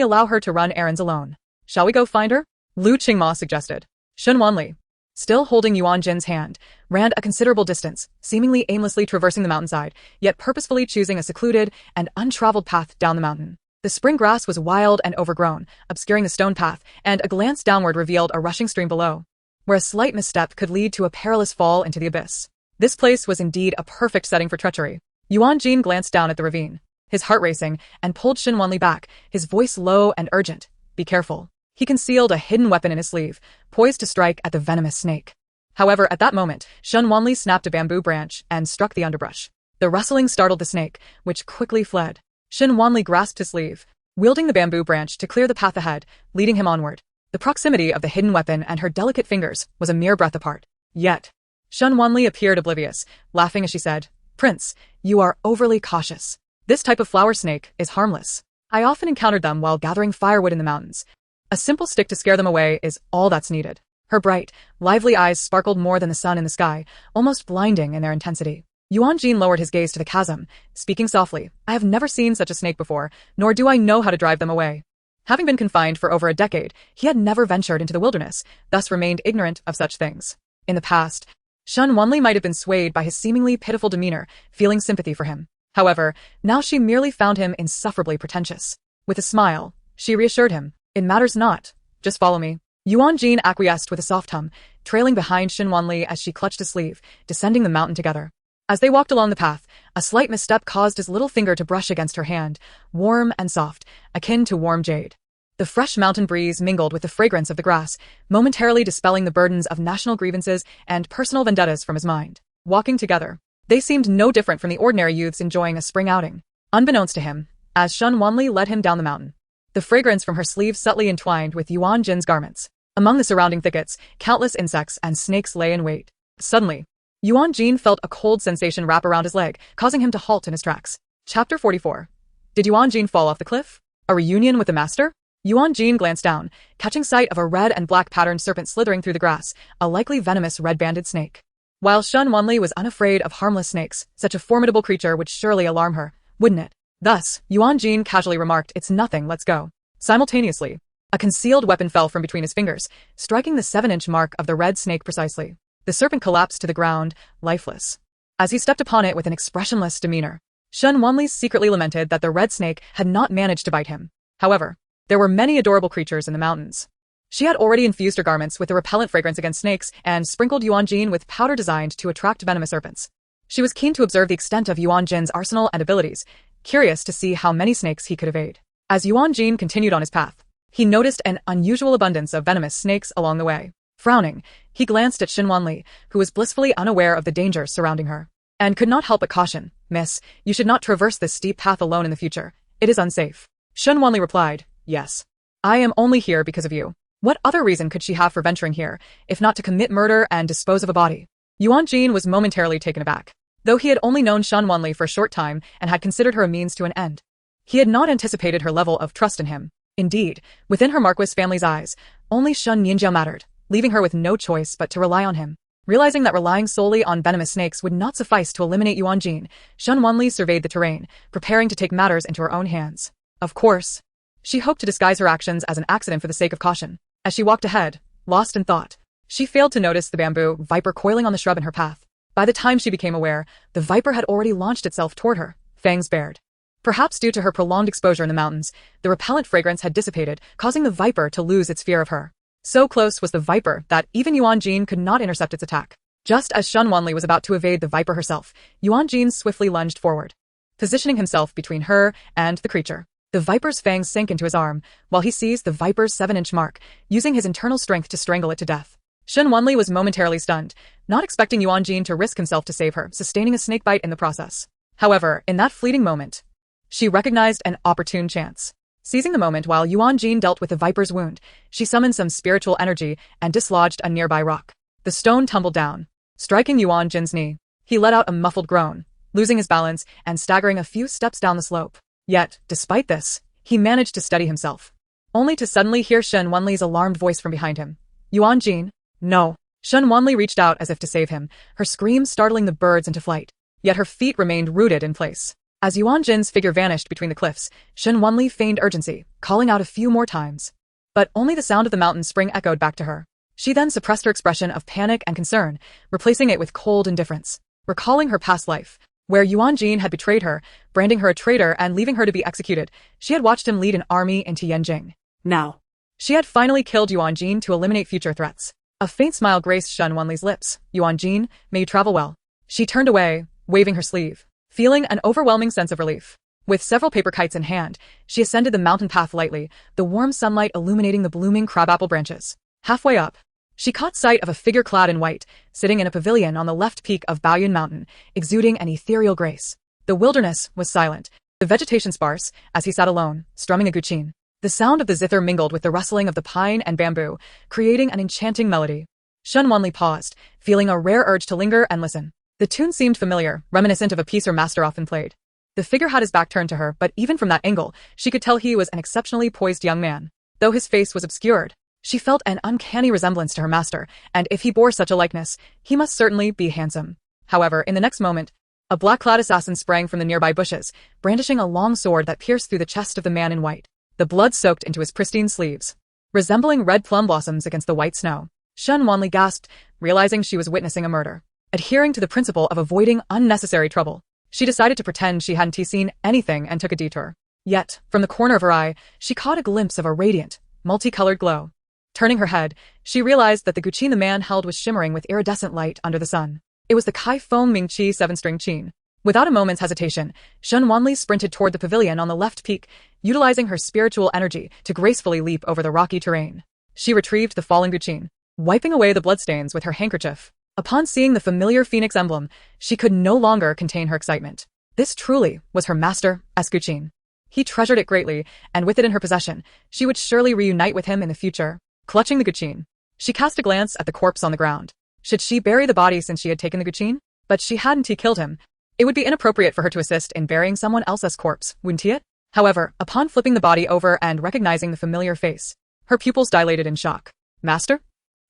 Speaker 1: allow her to run errands alone? Shall we go find her?" Lu Qingma suggested. Shen Wanli, still holding Yuan Jin's hand, ran a considerable distance, seemingly aimlessly traversing the mountainside, yet purposefully choosing a secluded and untraveled path down the mountain. The spring grass was wild and overgrown, obscuring the stone path, and a glance downward revealed a rushing stream below, where a slight misstep could lead to a perilous fall into the abyss. This place was indeed a perfect setting for treachery. Yuan Gene glanced down at the ravine, his heart racing, and pulled Shen Wanli back, his voice low and urgent. "Be careful." He concealed a hidden weapon in his sleeve, poised to strike at the venomous snake. However, at that moment, Shen Wanli snapped a bamboo branch and struck the underbrush. The rustling startled the snake, which quickly fled. Shen Wanli grasped his sleeve, wielding the bamboo branch to clear the path ahead, leading him onward. The proximity of the hidden weapon and her delicate fingers was a mere breath apart. Yet, Shen Wanli appeared oblivious, laughing as she said, "Prince, you are overly cautious. This type of flower snake is harmless. I often encountered them while gathering firewood in the mountains. A simple stick to scare them away is all that's needed." Her bright, lively eyes sparkled more than the sun in the sky, almost blinding in their intensity. Yuan Gene lowered his gaze to the chasm, speaking softly, "I have never seen such a snake before, nor do I know how to drive them away." Having been confined for over a decade, he had never ventured into the wilderness, thus remained ignorant of such things. In the past, Shen Wanli might have been swayed by his seemingly pitiful demeanor, feeling sympathy for him. However, now she merely found him insufferably pretentious. With a smile, she reassured him, "It matters not. Just follow me." Yuan Gene acquiesced with a soft hum, trailing behind Shen Wanli as she clutched his sleeve, descending the mountain together. As they walked along the path, a slight misstep caused his little finger to brush against her hand, warm and soft, akin to warm jade. The fresh mountain breeze mingled with the fragrance of the grass, momentarily dispelling the burdens of national grievances and personal vendettas from his mind. Walking together, they seemed no different from the ordinary youths enjoying a spring outing. Unbeknownst to him, as Shen Wanli led him down the mountain, the fragrance from her sleeve subtly entwined with Yuan Jin's garments. Among the surrounding thickets, countless insects and snakes lay in wait. Suddenly, Yuan Gene felt a cold sensation wrap around his leg, causing him to halt in his tracks. Chapter 44. Did Yuan Gene fall off the cliff? A reunion with the master? Yuan Gene glanced down, catching sight of a red and black patterned serpent slithering through the grass, a likely venomous red-banded snake. While Shen Wanli was unafraid of harmless snakes, such a formidable creature would surely alarm her, wouldn't it? Thus, Yuan Gene casually remarked, "It's nothing, let's go." Simultaneously, a concealed weapon fell from between his fingers, striking the 7-inch mark of the red snake precisely. The serpent collapsed to the ground, lifeless. As he stepped upon it with an expressionless demeanor, Shen Wanli secretly lamented that the red snake had not managed to bite him. However, there were many adorable creatures in the mountains. She had already infused her garments with the repellent fragrance against snakes and sprinkled Yuan Gene with powder designed to attract venomous serpents. She was keen to observe the extent of Yuan Jin's arsenal and abilities, curious to see how many snakes he could evade. As Yuan Gene continued on his path, he noticed an unusual abundance of venomous snakes along the way. Frowning, he glanced at Shen Wanli, who was blissfully unaware of the dangers surrounding her, and could not help but caution, "Miss, you should not traverse this steep path alone in the future. It is unsafe." Shen Wanli replied, "Yes. I am only here because of you." What other reason could she have for venturing here, if not to commit murder and dispose of a body? Yuan Gene was momentarily taken aback. Though he had only known Shen Wanli for a short time and had considered her a means to an end, he had not anticipated her level of trust in him. Indeed, within her Marquis family's eyes, only Shen Nianjiao mattered, leaving her with no choice but to rely on him. Realizing that relying solely on venomous snakes would not suffice to eliminate Yuan Gene, Shen Wanli surveyed the terrain, preparing to take matters into her own hands. Of course, she hoped to disguise her actions as an accident for the sake of caution. As she walked ahead, lost in thought, she failed to notice the bamboo viper coiling on the shrub in her path. By the time she became aware, the viper had already launched itself toward her, fangs bared. Perhaps due to her prolonged exposure in the mountains, the repellent fragrance had dissipated, causing the viper to lose its fear of her. So close was the viper that even Yuan Gene could not intercept its attack. Just as Shen Wanli was about to evade the viper herself, Yuan Gene swiftly lunged forward, positioning himself between her and the creature. The viper's fangs sank into his arm, while he seized the viper's 7-inch mark, using his internal strength to strangle it to death. Shen Wanli was momentarily stunned, not expecting Yuan Gene to risk himself to save her, sustaining a snake bite in the process. However, in that fleeting moment, she recognized an opportune chance. Seizing the moment while Yuan Gene dealt with the viper's wound, she summoned some spiritual energy and dislodged a nearby rock. The stone tumbled down, striking Yuan Gene's knee. He let out a muffled groan, losing his balance and staggering a few steps down the slope. Yet, despite this, he managed to steady himself, only to suddenly hear Shen Wanli's alarmed voice from behind him. "Yuan Gene? No." Shen Wanli reached out as if to save him, her scream startling the birds into flight. Yet her feet remained rooted in place. As Yuan Jin's figure vanished between the cliffs, Shen Wanli feigned urgency, calling out a few more times. But only the sound of the mountain spring echoed back to her. She then suppressed her expression of panic and concern, replacing it with cold indifference. Recalling her past life, where Yuan Gene had betrayed her, branding her a traitor and leaving her to be executed, she had watched him lead an army into Yanjing. Now, she had finally killed Yuan Gene to eliminate future threats. A faint smile graced Shen Wanli's lips. "Yuan Gene, may you travel well." She turned away, waving her sleeve, feeling an overwhelming sense of relief. With several paper kites in hand, she ascended the mountain path lightly, the warm sunlight illuminating the blooming crabapple branches. Halfway up, she caught sight of a figure clad in white, sitting in a pavilion on the left peak of Baoyun Mountain, exuding an ethereal grace. The wilderness was silent, the vegetation sparse, as he sat alone, strumming a guqin. The sound of the zither mingled with the rustling of the pine and bamboo, creating an enchanting melody. Shen Wanli paused, feeling a rare urge to linger and listen. The tune seemed familiar, reminiscent of a piece her master often played. The figure had his back turned to her, but even from that angle, she could tell he was an exceptionally poised young man. Though his face was obscured, she felt an uncanny resemblance to her master, and if he bore such a likeness, he must certainly be handsome. However, in the next moment, a black-clad assassin sprang from the nearby bushes, brandishing a long sword that pierced through the chest of the man in white. The blood soaked into his pristine sleeves, resembling red plum blossoms against the white snow. Shen Wanli gasped, realizing she was witnessing a murder. Adhering to the principle of avoiding unnecessary trouble, she decided to pretend she hadn't seen anything and took a detour. Yet, from the corner of her eye, she caught a glimpse of a radiant, multicolored glow. Turning her head, she realized that the guqin the man held was shimmering with iridescent light under the sun. It was the Kai Feng Mingqi 7-string qin. Without a moment's hesitation, Shen Wanli sprinted toward the pavilion on the left peak, utilizing her spiritual energy to gracefully leap over the rocky terrain. She retrieved the fallen guqin, wiping away the bloodstains with her handkerchief. Upon seeing the familiar phoenix emblem, she could no longer contain her excitement. This truly was her master's guqin. He treasured it greatly, and with it in her possession, she would surely reunite with him in the future. Clutching the guqin, she cast a glance at the corpse on the ground. Should she bury the body since she had taken the guqin? But she hadn't killed him. It would be inappropriate for her to assist in burying someone else's corpse, wouldn't it? However, upon flipping the body over and recognizing the familiar face, her pupils dilated in shock. Master?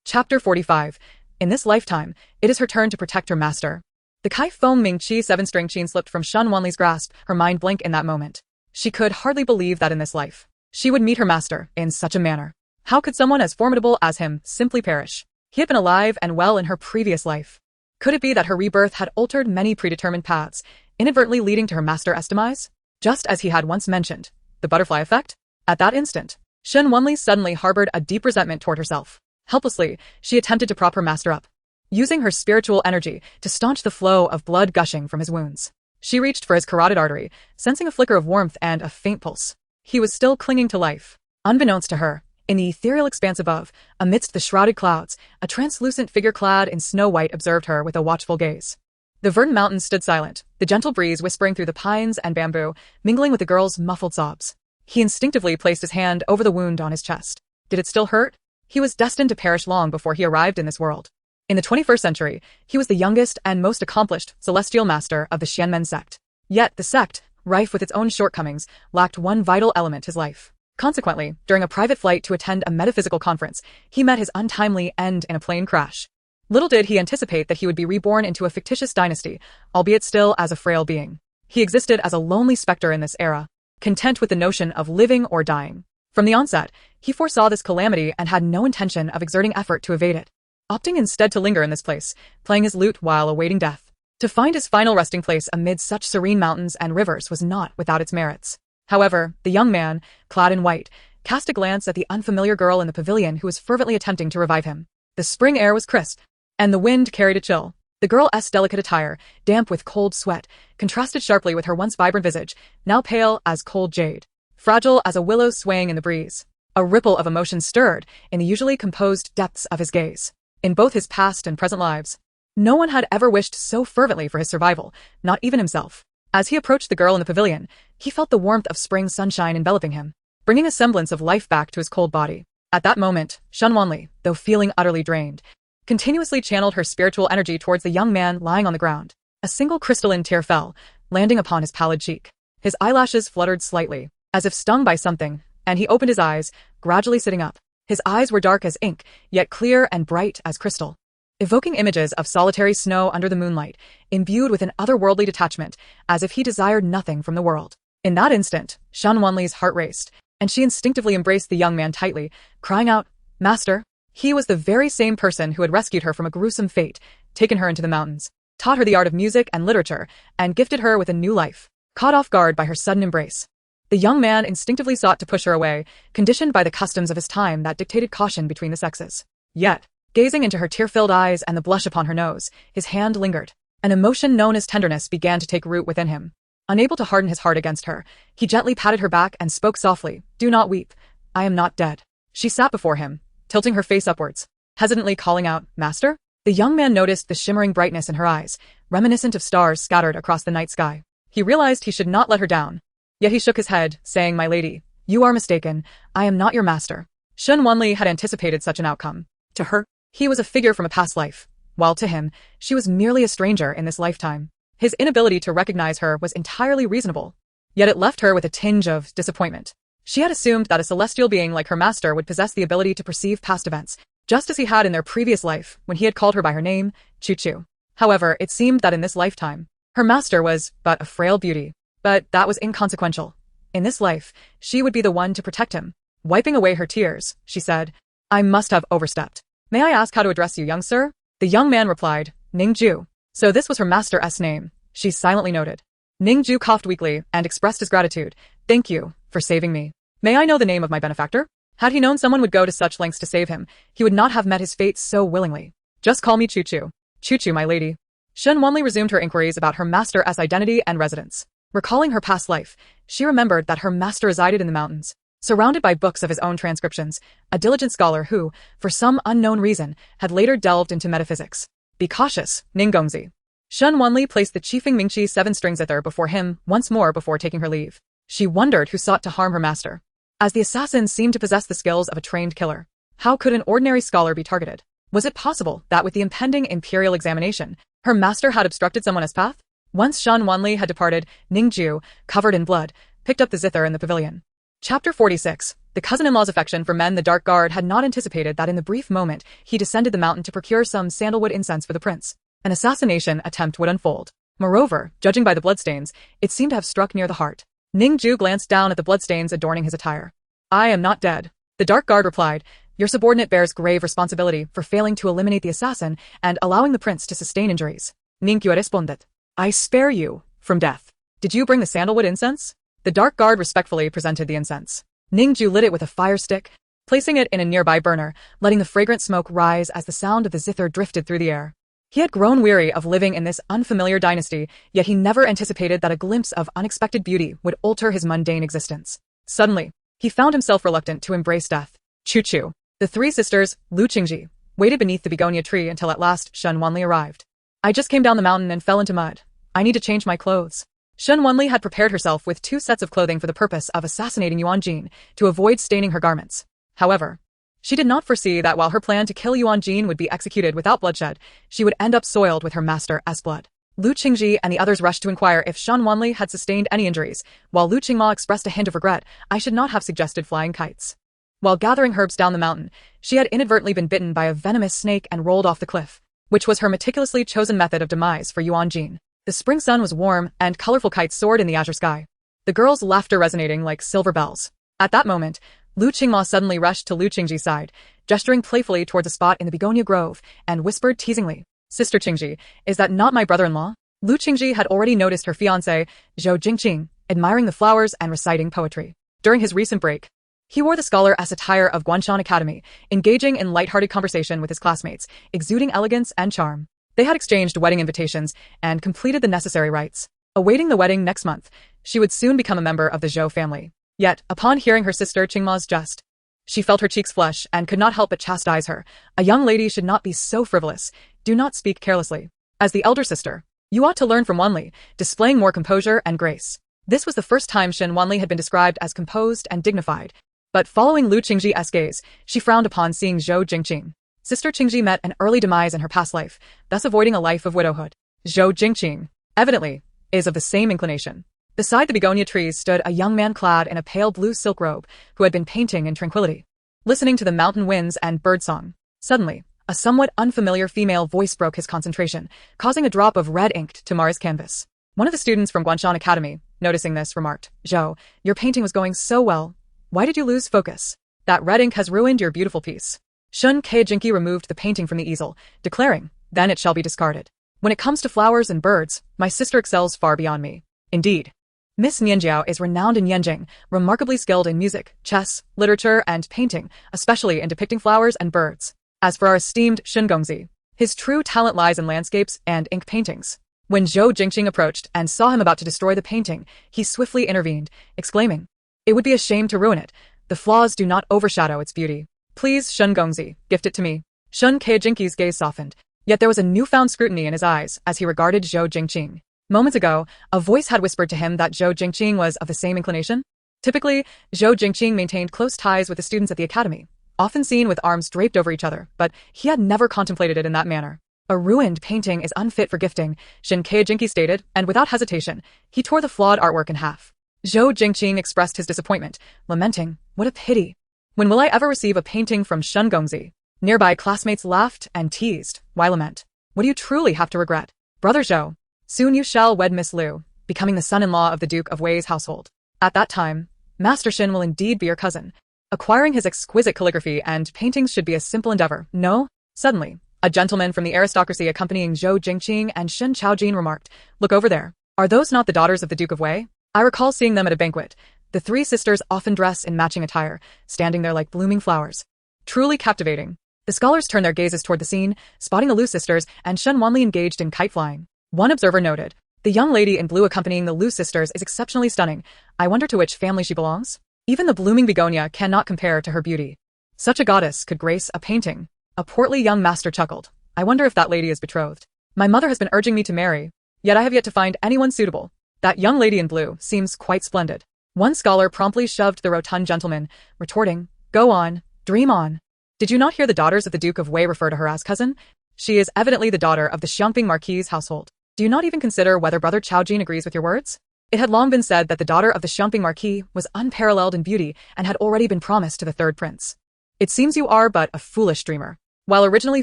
Speaker 1: Chapter 45. In this lifetime, it is her turn to protect her master. The Kai Feng Mingqi 7-string qin slipped from Shen Wanli's grasp, her mind blank in that moment. She could hardly believe that in this life, she would meet her master in such a manner. How could someone as formidable as him simply perish? He had been alive and well in her previous life. Could it be that her rebirth had altered many predetermined paths, inadvertently leading to her master's demise? Just as he had once mentioned, the butterfly effect? At that instant, Shen Wanli suddenly harbored a deep resentment toward herself. Helplessly, she attempted to prop her master up, using her spiritual energy to staunch the flow of blood gushing from his wounds. She reached for his carotid artery, sensing a flicker of warmth and a faint pulse. He was still clinging to life. Unbeknownst to her, in the ethereal expanse above, amidst the shrouded clouds, a translucent figure clad in snow white observed her with a watchful gaze. The verdant mountains stood silent, the gentle breeze whispering through the pines and bamboo, mingling with the girl's muffled sobs. He instinctively placed his hand over the wound on his chest. Did it still hurt? He was destined to perish long before he arrived in this world. In the 21st century, he was the youngest and most accomplished celestial master of the Xianmen sect. Yet the sect, rife with its own shortcomings, lacked one vital element: his life. Consequently, during a private flight to attend a metaphysical conference, he met his untimely end in a plane crash. Little did he anticipate that he would be reborn into a fictitious dynasty, albeit still as a frail being. He existed as a lonely specter in this era, content with the notion of living or dying. From the onset, he foresaw this calamity and had no intention of exerting effort to evade it, opting instead to linger in this place, playing his lute while awaiting death. To find his final resting place amid such serene mountains and rivers was not without its merits. However, the young man, clad in white, cast a glance at the unfamiliar girl in the pavilion who was fervently attempting to revive him. The spring air was crisp, and the wind carried a chill. The girl's delicate attire, damp with cold sweat, contrasted sharply with her once vibrant visage, now pale as cold jade, fragile as a willow swaying in the breeze. A ripple of emotion stirred in the usually composed depths of his gaze. In both his past and present lives, no one had ever wished so fervently for his survival, not even himself. As he approached the girl in the pavilion, he felt the warmth of spring sunshine enveloping him, bringing a semblance of life back to his cold body. At that moment, Shen Wanli, though feeling utterly drained, continuously channeled her spiritual energy towards the young man lying on the ground. A single crystalline tear fell, landing upon his pallid cheek. His eyelashes fluttered slightly, as if stung by something, and he opened his eyes, gradually sitting up. His eyes were dark as ink, yet clear and bright as crystal, evoking images of solitary snow under the moonlight, imbued with an otherworldly detachment, as if he desired nothing from the world. In that instant, Shen Wanli's heart raced, and she instinctively embraced the young man tightly, crying out, "Master!" He was the very same person who had rescued her from a gruesome fate, taken her into the mountains, taught her the art of music and literature, and gifted her with a new life. Caught off guard by her sudden embrace, the young man instinctively sought to push her away, conditioned by the customs of his time that dictated caution between the sexes. Yet, gazing into her tear-filled eyes and the blush upon her nose, his hand lingered. An emotion known as tenderness began to take root within him. Unable to harden his heart against her, he gently patted her back and spoke softly, "Do not weep. I am not dead." She sat before him, tilting her face upwards, hesitantly calling out, "Master?" The young man noticed the shimmering brightness in her eyes, reminiscent of stars scattered across the night sky. He realized he should not let her down. Yet he shook his head, saying, "My lady, you are mistaken. I am not your master." Shen Wanli had anticipated such an outcome. To her, he was a figure from a past life, while to him, she was merely a stranger in this lifetime. His inability to recognize her was entirely reasonable, yet it left her with a tinge of disappointment. She had assumed that a celestial being like her master would possess the ability to perceive past events, just as he had in their previous life when he had called her by her name, Chu-Chu. However, it seemed that in this lifetime, her master was but a frail beauty. But that was inconsequential. In this life, she would be the one to protect him. Wiping away her tears, she said, "I must have overstepped. May I ask how to address you, young sir?" The young man replied, "Ningju." So this was her master's name, she silently noted. Ningju coughed weakly and expressed his gratitude. "Thank you for saving me. May I know the name of my benefactor?" Had he known someone would go to such lengths to save him, he would not have met his fate so willingly. "Just call me Chu-Chu. Chu-Chu, my lady." Shen Wanli resumed her inquiries about her master's identity and residence. Recalling her past life, she remembered that her master resided in the mountains, surrounded by books of his own transcriptions, a diligent scholar who, for some unknown reason, had later delved into metaphysics. "Be cautious, Ninggongzi." Shen Wanli placed the Qifeng Mingqi 7-string zither before him once more before taking her leave. She wondered who sought to harm her master. As the assassin seemed to possess the skills of a trained killer, how could an ordinary scholar be targeted? Was it possible that with the impending imperial examination, her master had obstructed someone's path? Once Shen Wanli had departed, Ningju, covered in blood, picked up the zither in the pavilion. Chapter 46. The cousin-in-law's affection for men. The Dark Guard had not anticipated that in the brief moment he descended the mountain to procure some sandalwood incense for the prince, an assassination attempt would unfold. Moreover, judging by the bloodstains, it seemed to have struck near the heart. Ningju glanced down at the bloodstains adorning his attire. "I am not dead." The Dark Guard replied, "Your subordinate bears grave responsibility for failing to eliminate the assassin and allowing the prince to sustain injuries." Ningyu responded, "I spare you from death. Did you bring the sandalwood incense?" The Dark Guard respectfully presented the incense. Ningju lit it with a fire stick, placing it in a nearby burner, letting the fragrant smoke rise as the sound of the zither drifted through the air. He had grown weary of living in this unfamiliar dynasty, yet he never anticipated that a glimpse of unexpected beauty would alter his mundane existence. Suddenly, he found himself reluctant to embrace death. Chu-Chu. The three sisters, Lu Qingji, waited beneath the begonia tree until at last Shen Wanli arrived. "I just came down the mountain and fell into mud. I need to change my clothes." Shen Wanli had prepared herself with 2 sets of clothing for the purpose of assassinating Yuan Gene to avoid staining her garments. However, she did not foresee that while her plan to kill Yuan Gene would be executed without bloodshed, she would end up soiled with her master's blood. Lu Qingji and the others rushed to inquire if Shen Wanli had sustained any injuries, while Lu Qingma expressed a hint of regret. "I should not have suggested flying kites." While gathering herbs down the mountain, she had inadvertently been bitten by a venomous snake and rolled off the cliff, which was her meticulously chosen method of demise for Yuan Gene. The spring sun was warm, and colorful kites soared in the azure sky, the girls' laughter resonating like silver bells. At that moment, Lu Qingma suddenly rushed to Lu Qingji's side, gesturing playfully towards a spot in the begonia grove, and whispered teasingly, "Sister Qingji, is that not my brother-in-law?" Lu Qingji had already noticed her fiancé, Zhou Jingqing, admiring the flowers and reciting poetry. During his recent break, he wore the scholar's attire of Guanshan Academy, engaging in light-hearted conversation with his classmates, exuding elegance and charm. They had exchanged wedding invitations and completed the necessary rites. Awaiting the wedding next month, she would soon become a member of the Zhou family. Yet, upon hearing her sister Qingma's jest, she felt her cheeks flush and could not help but chastise her. "A young lady should not be so frivolous. Do not speak carelessly. As the elder sister, you ought to learn from Wanli, displaying more composure and grace." This was the first time Shen Wanli had been described as composed and dignified, but following Lu Qingji's gaze, she frowned upon seeing Zhou Jingqing. Sister Qingji met an early demise in her past life, thus avoiding a life of widowhood. Zhou Jingqing, evidently, is of the same inclination. Beside the begonia trees stood a young man clad in a pale blue silk robe, who had been painting in tranquility, listening to the mountain winds and birdsong. Suddenly, a somewhat unfamiliar female voice broke his concentration, causing a drop of red ink to mar his canvas. One of the students from Guanshan Academy, noticing this, remarked, "Zhou, your painting was going so well. Why did you lose focus? That red ink has ruined your beautiful piece." Shun Keijinki removed the painting from the easel, declaring, "Then it shall be discarded. When it comes to flowers and birds, my sister excels far beyond me. Indeed, Miss Nianjiao is renowned in Yanjing, remarkably skilled in music, chess, literature, and painting, especially in depicting flowers and birds. As for our esteemed Shengongzi, his true talent lies in landscapes and ink paintings." When Zhou Jingqing approached and saw him about to destroy the painting, he swiftly intervened, exclaiming, "It would be a shame to ruin it. The flaws do not overshadow its beauty. Please, Shen Gongzi, gift it to me." Shen Nianjiao's gaze softened, yet there was a newfound scrutiny in his eyes as he regarded Zhou Jingqing. Moments ago, a voice had whispered to him that Zhou Jingqing was of the same inclination. Typically, Zhou Jingqing maintained close ties with the students at the academy, often seen with arms draped over each other, but he had never contemplated it in that manner. "A ruined painting is unfit for gifting," Shen Nianjiao stated, and without hesitation, he tore the flawed artwork in half. Zhou Jingqing expressed his disappointment, lamenting, "What a pity. When will I ever receive a painting from Shen Gongzi?" Nearby classmates laughed and teased. "Why lament? What do you truly have to regret? Brother Zhou, soon you shall wed Miss Liu, becoming the son-in-law of the Duke of Wei's household. At that time, Master Shen will indeed be your cousin. Acquiring his exquisite calligraphy and paintings should be a simple endeavor, no?" Suddenly, a gentleman from the aristocracy accompanying Zhou Jingqing and Shen Chaojin remarked, "Look over there. Are those not the daughters of the Duke of Wei? I recall seeing them at a banquet. The three sisters often dress in matching attire, standing there like blooming flowers. Truly captivating." The scholars turned their gazes toward the scene, spotting the Liu sisters and Shen Wanli engaged in kite flying. One observer noted, "The young lady in blue accompanying the Liu sisters is exceptionally stunning. I wonder to which family she belongs? Even the blooming begonia cannot compare to her beauty. Such a goddess could grace a painting." A portly young master chuckled. "I wonder if that lady is betrothed. My mother has been urging me to marry, yet I have yet to find anyone suitable. That young lady in blue seems quite splendid." One scholar promptly shoved the rotund gentleman, retorting, "Go on, dream on. Did you not hear the daughters of the Duke of Wei refer to her as cousin? She is evidently the daughter of the Xiangping Marquis' household. Do you not even consider whether Brother Chaojin agrees with your words? It had long been said that the daughter of the Xiangping Marquis was unparalleled in beauty and had already been promised to the third prince. It seems you are but a foolish dreamer." While originally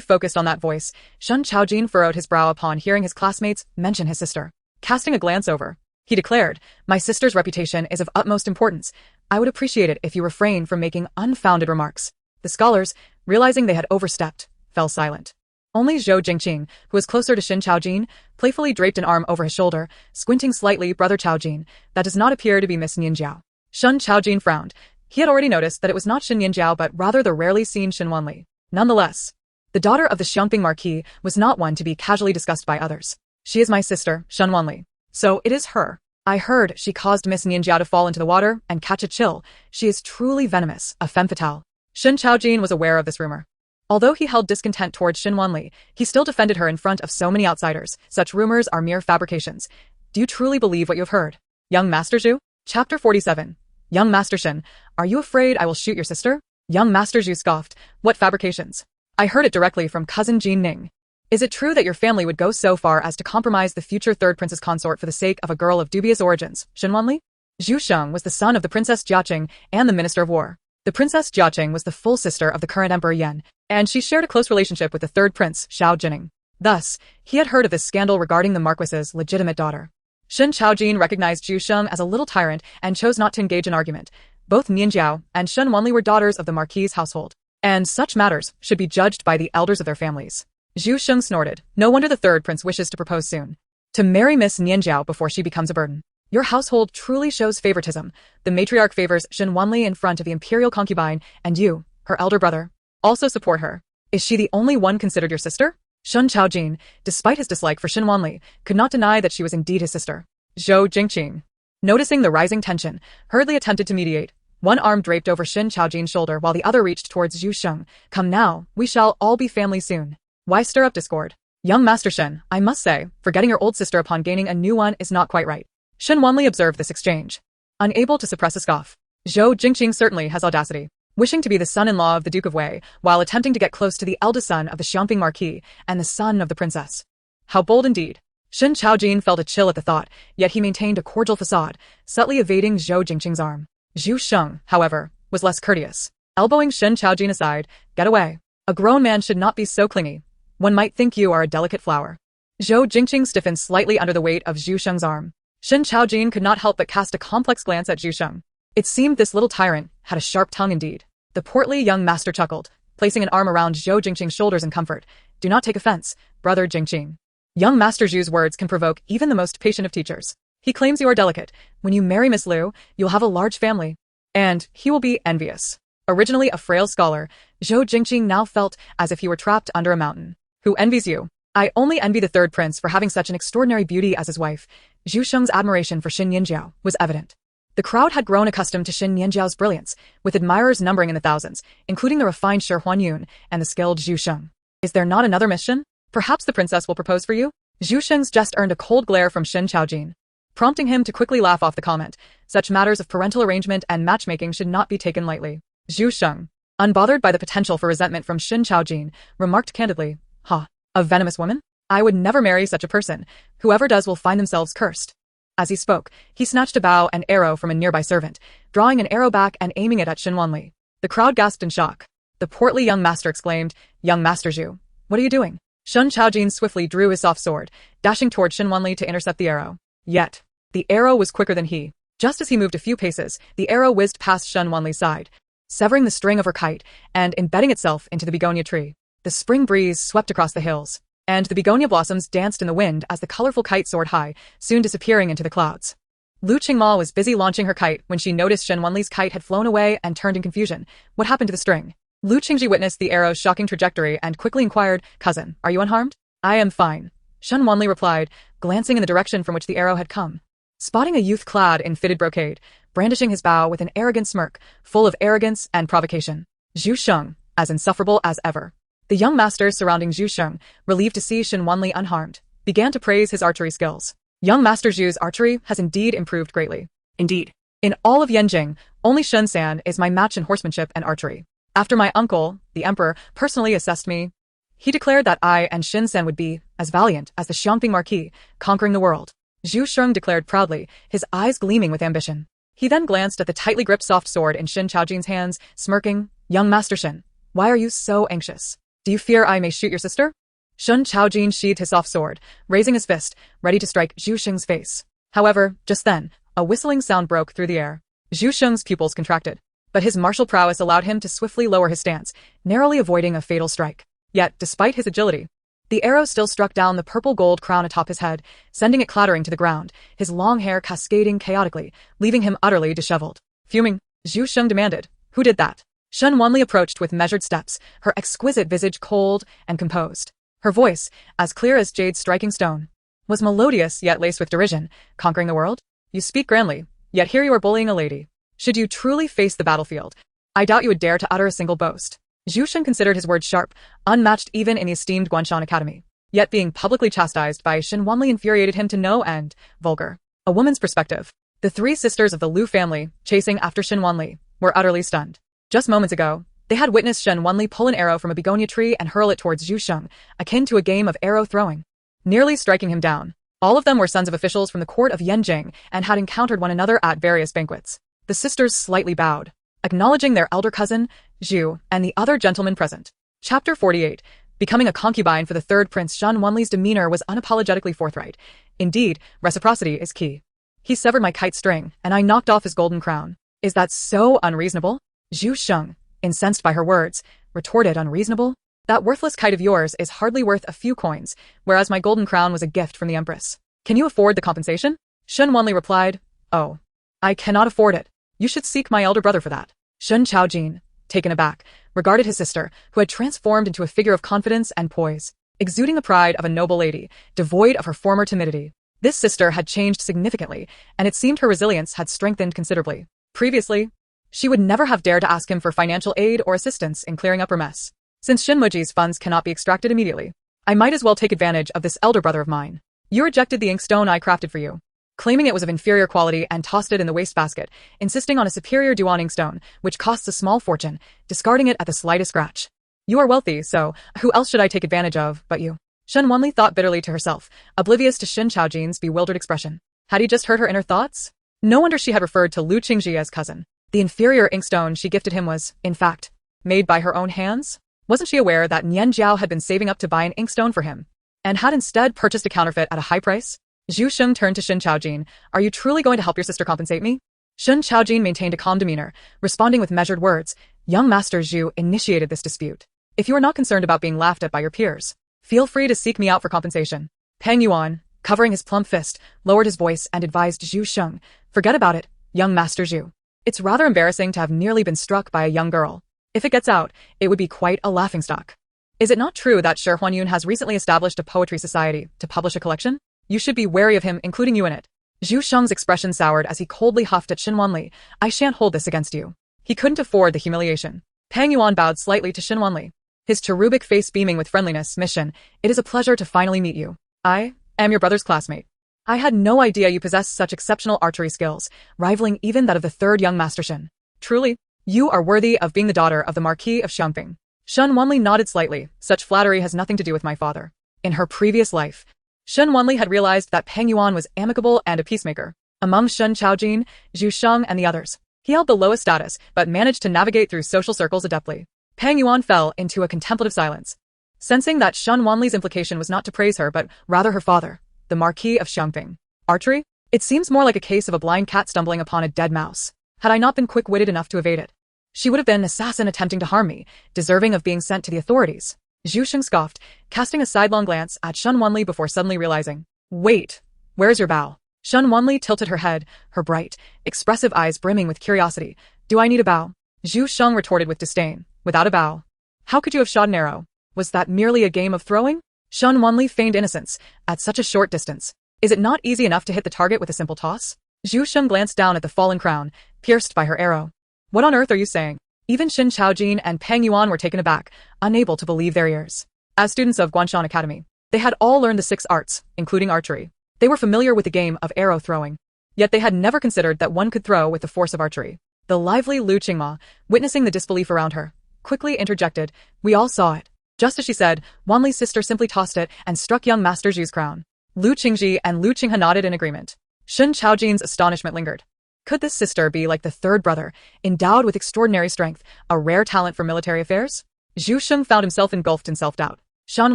Speaker 1: focused on that voice, Shen Chaojin furrowed his brow upon hearing his classmates mention his sister. Casting a glance over, he declared, "My sister's reputation is of utmost importance. I would appreciate it if you refrain from making unfounded remarks." The scholars, realizing they had overstepped, fell silent. Only Zhou Jingqing, who was closer to Shen Chaojin, playfully draped an arm over his shoulder, squinting slightly. "Brother Chaojin, that does not appear to be Miss Nianjiao." Shen Chaojin frowned. He had already noticed that it was not Shen Nianjiao but rather the rarely seen Shen Wanli. Nonetheless, the daughter of the Xiangping Marquis was not one to be casually discussed by others. "She is my sister, Shen Wanli. So it is her. I heard she caused Miss Nianjiao to fall into the water and catch a chill. She is truly venomous, a femme fatale." Shen Chaojin was aware of this rumor. Although he held discontent towards Shen Wanli, he still defended her in front of so many outsiders. "Such rumors are mere fabrications. Do you truly believe what you have heard? Young Master Zhu?" Chapter 47. "Young Master Shen, are you afraid I will shoot your sister?" Young Master Zhu scoffed. "What fabrications? I heard it directly from cousin Jean Ning. Is it true that your family would go so far as to compromise the future third prince's consort for the sake of a girl of dubious origins, Shen Wanli?" Zhu Sheng was the son of the Princess Jiaqing and the Minister of War. The Princess Jiaqing was the full sister of the current Emperor Yan, and she shared a close relationship with the third prince, Xiao Jining. Thus, he had heard of this scandal regarding the Marquis's legitimate daughter. Shen Chaojin recognized Zhu Sheng as a little tyrant and chose not to engage in argument. Both Nianjiao and Shen Wanli were daughters of the Marquis' household, and such matters should be judged by the elders of their families. Zhu Sheng snorted. "No wonder the third prince wishes to propose soon. To marry Miss Nianjiao before she becomes a burden. Your household truly shows favoritism. The matriarch favors Shen Wanli in front of the imperial concubine, and you, her elder brother, also support her. Is she the only one considered your sister?" Shen Chaojin, despite his dislike for Shen Wanli, could not deny that she was indeed his sister. Zhou Jingqing, noticing the rising tension, hurriedly attempted to mediate. One arm draped over Shen Chaojin's shoulder while the other reached towards Zhu Sheng. "Come now, we shall all be family soon. Why stir up discord? Young Master Shen, I must say, forgetting your old sister upon gaining a new one is not quite right." Shen Wanli observed this exchange, unable to suppress a scoff. Zhou Jingqing certainly has audacity. Wishing to be the son-in-law of the Duke of Wei, while attempting to get close to the eldest son of the Xiangping Marquis and the son of the princess. How bold indeed. Shen Chaojin felt a chill at the thought, yet he maintained a cordial facade, subtly evading Zhou Jingqing's arm. Zhu Sheng, however, was less courteous. Elbowing Shen Chaojin aside, "Get away. A grown man should not be so clingy. One might think you are a delicate flower." Zhou Jingqing stiffened slightly under the weight of Zhu Sheng's arm. Shen Chaojin could not help but cast a complex glance at Zhu Sheng. It seemed this little tyrant had a sharp tongue indeed. The portly young master chuckled, placing an arm around Zhou Jingqing's shoulders in comfort. "Do not take offense, brother Jingqing. Young Master Zhu's words can provoke even the most patient of teachers. He claims you are delicate. When you marry Miss Liu, you'll have a large family. And he will be envious." Originally a frail scholar, Zhou Jingqing now felt as if he were trapped under a mountain. "Who envies you?" I only envy the third prince for having such an extraordinary beauty as his wife. Zhu Sheng's admiration for Shen Nianjiao was evident. The crowd had grown accustomed to Shen Nianjiao's brilliance, with admirers numbering in the thousands, including the refined Shi Huanyun and the skilled Zhu Sheng. Is there not another mission? Perhaps the princess will propose for you? Zhu Sheng's jest earned a cold glare from Shen Qiaojin, prompting him to quickly laugh off the comment. Such matters of parental arrangement and matchmaking should not be taken lightly. Zhu Sheng, unbothered by the potential for resentment from Shen Qiaojin, remarked candidly, "Ha, a venomous woman? I would never marry such a person. Whoever does will find themselves cursed." As he spoke, he snatched a bow and arrow from a nearby servant, drawing an arrow back and aiming it at Shen Wanli. The crowd gasped in shock. The portly young master exclaimed, "Young Master Zhu, what are you doing?" Shen Qiaojin swiftly drew his soft sword, dashing toward Shen Wanli to intercept the arrow. Yet, the arrow was quicker than he. Just as he moved a few paces, the arrow whizzed past Shen Wanli's side, severing the string of her kite and embedding itself into the begonia tree. The spring breeze swept across the hills, and the begonia blossoms danced in the wind as the colorful kite soared high, soon disappearing into the clouds. Lu Qingma was busy launching her kite when she noticed Shen Wanli's kite had flown away and turned in confusion. What happened to the string? Lu Qingji witnessed the arrow's shocking trajectory and quickly inquired, "Cousin, are you unharmed?" "I am fine," Shen Wanli replied, glancing in the direction from which the arrow had come. Spotting a youth clad in fitted brocade, brandishing his bow with an arrogant smirk, full of arrogance and provocation. Zhu Sheng, as insufferable as ever. The young masters surrounding Zhu Sheng, relieved to see Shen Wanli unharmed, began to praise his archery skills. Young Master Zhu's archery has indeed improved greatly.
Speaker 2: Indeed.
Speaker 1: In all of Yanjing, only Shen San is my match in horsemanship and archery. After my uncle, the emperor, personally assessed me, he declared that I and Shen San would be as valiant as the Xiangping Marquis, conquering the world. Zhu Sheng declared proudly, his eyes gleaming with ambition. He then glanced at the tightly gripped soft sword in Shen Qiaojin's hands, smirking, "Young Master Shen, why are you so anxious? Do you fear I may shoot your sister?" Shen Qiaojin sheathed his soft sword, raising his fist, ready to strike Zhu Sheng's face. However, just then, a whistling sound broke through the air. Zhu Sheng's pupils contracted, but his martial prowess allowed him to swiftly lower his stance, narrowly avoiding a fatal strike. Yet, despite his agility, the arrow still struck down the purple gold crown atop his head, sending it clattering to the ground, his long hair cascading chaotically, leaving him utterly disheveled. Fuming, Zhu Sheng demanded, "Who did that?" Shen Wanli approached with measured steps, her exquisite visage cold and composed. Her voice, as clear as jade striking stone, was melodious yet laced with derision. "Conquering the world? You speak grandly, yet here you are bullying a lady. Should you truly face the battlefield, I doubt you would dare to utter a single boast." Zhu Sheng considered his words sharp, unmatched even in the esteemed Guanshan Academy. Yet being publicly chastised by Shen Wanli infuriated him to no end. Vulgar. A woman's perspective. The three sisters of the Lu family, chasing after Shen Wanli, were utterly stunned. Just moments ago, they had witnessed Shen Wanli pull an arrow from a begonia tree and hurl it towards Zhu Sheng, akin to a game of arrow throwing, nearly striking him down. All of them were sons of officials from the court of Yanjing and had encountered one another at various banquets. The sisters slightly bowed, acknowledging their elder cousin, Zhu, and the other gentlemen present. Chapter 48. Becoming a concubine for the third prince. Shen Wanli's demeanor was unapologetically forthright. Indeed, reciprocity is key. He severed my kite string, and I knocked off his golden crown. Is that so unreasonable? Zhu Sheng, incensed by her words, retorted, "Unreasonable? That worthless kite of yours is hardly worth a few coins, whereas my golden crown was a gift from the empress. Can you afford the compensation?" Shen Wanli replied, "Oh, I cannot afford it. You should seek my elder brother for that." Shen Qiaojin, taken aback, regarded his sister, who had transformed into a figure of confidence and poise, exuding the pride of a noble lady, devoid of her former timidity. This sister had changed significantly, and it seemed her resilience had strengthened considerably. Previously, she would never have dared to ask him for financial aid or assistance in clearing up her mess. Since Shen Muji's funds cannot be extracted immediately, I might as well take advantage of this elder brother of mine. You rejected the inkstone I crafted for you, claiming it was of inferior quality, and tossed it in the wastebasket, insisting on a superior Duan inkstone, which costs a small fortune, discarding it at the slightest scratch. You are wealthy, so who else should I take advantage of but you? Shen Wanli thought bitterly to herself, oblivious to Shen Qiaojin's bewildered expression. Had he just heard her inner thoughts? No wonder she had referred to Lu Qingji as cousin. The inferior inkstone she gifted him was, in fact, made by her own hands? Wasn't she aware that Nianjiao had been saving up to buy an inkstone for him, and had instead purchased a counterfeit at a high price? Zhu Sheng turned to Shen Qiaojin. "Are you truly going to help your sister compensate me?" Shen Qiaojin maintained a calm demeanor, responding with measured words. "Young Master Zhu initiated this dispute. If you are not concerned about being laughed at by your peers, feel free to seek me out for compensation." Peng Yuan, covering his plump fist, lowered his voice and advised Zhu Sheng, "Forget about it, young Master Zhu. It's rather embarrassing to have nearly been struck by a young girl. If it gets out, it would be quite a laughingstock." Is it not true that Shi Huanyun has recently established a poetry society to publish a collection? You should be wary of him, including you in it. Zhu Sheng's expression soured as he coldly huffed at Shen Wanli. I shan't hold this against you. He couldn't afford the humiliation. Pang Yuan bowed slightly to Shen Wanli, his cherubic face beaming with friendliness. Miss Shen, it is a pleasure to finally meet you. I am your brother's classmate. I had no idea you possessed such exceptional archery skills, rivaling even that of the third young master Shen. Truly, you are worthy of being the daughter of the Marquis of Xiangping. Shen Wanli nodded slightly. Such flattery has nothing to do with my father. In her previous life, Shen Wanli had realized that Pang Yuan was amicable and a peacemaker. Among Shen Chaojin, Zhu Sheng and the others, he held the lowest status, but managed to navigate through social circles adeptly. Pang Yuan fell into a contemplative silence, sensing that Shen Wanli's implication was not to praise her but rather her father, the Marquis of Xiangping. Archery? It seems more like a case of a blind cat stumbling upon a dead mouse. Had I not been quick-witted enough to evade it, she would have been an assassin attempting to harm me, deserving of being sent to the authorities. Zhu Sheng scoffed, casting a sidelong glance at Shen Wanli before suddenly realizing. Wait, where's your bow? Shen Wanli tilted her head, her bright, expressive eyes brimming with curiosity. Do I need a bow? Zhu Sheng retorted with disdain. Without a bow, how could you have shot an arrow? Was that merely a game of throwing? Shen Wanli feigned innocence. At such a short distance, is it not easy enough to hit the target with a simple toss? Zhu Sheng glanced down at the fallen crown, pierced by her arrow. What on earth are you saying? Even Shen Chaojin and Pang Yuan were taken aback, unable to believe their ears. As students of Guanshan Academy, they had all learned the 6 arts, including archery. They were familiar with the game of arrow throwing. Yet they had never considered that one could throw with the force of archery. The lively Lu Qingma, witnessing the disbelief around her, quickly interjected. We all saw it. Just as she said, Wanli's sister simply tossed it and struck young Master Zhu's crown. Lu Qingji and Lu Qinghe nodded in agreement. Shen Chaojin's astonishment lingered. Could this sister be like the third brother, endowed with extraordinary strength, a rare talent for military affairs? Zhu Sheng found himself engulfed in self-doubt. Shen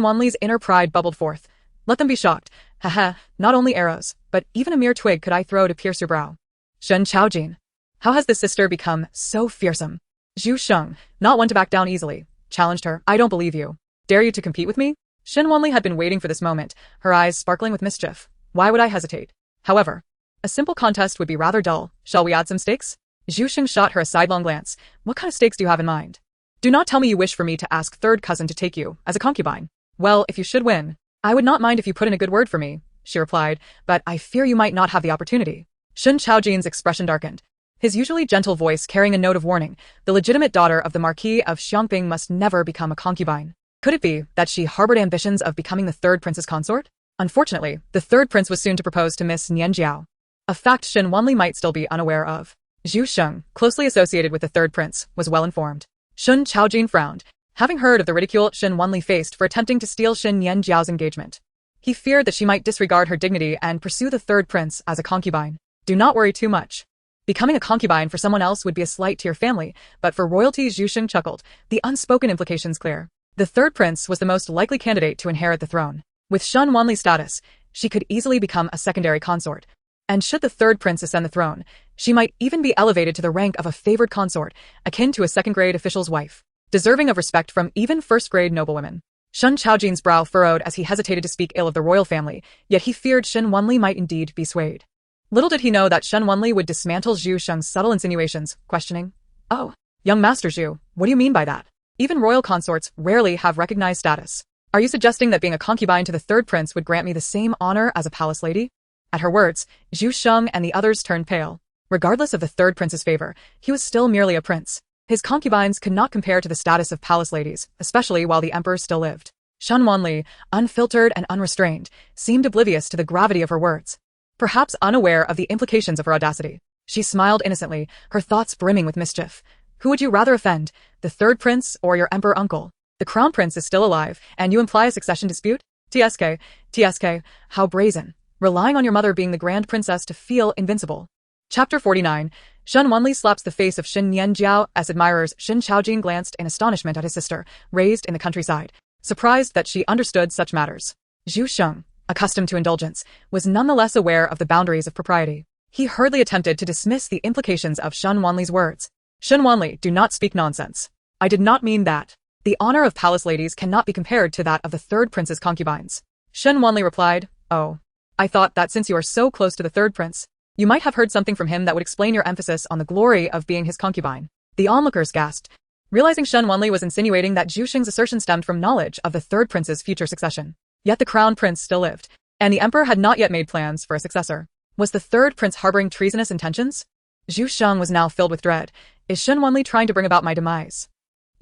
Speaker 1: Wanli's inner pride bubbled forth. Let them be shocked. Haha, not only arrows, but even a mere twig could I throw to pierce your brow. Shen Chaojin. How has this sister become so fearsome? Zhu Sheng, not one to back down easily, challenged her. I don't believe you. Dare you to compete with me? Shen Wanli had been waiting for this moment, her eyes sparkling with mischief. Why would I hesitate? However, a simple contest would be rather dull. Shall we add some stakes? Zhu Sheng shot her a sidelong glance. What kind of stakes do you have in mind? Do not tell me you wish for me to ask third cousin to take you as a concubine. Well, if you should win, I would not mind if you put in a good word for me, she replied, but I fear you might not have the opportunity. Shen Chaojin's expression darkened, his usually gentle voice carrying a note of warning. The legitimate daughter of the Marquis of Xiangping must never become a concubine. Could it be that she harbored ambitions of becoming the third prince's consort? Unfortunately, the third prince was soon to propose to Miss Nianjiao, a fact Shen Wanli might still be unaware of. Zhu Sheng, closely associated with the third prince, was well informed. Shen Chaojin frowned, having heard of the ridicule Shen Wanli faced for attempting to steal Shen Nianjiao's engagement. He feared that she might disregard her dignity and pursue the third prince as a concubine. Do not worry too much. Becoming a concubine for someone else would be a slight to your family, but for royalty, Zhu Sheng chuckled, the unspoken implications clear. The third prince was the most likely candidate to inherit the throne. With Shen Wanli's status, she could easily become a secondary consort. And should the third prince ascend the throne, she might even be elevated to the rank of a favored consort, akin to a second-grade official's wife, deserving of respect from even first-grade noblewomen. Shen Chaojin's brow furrowed as he hesitated to speak ill of the royal family, yet he feared Shen Wanli might indeed be swayed. Little did he know that Shen Wanli would dismantle Zhu Sheng's subtle insinuations, questioning, Oh, young Master Zhu, what do you mean by that? Even royal consorts rarely have recognized status. Are you suggesting that being a concubine to the third prince would grant me the same honor as a palace lady? At her words, Zhu Sheng and the others turned pale. Regardless of the third prince's favor, he was still merely a prince. His concubines could not compare to the status of palace ladies, especially while the emperor still lived. Shen Wanli, unfiltered and unrestrained, seemed oblivious to the gravity of her words. Perhaps unaware of the implications of her audacity, she smiled innocently, her thoughts brimming with mischief. Who would you rather offend, the third prince or your emperor uncle? The crown prince is still alive, and you imply a succession dispute? TSK, how brazen. Relying on your mother being the grand princess to feel invincible. Chapter 49. Shen Wanli slaps the face of Shen Nianjiao as admirers. Shen Chaojin glanced in astonishment at his sister, raised in the countryside, surprised that she understood such matters. Zhu Sheng, accustomed to indulgence, was nonetheless aware of the boundaries of propriety. He hurriedly attempted to dismiss the implications of Shen Wanli's words. Shen Wanli, do not speak nonsense. I did not mean that. The honor of palace ladies cannot be compared to that of the third prince's concubines. Shen Wanli replied, Oh, I thought that since you are so close to the third prince, you might have heard something from him that would explain your emphasis on the glory of being his concubine. The onlookers gasped. realizing Shen Wanli was insinuating that Zhu Sheng's assertion stemmed from knowledge of the third prince's future succession. Yet the crown prince still lived, and the emperor had not yet made plans for a successor. Was the third prince harboring treasonous intentions? Zhu Sheng was now filled with dread. Is Shen Wanli trying to bring about my demise?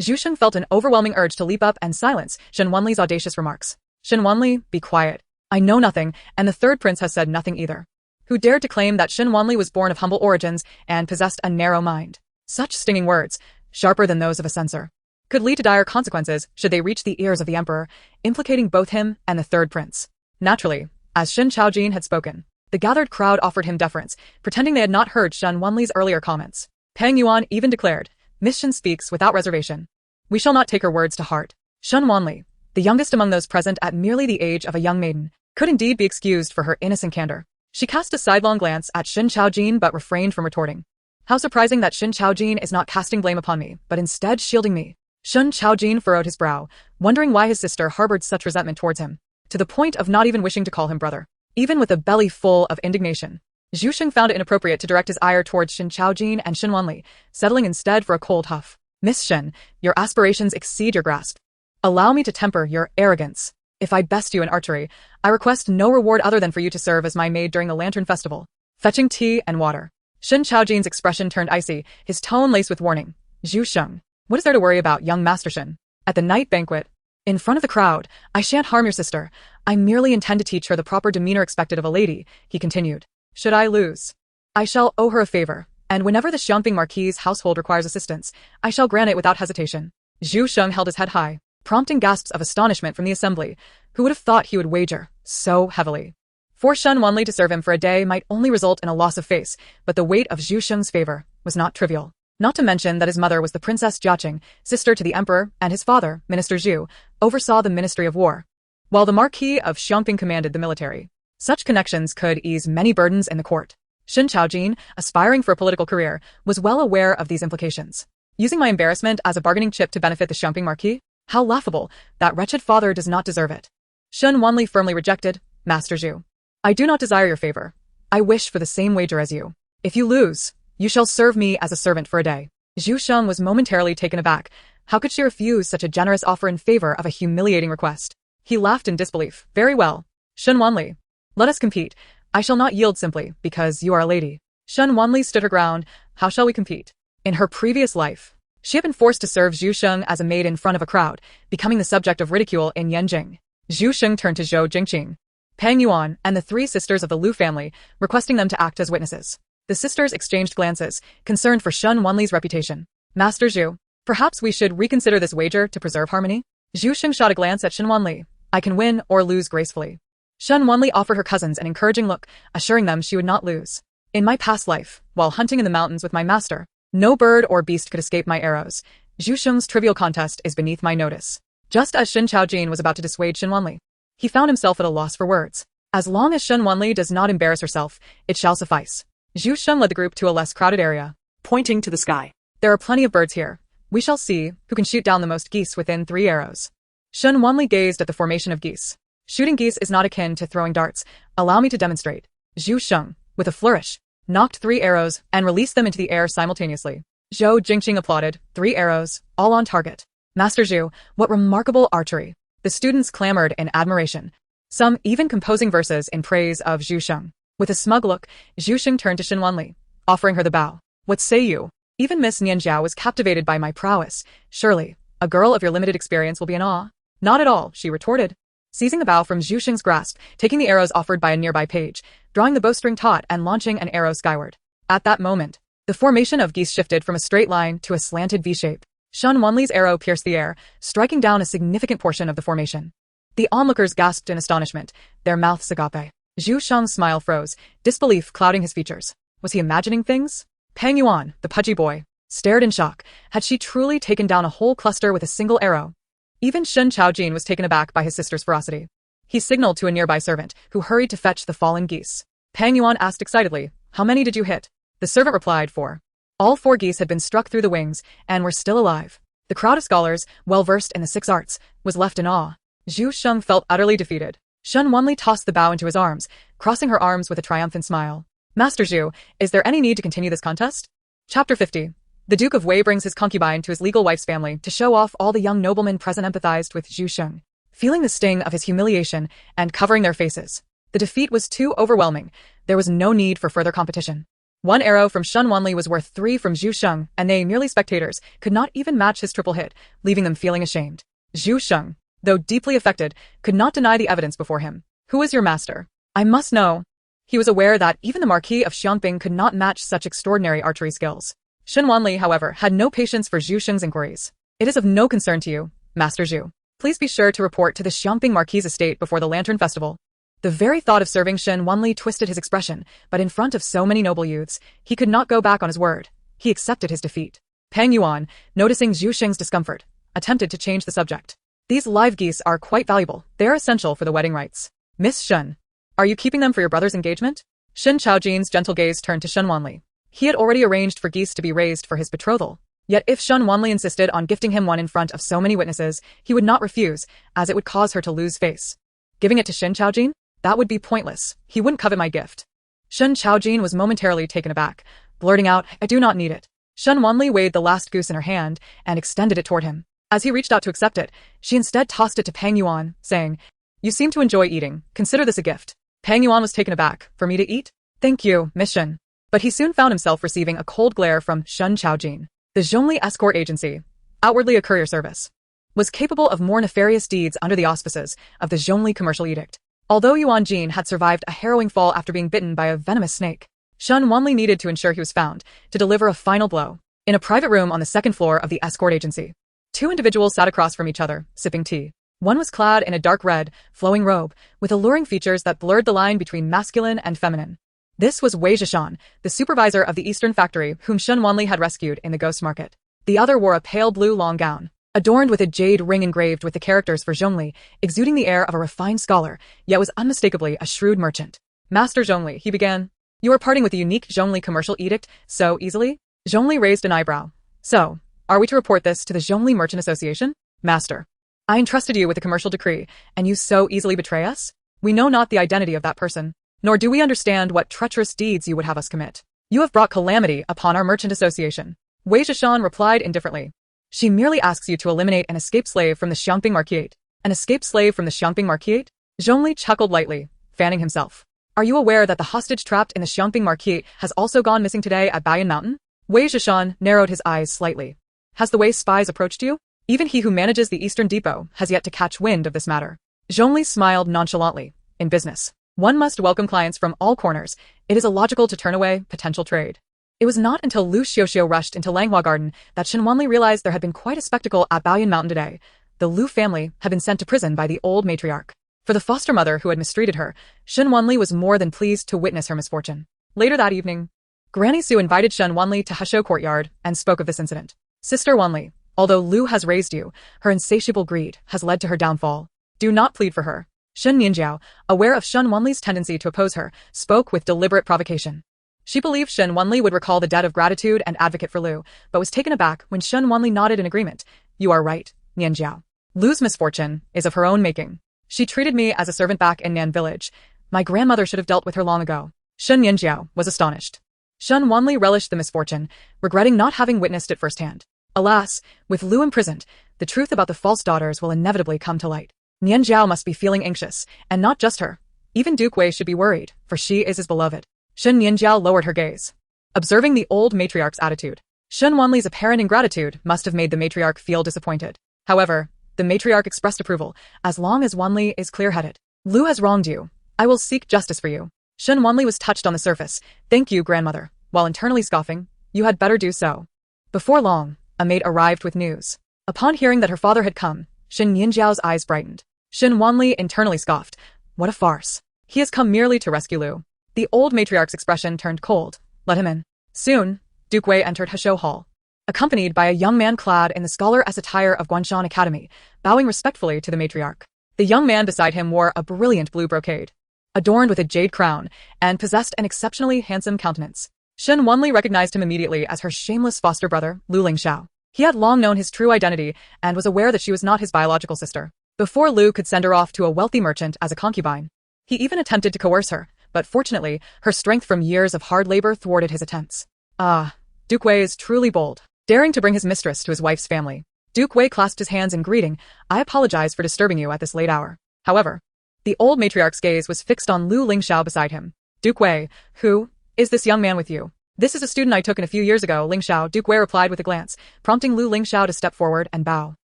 Speaker 1: Zhu Sheng felt an overwhelming urge to leap up and silence Shen Wanli's audacious remarks. Shen Wanli, be quiet. I know nothing, and the third prince has said nothing either. Who dared to claim that Shen Wanli was born of humble origins and possessed a narrow mind? Such stinging words, sharper than those of a censor, could lead to dire consequences should they reach the ears of the emperor, implicating both him and the third prince. Naturally, as Shen Qiaojin had spoken, the gathered crowd offered him deference, pretending they had not heard Shen Wanli's earlier comments. Peng Yuan even declared, Miss Shen speaks without reservation. We shall not take her words to heart. Shen Wanli, the youngest among those present at merely the age of a young maiden, could indeed be excused for her innocent candor. She cast a sidelong glance at Shen Qiaojin but refrained from retorting. How surprising that Shen Qiaojin is not casting blame upon me, but instead shielding me. Shen Qiaojin furrowed his brow, wondering why his sister harbored such resentment towards him, to the point of not even wishing to call him brother. Even with a belly full of indignation, Zhu Sheng found it inappropriate to direct his ire towards Shen Qiaojin and Shen Wanli, settling instead for a cold huff. Miss Shen, your aspirations exceed your grasp. Allow me to temper your arrogance. If I best you in archery, I request no reward other than for you to serve as my maid during the Lantern Festival. Fetching tea and water. Shen Qiaojin's expression turned icy, his tone laced with warning. Zhu Sheng, what is there to worry about, young Master Shen? At the night banquet, in front of the crowd, I shan't harm your sister. I merely intend to teach her the proper demeanor expected of a lady, he continued. Should I lose, I shall owe her a favor, and whenever the Xiangping Marquis's household requires assistance, I shall grant it without hesitation. Zhu Sheng held his head high, prompting gasps of astonishment from the assembly. Who would have thought he would wager so heavily? For Shen Wanli to serve him for a day might only result in a loss of face, but the weight of Zhu Sheng's favor was not trivial. Not to mention that his mother was the Princess Jiaqing, sister to the emperor, and his father, Minister Zhu, oversaw the Ministry of War, while the Marquis of Xiangping commanded the military. Such connections could ease many burdens in the court. Shen Qiaojin, aspiring for a political career, was well aware of these implications. Using my embarrassment as a bargaining chip to benefit the Xiangping Marquis? How laughable! That wretched father does not deserve it. Shen Wanli firmly rejected. Master Zhu, I do not desire your favor. I wish for the same wager as you. If you lose, you shall serve me as a servant for a day. Zhu Sheng was momentarily taken aback. How could she refuse such a generous offer in favor of a humiliating request? He laughed in disbelief. Very well. Shen Wanli, let us compete. I shall not yield simply because you are a lady. Shen Wanli stood her ground. How shall we compete? In her previous life, she had been forced to serve Zhu Sheng as a maid in front of a crowd, becoming the subject of ridicule in Yanjing. Zhu Sheng turned to Zhou Jingqing, Peng Yuan, and the three sisters of the Lu family, requesting them to act as witnesses. The sisters exchanged glances, concerned for Shen Wanli's reputation. Master Zhu, perhaps we should reconsider this wager to preserve harmony? Zhu Sheng shot a glance at Shen Wanli. I can win or lose gracefully. Shen Wanli offered her cousins an encouraging look, assuring them she would not lose. In my past life, while hunting in the mountains with my master, no bird or beast could escape my arrows. Zhu Sheng's trivial contest is beneath my notice. Just as Shen Qiaojin was about to dissuade Shen Wanli, he found himself at a loss for words. As long as Shen Wanli does not embarrass herself, it shall suffice. Zhu Sheng led the group to a less crowded area,
Speaker 2: pointing to the sky.
Speaker 1: There are plenty of birds here. We shall see who can shoot down the most geese within 3 arrows. Shen Wanli gazed at the formation of geese. Shooting geese is not akin to throwing darts. Allow me to demonstrate. Zhu Sheng, with a flourish, knocked 3 arrows and released them into the air simultaneously. Zhou Jingqing applauded. 3 arrows, all on target. Master Zhu, what remarkable archery. The students clamored in admiration, some even composing verses in praise of Zhu Sheng. With a smug look, Zhu Sheng turned to Shen Wanli, offering her the bow. What say you? Even Miss Nianjiao was captivated by my prowess. Surely, a girl of your limited experience will be in awe. Not at all, she retorted, seizing the bow from Zhu Sheng's grasp, taking the arrows offered by a nearby page, drawing the bowstring taut and launching an arrow skyward. At that moment, the formation of geese shifted from a straight line to a slanted V-shape. Shen Wanli's arrow pierced the air, striking down a significant portion of the formation. The onlookers gasped in astonishment, their mouths agape. Zhu Sheng's smile froze, disbelief clouding his features. Was he imagining things? Peng Yuan, the pudgy boy, stared in shock. Had she truly taken down a whole cluster with a single arrow? Even Shen Qiaojin was taken aback by his sister's ferocity. He signaled to a nearby servant, who hurried to fetch the fallen geese. Peng Yuan asked excitedly, how many did you hit? The servant replied, 4. All 4 geese had been struck through the wings, and were still alive. The crowd of scholars, well-versed in the 6 arts, was left in awe. Zhu Sheng felt utterly defeated. Shen Wanli tossed the bow into his arms, crossing her arms with a triumphant smile. Master Zhu, is there any need to continue this contest? Chapter 50. The Duke of Wei brings his concubine to his legal wife's family to show off. All the young noblemen present empathized with Zheshang, feeling the sting of his humiliation and covering their faces. The defeat was too overwhelming. There was no need for further competition. One arrow from Shen Wanli was worth 3 from Zheshang, and they, merely spectators, could not even match his triple hit, leaving them feeling ashamed. Zheshang, though deeply affected, could not deny the evidence before him. Who is your master? I must know. He was aware that even the Marquis of Xiangping could not match such extraordinary archery skills. Shen Wanli, however, had no patience for Zheshang's inquiries. It is of no concern to you, Master Zhu. Please be sure to report to the Xiangping Marquis' estate before the Lantern Festival. The very thought of serving Shen Wanli twisted his expression, but in front of so many noble youths, he could not go back on his word. He accepted his defeat. Pang Yuan, noticing Zheshang's discomfort, attempted to change the subject. These live geese are quite valuable. They are essential for the wedding rites. Miss Shen, are you keeping them for your brother's engagement? Shen Chaojian's gentle gaze turned to Shen Wanli. He had already arranged for geese to be raised for his betrothal. Yet if Shen Wanli insisted on gifting him one in front of so many witnesses, he would not refuse, as it would cause her to lose face. Giving it to Shen Chaojin? That would be pointless. He wouldn't covet my gift. Shen Chaojin was momentarily taken aback, blurting out, I do not need it. Shen Wanli weighed the last goose in her hand and extended it toward him. As he reached out to accept it, she instead tossed it to Pang Yuan, saying, You seem to enjoy eating. Consider this a gift. Pang Yuan was taken aback. For me to eat? Thank you, Miss Shen. But he soon found himself receiving a cold glare from Shen Chaojin. The Zhongli escort agency, outwardly a courier service, was capable of more nefarious deeds under the auspices of the Zhongli commercial edict. Although Yuan Gene had survived a harrowing fall after being bitten by a venomous snake, Shen Wanli needed to ensure he was found to deliver a final blow. In a private room on the second floor of the escort agency, 2 individuals sat across from each other, sipping tea. One was clad in a dark red, flowing robe, with alluring features that blurred the line between masculine and feminine. This was Wei Zheshan, the supervisor of the Eastern Factory whom Shen Wanli had rescued in the ghost market. The other wore a pale blue long gown, adorned with a jade ring engraved with the characters for Zhongli, exuding the air of a refined scholar, yet was unmistakably a shrewd merchant. Master Zhongli, he began. You are parting with the unique Zhongli commercial edict so easily? Zhongli raised an eyebrow. So, are we to report this to the Zhongli Merchant Association? Master, I entrusted you with the commercial decree, and you so easily betray us? We know not the identity of that person, nor do we understand what treacherous deeds you would have us commit. You have brought calamity upon our merchant association. Wei Zheshan replied indifferently. She merely asks you to eliminate an escaped slave from the Xiangping Marquis. An escaped slave from the Xiangping Marquis? Zhongli chuckled lightly, fanning himself. Are you aware that the hostage trapped in the Xiangping Marquis has also gone missing today at Bayan Mountain? Wei Zheshan narrowed his eyes slightly. Has the Wei spies approached you? Even he who manages the Eastern Depot has yet to catch wind of this matter. Zhongli smiled nonchalantly. In business, one must welcome clients from all corners. It is illogical to turn away potential trade. It was not until Lu Xiuxiu rushed into Langhua Garden that Shen Wanli realized there had been quite a spectacle at Baoyan Mountain today. The Lu family had been sent to prison by the old matriarch. For the foster mother who had mistreated her, Shen Wanli was more than pleased to witness her misfortune. Later that evening, Granny Su invited Shen Wanli to Heshou Courtyard and spoke of this incident. Sister Wanli, although Lu has raised you, her insatiable greed has led to her downfall. Do not plead for her. Shen Nianjiao, aware of Shen Wanli's tendency to oppose her, spoke with deliberate provocation. She believed Shen Wanli would recall the debt of gratitude and advocate for Lu, but was taken aback when Shen Wanli nodded in agreement. You are right, Nianjiao. Lu's misfortune is of her own making. She treated me as a servant back in Nan village. My grandmother should have dealt with her long ago. Shen Nianjiao was astonished. Shen Wanli relished the misfortune, regretting not having witnessed it firsthand. Alas, with Lu imprisoned, the truth about the false daughters will inevitably come to light. Nianjiao must be feeling anxious, and not just her. Even Duke Wei should be worried, for she is his beloved. Shen Nianjiao lowered her gaze, observing the old matriarch's attitude. Shen Wanli's apparent ingratitude must have made the matriarch feel disappointed. However, the matriarch expressed approval, as long as Wanli is clear-headed. Lu has wronged you. I will seek justice for you. Shen Wanli was touched on the surface. Thank you, grandmother. While internally scoffing, you had better do so. Before long, a maid arrived with news. Upon hearing that her father had come, Shen Nianjiao's eyes brightened. Shen Wanli internally scoffed. What a farce. He has come merely to rescue Lu. The old matriarch's expression turned cold. Let him in. Soon, Duke Wei entered Heshou Hall, accompanied by a young man clad in the scholar-s attire of Guanshan Academy, bowing respectfully to the matriarch. The young man beside him wore a brilliant blue brocade, adorned with a jade crown, and possessed an exceptionally handsome countenance. Shen Wanli recognized him immediately as her shameless foster brother, Lu Lingxiao. He had long known his true identity and was aware that she was not his biological sister. Before Lu could send her off to a wealthy merchant as a concubine, he even attempted to coerce her, but fortunately, her strength from years of hard labor thwarted his attempts. Ah, Duke Wei is truly bold. daring to bring his mistress to his wife's family. Duke Wei clasped his hands in greeting. I apologize for disturbing you at this late hour. However, the old matriarch's gaze was fixed on Lu Lingxiao beside him. Duke Wei, who is this young man with you? This is a student I took in a few years ago, Lingxiao, Duke Wei replied with a glance, prompting Lu Lingxiao to step forward and bow.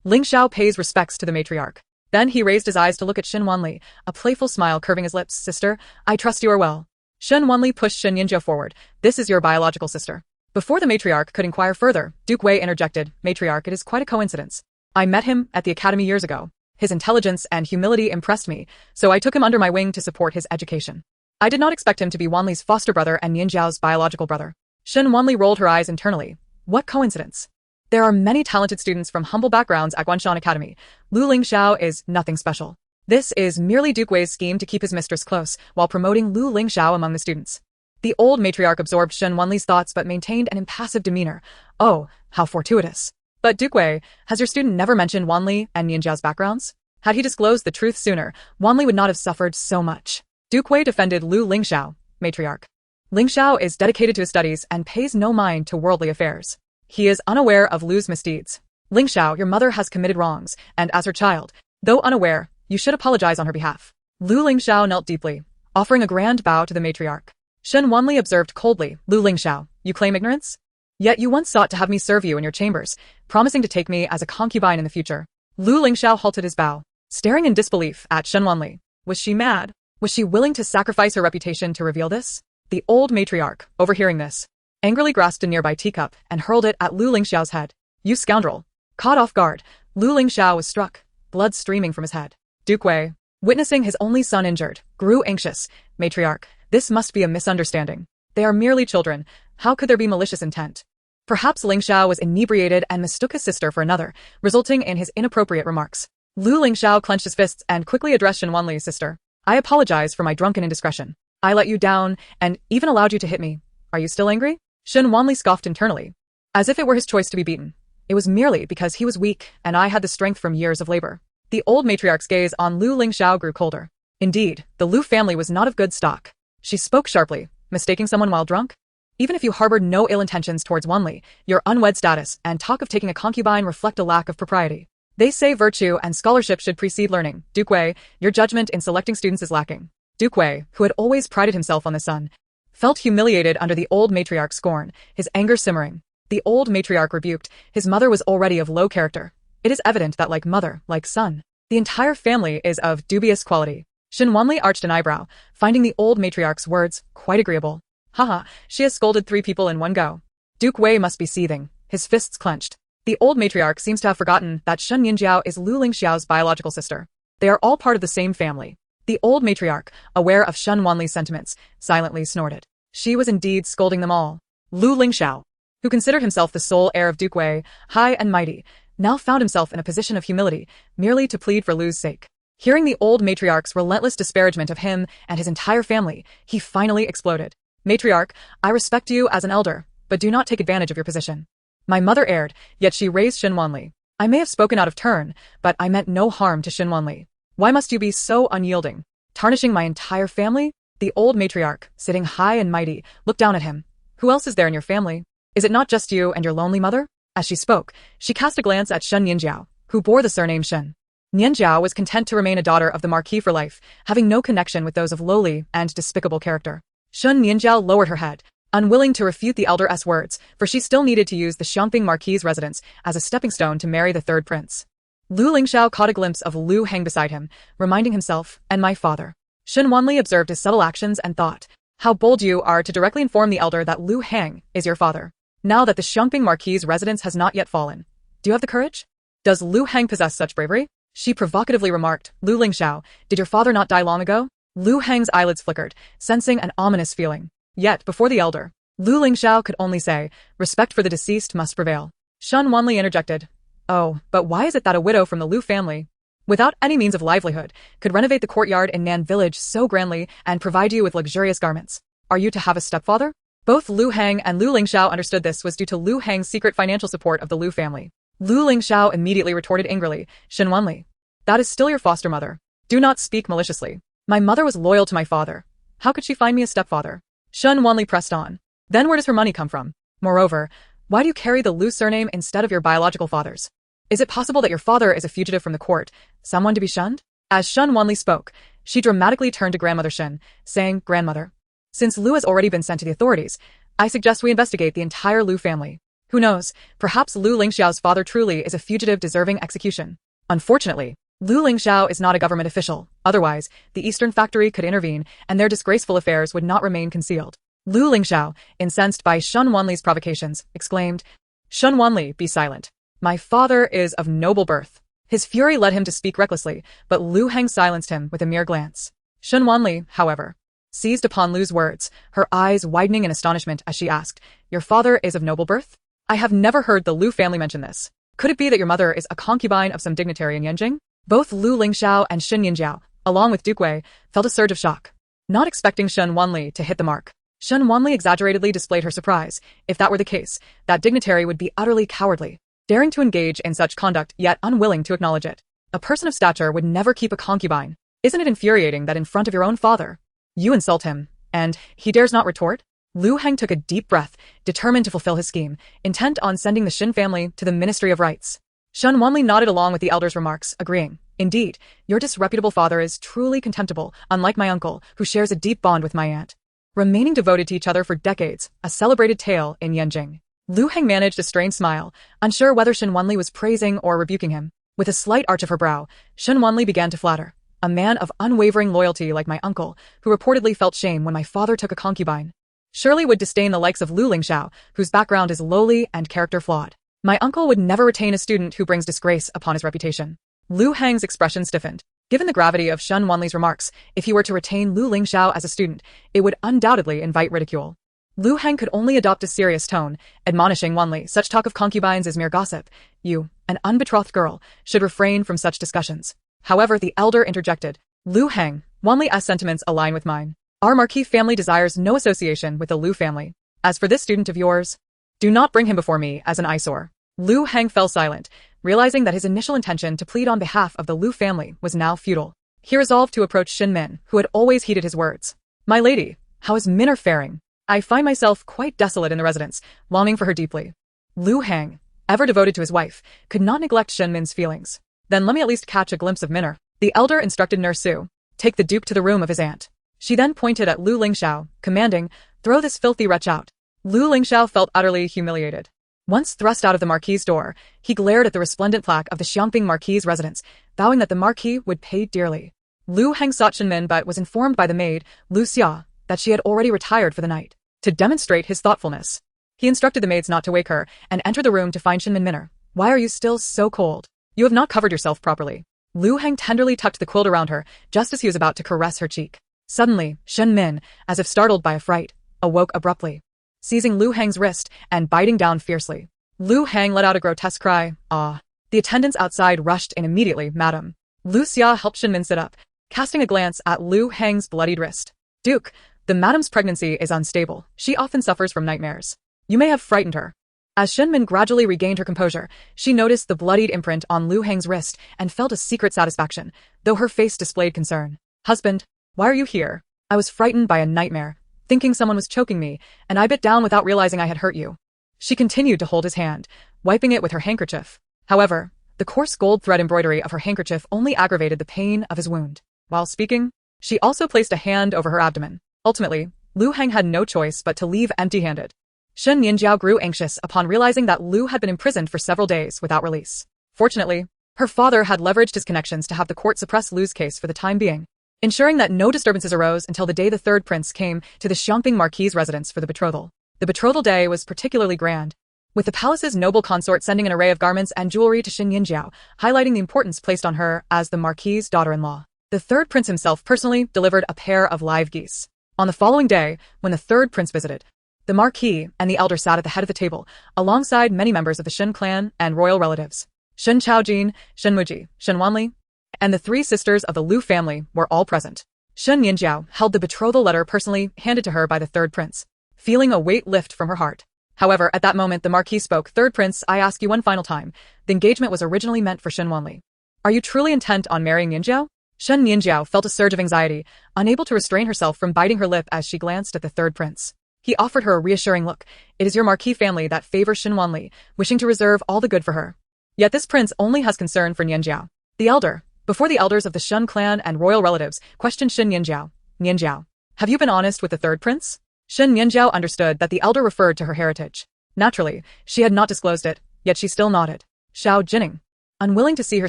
Speaker 1: Lingxiao pays respects to the matriarch. Then he raised his eyes to look at Shen Wanli, a playful smile curving his lips. Sister, I trust you are well. Shen Wanli pushed Shen Nianjiao forward. This is your biological sister. Before the matriarch could inquire further, Duke Wei interjected, Matriarch, it is quite a coincidence. I met him at the academy years ago. His intelligence and humility impressed me, so I took him under my wing to support his education. I did not expect him to be Wanli's foster brother and Nianjiao's biological brother. Shen Wanli rolled her eyes internally. What coincidence? There are many talented students from humble backgrounds at Guanshan Academy. Lu Lingxiao is nothing special. This is merely Duke Wei's scheme to keep his mistress close, while promoting Lu Lingxiao among the students. The old matriarch absorbed Shen Wanli's thoughts but maintained an impassive demeanor. Oh, how fortuitous. But Duke Wei, has your student never mentioned Wanli and Nianjiao's backgrounds? Had he disclosed the truth sooner, Wanli would not have suffered so much. Duke Wei defended Lu Lingxiao, matriarch. Lingxiao is dedicated to his studies and pays no mind to worldly affairs. He is unaware of Lu's misdeeds. Lingxiao, your mother has committed wrongs, and as her child, though unaware, you should apologize on her behalf. Lu Lingxiao knelt deeply, offering a grand bow to the matriarch. Shen Wanli observed coldly, Lu Lingxiao, you claim ignorance? Yet you once sought to have me serve you in your chambers, promising to take me as a concubine in the future. Lu Lingxiao halted his bow, staring in disbelief at Shen Wanli. Was she mad? Was she willing to sacrifice her reputation to reveal this? The old matriarch, overhearing this, angrily grasped a nearby teacup and hurled it at Lu Lingxiao's head. You scoundrel! Caught off guard, Lu Lingxiao was struck, blood streaming from his head. Duke Wei, witnessing his only son injured, grew anxious. Matriarch, this must be a misunderstanding. They are merely children. How could there be malicious intent? Perhaps Lingxiao was inebriated and mistook his sister for another, resulting in his inappropriate remarks. Lu Lingxiao clenched his fists and quickly addressed Shen Wanli's sister. I apologize for my drunken indiscretion. I let you down and even allowed you to hit me. Are you still angry? Shen Wanli scoffed internally, as if it were his choice to be beaten. It was merely because he was weak and I had the strength from years of labor. The old matriarch's gaze on Lu Lingxiao grew colder. Indeed, the Lu family was not of good stock. She spoke sharply, mistaking someone while drunk? Even if you harbored no ill intentions towards Wanli, your unwed status and talk of taking a concubine reflect a lack of propriety. They say virtue and scholarship should precede learning. Duke Wei, your judgment in selecting students is lacking. Duke Wei, who had always prided himself on the son, felt humiliated under the old matriarch's scorn, his anger simmering. The old matriarch rebuked, his mother was already of low character. It is evident that like mother, like son, the entire family is of dubious quality. Shen Wanli arched an eyebrow, finding the old matriarch's words quite agreeable. Haha, she has scolded 3 people in one go. Duke Wei must be seething, his fists clenched. The old matriarch seems to have forgotten that Shen Nianjiao is Lu Lingxiao's biological sister. They are all part of the same family. The old matriarch, aware of Shen Wanli's sentiments, silently snorted. She was indeed scolding them all. Lu Lingxiao, who considered himself the sole heir of Duke Wei, high and mighty, now found himself in a position of humility, merely to plead for Lu's sake. Hearing the old matriarch's relentless disparagement of him and his entire family, he finally exploded. Matriarch, I respect you as an elder, but do not take advantage of your position. My mother erred, yet she raised Shen Wanli. I may have spoken out of turn, but I meant no harm to Shen Wanli. Why must you be so unyielding? Tarnishing my entire family? The old matriarch, sitting high and mighty, looked down at him. Who else is there in your family? Is it not just you and your lonely mother? As she spoke, she cast a glance at Shen Nianjiao, who bore the surname Shen. Nianjiao was content to remain a daughter of the Marquis for life, having no connection with those of lowly and despicable character. Shen Nianjiao lowered her head, unwilling to refute the elder's words, for she still needed to use the Xiangping Marquis' residence as a stepping stone to marry the third prince. Lu Lingxiao caught a glimpse of Lu Heng beside him, reminding himself, and my father. Shen Wanli observed his subtle actions and thought, how bold you are to directly inform the elder that Lu Heng is your father, now that the Xiangping Marquis' residence has not yet fallen. Do you have the courage? Does Lu Heng possess such bravery? She provocatively remarked, Lu Lingxiao, did your father not die long ago? Lu Heng's eyelids flickered, sensing an ominous feeling. Yet, before the elder, Lu Lingxiao could only say, respect for the deceased must prevail. Shen Wanli interjected, oh, but why is it that a widow from the Lu family, without any means of livelihood, could renovate the courtyard in Nan village so grandly and provide you with luxurious garments? Are you to have a stepfather? Both Lu Heng and Lu Lingxiao understood this was due to Lu Heng's secret financial support of the Lu family. Lu Lingxiao immediately retorted angrily, Shen Wanli, that is still your foster mother. Do not speak maliciously. My mother was loyal to my father. How could she find me a stepfather? Shen Wanli pressed on. Then where does her money come from? Moreover, Why do you carry the Lu surname instead of your biological father's? Is it possible that your father is a fugitive from the court, someone to be shunned? As Shen Wanli spoke, she dramatically turned to grandmother Shen, saying, Grandmother, since Lu has already been sent to the authorities, I suggest we investigate the entire Lu family. Who knows, perhaps Lu Lingxiao's father truly is a fugitive deserving execution. Unfortunately, Lu Lingxiao is not a government official, otherwise, the Eastern Factory could intervene and their disgraceful affairs would not remain concealed. Lu Lingxiao, incensed by Shen Wanli's provocations, exclaimed, Shen Wanli, be silent. My father is of noble birth. His fury led him to speak recklessly, but Lu Heng silenced him with a mere glance. Shen Wanli, however, seized upon Lu's words, her eyes widening in astonishment as she asked, Your father is of noble birth? I have never heard the Lu family mention this. Could it be that your mother is a concubine of some dignitary in Yanjing? Both Lu Lingxiao and Shen Nianjiao, along with Duke Wei, felt a surge of shock. Not expecting Shen Wanli to hit the mark, Shen Wanli exaggeratedly displayed her surprise. If that were the case, that dignitary would be utterly cowardly, daring to engage in such conduct yet unwilling to acknowledge it. A person of stature would never keep a concubine. Isn't it infuriating that in front of your own father, you insult him, and he dares not retort? Lu Heng took a deep breath, determined to fulfill his scheme, intent on sending the Shen family to the Ministry of Rights. Shen Wanli nodded along with the elder's remarks, agreeing. Indeed, your disreputable father is truly contemptible, unlike my uncle, who shares a deep bond with my aunt. Remaining devoted to each other for decades, a celebrated tale in Yanjing. Lu Heng managed a strained smile, unsure whether Shen Wanli was praising or rebuking him. With a slight arch of her brow, Shen Wanli began to flatter. A man of unwavering loyalty like my uncle, who reportedly felt shame when my father took a concubine, surely would disdain the likes of Lu Lingxiao, whose background is lowly and character flawed. My uncle would never retain a student who brings disgrace upon his reputation. Lu Heng's expression stiffened. Given the gravity of Shen Wanli's remarks, if he were to retain Lu Lingxiao as a student, it would undoubtedly invite ridicule. Lu Heng could only adopt a serious tone, admonishing Wanli, such talk of concubines is mere gossip. You, an unbetrothed girl, should refrain from such discussions. However, the elder interjected. Lu Heng, Wanli's sentiments align with mine. Our Marquis family desires no association with the Lu family. As for this student of yours, do not bring him before me as an eyesore. Lu Heng fell silent, realizing that his initial intention to plead on behalf of the Lu family was now futile. He resolved to approach Xin Min, who had always heeded his words. My lady, how is Min faring? I find myself quite desolate in the residence, longing for her deeply. Lu Heng, ever devoted to his wife, could not neglect Xin Min's feelings. Then let me at least catch a glimpse of Minner. The elder instructed Nurse Su. Take the duke to the room of his aunt. She then pointed at Lu Lingxiao, commanding, throw this filthy wretch out. Lu Lingxiao felt utterly humiliated. Once thrust out of the Marquis' door, he glared at the resplendent plaque of the Xiangping Marquis' residence, vowing that the Marquis would pay dearly. Lu Heng sought Shenmin but was informed by the maid, Lu Xia, that she had already retired for the night. To demonstrate his thoughtfulness, he instructed the maids not to wake her and entered the room to find Shenmin Minner. Why are you still so cold? You have not covered yourself properly. Lu Heng tenderly tucked the quilt around her, just as he was about to caress her cheek. Suddenly, Shen Min, as if startled by a fright, awoke abruptly, seizing Lu Heng's wrist and biting down fiercely. Lu Heng let out a grotesque cry. Ah! The attendants outside rushed in immediately, madam. Lu Xia helped Shen Min sit up, casting a glance at Lu Heng's bloodied wrist. Duke, the madam's pregnancy is unstable. She often suffers from nightmares. You may have frightened her. As Shen Min gradually regained her composure, she noticed the bloodied imprint on Lu Heng's wrist and felt a secret satisfaction, though her face displayed concern. Husband, why are you here? I was frightened by a nightmare, thinking someone was choking me, and I bit down without realizing I had hurt you. She continued to hold his hand, wiping it with her handkerchief. However, the coarse gold thread embroidery of her handkerchief only aggravated the pain of his wound. While speaking, she also placed a hand over her abdomen. Ultimately, Lu Heng had no choice but to leave empty-handed. Shen Nianjiao grew anxious upon realizing that Lu had been imprisoned for several days without release. Fortunately, her father had leveraged his connections to have the court suppress Lu's case for the time being, ensuring that no disturbances arose until the day the third prince came to the Xiangping Marquis' residence for the betrothal. The betrothal day was particularly grand, with the palace's noble consort sending an array of garments and jewelry to Shen Nianjiao, highlighting the importance placed on her as the Marquis' daughter-in-law. The third prince himself personally delivered a pair of live geese. On the following day, when the third prince visited, the Marquis and the elder sat at the head of the table, alongside many members of the Shen clan and royal relatives. Shen Chaojin, Shen Muji, Shen Wanli, and the three sisters of the Lu family were all present. Shen Nianjiao held the betrothal letter personally handed to her by the third prince, feeling a weight lift from her heart. However, at that moment the Marquis spoke. Third prince, I ask you one final time. The engagement was originally meant for Shen Wanli. Are you truly intent on marrying Nianjiao? Shen Nianjiao felt a surge of anxiety, unable to restrain herself from biting her lip as she glanced at the third prince. He offered her a reassuring look. It is your marquis family that favors Shen Wanli, wishing to reserve all the good for her. Yet this prince only has concern for Nianjiao, the elder. Before the elders of the Shen clan and royal relatives questioned Shen Nianjiao. Nianjiao, have you been honest with the third prince? Shen Nianjiao understood that the elder referred to her heritage. Naturally, she had not disclosed it, yet she still nodded. Xiao Jining, unwilling to see her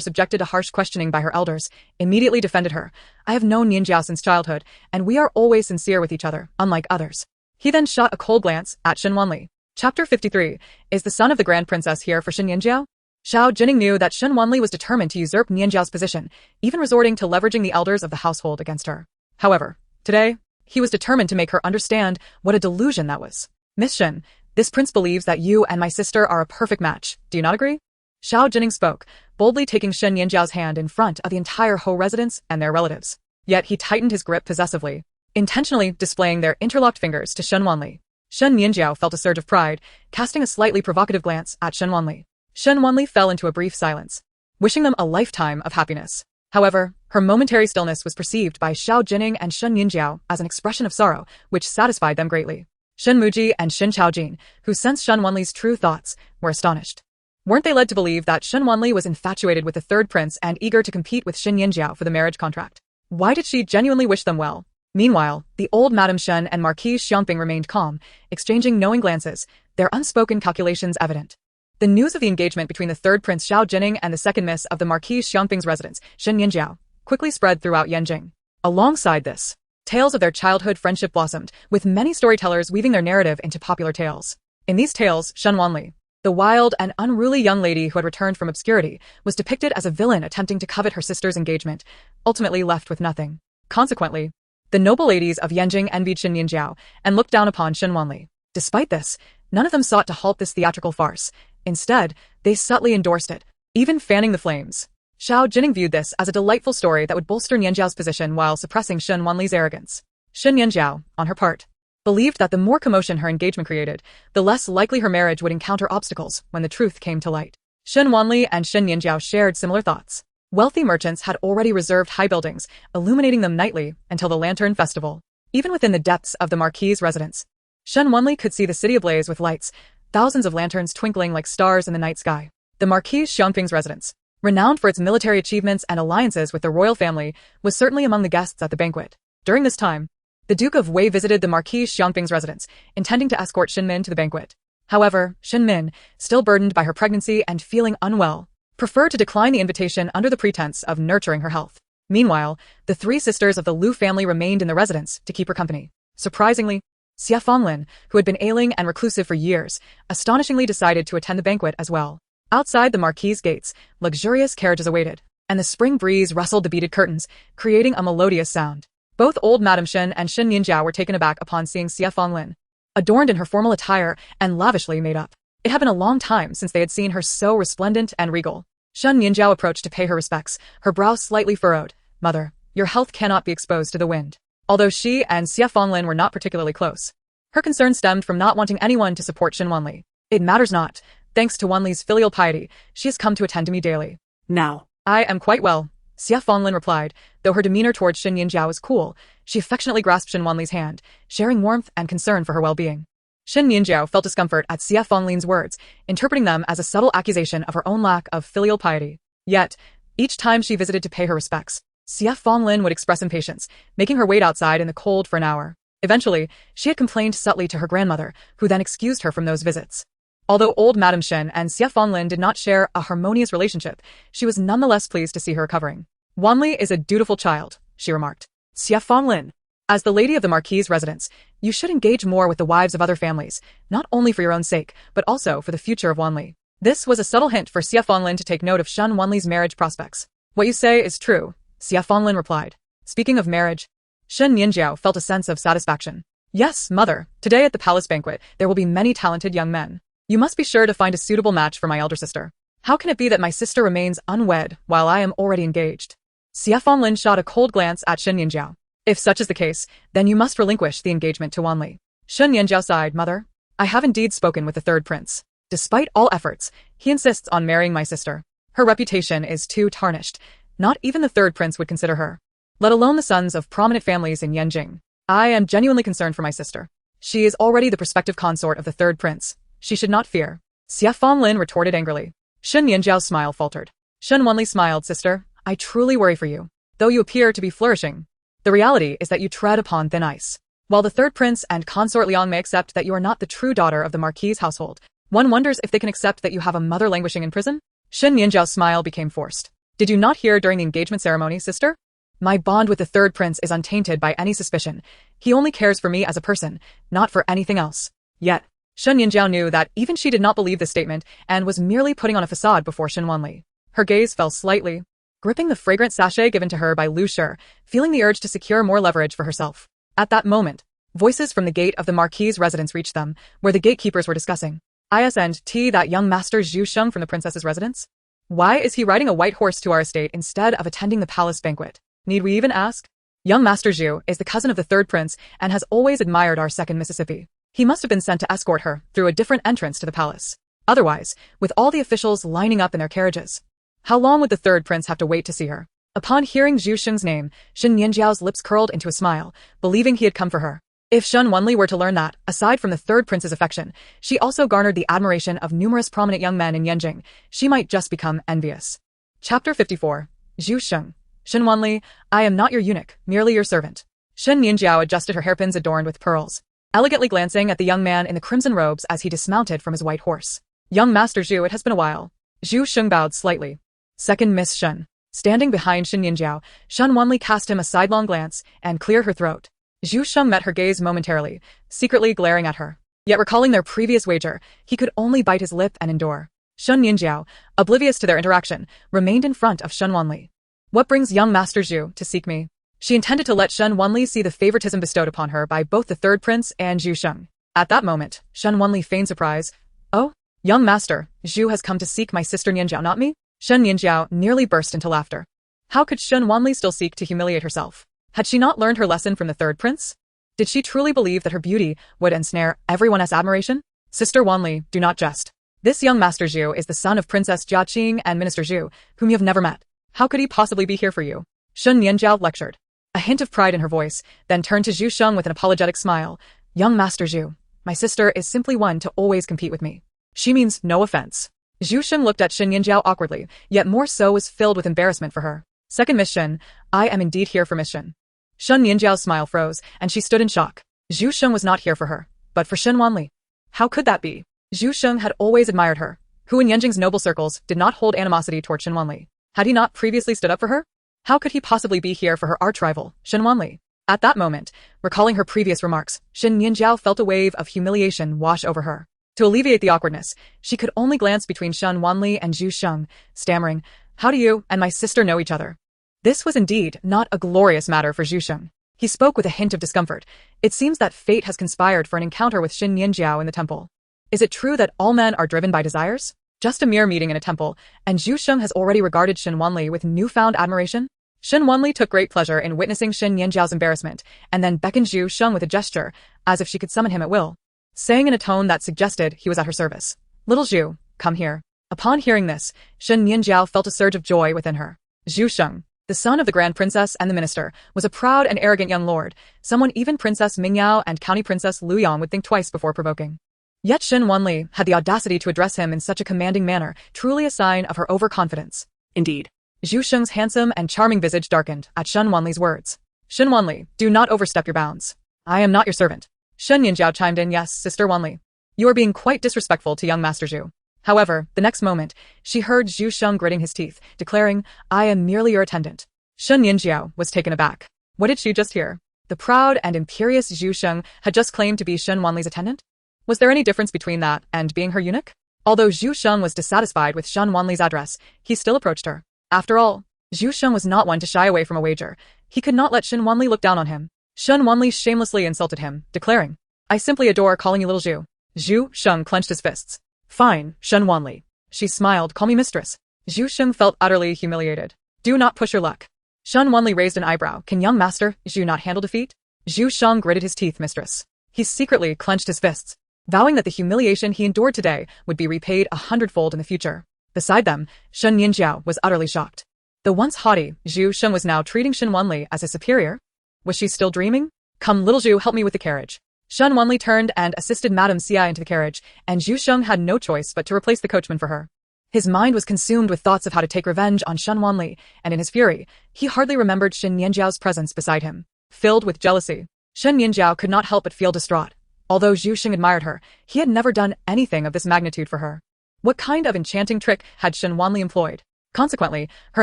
Speaker 1: subjected to harsh questioning by her elders, immediately defended her. I have known Nianjiao since childhood, and we are always sincere with each other, unlike others. He then shot a cold glance at Shen Wanli. Chapter 53. Is the son of the Grand Princess here for Shen Nianjiao? Xiao Jining knew that Shen Wanli was determined to usurp Nianjiao's position, even resorting to leveraging the elders of the household against her. However, today, he was determined to make her understand what a delusion that was. Miss Shen, this prince believes that you and my sister are a perfect match. Do you not agree? Xiao Jining spoke, boldly taking Shen Nianjiao's hand in front of the entire Ho residence and their relatives. Yet he tightened his grip possessively, intentionally displaying their interlocked fingers to Shen Wanli. Shen Nianjiao felt a surge of pride, casting a slightly provocative glance at Shen Wanli. Shen Wanli fell into a brief silence, wishing them a lifetime of happiness. However, her momentary stillness was perceived by Xiao Jining and Shen Nianjiao as an expression of sorrow, which satisfied them greatly. Shen Muji and Shen Chaojin, who sensed Shen Wanli's true thoughts, were astonished. Weren't they led to believe that Shen Wanli was infatuated with the third prince and eager to compete with Shen Nianjiao for the marriage contract? Why did she genuinely wish them well? Meanwhile, the old Madame Shen and Marquis Xiangping remained calm, exchanging knowing glances, their unspoken calculations evident. The news of the engagement between the third prince Xiao Jining and the second miss of the Marquis Xiangping's residence, Shen Nianjiao, quickly spread throughout Yanjing. Alongside this, tales of their childhood friendship blossomed, with many storytellers weaving their narrative into popular tales. In these tales, Shen Wanli, the wild and unruly young lady who had returned from obscurity, was depicted as a villain attempting to covet her sister's engagement, ultimately left with nothing. Consequently, the noble ladies of Yanjing envied Shen Nianjiao and looked down upon Shen Wanli. Despite this, none of them sought to halt this theatrical farce. Instead, they subtly endorsed it, even fanning the flames. Xiao Jining viewed this as a delightful story that would bolster Nianjiao's position while suppressing Shen Wanli's arrogance. Shen Nianjiao, on her part, believed that the more commotion her engagement created, the less likely her marriage would encounter obstacles when the truth came to light. Shen Wanli and Shen Nianjiao shared similar thoughts. Wealthy merchants had already reserved high buildings, illuminating them nightly until the Lantern Festival. Even within the depths of the Marquis' residence, Shen Wanli could see the city ablaze with lights, thousands of lanterns twinkling like stars in the night sky. The Marquis Xiangping's residence, renowned for its military achievements and alliances with the royal family, was certainly among the guests at the banquet. During this time, the Duke of Wei visited the Marquis Xiangping's residence, intending to escort Shen Min to the banquet. However, Shen Min, still burdened by her pregnancy and feeling unwell, preferred to decline the invitation under the pretense of nurturing her health. Meanwhile, the three sisters of the Liu family remained in the residence to keep her company. Surprisingly, Xia Fonglin, who had been ailing and reclusive for years, astonishingly decided to attend the banquet as well. Outside the Marquis' gates, luxurious carriages awaited, and the spring breeze rustled the beaded curtains, creating a melodious sound. Both old Madame Shen and Shen Nianjiao were taken aback upon seeing Xia Fonglin, adorned in her formal attire and lavishly made up. It had been a long time since they had seen her so resplendent and regal. Shen Nianjiao approached to pay her respects, her brow slightly furrowed. Mother, your health cannot be exposed to the wind. Although she and Xia Fonglin were not particularly close, her concern stemmed from not wanting anyone to support Shen Wanli. It matters not. Thanks to Wanli's filial piety, she has come to attend to me daily.
Speaker 2: Now,
Speaker 1: I am quite well, Xia Fonglin replied. Though her demeanor towards Shen Nianjiao was cool, she affectionately grasped Shen Wanli's hand, sharing warmth and concern for her well-being. Shen Nianjiao felt discomfort at Xia Fonglin's words, interpreting them as a subtle accusation of her own lack of filial piety. Yet, each time she visited to pay her respects, Xia Fonglin would express impatience, making her wait outside in the cold for an hour. Eventually, she had complained subtly to her grandmother, who then excused her from those visits. Although old Madame Shen and Xia Fonglin did not share a harmonious relationship, she was nonetheless pleased to see her recovering. Wanli is a dutiful child, she remarked. Xia Fonglin, as the lady of the Marquis' residence, you should engage more with the wives of other families, not only for your own sake, but also for the future of Wanli. This was a subtle hint for Xia Fonglin to take note of Shen Wanli's marriage prospects. What you say is true, Xia Fonglin replied. Speaking of marriage, Shen Nianjiao felt a sense of satisfaction. Yes, mother, today at the palace banquet, there will be many talented young men. You must be sure to find a suitable match for my elder sister. How can it be that my sister remains unwed while I am already engaged? Xia Fonglin shot a cold glance at Shen Nianjiao. If such is the case, then you must relinquish the engagement to Wanli. Shen Nianjiao sighed, Mother. I have indeed spoken with the third prince. Despite all efforts, he insists on marrying my sister. Her reputation is too tarnished. Not even the third prince would consider her, let alone the sons of prominent families in Yanjing. I am genuinely concerned for my sister. She is already the prospective consort of the third prince. She should not fear. Xie Fanglin retorted angrily. Shen Nianjiao's smile faltered. Shen Wanli smiled, sister. I truly worry for you. Though you appear to be flourishing, the reality is that you tread upon thin ice. While the third prince and consort Liang may accept that you are not the true daughter of the Marquis' household, one wonders if they can accept that you have a mother languishing in prison? Shen Nianjiao's smile became forced. Did you not hear during the engagement ceremony, sister? My bond with the third prince is untainted by any suspicion. He only cares for me as a person, not for anything else. Yet, Shen Nianjiao knew that even she did not believe this statement and was merely putting on a facade before Shen Wanli. Her gaze fell slightly, gripping the fragrant sachet given to her by Lu Shi, feeling the urge to secure more leverage for herself. At that moment, voices from the gate of the Marquis' residence reached them, where the gatekeepers were discussing. Isn't that young master Zhu Sheng from the princess's residence? Why is he riding a white horse to our estate instead of attending the palace banquet? Need we even ask? Young Master Zhu is the cousin of the third prince and has always admired our second Mississippi. He must have been sent to escort her through a different entrance to the palace. Otherwise, with all the officials lining up in their carriages, how long would the third prince have to wait to see her? Upon hearing Zhu Sheng's name, Shen Nianjiao's lips curled into a smile, believing he had come for her. If Shen Wanli were to learn that, aside from the third prince's affection, she also garnered the admiration of numerous prominent young men in Yanjing, she might just become envious. Chapter 54. Zhu Sheng. Shen Wanli, I am not your eunuch, merely your servant. Shen Nianjiao adjusted her hairpins adorned with pearls, elegantly glancing at the young man in the crimson robes as he dismounted from his white horse. Young Master Zhu, it has been a while. Zhu Sheng bowed slightly. Second Miss Shen. Standing behind Shen Nianjiao, Shen Wanli cast him a sidelong glance and cleared her throat. Zhu Sheng met her gaze momentarily, secretly glaring at her. Yet recalling their previous wager, he could only bite his lip and endure. Shen Nianjiao, oblivious to their interaction, remained in front of Shen Wanli. What brings young Master Zhu to seek me? She intended to let Shen Wanli see the favoritism bestowed upon her by both the third prince and Zhu Sheng. At that moment, Shen Wanli feigned surprise. Oh, young master, Zhu has come to seek my sister Nianjiao, not me? Shen Nianjiao nearly burst into laughter. How could Shen Wanli still seek to humiliate herself? Had she not learned her lesson from the third prince? Did she truly believe that her beauty would ensnare everyone's admiration? Sister Wanli, do not jest. This young Master Zhu is the son of Princess Jiaqing and Minister Zhu, whom you have never met. How could he possibly be here for you? Shen Nianjiao lectured, a hint of pride in her voice, then turned to Zhu Sheng with an apologetic smile. Young Master Zhu, my sister is simply one to always compete with me. She means no offense. Zhu Sheng looked at Shen Nianjiao awkwardly, yet more so was filled with embarrassment for her. Second Miss Shen, I am indeed here for Miss Shen. Shen Nianjiao's smile froze, and she stood in shock. Zhu Sheng was not here for her, but for Shen Wanli. How could that be? Zhu Sheng had always admired her, who in Yanjing's noble circles did not hold animosity toward Shen Wanli. Had he not previously stood up for her? How could he possibly be here for her arch-rival, Shen Wanli? At that moment, recalling her previous remarks, Shen Nianjiao felt a wave of humiliation wash over her. To alleviate the awkwardness, she could only glance between Shen Wanli and Zhu Sheng, stammering, How do you and my sister know each other? This was indeed not a glorious matter for Zhu Sheng. He spoke with a hint of discomfort. It seems that fate has conspired for an encounter with Shen Nianjiao in the temple. Is it true that all men are driven by desires? Just a mere meeting in a temple, and Zhu Sheng has already regarded Shen Wanli with newfound admiration? Shen Wanli took great pleasure in witnessing Shen Nianjiao's embarrassment, and then beckoned Zhu Sheng with a gesture, as if she could summon him at will, saying in a tone that suggested he was at her service. Little Zhu, come here. Upon hearing this, Shen Nianjiao felt a surge of joy within her. Zhu Sheng, the son of the Grand Princess and the Minister, was a proud and arrogant young lord, someone even Princess Mingyao and County Princess Lu Yang would think twice before provoking. Yet Shen Wanli had the audacity to address him in such a commanding manner, truly a sign of her overconfidence.
Speaker 2: Indeed.
Speaker 1: Zhu Sheng's handsome and charming visage darkened at Shen Wanli's words. Shen Wanli, do not overstep your bounds. I am not your servant. Shen Nianjiao chimed in, yes, Sister Wanli. You are being quite disrespectful to young Master Zhu. However, the next moment, she heard Zhu Sheng gritting his teeth, declaring, I am merely your attendant. Shen Nianjiao was taken aback. What did she just hear? The proud and imperious Zhu Sheng had just claimed to be Shen Wanli's attendant? Was there any difference between that and being her eunuch? Although Zhu Sheng was dissatisfied with Shen Wanli's address, he still approached her. After all, Zhu Sheng was not one to shy away from a wager. He could not let Shen Wanli look down on him. Shen Wanli shamelessly insulted him, declaring, I simply adore calling you little Zhu. Zhu Sheng clenched his fists. Fine, Shen Wanli. She smiled, call me mistress. Zhu Sheng felt utterly humiliated. Do not push your luck. Shen Wanli raised an eyebrow. Can young Master Zhu not handle defeat? Zhu Sheng gritted his teeth, mistress. He secretly clenched his fists, vowing that the humiliation he endured today would be repaid 100-fold in the future. Beside them, Shen Nianjiao was utterly shocked. The once haughty Zhu Sheng was now treating Shen Wanli as his superior. Was she still dreaming? Come, little Zhu, help me with the carriage. Shen Wanli turned and assisted Madame Xia into the carriage, and Zhu Sheng had no choice but to replace the coachman for her. His mind was consumed with thoughts of how to take revenge on Shen Wanli, and in his fury, he hardly remembered Shen Nianjiao's presence beside him. Filled with jealousy, Shen Nianjiao could not help but feel distraught. Although Zhu Sheng admired her, he had never done anything of this magnitude for her. What kind of enchanting trick had Shen Wanli employed? Consequently, her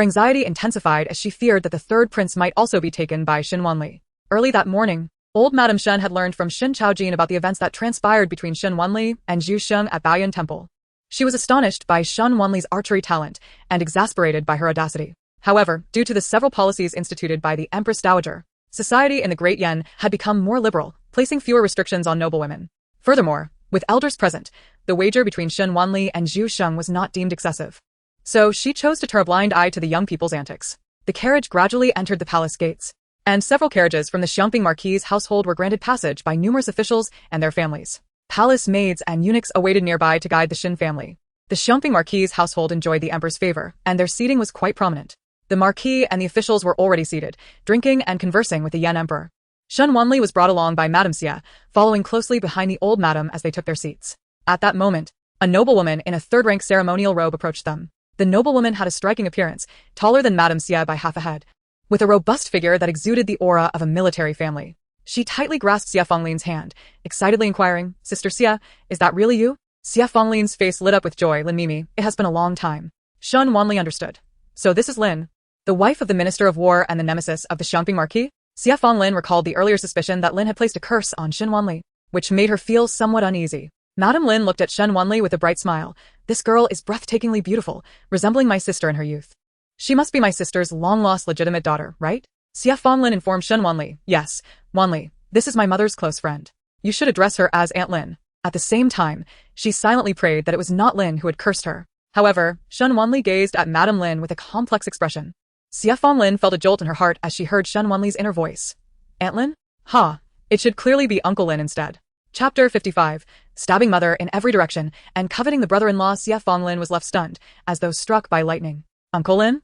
Speaker 1: anxiety intensified as she feared that the third prince might also be taken by Shen Wanli. Early that morning, old Madame Shen had learned from Shen Chaojin about the events that transpired between Shen Wanli and Zhu Sheng at Baoyan Temple. She was astonished by Shen Wanli's archery talent and exasperated by her audacity. However, due to the several policies instituted by the Empress Dowager, society in the Great Yen had become more liberal, placing fewer restrictions on noblewomen. Furthermore, with elders present, the wager between Shen Wanli and Zhu Sheng was not deemed excessive. So she chose to turn a blind eye to the young people's antics. The carriage gradually entered the palace gates, and several carriages from the Xiangping Marquis' household were granted passage by numerous officials and their families. Palace maids and eunuchs awaited nearby to guide the Shen family. The Xiangping Marquis' household enjoyed the emperor's favor, and their seating was quite prominent. The marquis and the officials were already seated, drinking and conversing with the Yen emperor. Shen Wanli was brought along by Madame Xia, following closely behind the old madam as they took their seats. At that moment, a noblewoman in a third-rank ceremonial robe approached them. The noblewoman had a striking appearance, taller than Madame Xia by half a head, with a robust figure that exuded the aura of a military family. She tightly grasped Xia Fenglin's hand, excitedly inquiring, "Sister Xia, is that really you?" Xia Fenglin's face lit up with joy. "Lin Mimi, it has been a long time." Shen Wanli understood. "So this is Lin, the wife of the Minister of War and the nemesis of the Xiangping Marquis?" Xia Fenglin recalled the earlier suspicion that Lin had placed a curse on Shen Wanli, which made her feel somewhat uneasy. Madame Lin looked at Shen Wanli with a bright smile. "This girl is breathtakingly beautiful, resembling my sister in her youth. She must be my sister's long-lost legitimate daughter, right?" Xia Fenglin informed Shen Wanli. "Yes, Wanli, this is my mother's close friend. You should address her as Aunt Lin." At the same time, she silently prayed that it was not Lin who had cursed her. However, Shen Wanli gazed at Madame Lin with a complex expression. Xia Fenglin felt a jolt in her heart as she heard Shen Wanli's inner voice. "Aunt Lin? Ha! It should clearly be Uncle Lin instead." Chapter 55. Stabbing mother in every direction and coveting the brother-in-law. Xia Fenglin was left stunned, as though struck by lightning. "Uncle Lin?"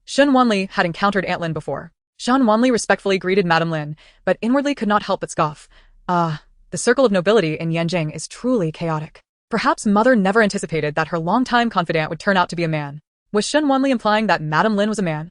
Speaker 1: Shen Wanli had encountered Aunt Lin before. Shen Wanli respectfully greeted Madame Lin, but inwardly could not help but scoff. The circle of nobility in Yanjing is truly chaotic. Perhaps mother never anticipated that her longtime confidant would turn out to be a man. Was Shen Wanli implying that Madame Lin was a man?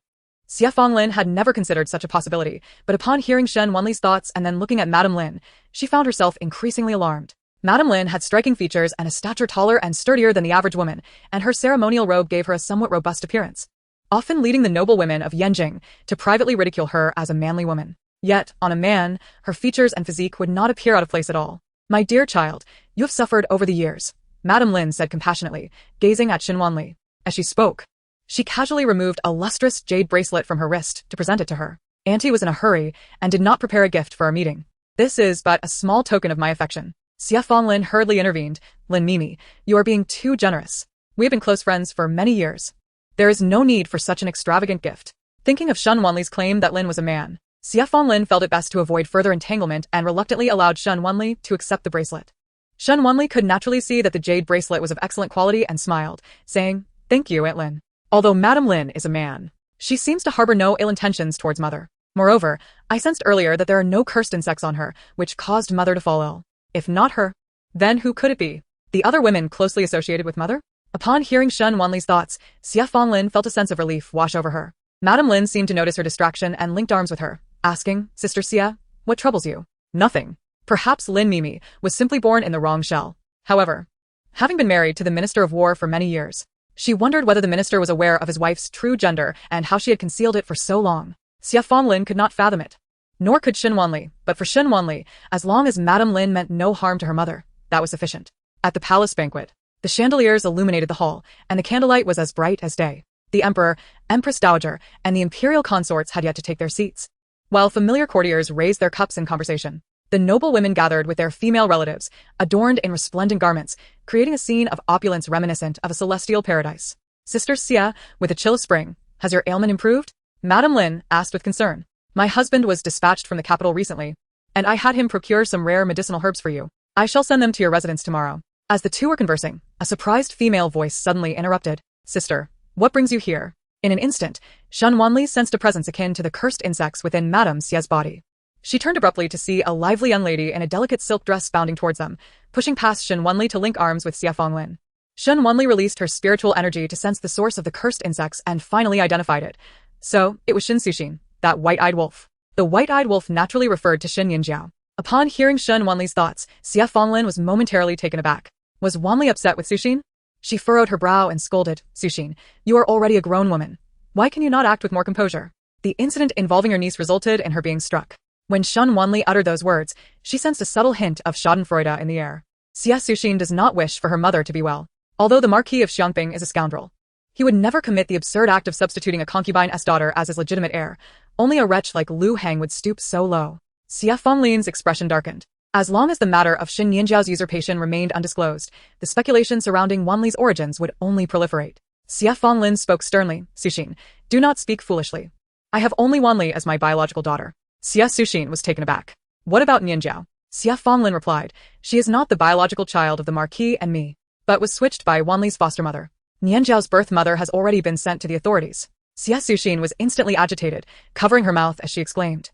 Speaker 1: Xia Fenglin had never considered such a possibility, but upon hearing Shen Wanli's thoughts and then looking at Madame Lin, she found herself increasingly alarmed. Madame Lin had striking features and a stature taller and sturdier than the average woman, and her ceremonial robe gave her a somewhat robust appearance, often leading the noble women of Yanjing to privately ridicule her as a manly woman. Yet, on a man, her features and physique would not appear out of place at all. "My dear child, you have suffered over the years," Madame Lin said compassionately, gazing at Shen Wanli. As she spoke, she casually removed a lustrous jade bracelet from her wrist to present it to her. "Auntie was in a hurry and did not prepare a gift for our meeting. This is but a small token of my affection." Xia Fenglin hurriedly intervened. "Lin Mimi, you are being too generous. We have been close friends for many years. There is no need for such an extravagant gift." Thinking of Shen Wanli's claim that Lin was a man, Xia Fenglin felt it best to avoid further entanglement and reluctantly allowed Shen Wanli to accept the bracelet. Shen Wanli could naturally see that the jade bracelet was of excellent quality and smiled, saying, "Thank you, Aunt Lin. Although Madame Lin is a man, she seems to harbor no ill intentions towards mother. Moreover, I sensed earlier that there are no cursed insects on her, which caused mother to fall ill. If not her, then who could it be? The other women closely associated with mother?" Upon hearing Shen Wanli's thoughts, Xia Fenglin felt a sense of relief wash over her. Madame Lin seemed to notice her distraction and linked arms with her, asking, "Sister Xia, what troubles you?" "Nothing. Perhaps Lin Mimi was simply born in the wrong shell." However, having been married to the Minister of War for many years, she wondered whether the minister was aware of his wife's true gender and how she had concealed it for so long. Xia Fenglin could not fathom it. Nor could Shen Wanli, but for Shen Wanli, as long as Madame Lin meant no harm to her mother, that was sufficient. At the palace banquet, the chandeliers illuminated the hall, and the candlelight was as bright as day. The emperor, empress dowager, and the imperial consorts had yet to take their seats. While familiar courtiers raised their cups in conversation, the noble women gathered with their female relatives, adorned in resplendent garments, creating a scene of opulence reminiscent of a celestial paradise. "Sister Xia, with a chill spring, has your ailment improved?" Madame Lin asked with concern. "My husband was dispatched from the capital recently, and I had him procure some rare medicinal herbs for you. I shall send them to your residence tomorrow." As the two were conversing, a surprised female voice suddenly interrupted. "Sister, what brings you here?" In an instant, Shen Wanli sensed a presence akin to the cursed insects within Madame Xia's body. She turned abruptly to see a lively young lady in a delicate silk dress bounding towards them, pushing past Shen Wanli to link arms with Xie Fanglin. Shen Wanli released her spiritual energy to sense the source of the cursed insects and finally identified it. So, it was Shen Suxin, that white-eyed wolf. The white-eyed wolf naturally referred to Shen Nianjiao. Upon hearing Shen Wanli's thoughts, Xie Fanglin was momentarily taken aback. Was Wanli upset with Suxin? She furrowed her brow and scolded, Suxin, you are already a grown woman. Why can you not act with more composure? The incident involving your niece resulted in her being struck. When Shen Wanli uttered those words, she sensed a subtle hint of schadenfreude in the air. Xie Suxin does not wish for her mother to be well. Although the Marquis of Xiangping is a scoundrel, he would never commit the absurd act of substituting a concubine's daughter as his legitimate heir. Only a wretch like Lu Hang would stoop so low. Xie Fanglin's expression darkened. As long as the matter of Shen Nianjiao's usurpation remained undisclosed, the speculation surrounding Wanli's origins would only proliferate. Xie Fanglin spoke sternly, Suxin, do not speak foolishly. I have only Wanli as my biological daughter. Xie Suxin was taken aback. What about Nianjiao? Xie Fanglin replied, she is not the biological child of the Marquis and me, but was switched by Wanli's foster mother. Nianjiao's birth mother has already been sent to the authorities. Xie Suxin was instantly agitated, covering her mouth as she exclaimed.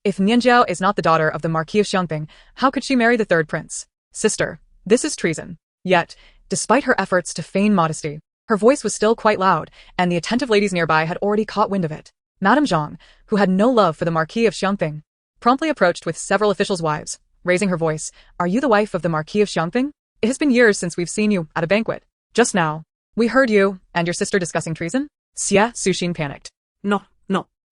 Speaker 1: If Nianjiao is not the daughter of the Marquis of Xiangping, how could she marry the third prince? Sister, this is treason. Yet, despite her efforts to feign modesty, her voice was still quite loud, and the attentive ladies nearby had already caught wind of it. Madame Zhang, who had no love for the Marquis of Xiangping, promptly approached with several officials' wives, raising her voice, are you the wife of the Marquis of Xiangping? It has been years since we've seen you at a banquet. Just now, we heard you and your sister discussing treason? Xie Suxin panicked.
Speaker 2: No.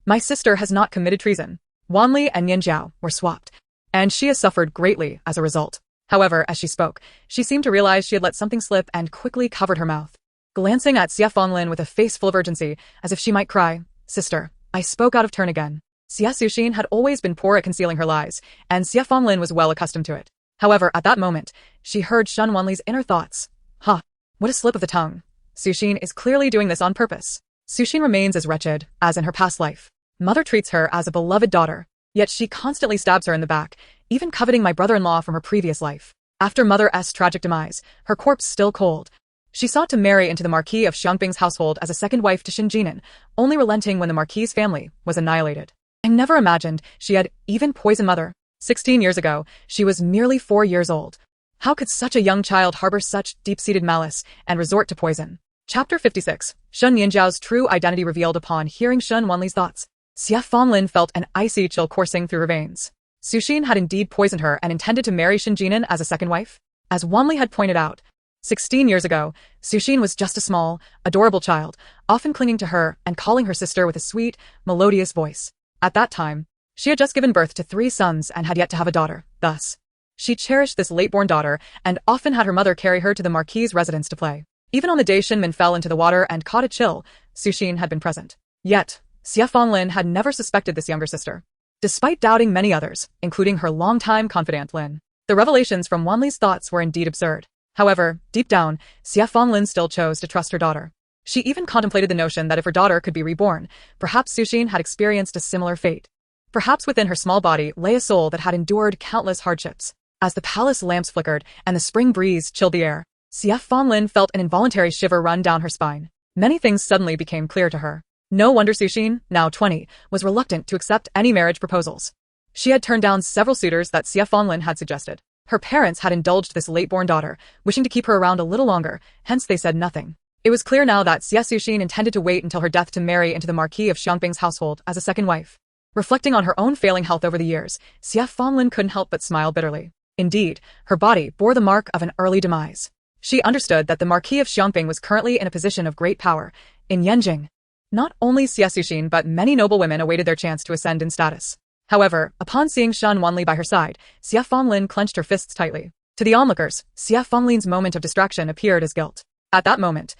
Speaker 1: My sister has not committed treason. Wanli and Nianjiao were swapped, and she has suffered greatly as a result. However, as she spoke, she seemed to realize she had let something slip and quickly covered her mouth. Glancing at Xie Fanglin with a face full of urgency, as if she might cry, Sister, I spoke out of turn again. Xie Suxin had always been poor at concealing her lies, and Xie Fanglin was well accustomed to it. However, at that moment, she heard Shen Wanli's inner thoughts. What a slip of the tongue. Suxin is clearly doing this on purpose. Suxin remains as wretched as in her past life. Mother treats her as a beloved daughter, yet she constantly stabs her in the back, even coveting my brother-in-law from her previous life. After Mother's tragic demise, her corpse still cold, she sought to marry into the Marquis of Xiangping's household as a second wife to Shen Jinan, only relenting when the Marquis's family was annihilated. I never imagined she had even poisoned Mother. 16 years ago, she was merely 4 years old. How could such a young child harbor such deep-seated malice and resort to poison? Chapter 56. Shen Nianjiao's true identity revealed upon hearing Shen Wanli's thoughts. Xie Fanglin felt an icy chill coursing through her veins. Suxin had indeed poisoned her and intended to marry Shen Jinan as a second wife? As Wanli had pointed out, 16 years ago, Suxin was just a small, adorable child, often clinging to her and calling her sister with a sweet, melodious voice. At that time, she had just given birth to 3 sons and had yet to have a daughter. Thus, she cherished this late-born daughter and often had her mother carry her to the Marquis's residence to play. Even on the day Shen Min fell into the water and caught a chill, Suxin had been present. Yet, Xie Fanglin had never suspected this younger sister. Despite doubting many others, including her longtime confidant Lin, the revelations from Wanli's thoughts were indeed absurd. However, deep down, Xie Fanglin still chose to trust her daughter. She even contemplated the notion that if her daughter could be reborn, perhaps Suxin had experienced a similar fate. Perhaps within her small body lay a soul that had endured countless hardships. As the palace lamps flickered and the spring breeze chilled the air, Xie Fanglin felt an involuntary shiver run down her spine. Many things suddenly became clear to her. No wonder Suxin, now 20, was reluctant to accept any marriage proposals. She had turned down several suitors that Xie Fanglin had suggested. Her parents had indulged this late-born daughter, wishing to keep her around a little longer, hence they said nothing. It was clear now that Xie Suxin intended to wait until her death to marry into the Marquis of Xiangping's household as a second wife. Reflecting on her own failing health over the years, Xie Fanglin couldn't help but smile bitterly. Indeed, her body bore the mark of an early demise. She understood that the Marquis of Xiangping was currently in a position of great power in Yanjing. Not only Xie Suxin but many noble women awaited their chance to ascend in status. However, upon seeing Shen Wanli by her side, Xie Fanglin clenched her fists tightly. To the onlookers, Xie Fanglin's moment of distraction appeared as guilt. At that moment,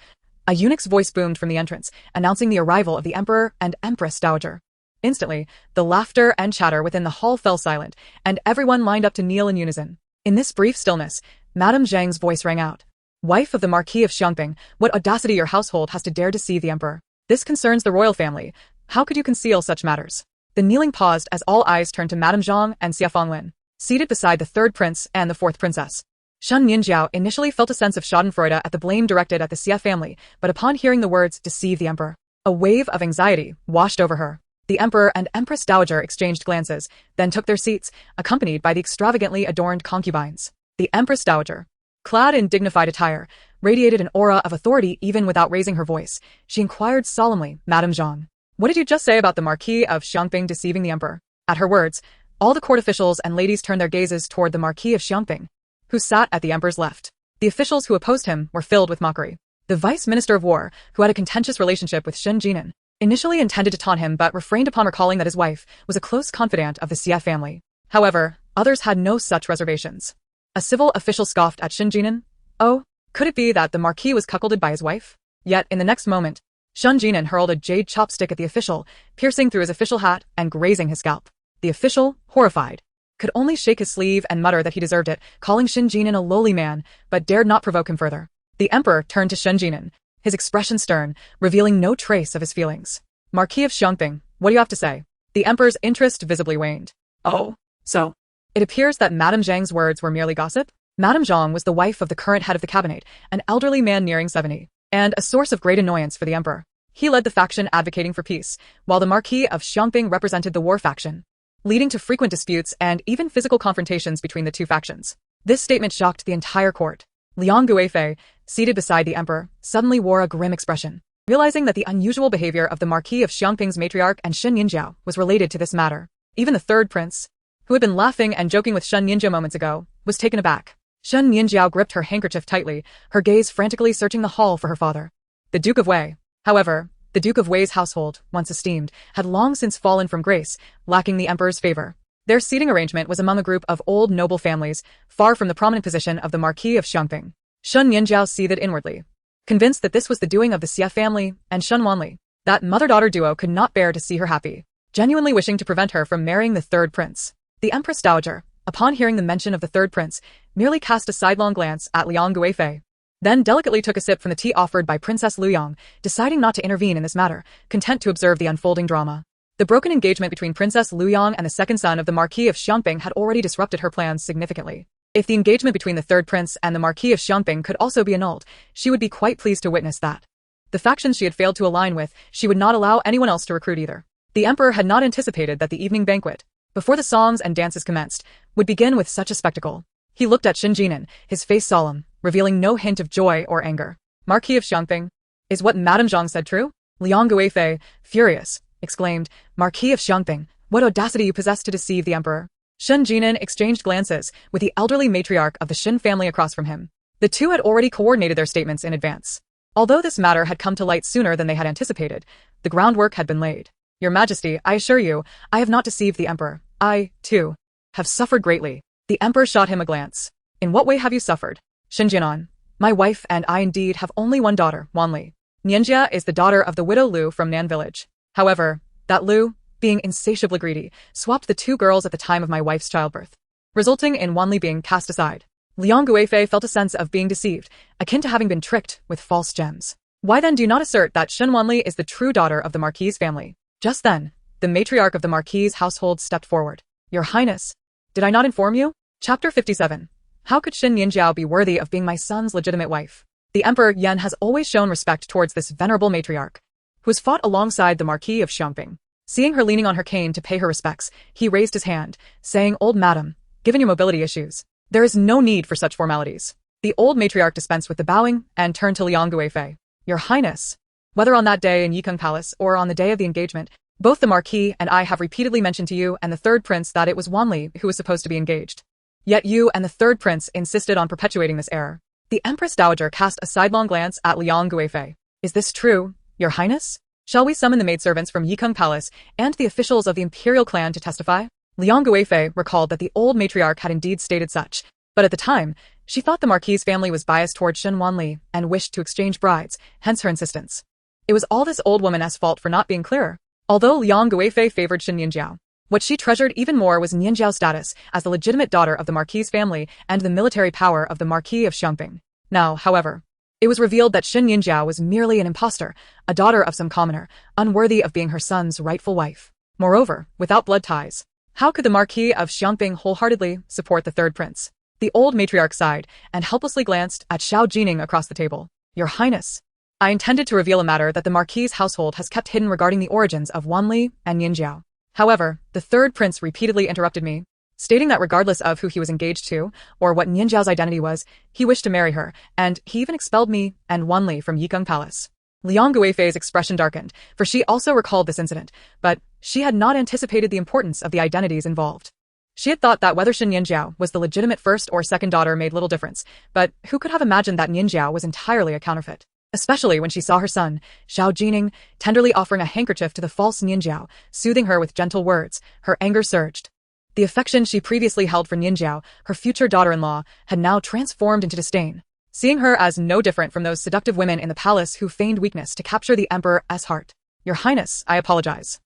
Speaker 1: a eunuch's voice boomed from the entrance, announcing the arrival of the Emperor and Empress Dowager. Instantly, the laughter and chatter within the hall fell silent, and everyone lined up to kneel in unison. In this brief stillness, Madame Zhang's voice rang out. Wife of the Marquis of Xiangping, what audacity your household has to dare deceive the Emperor. This concerns the royal family. How could you conceal such matters? The kneeling paused as all eyes turned to Madame Zhang and Xie Fanglin, seated beside the third prince and the fourth princess. Shen Nianjiao initially felt a sense of schadenfreude at the blame directed at the Xie family, but upon hearing the words deceive the Emperor, a wave of anxiety washed over her. The Emperor and Empress Dowager exchanged glances, then took their seats, accompanied by the extravagantly adorned concubines. The Empress Dowager, clad in dignified attire, radiated an aura of authority even without raising her voice. She inquired solemnly, Madame Zhang, what did you just say about the Marquis of Xiangping deceiving the Emperor? At her words, all the court officials and ladies turned their gazes toward the Marquis of Xiangping, who sat at the Emperor's left. The officials who opposed him were filled with mockery. The Vice Minister of War, who had a contentious relationship with Shen Jinan, initially intended to taunt him but refrained upon recalling that his wife was a close confidant of the Xie family. However, others had no such reservations. A civil official scoffed at Shen Jinan. Oh, could it be that the Marquis was cuckolded by his wife? Yet, in the next moment, Shen Jinan hurled a jade chopstick at the official, piercing through his official hat and grazing his scalp. The official, horrified, could only shake his sleeve and mutter that he deserved it, calling Shen Jinan a lowly man, but dared not provoke him further. The Emperor turned to Shen Jinan, his expression stern, revealing no trace of his feelings. Marquis of Xiangping, what do you have to say? The Emperor's interest visibly waned.
Speaker 2: Oh, so.
Speaker 1: It appears that Madame Zhang's words were merely gossip. Madame Zhang was the wife of the current head of the cabinet, an elderly man nearing 70, and a source of great annoyance for the Emperor. He led the faction advocating for peace, while the Marquis of Xiangping represented the war faction, leading to frequent disputes and even physical confrontations between the two factions. This statement shocked the entire court. Liang Guifei, seated beside the Emperor, suddenly wore a grim expression, realizing that the unusual behavior of the Marquis of Xiangping's matriarch and Shen Nianjiao was related to this matter. Even the third prince, who had been laughing and joking with Shen Nianjiao moments ago, was taken aback. Shen Nianjiao gripped her handkerchief tightly, her gaze frantically searching the hall for her father. The Duke of Wei. However, the Duke of Wei's household, once esteemed, had long since fallen from grace, lacking the Emperor's favor. Their seating arrangement was among a group of old noble families, far from the prominent position of the Marquis of Xiangping. Shen Nianjiao seethed inwardly, convinced that this was the doing of the Xie family and Shen Wanli. That mother-daughter duo could not bear to see her happy, genuinely wishing to prevent her from marrying the third prince. The Empress Dowager, upon hearing the mention of the third prince, merely cast a sidelong glance at Liang Guifei, then delicately took a sip from the tea offered by Princess Luyang, deciding not to intervene in this matter, content to observe the unfolding drama. The broken engagement between Princess Luyang and the second son of the Marquis of Xiangping had already disrupted her plans significantly. If the engagement between the third prince and the Marquis of Xiangping could also be annulled, she would be quite pleased to witness that. The factions she had failed to align with, she would not allow anyone else to recruit either. The Emperor had not anticipated that the evening banquet, before the songs and dances commenced, would begin with such a spectacle. He looked at Shen Jinan, his face solemn, revealing no hint of joy or anger. Marquis of Xiangping, is what Madame Zhang said true? Liang Guifei, furious, exclaimed, Marquis of Xiangping, what audacity you possess to deceive the Emperor. Shen Jinan exchanged glances with the elderly matriarch of the Shen family across from him. The two had already coordinated their statements in advance. Although this matter had come to light sooner than they had anticipated, the groundwork had been laid. Your Majesty, I assure you, I have not deceived the Emperor. I, too, have suffered greatly. The Emperor shot him a glance. In what way have you suffered? Shen Jinan, my wife and I indeed have only one daughter, Wanli. Nianjia is the daughter of the widow Lu from Nan village. However, that Lu, being insatiably greedy, swapped the two girls at the time of my wife's childbirth, resulting in Wanli being cast aside. Liang Guifei felt a sense of being deceived, akin to having been tricked with false gems. Why then do you not assert that Shen Wanli is the true daughter of the Marquis' family? Just then, the matriarch of the Marquis' household stepped forward. Your Highness, did I not inform you? Chapter 57. How could Shen Nianjiao be worthy of being my son's legitimate wife? The Emperor Yan has always shown respect towards this venerable matriarch, who has fought alongside the Marquis of Xiangping. Seeing her leaning on her cane to pay her respects, he raised his hand, saying, Old madam, given your mobility issues, there is no need for such formalities. The old matriarch dispensed with the bowing and turned to Liang Guifei. Your Highness, whether on that day in Yikeng Palace or on the day of the engagement, both the Marquis and I have repeatedly mentioned to you and the third prince that it was Wanli who was supposed to be engaged. Yet you and the third prince insisted on perpetuating this error. The Empress Dowager cast a sidelong glance at Liang Guifei. Is this true, Your Highness? Shall we summon the maidservants from Yikeng Palace and the officials of the imperial clan to testify? Liang Guifei recalled that the old matriarch had indeed stated such, but at the time, she thought the Marquis' family was biased toward Shen Wanli and wished to exchange brides, hence her insistence. It was all this old woman's fault for not being clearer. Although Liang Guifei favored Shen Nianjiao, what she treasured even more was Nianjiao's status as the legitimate daughter of the Marquis' family and the military power of the Marquis of Xiangping. Now, however, it was revealed that Shen Nianjiao was merely an impostor, a daughter of some commoner, unworthy of being her son's rightful wife. Moreover, without blood ties, how could the Marquis of Xiangping wholeheartedly support the third prince? The old matriarch sighed and helplessly glanced at Xiao Jining across the table. Your Highness, I intended to reveal a matter that the Marquis's household has kept hidden regarding the origins of Wanli and Nianjiao. However, the third prince repeatedly interrupted me, stating that regardless of who he was engaged to, or what Nianjiao's identity was, he wished to marry her, and he even expelled me and Wanli from Yikeng Palace. Liang Guifei's expression darkened, for she also recalled this incident, but she had not anticipated the importance of the identities involved. She had thought that whether Shen Nianjiao was the legitimate first or second daughter made little difference, but who could have imagined that Nianjiao was entirely a counterfeit? Especially when she saw her son, Xiao Jining, tenderly offering a handkerchief to the false Nianjiao, soothing her with gentle words, her anger surged. The affection she previously held for Nianjiao, her future daughter-in-law, had now transformed into disdain, seeing her as no different from those seductive women in the palace who feigned weakness to capture the emperor's heart. Your Highness, I apologize.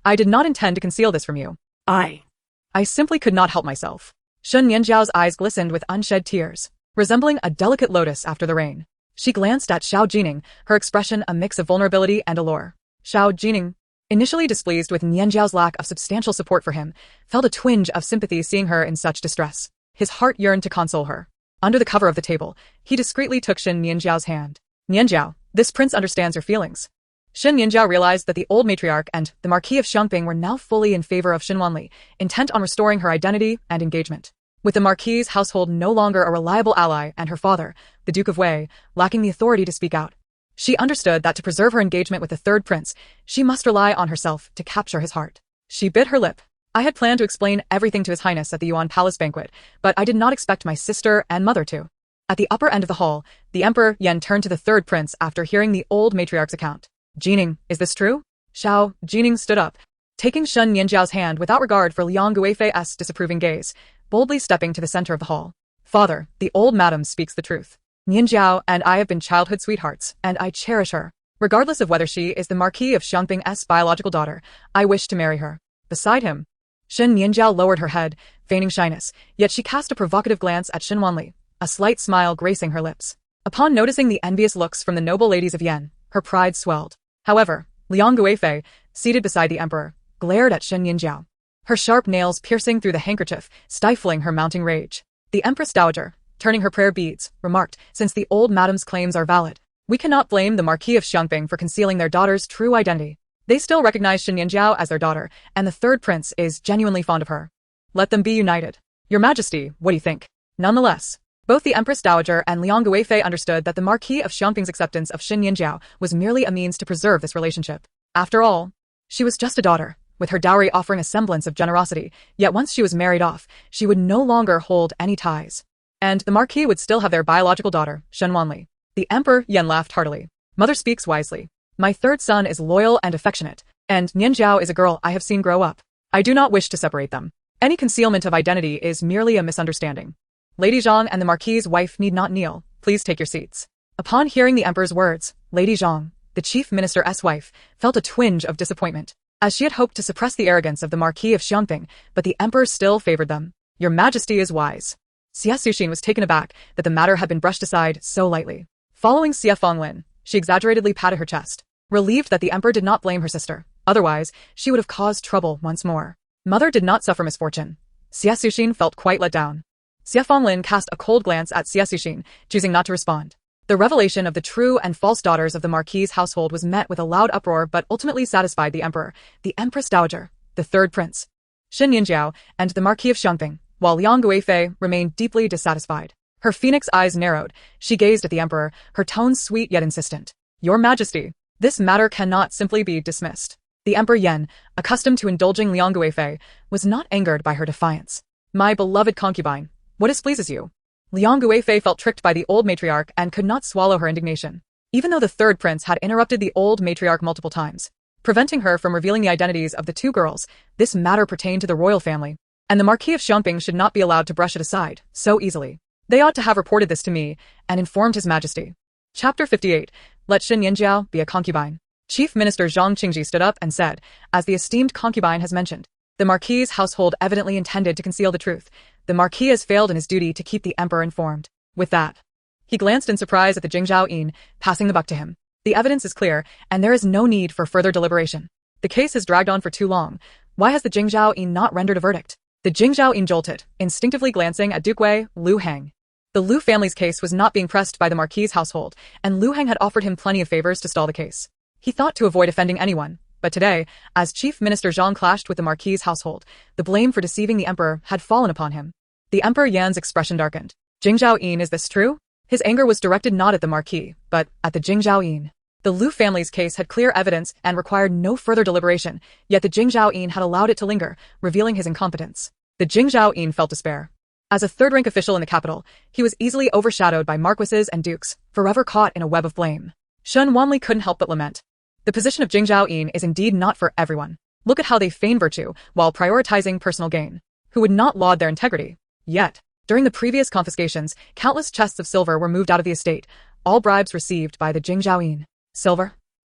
Speaker 1: I did not intend to conceal this from you. I simply could not help myself. Shen Nianjiao's eyes glistened with unshed tears, resembling a delicate lotus after the rain. She glanced at Xiao Jining, her expression a mix of vulnerability and allure. Xiao Jining, initially displeased with Nianjiao's lack of substantial support for him, felt a twinge of sympathy seeing her in such distress. His heart yearned to console her. Under the cover of the table, he discreetly took Shen Nianjiao's hand. Nianjiao, this prince understands your feelings. Shen Nianjiao realized that the old matriarch and the Marquis of Xiangping were now fully in favor of Shen Wanli, intent on restoring her identity and engagement. With the Marquis's household no longer a reliable ally and her father, the Duke of Wei, lacking the authority to speak out, she understood that to preserve her engagement with the third prince, she must rely on herself to capture his heart. She bit her lip. I had planned to explain everything to His Highness at the Yuan Palace banquet, but I did not expect my sister and mother to. At the upper end of the hall, the Emperor Yan turned to the third prince after hearing the old matriarch's account. Jining, is this true? Xiao Jining stood up, taking Shen Nianjiao's hand without regard for Liang Guifei's disapproving gaze, boldly stepping to the center of the hall. Father, the old madam speaks the truth. Nianjiao and I have been childhood sweethearts, and I cherish her. Regardless of whether she is the Marquis of Xiangping's biological daughter, I wish to marry her. Beside him, Shen Nianjiao lowered her head, feigning shyness, yet she cast a provocative glance at Shen Wanli, a slight smile gracing her lips. Upon noticing the envious looks from the noble ladies of Yan, her pride swelled. However, Liang Guifei, seated beside the emperor, glared at Shen Nianjiao, her sharp nails piercing through the handkerchief, stifling her mounting rage. The Empress Dowager, turning her prayer beads, remarked, since the old madam's claims are valid, we cannot blame the Marquis of Xiangping for concealing their daughter's true identity. They still recognize Shen Nianjiao as their daughter, and the third prince is genuinely fond of her. Let them be united. Your Majesty, what do you think? Nonetheless, both the Empress Dowager and Liang Guifei understood that the Marquis of Xiangping's acceptance of Shen Nianjiao was merely a means to preserve this relationship. After all, she was just a daughter, with her dowry offering a semblance of generosity, yet once she was married off, she would no longer hold any ties. And the Marquis would still have their biological daughter, Shen Wanli. The Emperor Yan laughed heartily. Mother speaks wisely. My third son is loyal and affectionate, and Nianjiao is a girl I have seen grow up. I do not wish to separate them. Any concealment of identity is merely a misunderstanding. Lady Zhang and the Marquis's wife need not kneel. Please take your seats. Upon hearing the Emperor's words, Lady Zhang, the chief minister's wife, felt a twinge of disappointment, as she had hoped to suppress the arrogance of the Marquis of Xiangping, but the Emperor still favored them. Your Majesty is wise. Xie Suxin was taken aback that the matter had been brushed aside so lightly. Following Xie Fenglin, she exaggeratedly patted her chest, relieved that the Emperor did not blame her sister. Otherwise, she would have caused trouble once more. Mother did not suffer misfortune. Xie Suxin felt quite let down. Xie Fenglin cast a cold glance at Xie Suxin, choosing not to respond. The revelation of the true and false daughters of the Marquis's household was met with a loud uproar but ultimately satisfied the Emperor, the Empress Dowager, the third prince, Shen Nianjiao, and the Marquis of Xiangping, while Liang Guifei remained deeply dissatisfied. Her phoenix eyes narrowed. She gazed at the Emperor, her tone sweet yet insistent. Your Majesty, this matter cannot simply be dismissed. The Emperor Yan, accustomed to indulging Liang Guifei, was not angered by her defiance. My beloved concubine, what displeases you? Liang Guifei felt tricked by the old matriarch and could not swallow her indignation. Even though the third prince had interrupted the old matriarch multiple times, preventing her from revealing the identities of the two girls, this matter pertained to the royal family, and the Marquis of Xiangping should not be allowed to brush it aside so easily. They ought to have reported this to me and informed His Majesty. Chapter 58. Let Shen Nianjiao be a concubine. Chief Minister Zhang Qingji stood up and said, as the esteemed concubine has mentioned, the Marquis's household evidently intended to conceal the truth. The Marquis has failed in his duty to keep the Emperor informed. With that, he glanced in surprise at the Jingzhao Yin, passing the buck to him. The evidence is clear, and there is no need for further deliberation. The case has dragged on for too long. Why has the Jingzhao Yin not rendered a verdict? The Jingzhao Yin jolted, instinctively glancing at Duke Wei Lu Heng. The Liu family's case was not being pressed by the Marquis's household, and Liu Heng had offered him plenty of favors to stall the case. He thought to avoid offending anyone, but today, as Chief Minister Zhang clashed with the Marquis's household, the blame for deceiving the emperor had fallen upon him. The Emperor Yan's expression darkened. Jingzhao Yin, is this true? His anger was directed not at the Marquis, but at the Jingzhao Yin. The Liu family's case had clear evidence and required no further deliberation, yet the Jingzhao Yin had allowed it to linger, revealing his incompetence. The Jingzhao Yin felt despair. As a third-rank official in the capital, he was easily overshadowed by marquises and dukes, forever caught in a web of blame. Shen Wanli couldn't help but lament. The position of Jingzhao Yin is indeed not for everyone. Look at how they feign virtue while prioritizing personal gain. Who would not laud their integrity? Yet, during the previous confiscations, countless chests of silver were moved out of the estate, all bribes received by the Jingzhao Yin. Silver?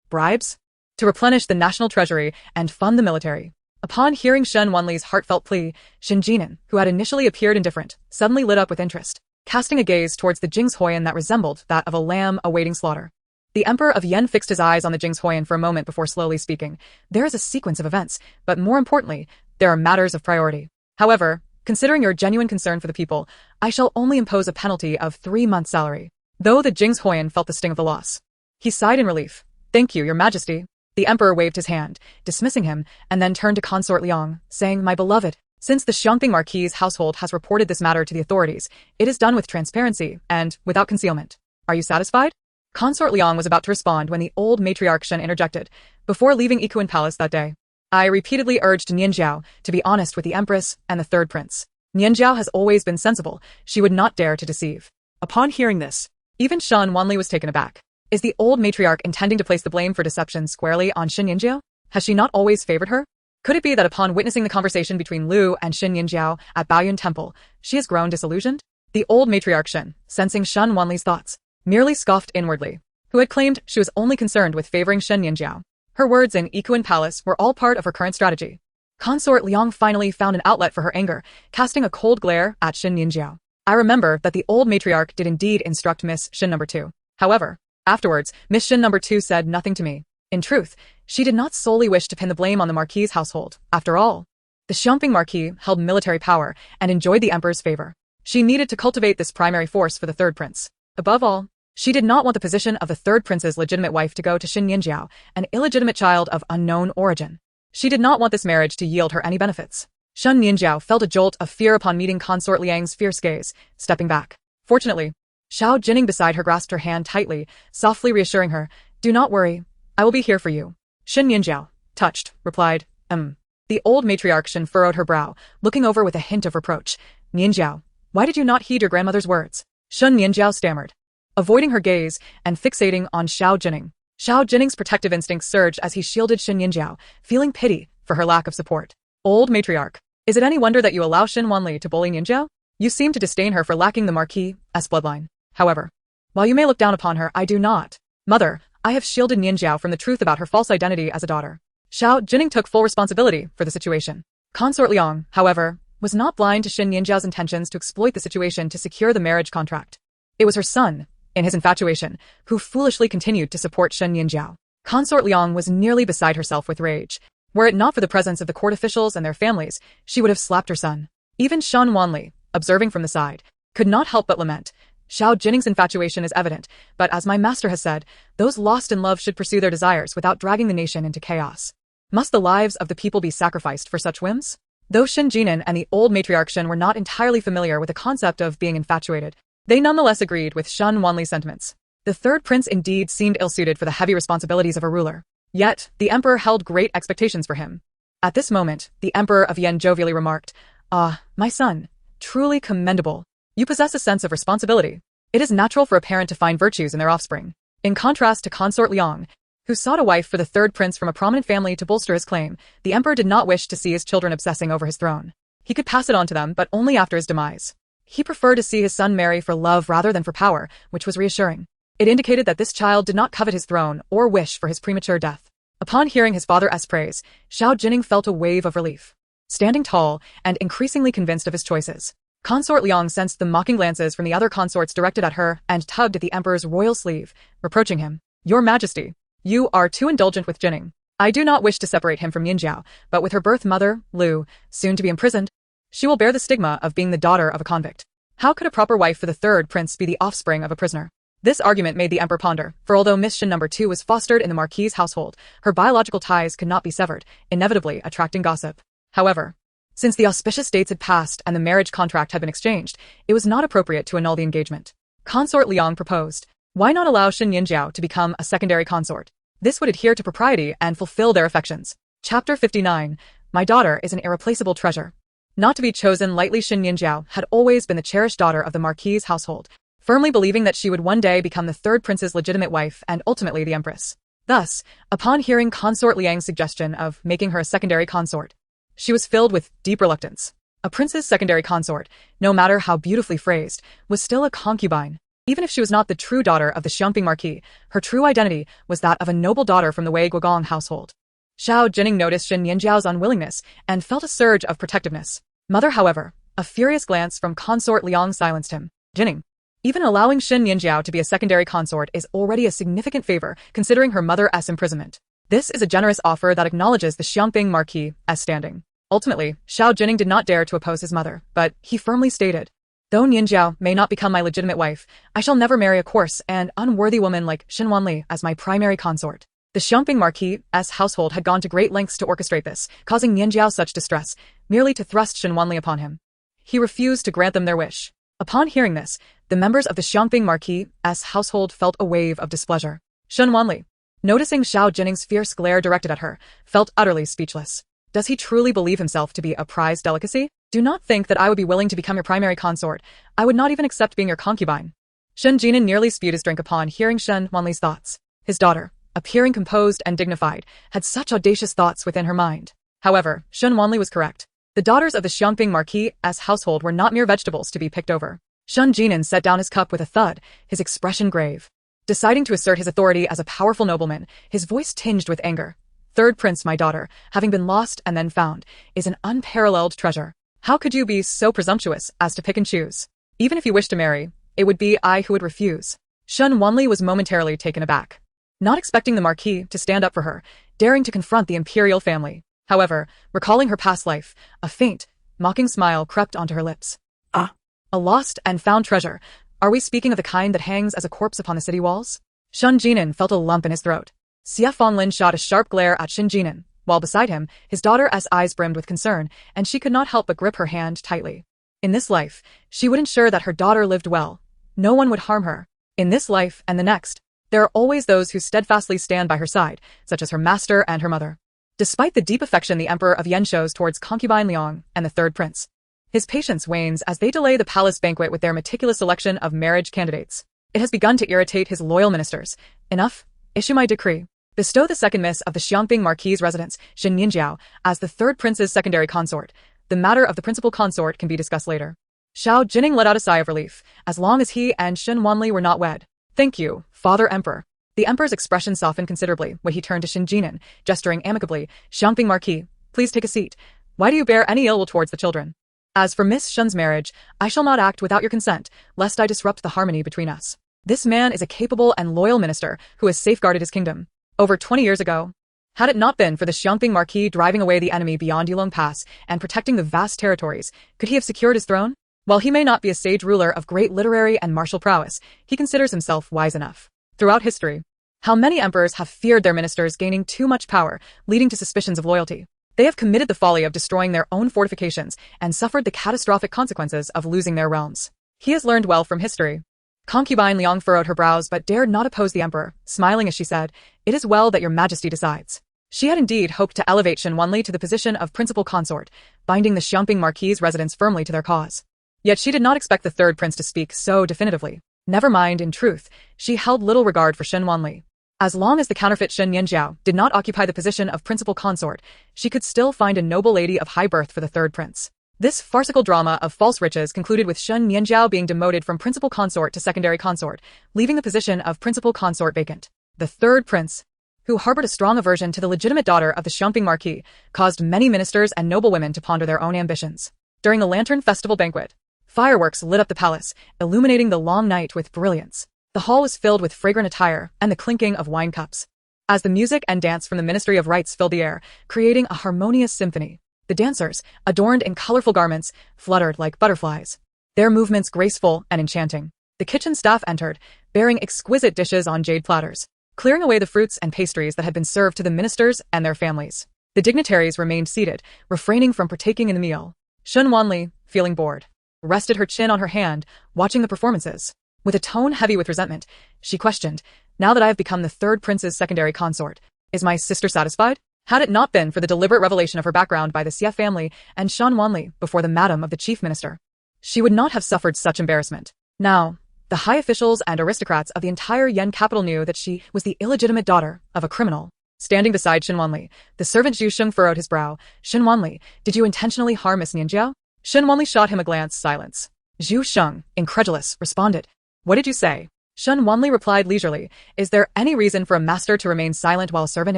Speaker 1: Bribes? To replenish the national treasury and fund the military. Upon hearing Shen Wanli's heartfelt plea, Shen Jinan, who had initially appeared indifferent, suddenly lit up with interest, casting a gaze towards the Jingzhoyan that resembled that of a lamb awaiting slaughter. The Emperor of Yen fixed his eyes on the Jingzhoyan for a moment before slowly speaking. There is a sequence of events, but more importantly, there are matters of priority. However, considering your genuine concern for the people, I shall only impose a penalty of 3 months' salary. Though the Jingzhoyan felt the sting of the loss. He sighed in relief. Thank you, Your Majesty. The Emperor waved his hand, dismissing him, and then turned to Consort Liang, saying, My beloved, since the Xiongping Marquis's household has reported this matter to the authorities, it is done with transparency and without concealment. Are you satisfied? Consort Liang was about to respond when the old matriarch Shen interjected, before leaving Ikuan Palace that day. I repeatedly urged Nianjiao to be honest with the Empress and the third prince. Nianjiao has always been sensible. She would not dare to deceive. Upon hearing this, even Shen Wanli was taken aback. Is the old matriarch intending to place the blame for deception squarely on Shen Nianjiao? Has she not always favored her? Could it be that upon witnessing the conversation between Liu and Shen Nianjiao at Baoyun Temple, she has grown disillusioned? The old matriarch Shen, sensing Shen Wanli's thoughts, merely scoffed inwardly, who had claimed she was only concerned with favoring Shen Nianjiao. Her words in Ikuan Palace were all part of her current strategy. Consort Liang finally found an outlet for her anger, casting a cold glare at Shen Nianjiao. I remember that the old matriarch did indeed instruct Miss Shen No. 2. However, afterwards, Miss Shen No. 2 said nothing to me. In truth, she did not solely wish to pin the blame on the Marquis's household. After all, the Xiongping Marquis held military power and enjoyed the emperor's favor. She needed to cultivate this primary force for the third prince. Above all, she did not want the position of the third prince's legitimate wife to go to Shen Nianjiao, an illegitimate child of unknown origin. She did not want this marriage to yield her any benefits. Shen Nianjiao felt a jolt of fear upon meeting Consort Liang's fierce gaze, stepping back. Fortunately, Xiao Jining beside her grasped her hand tightly, softly reassuring her, Do not worry, I will be here for you. Shen Nianjiao, touched, replied, The old matriarch Shen furrowed her brow, looking over with a hint of reproach. Nianjiao, why did you not heed your grandmother's words? Shen Nianjiao stammered, avoiding her gaze and fixating on Xiao Jining. Xiao Jining's protective instincts surged as he shielded Shen Nianjiao, feeling pity for her lack of support. Old matriarch, is it any wonder that you allow Shen Wanli to bully Nianjiao? You seem to disdain her for lacking the Marquis's bloodline. However, while you may look down upon her, I do not. Mother, I have shielded Nianjiao from the truth about her false identity as a daughter. Xiao Jining took full responsibility for the situation. Consort Liang, however, was not blind to Shen Nianjiao's intentions to exploit the situation to secure the marriage contract. It was her son, in his infatuation, who foolishly continued to support Shen Nianjiao. Consort Liang was nearly beside herself with rage. Were it not for the presence of the court officials and their families, she would have slapped her son. Even Shen Wanli, observing from the side, could not help but lament. Xiao Jining's infatuation is evident, but as my master has said, those lost in love should pursue their desires without dragging the nation into chaos. Must the lives of the people be sacrificed for such whims? Though Shen Jinan and the old matriarch Shen were not entirely familiar with the concept of being infatuated, they nonetheless agreed with Shen Wanli's sentiments. The third prince indeed seemed ill-suited for the heavy responsibilities of a ruler. Yet, the emperor held great expectations for him. At this moment, the emperor of Yen jovially remarked, my son, truly commendable. You possess a sense of responsibility. It is natural for a parent to find virtues in their offspring. In contrast to Consort Liang, who sought a wife for the third prince from a prominent family to bolster his claim, the emperor did not wish to see his children obsessing over his throne. He could pass it on to them, but only after his demise. He preferred to see his son marry for love rather than for power, which was reassuring. It indicated that this child did not covet his throne or wish for his premature death. Upon hearing his father's praise, Xiao Jining felt a wave of relief. Standing tall and increasingly convinced of his choices, Consort Liang sensed the mocking glances from the other consorts directed at her and tugged at the emperor's royal sleeve, reproaching him. Your Majesty, you are too indulgent with Jining. I do not wish to separate him from Nianjiao, but with her birth mother, Liu, soon to be imprisoned, she will bear the stigma of being the daughter of a convict. How could a proper wife for the third prince be the offspring of a prisoner? This argument made the emperor ponder, for although Miss Shen No. 2 was fostered in the marquis's household, her biological ties could not be severed, inevitably attracting gossip. However, since the auspicious dates had passed and the marriage contract had been exchanged, it was not appropriate to annul the engagement. Consort Liang proposed, why not allow Shen Nianjiao to become a secondary consort? This would adhere to propriety and fulfill their affections. Chapter 59. My daughter is an irreplaceable treasure. Not to be chosen lightly, Shen Nianjiao had always been the cherished daughter of the marquis's household, firmly believing that she would one day become the third prince's legitimate wife and ultimately the empress. Thus, upon hearing Consort Liang's suggestion of making her a secondary consort, she was filled with deep reluctance. A prince's secondary consort, no matter how beautifully phrased, was still a concubine. Even if she was not the true daughter of the Xiangping Marquis, her true identity was that of a noble daughter from the Wei Guogong household. Xiao Jining noticed Shen Nianjiao's unwillingness and felt a surge of protectiveness. Mother, however, a furious glance from Consort Liang silenced him. Jining, even allowing Shen Nianjiao to be a secondary consort is already a significant favor considering her mother's imprisonment. This is a generous offer that acknowledges the Xiangping Marquis as standing. Ultimately, Xiao Jining did not dare to oppose his mother, but he firmly stated, though Nianjiao may not become my legitimate wife, I shall never marry a coarse and unworthy woman like Shen Wanli as my primary consort. The Xiangping Marquis' household had gone to great lengths to orchestrate this, causing Nianjiao such distress, merely to thrust Shen Wanli upon him. He refused to grant them their wish. Upon hearing this, the members of the Xiangping Marquis' household felt a wave of displeasure. Shen Wanli, noticing Xiao Jining's fierce glare directed at her, felt utterly speechless. Does he truly believe himself to be a prized delicacy? Do not think that I would be willing to become your primary consort. I would not even accept being your concubine. Shen Jinan nearly spewed his drink upon hearing Shen Wanli's thoughts. His daughter, appearing composed and dignified, had such audacious thoughts within her mind. However, Shen Wanli was correct. The daughters of the Xiangping Marquis' household were not mere vegetables to be picked over. Shen Jinan set down his cup with a thud, his expression grave. Deciding to assert his authority as a powerful nobleman, his voice tinged with anger. Third prince, my daughter, having been lost and then found, is an unparalleled treasure. How could you be so presumptuous as to pick and choose? Even if you wish to marry, it would be I who would refuse. Shen Wanli was momentarily taken aback, not expecting the Marquis to stand up for her, daring to confront the imperial family. However, recalling her past life, a faint, mocking smile crept onto her lips. Ah, a lost and found treasure. Are we speaking of the kind that hangs as a corpse upon the city walls? Shen Jinan felt a lump in his throat. Xie Fanlin shot a sharp glare at Shen Jinan, while beside him, his daughter's eyes brimmed with concern, and she could not help but grip her hand tightly. In this life, she would ensure that her daughter lived well. No one would harm her. In this life and the next, there are always those who steadfastly stand by her side, such as her master and her mother. Despite the deep affection the Emperor of Yen shows towards concubine Liang and the third prince, his patience wanes as they delay the palace banquet with their meticulous selection of marriage candidates. It has begun to irritate his loyal ministers. Enough, issue my decree. Bestow the second miss of the Xiangping Marquis' residence, Shen Nianjiao, as the third prince's secondary consort. The matter of the principal consort can be discussed later. Xiao Jining let out a sigh of relief, as long as he and Shen Wanli were not wed. Thank you, Father Emperor. The Emperor's expression softened considerably when he turned to Shen Jinan, gesturing amicably. Xiangping Marquis, please take a seat. Why do you bear any ill will towards the children? As for Miss Shen's marriage, I shall not act without your consent, lest I disrupt the harmony between us. This man is a capable and loyal minister who has safeguarded his kingdom. Over 20 years ago, had it not been for the Xiangping Marquis driving away the enemy beyond Yulong Pass and protecting the vast territories, could he have secured his throne? While he may not be a sage ruler of great literary and martial prowess, he considers himself wise enough. Throughout history, how many emperors have feared their ministers gaining too much power, leading to suspicions of loyalty? They have committed the folly of destroying their own fortifications and suffered the catastrophic consequences of losing their realms. He has learned well from history. Concubine Liang furrowed her brows but dared not oppose the emperor, smiling as she said, "It is well that your majesty decides." She had indeed hoped to elevate Shen Wanli to the position of principal consort, binding the Xiangping Marquis' residents firmly to their cause. Yet she did not expect the third prince to speak so definitively. Never mind, in truth, she held little regard for Shen Wanli. As long as the counterfeit Shen Nianjiao did not occupy the position of principal consort, she could still find a noble lady of high birth for the third prince. This farcical drama of false riches concluded with Shen Nianjiao being demoted from principal consort to secondary consort, leaving the position of principal consort vacant. The third prince, who harbored a strong aversion to the legitimate daughter of the Xiangping Marquis, caused many ministers and noblewomen to ponder their own ambitions. During the Lantern Festival banquet, fireworks lit up the palace, illuminating the long night with brilliance. The hall was filled with fragrant attire and the clinking of wine cups. As the music and dance from the Ministry of Rites filled the air, creating a harmonious symphony, the dancers, adorned in colorful garments, fluttered like butterflies. their movements graceful and enchanting. The kitchen staff entered, bearing exquisite dishes on jade platters, clearing away the fruits and pastries that had been served to the ministers and their families. The dignitaries remained seated, refraining from partaking in the meal. Shen Wanli, feeling bored, rested her chin on her hand, watching the performances. With a tone heavy with resentment, she questioned, "Now that I have become the third prince's secondary consort, is my sister satisfied?" Had it not been for the deliberate revelation of her background by the Xie family and Shen Wanli before the madam of the chief minister, she would not have suffered such embarrassment. Now, the high officials and aristocrats of the entire Yan capital knew that she was the illegitimate daughter of a criminal. Standing beside Shen Wanli, the servant Zhu Sheng furrowed his brow. "Shen Wanli, did you intentionally harm Miss Nianjiao?" Shen Wanli shot him a glance. Silence. Zhu Sheng, incredulous, responded, "What did you say?" Shen Wanli replied leisurely, "Is there any reason for a master to remain silent while a servant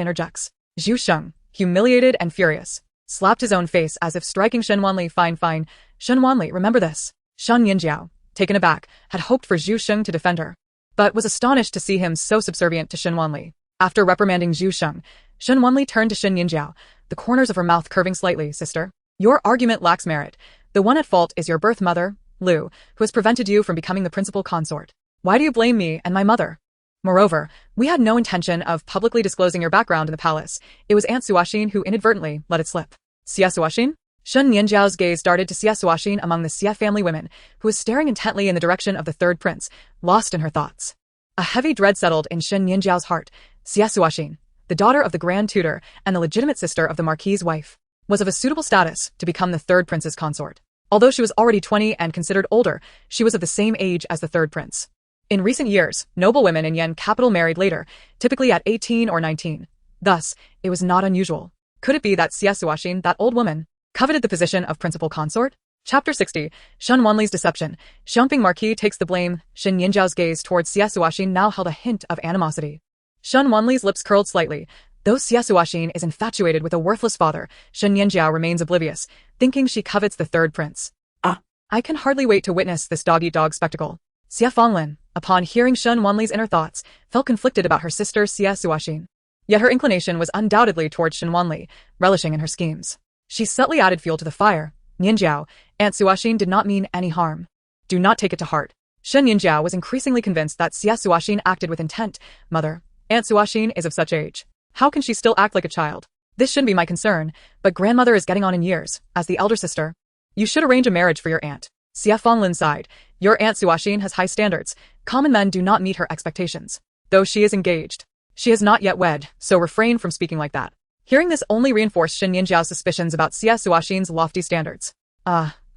Speaker 1: interjects?" Zhu Sheng, humiliated and furious, slapped his own face as if striking Shen Wanli. Fine. Shen Wanli, remember this. Shen Nianjiao, taken aback, had hoped for Zhu Sheng to defend her, but was astonished to see him so subservient to Shen Wanli. After reprimanding Zhu Sheng, Shen Wanli turned to Shen Nianjiao, the corners of her mouth curving slightly. "Sister, your argument lacks merit. The one at fault is your birth mother, Lu, who has prevented you from becoming the principal consort. Why do you blame me and my mother? Moreover, we had no intention of publicly disclosing your background in the palace. It was Aunt Suoxin who inadvertently let it slip." Xie Suoxin? Shen Nianjiao's gaze darted to Xie Suoxin among the Xie family women, who was staring intently in the direction of the third prince, lost in her thoughts. A heavy dread settled in Shen Nianjiao's heart. Xie Suoxin, the daughter of the Grand Tutor and the legitimate sister of the Marquis's wife, was of a suitable status to become the third prince's consort. Although she was already 20 and considered older, she was of the same age as the third prince. In recent years, noble women in Yan capital married later, typically at 18 or 19. Thus, it was not unusual. Could it be that Xie Suoxin, that old woman, coveted the position of principal consort? Chapter 60, Shen Wanli's deception. Xiangping Marquis takes the blame. Shen Nianjiao's gaze towards Xie Suoxin now held a hint of animosity. Shen Wanli's lips curled slightly. Though Xie Suoxin is infatuated with a worthless father, Shen Nianjiao remains oblivious, thinking she covets the third prince. I can hardly wait to witness this dog-eat-dog spectacle. Xie Fanglin, upon hearing Shen Wanli's inner thoughts, felt conflicted about her sister Xie Suoxin. Yet her inclination was undoubtedly towards Shen Wanli, relishing in her schemes. She subtly added fuel to the fire. "Nianjiao, Aunt Suoxin did not mean any harm. Do not take it to heart." Shen Nianjiao was increasingly convinced that Xie Suoxin acted with intent. "Mother, Aunt Suoxin is of such age. How can she still act like a child? This shouldn't be my concern, but grandmother is getting on in years, as the elder sister. You should arrange a marriage for your aunt." Xie Fanglin sighed. "Your Aunt Suoxin has high standards. Common men do not meet her expectations. Though she is engaged, she has not yet wed, so refrain from speaking like that." Hearing this only reinforced Shen Nianjiao's suspicions about Xie Suoxin's lofty standards.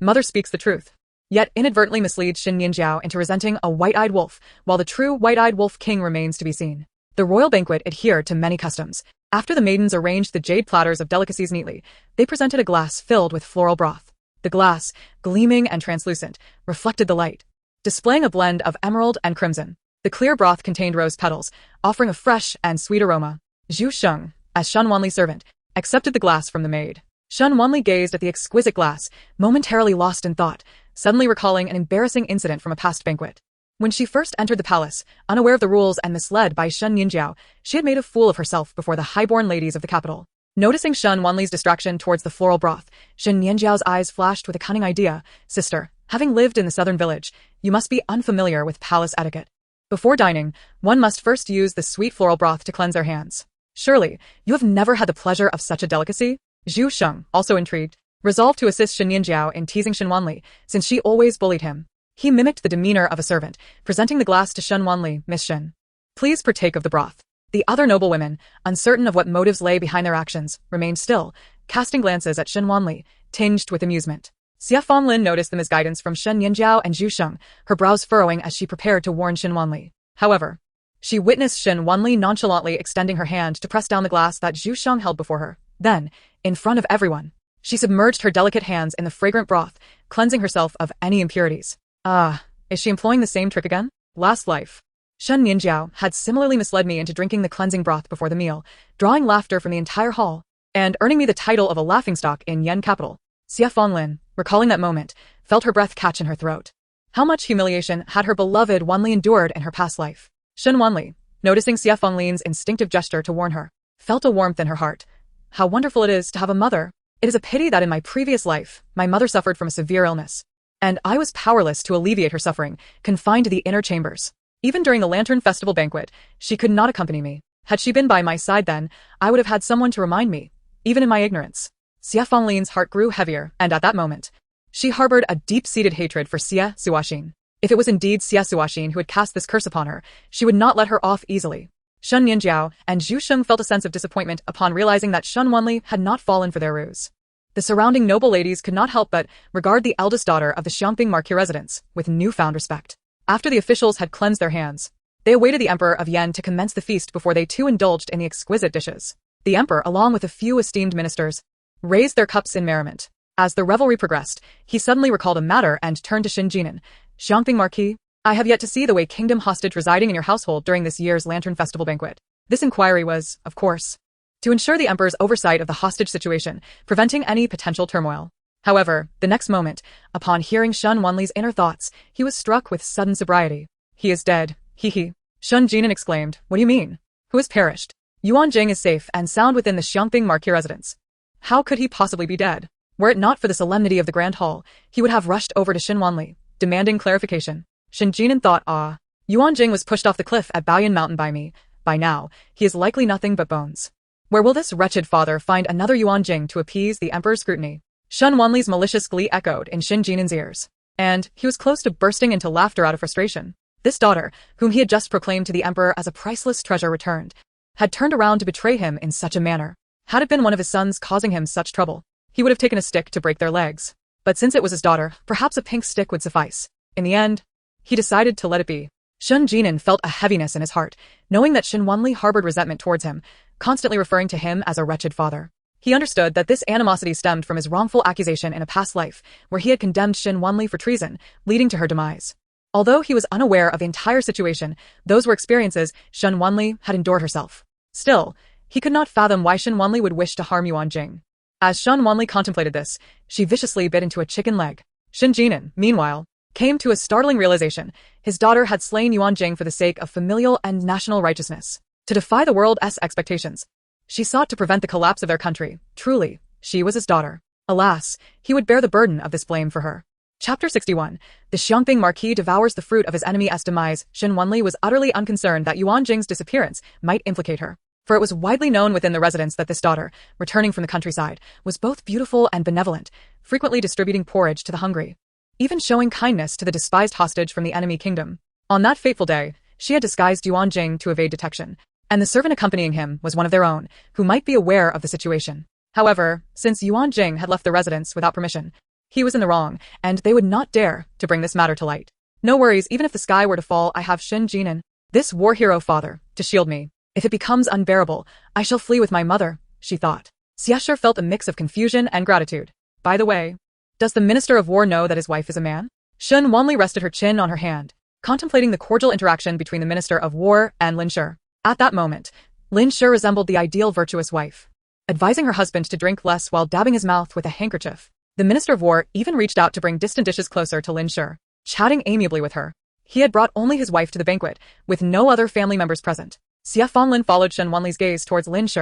Speaker 1: Mother speaks the truth. Yet inadvertently misleads Shen Nianjiao into resenting a white-eyed wolf, while the true white-eyed wolf king remains to be seen. The royal banquet adhered to many customs. After the maidens arranged the jade platters of delicacies neatly, they presented a glass filled with floral broth. The glass, gleaming and translucent, reflected the light, displaying a blend of emerald and crimson. The clear broth contained rose petals, offering a fresh and sweet aroma. Zhu Sheng, as Shen Wanli's servant, accepted the glass from the maid. Shen Wanli gazed at the exquisite glass, momentarily lost in thought, suddenly recalling an embarrassing incident from a past banquet. When she first entered the palace, unaware of the rules and misled by Shen Nianjiao, she had made a fool of herself before the highborn ladies of the capital. Noticing Shen Wanli's distraction towards the floral broth, Shen Nianjiao's eyes flashed with a cunning idea. "Sister, having lived in the southern village, you must be unfamiliar with palace etiquette. Before dining, one must first use the sweet floral broth to cleanse their hands. Surely, you have never had the pleasure of such a delicacy?" Zhu Sheng, also intrigued, resolved to assist Shen Nianjiao in teasing Shen Wanli, since she always bullied him. He mimicked the demeanor of a servant, presenting the glass to Shen Wanli. "Miss Shen, please partake of the broth." The other noble women, uncertain of what motives lay behind their actions, remained still, casting glances at Shen Wanli, tinged with amusement. Xie Fanglin noticed the misguidance from Shen Nianjiao and Zhu Sheng, her brows furrowing as she prepared to warn Shen Wanli. However, she witnessed Shen Wanli nonchalantly extending her hand to press down the glass that Zhu Sheng held before her. Then, in front of everyone, she submerged her delicate hands in the fragrant broth, cleansing herself of any impurities. Is she employing the same trick again? Last life, Shen Nianjiao had similarly misled me into drinking the cleansing broth before the meal, drawing laughter from the entire hall, and earning me the title of a laughingstock in Yan capital. Xie Fanglin, recalling that moment, felt her breath catch in her throat. How much humiliation had her beloved Wanli endured in her past life? Shen Wanli, noticing Xie Fanglin's instinctive gesture to warn her, felt a warmth in her heart. How wonderful it is to have a mother. It is a pity that in my previous life, my mother suffered from a severe illness. and I was powerless to alleviate her suffering, confined to the inner chambers. Even during the Lantern Festival banquet, she could not accompany me. Had she been by my side then, I would have had someone to remind me, even in my ignorance. Xie Fanglin's heart grew heavier, and at that moment, she harbored a deep-seated hatred for Xie Suoxin. If it was indeed Xie Suoxin who had cast this curse upon her, she would not let her off easily. Shen Nianjiao and Zhu Sheng felt a sense of disappointment upon realizing that Shen Wanli had not fallen for their ruse. The surrounding noble ladies could not help but regard the eldest daughter of the Xiangping marquis residence with newfound respect. After the officials had cleansed their hands, they awaited the Emperor of Yen to commence the feast before they too indulged in the exquisite dishes. The Emperor, along with a few esteemed ministers, raised their cups in merriment. As the revelry progressed, he suddenly recalled a matter and turned to Shen Jinan. Xiangping Marquis, I have yet to see the Wei Kingdom hostage residing in your household during this year's Lantern Festival banquet. This inquiry was, of course, to ensure the Emperor's oversight of the hostage situation, preventing any potential turmoil. However, the next moment, upon hearing Shen Wanli's inner thoughts, he was struck with sudden sobriety. He is dead, he. Shen Jinan exclaimed, what do you mean? Who has perished? Yuan Gene is safe and sound within the Xiangping marquis residence. How could he possibly be dead? Were it not for the solemnity of the Grand Hall, he would have rushed over to Shen Wanli, demanding clarification. Shen Jinan thought, Yuan Jing was pushed off the cliff at Baoyan Mountain by me. By now, he is likely nothing but bones. Where will this wretched father find another Yuan Jing to appease the Emperor's scrutiny? Shen Wanli's malicious glee echoed in Shen Jinan's ears, and he was close to bursting into laughter out of frustration. This daughter, whom he had just proclaimed to the Emperor as a priceless treasure returned, had turned around to betray him in such a manner. Had it been one of his sons causing him such trouble, he would have taken a stick to break their legs. But since it was his daughter, perhaps a pink stick would suffice. In the end, he decided to let it be. Shen Jinan felt a heaviness in his heart, knowing that Shen Wanli harbored resentment towards him, constantly referring to him as a wretched father. He understood that this animosity stemmed from his wrongful accusation in a past life, where he had condemned Shen Wanli for treason, leading to her demise. Although he was unaware of the entire situation, those were experiences Shen Wanli had endured herself. Still, he could not fathom why Shen Wanli would wish to harm Yuan Jing. As Shen Wanli contemplated this, she viciously bit into a chicken leg. Shen Jinan, meanwhile, came to a startling realization. His daughter had slain Yuan Jing for the sake of familial and national righteousness. To defy the world's expectations, she sought to prevent the collapse of their country. Truly, she was his daughter. Alas, he would bear the burden of this blame for her. Chapter 61. The Xiangping Marquis devours the fruit of his enemy's demise. Shen Wanli was utterly unconcerned that Yuan Jing's disappearance might implicate her, for it was widely known within the residence that this daughter, returning from the countryside, was both beautiful and benevolent, frequently distributing porridge to the hungry, even showing kindness to the despised hostage from the enemy kingdom. On that fateful day, she had disguised Yuan Jing to evade detection, and the servant accompanying him was one of their own, who might be aware of the situation. However, since Yuan Jing had left the residence without permission, he was in the wrong, and they would not dare to bring this matter to light. No worries, even if the sky were to fall, I have Shen Jinan, this war hero father, to shield me. If it becomes unbearable, I shall flee with my mother, she thought. Xiesher felt a mix of confusion and gratitude. By the way, does the Minister of War know that his wife is a man? Shen Wanli rested her chin on her hand, contemplating the cordial interaction between the Minister of War and Lin Shi. At that moment, Lin Shi resembled the ideal virtuous wife, advising her husband to drink less while dabbing his mouth with a handkerchief. The Minister of War even reached out to bring distant dishes closer to Lin Shi, chatting amiably with her. He had brought only his wife to the banquet, with no other family members present. Xie Fanglin followed Shen Wanli's gaze towards Lin Shi,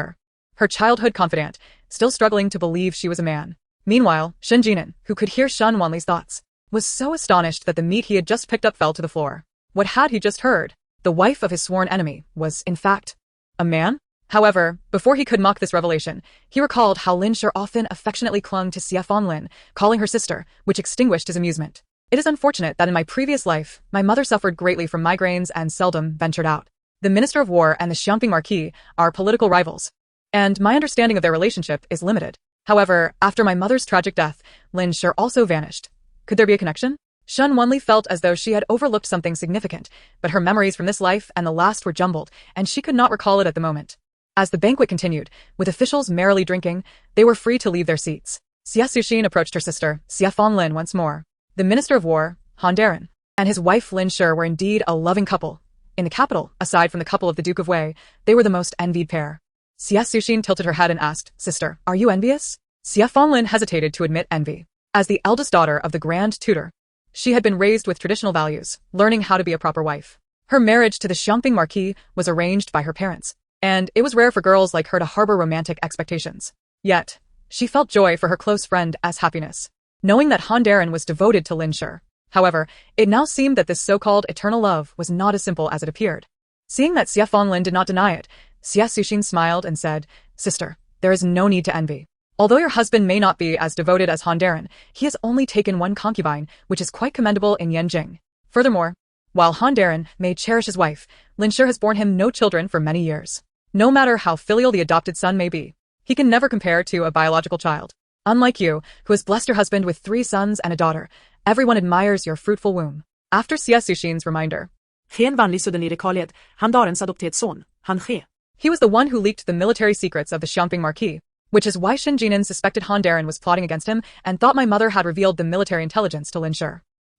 Speaker 1: her childhood confidant, still struggling to believe she was a man. Meanwhile, Shen Jinan, who could hear Shen Wanli's thoughts, was so astonished that the meat he had just picked up fell to the floor. What had he just heard? The wife of his sworn enemy was, in fact, a man? However, before he could mock this revelation, he recalled how Lin Shi often affectionately clung to Xie Fanglin, calling her sister, which extinguished his amusement. It is unfortunate that in my previous life, my mother suffered greatly from migraines and seldom ventured out. The Minister of War and the Xiangping Marquis are political rivals, and my understanding of their relationship is limited. However, after my mother's tragic death, Lin Shi also vanished. Could there be a connection? Shen Wanli felt as though she had overlooked something significant, but her memories from this life and the last were jumbled, and she could not recall it at the moment. As the banquet continued, with officials merrily drinking, they were free to leave their seats. Xie Suxin approached her sister, Xie Fanglin, once more. The Minister of War, Han Daren, and his wife Lin Shi were indeed a loving couple. In the capital, aside from the couple of the Duke of Wei, they were the most envied pair. Xie Suxin tilted her head and asked, Sister, are you envious? Xie Fanglin hesitated to admit envy. As the eldest daughter of the Grand Tutor, she had been raised with traditional values, learning how to be a proper wife. Her marriage to the Xiangping Marquis was arranged by her parents, and it was rare for girls like her to harbor romantic expectations. Yet, she felt joy for her close friend as happiness. knowing that Han Daren was devoted to Lin Shi. However, it now seemed that this so-called eternal love was not as simple as it appeared. Seeing that Xie Fanlin did not deny it, Xie Suxin smiled and said, "Sister, there is no need to envy. Although your husband may not be as devoted as Han Daren, he has only taken one concubine, which is quite commendable in Yanjing. Furthermore, while Han Daren may cherish his wife, Lin Shi has borne him no children for many years. No matter how filial the adopted son may be, he can never compare to a biological child. Unlike you, who has blessed your husband with 3 sons and a daughter, everyone admires your fruitful womb." After Xie Suxin's reminder,
Speaker 2: Shen Wanli sudden recalled, Han Daren's adopted son, Han He.
Speaker 1: he was the one who leaked the military secrets of the Xiangping Marquis, which is why Shen Jinan suspected Han Daren was plotting against him and thought my mother had revealed the military intelligence to Lin Shi.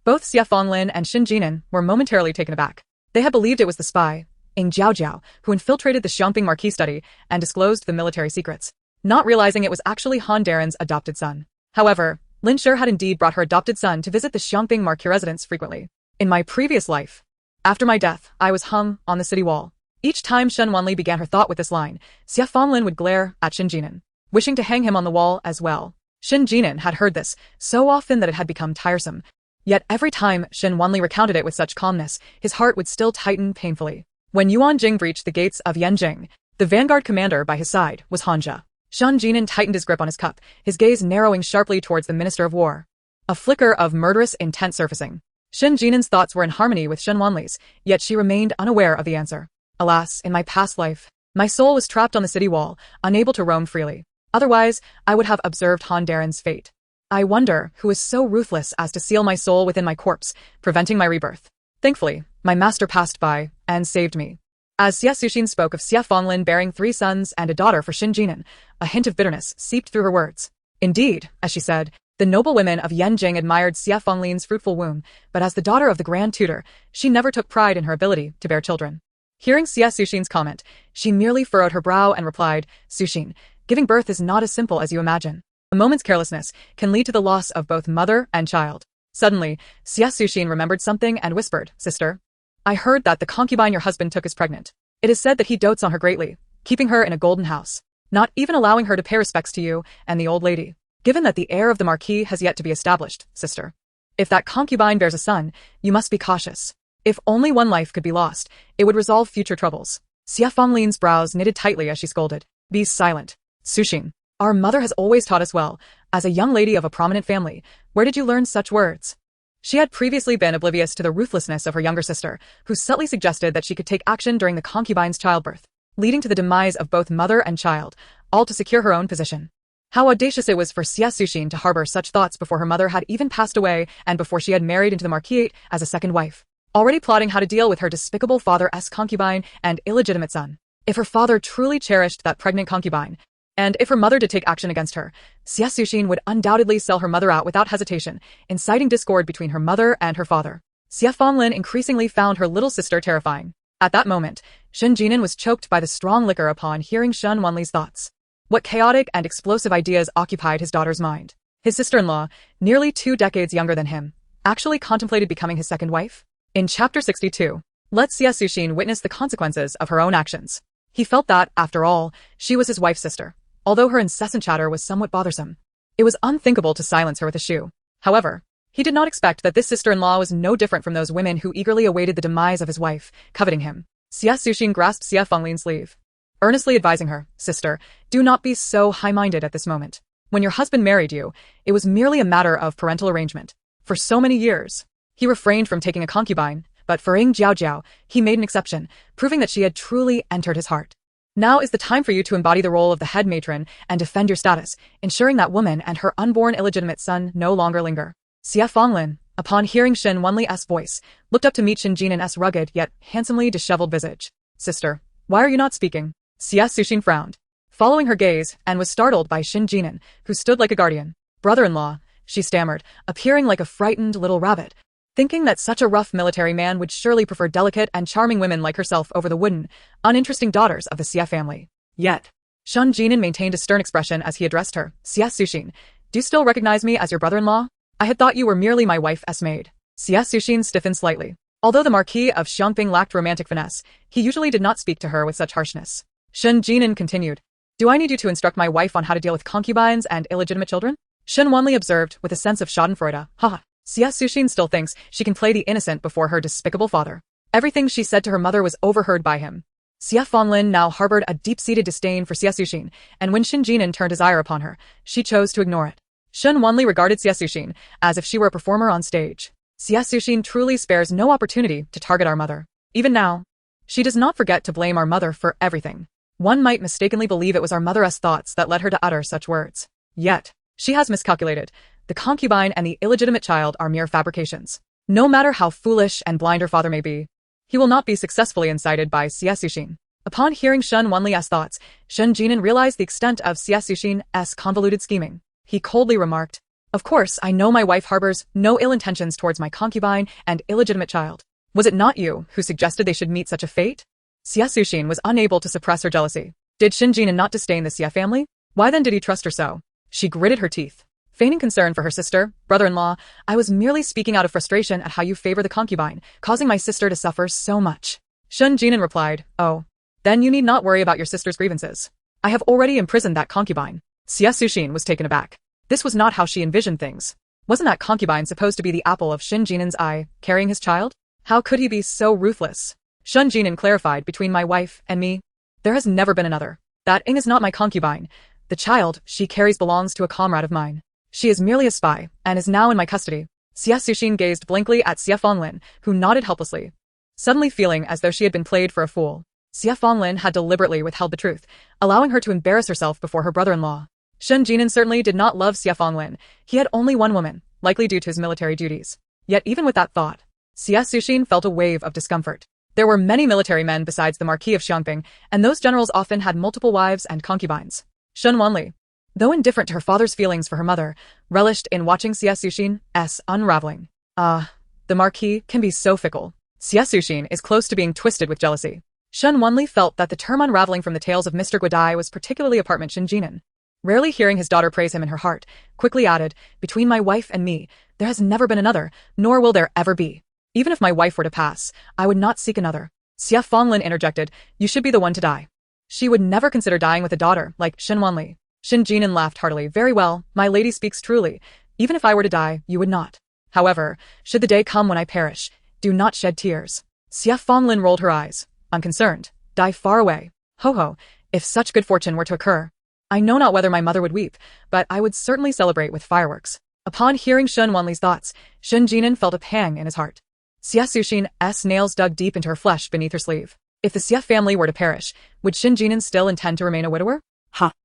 Speaker 1: Both Xie Fanlin and Shen Jinan were momentarily taken aback. They had believed it was the spy, Ing Jiao, who infiltrated the Xiangping Marquis study and disclosed the military secrets, not realizing it was actually Han Daren's adopted son. However, Lin Shi had indeed brought her adopted son to visit the Xiangping Marquis residence frequently. In my previous life, after my death, I was hung on the city wall. Each time Shen Wanli began her thought with this line, Xie Fanlin would glare at Shen Jinan, wishing to hang him on the wall as well. Shen Jinan had heard this so often that it had become tiresome. Yet every time Shen Wanli recounted it with such calmness, his heart would still tighten painfully. When Yuan Gene breached the gates of Yanjing, the vanguard commander by his side was Hanja. Shen Jinan tightened his grip on his cup, his gaze narrowing sharply towards the Minister of War. A flicker of murderous intent surfacing. Shen Jinan's thoughts were in harmony with Shen Wanli's, yet she remained unaware of the answer. Alas, in my past life, my soul was trapped on the city wall, unable to roam freely. Otherwise, I would have observed Han Daren's fate. I wonder who is so ruthless as to seal my soul within my corpse, preventing my rebirth. Thankfully, my master passed by and saved me. As Xie Suxin spoke of Xie Fanlin bearing 3 sons and a daughter for Shen Jinan, a hint of bitterness seeped through her words. Indeed, as she said, the noble women of Yanjing admired Xie Fanlin's fruitful womb, but as the daughter of the Grand Tutor, she never took pride in her ability to bear children. Hearing Xie Suxin's comment, she merely furrowed her brow and replied, "Suxin, giving birth is not as simple as you imagine. A moment's carelessness can lead to the loss of both mother and child." Suddenly, Xie Suxin remembered something and whispered, "Sister, I heard that the concubine your husband took is pregnant. It is said that he dotes on her greatly, keeping her in a golden house, not even allowing her to pay respects to you and the old lady. Given that the heir of the Marquis has yet to be established, sister, if that concubine bears a son, you must be cautious. If only one life could be lost, it would resolve future troubles." Xie Fanlin's brows knitted tightly as she scolded, "Be silent, Suxin. Our mother has always taught us well. As a young lady of a prominent family, where did you learn such words?" She had previously been oblivious to the ruthlessness of her younger sister, who subtly suggested that she could take action during the concubine's childbirth, leading to the demise of both mother and child, all to secure her own position. How audacious it was for Xie Suxin to harbor such thoughts before her mother had even passed away and before she had married into the Marquis as a second wife, already plotting how to deal with her despicable father's concubine and illegitimate son. If her father truly cherished that pregnant concubine, and if her mother did take action against her, Xie Suxin would undoubtedly sell her mother out without hesitation, inciting discord between her mother and her father. Xie Fanlin increasingly found her little sister terrifying. At that moment, Shen Jinan was choked by the strong liquor upon hearing Shen Wanli's thoughts. What chaotic and explosive ideas occupied his daughter's mind? His sister-in-law, nearly 2 decades younger than him, actually contemplated becoming his second wife? In Chapter 62, let Xie Suxin witness the consequences of her own actions. He felt that, after all, she was his wife's sister, although her incessant chatter was somewhat bothersome. It was unthinkable to silence her with a shoe. However, he did not expect that this sister-in-law was no different from those women who eagerly awaited the demise of his wife, coveting him. Xie Suxin grasped Xie Fanlin's sleeve, earnestly advising her, "Sister, do not be so high-minded at this moment. When your husband married you, it was merely a matter of parental arrangement. For so many years, he refrained from taking a concubine, but for Ing Jiao, he made an exception, proving that she had truly entered his heart. Now is the time for you to embody the role of the head matron and defend your status, ensuring that woman and her unborn illegitimate son no longer linger." Xie Fanlin, upon hearing Shen Wanli's voice, looked up to meet Shen Jinan's rugged yet handsomely disheveled visage. "Sister, why are you not speaking?" Xie Suxin frowned, following her gaze, and was startled by Shen Jinan, who stood like a guardian. "Brother-in-law," she stammered, appearing like a frightened little rabbit, thinking that such a rough military man would surely prefer delicate and charming women like herself over the wooden, uninteresting daughters of the Xie family. Yet, Shen Jinan maintained a stern expression as he addressed her. "Xie Suxin, do you still recognize me as your brother-in-law? I had thought you were merely my wife's maid." Xie Suxin stiffened slightly. Although the Marquis of Xiangping lacked romantic finesse, he usually did not speak to her with such harshness. Shen Jinan continued, "Do I need you to instruct my wife on how to deal with concubines and illegitimate children?" Shen Wanli observed with a sense of schadenfreude. Haha, Xia Suxin still thinks she can play the innocent before her despicable father. Everything she said to her mother was overheard by him. Xia Fanlin now harbored a deep-seated disdain for Xia Suxin, and when Shen Jinan turned his ire upon her, she chose to ignore it. Shen Wanli regarded Xia Suxin as if she were a performer on stage. Xia Suxin truly spares no opportunity to target our mother. Even now, she does not forget to blame our mother for everything. One might mistakenly believe it was our mother's thoughts that led her to utter such words. Yet, she has miscalculated. The concubine and the illegitimate child are mere fabrications. No matter how foolish and blind her father may be, he will not be successfully incited by Xia Suxin. Upon hearing Shen Wanli's thoughts, Shen Jinan realized the extent of Xia Suxin's convoluted scheming. He coldly remarked, "Of course, I know my wife harbors no ill intentions towards my concubine and illegitimate child. Was it not you who suggested they should meet such a fate?" Xia Suxin was unable to suppress her jealousy. Did Shen Jinan not disdain the Xia family? Why then did he trust her so? She gritted her teeth. Feigning concern for her sister, brother-in-law, "I was merely speaking out of frustration at how you favor the concubine, causing my sister to suffer so much." Shen Jinan replied, "Oh, then you need not worry about your sister's grievances. I have already imprisoned that concubine." Xia Suxin was taken aback. This was not how she envisioned things. Wasn't that concubine supposed to be the apple of Shen Jinan's eye, carrying his child? How could he be so ruthless? Shen Jinan clarified, "Between my wife and me, there has never been another. That Ing is not my concubine. The child she carries belongs to a comrade of mine. She is merely a spy, and is now in my custody." Xia Suxin gazed blankly at Xia Fanlin, who nodded helplessly, suddenly feeling as though she had been played for a fool. Xia Fanlin had deliberately withheld the truth, allowing her to embarrass herself before her brother-in-law. Shen Jinan certainly did not love Xia Fanlin. He had only one woman, likely due to his military duties. Yet even with that thought, Xia Suxin felt a wave of discomfort. There were many military men besides the Marquis of Xiangping, and those generals often had multiple wives and concubines. Shen Wanli, though indifferent to her father's feelings for her mother, relished in watching Xia Suxin's unraveling. The Marquis can be so fickle. Xia Suxin is close to being twisted with jealousy. Shen Wanli felt that the term unraveling from the tales of Mr. Guodai was particularly apartment Shen Jinan. Rarely hearing his daughter praise him in her heart, quickly added, "Between my wife and me, there has never been another, nor will there ever be. Even if my wife were to pass, I would not seek another." Xia Fanlin interjected, "You should be the one to die." She would never consider dying with a daughter like Shen Wanli. Shen Jinan laughed heartily. "Very well, my lady speaks truly. Even if I were to die, you would not. However, should the day come when I perish, do not shed tears." Xia Fanlin rolled her eyes. "Unconcerned. Die far away. Ho ho, if such good fortune were to occur, I know not whether my mother would weep, but I would certainly celebrate with fireworks." Upon hearing Shen Wanli's thoughts, Shen Jinan felt a pang in his heart. Xia Suxin's nails dug deep into her flesh beneath her sleeve. If the Xia family were to perish, would Shen Jinan still intend to remain a widower?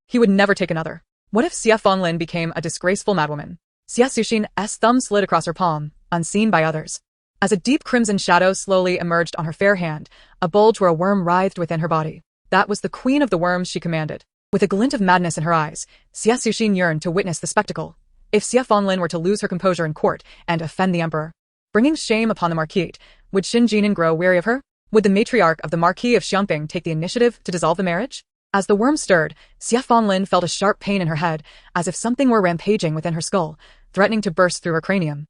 Speaker 1: He would never take another. What if Xia Fanlin became a disgraceful madwoman? Xia Suxin's thumb slid across her palm, unseen by others. As a deep crimson shadow slowly emerged on her fair hand, a bulge where a worm writhed within her body. That was the queen of the worms she commanded. With a glint of madness in her eyes, Xia Suxin yearned to witness the spectacle. If Xia Fanlin were to lose her composure in court and offend the emperor, bringing shame upon the Marquis, would Shen Jinan grow weary of her? Would the matriarch of the Marquis of Xiangping take the initiative to dissolve the marriage? As the worm stirred, Xia Fanlin felt a sharp pain in her head, as if something were rampaging within her skull, threatening to burst through her cranium.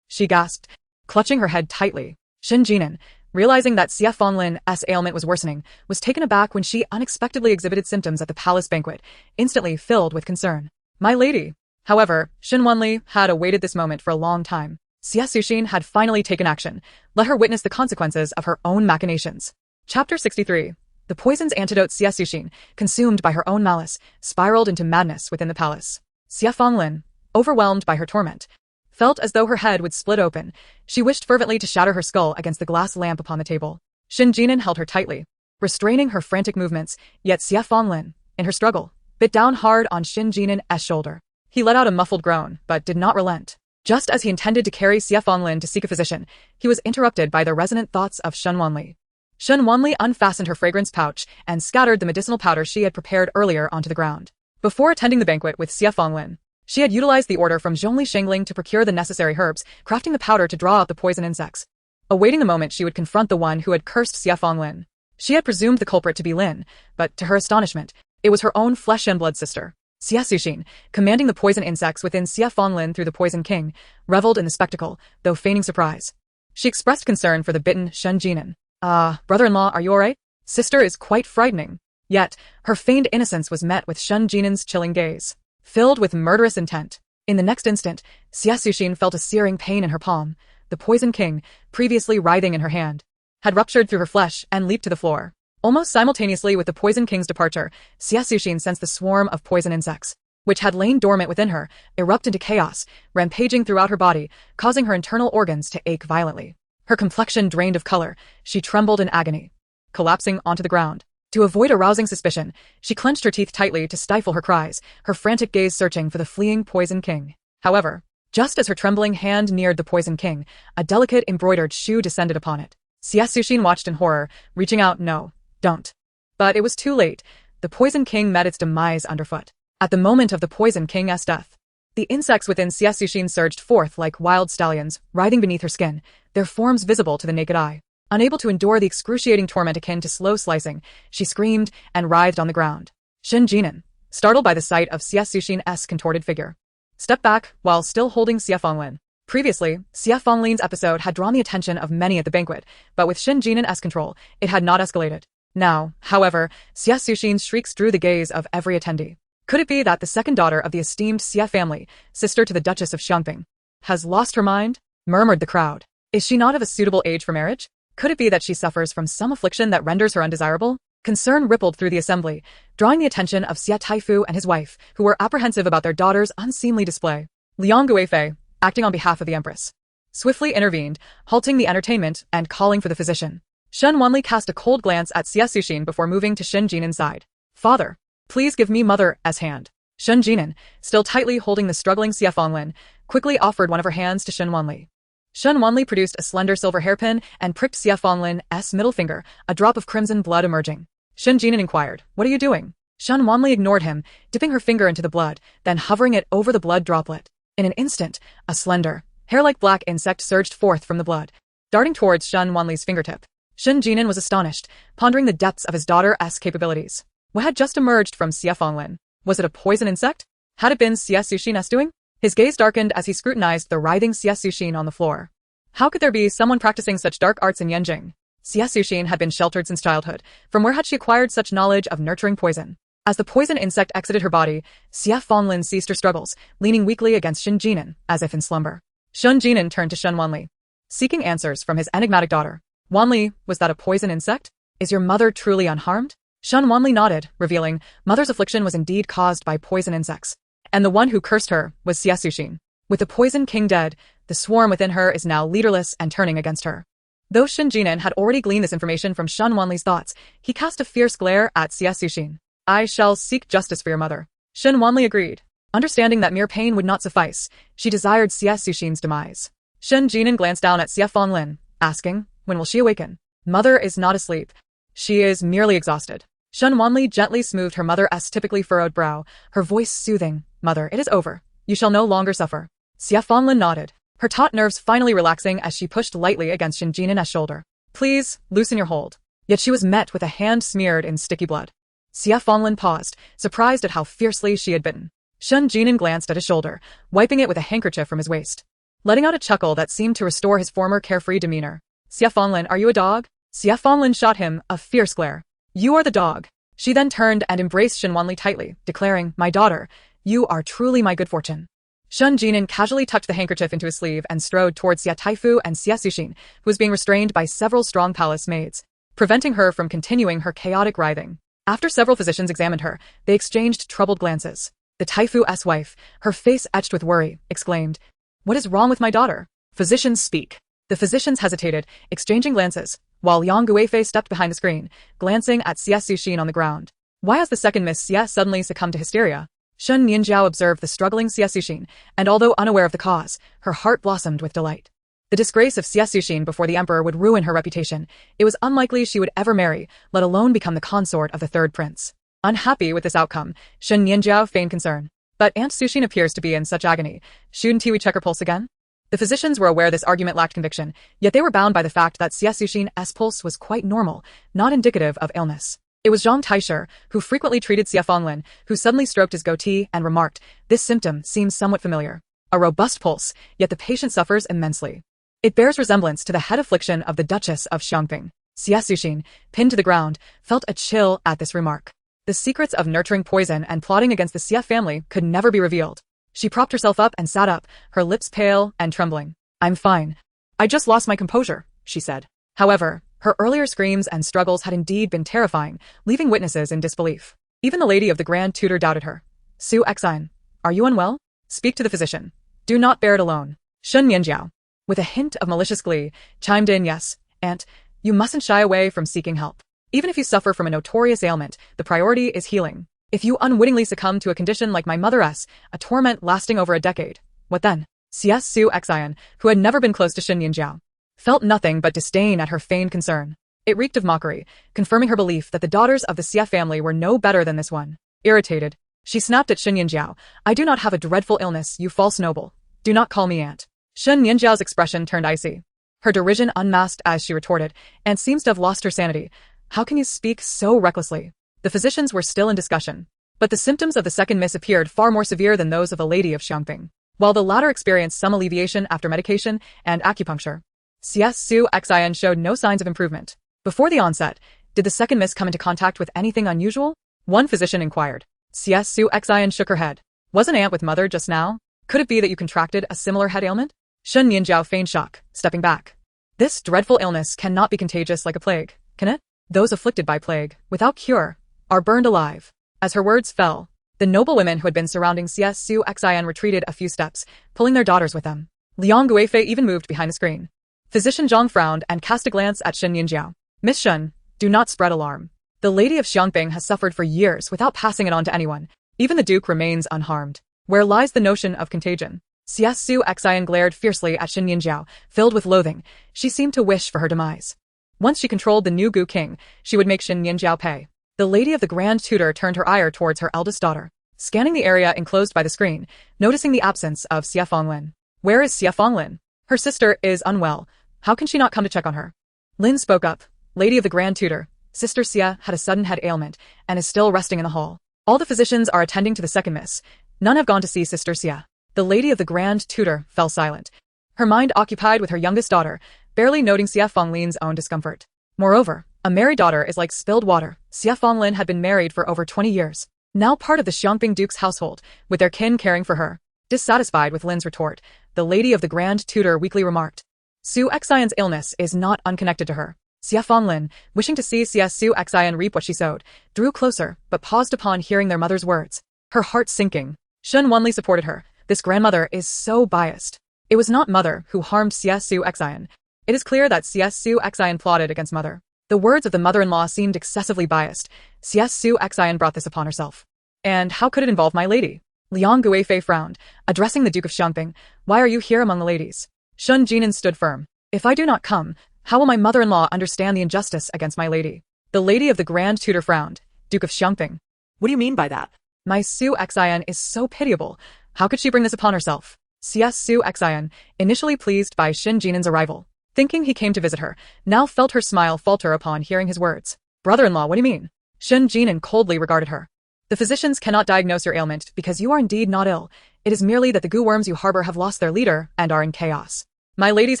Speaker 1: She gasped, clutching her head tightly. Shen Jinan, realizing that Xia Fanlin's ailment was worsening, was taken aback when she unexpectedly exhibited symptoms at the palace banquet, instantly filled with concern. "My lady." However, Shen Wanli had awaited this moment for a long time. Xia Suxin had finally taken action. Let her witness the consequences of her own machinations. Chapter 63. The poison's antidote. Xia Suxin, consumed by her own malice, spiraled into madness within the palace. Xia Fanlin, overwhelmed by her torment, felt as though her head would split open. She wished fervently to shatter her skull against the glass lamp upon the table. Shen Jinan held her tightly, restraining her frantic movements, yet Xia Fanlin, in her struggle, bit down hard on Shen Jinan's shoulder. He let out a muffled groan, but did not relent. Just as he intended to carry Xia Fanlin to seek a physician, he was interrupted by the resonant thoughts of Shen Wanli. Shen Wanli unfastened her fragrance pouch and scattered the medicinal powder she had prepared earlier onto the ground. Before attending the banquet with Xia Fanlin, she had utilized the order from Zhongli Shangling to procure the necessary herbs, crafting the powder to draw out the poison insects. Awaiting the moment she would confront the one who had cursed Xia Fanlin. She had presumed the culprit to be Lin, but to her astonishment, it was her own flesh and blood sister. Xia Suxin, commanding the poison insects within Xia Fanlin through the Poison King, reveled in the spectacle, though feigning surprise. She expressed concern for the bitten Shen Jinan. Brother-in-law, are you alright? Sister is quite frightening." Yet, her feigned innocence was met with Shen Jinan's chilling gaze. Filled with murderous intent, In the next instant, Xie Suxin felt a searing pain in her palm. The Poison King, previously writhing in her hand, had ruptured through her flesh and leaped to the floor. Almost simultaneously with the Poison King's departure, Xie Suxin sensed the swarm of poison insects, which had lain dormant within her, erupt into chaos, rampaging throughout her body, causing her internal organs to ache violently. Her complexion drained of color, she trembled in agony, collapsing onto the ground. To avoid arousing suspicion, she clenched her teeth tightly to stifle her cries, her frantic gaze searching for the fleeing Poison King. However, just as her trembling hand neared the Poison King, a delicate embroidered shoe descended upon it. Xie Suxin watched in horror, reaching out. No, don't. But it was too late. The Poison King met its demise underfoot. At the moment of the Poison King's death, the insects within Xie Suxin surged forth like wild stallions, writhing beneath her skin, their forms visible to the naked eye. Unable to endure the excruciating torment akin to slow slicing, she screamed and writhed on the ground. Shen Jinan, startled by the sight of Xie Suxin's contorted figure, stepped back while still holding Xie Fanglin. Previously, Xie Fanglin's episode had drawn the attention of many at the banquet, but with Shen Jinan's control, it had not escalated. Now, however, Xie Suxin's shrieks drew the gaze of every attendee. Could it be that the second daughter of the esteemed Xie family, sister to the Duchess of Xiangping, has lost her mind? Murmured the crowd. Is she not of a suitable age for marriage? Could it be that she suffers from some affliction that renders her undesirable? Concern rippled through the assembly, drawing the attention of Xie Taifu and his wife, who were apprehensive about their daughter's unseemly display. Liang Guifei, acting on behalf of the Empress, swiftly intervened, halting the entertainment and calling for the physician. Shen Wanli cast a cold glance at Xie Suxin before moving to Shen Jinan's side. Father, please give me mother's hand. Shen Jinan, still tightly holding the struggling Xie Fanglin, quickly offered one of her hands to Shen Wanli. Shen Wanli produced a slender silver hairpin and pricked Xie Fanglin's middle finger, a drop of crimson blood emerging. Shen Jinan inquired, "What are you doing?" Shen Wanli ignored him, dipping her finger into the blood, then hovering it over the blood droplet. In an instant, a slender, hair-like black insect surged forth from the blood, darting towards Shen Wanli's fingertip. Shen Jinan was astonished, pondering the depths of his daughter's capabilities. What had just emerged from Xie Fanglin? Was it a poison insect? Had it been Xie Suxin's doing? His gaze darkened as he scrutinized the writhing Xie Suxin on the floor. How could there be someone practicing such dark arts in Yanjing? Xie Suxin had been sheltered since childhood. From where had she acquired such knowledge of nurturing poison? As the poison insect exited her body, Xie Fanglin ceased her struggles, leaning weakly against Shen Jinan, as if in slumber. Shen Jinan turned to Shen Wanli, seeking answers from his enigmatic daughter. Wanli, was that a poison insect? Is your mother truly unharmed? Shen Wanli nodded, revealing, mother's affliction was indeed caused by poison insects. And the one who cursed her was Xie Suxin. With the Poison King dead, the swarm within her is now leaderless and turning against her. Though Shen Jinan had already gleaned this information from Shen Wanli's thoughts, he cast a fierce glare at Xie Suxin. I shall seek justice for your mother. Shen Wanli agreed. Understanding that mere pain would not suffice, she desired Xie Suxin's demise. Shen Jinan glanced down at Xie Fanglin, asking, when will she awaken? Mother is not asleep. She is merely exhausted. Shen Wanli gently smoothed her mother's typically furrowed brow, her voice soothing. Mother, it is over. You shall no longer suffer. Xie Fanglin nodded, her taut nerves finally relaxing as she pushed lightly against Shen Jinan's shoulder. Please, loosen your hold. Yet she was met with a hand smeared in sticky blood. Xie Fanglin paused, surprised at how fiercely she had bitten. Shen Jinan glanced at his shoulder, wiping it with a handkerchief from his waist, letting out a chuckle that seemed to restore his former carefree demeanor. Xie Fanglin, are you a dog? Xie Fanglin shot him a fierce glare. You are the dog. She then turned and embraced Shen Wanli tightly, declaring, my daughter, you are truly my good fortune. Shen Jinan casually tucked the handkerchief into his sleeve and strode towards Xie Taifu and Xie Suxin, who was being restrained by several strong palace maids, preventing her from continuing her chaotic writhing. After several physicians examined her, they exchanged troubled glances. The Taifu's wife, her face etched with worry, exclaimed, what is wrong with my daughter? Physicians speak. The physicians hesitated, exchanging glances, while Liang Guifei stepped behind the screen, glancing at Xie Suxin on the ground. Why has the second Miss Xie suddenly succumbed to hysteria? Shen Nianjiao observed the struggling Xie Suxin, and although unaware of the cause, her heart blossomed with delight. The disgrace of Xie Suxin before the emperor would ruin her reputation. It was unlikely she would ever marry, let alone become the consort of the third prince. Unhappy with this outcome, Shen Nianjiao feigned concern. But Aunt Suxin appears to be in such agony. Shouldn't we check her pulse again? The physicians were aware this argument lacked conviction, yet they were bound by the fact that Xie Suxin's pulse was quite normal, not indicative of illness. It was Zhang Taisher, who frequently treated Xie Fanglin, who suddenly stroked his goatee and remarked, this symptom seems somewhat familiar. A robust pulse, yet the patient suffers immensely. It bears resemblance to the head affliction of the Duchess of Xiangping. Xie Suxin, pinned to the ground, felt a chill at this remark. The secrets of nurturing poison and plotting against the Xie family could never be revealed. She propped herself up and sat up, her lips pale and trembling. "I'm fine. I just lost my composure," she said. However, her earlier screams and struggles had indeed been terrifying, leaving witnesses in disbelief. Even the lady of the Grand Tutor doubted her. "Su Exine, are you unwell? Speak to the physician. Do not bear it alone." Shen Nianjiao, with a hint of malicious glee, chimed in, "Yes, Aunt, you mustn't shy away from seeking help. Even if you suffer from a notorious ailment, the priority is healing. If you unwittingly succumb to a condition like my mother's, a torment lasting over a decade, what then?" CS Su Exine, who had never been close to Shen Nianjiao, felt nothing but disdain at her feigned concern. It reeked of mockery, confirming her belief that the daughters of the Xie family were no better than this one. Irritated, she snapped at Shen Nianjiao, "I do not have a dreadful illness, you false noble. Do not call me aunt." Shen Nianjiao's expression turned icy. Her derision unmasked as she retorted, "And seems to have lost her sanity. How can you speak so recklessly?" The physicians were still in discussion, but the symptoms of the second miss appeared far more severe than those of the lady of Xiangping. While the latter experienced some alleviation after medication and acupuncture, CS Su Exine showed no signs of improvement. Before the onset, did the second miss come into contact with anything unusual? One physician inquired. CS Su Exine shook her head. "Wasn't aunt with mother just now? Could it be that you contracted a similar head ailment?" Shen Nianjiao feigned shock, stepping back. "This dreadful illness cannot be contagious like a plague, can it? Those afflicted by plague, without cure, are burned alive." As her words fell, the noble women who had been surrounding CS Su Exine retreated a few steps, pulling their daughters with them. Liang Guifei even moved behind the screen. Physician Zhang frowned and cast a glance at Shen Nianjiao. "Miss Shen, do not spread alarm. The lady of Xiangping has suffered for years without passing it on to anyone. Even the duke remains unharmed. Where lies the notion of contagion?" CS Su Exine glared fiercely at Shen Nianjiao, filled with loathing. She seemed to wish for her demise. Once she controlled the new Gu King, she would make Shen Nianjiao pay. The lady of the Grand Tutor turned her ire towards her eldest daughter, scanning the area enclosed by the screen, noticing the absence of Xie Fanglin. "Where is Xie Fanglin? Her sister is unwell. How can she not come to check on her?" Lin spoke up. "Lady of the Grand Tutor, Sister Xie had a sudden head ailment and is still resting in the hall. All the physicians are attending to the second miss. None have gone to see Sister Xie." The lady of the Grand Tutor fell silent, her mind occupied with her youngest daughter, barely noting Xie Fanglin's own discomfort. Moreover, a married daughter is like spilled water. Xie Fanglin had been married for over 20 years, now part of the Xiangping Duke's household, with their kin caring for her. Dissatisfied with Lin's retort, the lady of the Grand Tutor weakly remarked, "Su Exine's illness is not unconnected to her." Xie Fanglin, wishing to see CS Su Exine reap what she sowed, drew closer, but paused upon hearing their mother's words, her heart sinking. Shen Wanli supported her. "This grandmother is so biased. It was not mother who harmed CS Su Exine. It is clear that CS Su Exine plotted against mother." The words of the mother-in-law seemed excessively biased. CS Su Exine brought this upon herself. "And how could it involve my lady?" Liang Guifei frowned, addressing the Duke of Xiangping. "Why are you here among the ladies?" Shen Jinan stood firm. "If I do not come, how will my mother-in-law understand the injustice against my lady?" The lady of the Grand Tutor frowned. "Duke of Xiangping.
Speaker 2: What do you mean by that?"
Speaker 1: My Su Exine is so pitiable. How could she bring this upon herself?" CS Su Exine, initially pleased by Shen Jinan's arrival, thinking he came to visit her, now felt her smile falter upon hearing his words. "Brother-in-law, what do you mean?" Shen Jinan coldly regarded her. "The physicians cannot diagnose your ailment because you are indeed not ill. It is merely that the goo worms you harbor have lost their leader and are in chaos. My lady's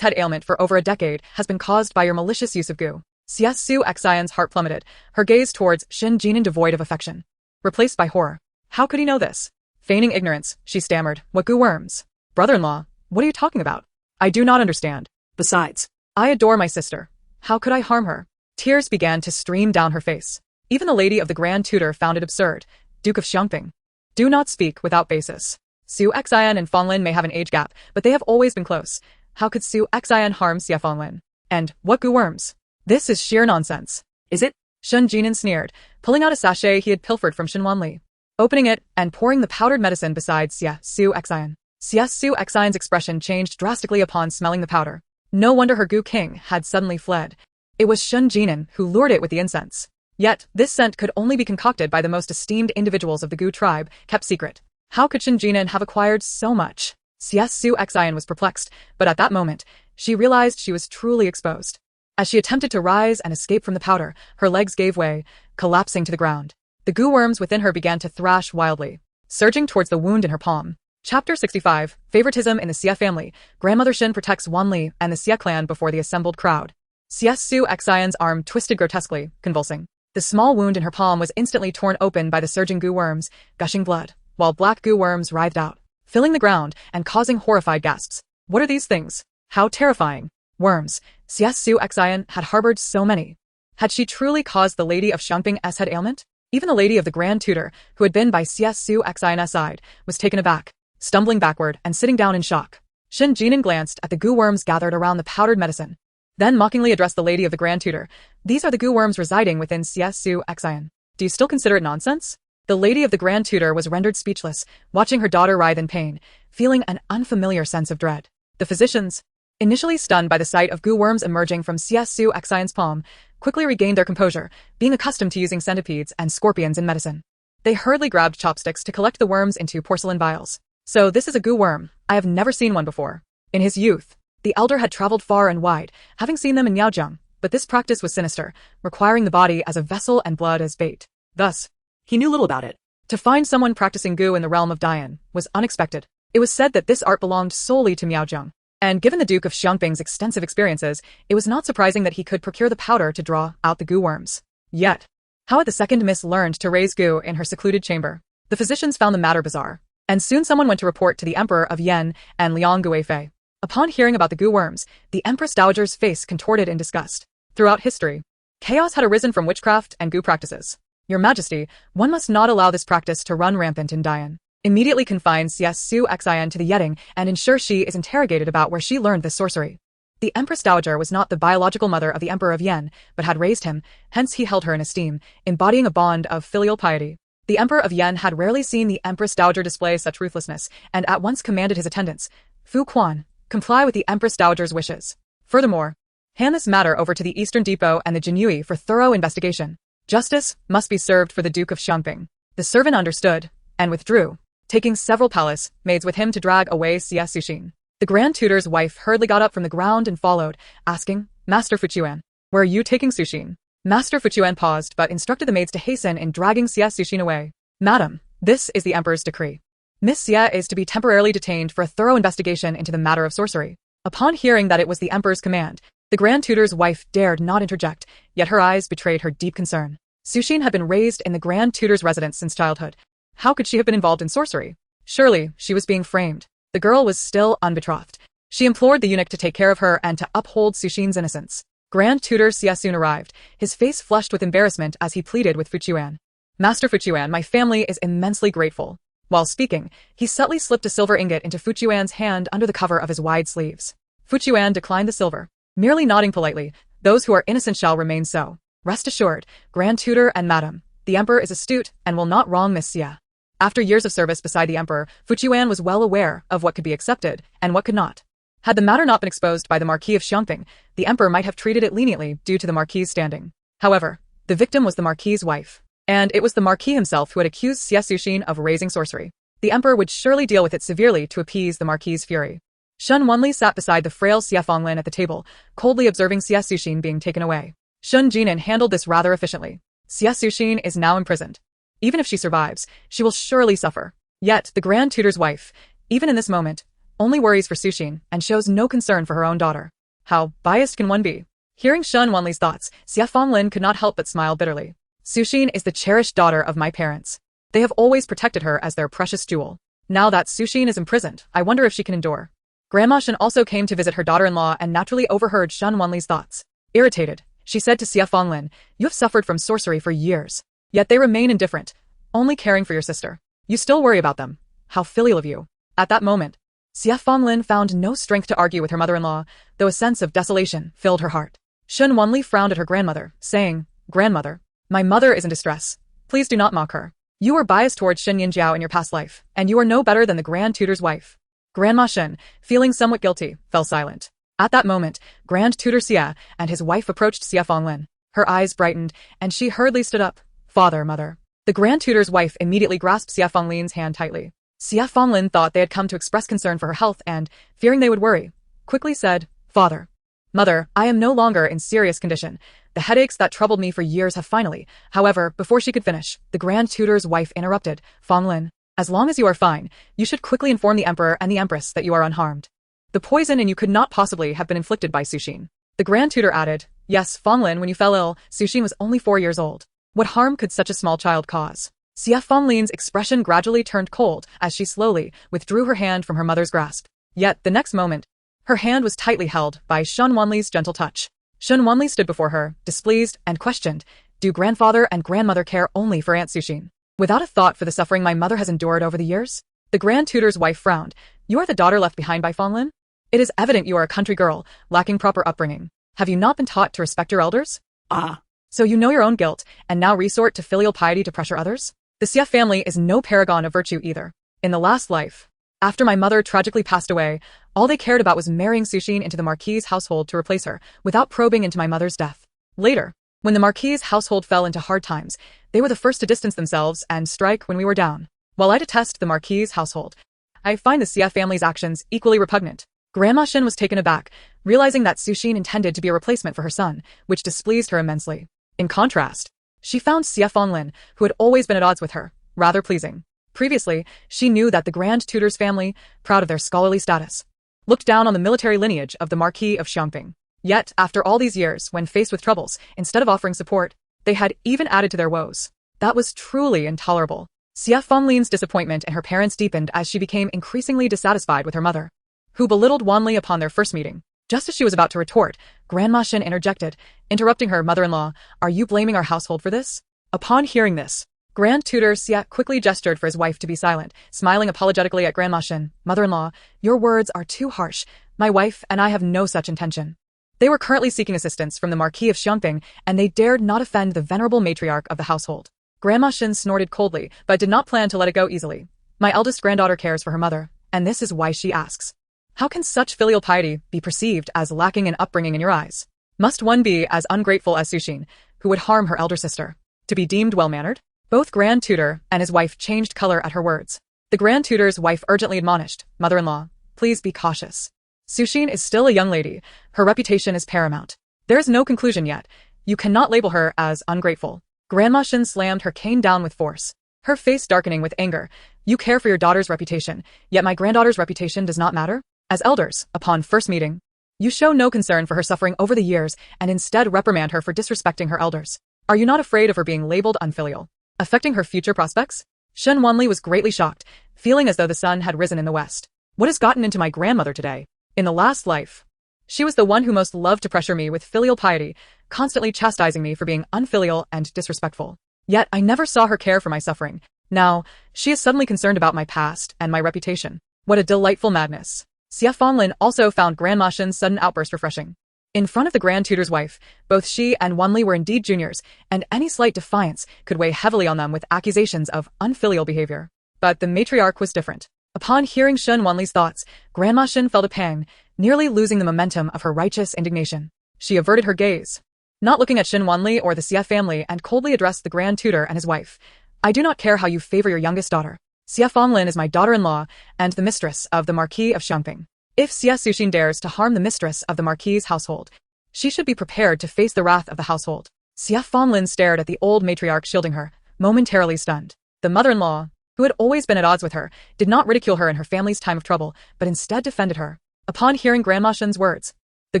Speaker 1: head ailment for over a decade has been caused by your malicious use of goo." CS Su Exine's heart plummeted, her gaze towards Shen Jinan devoid of affection, replaced by horror. How could he know this? Feigning ignorance, she stammered, "What goo worms? Brother-in-law, what are you talking about? I do not understand.
Speaker 2: Besides,
Speaker 1: I adore my sister. How could I harm her?" Tears began to stream down her face. Even the lady of the Grand Tutor found it absurd. "Duke of Xiangping. Do not speak without basis. Su Exine and Fanglin may have an age gap, but they have always been close. How could Su Exine harm Xie Fanglin? And what goo worms? This is sheer nonsense."
Speaker 2: is it?
Speaker 1: Shen Jinan sneered, pulling out a sachet he had pilfered from Shen Wanli, opening it and pouring the powdered medicine beside Xie Su Exine. Xie Su Exine's expression changed drastically upon smelling the powder. No wonder her Gu King had suddenly fled. It was Shen Jinan who lured it with the incense. Yet, this scent could only be concocted by the most esteemed individuals of the Gu tribe, kept secret. How could Shen Jinan have acquired so much? Xie Su Exine was perplexed, but at that moment, she realized she was truly exposed. As she attempted to rise and escape from the powder, her legs gave way, collapsing to the ground. The goo worms within her began to thrash wildly, surging towards the wound in her palm. Chapter 65, Favoritism in the Xie family. Grandmother Shen protects Wanli and the Xie clan before the assembled crowd. CS Su Exine's arm twisted grotesquely, convulsing. The small wound in her palm was instantly torn open by the surging goo worms, gushing blood, while black goo worms writhed out, filling the ground and causing horrified gasps. What are these things? How terrifying. Worms. Su Xian had harbored so many. Had she truly caused the lady of Xiangping's head ailment? Even the lady of the Grand Tutor, who had been by Su Xian's side, was taken aback, stumbling backward and sitting down in shock. Shen Jinan glanced at the goo worms gathered around the powdered medicine, then mockingly addressed the lady of the Grand Tutor. These are the goo worms residing within Su Xian. Do you still consider it nonsense? The lady of the Grand Tutor was rendered speechless, watching her daughter writhe in pain, feeling an unfamiliar sense of dread. The physicians, initially stunned by the sight of goo worms emerging from Su Xian's palm, quickly regained their composure, being accustomed to using centipedes and scorpions in medicine. They hurriedly grabbed chopsticks to collect the worms into porcelain vials. So this is a goo worm. I have never seen one before. In his youth, the elder had traveled far and wide, having seen them in Yaojiang, but this practice was sinister, requiring the body as a vessel and blood as bait. Thus,
Speaker 2: He knew little about it.
Speaker 1: to find someone practicing goo in the realm of Dian was unexpected. It was said that this art belonged solely to Miaojiang, and given the Duke of Xiangping's extensive experiences, it was not surprising that he could procure the powder to draw out the goo worms. Yet, how had the second miss learned to raise goo in her secluded chamber? The physicians found the matter bizarre, and soon someone went to report to the Emperor of Yen and Liang Guifei. Upon hearing about the goo worms, the Empress Dowager's face contorted in disgust. Throughout history, chaos had arisen from witchcraft and goo practices. Your Majesty, one must not allow this practice to run rampant in Dian. Immediately confine Su Xian to the Yeding and ensure she is interrogated about where she learned this sorcery. The Empress Dowager was not the biological mother of the Emperor of Yen, but had raised him, hence he held her in esteem, embodying a bond of filial piety. The Emperor of Yen had rarely seen the Empress Dowager display such ruthlessness, and at once commanded his attendants, Fu Quan, comply with the Empress Dowager's wishes. Furthermore, hand this matter over to the Eastern Depot and the Jinyui for thorough investigation. Justice must be served for the Duke of Xiangping. The servant understood, and withdrew, taking several palace maids with him to drag away Xie Suxin. The Grand Tutor's wife hurriedly got up from the ground and followed, asking, Master Fuchuan, where are you taking Suxin? Master Fuchuan paused but instructed the maids to hasten in dragging Xie Suxin away. Madam, this is the Emperor's decree. Miss Xie is to be temporarily detained for a thorough investigation into the matter of sorcery. Upon hearing that it was the Emperor's command, the Grand Tutor's wife dared not interject, yet her eyes betrayed her deep concern. Suxin had been raised in the Grand Tutor's residence since childhood. How could she have been involved in sorcery? Surely, she was being framed. The girl was still unbetrothed. She implored the eunuch to take care of her and to uphold Suxin's innocence. Grand Tutor Xie soon arrived, his face flushed with embarrassment as he pleaded with Fuchuan. Master Fuchuan, my family is immensely grateful. While speaking, he subtly slipped a silver ingot into Fuchuan's hand under the cover of his wide sleeves. Fuchuan declined the silver, merely nodding politely. Those who are innocent shall remain so. Rest assured, Grand Tutor and Madam, the Emperor is astute and will not wrong Miss Xie. After years of service beside the Emperor, Fuchuan was well aware of what could be accepted and what could not. Had the matter not been exposed by the Marquis of Xiangping, the Emperor might have treated it leniently due to the Marquis's standing. However, the victim was the Marquis's wife, and it was the Marquis himself who had accused Xie Suxin of raising sorcery. The Emperor would surely deal with it severely to appease the Marquis's fury. Shen Wanli sat beside the frail Xie Fanglin at the table, coldly observing Xie Suxin being taken away. Shen Jinan handled this rather efficiently. Xie Suxin is now imprisoned. Even if she survives, she will surely suffer. Yet, the Grand Tutor's wife, even in this moment, only worries for Suxin and shows no concern for her own daughter. How biased can one be? Hearing Shen Wanli's thoughts, Xie Fanglin could not help but smile bitterly. Suxin is the cherished daughter of my parents. They have always protected her as their precious jewel. Now that Suxin is imprisoned, I wonder if she can endure. Grandma Shen also came to visit her daughter-in-law and naturally overheard Shen Wanli's thoughts. Irritated, she said to Xie Fanglin, you have suffered from sorcery for years. Yet they remain indifferent, only caring for your sister. You still worry about them. How filial of you. At that moment, Xie Fanglin found no strength to argue with her mother-in-law, though a sense of desolation filled her heart. Shen Wanli frowned at her grandmother, saying, Grandmother, my mother is in distress. Please do not mock her. You were biased towards Shen Nianjiao in your past life, and you are no better than the Grand Tutor's wife. Grandma Shen, feeling somewhat guilty, fell silent. At that moment, Grand Tutor Xie and his wife approached Xie Fanglin. Her eyes brightened, and she hurriedly stood up. Father, mother. The Grand Tutor's wife immediately grasped Xie Fanglin's hand tightly. Xie Fanglin thought they had come to express concern for her health and, fearing they would worry, quickly said, Father. Mother, I am no longer in serious condition. The headaches that troubled me for years have finally. However, before she could finish, the Grand Tutor's wife interrupted. Fanglin, as long as you are fine, you should quickly inform the Emperor and the Empress that you are unharmed. The poison in you could not possibly have been inflicted by Suxin. The Grand Tutor added, Yes, Fanglin, when you fell ill, Suxin was only 4 years old. What harm could such a small child cause? Xie Fanglin's expression gradually turned cold as she slowly withdrew her hand from her mother's grasp. Yet, the next moment, her hand was tightly held by Shen Wanli's gentle touch. Shen Wanli stood before her, displeased and questioned, "Do grandfather and grandmother care only for Aunt Suxin? Without a thought for the suffering my mother has endured over the years?" The Grand Tutor's wife frowned. "You are the daughter left behind by Fanglin? It is evident you are a country girl, lacking proper upbringing. Have you not been taught to respect your elders?
Speaker 2: Ah.
Speaker 1: So you know your own guilt, and now resort to filial piety to pressure others? The Xie family is no paragon of virtue either. In the last life, after my mother tragically passed away, all they cared about was marrying Suxin into the Marquis's household to replace her, without probing into my mother's death. Later, when the Marquis's household fell into hard times, they were the first to distance themselves and strike when we were down. While I detest the Marquis's household, I find the Xie family's actions equally repugnant." Grandma Shen was taken aback, realizing that Suxin intended to be a replacement for her son, which displeased her immensely. In contrast, she found Xie Fanglin, who had always been at odds with her, rather pleasing. Previously, she knew that the Grand Tutor's family, proud of their scholarly status, looked down on the military lineage of the Marquis of Xiangping. Yet, after all these years, when faced with troubles, instead of offering support, they had even added to their woes. That was truly intolerable. Xie Fanglin's disappointment in her parents deepened as she became increasingly dissatisfied with her mother, who belittled Wanli upon their first meeting. Just as she was about to retort, Grandma Shen interjected, interrupting her mother-in-law, "Are you blaming our household for this?" Upon hearing this, Grand Tutor Xie quickly gestured for his wife to be silent, smiling apologetically at Grandma Shen. "Mother-in-law, your words are too harsh. My wife and I have no such intention." They were currently seeking assistance from the Marquis of Xiangping, and they dared not offend the venerable matriarch of the household. Grandma Shen snorted coldly, but did not plan to let it go easily. "My eldest granddaughter cares for her mother, and this is why she asks. How can such filial piety be perceived as lacking in upbringing in your eyes? Must one be as ungrateful as Suxin, who would harm her elder sister, to be deemed well-mannered?" Both Grand Tutor and his wife changed color at her words. The Grand Tutor's wife urgently admonished, "Mother-in-law, please be cautious. Suxin is still a young lady. Her reputation is paramount. There is no conclusion yet. You cannot label her as ungrateful." Grandma Shen slammed her cane down with force, her face darkening with anger. "You care for your daughter's reputation, yet my granddaughter's reputation does not matter? As elders, upon first meeting, you show no concern for her suffering over the years and instead reprimand her for disrespecting her elders. Are you not afraid of her being labeled unfilial, affecting her future prospects?" Shen Wanli was greatly shocked, feeling as though the sun had risen in the west. "What has gotten into my grandmother today? In the last life, she was the one who most loved to pressure me with filial piety, constantly chastising me for being unfilial and disrespectful. Yet I never saw her care for my suffering. Now, she is suddenly concerned about my past and my reputation. What a delightful madness." Xie Fanglin also found Grandma Shen's sudden outburst refreshing. In front of the Grand Tutor's wife, both she and Wanli were indeed juniors, and any slight defiance could weigh heavily on them with accusations of unfilial behavior. But the matriarch was different. Upon hearing Shen Wanli's thoughts, Grandma Shen felt a pang, nearly losing the momentum of her righteous indignation. She averted her gaze, not looking at Shen Wanli or the Xie family, and coldly addressed the Grand Tutor and his wife. "I do not care how you favor your youngest daughter. Xie Fanglin is my daughter-in-law and the mistress of the Marquis of Xiangping. If Xie Suxin dares to harm the mistress of the Marquis's household, she should be prepared to face the wrath of the household." Xie Fanglin stared at the old matriarch shielding her, momentarily stunned. The mother-in-law, who had always been at odds with her, did not ridicule her in her family's time of trouble, but instead defended her. Upon hearing Grandma Shen's words, the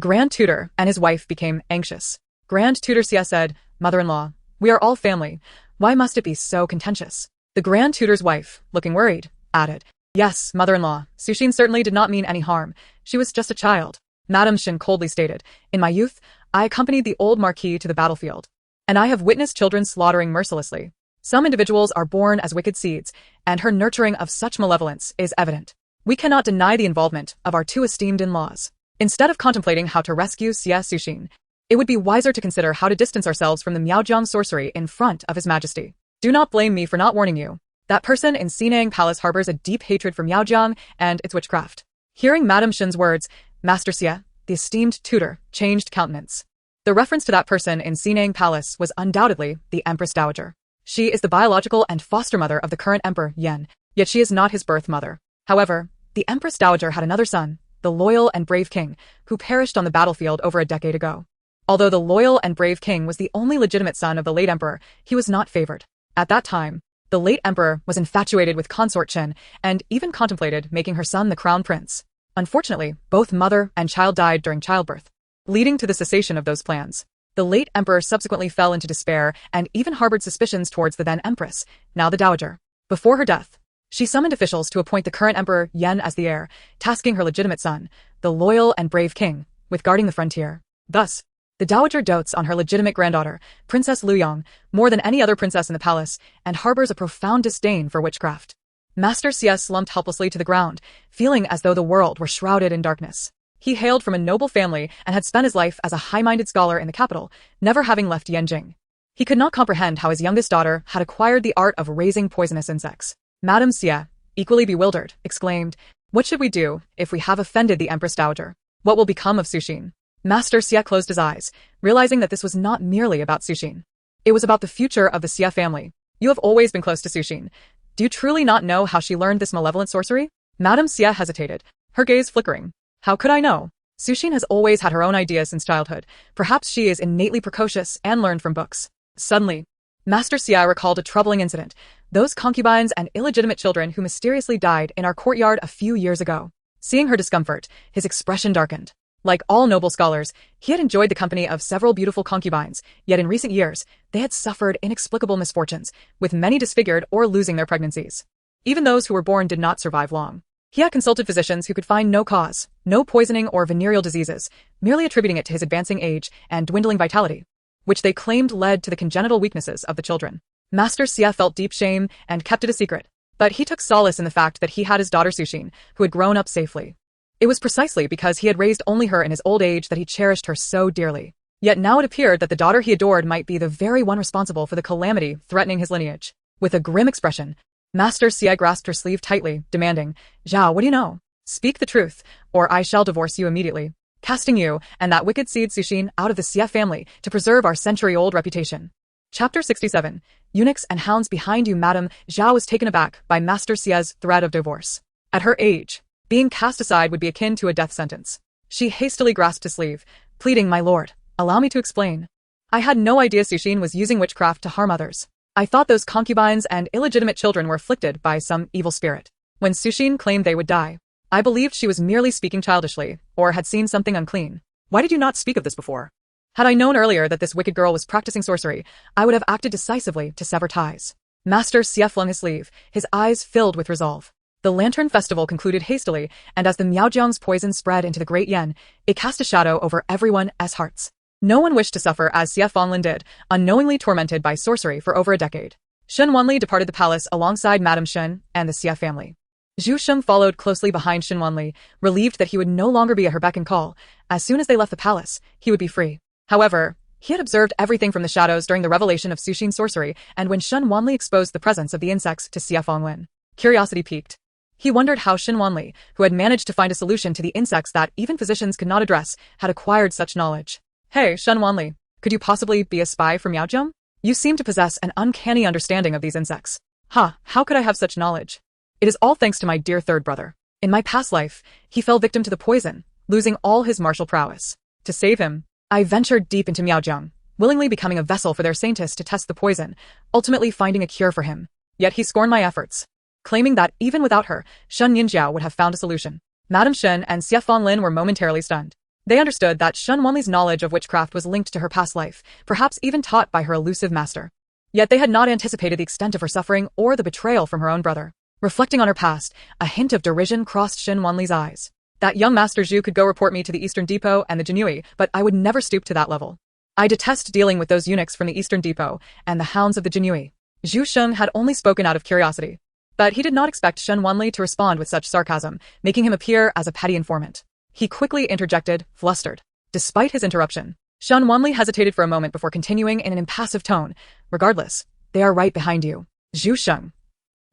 Speaker 1: Grand Tutor and his wife became anxious. Grand Tutor Xie said, "Mother-in-law, we are all family. Why must it be so contentious?" The Grand Tutor's wife, looking worried, added, "Yes, mother-in-law, Suxin certainly did not mean any harm. She was just a child." Madame Shen coldly stated, "In my youth, I accompanied the old Marquis to the battlefield, and I have witnessed children slaughtering mercilessly. Some individuals are born as wicked seeds, and her nurturing of such malevolence is evident. We cannot deny the involvement of our two esteemed in-laws. Instead of contemplating how to rescue Xie Suxin, it would be wiser to consider how to distance ourselves from the Miaojiang sorcery in front of His Majesty. Do not blame me for not warning you. That person in Xinang Palace harbors a deep hatred for Miaojiang and its witchcraft." Hearing Madame Shen's words, Master Xie, the esteemed tutor, changed countenance. The reference to that person in Xinang Palace was undoubtedly the Empress Dowager. She is the biological and foster mother of the current Emperor Yan, yet she is not his birth mother. However, the Empress Dowager had another son, the loyal and brave king, who perished on the battlefield over a decade ago. Although the loyal and brave king was the only legitimate son of the late emperor, he was not favored. At that time, the late emperor was infatuated with consort Chen and even contemplated making her son the crown prince. Unfortunately, both mother and child died during childbirth, leading to the cessation of those plans. The late emperor subsequently fell into despair and even harbored suspicions towards the then empress, now the dowager. Before her death, she summoned officials to appoint the current emperor Yan as the heir, tasking her legitimate son, the loyal and brave king, with guarding the frontier. Thus, the dowager dotes on her legitimate granddaughter, Princess Luyang, more than any other princess in the palace, and harbors a profound disdain for witchcraft. Master Xie slumped helplessly to the ground, feeling as though the world were shrouded in darkness. He hailed from a noble family and had spent his life as a high-minded scholar in the capital, never having left Yanjing. He could not comprehend how his youngest daughter had acquired the art of raising poisonous insects. Madame Xie, equally bewildered, exclaimed, "What should we do if we have offended the Empress Dowager? What will become of Suxin?" Master Xie closed his eyes, realizing that this was not merely about Suxin. It was about the future of the Xie family. "You have always been close to Suxin. Do you truly not know how she learned this malevolent sorcery?" Madame Xie hesitated, her gaze flickering. "How could I know? Suxin has always had her own ideas since childhood. Perhaps she is innately precocious and learned from books." Suddenly, Master Xie recalled a troubling incident, those concubines and illegitimate children who mysteriously died in our courtyard a few years ago. Seeing her discomfort, his expression darkened. Like all noble scholars, he had enjoyed the company of several beautiful concubines, yet in recent years, they had suffered inexplicable misfortunes, with many disfigured or losing their pregnancies. Even those who were born did not survive long. He had consulted physicians who could find no cause, no poisoning or venereal diseases, merely attributing it to his advancing age and dwindling vitality, which they claimed led to the congenital weaknesses of the children. Master Xie felt deep shame and kept it a secret, but he took solace in the fact that he had his daughter Suxin, who had grown up safely. It was precisely because he had raised only her in his old age that he cherished her so dearly. Yet now it appeared that the daughter he adored might be the very one responsible for the calamity threatening his lineage. With a grim expression, Master Xie grasped her sleeve tightly, demanding, "Zhao, what do you know? Speak the truth, or I shall divorce you immediately, casting you and that wicked seed Suxin out of the Xie family to preserve our century-old reputation." Chapter 67. Eunuchs and hounds behind you. Madame Zhao was taken aback by Master Xie's threat of divorce. At her age, being cast aside would be akin to a death sentence. She hastily grasped his sleeve, pleading, "My lord, allow me to explain. I had no idea Suxin was using witchcraft to harm others. I thought those concubines and illegitimate children were afflicted by some evil spirit. When Suxin claimed they would die, I believed she was merely speaking childishly, or had seen something unclean. Why did you not speak of this before? Had I known earlier that this wicked girl was practicing sorcery, I would have acted decisively to sever ties." Master Xie flung his sleeve, his eyes filled with resolve. The Lantern Festival concluded hastily, and as the Miaojiang's poison spread into the Great Yen, it cast a shadow over everyone's hearts. No one wished to suffer as Xie Fanlin did, unknowingly tormented by sorcery for over a decade. Shen Wanli departed the palace alongside Madame Shen and the Xie family. Zhu Sheng followed closely behind Shen Wanli, relieved that he would no longer be at her beck and call. As soon as they left the palace, he would be free. However, he had observed everything from the shadows during the revelation of Suxin's sorcery and when Shen Wanli exposed the presence of the insects to Xie Fanlin. Curiosity piqued. He wondered how Shen Wanli, who had managed to find a solution to the insects that even physicians could not address, had acquired such knowledge. "Hey, Shen Wanli, could you possibly be a spy for Miaojiang? You seem to possess an uncanny understanding of these insects." How could I have such knowledge? It is all thanks to my dear third brother. In my past life, he fell victim to the poison, losing all his martial prowess. To save him, I ventured deep into Miaojiang, willingly becoming a vessel for their scientists to test the poison, ultimately finding a cure for him. Yet he scorned my efforts, claiming that even without her, Shen Nianjiao would have found a solution. Madame Shen and Xie Fanlin were momentarily stunned. They understood that Shen Wanli's knowledge of witchcraft was linked to her past life, perhaps even taught by her elusive master. Yet they had not anticipated the extent of her suffering or the betrayal from her own brother. Reflecting on her past, a hint of derision crossed Shen Wanli's eyes. That young Master Zhu could go report me to the Eastern Depot and the Jinui, but I would never stoop to that level. I detest dealing with those eunuchs from the Eastern Depot and the hounds of the Jinui. Zhu Sheng had only spoken out of curiosity. But he did not expect Shen Wanli to respond with such sarcasm, making him appear as a petty informant. He quickly interjected, flustered. Despite his interruption, Shen Wanli hesitated for a moment before continuing in an impassive tone. "Regardless, they are right behind you." Zhu Sheng.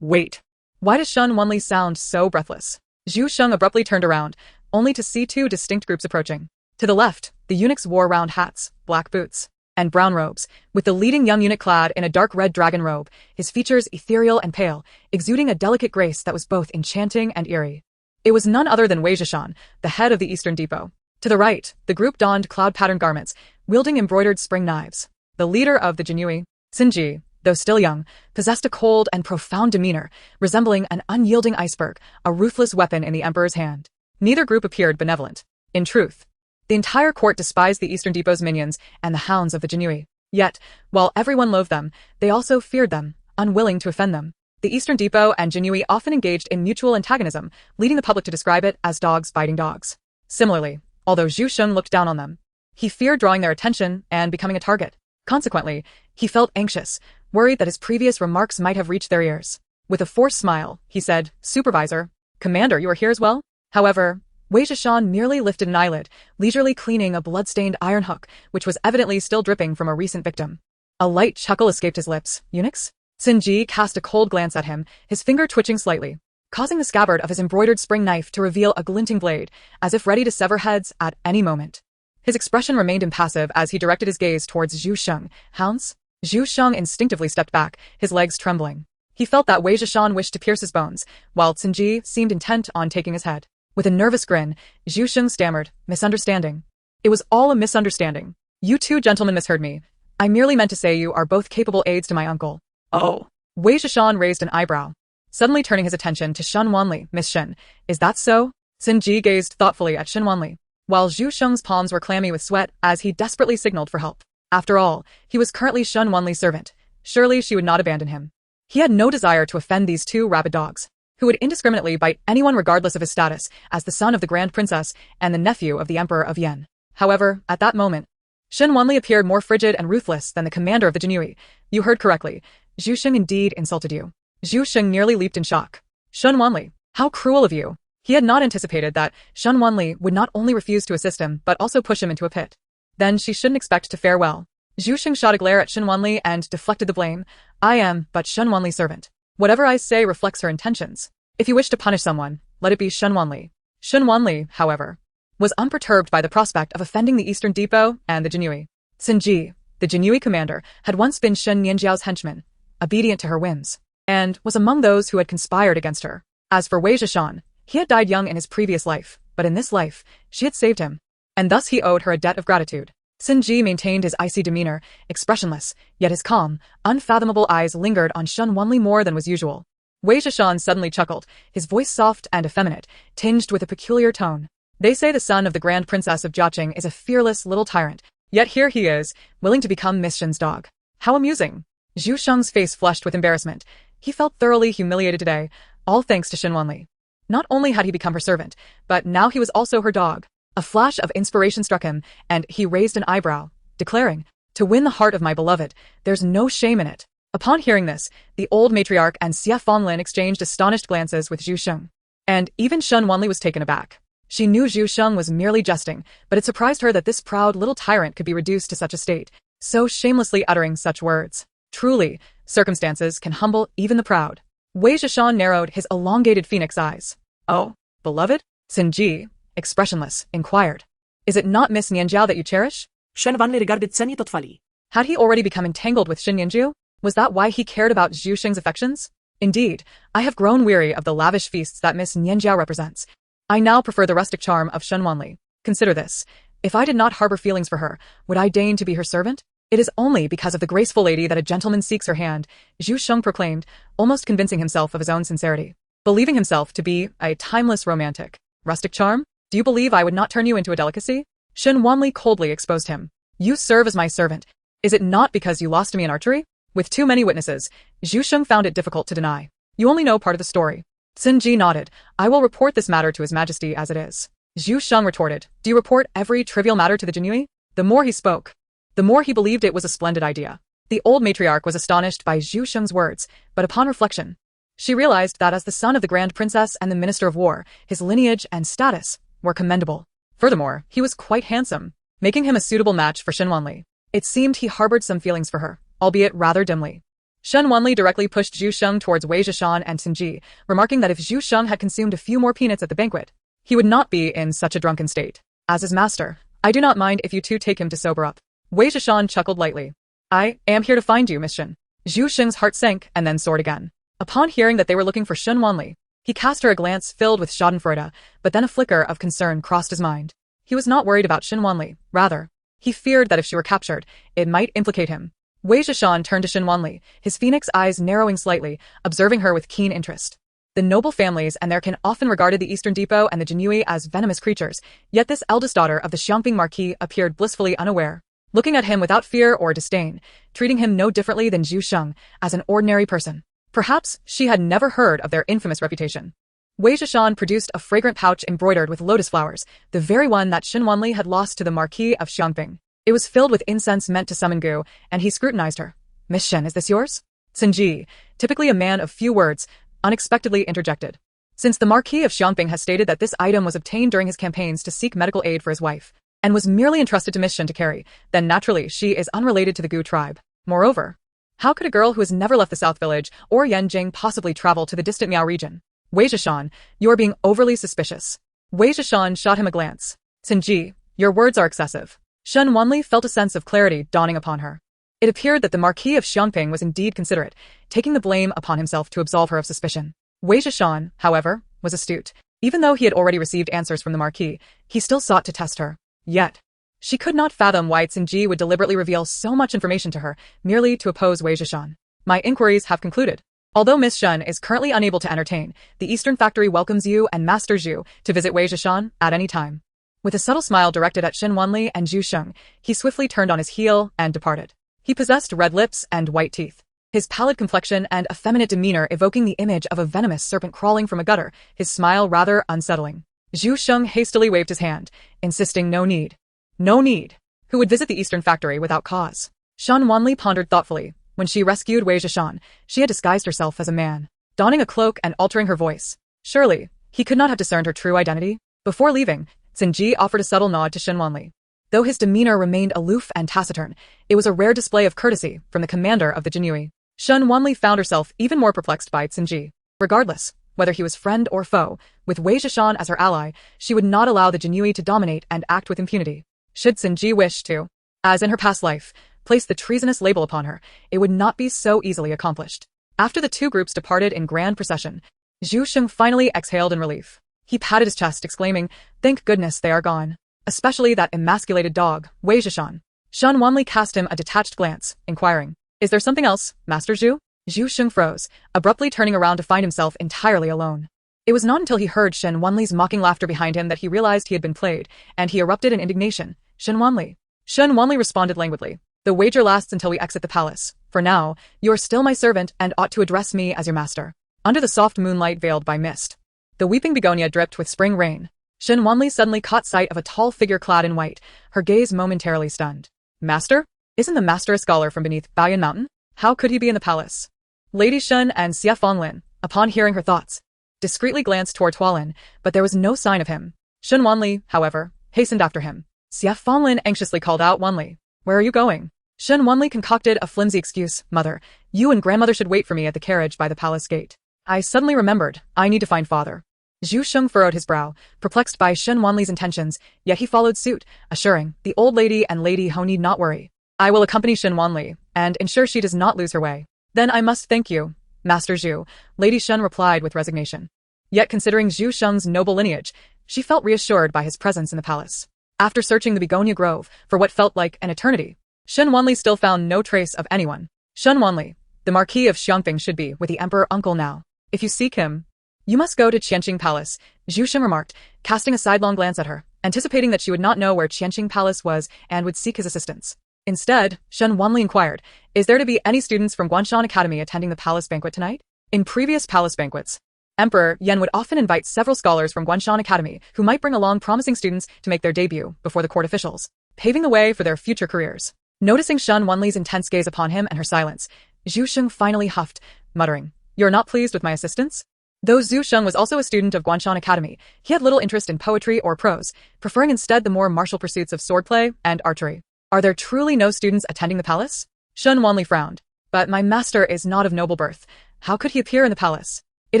Speaker 1: Wait. Why does Shen Wanli sound so breathless? Zhu Sheng abruptly turned around, only to see two distinct groups approaching. To the left, the eunuchs wore round hats, black boots, and brown robes, with the leading young eunuch clad in a dark red dragon robe, his features ethereal and pale, exuding a delicate grace that was both enchanting and eerie. It was none other than Wei Zheshan, the head of the Eastern Depot. To the right, the group donned cloud-patterned garments, wielding embroidered spring knives. The leader of the Jinui, Sinji, though still young, possessed a cold and profound demeanor, resembling an unyielding iceberg, a ruthless weapon in the emperor's hand. Neither group appeared benevolent. In truth, The entire court despised the Eastern Depot's minions and the hounds of the Jinui. Yet, while everyone loathed them, they also feared them, unwilling to offend them. The Eastern Depot and Jinui often engaged in mutual antagonism, leading the public to describe it as dogs biting dogs. Similarly, although Zhu Sheng looked down on them, he feared drawing their attention and becoming a target. Consequently, he felt anxious, worried that his previous remarks might have reached their ears. With a forced smile, he said, "Supervisor, Commander, you are here as well?" However, Wei Zheshan merely lifted an eyelid, leisurely cleaning a blood-stained iron hook, which was evidently still dripping from a recent victim. A light chuckle escaped his lips. "Eunuchs?" Xin Ji cast a cold glance at him, his finger twitching slightly, causing the scabbard of his embroidered spring knife to reveal a glinting blade, as if ready to sever heads at any moment. His expression remained impassive as he directed his gaze towards Zhu Sheng. "Hounds?" Zhu Sheng instinctively stepped back, his legs trembling. He felt that Wei Zheshan wished to pierce his bones, while Xin Ji seemed intent on taking his head. With a nervous grin, Zhu Sheng stammered, "Misunderstanding." "It was all a misunderstanding. You two gentlemen misheard me. I merely meant to say you are both capable aides to my uncle." "Oh." Wei Zheshan raised an eyebrow, suddenly turning his attention to Shen Wanli. "Miss Shen, is that so?" Xin Ji gazed thoughtfully at Shen Wanli, while Zhu Sheng's palms were clammy with sweat as he desperately signaled for help. After all, he was currently Shen Wanli's servant. Surely she would not abandon him. He had no desire to offend these two rabid dogs, who would indiscriminately bite anyone regardless of his status as the son of the Grand Princess and the nephew of the Emperor of Yen. However, at that moment, Shen Wanli appeared more frigid and ruthless than the commander of the Jinui. "You heard correctly. Zhu Sheng indeed insulted you." Zhu Sheng nearly leaped in shock. "Shen Wanli, how cruel of you." He had not anticipated that Shen Wanli would not only refuse to assist him but also push him into a pit. Then she shouldn't expect to fare well. Zhu Sheng shot a glare at Shen Wanli and deflected the blame. "I am but Shen Wanli's servant. Whatever I say reflects her intentions. If you wish to punish someone, let it be Shen Wanli." Shen Wanli, however, was unperturbed by the prospect of offending the Eastern Depot and the Jinui. Xin Ji, the Jinui commander, had once been Shen Nianjiao's henchman, obedient to her whims, and was among those who had conspired against her. As for Wei Zheshan, he had died young in his previous life, but in this life, she had saved him, and thus he owed her a debt of gratitude. Xin Ji maintained his icy demeanor, expressionless, yet his calm, unfathomable eyes lingered on Shen Wanli more than was usual. Wei Zheshan suddenly chuckled, his voice soft and effeminate, tinged with a peculiar tone. "They say the son of the Grand Princess of Jiaqing is a fearless little tyrant, yet here he is, willing to become Miss Shen's dog. How amusing." Zhu Sheng's face flushed with embarrassment. He felt thoroughly humiliated today, all thanks to Shen Wanli. Not only had he become her servant, but now he was also her dog. A flash of inspiration struck him, and he raised an eyebrow, declaring, "To win the heart of my beloved, there's no shame in it." Upon hearing this, the old matriarch and Xie Fanlin exchanged astonished glances with Zhu Sheng. And even Shen Wanli was taken aback. She knew Zhu Sheng was merely jesting, but it surprised her that this proud little tyrant could be reduced to such a state, so shamelessly uttering such words. Truly, circumstances can humble even the proud. Wei Zheshan narrowed his elongated phoenix eyes. "Oh, beloved?" Xin Ji, expressionless, inquired. "Is it not Miss Nianjiao that you cherish?"
Speaker 2: Shen Wanli regarded Ceni thoughtfully.
Speaker 1: Had he already become entangled with Shen Nianjiao? Was that why he cared about Zhu Sheng's affections? "Indeed, I have grown weary of the lavish feasts that Miss Nianjiao represents. I now prefer the rustic charm of Shen Wanli. Consider this. If I did not harbor feelings for her, would I deign to be her servant? It is only because of the graceful lady that a gentleman seeks her hand," Zhu Sheng proclaimed, almost convincing himself of his own sincerity. Believing himself to be a timeless romantic. "Rustic charm? Do you believe I would not turn you into a delicacy?" Shen Wanli coldly exposed him. "You serve as my servant. Is it not because you lost to me in archery?" With too many witnesses, Zhu Sheng found it difficult to deny. "You only know part of the story." Xin Ji nodded. "I will report this matter to His Majesty as it is." Zhu Sheng retorted, "Do you report every trivial matter to the Jinui?" The more he spoke, the more he believed it was a splendid idea. The old matriarch was astonished by Zhu Sheng's words, but upon reflection, she realized that as the son of the Grand Princess and the Minister of War, his lineage and status were commendable. Furthermore, he was quite handsome, making him a suitable match for Shen Wanli. It seemed he harbored some feelings for her, albeit rather dimly. Shen Wanli directly pushed Zhu Sheng towards Wei Zheshan and Xin Ji, remarking that if Zhu Sheng had consumed a few more peanuts at the banquet, he would not be in such a drunken state. "As his master, I do not mind if you two take him to sober up." Wei Zheshan chuckled lightly. "I am here to find you, Miss Shen." Zhu Sheng's heart sank and then soared again. Upon hearing that they were looking for Shen Wanli, he cast her a glance filled with schadenfreude, but then a flicker of concern crossed his mind. He was not worried about Shen Wanli, rather, he feared that if she were captured, it might implicate him. Wei Zheshan turned to Shen Wanli, his phoenix eyes narrowing slightly, observing her with keen interest. The noble families and their kin often regarded the Eastern Depot and the Jinui as venomous creatures, yet this eldest daughter of the Xiangping Marquis appeared blissfully unaware, looking at him without fear or disdain, treating him no differently than Zhu Sheng, as an ordinary person. Perhaps she had never heard of their infamous reputation. Wei Zheshan produced a fragrant pouch embroidered with lotus flowers, the very one that Shen Wanli had lost to the Marquis of Xiangping. It was filled with incense meant to summon Gu, and he scrutinized her. "Miss Shen, is this yours?" Ji, typically a man of few words, unexpectedly interjected. Since the Marquis of Xiangping has stated that this item was obtained during his campaigns to seek medical aid for his wife, and was merely entrusted to Miss Shen to carry, then naturally she is unrelated to the Gu tribe. Moreover, how could a girl who has never left the South Village or Yanjing possibly travel to the distant Miao region? Wei Zheshan, you are being overly suspicious. Wei Zheshan shot him a glance. Ji, your words are excessive. Shen Wanli felt a sense of clarity dawning upon her. It appeared that the Marquis of Xiangping was indeed considerate, taking the blame upon himself to absolve her of suspicion. Wei Zheshan, however, was astute. Even though he had already received answers from the Marquis, he still sought to test her. Yet, she could not fathom why Ji would deliberately reveal so much information to her, merely to oppose Wei Zheshan. My inquiries have concluded. Although Miss Shen is currently unable to entertain, the Eastern Factory welcomes you and Master Zhu to visit Wei Zheshan at any time. With a subtle smile directed at Shen Wanli and Zhu Sheng, he swiftly turned on his heel and departed. He possessed red lips and white teeth, his pallid complexion and effeminate demeanor evoking the image of a venomous serpent crawling from a gutter, his smile rather unsettling. Zhu Sheng hastily waved his hand, insisting no need. No need. Who would visit the Eastern Factory without cause? Shen Wanli pondered thoughtfully. When she rescued Wei Zheshan, she had disguised herself as a man, donning a cloak and altering her voice. Surely, he could not have discerned her true identity. Before leaving, Ji offered a subtle nod to Shen Wanli. Though his demeanor remained aloof and taciturn, it was a rare display of courtesy from the commander of the Jinui. Shen Wanli found herself even more perplexed by Ji. Regardless, whether he was friend or foe, with Wei Zheshan as her ally, she would not allow the Jinui to dominate and act with impunity. Should Ji wish to, as in her past life, place the treasonous label upon her, it would not be so easily accomplished. After the two groups departed in grand procession, Zhu Sheng finally exhaled in relief. He patted his chest, exclaiming, "Thank goodness they are gone. Especially that emasculated dog, Wei Zheshan." Shen Wanli cast him a detached glance, inquiring, "Is there something else, Master Zhu?" Zhu Sheng froze, abruptly turning around to find himself entirely alone. It was not until he heard Shen Wanli's mocking laughter behind him that he realized he had been played, and he erupted in indignation. "Shen Wanli." Shen Wanli responded languidly. "The wager lasts until we exit the palace. For now, you are still my servant and ought to address me as your master." Under the soft moonlight veiled by mist, the weeping begonia dripped with spring rain. Shen Wanli suddenly caught sight of a tall figure clad in white, her gaze momentarily stunned. "Master? Isn't the master a scholar from beneath Baoyan Mountain? How could he be in the palace?" Lady Shen and Xie Fanglin, upon hearing her thoughts, discreetly glanced toward Tuolin, but there was no sign of him. Shen Wanli, however, hastened after him. Xie Fanglin anxiously called out, "Wanli, where are you going?" Shen Wanli concocted a flimsy excuse. "Mother, you and grandmother should wait for me at the carriage by the palace gate. I suddenly remembered, I need to find father." Zhu Sheng furrowed his brow, perplexed by Shen Wanli's intentions, yet he followed suit, assuring, "The old lady and Lady Ho need not worry. I will accompany Shen Wanli, and ensure she does not lose her way." "Then I must thank you, Master Zhu," Lady Shen replied with resignation. Yet considering Zhu Sheng's noble lineage, she felt reassured by his presence in the palace. After searching the Begonia Grove for what felt like an eternity, Shen Wanli still found no trace of anyone. "Shen Wanli, the Marquis of Xiangping should be with the Emperor Uncle now. If you seek him, you must go to Qianqing Palace," Zhu Sheng remarked, casting a sidelong glance at her, anticipating that she would not know where Qianqing Palace was and would seek his assistance. Instead, Shen Wanli inquired, "Is there to be any students from Guanshan Academy attending the palace banquet tonight?" In previous palace banquets, Emperor Yan would often invite several scholars from Guanshan Academy who might bring along promising students to make their debut before the court officials, paving the way for their future careers. Noticing Shen Wanli's intense gaze upon him and her silence, Zhu Sheng finally huffed, muttering, "You're not pleased with my assistance?" Though Zhu Sheng was also a student of Guanshan Academy, he had little interest in poetry or prose, preferring instead the more martial pursuits of swordplay and archery. "Are there truly no students attending the palace?" Shen Wanli frowned. "But my master is not of noble birth. How could he appear in the palace?" "It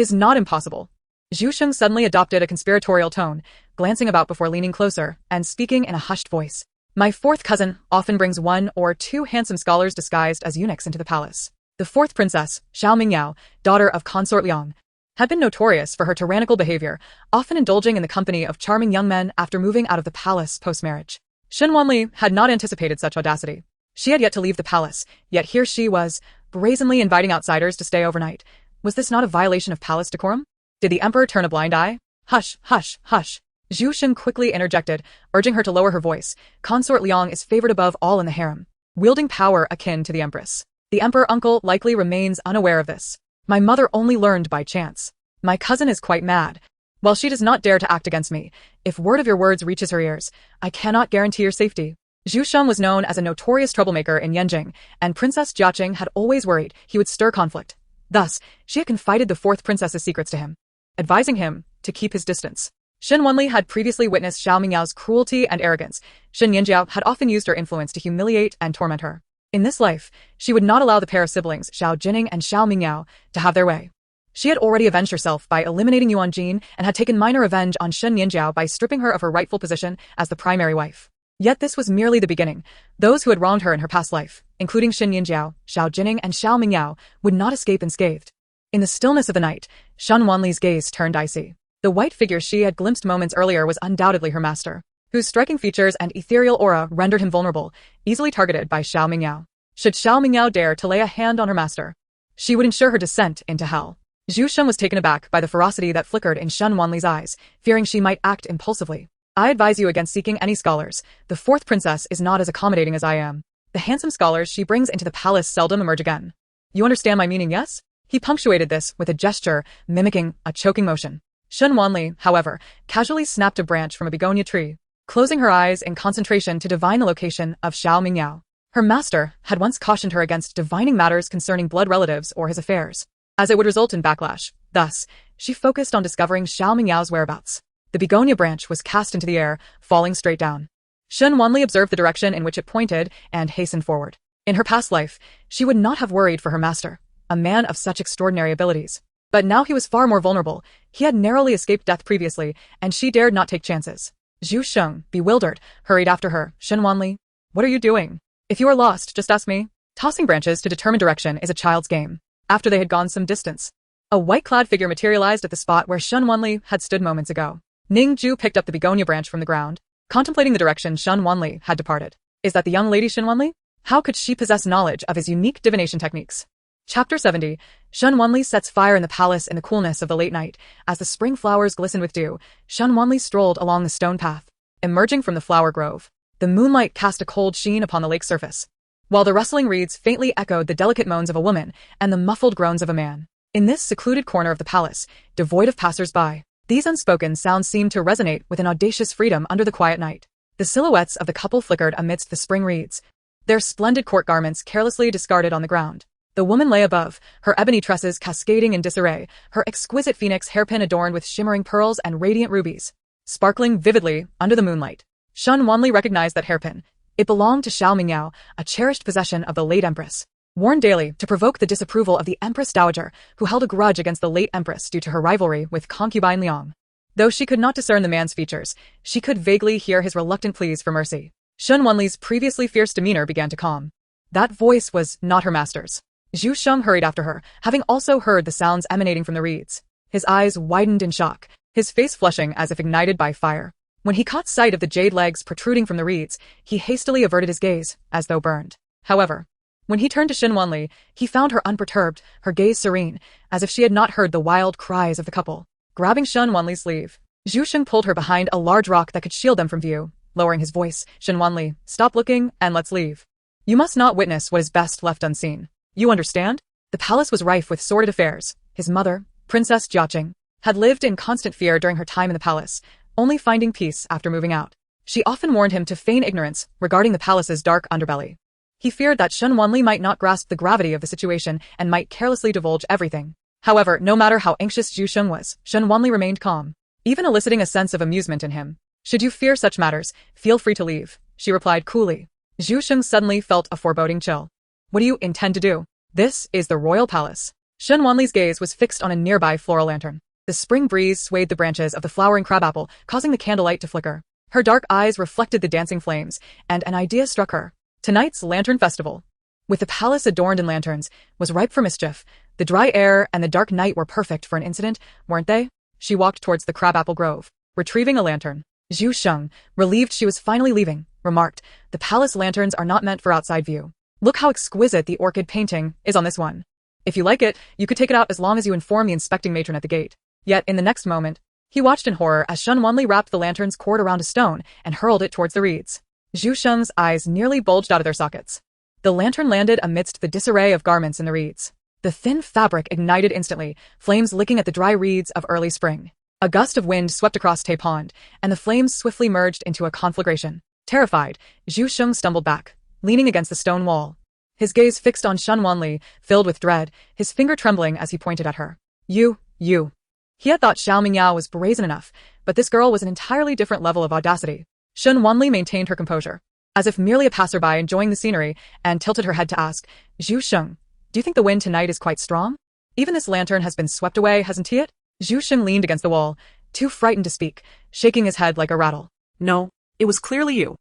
Speaker 1: is not impossible." Zhu Sheng suddenly adopted a conspiratorial tone, glancing about before leaning closer and speaking in a hushed voice. "My fourth cousin often brings one or two handsome scholars disguised as eunuchs into the palace. The fourth princess, Xiao Mingyao, daughter of Consort Liang, had been notorious for her tyrannical behavior, often indulging in the company of charming young men after moving out of the palace post-marriage." Shen Wanli had not anticipated such audacity. She had yet to leave the palace, yet here she was, brazenly inviting outsiders to stay overnight. Was this not a violation of palace decorum? Did the emperor turn a blind eye? Hush, hush, hush. Zhu Sheng quickly interjected, urging her to lower her voice. Consort Liang is favored above all in the harem, wielding power akin to the empress. The emperor uncle likely remains unaware of this. My mother only learned by chance. My cousin is quite mad. While she does not dare to act against me, if word of your words reaches her ears, I cannot guarantee your safety. Zhu Sheng was known as a notorious troublemaker in Yanjing, and Princess Jiaqing had always worried he would stir conflict. Thus, she had confided the fourth princess's secrets to him, advising him to keep his distance. Shen Wanli had previously witnessed Xiao Mingyao's cruelty and arrogance. Shen Nianjiao had often used her influence to humiliate and torment her. In this life, she would not allow the pair of siblings, Xiao Jining and Xiao Mingyao, to have their way. She had already avenged herself by eliminating Yuan Gene and had taken minor revenge on Shen Nianjiao by stripping her of her rightful position as the primary wife. Yet this was merely the beginning. Those who had wronged her in her past life, including Shen Nianjiao, Xiao Jining and Xiao Mingyao, would not escape unscathed. In the stillness of the night, Shen Wanli's gaze turned icy. The white figure she had glimpsed moments earlier was undoubtedly her master, whose striking features and ethereal aura rendered him vulnerable, easily targeted by Xiao Mingyao. Should Xiao Mingyao dare to lay a hand on her master, she would ensure her descent into hell. Zhu Sheng was taken aback by the ferocity that flickered in Shen Wanli's eyes, fearing she might act impulsively. I advise you against seeking any scholars. The fourth princess is not as accommodating as I am. The handsome scholars she brings into the palace seldom emerge again. You understand my meaning, yes? He punctuated this with a gesture, mimicking a choking motion. Shen Wanli, however, casually snapped a branch from a begonia tree, closing her eyes in concentration to divine the location of Xiao Mingyao. Her master had once cautioned her against divining matters concerning blood relatives or his affairs, as it would result in backlash. Thus, she focused on discovering Xiao Mingyao's whereabouts. The begonia branch was cast into the air, falling straight down. Shen Wanli observed the direction in which it pointed and hastened forward. In her past life, she would not have worried for her master, a man of such extraordinary abilities. But now he was far more vulnerable. He had narrowly escaped death previously, and she dared not take chances. Zhu Sheng, bewildered, hurried after her. Shen Wanli, what are you doing? If you are lost, just ask me. Tossing branches to determine direction is a child's game. After they had gone some distance, a white-clad figure materialized at the spot where Shen Wanli had stood moments ago. Ning Ju picked up the begonia branch from the ground, contemplating the direction Shen Wanli had departed. Is that the young lady Shen Wanli? How could she possess knowledge of his unique divination techniques? Chapter 70. Shen Wanli sets fire in the palace in the coolness of the late night. As the spring flowers glistened with dew, Shen Wanli strolled along the stone path. Emerging from the flower grove, the moonlight cast a cold sheen upon the lake's surface, while the rustling reeds faintly echoed the delicate moans of a woman and the muffled groans of a man. In this secluded corner of the palace, devoid of passers-by, these unspoken sounds seemed to resonate with an audacious freedom under the quiet night. The silhouettes of the couple flickered amidst the spring reeds, their splendid court garments carelessly discarded on the ground. The woman lay above, her ebony tresses cascading in disarray, her exquisite phoenix hairpin adorned with shimmering pearls and radiant rubies, sparkling vividly under the moonlight. Shen Wanli recognized that hairpin. It belonged to Xiao Mingyao, a cherished possession of the late empress, worn daily to provoke the disapproval of the empress dowager, who held a grudge against the late empress due to her rivalry with concubine Liang. Though she could not discern the man's features, she could vaguely hear his reluctant pleas for mercy. Shen Wanli's previously fierce demeanor began to calm. That voice was not her master's. Zhu Sheng hurried after her, having also heard the sounds emanating from the reeds. His eyes widened in shock, his face flushing as if ignited by fire. When he caught sight of the jade legs protruding from the reeds, he hastily averted his gaze, as though burned. However, when he turned to Shen Wanli, he found her unperturbed, her gaze serene, as if she had not heard the wild cries of the couple. Grabbing Shen Wanli's sleeve, Zhu Sheng pulled her behind a large rock that could shield them from view. Lowering his voice, Shen Wanli, stop looking and let's leave. You must not witness what is best left unseen. You understand? The palace was rife with sordid affairs. His mother, Princess Jiaqing, had lived in constant fear during her time in the palace, only finding peace after moving out. She often warned him to feign ignorance regarding the palace's dark underbelly. He feared that Shen Wanli might not grasp the gravity of the situation and might carelessly divulge everything. However, no matter how anxious Zhu Sheng was, Shen Wanli remained calm, even eliciting a sense of amusement in him. Should you fear such matters, feel free to leave, she replied coolly. Zhu Sheng suddenly felt a foreboding chill. What do you intend to do? This is the royal palace. Shen Wanli's gaze was fixed on a nearby floral lantern. The spring breeze swayed the branches of the flowering crabapple, causing the candlelight to flicker. Her dark eyes reflected the dancing flames, and an idea struck her. Tonight's lantern festival, with the palace adorned in lanterns, was ripe for mischief. The dry air and the dark night were perfect for an incident, weren't they? She walked towards the crabapple grove, retrieving a lantern. Zhu Sheng, relieved she was finally leaving, remarked, the palace lanterns are not meant for outside view. Look how exquisite the orchid painting is on this one. If you like it, you could take it out as long as you inform the inspecting matron at the gate. Yet in the next moment, he watched in horror as Shen Wanli wrapped the lantern's cord around a stone and hurled it towards the reeds. Zhu Sheng's eyes nearly bulged out of their sockets. The lantern landed amidst the disarray of garments in the reeds. The thin fabric ignited instantly, flames licking at the dry reeds of early spring. A gust of wind swept across Tay Pond, and the flames swiftly merged into a conflagration. Terrified, Zhu Sheng stumbled back, leaning against the stone wall. His gaze fixed on Shen Wanli, filled with dread, his finger trembling as he pointed at her. You. He had thought Xiao Mingyao was brazen enough, but this girl was an entirely different level of audacity. Shen Wanli maintained her composure, as if merely a passerby enjoying the scenery, and tilted her head to ask, Zhu Sheng, do you think the wind tonight is quite strong? Even this lantern has been swept away, hasn't he? Zhu Sheng leaned against the wall, too frightened to speak, shaking his head like a rattle.
Speaker 2: No, it was clearly you.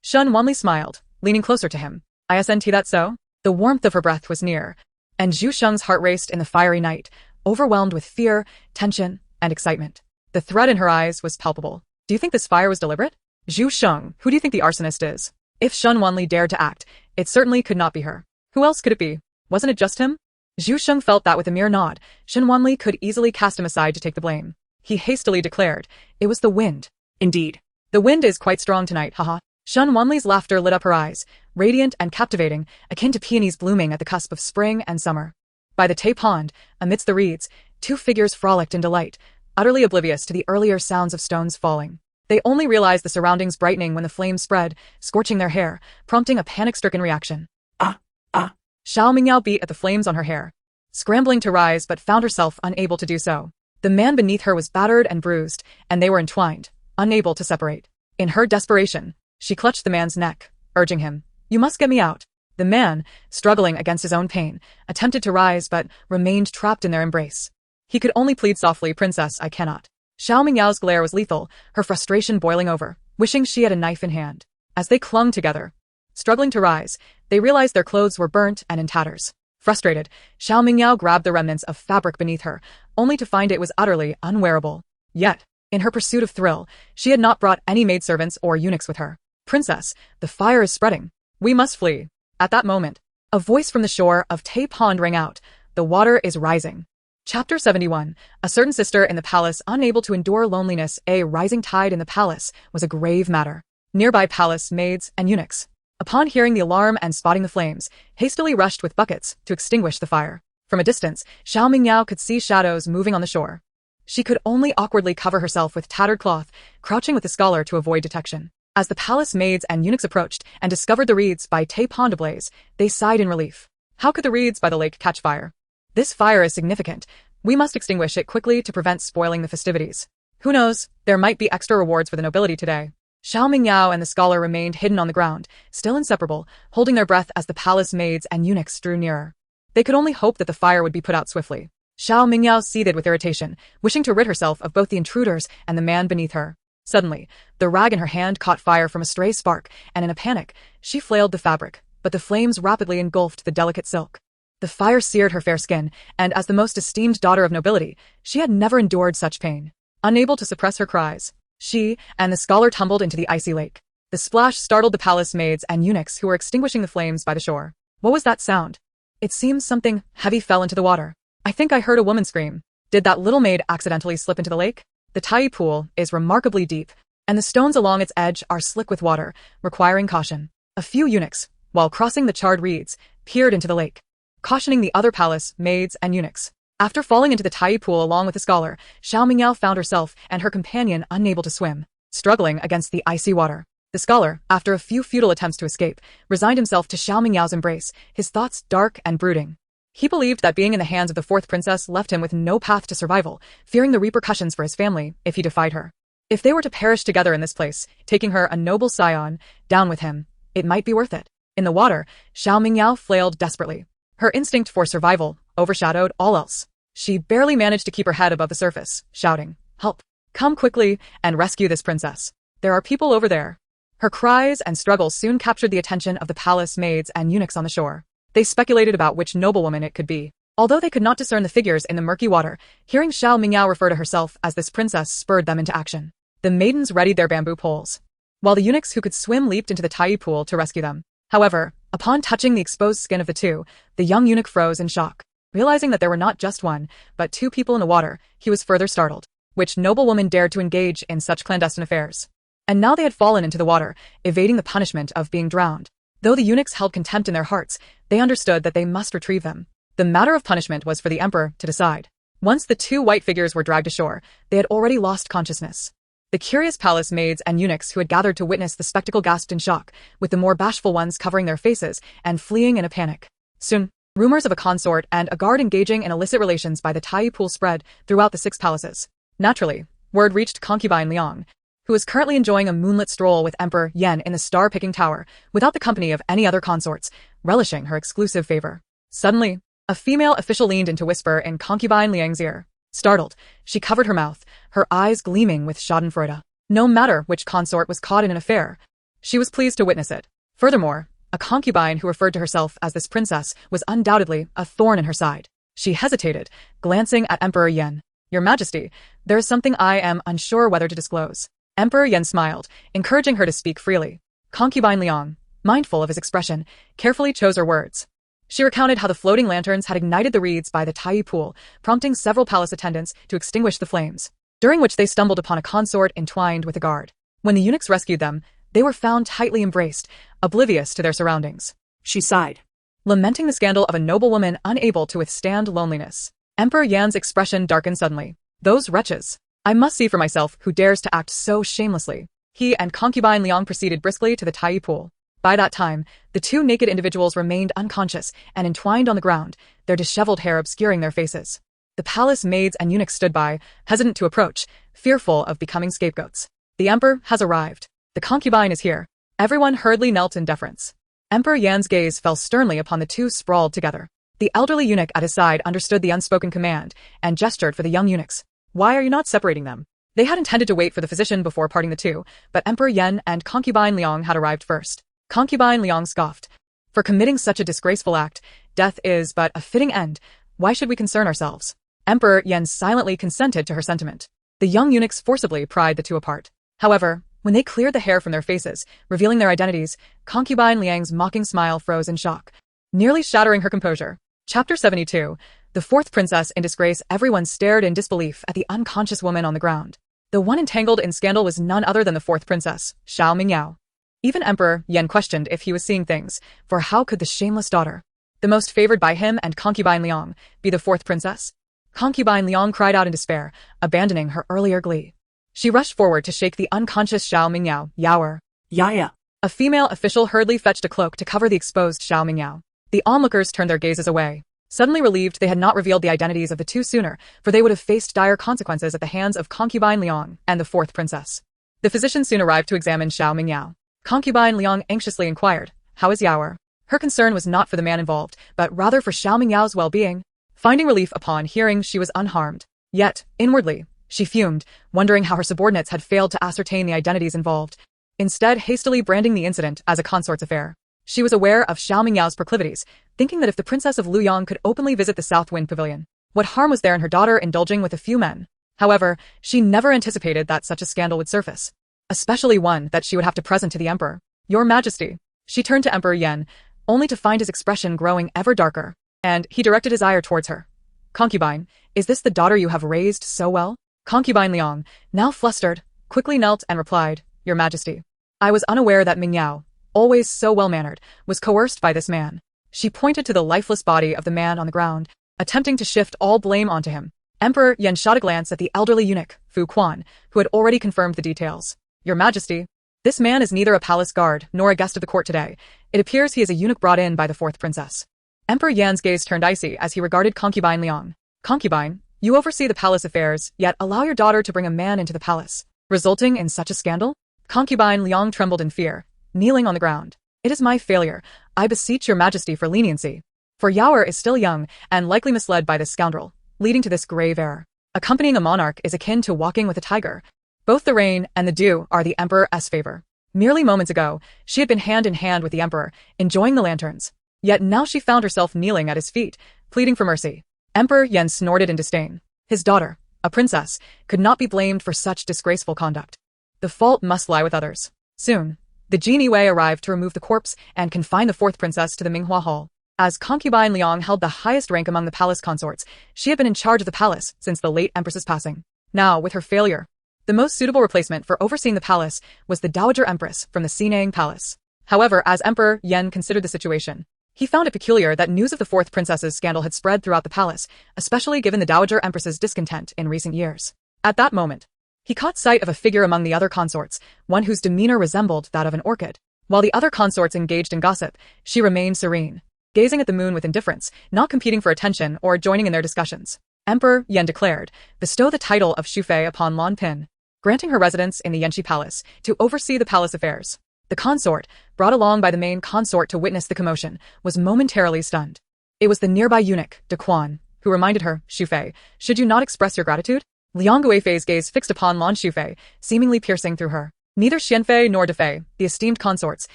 Speaker 1: Shen Wanli smiled, leaning closer to him. Isn't that so? The warmth of her breath was near, and Zhu Sheng's heart raced in the fiery night, overwhelmed with fear, tension, and excitement. The threat in her eyes was palpable. Do you think this fire was deliberate? Zhu Sheng, who do you think the arsonist is? If Shen Wanli dared to act, it certainly could not be her. Who else could it be? Wasn't it just him? Zhu Sheng felt that with a mere nod, Shen Wanli could easily cast him aside to take the blame. He hastily declared, it was the wind.
Speaker 2: Indeed.
Speaker 1: The wind is quite strong tonight, haha. Shen Wanli's laughter lit up her eyes, radiant and captivating, akin to peonies blooming at the cusp of spring and summer. By the Tay Pond, amidst the reeds, two figures frolicked in delight, utterly oblivious to the earlier sounds of stones falling. They only realized the surroundings brightening when the flames spread, scorching their hair, prompting a panic-stricken reaction. Xiao Mingyao beat at the flames on her hair, scrambling to rise but found herself unable to do so. The man beneath her was battered and bruised, and they were entwined, unable to separate. In her desperation, she clutched the man's neck, urging him, you must get me out. The man, struggling against his own pain, attempted to rise but remained trapped in their embrace. He could only plead softly, Princess, I cannot. Xiao Mingyao's glare was lethal, her frustration boiling over, wishing she had a knife in hand. As they clung together, struggling to rise, they realized their clothes were burnt and in tatters. Frustrated, Xiao Mingyao grabbed the remnants of fabric beneath her, only to find it was utterly unwearable. Yet, in her pursuit of thrill, she had not brought any maidservants or eunuchs with her. Princess, the fire is spreading. We must flee. At that moment, a voice from the shore of Tay Pond rang out, the water is rising. Chapter 71. A certain sister in the palace unable to endure loneliness. A rising tide in the palace was a grave matter. Nearby palace maids and eunuchs, upon hearing the alarm and spotting the flames, hastily rushed with buckets to extinguish the fire. From a distance, Xiao Mingyao could see shadows moving on the shore. She could only awkwardly cover herself with tattered cloth, crouching with the scholar to avoid detection. As the palace maids and eunuchs approached and discovered the reeds by Tay Pond ablaze, they sighed in relief. How could the reeds by the lake catch fire? This fire is significant. We must extinguish it quickly to prevent spoiling the festivities. Who knows, there might be extra rewards for the nobility today. Xiao Mingyao and the scholar remained hidden on the ground, still inseparable, holding their breath as the palace maids and eunuchs drew nearer. They could only hope that the fire would be put out swiftly. Xiao Mingyao seethed with irritation, wishing to rid herself of both the intruders and the man beneath her. Suddenly, the rag in her hand caught fire from a stray spark, and in a panic, she flailed the fabric, but the flames rapidly engulfed the delicate silk. The fire seared her fair skin, and as the most esteemed daughter of nobility, she had never endured such pain. Unable to suppress her cries, she and the scholar tumbled into the icy lake. The splash startled the palace maids and eunuchs who were extinguishing the flames by the shore. What was that sound? It seems something heavy fell into the water. I think I heard a woman scream. Did that little maid accidentally slip into the lake? The Tai pool is remarkably deep, and the stones along its edge are slick with water, requiring caution. A few eunuchs, while crossing the charred reeds, peered into the lake, cautioning the other palace maids and eunuchs. After falling into the Tai pool along with the scholar, Xiao Mingyao found herself and her companion unable to swim, struggling against the icy water. The scholar, after a few futile attempts to escape, resigned himself to Xiao Mingyao's embrace, his thoughts dark and brooding. He believed that being in the hands of the fourth princess left him with no path to survival, fearing the repercussions for his family if he defied her. If they were to perish together in this place, taking her, a noble scion, down with him, it might be worth it. In the water, Xiao Mingyao flailed desperately. Her instinct for survival overshadowed all else. She barely managed to keep her head above the surface, shouting, "Help! Come quickly and rescue this princess. There are people over there." Her cries and struggles soon captured the attention of the palace maids and eunuchs on the shore. They speculated about which noblewoman it could be. Although they could not discern the figures in the murky water, hearing Xiao Mingyao refer to herself as this princess spurred them into action. The maidens readied their bamboo poles, while the eunuchs who could swim leaped into the Tai pool to rescue them. However, upon touching the exposed skin of the two, the young eunuch froze in shock. Realizing that there were not just one, but two people in the water, he was further startled. Which noblewoman dared to engage in such clandestine affairs? And now they had fallen into the water, evading the punishment of being drowned. Though the eunuchs held contempt in their hearts, they understood that they must retrieve them. The matter of punishment was for the emperor to decide. Once the two white figures were dragged ashore, they had already lost consciousness. The curious palace maids and eunuchs who had gathered to witness the spectacle gasped in shock, with the more bashful ones covering their faces and fleeing in a panic. Soon, rumors of a consort and a guard engaging in illicit relations by the Tai pool spread throughout the 6 palaces. Naturally, word reached concubine Liang, who was currently enjoying a moonlit stroll with Emperor Yan in the star-picking tower, without the company of any other consorts, relishing her exclusive favor. Suddenly, a female official leaned in to whisper in concubine Liang's ear. Startled, she covered her mouth, her eyes gleaming with schadenfreude. No matter which consort was caught in an affair, she was pleased to witness it. Furthermore, a concubine who referred to herself as this princess was undoubtedly a thorn in her side. She hesitated, glancing at Emperor Yan. Your Majesty, there is something I am unsure whether to disclose. Emperor Yan smiled, encouraging her to speak freely. Concubine Liang, mindful of his expression, carefully chose her words. She recounted how the floating lanterns had ignited the reeds by the Tai pool, prompting several palace attendants to extinguish the flames, during which they stumbled upon a consort entwined with a guard. When the eunuchs rescued them, they were found tightly embraced, oblivious to their surroundings.
Speaker 2: She sighed,
Speaker 1: Lamenting the scandal of a noblewoman unable to withstand loneliness. Emperor Yan's expression darkened suddenly. Those wretches! I must see for myself who dares to act so shamelessly. He and concubine Liang proceeded briskly to the Tai pool. By that time, the two naked individuals remained unconscious and entwined on the ground, their disheveled hair obscuring their faces. The palace maids and eunuchs stood by, hesitant to approach, fearful of becoming scapegoats. The emperor has arrived. The concubine is here. Everyone hurriedly knelt in deference. Emperor Yan's gaze fell sternly upon the two sprawled together. The elderly eunuch at his side understood the unspoken command and gestured for the young eunuchs. Why are you not separating them? They had intended to wait for the physician before parting the two, but Emperor Yan and concubine Liang had arrived first. Concubine Liang scoffed. For committing such a disgraceful act, death is but a fitting end. Why should we concern ourselves? Emperor Yan silently consented to her sentiment. The young eunuchs forcibly pried the two apart. However, when they cleared the hair from their faces, revealing their identities, concubine Liang's mocking smile froze in shock, nearly shattering her composure. Chapter 72. The fourth princess in disgrace. Everyone stared in disbelief at the unconscious woman on the ground. The one entangled in scandal was none other than the fourth princess, Xiao Mingyao. Even Emperor Yan questioned if he was seeing things, for how could the shameless daughter, the most favored by him and concubine Liang, be the fourth princess? Concubine Liang cried out in despair, abandoning her earlier glee. She rushed forward to shake the unconscious Xiao Mingyao. Yaoer.
Speaker 2: Yaya.
Speaker 1: A female official hurriedly fetched a cloak to cover the exposed Xiao Mingyao. The onlookers turned their gazes away, suddenly relieved they had not revealed the identities of the two sooner, for they would have faced dire consequences at the hands of concubine Liang and the fourth princess. The physician soon arrived to examine Xiao Mingyao. Concubine Liang anxiously inquired, "How is Yaoer?" Her concern was not for the man involved, but rather for Xiao Mingyao's well-being. Finding relief upon hearing she was unharmed. Yet, inwardly, she fumed, wondering how her subordinates had failed to ascertain the identities involved, instead hastily branding the incident as a consort's affair. She was aware of Xiao Mingyao's proclivities, thinking that if the Princess of Luyang could openly visit the South Wind Pavilion, what harm was there in her daughter indulging with a few men? However, she never anticipated that such a scandal would surface, especially one that she would have to present to the emperor. Your Majesty. She turned to Emperor Yan, only to find his expression growing ever darker, and he directed his ire towards her. Concubine, is this the daughter you have raised so well? Concubine Liang, now flustered, quickly knelt and replied, Your Majesty. I was unaware that Mingyao, always so well-mannered, was coerced by this man. She pointed to the lifeless body of the man on the ground, attempting to shift all blame onto him. Emperor Yan shot a glance at the elderly eunuch, Fu Quan, who had already confirmed the details. Your Majesty, this man is neither a palace guard nor a guest of the court today. It appears he is a eunuch brought in by the fourth princess. Emperor Yan's gaze turned icy as he regarded concubine Liang. Concubine, you oversee the palace affairs, yet allow your daughter to bring a man into the palace, resulting in such a scandal? Concubine Liang trembled in fear, kneeling on the ground. It is my failure. I beseech your Majesty for leniency. For Yaoer is still young and likely misled by this scoundrel, leading to this grave error. Accompanying a monarch is akin to walking with a tiger. Both the rain and the dew are the emperor's favor. Merely moments ago, she had been hand in hand with the emperor, enjoying the lanterns. Yet now she found herself kneeling at his feet, pleading for mercy. Emperor Yan snorted in disdain. His daughter, a princess, could not be blamed for such disgraceful conduct. The fault must lie with others. Soon, the genie Wei arrived to remove the corpse and confine the fourth princess to the Minghua Hall. As concubine, Liang held the highest rank among the palace consorts. She had been in charge of the palace since the late empress's passing. Now, with her failure, the most suitable replacement for overseeing the palace was the Dowager Empress from the Sinang Palace. However, as Emperor Yan considered the situation, he found it peculiar that news of the fourth princess's scandal had spread throughout the palace, especially given the Dowager Empress's discontent in recent years. At that moment, he caught sight of a figure among the other consorts, one whose demeanor resembled that of an orchid. While the other consorts engaged in gossip, she remained serene, gazing at the moon with indifference, not competing for attention or joining in their discussions. Emperor Yan declared, bestow the title of Shufei upon Lan Pin, granting her residence in the Yanxi Palace to oversee the palace affairs. The consort, brought along by the main consort to witness the commotion, was momentarily stunned. It was the nearby eunuch, De Quan, who reminded her, Shufei, should you not express your gratitude? Liang Guifei's gaze fixed upon Lan Shufei, seemingly piercing through her. Neither Xianfei nor Defei, the esteemed consorts,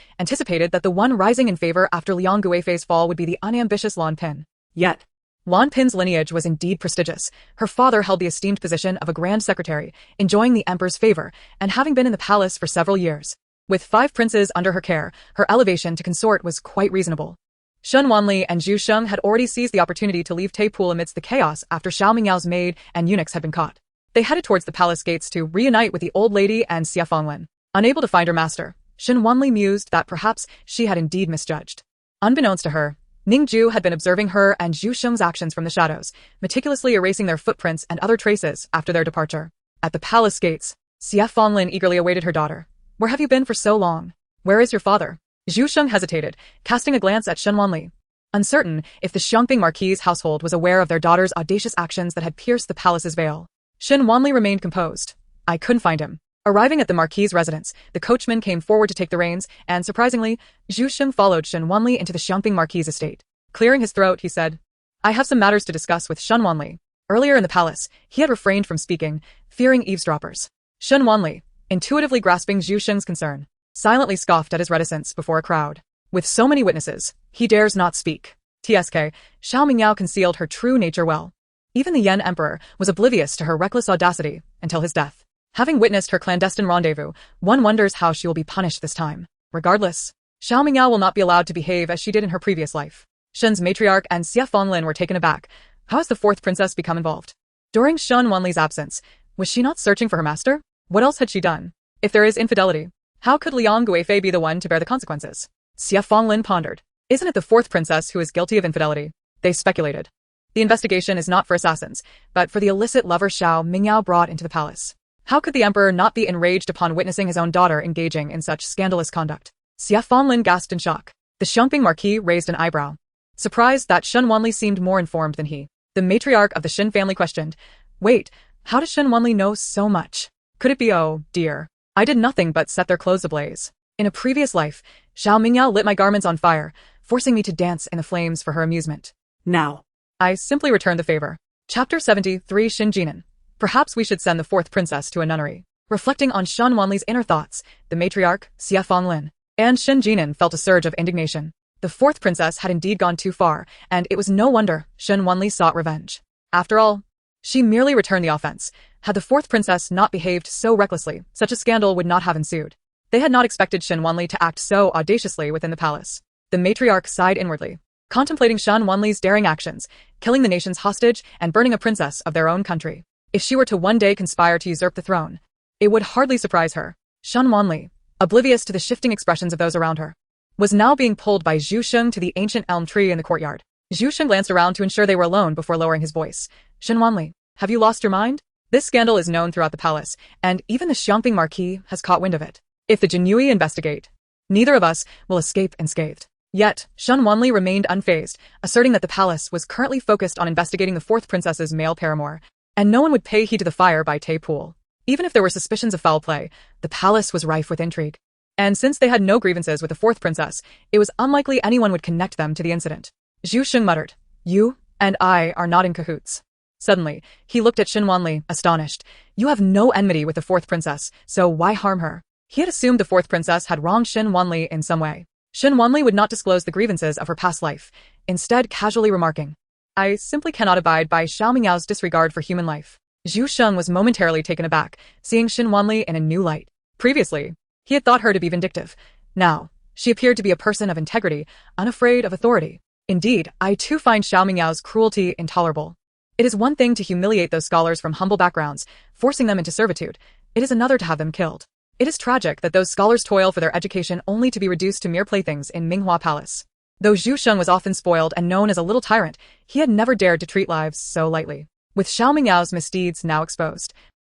Speaker 1: anticipated that the one rising in favor after Liang Guifei's fall would be the unambitious Lan Pin. Yet, Lan Pin's lineage was indeed prestigious. Her father held the esteemed position of a grand secretary, enjoying the emperor's favor, and having been in the palace for several years. With 5 princes under her care, her elevation to consort was quite reasonable. Shen Wanli and Zhu Sheng had already seized the opportunity to leave Taipool amidst the chaos after Xiao Mingyao's maid and eunuchs had been caught. They headed towards the palace gates to reunite with the old lady and Xia Fenglin. Unable to find her master, Shen Wanli mused that perhaps she had indeed misjudged. Unbeknownst to her, Ning Ju had been observing her and Zhu Sheng's actions from the shadows, meticulously erasing their footprints and other traces after their departure. At the palace gates, Xia Fenglin eagerly awaited her daughter. Where have you been for so long? Where is your father? Zhu Sheng hesitated, casting a glance at Shen Wanli, uncertain if the Xiangping Marquis' household was aware of their daughter's audacious actions that had pierced the palace's veil. Shen Wanli remained composed. I couldn't find him. Arriving at the Marquis' residence, the coachman came forward to take the reins, and surprisingly, Zhu Sheng followed Shen Wanli into the Xiangping Marquis' estate. Clearing his throat, he said, I have some matters to discuss with Shen Wanli. Earlier in the palace, he had refrained from speaking, fearing eavesdroppers. Shen Wanli, intuitively grasping Zhu Sheng's concern, silently scoffed at his reticence before a crowd. With so many witnesses, he dares not speak. TSK, Xiao Mingyao concealed her true nature well. Even the Yan Emperor was oblivious to her reckless audacity until his death. Having witnessed her clandestine rendezvous, one wonders how she will be punished this time. Regardless, Xiao Mingyao will not be allowed to behave as she did in her previous life. Shen's matriarch and Xia Fenglin were taken aback. How has the fourth princess become involved? During Shen Wanli's absence, was she not searching for her master? What else had she done? If there is infidelity, how could Liang Guifei be the one to bear the consequences? Xia Fenglin pondered. Isn't it the fourth princess who is guilty of infidelity? They speculated. The investigation is not for assassins, but for the illicit lover Xiao Mingyao brought into the palace. How could the emperor not be enraged upon witnessing his own daughter engaging in such scandalous conduct? Xia Fenglin gasped in shock. The Xiangping Marquis raised an eyebrow, surprised that Shen Wanli seemed more informed than he. The matriarch of the Shen family questioned, wait, how does Shen Wanli know so much? Could it be, oh, dear, I did nothing but set their clothes ablaze. In a previous life, Xiao Mingyao lit my garments on fire, forcing me to dance in the flames for her amusement. Now, I simply returned the favor. Chapter 73 Shen Jinan. Perhaps we should send the fourth princess to a nunnery. Reflecting on Shen Wanli's inner thoughts, the matriarch, Xia Fenglin, and Shen Jinan felt a surge of indignation. The fourth princess had indeed gone too far, and it was no wonder Shen Wanli sought revenge. After all, she merely returned the offense. Had the fourth princess not behaved so recklessly, such a scandal would not have ensued. They had not expected Shen Wanli to act so audaciously within the palace. The matriarch sighed inwardly, contemplating Shen Wanli's daring actions, killing the nation's hostage and burning a princess of their own country. If she were to one day conspire to usurp the throne, it would hardly surprise her. Shen Wanli, oblivious to the shifting expressions of those around her, was now being pulled by Zhu Sheng to the ancient elm tree in the courtyard. Zhu Sheng glanced around to ensure they were alone before lowering his voice. Shen Wanli, have you lost your mind? This scandal is known throughout the palace, and even the Xiangping Marquis has caught wind of it. If the Jinui investigate, neither of us will escape unscathed. Yet, Shen Wanli remained unfazed, asserting that the palace was currently focused on investigating the fourth princess's male paramour, and no one would pay heed to the fire by Taipool. Even if there were suspicions of foul play, the palace was rife with intrigue. And since they had no grievances with the fourth princess, it was unlikely anyone would connect them to the incident. Zhu Sheng muttered, you and I are not in cahoots. Suddenly, he looked at Shen Wanli, astonished. You have no enmity with the fourth princess, so why harm her? He had assumed the fourth princess had wronged Shen Wanli in some way. Shen Wanli would not disclose the grievances of her past life, instead casually remarking, I simply cannot abide by Xiao Mingyao's disregard for human life. Zhu Sheng was momentarily taken aback, seeing Shen Wanli in a new light. Previously, he had thought her to be vindictive. Now, she appeared to be a person of integrity, unafraid of authority. Indeed, I too find Xiao Mingyao's cruelty intolerable. It is one thing to humiliate those scholars from humble backgrounds, forcing them into servitude. It is another to have them killed. It is tragic that those scholars toil for their education only to be reduced to mere playthings in Minghua Palace. Though Zhu Sheng was often spoiled and known as a little tyrant, he had never dared to treat lives so lightly. With Xiao Mingyao's misdeeds now exposed,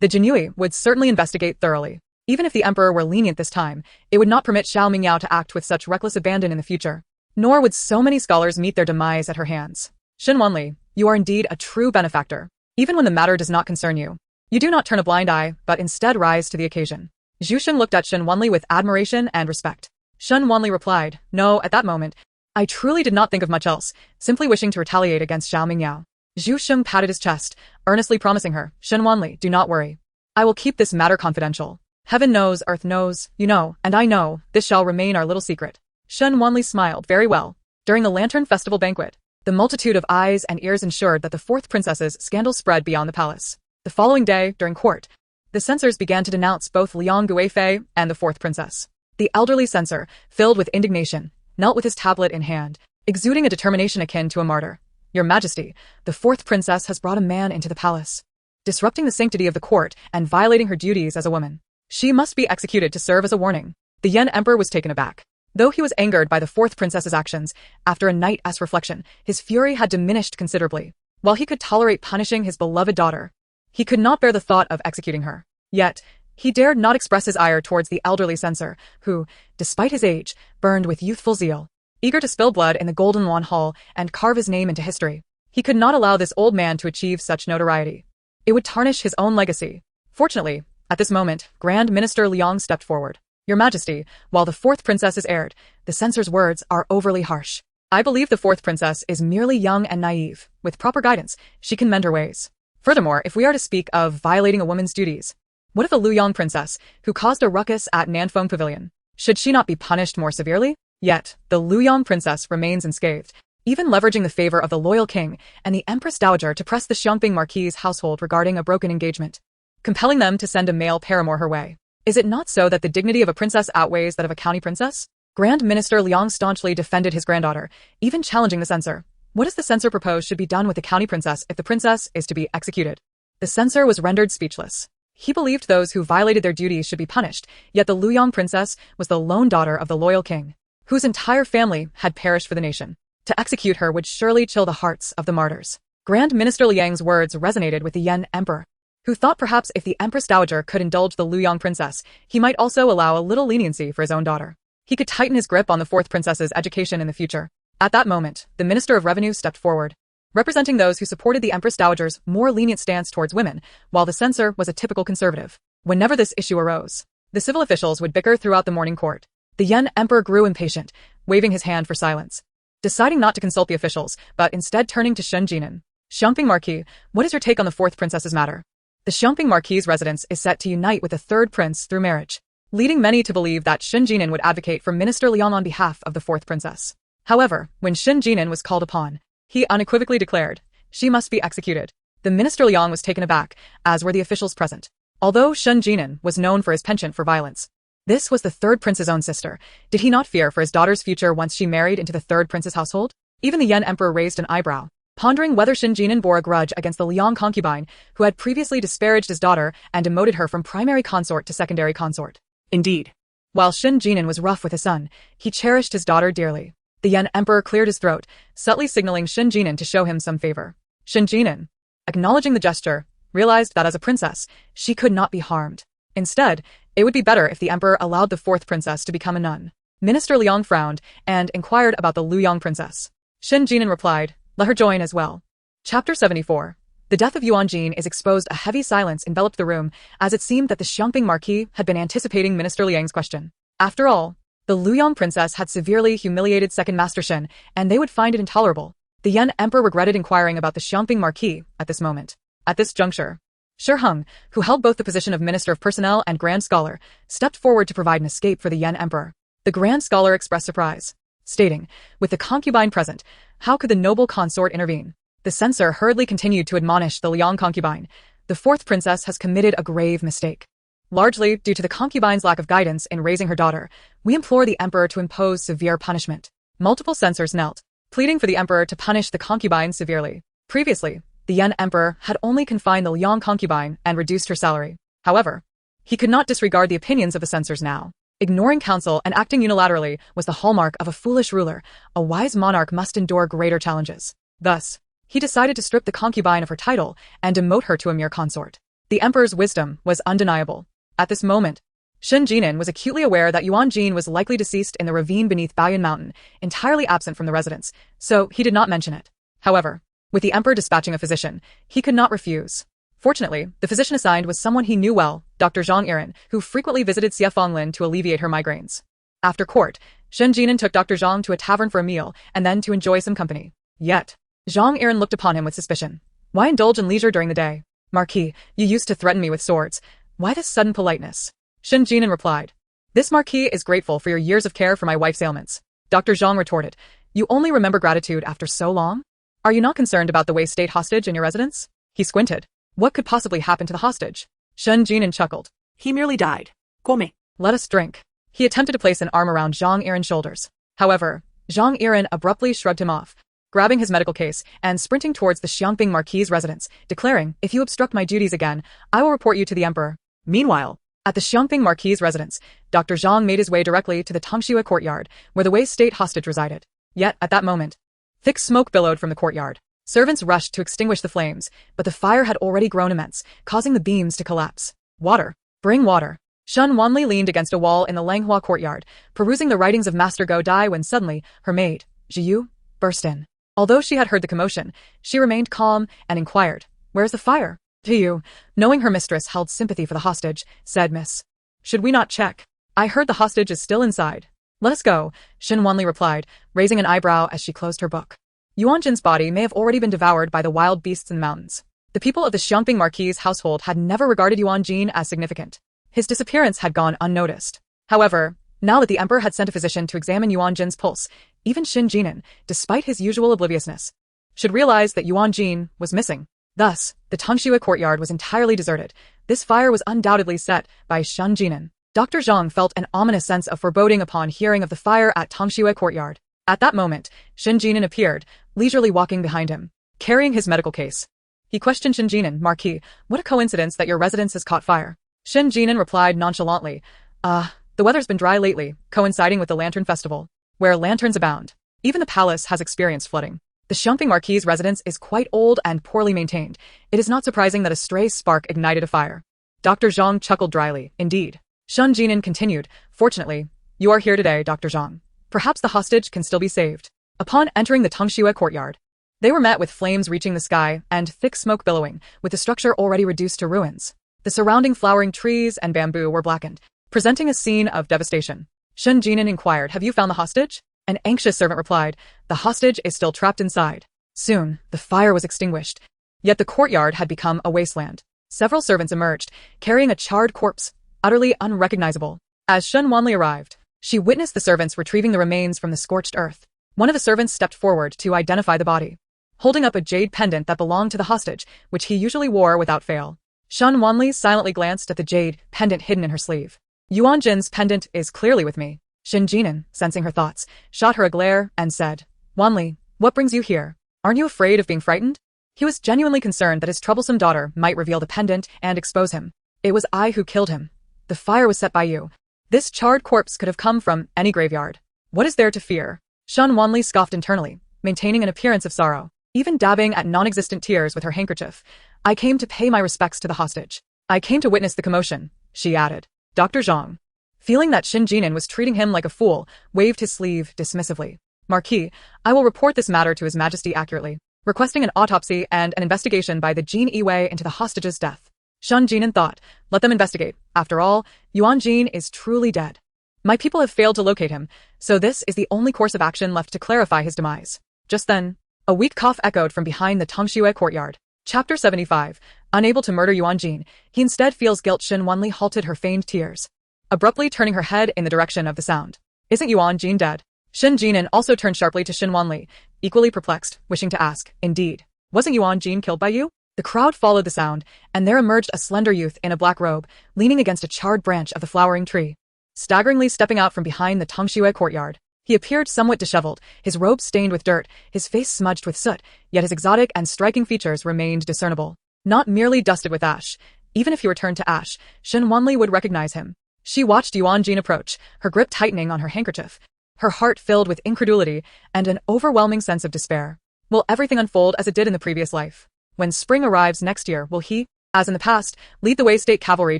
Speaker 1: the Jinui would certainly investigate thoroughly. Even if the emperor were lenient this time, it would not permit Xiao Mingyao to act with such reckless abandon in the future. Nor would so many scholars meet their demise at her hands. Shen Wanli, you are indeed a true benefactor. Even when the matter does not concern you, you do not turn a blind eye, but instead rise to the occasion. Zhu Sheng looked at Shen Wanli with admiration and respect. Shen Wanli replied, no, at that moment, I truly did not think of much else, simply wishing to retaliate against Xiao Mingyao. Zhu Sheng patted his chest, earnestly promising her, Shen Wanli, do not worry. I will keep this matter confidential. Heaven knows, earth knows, you know, and I know, this shall remain our little secret. Shen Wanli smiled very well. During the Lantern Festival banquet, the multitude of eyes and ears ensured that the fourth princess's scandal spread beyond the palace. The following day, during court, the censors began to denounce both Liang Guifei and the fourth princess. The elderly censor, filled with indignation, knelt with his tablet in hand, exuding a determination akin to a martyr. Your Majesty, the fourth princess has brought a man into the palace, disrupting the sanctity of the court and violating her duties as a woman. She must be executed to serve as a warning. The Yan Emperor was taken aback. Though he was angered by the fourth princess's actions, after a night's reflection, his fury had diminished considerably. While he could tolerate punishing his beloved daughter, he could not bear the thought of executing her. Yet, he dared not express his ire towards the elderly censor, who, despite his age, burned with youthful zeal, eager to spill blood in the Golden Lawn Hall and carve his name into history. He could not allow this old man to achieve such notoriety. It would tarnish his own legacy. Fortunately, at this moment, Grand Minister Liang stepped forward. Your Majesty, while the fourth princess is heired, the censor's words are overly harsh. I believe the fourth princess is merely young and naive. With proper guidance, she can mend her ways. Furthermore, if we are to speak of violating a woman's duties, what if the Luyang princess, who caused a ruckus at Nanfeng Pavilion, should she not be punished more severely? Yet, the Luyang princess remains unscathed, even leveraging the favor of the loyal king and the Empress Dowager to press the Xiongping Marquis' household regarding a broken engagement, compelling them to send a male paramour her way. Is it not so that the dignity of a princess outweighs that of a county princess? Grand Minister Liang staunchly defended his granddaughter, even challenging the censor. What does the censor propose should be done with the county princess if the princess is to be executed? The censor was rendered speechless. He believed those who violated their duties should be punished, yet the Luyang princess was the lone daughter of the loyal king, whose entire family had perished for the nation. To execute her would surely chill the hearts of the martyrs. Grand Minister Liang's words resonated with the Yan Emperor, who thought perhaps if the Empress Dowager could indulge the Luyang princess, he might also allow a little leniency for his own daughter. He could tighten his grip on the fourth princess's education in the future. At that moment, the Minister of Revenue stepped forward, representing those who supported the Empress Dowager's more lenient stance towards women, while the censor was a typical conservative. Whenever this issue arose, the civil officials would bicker throughout the morning court. The Yan Emperor grew impatient, waving his hand for silence, deciding not to consult the officials, but instead turning to Shen Jinan. Xiongping Marquis, what is your take on the fourth princess's matter? The Xiongping Marquis' residence is set to unite with the third prince through marriage, leading many to believe that Shen Jinan would advocate for Minister Liang on behalf of the fourth princess. However, when Shen Jinan was called upon, he unequivocally declared, she must be executed. The Minister Liang was taken aback, as were the officials present. Although Shen Jinan was known for his penchant for violence, this was the third prince's own sister. Did he not fear for his daughter's future once she married into the third prince's household? Even the Yan Emperor raised an eyebrow, pondering whether Shen Jinan bore a grudge against the Liang concubine, who had previously disparaged his daughter and demoted her from primary consort to secondary consort. Indeed, while Shen Jinan was rough with his son, he cherished his daughter dearly. The Yan Emperor cleared his throat, subtly signaling Shen Jinan to show him some favor. Shen Jinan, acknowledging the gesture, realized that as a princess, she could not be harmed. Instead, it would be better if the emperor allowed the fourth princess to become a nun. Minister Liang frowned and inquired about the Luyang princess. Shen Jinan replied, let her join as well. Chapter 74. The death of Yuan Gene is exposed. A heavy silence enveloped the room, as it seemed that the Xiongping Marquis had been anticipating Minister Liang's question. After all, the Luyang princess had severely humiliated Second Master Shen, and they would find it intolerable. The Yan Emperor regretted inquiring about the Xiongping Marquis at this moment. At this juncture, Shi Heng, who held both the position of Minister of Personnel and Grand Scholar, stepped forward to provide an escape for the Yan Emperor. The Grand Scholar expressed surprise, stating, with the concubine present, how could the noble consort intervene? The censor hurriedly continued to admonish the Liang concubine. The fourth princess has committed a grave mistake. Largely due to the concubine's lack of guidance in raising her daughter, we implore the emperor to impose severe punishment. Multiple censors knelt, pleading for the emperor to punish the concubine severely. Previously, the Yan emperor had only confined the Liang concubine and reduced her salary. However, he could not disregard the opinions of the censors now. Ignoring counsel and acting unilaterally was the hallmark of a foolish ruler. A wise monarch must endure greater challenges. Thus, he decided to strip the concubine of her title and demote her to a mere consort. The emperor's wisdom was undeniable. At this moment, Shen Jinan was acutely aware that Yuan Gene was likely deceased in the ravine beneath Baoyan Mountain, entirely absent from the residence, so he did not mention it. However, with the emperor dispatching a physician, he could not refuse. Fortunately, the physician assigned was someone he knew well, Dr. Zhang Yiren, who frequently visited Xie Fonglin to alleviate her migraines. After court, Shen Jinan took Dr. Zhang to a tavern for a meal and then to enjoy some company. Yet, Zhang Yiren looked upon him with suspicion. Why indulge in leisure during the day? Marquis, you used to threaten me with swords. Why this sudden politeness? Shen Jinan replied. This Marquis is grateful for your years of care for my wife's ailments. Dr. Zhang retorted. You only remember gratitude after so long? Are you not concerned about the Wei state hostage in your residence? He squinted. What could possibly happen to the hostage? Shen Jinan chuckled.
Speaker 2: He merely died. Come.
Speaker 1: Let us drink. He attempted to place an arm around Zhang Yiren's shoulders. However, Zhang Yiren abruptly shrugged him off, grabbing his medical case and sprinting towards the Xiangping Marquis' residence, declaring, if you obstruct my duties again, I will report you to the emperor. Meanwhile, at the Xiangping Marquis' residence, Dr. Zhang made his way directly to the Tongshui courtyard, where the Wei state hostage resided. Yet, at that moment, thick smoke billowed from the courtyard. Servants rushed to extinguish the flames, but the fire had already grown immense, causing the beams to collapse. Water. Bring water. Shen Wanli leaned against a wall in the Langhua courtyard, perusing the writings of Master Go Dai when suddenly, her maid, Zhiyu, burst in. Although she had heard the commotion, she remained calm and inquired, where's the fire? Zhiyu, knowing her mistress held sympathy for the hostage, said, Miss, should we not check? I heard the hostage is still inside. Let us go, Shen Wanli replied, raising an eyebrow as she closed her book. Yuan Jin's body may have already been devoured by the wild beasts in the mountains. The people of the Xiangping Marquis' household had never regarded Yuan Gene as significant. His disappearance had gone unnoticed. However, now that the emperor had sent a physician to examine Yuan Jin's pulse, even Shen Jinan, despite his usual obliviousness, should realize that Yuan Gene was missing. Thus, the Tongshui courtyard was entirely deserted. This fire was undoubtedly set by Shen Jinan. Dr. Zhang felt an ominous sense of foreboding upon hearing of the fire at Tongshui courtyard. At that moment, Shen Jinan appeared, leisurely walking behind him, carrying his medical case. He questioned Shen Jinan, Marquis, what a coincidence that your residence has caught fire. Shen Jinan replied nonchalantly, the weather's been dry lately, coinciding with the Lantern Festival, where lanterns abound. Even the palace has experienced flooding. The Xiangping Marquis' residence is quite old and poorly maintained. It is not surprising that a stray spark ignited a fire. Dr. Zhang chuckled dryly. Indeed. Shen Jinan continued, fortunately, you are here today, Dr. Zhang. Perhaps the hostage can still be saved. Upon entering the Tongshui courtyard, they were met with flames reaching the sky and thick smoke billowing, with the structure already reduced to ruins. The surrounding flowering trees and bamboo were blackened, presenting a scene of devastation. Shen Jinan inquired, have you found the hostage? An anxious servant replied, the hostage is still trapped inside. Soon, the fire was extinguished, yet the courtyard had become a wasteland. Several servants emerged, carrying a charred corpse, utterly unrecognizable. As Shen Wanli arrived, she witnessed the servants retrieving the remains from the scorched earth. One of the servants stepped forward to identify the body, holding up a jade pendant that belonged to the hostage, which he usually wore without fail. Shen Wanli silently glanced at the jade pendant hidden in her sleeve. Yuan Jin's pendant is clearly with me. Shen Jinan, sensing her thoughts, shot her a glare and said, Wanli, what brings you here? Aren't you afraid of being frightened? He was genuinely concerned that his troublesome daughter might reveal the pendant and expose him. It was I who killed him. The fire was set by you. This charred corpse could have come from any graveyard. What is there to fear? Shen Wanli scoffed internally, maintaining an appearance of sorrow, even dabbing at non-existent tears with her handkerchief. I came to pay my respects to the hostage. I came to witness the commotion, she added. Dr. Zhang, feeling that Shen Jinan was treating him like a fool, waved his sleeve dismissively. Marquis, I will report this matter to His Majesty accurately, requesting an autopsy and an investigation by the Jin Yiwei into the hostage's death. Shen Jinan thought, let them investigate. After all, Yuan Gene is truly dead. My people have failed to locate him, so this is the only course of action left to clarify his demise. Just then, a weak cough echoed from behind the Tongshui courtyard. Chapter 75. Unable to murder Yuan Gene, he instead feels guilt. Shen Wanli halted her feigned tears, abruptly turning her head in the direction of the sound. Isn't Yuan Gene dead? Shen Jinan also turned sharply to Shen Wanli, equally perplexed, wishing to ask, indeed, wasn't Yuan Gene killed by you? The crowd followed the sound, and there emerged a slender youth in a black robe, leaning against a charred branch of the flowering tree. Staggeringly stepping out from behind the Tongshui courtyard, He appeared somewhat disheveled, his robe stained with dirt, his face smudged with soot, yet his exotic and striking features remained discernible. Not merely dusted with ash. Even if he returned to ash, Shen Wanli would recognize him. She watched Yuan Gene approach, her grip tightening on her handkerchief, her heart filled with incredulity and an overwhelming sense of despair. Will everything unfold as it did in the previous life? When spring arrives next year, will he, as in the past, lead the Wei state cavalry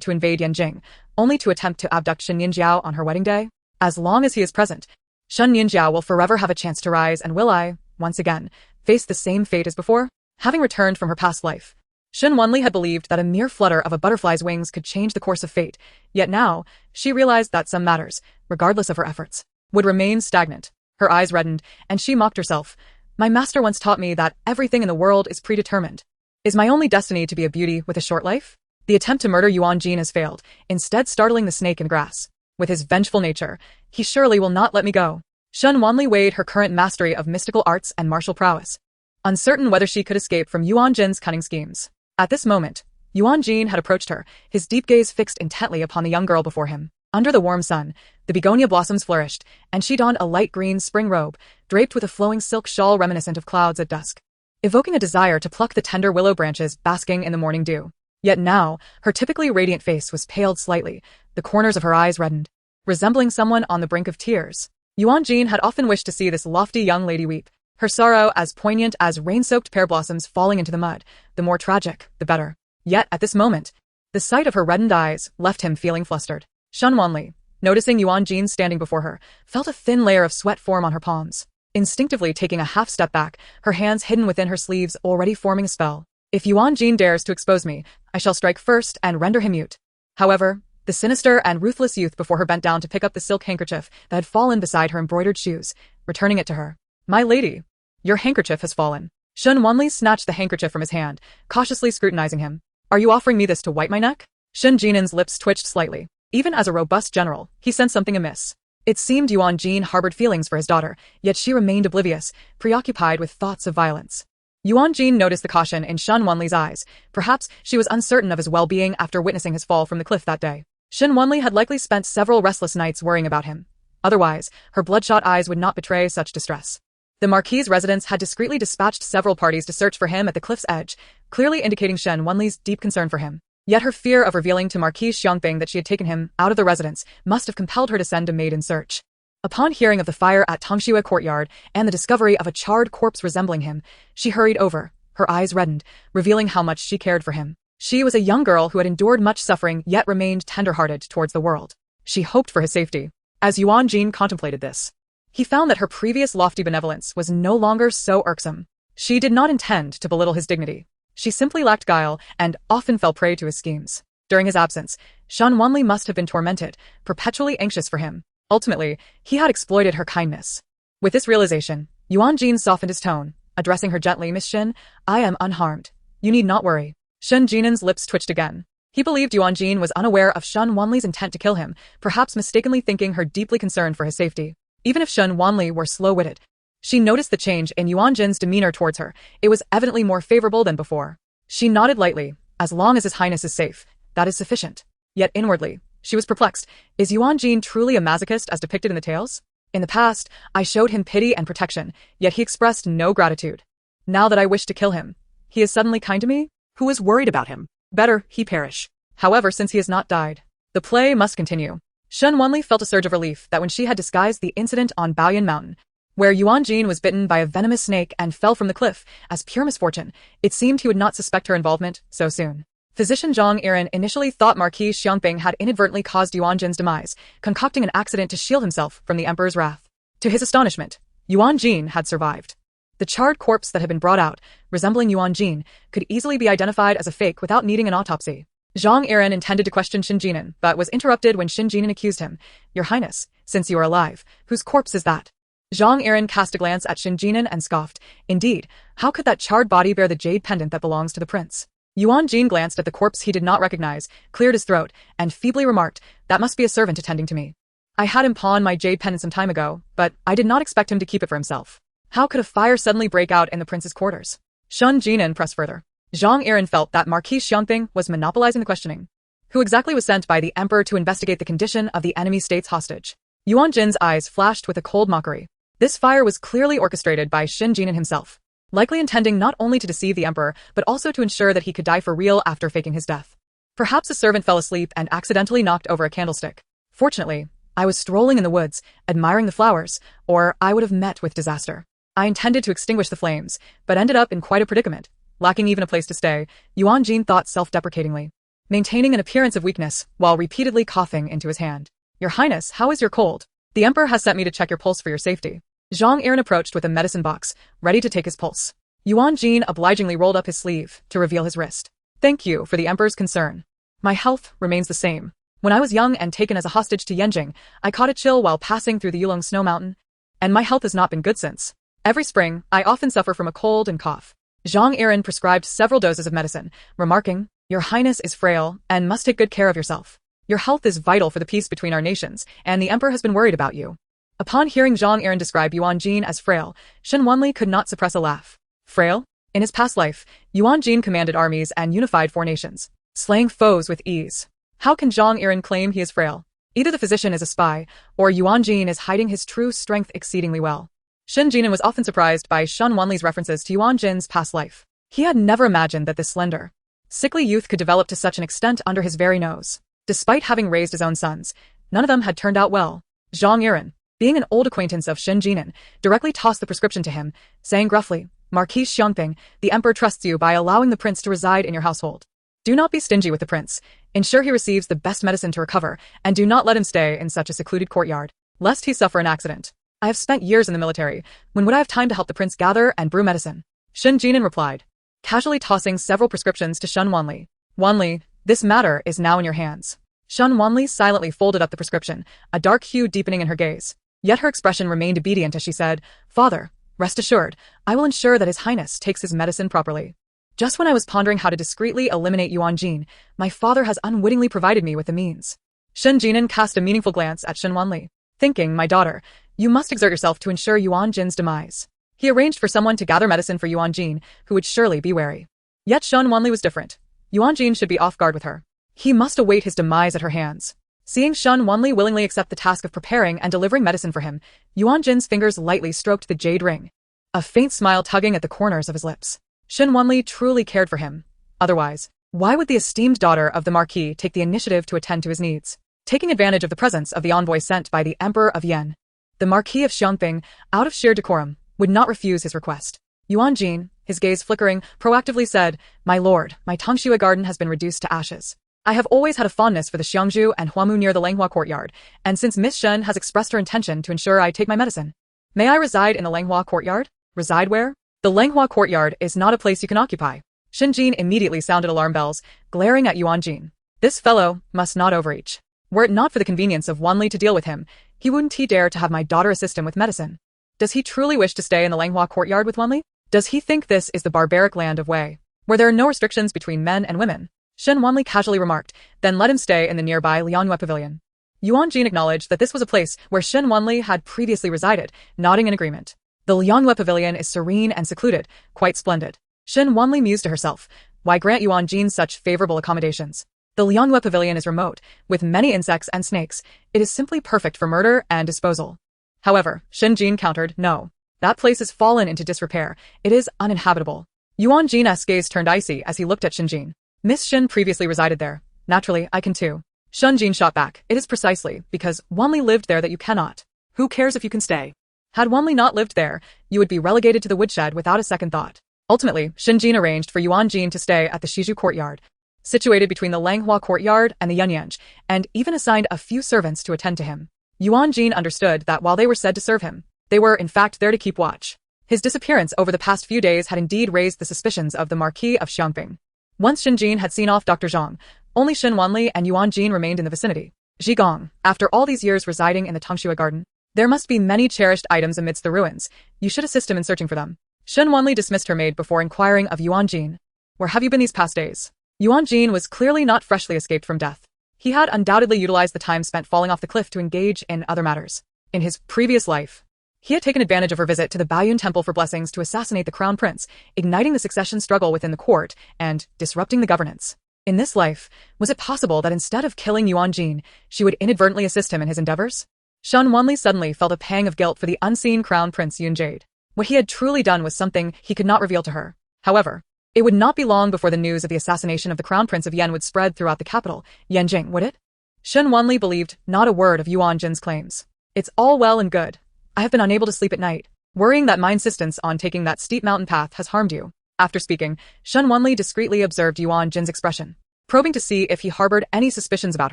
Speaker 1: to invade Yanjing, only to attempt to abduct Shen Nianjiao on her wedding day? As long as he is present, Shen Nianjiao will forever have a chance to rise, and will I, once again, face the same fate as before? Having returned from her past life, Shen Wanli had believed that a mere flutter of a butterfly's wings could change the course of fate, yet now, she realized that some matters, regardless of her efforts, would remain stagnant. Her eyes reddened, and she mocked herself. My master once taught me that everything in the world is predetermined. Is my only destiny to be a beauty with a short life? The attempt to murder Yuan Gene has failed, instead startling the snake in grass. With his vengeful nature, he surely will not let me go. Shen Wanli weighed her current mastery of mystical arts and martial prowess, uncertain whether she could escape from Yuan Jine's cunning schemes. At this moment, Yuan Gene had approached her, his deep gaze fixed intently upon the young girl before him. Under the warm sun, the begonia blossoms flourished, and she donned a light green spring robe, draped with a flowing silk shawl reminiscent of clouds at dusk, evoking a desire to pluck the tender willow branches basking in the morning dew. Yet now, her typically radiant face was paled slightly, the corners of her eyes reddened, resembling someone on the brink of tears. Yuan Gene had often wished to see this lofty young lady weep, her sorrow as poignant as rain-soaked pear blossoms falling into the mud. The more tragic, the better. Yet, at this moment, the sight of her reddened eyes left him feeling flustered. Shen Wanli, noticing Yuan Gene standing before her, felt a thin layer of sweat form on her palms. Instinctively taking a half step back, her hands hidden within her sleeves already forming a spell. If Yuan Gene dares to expose me, I shall strike first and render him mute. However, the sinister and ruthless youth before her bent down to pick up the silk handkerchief that had fallen beside her embroidered shoes, returning it to her. My lady, your handkerchief has fallen. Shen Wanli snatched the handkerchief from his hand, cautiously scrutinizing him. Are you offering me this to wipe my neck? Shen Jinen's lips twitched slightly. Even as a robust general, he sensed something amiss. It seemed Yuan Gene harbored feelings for his daughter, yet she remained oblivious, preoccupied with thoughts of violence. Yuan Gene noticed the caution in Shen Wanli's eyes. Perhaps she was uncertain of his well-being after witnessing his fall from the cliff that day. Shen Wanli had likely spent several restless nights worrying about him. Otherwise, her bloodshot eyes would not betray such distress. The Marquis's residence had discreetly dispatched several parties to search for him at the cliff's edge, clearly indicating Shen Wanli's deep concern for him. Yet her fear of revealing to Marquis Xiangping that she had taken him out of the residence must have compelled her to send a maid in search. Upon hearing of the fire at Tongshiwa courtyard and the discovery of a charred corpse resembling him, she hurried over, her eyes reddened, revealing how much she cared for him. She was a young girl who had endured much suffering yet remained tender-hearted towards the world. She hoped for his safety. As Yuan Gene contemplated this, he found that her previous lofty benevolence was no longer so irksome. She did not intend to belittle his dignity. She simply lacked guile and often fell prey to his schemes. During his absence, Shen Wanli must have been tormented, perpetually anxious for him. Ultimately, he had exploited her kindness. With this realization, Yuan Gene softened his tone, addressing her gently, Miss Shen, I am unharmed. You need not worry. Shen Jinen's lips twitched again. He believed Yuan Gene was unaware of Shen Wanli's intent to kill him, perhaps mistakenly thinking her deeply concerned for his safety. Even if Shen Wanli were slow-witted, she noticed the change in Yuan Jine's demeanor towards her. It was evidently more favorable than before. She nodded lightly. As long as His Highness is safe, that is sufficient. Yet inwardly, she was perplexed. Is Yuan Gene truly a masochist as depicted in the tales? In the past, I showed him pity and protection, yet he expressed no gratitude. Now that I wish to kill him, he is suddenly kind to me?
Speaker 2: Who is worried about him?
Speaker 1: Better, he perish. However, since he has not died, the play must continue. Shen Wanli felt a surge of relief that when she had disguised the incident on Baoyan Mountain, where Yuan Gene was bitten by a venomous snake and fell from the cliff, as pure misfortune, it seemed he would not suspect her involvement so soon. Physician Zhang Iren initially thought Marquis Xiangping had inadvertently caused Yuan Jine's demise, concocting an accident to shield himself from the emperor's wrath. To his astonishment, Yuan Gene had survived. The charred corpse that had been brought out, resembling Yuan Gene, could easily be identified as a fake without needing an autopsy. Zhang Iren intended to question Shen Jinen, but was interrupted when Shen Jinen accused him. Your Highness, since you are alive, whose corpse is that? Zhang Iren cast a glance at Shen Jinen and scoffed. Indeed, how could that charred body bear the jade pendant that belongs to the prince? Yuan Gene glanced at the corpse he did not recognize, cleared his throat, and feebly remarked, that must be a servant attending to me. I had him pawn my jade pendant some time ago, but I did not expect him to keep it for himself. How could a fire suddenly break out in the prince's quarters? Shen Jinen pressed further. Zhang Iren felt that Marquis Xiangping was monopolizing the questioning. Who exactly was sent by the emperor to investigate the condition of the enemy state's hostage? Yuan Jin's eyes flashed with a cold mockery. This fire was clearly orchestrated by Shen Jinan himself, likely intending not only to deceive the emperor, but also to ensure that he could die for real after faking his death. Perhaps a servant fell asleep and accidentally knocked over a candlestick. Fortunately, I was strolling in the woods, admiring the flowers, or I would have met with disaster. I intended to extinguish the flames, but ended up in quite a predicament. Lacking even a place to stay, Yuan Gene thought self-deprecatingly, maintaining an appearance of weakness while repeatedly coughing into his hand. Your Highness, how is your cold? The Emperor has sent me to check your pulse for your safety. Zhang Aaron approached with a medicine box, ready to take his pulse. Yuan Gene obligingly rolled up his sleeve to reveal his wrist. Thank you for the Emperor's concern. My health remains the same. When I was young and taken as a hostage to Yanjing, I caught a chill while passing through the Yulong Snow Mountain, and my health has not been good since. Every spring, I often suffer from a cold and cough. Zhang Aaron prescribed several doses of medicine, remarking, Your Highness is frail and must take good care of yourself. Your health is vital for the peace between our nations, and the Emperor has been worried about you. Upon hearing Zhang Aaron describe Yuan Gene as frail, Shen Wanli could not suppress a laugh. Frail? In his past life, Yuan Gene commanded armies and unified 4 nations, slaying foes with ease. How can Zhang Aaron claim he is frail? Either the physician is a spy, or Yuan Gene is hiding his true strength exceedingly well. Shen Jinan was often surprised by Shen Wanli's references to Yuan Jin's past life. He had never imagined that this slender, sickly youth could develop to such an extent under his very nose. Despite having raised his own sons, none of them had turned out well. Zhang Aaron, being an old acquaintance of Shen Jinan, directly tossed the prescription to him, saying gruffly, Marquis Xiangping, the Emperor trusts you by allowing the prince to reside in your household. Do not be stingy with the prince. Ensure he receives the best medicine to recover, and do not let him stay in such a secluded courtyard, lest he suffer an accident. I have spent years in the military. When would I have time to help the prince gather and brew medicine? Shen Jinan replied, casually tossing several prescriptions to Shen Wanli. Wanli, this matter is now in your hands. Shen Wanli silently folded up the prescription, a dark hue deepening in her gaze. Yet her expression remained obedient as she said, Father, rest assured, I will ensure that His Highness takes his medicine properly. Just when I was pondering how to discreetly eliminate Yuan Gene, my father has unwittingly provided me with the means. Shen Jinan cast a meaningful glance at Shen Wanli, thinking, my daughter, you must exert yourself to ensure Yuan Jin's demise. He arranged for someone to gather medicine for Yuan Gene, who would surely be wary. Yet Shen Wanli was different. Yuan Gene should be off guard with her. He must await his demise at her hands. Seeing Shen Wanli willingly accept the task of preparing and delivering medicine for him, Yuan Jin's fingers lightly stroked the jade ring, a faint smile tugging at the corners of his lips. Shen Wanli truly cared for him. Otherwise, why would the esteemed daughter of the Marquis take the initiative to attend to his needs? Taking advantage of the presence of the envoy sent by the Emperor of Yen, the Marquis of Xiangping, out of sheer decorum, would not refuse his request. Yuan Gene, his gaze flickering, proactively said, My lord, my Tongshui garden has been reduced to ashes. I have always had a fondness for the Xiangzhu and Huamu near the Langhua courtyard, and since Miss Shen has expressed her intention to ensure I take my medicine, may I reside in the Langhua courtyard? Reside where? The Langhua courtyard is not a place you can occupy. Shen Jin immediately sounded alarm bells, glaring at Yuan Gene. This fellow must not overreach. Were it not for the convenience of Wanli to deal with him, wouldn't he dare to have my daughter assist him with medicine? Does he truly wish to stay in the Langhua courtyard with Wanli? Does he think this is the barbaric land of Wei, where there are no restrictions between men and women? Shen Wanli casually remarked, then let him stay in the nearby Liangyue Pavilion. Yuan Gene acknowledged that this was a place where Shen Wanli had previously resided, nodding in agreement. The Liangyue Pavilion is serene and secluded, quite splendid. Shen Wanli mused to herself, why grant Yuan Gene such favorable accommodations? The Liangyue Pavilion is remote, with many insects and snakes. It is simply perfect for murder and disposal. However, Shen Jin countered, no. That place has fallen into disrepair. It is uninhabitable. Yuan Jine's gaze turned icy as he looked at Shen Jin. Miss Shen previously resided there. Naturally, I can too. Shen Jin shot back. It is precisely because Wanli lived there that you cannot.
Speaker 2: Who cares if you can stay?
Speaker 1: Had Wanli not lived there, you would be relegated to the woodshed without a second thought. Ultimately, Shen Jin arranged for Yuan Gene to stay at the Shizhu courtyard, situated between the Langhua courtyard and the Yanyange, and even assigned a few servants to attend to him. Yuan Gene understood that while they were said to serve him, they were in fact there to keep watch. His disappearance over the past few days had indeed raised the suspicions of the Marquis of Xiangping. Once Shen Jin had seen off Dr. Zhang, only Shen Wanli and Yuan Gene remained in the vicinity. Zhigong, after all these years residing in the Tongshui garden, there must be many cherished items amidst the ruins. You should assist him in searching for them. Shen Wanli dismissed her maid before inquiring of Yuan Gene. Where have you been these past days? Yuan Gene was clearly not freshly escaped from death. He had undoubtedly utilized the time spent falling off the cliff to engage in other matters. In his previous life, he had taken advantage of her visit to the Baiyun Temple for blessings to assassinate the crown prince, igniting the succession struggle within the court and disrupting the governance. In this life, was it possible that instead of killing Yuan Gene, she would inadvertently assist him in his endeavors? Shen Wanli suddenly felt a pang of guilt for the unseen crown prince Yuan Jade. What he had truly done was something he could not reveal to her. However, it would not be long before the news of the assassination of the crown prince of Yen would spread throughout the capital, Yanjing, would it? Shen Wanli believed not a word of Yuan Gene's claims. It's all well and good. I have been unable to sleep at night, worrying that my insistence on taking that steep mountain path has harmed you. After speaking, Shen Wanli discreetly observed Yuan Gene's expression, probing to see if he harbored any suspicions about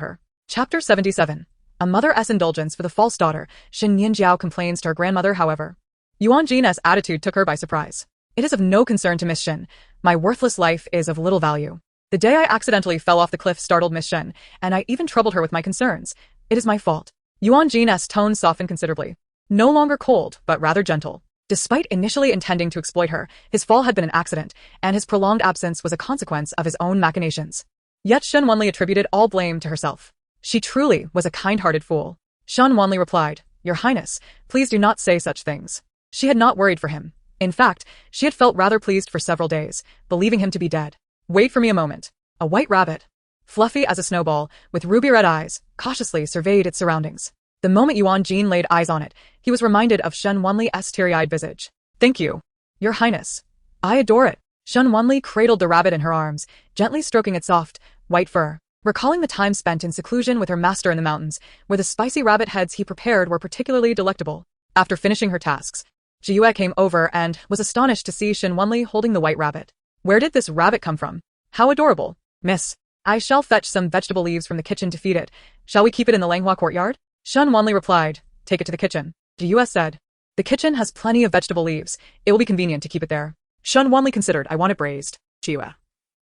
Speaker 1: her. Chapter 77. A mother's indulgence for the false daughter. Shen Nianjiao complains to her grandmother, however. Yuan Gene's attitude took her by surprise. It is of no concern to Miss Shen. My worthless life is of little value. The day I accidentally fell off the cliff startled Miss Shen, and I even troubled her with my concerns. It is my fault. Yuan Gene's tone softened considerably. No longer cold, but rather gentle. Despite initially intending to exploit her, his fall had been an accident, and his prolonged absence was a consequence of his own machinations. Yet Shen Wanli attributed all blame to herself. She truly was a kind-hearted fool. Shen Wanli replied, Your Highness, please do not say such things. She had not worried for him. In fact, she had felt rather pleased for several days, believing him to be dead. Wait for me a moment. A white rabbit, fluffy as a snowball, with ruby-red eyes, cautiously surveyed its surroundings. The moment Yuan Gene laid eyes on it, he was reminded of Shen Wanli's teary-eyed visage. Thank you, Your Highness. I adore it. Shen Wanli cradled the rabbit in her arms, gently stroking its soft, white fur. Recalling the time spent in seclusion with her master in the mountains, where the spicy rabbit heads he prepared were particularly delectable. After finishing her tasks, Jiyue came over and was astonished to see Shen Wanli holding the white rabbit. Where did this rabbit come from? How adorable. Miss, I shall fetch some vegetable leaves from the kitchen to feed it. Shall we keep it in the Langhua courtyard? Shen Wanli replied, Take it to the kitchen. Jiyue said, The kitchen has plenty of vegetable leaves. It will be convenient to keep it there. Shen Wanli considered, I want it braised. Jiyue.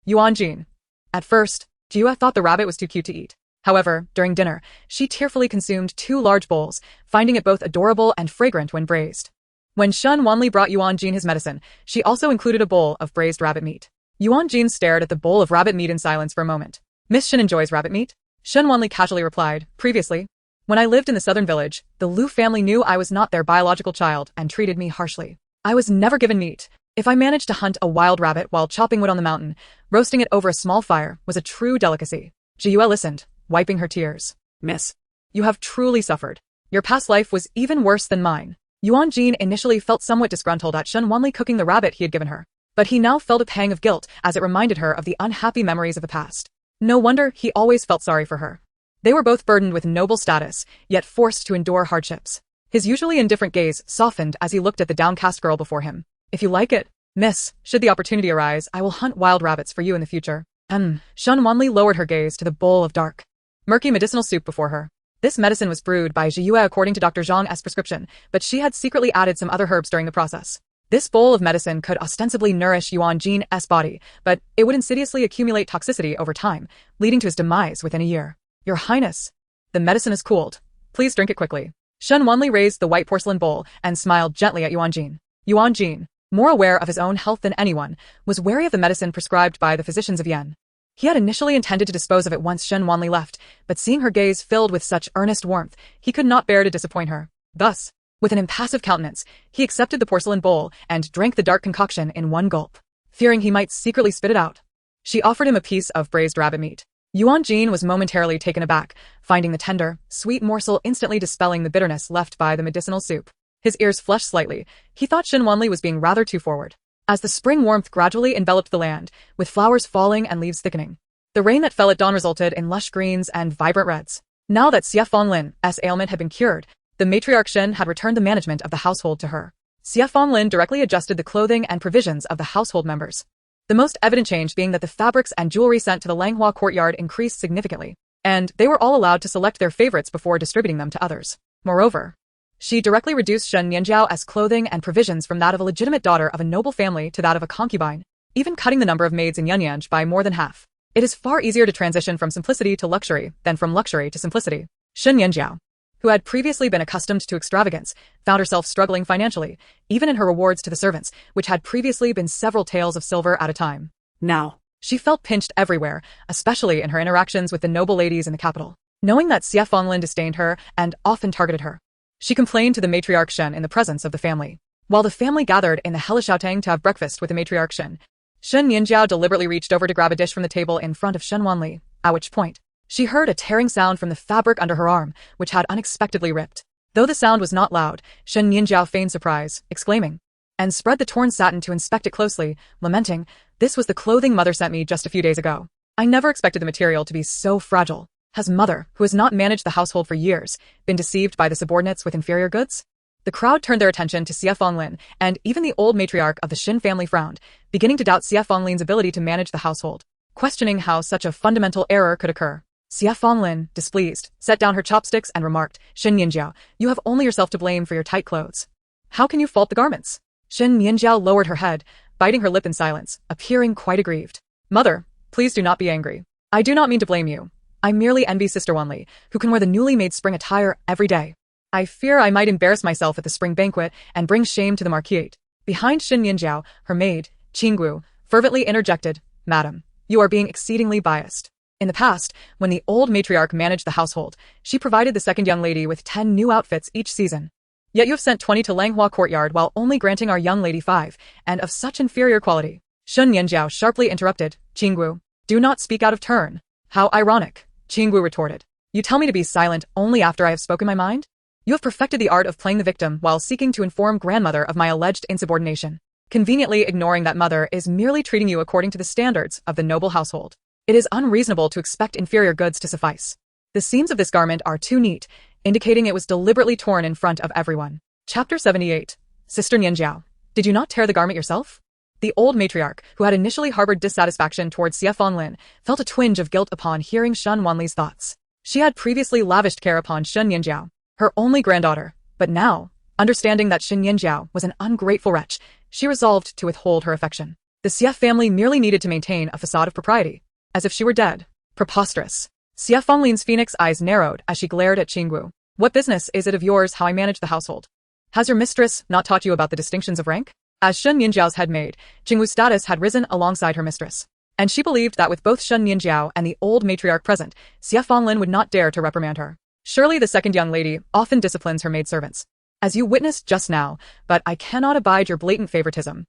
Speaker 1: Yuan Gene. At first, Jiyue thought the rabbit was too cute to eat. However, during dinner, she tearfully consumed 2 large bowls, finding it both adorable and fragrant when braised. When Shen Wanli brought Yuan Gene his medicine, she also included a bowl of braised rabbit meat. Yuan Gene stared at the bowl of rabbit meat in silence for a moment. Miss Shen enjoys rabbit meat? Shen Wanli casually replied, Previously, when I lived in the southern village, the Lu family knew I was not their biological child and treated me harshly. I was never given meat. If I managed to hunt a wild rabbit while chopping wood on the mountain, roasting it over a small fire was a true delicacy. Jiyue listened, wiping her tears. Miss, you have truly suffered. Your past life was even worse than mine. Yuan Gene initially felt somewhat disgruntled at Shen Wanli cooking the rabbit he had given her, but he now felt a pang of guilt as it reminded her of the unhappy memories of the past. No wonder he always felt sorry for her. They were both burdened with noble status, yet forced to endure hardships. His usually indifferent gaze softened as he looked at the downcast girl before him. If you like it, Miss, should the opportunity arise, I will hunt wild rabbits for you in the future. Shen Wanli lowered her gaze to the bowl of dark, murky medicinal soup before her. This medicine was brewed by Jiyue according to Dr. Zhang's prescription, but she had secretly added some other herbs during the process. This bowl of medicine could ostensibly nourish Yuan Gene's body, but it would insidiously accumulate toxicity over time, leading to his demise within a year. Your Highness, the medicine is cooled. Please drink it quickly. Shen Wanli raised the white porcelain bowl and smiled gently at Yuan Gene. Yuan Gene, more aware of his own health than anyone, was wary of the medicine prescribed by the physicians of Yen. He had initially intended to dispose of it once Shen Wanli left, but seeing her gaze filled with such earnest warmth, he could not bear to disappoint her. Thus, with an impassive countenance, he accepted the porcelain bowl and drank the dark concoction in one gulp, fearing he might secretly spit it out. She offered him a piece of braised rabbit meat. Yuan Gene was momentarily taken aback, finding the tender, sweet morsel instantly dispelling the bitterness left by the medicinal soup. His ears flushed slightly. He thought Shen Wanli was being rather too forward. As the spring warmth gradually enveloped the land, with flowers falling and leaves thickening, the rain that fell at dawn resulted in lush greens and vibrant reds. Now that Xie Fanglin's ailment had been cured, the matriarch Shen had returned the management of the household to her. Xie Fanglin directly adjusted the clothing and provisions of the household members. The most evident change being that the fabrics and jewelry sent to the Langhua courtyard increased significantly, and they were all allowed to select their favorites before distributing them to others. Moreover, she directly reduced Shen Nianjiao's clothing and provisions from that of a legitimate daughter of a noble family to that of a concubine, even cutting the number of maids in Yanyanj by more than half. It is far easier to transition from simplicity to luxury than from luxury to simplicity. Shen Nianjiao, who had previously been accustomed to extravagance, found herself struggling financially, even in her rewards to the servants, which had previously been several taels of silver at a time. Now, she felt pinched everywhere, especially in her interactions with the noble ladies in the capital. Knowing that Xie Fanglin disdained her and often targeted her, she complained to the matriarch Shen in the presence of the family. While the family gathered in the Helishaotang to have breakfast with the matriarch Shen, Shen Nianjiao deliberately reached over to grab a dish from the table in front of Shen Wanli, at which point, She heard a tearing sound from the fabric under her arm, which had unexpectedly ripped. Though the sound was not loud, Shen Nianjiao feigned surprise, exclaiming, and spread the torn satin to inspect it closely, lamenting, "This was the clothing mother sent me just a few days ago. I never expected the material to be so fragile. Has mother, who has not managed the household for years, been deceived by the subordinates with inferior goods?" The crowd turned their attention to Xie Fanlin, and even the old matriarch of the Shen family frowned, beginning to doubt Xie Fanlin's ability to manage the household, questioning how such a fundamental error could occur. Xie Fanlin, displeased, set down her chopsticks and remarked, "Shen Nianjiao, you have only yourself to blame for your tight clothes. How can you fault the garments?" Shen Nianjiao lowered her head, biting her lip in silence, appearing quite aggrieved. "Mother, please do not be angry. I do not mean to blame you. I merely envy Sister Wanli, who can wear the newly made spring attire every day. I fear I might embarrass myself at the spring banquet and bring shame to the marquise." Behind Shen Nianjiao, her maid, Qinggu, fervently interjected, "Madam, you are being exceedingly biased. In the past, when the old matriarch managed the household, she provided the second young lady with 10 new outfits each season. Yet you have sent 20 to Langhua Courtyard while only granting our young lady 5, and of such inferior quality." Shen Nianjiao sharply interrupted, "Qinggu, do not speak out of turn." "How ironic," Qinggu retorted. "You tell me to be silent only after I have spoken my mind? You have perfected the art of playing the victim while seeking to inform grandmother of my alleged insubordination, conveniently ignoring that mother is merely treating you according to the standards of the noble household. It is unreasonable to expect inferior goods to suffice. The seams of this garment are too neat, indicating it was deliberately torn in front of everyone." Chapter 78. Sister Nianjiao, did you not tear the garment yourself? The old matriarch, who had initially harbored dissatisfaction towards Xie Fanlin, felt a twinge of guilt upon hearing Shen Wanli's thoughts. She had previously lavished care upon Shen Nianjiao, her only granddaughter, but now, understanding that Shen Nianjiao was an ungrateful wretch, she resolved to withhold her affection. The Xie family merely needed to maintain a facade of propriety, as if she were dead. Preposterous. Xie Fanlin's phoenix eyes narrowed as she glared at Qinggu. "What business is it of yours how I manage the household? Has your mistress not taught you about the distinctions of rank?" As Shen Nianjiao's head maid, Qinggu's status had risen alongside her mistress, and she believed that with both Shen Nianjiao and the old matriarch present, Xie Fanlin would not dare to reprimand her. "Surely the second young lady often disciplines her maidservants, as you witnessed just now, but I cannot abide your blatant favoritism.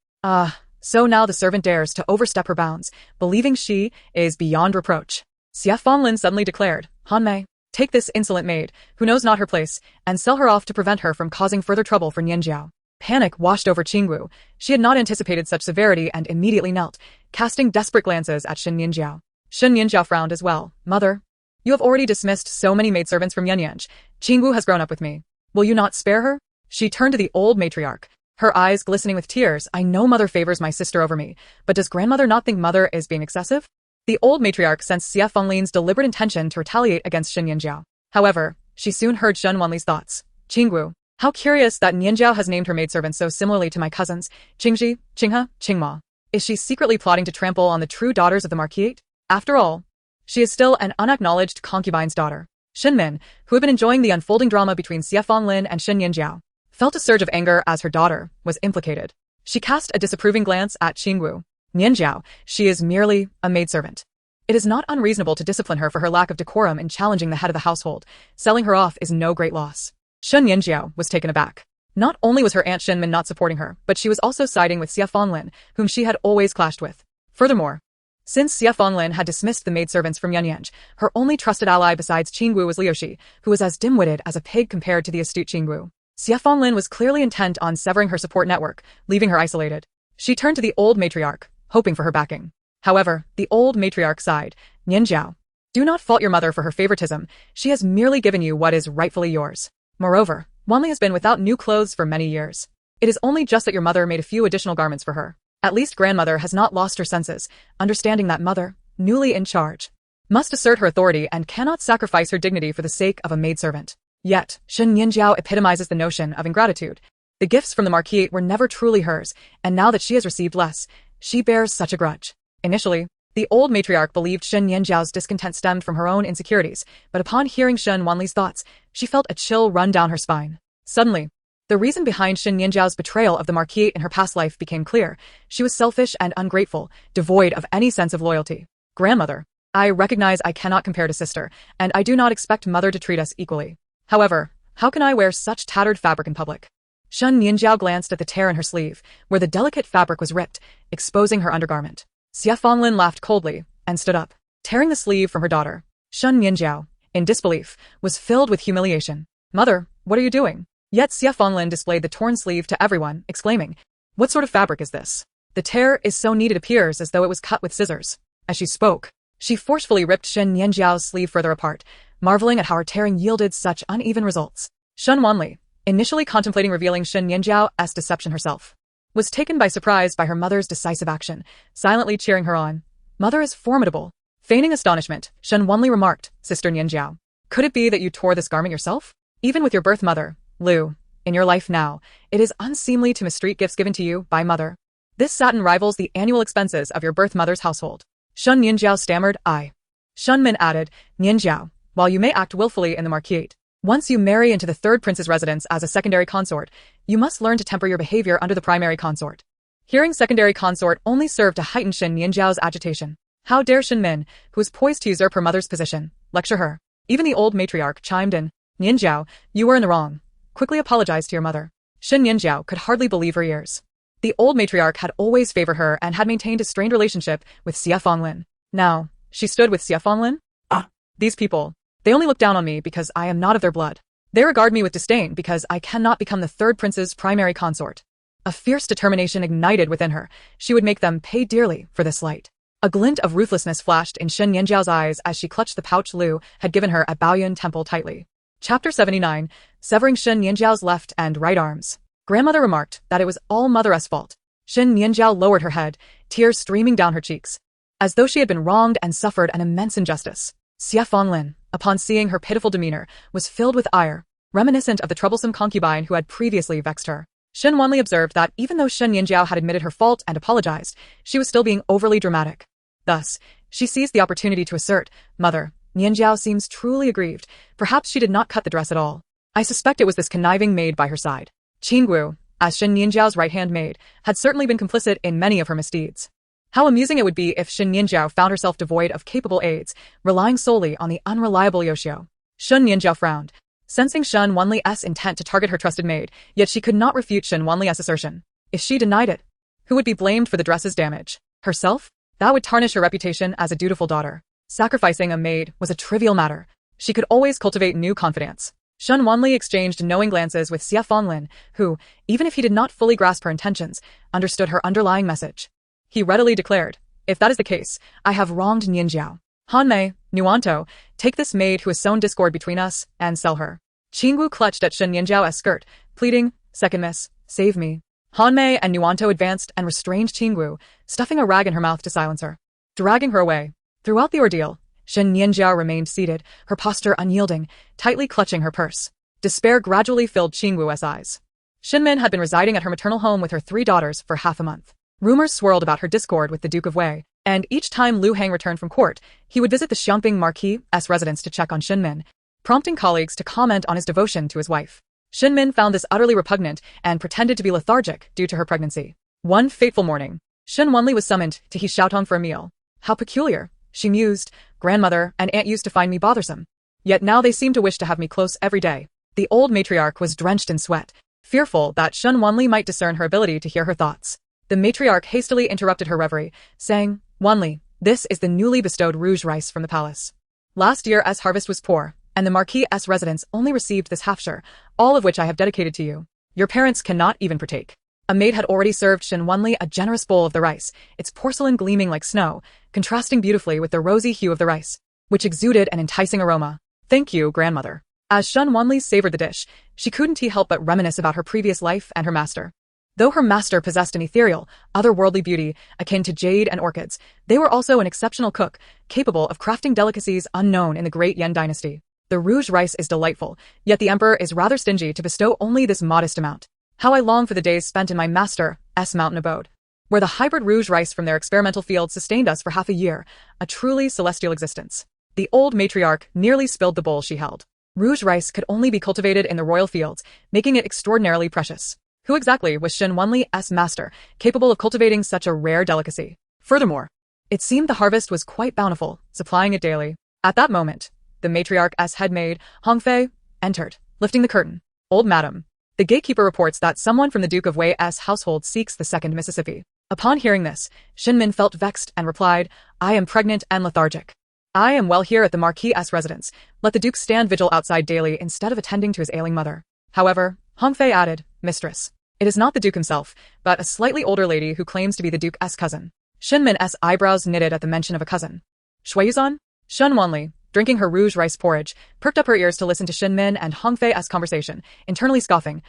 Speaker 1: So now the servant dares to overstep her bounds, believing she is beyond reproach." Xie Fanlin suddenly declared, "Han Mei, take this insolent maid, who knows not her place, and sell her off to prevent her from causing further trouble for Nianjiao." Panic washed over Qinggu. She had not anticipated such severity and immediately knelt, casting desperate glances at Shen Nianjiao. Shen Nianjiao frowned as well. "Mother, you have already dismissed so many maidservants from Yanyanj. Qinggu has grown up with me. Will you not spare her?" She turned to the old matriarch, her eyes glistening with tears. "I know mother favors my sister over me, but does grandmother not think mother is being excessive?" The old matriarch sensed Xie Fanlin's deliberate intention to retaliate against Shen Nianjiao. However, she soon heard Shen Wanli's thoughts. "Qinggu, how curious that Nianjiao has named her maidservants so similarly to my cousins, Qingji, Qinghe, Qingma. Is she secretly plotting to trample on the true daughters of the marquise? After all, she is still an unacknowledged concubine's daughter." Shen Min, who had been enjoying the unfolding drama between Xie Fanlin and Shen Nianjiao, felt a surge of anger as her daughter was implicated. She cast a disapproving glance at Qinggu. "Nianjiao, she is merely a maidservant. It is not unreasonable to discipline her for her lack of decorum in challenging the head of the household. Selling her off is no great loss." Shen Nianjiao was taken aback. Not only was her aunt Shen Min not supporting her, but she was also siding with Xie Fanlin, whom she had always clashed with. Furthermore, since Xie Fanlin had dismissed the maidservants from Yanyanj, her only trusted ally besides Qinggu was Liushi, who was as dim-witted as a pig compared to the astute Qinggu. Xie Fanlin was clearly intent on severing her support network, leaving her isolated. She turned to the old matriarch, hoping for her backing. However, the old matriarch sighed. "Nianjiao, do not fault your mother for her favoritism. She has merely given you what is rightfully yours. Moreover, Wanli has been without new clothes for many years. It is only just that your mother made a few additional garments for her. At least grandmother has not lost her senses, understanding that mother, newly in charge, must assert her authority and cannot sacrifice her dignity for the sake of a maidservant." Yet, Shen Nianjiao epitomizes the notion of ingratitude. The gifts from the marquise were never truly hers, and now that she has received less, she bears such a grudge. Initially, the old matriarch believed Shen Nianjiao's discontent stemmed from her own insecurities, but upon hearing Shen Wanli's thoughts, she felt a chill run down her spine. Suddenly, the reason behind Shen Nianjiao's betrayal of the marquise in her past life became clear. She was selfish and ungrateful, devoid of any sense of loyalty. "Grandmother, I recognize I cannot compare to sister, and I do not expect mother to treat us equally. However, how can I wear such tattered fabric in public?" Shen Nianjiao glanced at the tear in her sleeve, where the delicate fabric was ripped, exposing her undergarment. Xie Fanlin laughed coldly and stood up, tearing the sleeve from her daughter. Shen Nianjiao, in disbelief, was filled with humiliation. "Mother, what are you doing?" Yet Xie Fenglin displayed the torn sleeve to everyone, exclaiming, "What sort of fabric is this? The tear is so neat it appears as though it was cut with scissors." As she spoke, she forcefully ripped Shen Nianjiao's sleeve further apart, marveling at how her tearing yielded such uneven results. Shen Wanli, initially contemplating revealing Shen Nianjiao's deception herself, was taken by surprise by her mother's decisive action, silently cheering her on. "Mother is formidable." Feigning astonishment, Shen Wanli remarked, "Sister Nianjiao, could it be that you tore this garment yourself? Even with your birth mother, Lu, in your life now, it is unseemly to mistreat gifts given to you by mother. This satin rivals the annual expenses of your birth mother's household." Shen Nianjiao stammered, "I." Shen Min added, "Nianjiao, while you may act willfully in the marquise, once you marry into the third prince's residence as a secondary consort, you must learn to temper your behavior under the primary consort." Hearing secondary consort only served to heighten Shen Nianjiao's agitation. How dare Shen Min, who was poised to usurp her mother's position, lecture her? Even the old matriarch chimed in, "Nianjiao, you were in the wrong. Quickly apologize to your mother." Shen Nianjiao could hardly believe her ears. The old matriarch had always favored her and had maintained a strained relationship with Xie Fenglin. Now, she stood with Xie Fenglin? "Ah, these people. They only look down on me because I am not of their blood. They regard me with disdain because I cannot become the third prince's primary consort." A fierce determination ignited within her. She would make them pay dearly for this slight. A glint of ruthlessness flashed in Shen Nianjiao's eyes as she clutched the pouch Lu had given her at Baoyun Temple tightly. Chapter 79, Severing Shen Nianjiao's left and right arms. Grandmother remarked that it was all mother's fault. Shen Nianjiao lowered her head, tears streaming down her cheeks, as though she had been wronged and suffered an immense injustice. Xie Fenglin, upon seeing her pitiful demeanor, was filled with ire, reminiscent of the troublesome concubine who had previously vexed her. Shen Wanli observed that even though Shen Nianjiao had admitted her fault and apologized, she was still being overly dramatic. Thus, she seized the opportunity to assert, "Mother, Nianjiao seems truly aggrieved. Perhaps she did not cut the dress at all. I suspect it was this conniving maid by her side." Qinggu, as Shen Nianjiao's right-hand maid, had certainly been complicit in many of her misdeeds. How amusing it would be if Shen Nianjiao found herself devoid of capable aides, relying solely on the unreliable Yoshio. Shen Nianjiao frowned, sensing Shen Wanli's intent to target her trusted maid, yet she could not refute Shen Wanli's assertion. If she denied it, who would be blamed for the dress's damage? Herself? That would tarnish her reputation as a dutiful daughter. Sacrificing a maid was a trivial matter. She could always cultivate new confidence. Shen Wanli exchanged knowing glances with Xie Fenglin, who, even if he did not fully grasp her intentions, understood her underlying message. He readily declared, "If that is the case, I have wronged Nianjiao. Hanmei, Nuanto, take this maid who has sown discord between us, and sell her." Qinggu clutched at Shen Nianjiao's skirt, pleading, "Second miss, save me." Hanmei and Nuanto advanced and restrained Qinggu, stuffing a rag in her mouth to silence her, dragging her away. Throughout the ordeal, Shen Nianjiao remained seated, her posture unyielding, tightly clutching her purse. Despair gradually filled Qinggu's eyes. Shen Min had been residing at her maternal home with her 3 daughters for half a month. Rumors swirled about her discord with the Duke of Wei, and each time Lu Hang returned from court, he would visit the Xiangping Marquis' residence to check on Shen Min, prompting colleagues to comment on his devotion to his wife. Shen Min found this utterly repugnant and pretended to be lethargic due to her pregnancy. One fateful morning, Shen Wanli was summoned to his Xiaotong for a meal. "How peculiar," she mused. "Grandmother and aunt used to find me bothersome. Yet now they seem to wish to have me close every day." The old matriarch was drenched in sweat, fearful that Shen Wanli might discern her ability to hear her thoughts. The matriarch hastily interrupted her reverie, saying, "Wanli, this is the newly bestowed rouge rice from the palace. Last year's harvest was poor, and the Marquis' residence only received this half-share, all of which I have dedicated to you. Your parents cannot even partake." A maid had already served Shen Wanli a generous bowl of the rice, its porcelain gleaming like snow, contrasting beautifully with the rosy hue of the rice, which exuded an enticing aroma. "Thank you, grandmother." As Shen Wanli savored the dish, she couldn't help but reminisce about her previous life and her master. Though her master possessed an ethereal, otherworldly beauty akin to jade and orchids, they were also an exceptional cook, capable of crafting delicacies unknown in the great Yan dynasty. The rouge rice is delightful, yet the emperor is rather stingy to bestow only this modest amount. How I long for the days spent in my master's mountain abode, where the hybrid rouge rice from their experimental field sustained us for half a year, a truly celestial existence. The old matriarch nearly spilled the bowl she held. Rouge rice could only be cultivated in the royal fields, making it extraordinarily precious. Who exactly was Shen Wanli's master, capable of cultivating such a rare delicacy? Furthermore, it seemed the harvest was quite bountiful, supplying it daily. At that moment, the matriarch's head maid, Hong Fei, entered, lifting the curtain. "Old madam, the gatekeeper reports that someone from the Duke of Wei's household seeks the second Mississippi." Upon hearing this, Shen Min felt vexed and replied, "I am pregnant and lethargic. I am well here at the Marquis' residence. Let the Duke stand vigil outside daily instead of attending to his ailing mother. However, Hong Fei added, Mistress. It is not the Duke himself, but a slightly older lady who claims to be the Duke's cousin. Shen Min's eyebrows knitted at the mention of a cousin. Shui Yuzan? Shen Wanli, drinking her rouge rice porridge, perked up her ears to listen to Shen Min and Hong Fei's conversation, internally scoffing.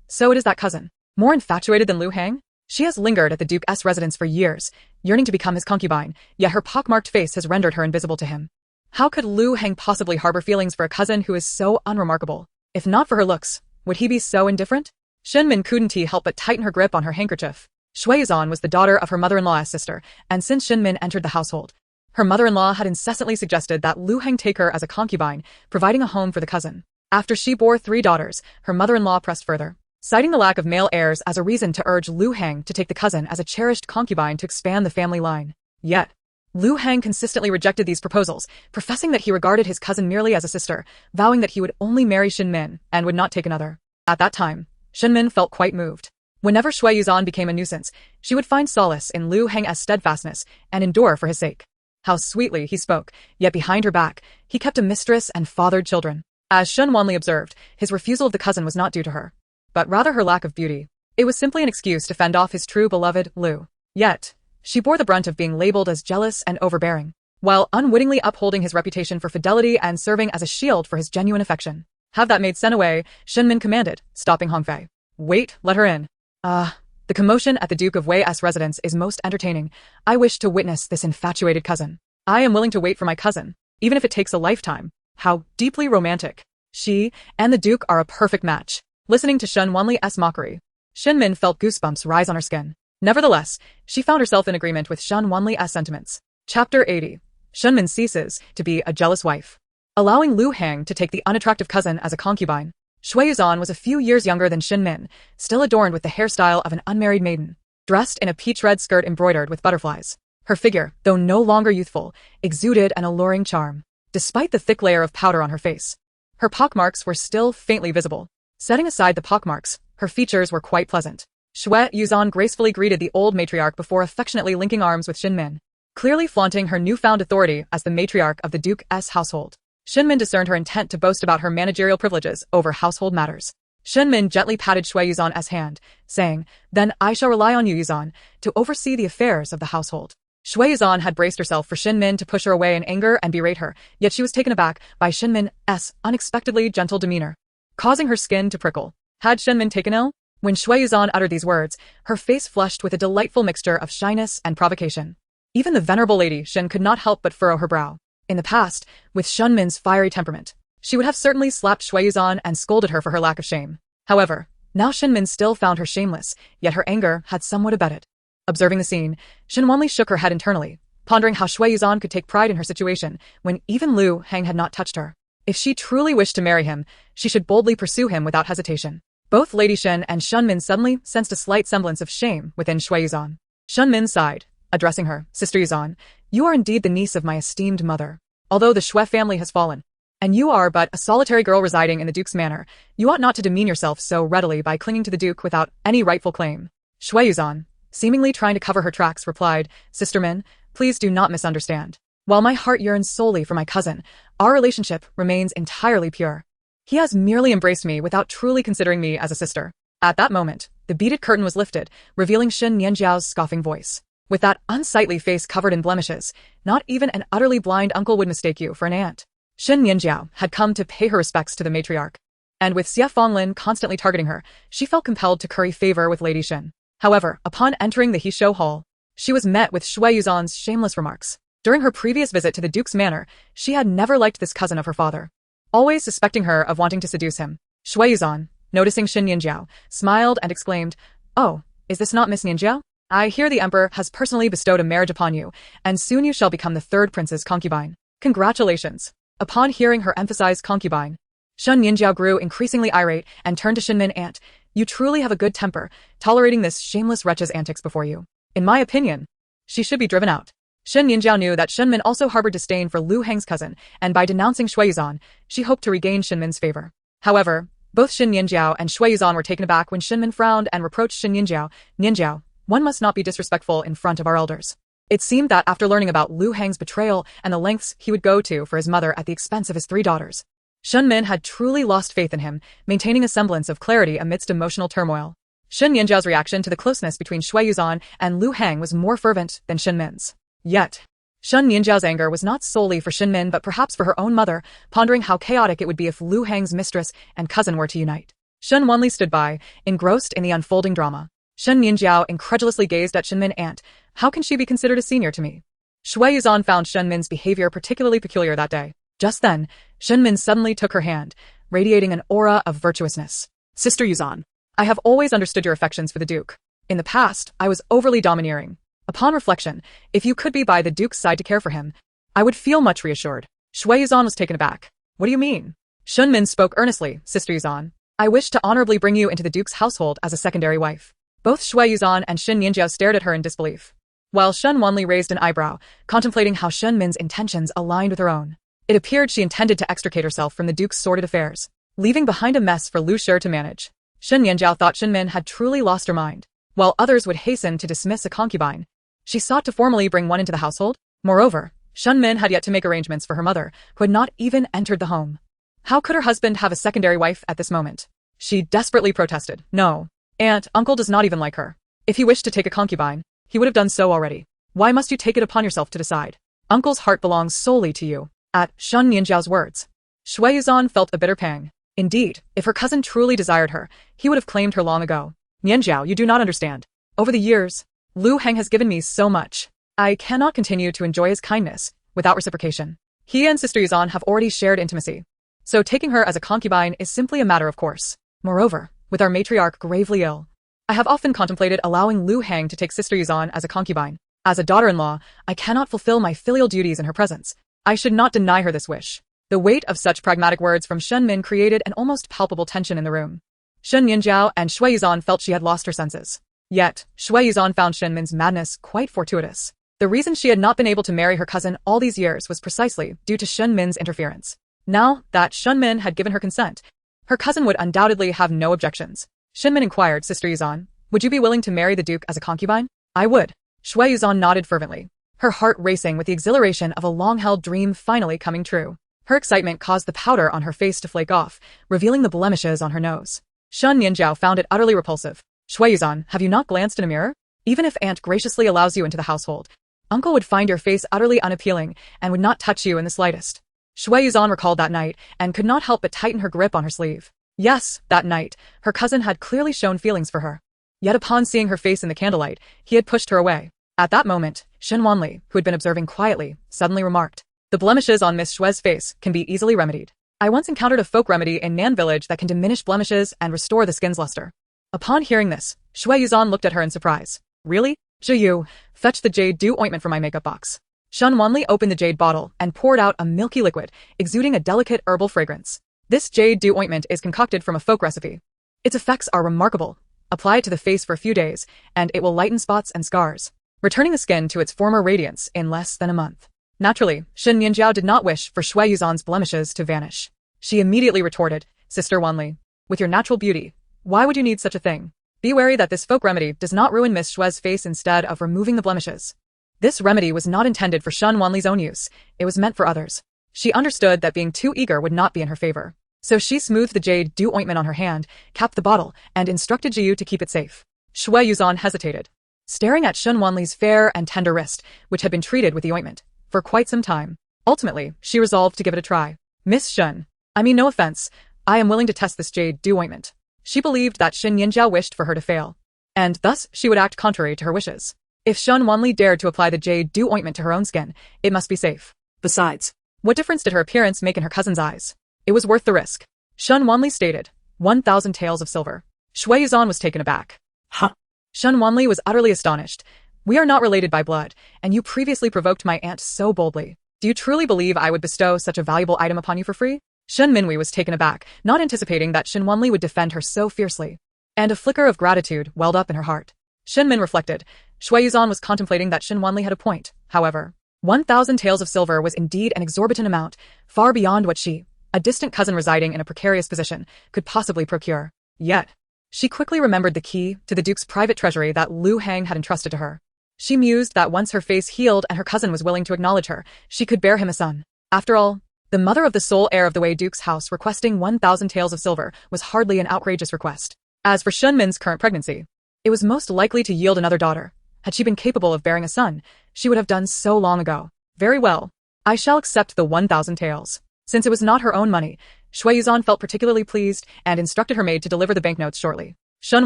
Speaker 1: So it is that cousin. More infatuated than Lu Hang? She has lingered at the Duke's residence for years, yearning to become his concubine, yet her pockmarked face has rendered her invisible to him. How could Lu Hang possibly harbor feelings for a cousin who is so unremarkable? If not for her looks, would he be so indifferent? Shen Min couldn't help but tighten her grip on her handkerchief. Shui Yuzan was the daughter of her mother-in-law's sister, and since Shen Min entered the household, her mother-in-law had incessantly suggested that Lu Hang take her as a concubine, providing a home for the cousin. After she bore 3 daughters, her mother-in-law pressed further, citing the lack of male heirs as a reason to urge Lu Hang to take the cousin as a cherished concubine to expand the family line. Yet, Lu Hang consistently rejected these proposals, professing that he regarded his cousin merely as a sister, vowing that he would only marry Shen Min and would not take another. At that time, Shen Min felt quite moved. Whenever Shui Yuzan became a nuisance, she would find solace in Lu Hang's steadfastness and endure for his sake. How sweetly he spoke, yet behind her back, he kept a mistress and fathered children. As Shen Wanli observed, his refusal of the cousin was not due to her, but rather her lack of beauty. It was simply an excuse to fend off his true beloved, Lu. Yet, she bore the brunt of being labeled as jealous and overbearing, while unwittingly upholding his reputation for fidelity and serving as a shield for his genuine affection. Have that maid sent away, Shen Min commanded, stopping Hong Fei. Wait, let her in. The commotion at the Duke of Wei's residence is most entertaining. I wish to witness this infatuated cousin. I am willing to wait for my cousin, even if it takes a lifetime. How deeply romantic. She and the Duke are a perfect match. Listening to Shen Wanli's mockery, Shen Min felt goosebumps rise on her skin. Nevertheless, she found herself in agreement with Shen Wanli's sentiments. Chapter 80. Shen Min ceases to be a jealous wife. Allowing Lu Hang to take the unattractive cousin as a concubine, Shui Yuzan was a few years younger than Shen Min, still adorned with the hairstyle of an unmarried maiden, dressed in a peach-red skirt embroidered with butterflies. Her figure, though no longer youthful, exuded an alluring charm. Despite the thick layer of powder on her face, her pockmarks were still faintly visible. Setting aside the pockmarks, her features were quite pleasant. Shui Yuzan gracefully greeted the old matriarch before affectionately linking arms with Shen Min, clearly flaunting her newfound authority as the matriarch of the Duke's household. Shen Min discerned her intent to boast about her managerial privileges over household matters. Shen Min gently patted Shui Yuzan's hand, saying, Then I shall rely on you, Yuzan, to oversee the affairs of the household. Shui Yuzan had braced herself for Shen Min to push her away in anger and berate her, yet she was taken aback by Shen Min's unexpectedly gentle demeanor, causing her skin to prickle. Had Shen Min taken ill? When Shui Yuzan uttered these words, her face flushed with a delightful mixture of shyness and provocation. Even the venerable lady Shen could not help but furrow her brow. In the past, with Shen Min's fiery temperament, she would have certainly slapped Shui Yuzan and scolded her for her lack of shame. However, now Shen Min still found her shameless, yet her anger had somewhat abated. Observing the scene, Shen Wanli shook her head internally, pondering how Shui Yuzan could take pride in her situation when even Lu Hang had not touched her. If she truly wished to marry him, she should boldly pursue him without hesitation. Both Lady Shen and Shen Min suddenly sensed a slight semblance of shame within Shui Yuzan. Shen Min sighed, addressing her, Sister Yuzan, you are indeed the niece of my esteemed mother. Although the Shui family has fallen, and you are but a solitary girl residing in the Duke's manor, you ought not to demean yourself so readily by clinging to the Duke without any rightful claim. Shui Yuzan, seemingly trying to cover her tracks, replied, Sister Min, please do not misunderstand. While my heart yearns solely for my cousin, our relationship remains entirely pure. He has merely embraced me without truly considering me as a sister. At that moment, the beaded curtain was lifted, revealing Shen Nianjiao's scoffing voice. With that unsightly face covered in blemishes, not even an utterly blind uncle would mistake you for an aunt. Shen Nianjiao had come to pay her respects to the matriarch, and with Xie Fonglin constantly targeting her, she felt compelled to curry favor with Lady Shen. However, upon entering the Heishou Hall, she was met with Shui Yuzan's shameless remarks. During her previous visit to the Duke's manor, she had never liked this cousin of her father, always suspecting her of wanting to seduce him. Shui Yuzan, noticing Shen Nianjiao, smiled and exclaimed, Oh, is this not Miss Nianjiao? I hear the Emperor has personally bestowed a marriage upon you, and soon you shall become the 3rd prince's concubine. Congratulations. Upon hearing her emphasize concubine, Shen Nianjiao grew increasingly irate and turned to Shen Min, Aunt, you truly have a good temper, tolerating this shameless wretch's antics before you. In my opinion, she should be driven out. Shen Nianjiao knew that Shen Min also harbored disdain for Lu Hang's cousin, and by denouncing Shui Yuzan, she hoped to regain Shen Min's favor. However, both Shen Nianjiao and Shui Yuzan were taken aback when Shen Min frowned and reproached Shen Nianjiao, Nianjiao, one must not be disrespectful in front of our elders. It seemed that after learning about Lu Hang's betrayal and the lengths he would go to for his mother at the expense of his 3 daughters, Shen Min had truly lost faith in him, maintaining a semblance of clarity amidst emotional turmoil. Shen Nianjiao's reaction to the closeness between Shui Yuzhan and Lu Hang was more fervent than Shen Min's. Yet, Shen Nianjiao's anger was not solely for Shen Min but perhaps for her own mother, pondering how chaotic it would be if Lu Hang's mistress and cousin were to unite. Shen Wanli stood by, engrossed in the unfolding drama. Shen Nianjiao incredulously gazed at Shen Min. "Aunt, how can she be considered a senior to me?" Shui Yuzhan found Shen Min's behavior particularly peculiar that day. Just then, Shen Min suddenly took her hand, radiating an aura of virtuousness.
Speaker 2: Sister Yuzhan,
Speaker 1: "I have always understood your affections for the Duke. In the past, I was overly domineering. Upon reflection, if you could be by the Duke's side to care for him, I would feel much reassured." Shui Yuzhan was taken aback. "What do you mean?" Shen Min spoke earnestly. "Sister Yuzhan, I wish to honorably bring you into the Duke's household as a secondary wife." Both Shui Yuzhan and Shen Nianjiao stared at her in disbelief, while Shen Wanli raised an eyebrow, contemplating how Shen Min's intentions aligned with her own. It appeared she intended to extricate herself from the Duke's sordid affairs, leaving behind a mess for Lu Shi to manage. Shen Nianjiao thought Shen Min had truly lost her mind. While others would hasten to dismiss a concubine, she sought to formally bring one into the household. Moreover, Shen Min had yet to make arrangements for her mother, who had not even entered the home. How could her husband have a secondary wife at this moment? She desperately protested. "No. Aunt, uncle does not even like her. If he wished to take a concubine, he would have done so already. Why must you take it upon yourself to decide? Uncle's heart belongs solely to you." At Shen Nianjiao's words, Shui Yuzhan felt a bitter pang. Indeed, if her cousin truly desired her, he would have claimed her long ago. "Nianjiao, you do not understand. Over the years, Lu Hang has given me so much. I cannot continue to enjoy his kindness without reciprocation. He and Sister Yuzhan have already shared intimacy, so taking her as a concubine is simply a matter of course. Moreover, with our matriarch gravely ill, I have often contemplated allowing Lu Hang to take Sister Yuzhan as a concubine. As a daughter-in-law, I cannot fulfill my filial duties in her presence. I should not deny her this wish." The weight of such pragmatic words from Shen Min created an almost palpable tension in the room. Shen Nianjiao and Shui Yuzhan felt she had lost her senses. Yet, Shui Yuzhan found Shen Min's madness quite fortuitous. The reason she had not been able to marry her cousin all these years was precisely due to Shen Min's interference. Now that Shen Min had given her consent, her cousin would undoubtedly have no objections. Shen Min inquired, "Sister Yuzhan, would you be willing to marry the Duke as a concubine?" "I would." Shui Yuzhan nodded fervently, her heart racing with the exhilaration of a long-held dream finally coming true. Her excitement caused the powder on her face to flake off, revealing the blemishes on her nose. Shen Nianjiao found it utterly repulsive. "Shui Yuzhan, have you not glanced in a mirror? Even if Aunt graciously allows you into the household, Uncle would find your face utterly unappealing and would not touch you in the slightest." Shui Yuzhan recalled that night and could not help but tighten her grip on her sleeve. Yes, that night, her cousin had clearly shown feelings for her. Yet upon seeing her face in the candlelight, he had pushed her away. At that moment, Shen Wanli, who had been observing quietly, suddenly remarked, "The blemishes on Miss Shui's face can be easily remedied. I once encountered a folk remedy in Nan village that can diminish blemishes and restore the skin's luster." Upon hearing this, Shui Yuzhan looked at her in surprise. "Really? Zhiyu, fetch the jade dew ointment from my makeup box." Shen Wanli opened the jade bottle and poured out a milky liquid, exuding a delicate herbal fragrance. "This jade dew ointment is concocted from a folk recipe. Its effects are remarkable. Apply it to the face for a few days, and it will lighten spots and scars, returning the skin to its former radiance in less than a month." Naturally, Shen Nianjiao did not wish for Shui Yuzhan's blemishes to vanish. She immediately retorted, "Sister Wanli, with your natural beauty, why would you need such a thing? Be wary that this folk remedy does not ruin Miss Shui's face instead of removing the blemishes." This remedy was not intended for Shen Wanli's own use, it was meant for others. She understood that being too eager would not be in her favor. So she smoothed the jade dew ointment on her hand, capped the bottle, and instructed Jiyu to keep it safe. Shui Yuzhan hesitated, staring at Shen Wanli's fair and tender wrist, which had been treated with the ointment, for quite some time. Ultimately, she resolved to give it a try. "Miss Shen, I mean no offense, I am willing to test this jade dew ointment." She believed that Shen Nianjiao wished for her to fail, and thus she would act contrary to her wishes. If Shen Wanli dared to apply the jade dew ointment to her own skin, it must be safe. Besides, what difference did her appearance make in her cousin's eyes? It was worth the risk. Shen Wanli stated, 1,000 taels of silver. Shui Yuzhan was taken aback. "Huh?" Shen Wanli was utterly astonished. "We are not related by blood, and you previously provoked my aunt so boldly. Do you truly believe I would bestow such a valuable item upon you for free?" Shen Minwei was taken aback, not anticipating that Shen Wanli would defend her so fiercely. And a flicker of gratitude welled up in her heart. Shen Min reflected. Shui Yuzhan was contemplating that Shen Wanli had a point. However, 1,000 taels of silver was indeed an exorbitant amount, far beyond what she, a distant cousin residing in a precarious position, could possibly procure. Yet, she quickly remembered the key to the Duke's private treasury that Lu Hang had entrusted to her. She mused that once her face healed and her cousin was willing to acknowledge her, she could bear him a son. After all, the mother of the sole heir of the Wei Duke's house requesting 1,000 taels of silver was hardly an outrageous request. As for Shen Min's current pregnancy, it was most likely to yield another daughter. Had she been capable of bearing a son, she would have done so long ago. Very well. I shall accept the 1,000 taels. Since it was not her own money, Shui Yuzhan felt particularly pleased and instructed her maid to deliver the banknotes shortly. Shen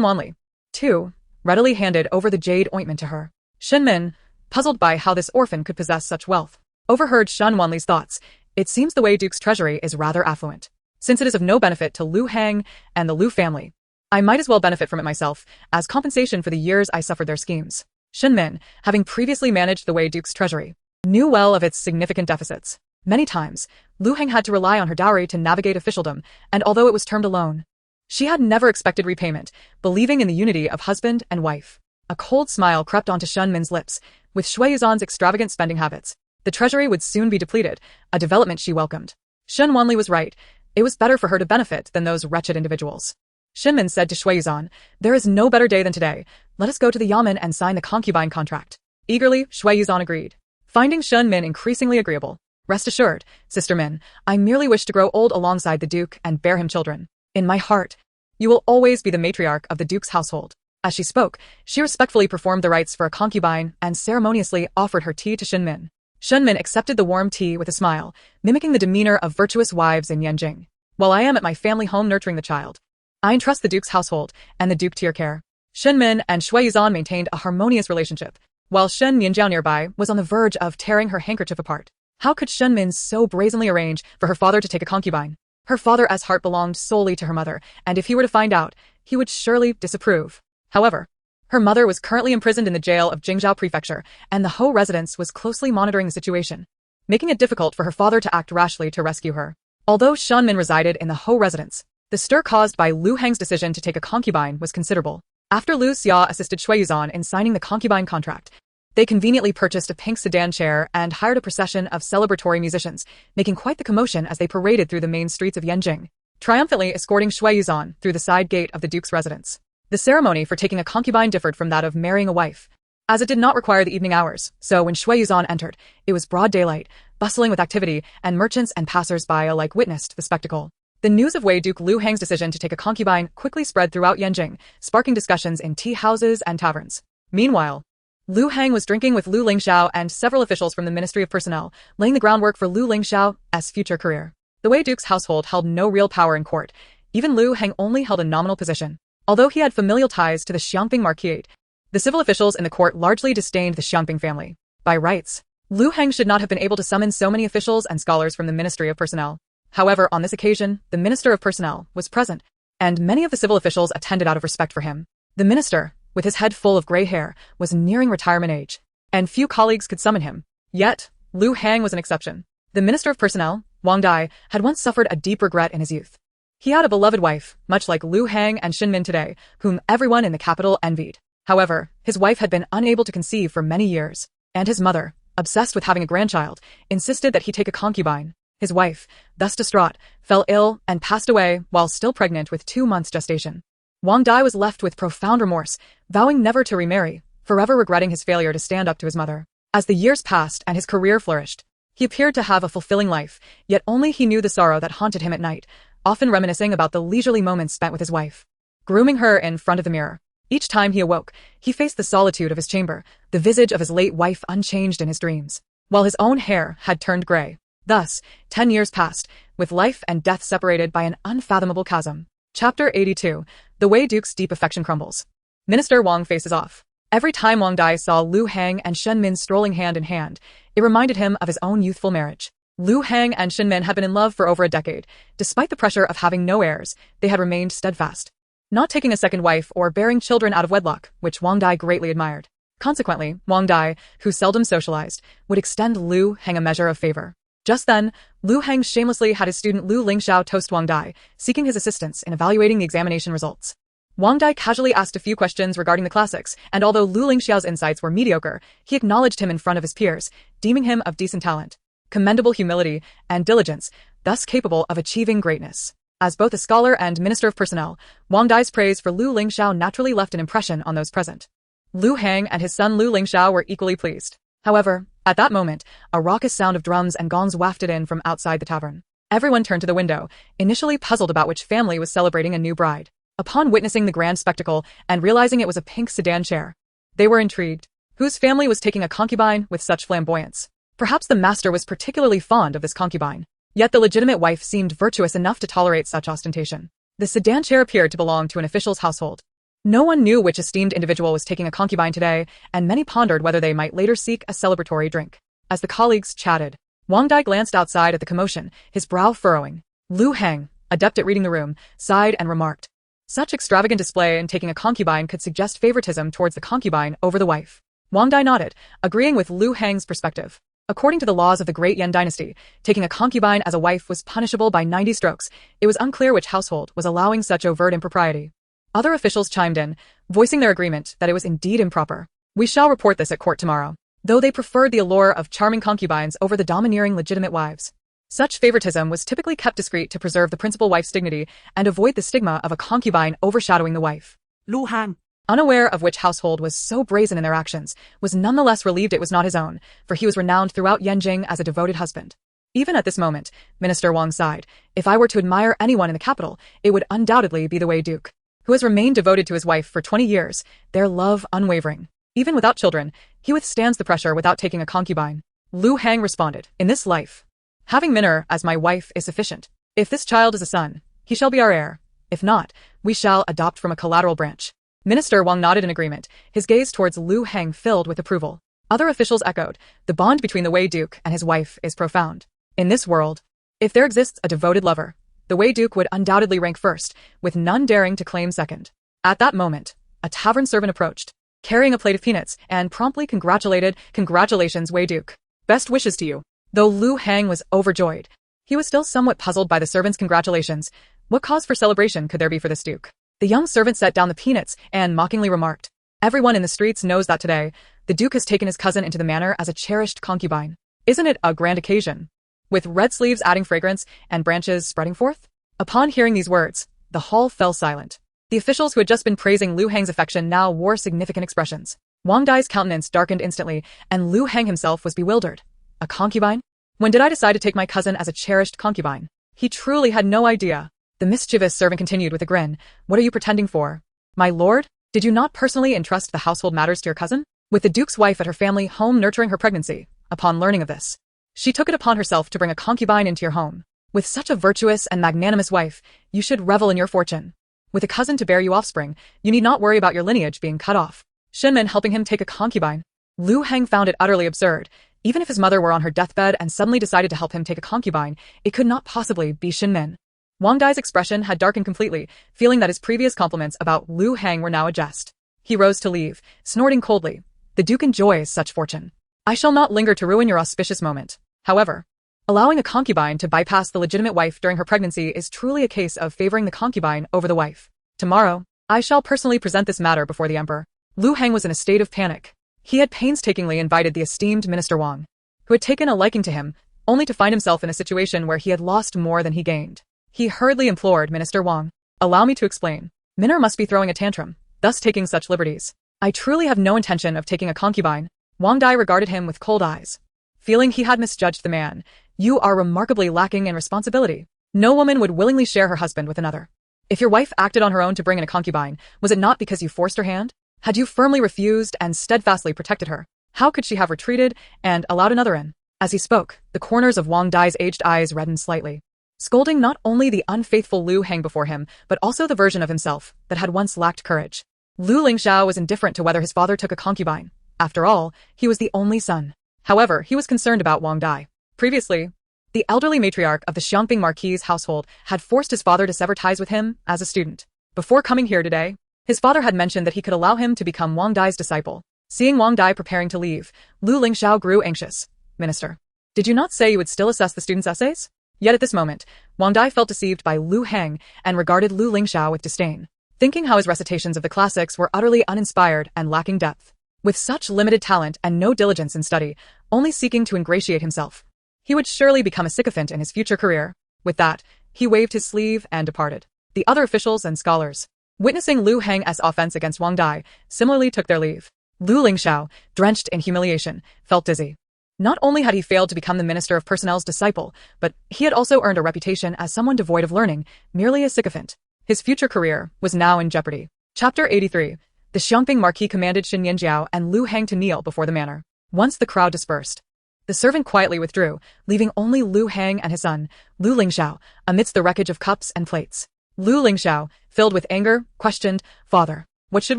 Speaker 1: Wanli, too, readily handed over the jade ointment to her. Shen Min, puzzled by how this orphan could possess such wealth, overheard Shen Wanli's thoughts. It seems the Wei Duke's treasury is rather affluent. Since it is of no benefit to Lu Hang and the Lu family, I might as well benefit from it myself, as compensation for the years I suffered their schemes. Shen Min, having previously managed the Wei Duke's treasury, knew well of its significant deficits. Many times, Lu Hang had to rely on her dowry to navigate officialdom, and although it was termed a loan, she had never expected repayment, believing in the unity of husband and wife. A cold smile crept onto Shen Min's lips. With Shui Yuzhan's extravagant spending habits, the treasury would soon be depleted, a development she welcomed. Shen Wanli was right. It was better for her to benefit than those wretched individuals. Shen Min said to Shui Yuzhan, "There is no better day than today. Let us go to the Yamen and sign the concubine contract." Eagerly, Shui Yuzhan agreed. Finding Shen Min increasingly agreeable, "Rest assured, Sister Min, I merely wish to grow old alongside the Duke and bear him children. In my heart, you will always be the matriarch of the Duke's household." As she spoke, she respectfully performed the rites for a concubine and ceremoniously offered her tea to Shen Min. Shen Min accepted the warm tea with a smile, mimicking the demeanor of virtuous wives in Yanjing. "While I am at my family home nurturing the child, I entrust the Duke's household and the Duke to your care." Shen Min and Shui Yuzhan maintained a harmonious relationship, while Shen Nianjiao nearby was on the verge of tearing her handkerchief apart. How could Shen Min so brazenly arrange for her father to take a concubine? Her father's heart belonged solely to her mother, and if he were to find out, he would surely disapprove. However, her mother was currently imprisoned in the jail of Jingzhou Prefecture, and the Ho residence was closely monitoring the situation, making it difficult for her father to act rashly to rescue her. Although Shen Min resided in the Ho residence, the stir caused by Lu Hang's decision to take a concubine was considerable. After Lu Xia assisted Shui Yuzhan in signing the concubine contract, they conveniently purchased a pink sedan chair and hired a procession of celebratory musicians, making quite the commotion as they paraded through the main streets of Yanjing, triumphantly escorting Shui Yuzhan through the side gate of the Duke's residence. The ceremony for taking a concubine differed from that of marrying a wife, as it did not require the evening hours, so when Shui Yuzhan entered, it was broad daylight, bustling with activity, and merchants and passers-by alike witnessed the spectacle. The news of Wei Duke Lu Hang's decision to take a concubine quickly spread throughout Yanjing, sparking discussions in tea houses and taverns. Meanwhile, Lu Hang was drinking with Lu Lingxiao and several officials from the Ministry of Personnel, laying the groundwork for Lu Lingxiao's future career. The Wei Duke's household held no real power in court. Even Lu Hang only held a nominal position. Although he had familial ties to the Xiangping marquisate, the civil officials in the court largely disdained the Xiangping family. By rights, Lu Hang should not have been able to summon so many officials and scholars from the Ministry of Personnel. However, on this occasion, the Minister of Personnel was present, and many of the civil officials attended out of respect for him. The minister, with his head full of gray hair, was nearing retirement age, and few colleagues could summon him. Yet, Lu Hang was an exception. The Minister of Personnel, Wang Dai, had once suffered a deep regret in his youth. He had a beloved wife, much like Lu Hang and Shen Min today, whom everyone in the capital envied. However, his wife had been unable to conceive for many years, and his mother, obsessed with having a grandchild, insisted that he take a concubine. His wife, thus distraught, fell ill and passed away while still pregnant with 2 months gestation. Wang Dai was left with profound remorse, vowing never to remarry, forever regretting his failure to stand up to his mother. As the years passed and his career flourished, he appeared to have a fulfilling life, yet only he knew the sorrow that haunted him at night, often reminiscing about the leisurely moments spent with his wife, grooming her in front of the mirror. Each time he awoke, he faced the solitude of his chamber, the visage of his late wife unchanged in his dreams, while his own hair had turned gray. Thus, 10 years passed, with life and death separated by an unfathomable chasm. Chapter 82. The Wei Duke's deep affection crumbles. Minister Wang faces off. Every time Wang Dai saw Lu Hang and Shen Min strolling hand in hand, it reminded him of his own youthful marriage. Lu Hang and Shen Min had been in love for over a decade. Despite the pressure of having no heirs, they had remained steadfast, not taking a second wife or bearing children out of wedlock, which Wang Dai greatly admired. Consequently, Wang Dai, who seldom socialized, would extend Lu Hang a measure of favor. Just then, Lu Hang shamelessly had his student Lu Lingxiao toast Wang Dai, seeking his assistance in evaluating the examination results. Wang Dai casually asked a few questions regarding the classics, and although Lu Lingxiao's insights were mediocre, he acknowledged him in front of his peers, deeming him of decent talent, commendable humility, and diligence, thus capable of achieving greatness. As both a scholar and Minister of Personnel, Wang Dai's praise for Lu Lingxiao naturally left an impression on those present. Lu Hang and his son Lu Lingxiao were equally pleased. However, at that moment, a raucous sound of drums and gongs wafted in from outside the tavern. Everyone turned to the window, initially puzzled about which family was celebrating a new bride. Upon witnessing the grand spectacle and realizing it was a pink sedan chair, they were intrigued. Whose family was taking a concubine with such flamboyance? Perhaps the master was particularly fond of this concubine. Yet the legitimate wife seemed virtuous enough to tolerate such ostentation. The sedan chair appeared to belong to an official's household. No one knew which esteemed individual was taking a concubine today, and many pondered whether they might later seek a celebratory drink. As the colleagues chatted, Wang Dai glanced outside at the commotion, his brow furrowing. Lu Hang, adept at reading the room, sighed and remarked, "Such extravagant display in taking a concubine could suggest favoritism towards the concubine over the wife." Wang Dai nodded, agreeing with Lu Hang's perspective. According to the laws of the Great Yan dynasty, taking a concubine as a wife was punishable by 90 strokes. It was unclear which household was allowing such overt impropriety. Other officials chimed in, voicing their agreement that it was indeed improper. "We shall report this at court tomorrow." Though they preferred the allure of charming concubines over the domineering legitimate wives. Such favoritism was typically kept discreet to preserve the principal wife's dignity and avoid the stigma of a concubine overshadowing the wife.
Speaker 2: Lu Hang,
Speaker 1: unaware of which household was so brazen in their actions, was nonetheless relieved it was not his own, for he was renowned throughout Yanjing as a devoted husband. Even at this moment, Minister Wang sighed, "If I were to admire anyone in the capital, it would undoubtedly be the Wei Duke, who has remained devoted to his wife for 20 years, their love unwavering. Even without children, he withstands the pressure without taking a concubine." Lu Hang responded, "In this life, having Minner as my wife is sufficient. If this child is a son, he shall be our heir. If not, we shall adopt from a collateral branch." Minister Wang nodded in agreement, his gaze towards Lu Hang filled with approval. Other officials echoed, "The bond between the Wei Duke and his wife is profound. In this world, if there exists a devoted lover, the Wei Duke would undoubtedly rank first, with none daring to claim second." At that moment, a tavern servant approached, carrying a plate of peanuts, and promptly congratulated, "Congratulations, Wei Duke. Best wishes to you." Though Lu Hang was overjoyed, he was still somewhat puzzled by the servant's congratulations. What cause for celebration could there be for this duke? The young servant set down the peanuts and mockingly remarked, "Everyone in the streets knows that today, the duke has taken his cousin into the manor as a cherished concubine. Isn't it a grand occasion? With red sleeves adding fragrance and branches spreading forth?" Upon hearing these words, the hall fell silent. The officials who had just been praising Lu Hang's affection now wore significant expressions. Wang Dai's countenance darkened instantly, and Lu Hang himself was bewildered. A concubine? When did I decide to take my cousin as a cherished concubine? He truly had no idea. The mischievous servant continued with a grin, "What are you pretending for? My lord, did you not personally entrust the household matters to your cousin?" With the duke's wife at her family home nurturing her pregnancy, upon learning of this, she took it upon herself to bring a concubine into your home. With such a virtuous and magnanimous wife, you should revel in your fortune. With a cousin to bear you offspring, you need not worry about your lineage being cut off. Shenmin helping him take a concubine. Lu Hang found it utterly absurd. Even if his mother were on her deathbed and suddenly decided to help him take a concubine, it could not possibly be Shenmin. Wang Dai's expression had darkened completely, feeling that his previous compliments about Lu Hang were now a jest. He rose to leave, snorting coldly. "The duke enjoys such fortune. I shall not linger to ruin your auspicious moment." However, allowing a concubine to bypass the legitimate wife during her pregnancy is truly a case of favoring the concubine over the wife. Tomorrow, I shall personally present this matter before the emperor. Lu Hang was in a state of panic. He had painstakingly invited the esteemed Minister Wang, who had taken a liking to him, only to find himself in a situation where he had lost more than he gained. He hurriedly implored Minister Wang, "Allow me to explain. Minner must be throwing a tantrum, thus taking such liberties. I truly have no intention of taking a concubine." Wang Dai regarded him with cold eyes. Feeling he had misjudged the man, "You are remarkably lacking in responsibility. No woman would willingly share her husband with another. If your wife acted on her own to bring in a concubine, was it not because you forced her hand? Had you firmly refused and steadfastly protected her, how could she have retreated and allowed another in?" As he spoke, the corners of Wang Dai's aged eyes reddened slightly, scolding not only the unfaithful Lu Hang before him, but also the version of himself that had once lacked courage. Lu Lingxiao was indifferent to whether his father took a concubine. After all, he was the only son. However, he was concerned about Wang Dai. Previously, the elderly matriarch of the Xiangping Marquis' household had forced his father to sever ties with him as a student. Before coming here today, his father had mentioned that he could allow him to become Wang Dai's disciple. Seeing Wang Dai preparing to leave, Lu Lingxiao grew anxious. "Minister, did you not say you would still assess the students' essays?" Yet at this moment, Wang Dai felt deceived by Lu Hang and regarded Lu Lingxiao with disdain, thinking how his recitations of the classics were utterly uninspired and lacking depth. With such limited talent and no diligence in study, only seeking to ingratiate himself, he would surely become a sycophant in his future career. With that, he waved his sleeve and departed. The other officials and scholars, witnessing Lu Hang's offense against Wang Dai, similarly took their leave. Lu Lingxiao, drenched in humiliation, felt dizzy. Not only had he failed to become the Minister of Personnel's disciple, but he had also earned a reputation as someone devoid of learning, merely a sycophant. His future career was now in jeopardy. Chapter 83. The Xiongping Marquis commanded Shen Nianjiao and Lu Hang to kneel before the manor. Once the crowd dispersed, the servant quietly withdrew, leaving only Lu Hang and his son, Lu Lingxiao, amidst the wreckage of cups and plates. Lu Lingxiao, filled with anger, questioned, "Father, what should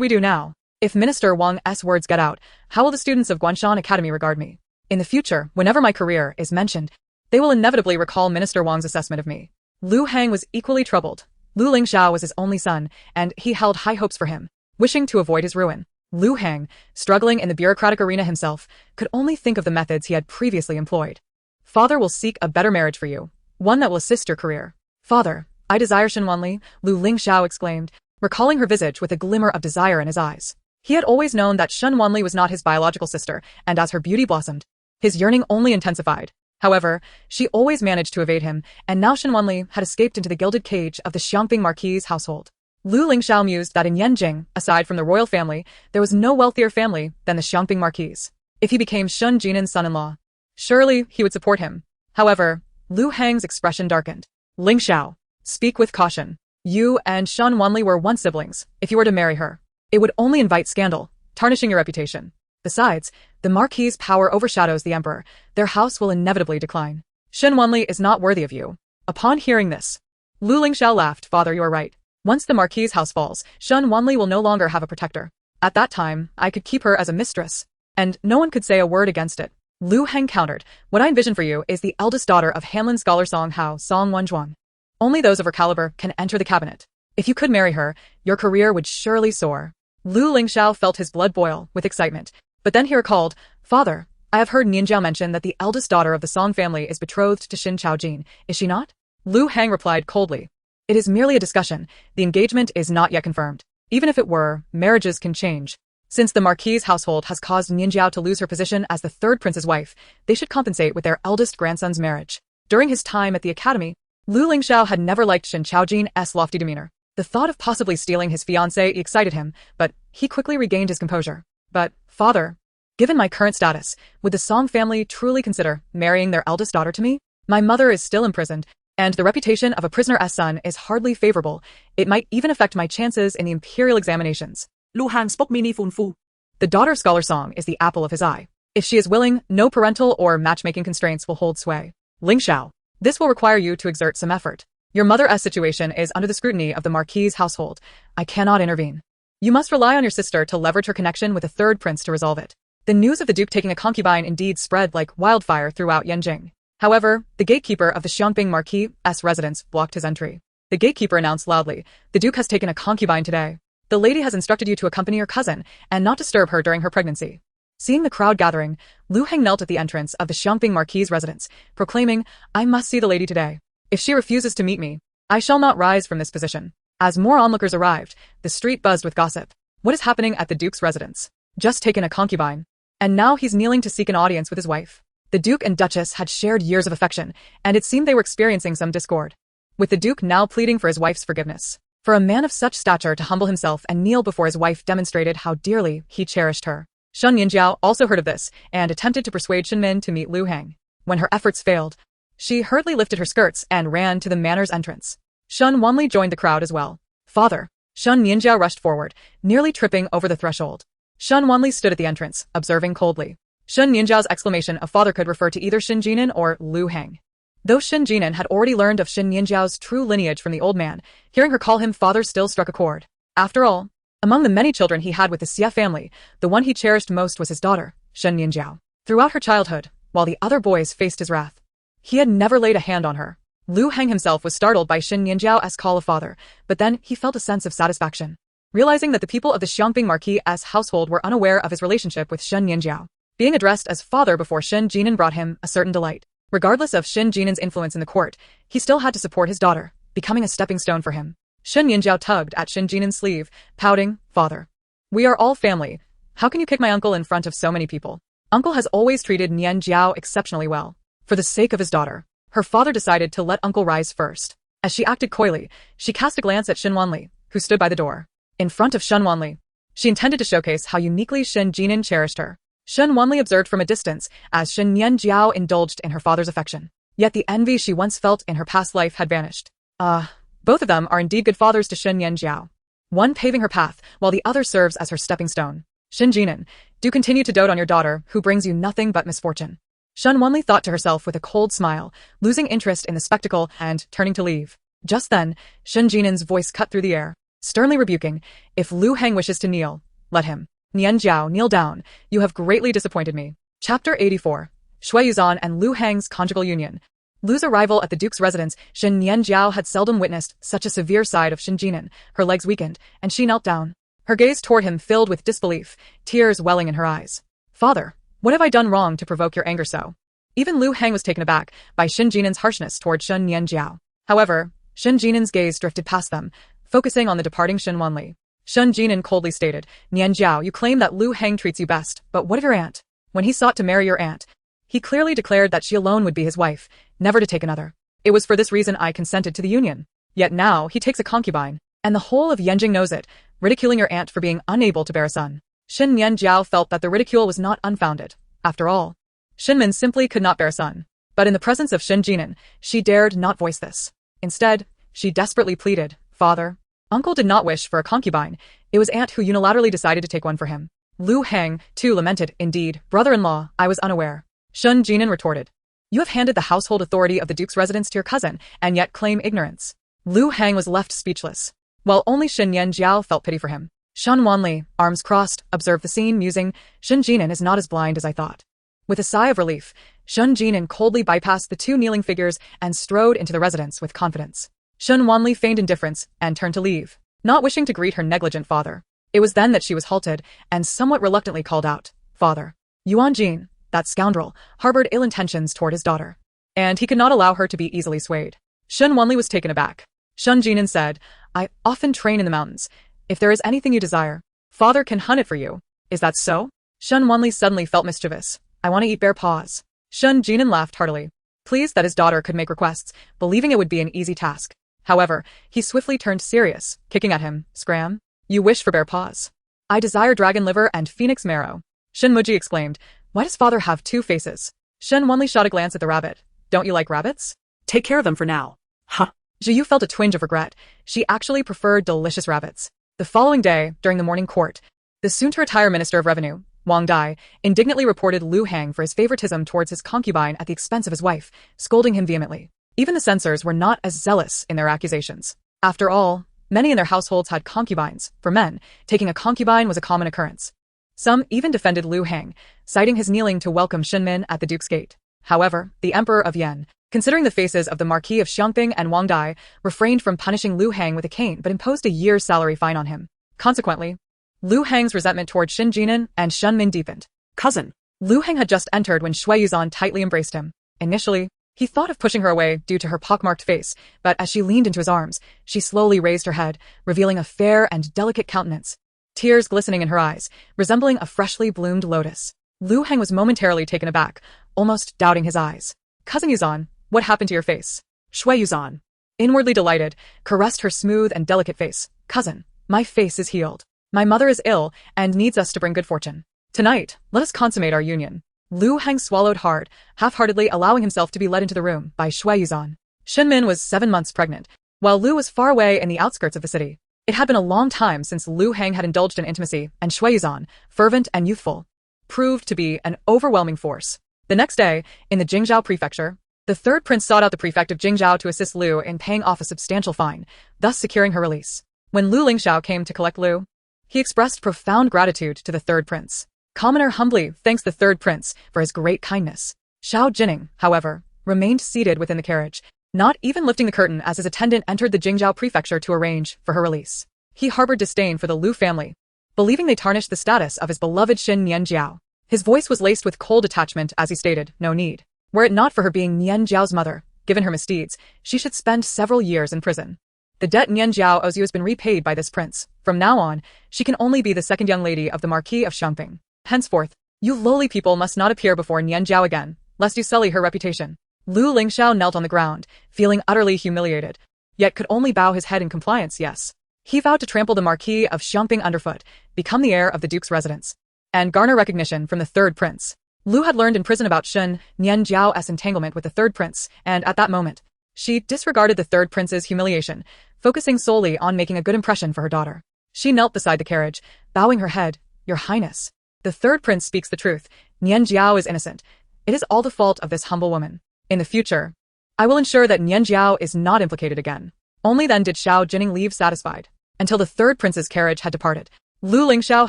Speaker 1: we do now? If Minister Wang's words get out, how will the students of Guanshan Academy regard me? In the future, whenever my career is mentioned, they will inevitably recall Minister Wang's assessment of me." Lu Hang was equally troubled. Lu Lingxiao was his only son, and he held high hopes for him, wishing to avoid his ruin. Lu Hang, struggling in the bureaucratic arena himself, could only think of the methods he had previously employed. "Father will seek a better marriage for you, one that will assist your career." "Father, I desire Shen Wanli," Lu Lingxiao exclaimed, recalling her visage with a glimmer of desire in his eyes. He had always known that Shen Wanli was not his biological sister, and as her beauty blossomed, his yearning only intensified. However, she always managed to evade him, and now Shen Wanli had escaped into the gilded cage of the Xiongping Marquis' household. Lu Lingxiao mused that in Yanjing, aside from the royal family, there was no wealthier family than the Xiongping Marquis. If he became Shen Jinan's son-in-law, surely he would support him. However, Lu Hang's expression darkened. "Lingxiao, speak with caution. You and Shen Wanli were once siblings. If you were to marry her, it would only invite scandal, tarnishing your reputation. Besides, the Marquis' power overshadows the emperor. Their house will inevitably decline. Shen Wanli is not worthy of you." Upon hearing this, Lu Lingxiao laughed. "Father, you are right. Once the Marquis' house falls, Shen Wanli will no longer have a protector. At that time, I could keep her as a mistress, and no one could say a word against it." Lu Heng countered, "What I envision for you is the eldest daughter of Hanlin scholar Song Hao Song Wanzhuang. Only those of her caliber can enter the cabinet. If you could marry her, your career would surely soar." Lu Lingxiao felt his blood boil with excitement, but then he recalled, "Father, I have heard Nianjiao mention that the eldest daughter of the Song family is betrothed to Xin Chaojin, is she not?" Lu Heng replied coldly, "It is merely a discussion. The engagement is not yet confirmed. Even if it were, marriages can change. Since the Marquis' household has caused Nianjiao to lose her position as the third prince's wife, they should compensate with their eldest grandson's marriage." During his time at the academy, Lu Lingxiao had never liked Xin Chaojin's lofty demeanor. The thought of possibly stealing his fiancé excited him, but he quickly regained his composure. "But, father, given my current status, would the Song family truly consider marrying their eldest daughter to me? My mother is still imprisoned, and the reputation of a prisoner's son is hardly favorable. It might even affect my chances in the imperial examinations."
Speaker 2: Lu Hang spoke meaningful.
Speaker 1: The daughter scholar Song is the apple of his eye. If she is willing, no parental or matchmaking constraints will hold sway. "Lingxiao, this will require you to exert some effort. Your mother's situation is under the scrutiny of the Marquis' household. I cannot intervene. You must rely on your sister to leverage her connection with the third prince to resolve it." The news of the Duke taking a concubine indeed spread like wildfire throughout Yanjing. However, the gatekeeper of the Xiongping Marquis' residence blocked his entry. The gatekeeper announced loudly, "The Duke has taken a concubine today. The lady has instructed you to accompany your cousin and not disturb her during her pregnancy." Seeing the crowd gathering, Lu Heng knelt at the entrance of the Xiongping Marquis' residence, proclaiming, "I must see the lady today. If she refuses to meet me, I shall not rise from this position." As more onlookers arrived, the street buzzed with gossip. "What is happening at the Duke's residence? Just taken a concubine. And now he's kneeling to seek an audience with his wife." The Duke and Duchess had shared years of affection, and it seemed they were experiencing some discord, with the Duke now pleading for his wife's forgiveness. For a man of such stature to humble himself and kneel before his wife demonstrated how dearly he cherished her. Shen Nianjiao also heard of this and attempted to persuade Shen Min to meet Lu Heng. When her efforts failed, she hurriedly lifted her skirts and ran to the manor's entrance. Shen Wanli joined the crowd as well. "Father!" Shen Nianjiao rushed forward, nearly tripping over the threshold. Shen Wanli stood at the entrance, observing coldly. Shen Nianjiao's exclamation of father could refer to either Shen Jinan or Lu Heng. Though Shen Jinan had already learned of Shen Nianjiao's true lineage from the old man, hearing her call him father still struck a chord. After all, among the many children he had with the Xie family, the one he cherished most was his daughter, Shen Nianjiao. Throughout her childhood, while the other boys faced his wrath, he had never laid a hand on her. Lu Heng himself was startled by Shen Nianjiao's call of father, but then he felt a sense of satisfaction, realizing that the people of the Xiongping Marquis' household were unaware of his relationship with Shen Nianjiao. Being addressed as father before Shen Jinan brought him a certain delight. Regardless of Shen Jinan's influence in the court, he still had to support his daughter, becoming a stepping stone for him. Shen Nianjiao tugged at Shen Jinan's sleeve, pouting, "Father, we are all family. How can you kick my uncle in front of so many people?" Uncle has always treated Nianjiao exceptionally well. For the sake of his daughter, her father decided to let uncle rise first. As she acted coyly, she cast a glance at Shen Wanli, who stood by the door. In front of Shen Wanli, She intended to showcase how uniquely Shen Jinan cherished her. Shen Wanli observed from a distance as Shen Nianjiao indulged in her father's affection. Yet the envy she once felt in her past life had vanished. Both of them are indeed good fathers to Shen Nianjiao. One paving her path, while the other serves as her stepping stone. Shen Jinan, do continue to dote on your daughter, who brings you nothing but misfortune. Shen Wanli thought to herself with a cold smile, losing interest in the spectacle and turning to leave. Just then, Shen Jinan's voice cut through the air, sternly rebuking, if Lu Heng wishes to kneel, let him. Nianjiao, kneel down, you have greatly disappointed me. Chapter 84. Shui Yuzan and Lu Heng's conjugal union. Lu's arrival at the Duke's residence, Shen Nianjiao had seldom witnessed such a severe side of Shen Jinan. Her legs weakened, and she knelt down. Her gaze toward him filled with disbelief, tears welling in her eyes. Father, what have I done wrong to provoke your anger so? Even Lu Heng was taken aback by Shen Jinan's harshness toward Shen Nianjiao. However, Shen Jinan's gaze drifted past them, focusing on the departing Shen Wanli. Shen Jinan coldly stated, Nianjiao, you claim that Lu Heng treats you best, but what of your aunt? When he sought to marry your aunt, he clearly declared that she alone would be his wife, never to take another. It was for this reason I consented to the union. Yet now he takes a concubine, and the whole of Yanjing knows it, ridiculing your aunt for being unable to bear a son. Shen Nianjiao felt that the ridicule was not unfounded. After all, Shenmin simply could not bear a son. But in the presence of Shen Jinan, she dared not voice this. Instead, she desperately pleaded, Father, Uncle did not wish for a concubine, it was aunt who unilaterally decided to take one for him. Lu Heng, too, lamented, indeed, brother-in-law, I was unaware. Shen Jinan retorted, you have handed the household authority of the Duke's residence to your cousin, and yet claim ignorance. Lu Heng was left speechless, while only Shen Nianjiao felt pity for him. Shen Wanli, arms crossed, observed the scene, musing, Shen Jinan is not as blind as I thought. With a sigh of relief, Shen Jinan coldly bypassed the two kneeling figures and strode into the residence with confidence. Shen Wanli feigned indifference and turned to leave, not wishing to greet her negligent father. It was then that she was halted and somewhat reluctantly called out, Father. Yuan Gene, that scoundrel, harbored ill intentions toward his daughter, and he could not allow her to be easily swayed. Shen Wanli was taken aback. Shen Jinan said, I often train in the mountains. If there is anything you desire, Father can hunt it for you. Is that so? Shen Wanli suddenly felt mischievous. I want to eat bear paws. Shen Jinan laughed heartily, pleased that his daughter could make requests, believing it would be an easy task. However, he swiftly turned serious, kicking at him, Scram, you wish for bear paws. I desire dragon liver and phoenix marrow. Shen Muji exclaimed, why does Father have two faces? Shen Wanli shot a glance at the rabbit. Don't you like rabbits?
Speaker 2: Take care of them for now. Huh.
Speaker 1: Zhiyu felt a twinge of regret. She actually preferred delicious rabbits. The following day, during the morning court, the soon-to-retire Minister of Revenue, Wang Dai, indignantly reported Lu Heng for his favoritism towards his concubine at the expense of his wife, scolding him vehemently. Even the censors were not as zealous in their accusations. After all, many in their households had concubines. For men, taking a concubine was a common occurrence. Some even defended Lu Heng, citing his kneeling to welcome Shenmin at the Duke's gate. However, the Emperor of Yan, considering the faces of the Marquis of Xiangping and Wang Dai, refrained from punishing Lu Heng with a cane but imposed a year's salary fine on him. Consequently, Lu Heng's resentment toward Shen Jinan and Shenmin deepened.
Speaker 2: Cousin.
Speaker 1: Lu Heng had just entered when Shui Yuzan tightly embraced him. Initially, he thought of pushing her away due to her pockmarked face, but as she leaned into his arms, she slowly raised her head, revealing a fair and delicate countenance, tears glistening in her eyes, resembling a freshly bloomed lotus. Lu Heng was momentarily taken aback, almost doubting his eyes. Cousin Yuzan, what happened to your face?
Speaker 2: Shui Yuzan,
Speaker 1: inwardly delighted, caressed her smooth and delicate face. Cousin, my face is healed. My mother is ill and needs us to bring good fortune. Tonight, let us consummate our union. Lu Heng swallowed hard, half-heartedly allowing himself to be led into the room by Shui Yuzan. Shenmin was 7 months pregnant, while Lu was far away in the outskirts of the city. It had been a long time since Lu Heng had indulged in intimacy, and Shui Yuzan, fervent and youthful, proved to be an overwhelming force. The next day, in the Jingzhou prefecture, the third prince sought out the prefect of Jingzhou to assist Lu in paying off a substantial fine, thus securing her release. When Lu Lingxiao came to collect Lu, he expressed profound gratitude to the third prince. Commoner humbly thanks the third prince for his great kindness. Xiao Jining, however, remained seated within the carriage, not even lifting the curtain as his attendant entered the Jingzhou prefecture to arrange for her release. He harbored disdain for the Lu family, believing they tarnished the status of his beloved Shen Nianjiao. His voice was laced with cold detachment as he stated, no need. Were it not for her being Nianjiao's mother, given her misdeeds, she should spend several years in prison. The debt Nianjiao owes you has been repaid by this prince. From now on, she can only be the second young lady of the Marquis of Xiangping. Henceforth, you lowly people must not appear before Nianjiao again, lest you sully her reputation. Lu Lingxiao knelt on the ground, feeling utterly humiliated, yet could only bow his head in compliance. Yes, He vowed to trample the Marquis of Xiangping underfoot, become the heir of the Duke's residence, and garner recognition from the third prince. Lu had learned in prison about Shen Nianjiao's entanglement with the third prince, and at that moment, she disregarded the third prince's humiliation, focusing solely on making a good impression for her daughter. She knelt beside the carriage, bowing her head. Your Highness, the third prince speaks the truth. Nianjiao is innocent. It is all the fault of this humble woman. In the future, I will ensure that Nianjiao is not implicated again. Only then did Xiao Jining leave satisfied. Until the third prince's carriage had departed, Lu Lingxiao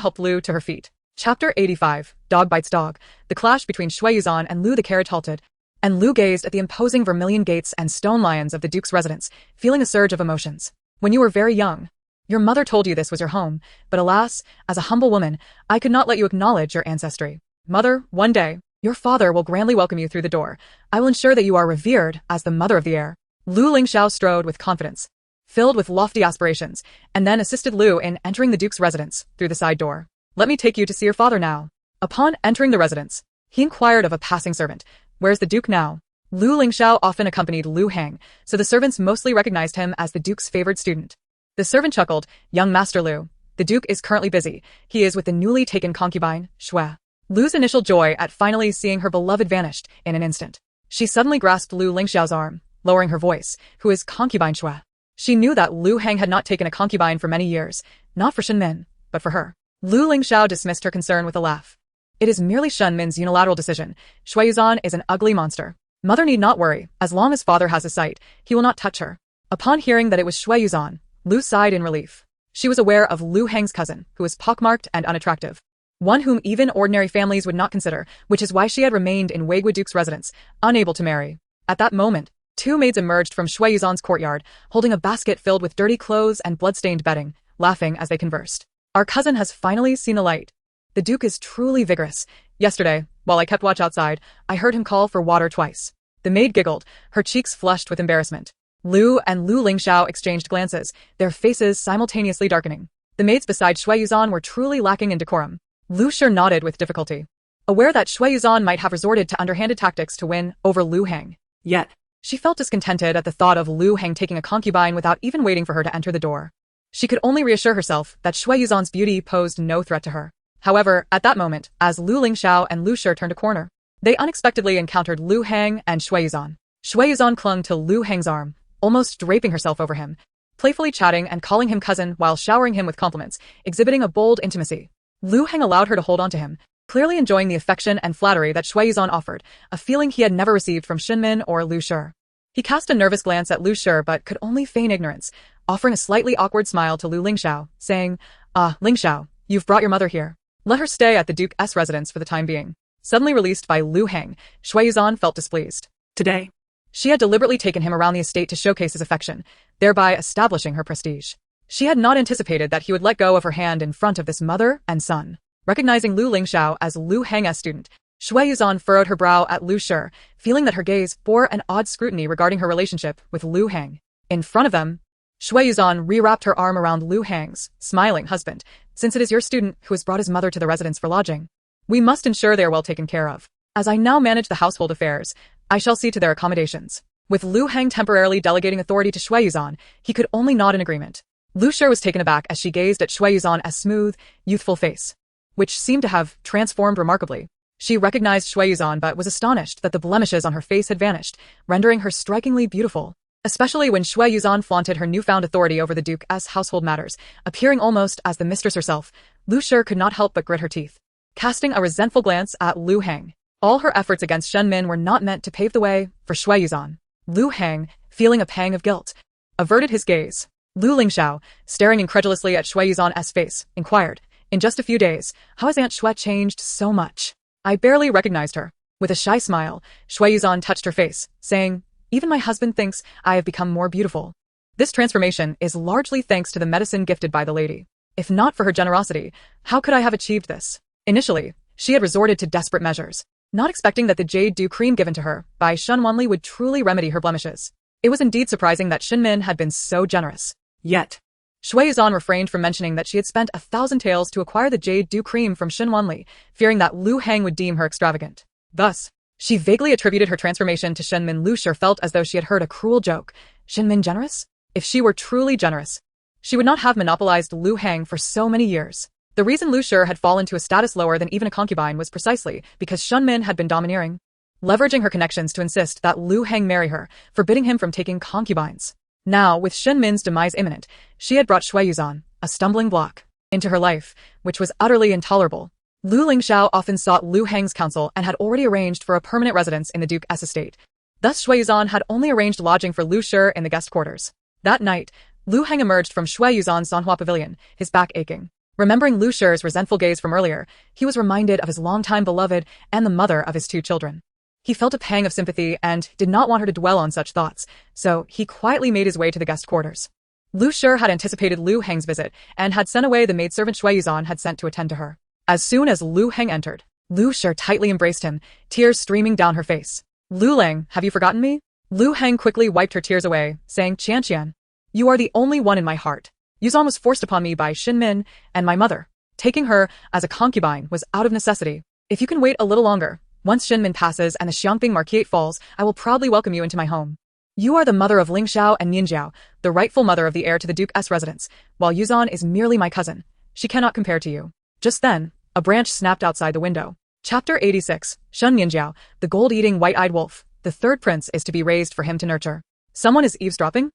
Speaker 1: helped Lu to her feet. Chapter 85, Dog Bites Dog. The clash between Shui Yuzan and Lu. The carriage halted, and Lu gazed at the imposing vermilion gates and stone lions of the Duke's residence, feeling a surge of emotions. When you were very young, your mother told you this was your home, but alas, as a humble woman, I could not let you acknowledge your ancestry. Mother, one day, your father will grandly welcome you through the door. I will ensure that you are revered as the mother of the heir. Lu Lingxiao strode with confidence, filled with lofty aspirations, and then assisted Lu in entering the Duke's residence through the side door. Let me take you to see your father now. Upon entering the residence, he inquired of a passing servant, where's the Duke now? Lu Lingxiao often accompanied Lu Heng, so the servants mostly recognized him as the Duke's favored student. The servant chuckled, young Master Lu, the Duke is currently busy. He is with the newly taken concubine, Shui. Lu's initial joy at finally seeing her beloved vanished in an instant. She suddenly grasped Lu Lingxiao's arm, lowering her voice, who is concubine Shui. She knew that Lu Heng had not taken a concubine for many years, not for Shen Min, but for her. Lu Lingxiao dismissed her concern with a laugh. It is merely Shen Min's unilateral decision. Shui Yuzan is an ugly monster. Mother need not worry, as long as father has a sight, he will not touch her. Upon hearing that it was Shui Yuzan, Lu sighed in relief. She was aware of Lu Heng's cousin, who was pockmarked and unattractive. One whom even ordinary families would not consider, which is why she had remained in Weigua Duke's residence, unable to marry. At that moment, two maids emerged from Shui Yuzan's courtyard, holding a basket filled with dirty clothes and blood-stained bedding, laughing as they conversed. Our cousin has finally seen the light. The Duke is truly vigorous. Yesterday, while I kept watch outside, I heard him call for water twice. The maid giggled, her cheeks flushed with embarrassment. Lu and Lu Lingxiao exchanged glances, their faces simultaneously darkening. The maids beside Shui Yuzan were truly lacking in decorum. Lu Shi nodded with difficulty, aware that Shui Yuzan might have resorted to underhanded tactics to win over Lu Heng. Yet, she felt discontented at the thought of Lu Heng taking a concubine without even waiting for her to enter the door. She could only reassure herself that Shui Yuzan's beauty posed no threat to her. However, at that moment, as Lu Lingxiao and Lu Shi turned a corner, they unexpectedly encountered Lu Heng and Shui Yuzan. Shui Yuzan clung to Lu Heng's arm, almost draping herself over him, playfully chatting and calling him cousin while showering him with compliments, exhibiting a bold intimacy. Lu Heng allowed her to hold on to him, clearly enjoying the affection and flattery that Shui Yuzan offered, a feeling he had never received from Shen Min or Lu Shi. He cast a nervous glance at Lu Shi but could only feign ignorance, offering a slightly awkward smile to Lu Lingxiao, saying, Lingxiao, you've brought your mother here. Let her stay at the Duke's residence for the time being. Suddenly released by Lu Heng, Shui Yuzan felt displeased. Today, she had deliberately taken him around the estate to showcase his affection, thereby establishing her prestige. She had not anticipated that he would let go of her hand in front of this mother and son. Recognizing Lu Lingxiao as Lu Heng's student, Shui Yuzan furrowed her brow at Lu Shi, feeling that her gaze bore an odd scrutiny regarding her relationship with Lu Heng. In front of them, Shui Yuzan re-wrapped her arm around Lu Heng's, smiling husband, since it is your student who has brought his mother to the residence for lodging. We must ensure they are well taken care of. As I now manage the household affairs, I shall see to their accommodations. With Lu Heng temporarily delegating authority to Shui Yuzan, he could only nod in agreement. Lu Shi was taken aback as she gazed at Shui Yuzan's smooth, youthful face, which seemed to have transformed remarkably. She recognized Shui Yuzan but was astonished that the blemishes on her face had vanished, rendering her strikingly beautiful. Especially when Shui Yuzan flaunted her newfound authority over the Duke's household matters, appearing almost as the mistress herself, Lu Shi could not help but grit her teeth. Casting a resentful glance at Lu Heng, all her efforts against Shen Min were not meant to pave the way for Shui Yuzan. Lu Heng, feeling a pang of guilt, averted his gaze. Lu Lingxiao, staring incredulously at Shui Yuzan's face, inquired, in just a few days, how has Aunt Shui changed so much? I barely recognized her. With a shy smile, Shui Yuzan touched her face, saying, even my husband thinks I have become more beautiful. This transformation is largely thanks to the medicine gifted by the lady. If not for her generosity, how could I have achieved this? Initially, she had resorted to desperate measures, not expecting that the jade dew cream given to her by Shen Wanli would truly remedy her blemishes. It was indeed surprising that Shen Min had been so generous. Yet, Shui Yuzan refrained from mentioning that she had spent 1,000 taels to acquire the jade dew cream from Shen Wanli, fearing that Lu Heng would deem her extravagant. Thus, she vaguely attributed her transformation to Shen Min. Lu Shi felt as though she had heard a cruel joke. Shen Min generous? If she were truly generous, She would not have monopolized Lu Hang for so many years. The reason Lu Shi had fallen to a status lower than even a concubine was precisely because Shen Min had been domineering, leveraging her connections to insist that Lu Hang marry her, forbidding him from taking concubines. Now, with Shen Min's demise imminent, she had brought Shui Yuzan, a stumbling block, into her life, which was utterly intolerable. Lu Lingxiao often sought Lu Hang's counsel and had already arranged for a permanent residence in the Duke's estate. Thus Shui Yuzan had only arranged lodging for Lu Shi in the guest quarters. That night, Lu Hang emerged from Shui Yuzan's Sanhua pavilion, his back aching. Remembering Lu Shi's resentful gaze from earlier, he was reminded of his longtime beloved and the mother of his 2 children. He felt a pang of sympathy and did not want her to dwell on such thoughts, so he quietly made his way to the guest quarters. Lu Shi had anticipated Lu Hang's visit and had sent away the maidservant Shui Yuzan had sent to attend to her. As soon as Lu Hang entered, Lu Shi tightly embraced him, tears streaming down her face. Lu Lang, have you forgotten me? Lu Hang quickly wiped her tears away, saying, Qian, you are the only one in my heart. Yuzan was forced upon me by Xin Min and my mother. Taking her as a concubine was out of necessity. If you can wait a little longer, once Xin Min passes and the Xiangping Marquise falls, I will proudly welcome you into my home. You are the mother of Lingxiao and Nianjiao, the rightful mother of the heir to the Duke's residence, while Yuzan is merely my cousin. She cannot compare to you. Just then, a branch snapped outside the window. Chapter 86, Shen Nianjiao, the gold-eating white-eyed wolf. The 3rd prince is to be raised for him to nurture. Someone is eavesdropping?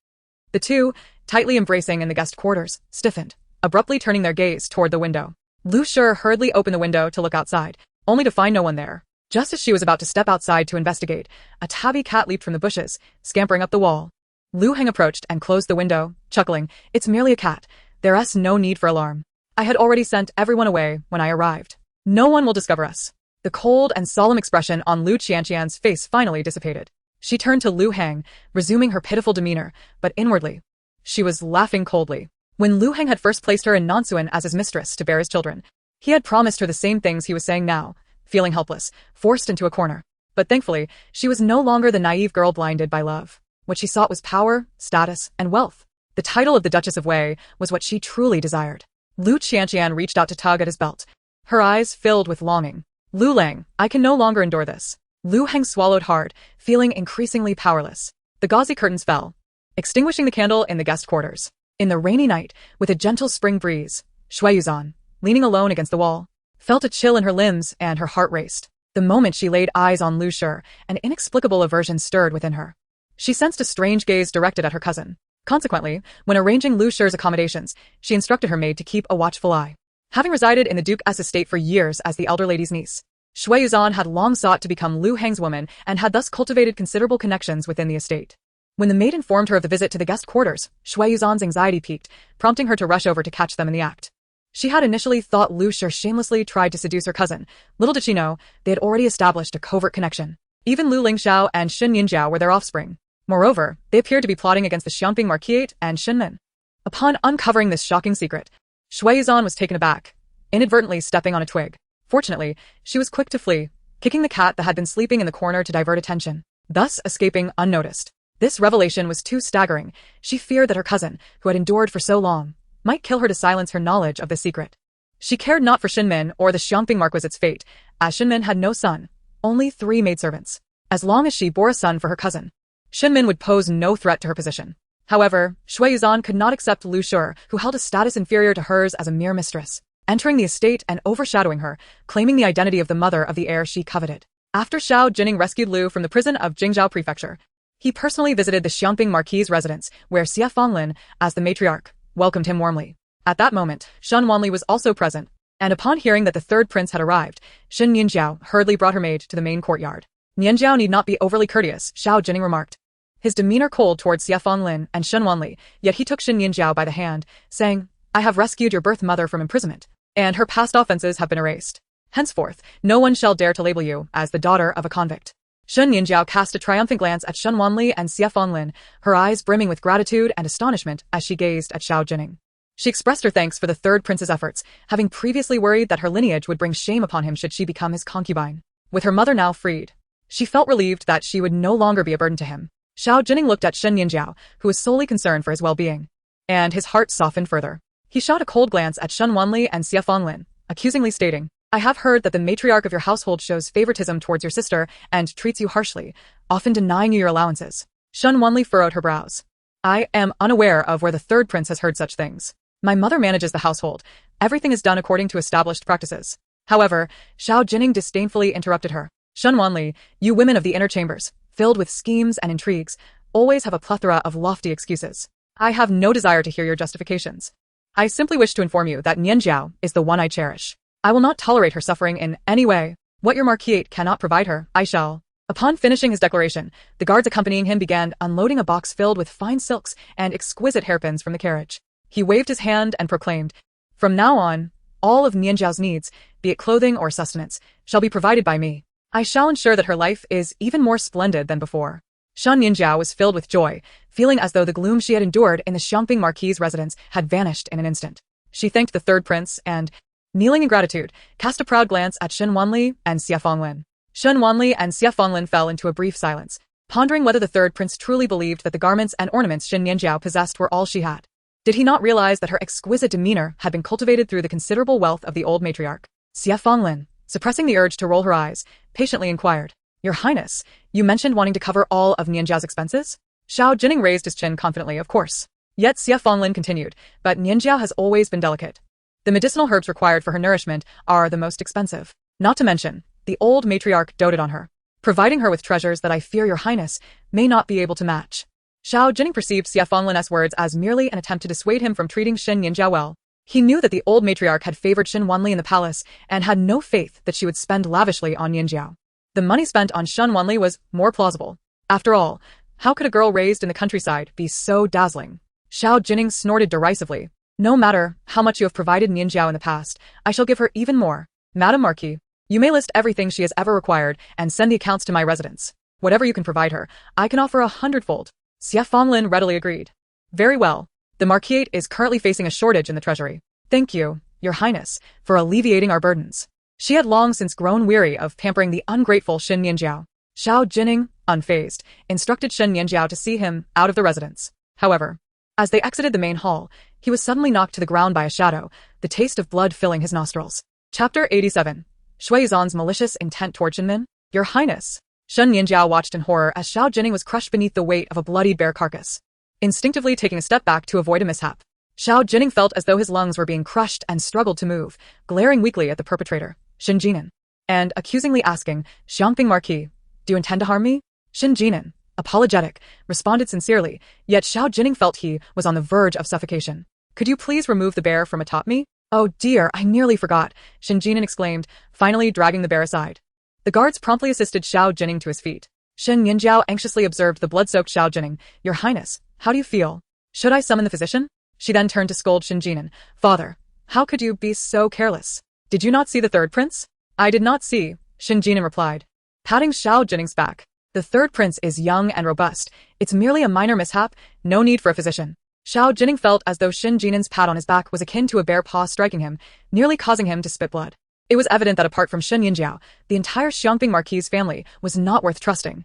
Speaker 1: The 2, tightly embracing in the guest quarters, stiffened, abruptly turning their gaze toward the window. Lu Shi hurriedly opened the window to look outside, only to find no one there. Just as she was about to step outside to investigate, a tabby cat leaped from the bushes, scampering up the wall. Lu Hang approached and closed the window, chuckling, it's merely a cat. There's no need for alarm. I had already sent everyone away when I arrived. No one will discover us. The cold and solemn expression on Lu Qianqian's face finally dissipated. She turned to Lu Hang, resuming her pitiful demeanor, but inwardly, she was laughing coldly. When Lu Hang had first placed her in Nansuan as his mistress to bear his children, he had promised her the same things he was saying now, feeling helpless, forced into a corner. But thankfully, she was no longer the naive girl blinded by love. What she sought was power, status, and wealth. The title of the Duchess of Wei was what she truly desired. Lu Qianqian reached out to tug at his belt, her eyes filled with longing. Lu Lang, I can no longer endure this. Lu Hang swallowed hard, feeling increasingly powerless. The gauzy curtains fell, extinguishing the candle in the guest quarters. In the rainy night, with a gentle spring breeze, Shui Yuzan, leaning alone against the wall, felt a chill in her limbs and her heart raced. The moment she laid eyes on Lu Shi, an inexplicable aversion stirred within her. She sensed a strange gaze directed at her cousin. Consequently, when arranging Lu Shi's accommodations, she instructed her maid to keep a watchful eye. Having resided in the Duke's estate for years as the elder lady's niece, Shui Yuzan had long sought to become Lu Hang's woman and had thus cultivated considerable connections within the estate. When the maid informed her of the visit to the guest quarters, Shui Yuzan's anxiety peaked, prompting her to rush over to catch them in the act. She had initially thought Lu Shi shamelessly tried to seduce her cousin. Little did she know, they had already established a covert connection. Even Lu Lingxiao and Shen Nianjiao were their offspring. Moreover, they appeared to be plotting against the Xiangping Marquise and Shen Min. Upon uncovering this shocking secret, Shui Yuzan was taken aback, inadvertently stepping on a twig. Fortunately, she was quick to flee, kicking the cat that had been sleeping in the corner to divert attention, thus escaping unnoticed. This revelation was too staggering. She feared that her cousin, who had endured for so long, might kill her to silence her knowledge of the secret. She cared not for Shen Min or the Xiangping Marquise's fate, as Shen Min had no son, only 3 maidservants. As long as she bore a son for her cousin, Shen Min would pose no threat to her position. However, Shui Yuzan could not accept Lu Shi, who held a status inferior to hers as a mere mistress, entering the estate and overshadowing her, claiming the identity of the mother of the heir she coveted. After Xiao Jining rescued Lu from the prison of Jingzhou Prefecture, he personally visited the Xiangping Marquise residence, where Xie Fanglin, as the matriarch, welcomed him warmly. At that moment, Shen Wanli was also present, and upon hearing that the 3rd prince had arrived, Shen Nianjiao hurriedly brought her maid to the main courtyard. Nianjiao need not be overly courteous, Xiao Jining remarked, his demeanor cold towards Xie Fanglin and Shen Wanli, yet he took Shen Nianjiao by the hand, saying, I have rescued your birth mother from imprisonment, and her past offenses have been erased. Henceforth, no one shall dare to label you as the daughter of a convict. Shen Nianjiao cast a triumphant glance at Shen Wanli and Xie Fanglin, her eyes brimming with gratitude and astonishment as she gazed at Xiao Jining. She expressed her thanks for the 3rd prince's efforts, having previously worried that her lineage would bring shame upon him should she become his concubine. With her mother now freed, she felt relieved that she would no longer be a burden to him. Xiao Jining looked at Shen Nianjiao, who was solely concerned for his well-being, and his heart softened further. He shot a cold glance at Shen Wanli and Xie Fanglin, accusingly stating, I have heard that the matriarch of your household shows favoritism towards your sister and treats you harshly, often denying you your allowances. Shen Wanli furrowed her brows. I am unaware of where the third prince has heard such things. My mother manages the household. Everything is done according to established practices. However, Xiao Jining disdainfully interrupted her. Shen Wanli, you women of the inner chambers, filled with schemes and intrigues, always have a plethora of lofty excuses. I have no desire to hear your justifications. I simply wish to inform you that Nianjiao is the one I cherish. I will not tolerate her suffering in any way. What your marquise cannot provide her, I shall. Upon finishing his declaration, the guards accompanying him began unloading a box filled with fine silks and exquisite hairpins from the carriage. He waved his hand and proclaimed, from now on, all of Nianjiao's needs, be it clothing or sustenance, shall be provided by me. I shall ensure that her life is even more splendid than before. Shen Nianjiao was filled with joy, feeling as though the gloom she had endured in the Xiangping Marquis' residence had vanished in an instant. She thanked the third prince and, kneeling in gratitude, cast a proud glance at Shen Wanli and Xie Fenglin. Shen Wanli and Xie Fenglin fell into a brief silence, pondering whether the third prince truly believed that the garments and ornaments Shen Nianjiao possessed were all she had. Did he not realize that her exquisite demeanor had been cultivated through the considerable wealth of the old matriarch? Xie Fenglin, suppressing the urge to roll her eyes, patiently inquired, Your Highness, you mentioned wanting to cover all of Nianjiao's expenses? Xiao Jining raised his chin confidently, of course. Yet Xie Fenglin continued, but Nianjiao has always been delicate. The medicinal herbs required for her nourishment are the most expensive. Not to mention, the old matriarch doted on her, providing her with treasures that I fear your highness may not be able to match. Xiao Jining perceived Xie Fenglin's words as merely an attempt to dissuade him from treating Shen Nianjiao well. He knew that the old matriarch had favored Shen Wanli in the palace and had no faith that she would spend lavishly on Nianjiao. The money spent on Shen Wanli was more plausible. After all, how could a girl raised in the countryside be so dazzling? Xiao Jining snorted derisively. No matter how much you have provided Nianjiao in the past, I shall give her even more. Madam Marquis, you may list everything she has ever required and send the accounts to my residence. Whatever you can provide her, I can offer 100-fold. Xie Fenglin readily agreed. Very well. The Marquis is currently facing a shortage in the treasury. Thank you, your highness, for alleviating our burdens. She had long since grown weary of pampering the ungrateful Shen Nianjiao. Xiao Jining, unfazed, instructed Shen Nianjiao to see him out of the residence. However, as they exited the main hall, he was suddenly knocked to the ground by a shadow, the taste of blood filling his nostrils. Chapter 87. Shui Zan's malicious intent toward Shenmin? Your highness. Shen Nianjiao watched in horror as Xiao Jining was crushed beneath the weight of a bloodied bear carcass. Instinctively taking a step back to avoid a mishap, Xiao Jining felt as though his lungs were being crushed and struggled to move, glaring weakly at the perpetrator, Shen Jinan, and accusingly asking, Xiangping Marquis, do you intend to harm me? Shen Jinan, apologetic, responded sincerely, yet Xiao Jining felt he was on the verge of suffocation. Could you please remove the bear from atop me? Oh dear, I nearly forgot, Shen Jinan exclaimed, finally dragging the bear aside. The guards promptly assisted Xiao Jining to his feet. Shen Nianjiao anxiously observed the blood-soaked Xiao Jining. Your highness, how do you feel? Should I summon the physician? She then turned to scold Shen Jinan. Father, how could you be so careless? Did you not see the third prince? I did not see, Shen Jinan replied, patting Xiao Jining's back. The third prince is young and robust. It's merely a minor mishap, no need for a physician. Xiao Jining felt as though Shen Jinan's pat on his back was akin to a bear paw striking him, nearly causing him to spit blood. It was evident that apart from Shen Nianjiao, the entire Xiangping Marquis family was not worth trusting.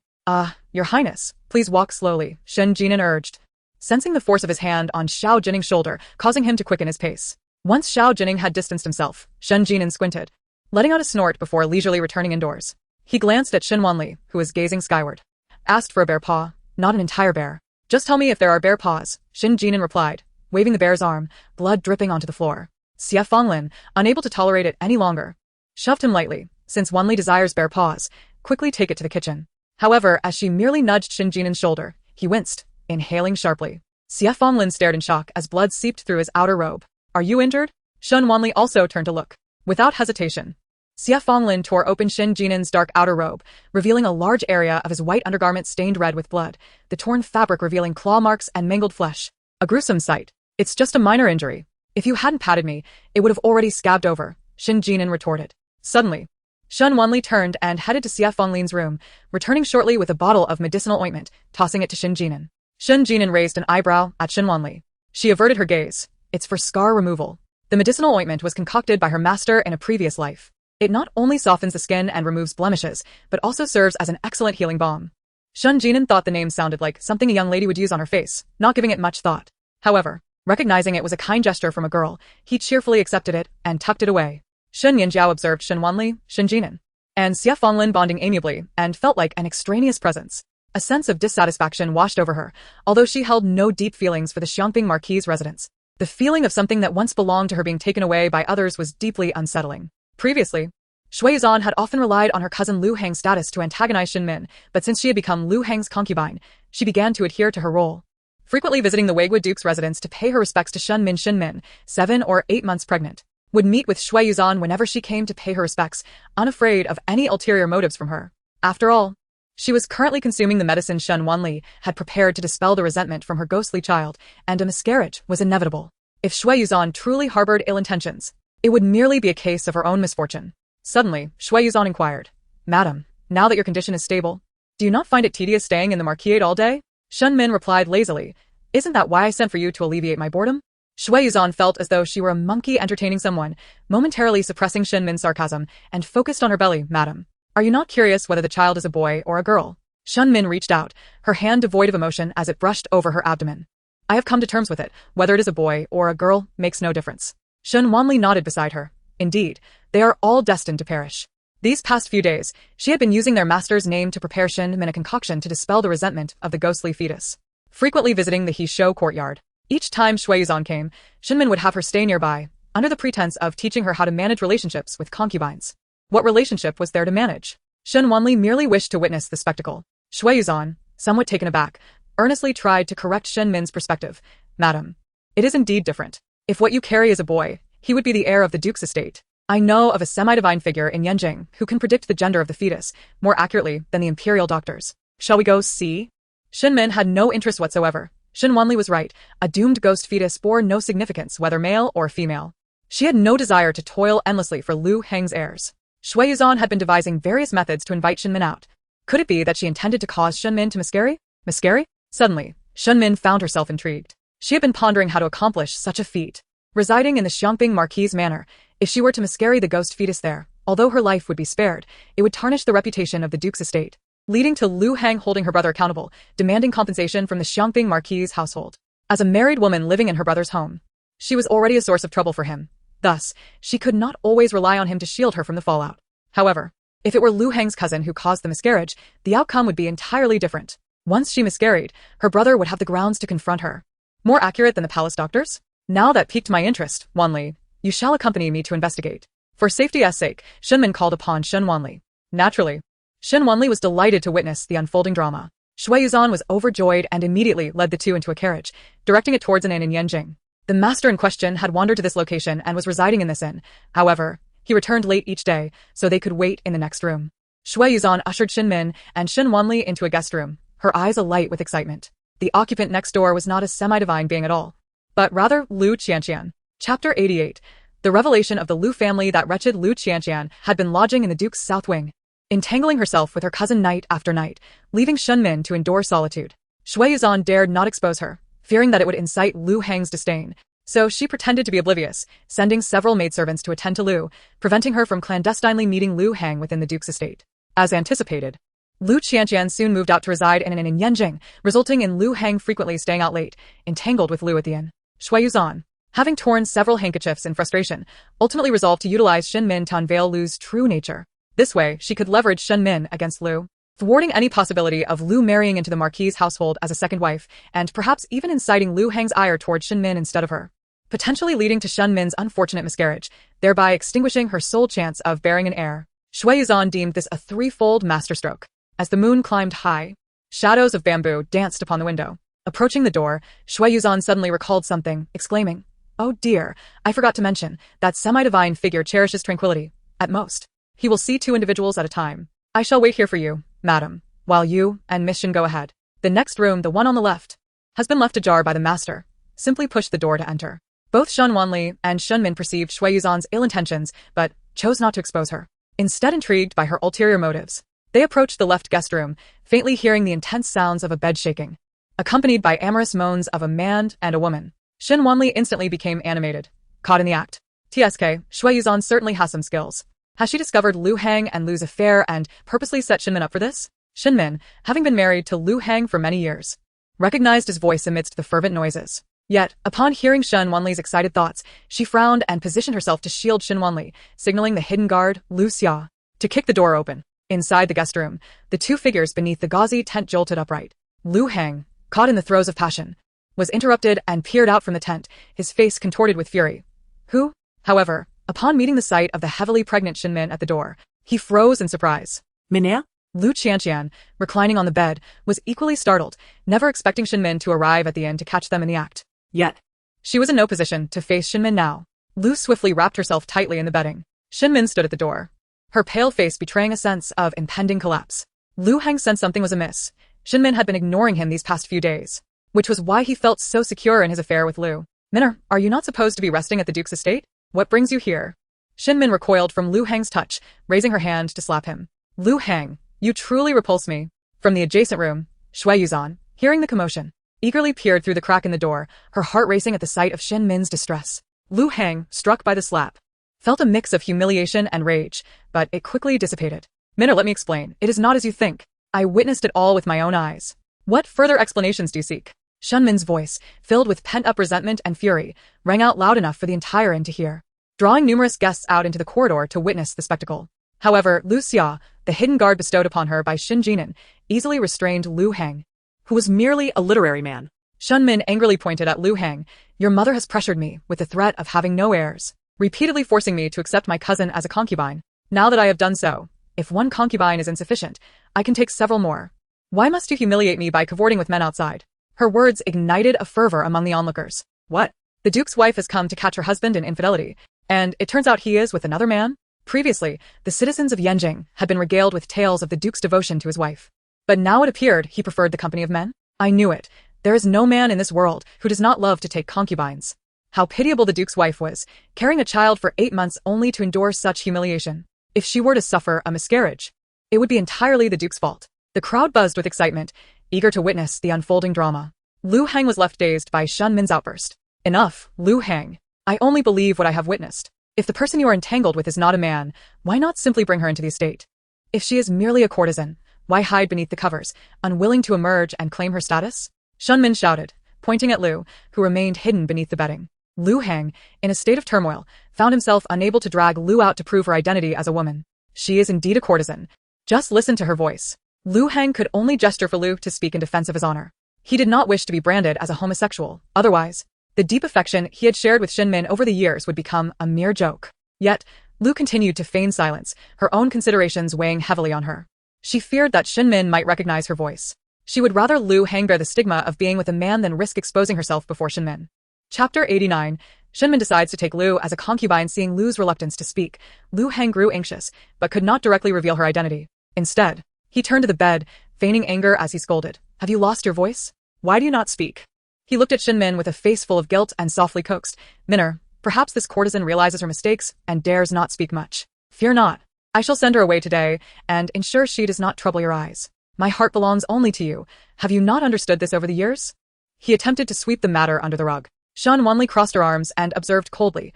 Speaker 1: Your highness, please walk slowly, Shen Jinan urged, sensing the force of his hand on Xiao Jining's shoulder, causing him to quicken his pace. Once Xiao Jining had distanced himself, Shen Jinan squinted, letting out a snort before leisurely returning indoors. He glanced at Shen Wanli, who was gazing skyward. Asked for a bear paw, not an entire bear. Just tell me if there are bear paws, Shen Jinan replied, waving the bear's arm, blood dripping onto the floor. Xie Fenglin, unable to tolerate it any longer, shoved him lightly. Since Wanli desires bear paws, quickly take it to the kitchen. However, as she merely nudged Shen Jinan's shoulder, he winced, inhaling sharply. Xie Fenglin stared in shock as blood seeped through his outer robe. Are you injured? Shen Wanli also turned to look. Without hesitation, Xie Fenglin tore open Shen Jinan's dark outer robe, revealing a large area of his white undergarment stained red with blood, the torn fabric revealing claw marks and mangled flesh. A gruesome sight. It's just a minor injury. If you hadn't patted me, it would have already scabbed over, Shen Jinan retorted. Suddenly, Shen Wanli turned and headed to Xie Fenglin's room, returning shortly with a bottle of medicinal ointment, tossing it to Shen Jinan. Shen Jinan raised an eyebrow at Shen Wanli. She averted her gaze. It's for scar removal. The medicinal ointment was concocted by her master in a previous life. It not only softens the skin and removes blemishes, but also serves as an excellent healing balm. Shen Jinan thought the name sounded like something a young lady would use on her face, not giving it much thought. However, recognizing it was a kind gesture from a girl, he cheerfully accepted it and tucked it away. Shen Nianjiao observed Shen Wanli, Shen Jinan, and Xie Fenglin bonding amiably and felt like an extraneous presence. A sense of dissatisfaction washed over her, although she held no deep feelings for the Xiangping Marquis' residence. The feeling of something that once belonged to her being taken away by others was deeply unsettling. Previously, Shui Yuzhan had often relied on her cousin Lu Hang's status to antagonize Shen Min, but since she had become Lu Hang's concubine, she began to adhere to her role. Frequently visiting the Weigua Duke's residence to pay her respects to Shen Min, 7 or 8 months pregnant, would meet with Shui Yuzhan whenever she came to pay her respects, unafraid of any ulterior motives from her. After all, she was currently consuming the medicine Shen Wanli had prepared to dispel the resentment from her ghostly child, and a miscarriage was inevitable. If Shui Yuzhan truly harbored ill intentions, it would merely be a case of her own misfortune. Suddenly, Shui Yuzhan inquired, "Madam, now that your condition is stable, do you not find it tedious staying in the marquise all day?" Shen Min replied lazily, "Isn't that why I sent for you to alleviate my boredom?" Shui Yuzhan felt as though she were a monkey entertaining someone, momentarily suppressing Shen Min's sarcasm, and focused on her belly. "Madam, are you not curious whether the child is a boy or a girl?" Shen Min reached out, her hand devoid of emotion as it brushed over her abdomen. "I have come to terms with it. Whether it is a boy or a girl makes no difference." Shen Wanli nodded beside her. Indeed, they are all destined to perish. These past few days, she had been using their master's name to prepare Shen Min a concoction to dispel the resentment of the ghostly fetus. Frequently visiting the Heishou courtyard, each time Shui Yuzhan came, Shen Min would have her stay nearby, under the pretense of teaching her how to manage relationships with concubines. What relationship was there to manage? Shen Wanli merely wished to witness the spectacle. Shui Yuzhan, somewhat taken aback, earnestly tried to correct Shen Min's perspective. "Madam, it is indeed different. If what you carry is a boy, he would be the heir of the duke's estate. I know of a semi-divine figure in Yanjing who can predict the gender of the fetus more accurately than the imperial doctors. Shall we go see?" Shen Min had no interest whatsoever. Shen Wanli was right. A doomed ghost fetus bore no significance whether male or female. She had no desire to toil endlessly for Lu Hang's heirs. Shui Yuzhan had been devising various methods to invite Shen Min out. Could it be that she intended to cause Shen Min to miscarry? Miscarry? Suddenly, Shen Min found herself intrigued. She had been pondering how to accomplish such a feat. Residing in the Xiangping Marquis' manor, if she were to miscarry the ghost fetus there, although her life would be spared, it would tarnish the reputation of the duke's estate, leading to Lu Hang holding her brother accountable, demanding compensation from the Xiangping Marquis' household. As a married woman living in her brother's home, she was already a source of trouble for him. Thus, she could not always rely on him to shield her from the fallout. However, if it were Lu Hang's cousin who caused the miscarriage, the outcome would be entirely different. Once she miscarried, her brother would have the grounds to confront her. More accurate than the palace doctors? Now that piqued my interest, Wanli. You shall accompany me to investigate. For safety's sake, Shen Min called upon Shen Wanli. Naturally, Shen Wanli was delighted to witness the unfolding drama. Shui Yuzhan was overjoyed and immediately led the two into a carriage, directing it towards an inn in Yanjing. The master in question had wandered to this location and was residing in this inn. However, he returned late each day, so they could wait in the next room. Shui Yuzhan ushered Shen Min and Shen Wanli into a guest room, her eyes alight with excitement. The occupant next door was not a semi-divine being at all, but rather Lu Qianqian. Chapter 88. The revelation of the Lu family. That wretched Lu Qianqian had been lodging in the duke's south wing, entangling herself with her cousin night after night, leaving Shen Min to endure solitude. Shui Yuzhan dared not expose her, fearing that it would incite Lu Hang's disdain, so she pretended to be oblivious, sending several maidservants to attend to Lu, preventing her from clandestinely meeting Lu Hang within the duke's estate. As anticipated, Lu Qianqian soon moved out to reside in an inn in Yanjing, resulting in Lu Hang frequently staying out late, entangled with Lu at the inn. Shui Yuzhan, having torn several handkerchiefs in frustration, ultimately resolved to utilize Shen Min to unveil Lu's true nature. This way, she could leverage Shen Min against Lu, thwarting any possibility of Lu marrying into the Marquis' household as a second wife, and perhaps even inciting Lu Hang's ire toward Shen Min instead of her, potentially leading to Shen Min's unfortunate miscarriage, thereby extinguishing her sole chance of bearing an heir. Shui Yuzhan deemed this a threefold masterstroke. As the moon climbed high, shadows of bamboo danced upon the window. Approaching the door, Shui Yuzhan suddenly recalled something, exclaiming, "Oh dear, I forgot to mention, that semi-divine figure cherishes tranquility. At most, he will see 2 individuals at a time. I shall wait here for you, madam, while you and Miss Shen go ahead. The next room, the one on the left, has been left ajar by the master. Simply push the door to enter." Both Shen Wanli and Shen Min perceived Shui Yuzhan's ill intentions, but chose not to expose her. Instead, intrigued by her ulterior motives, they approached the left guest room, faintly hearing the intense sounds of a bed shaking, accompanied by amorous moans of a man and a woman. Shen Wanli instantly became animated, caught in the act. TSK, Shui Yuzhan certainly has some skills. Has she discovered Lu Hang and Lu's affair and purposely set Shen Min up for this? Shen Min, having been married to Lu Hang for many years, recognized his voice amidst the fervent noises. Yet, upon hearing Shen Wanli's excited thoughts, she frowned and positioned herself to shield Shen Wanli, signaling the hidden guard, Lu Xia, to kick the door open. Inside the guest room, the two figures beneath the gauzy tent jolted upright. Lu Heng, caught in the throes of passion, was interrupted and peered out from the tent, his face contorted with fury. Who? However, upon meeting the sight of the heavily pregnant Shen Min at the door, he froze in surprise.
Speaker 2: Minea?
Speaker 1: Lu Qianqian, reclining on the bed, was equally startled, never expecting Shen Min to arrive at the inn to catch them in the act.
Speaker 2: Yet.
Speaker 1: She was in no position to face Shen Min now. Lu swiftly wrapped herself tightly in the bedding. Shen Min stood at the door, her pale face betraying a sense of impending collapse. Lu Heng sensed something was amiss. Shen Min had been ignoring him these past few days, which was why he felt so secure in his affair with Lu. Minner, are you not supposed to be resting at the Duke's estate? What brings you here? Shen Min recoiled from Lu Heng's touch, raising her hand to slap him. Lu Heng, you truly repulse me. From the adjacent room, Shui Yuzan, hearing the commotion, eagerly peered through the crack in the door, her heart racing at the sight of Shen Min's distress. Lu Heng, struck by the slap, felt a mix of humiliation and rage, but it quickly dissipated. Minner, let me explain. It is not as you think. I witnessed it all with my own eyes. What further explanations do you seek? Shen Min's voice, filled with pent-up resentment and fury, rang out loud enough for the entire inn to hear, drawing numerous guests out into the corridor to witness the spectacle. However, Lu Xia, the hidden guard bestowed upon her by Shen Jinan, easily restrained Lu Heng,
Speaker 2: Who was merely a literary man.
Speaker 1: Shen Min angrily pointed at Lu Heng. Your mother has pressured me with the threat of having no heirs, repeatedly forcing me to accept my cousin as a concubine. Now that I have done so, if one concubine is insufficient, I can take several more. Why must you humiliate me by cavorting with men outside? Her words ignited a fervor among the onlookers. What? The Duke's wife has come to catch her husband in infidelity, and it turns out he is with another man? Previously, the citizens of Yanjing had been regaled with tales of the Duke's devotion to his wife. But now it appeared he preferred the company of men? I knew it. There is no man in this world who does not love to take concubines. How pitiable the Duke's wife was, carrying a child for 8 months only to endure such humiliation. If she were to suffer a miscarriage, it would be entirely the Duke's fault. The crowd buzzed with excitement, eager to witness the unfolding drama. Lu Heng was left dazed by Shen Min's outburst. Enough, Lu Heng. I only believe what I have witnessed. If the person you are entangled with is not a man, why not simply bring her into the estate? If she is merely a courtesan, why hide beneath the covers, unwilling to emerge and claim her status? Shen Min shouted, pointing at Lu, who remained hidden beneath the bedding. Lu Heng, in a state of turmoil, found himself unable to drag Lu out to prove her identity as a woman. She is indeed a courtesan. Just listen to her voice. Lu Heng could only gesture for Lu to speak in defense of his honor. He did not wish to be branded as a homosexual. Otherwise, the deep affection he had shared with Shen Min over the years would become a mere joke. Yet, Lu continued to feign silence, her own considerations weighing heavily on her. She feared that Shen Min might recognize her voice. She would rather Lu Heng bear the stigma of being with a man than risk exposing herself before Shen Min. Chapter 89. Shen Min decides to take Lu as a concubine. Seeing Lu's reluctance to speak, Lu Heng grew anxious, but could not directly reveal her identity. Instead, he turned to the bed, feigning anger as he scolded. Have you lost your voice? Why do you not speak? He looked at Shen Min with a face full of guilt and softly coaxed. Minner, perhaps this courtesan realizes her mistakes and dares not speak much. Fear not. I shall send her away today and ensure she does not trouble your eyes. My heart belongs only to you. Have you not understood this over the years? He attempted to sweep the matter under the rug. Shen Wanli crossed her arms and observed coldly.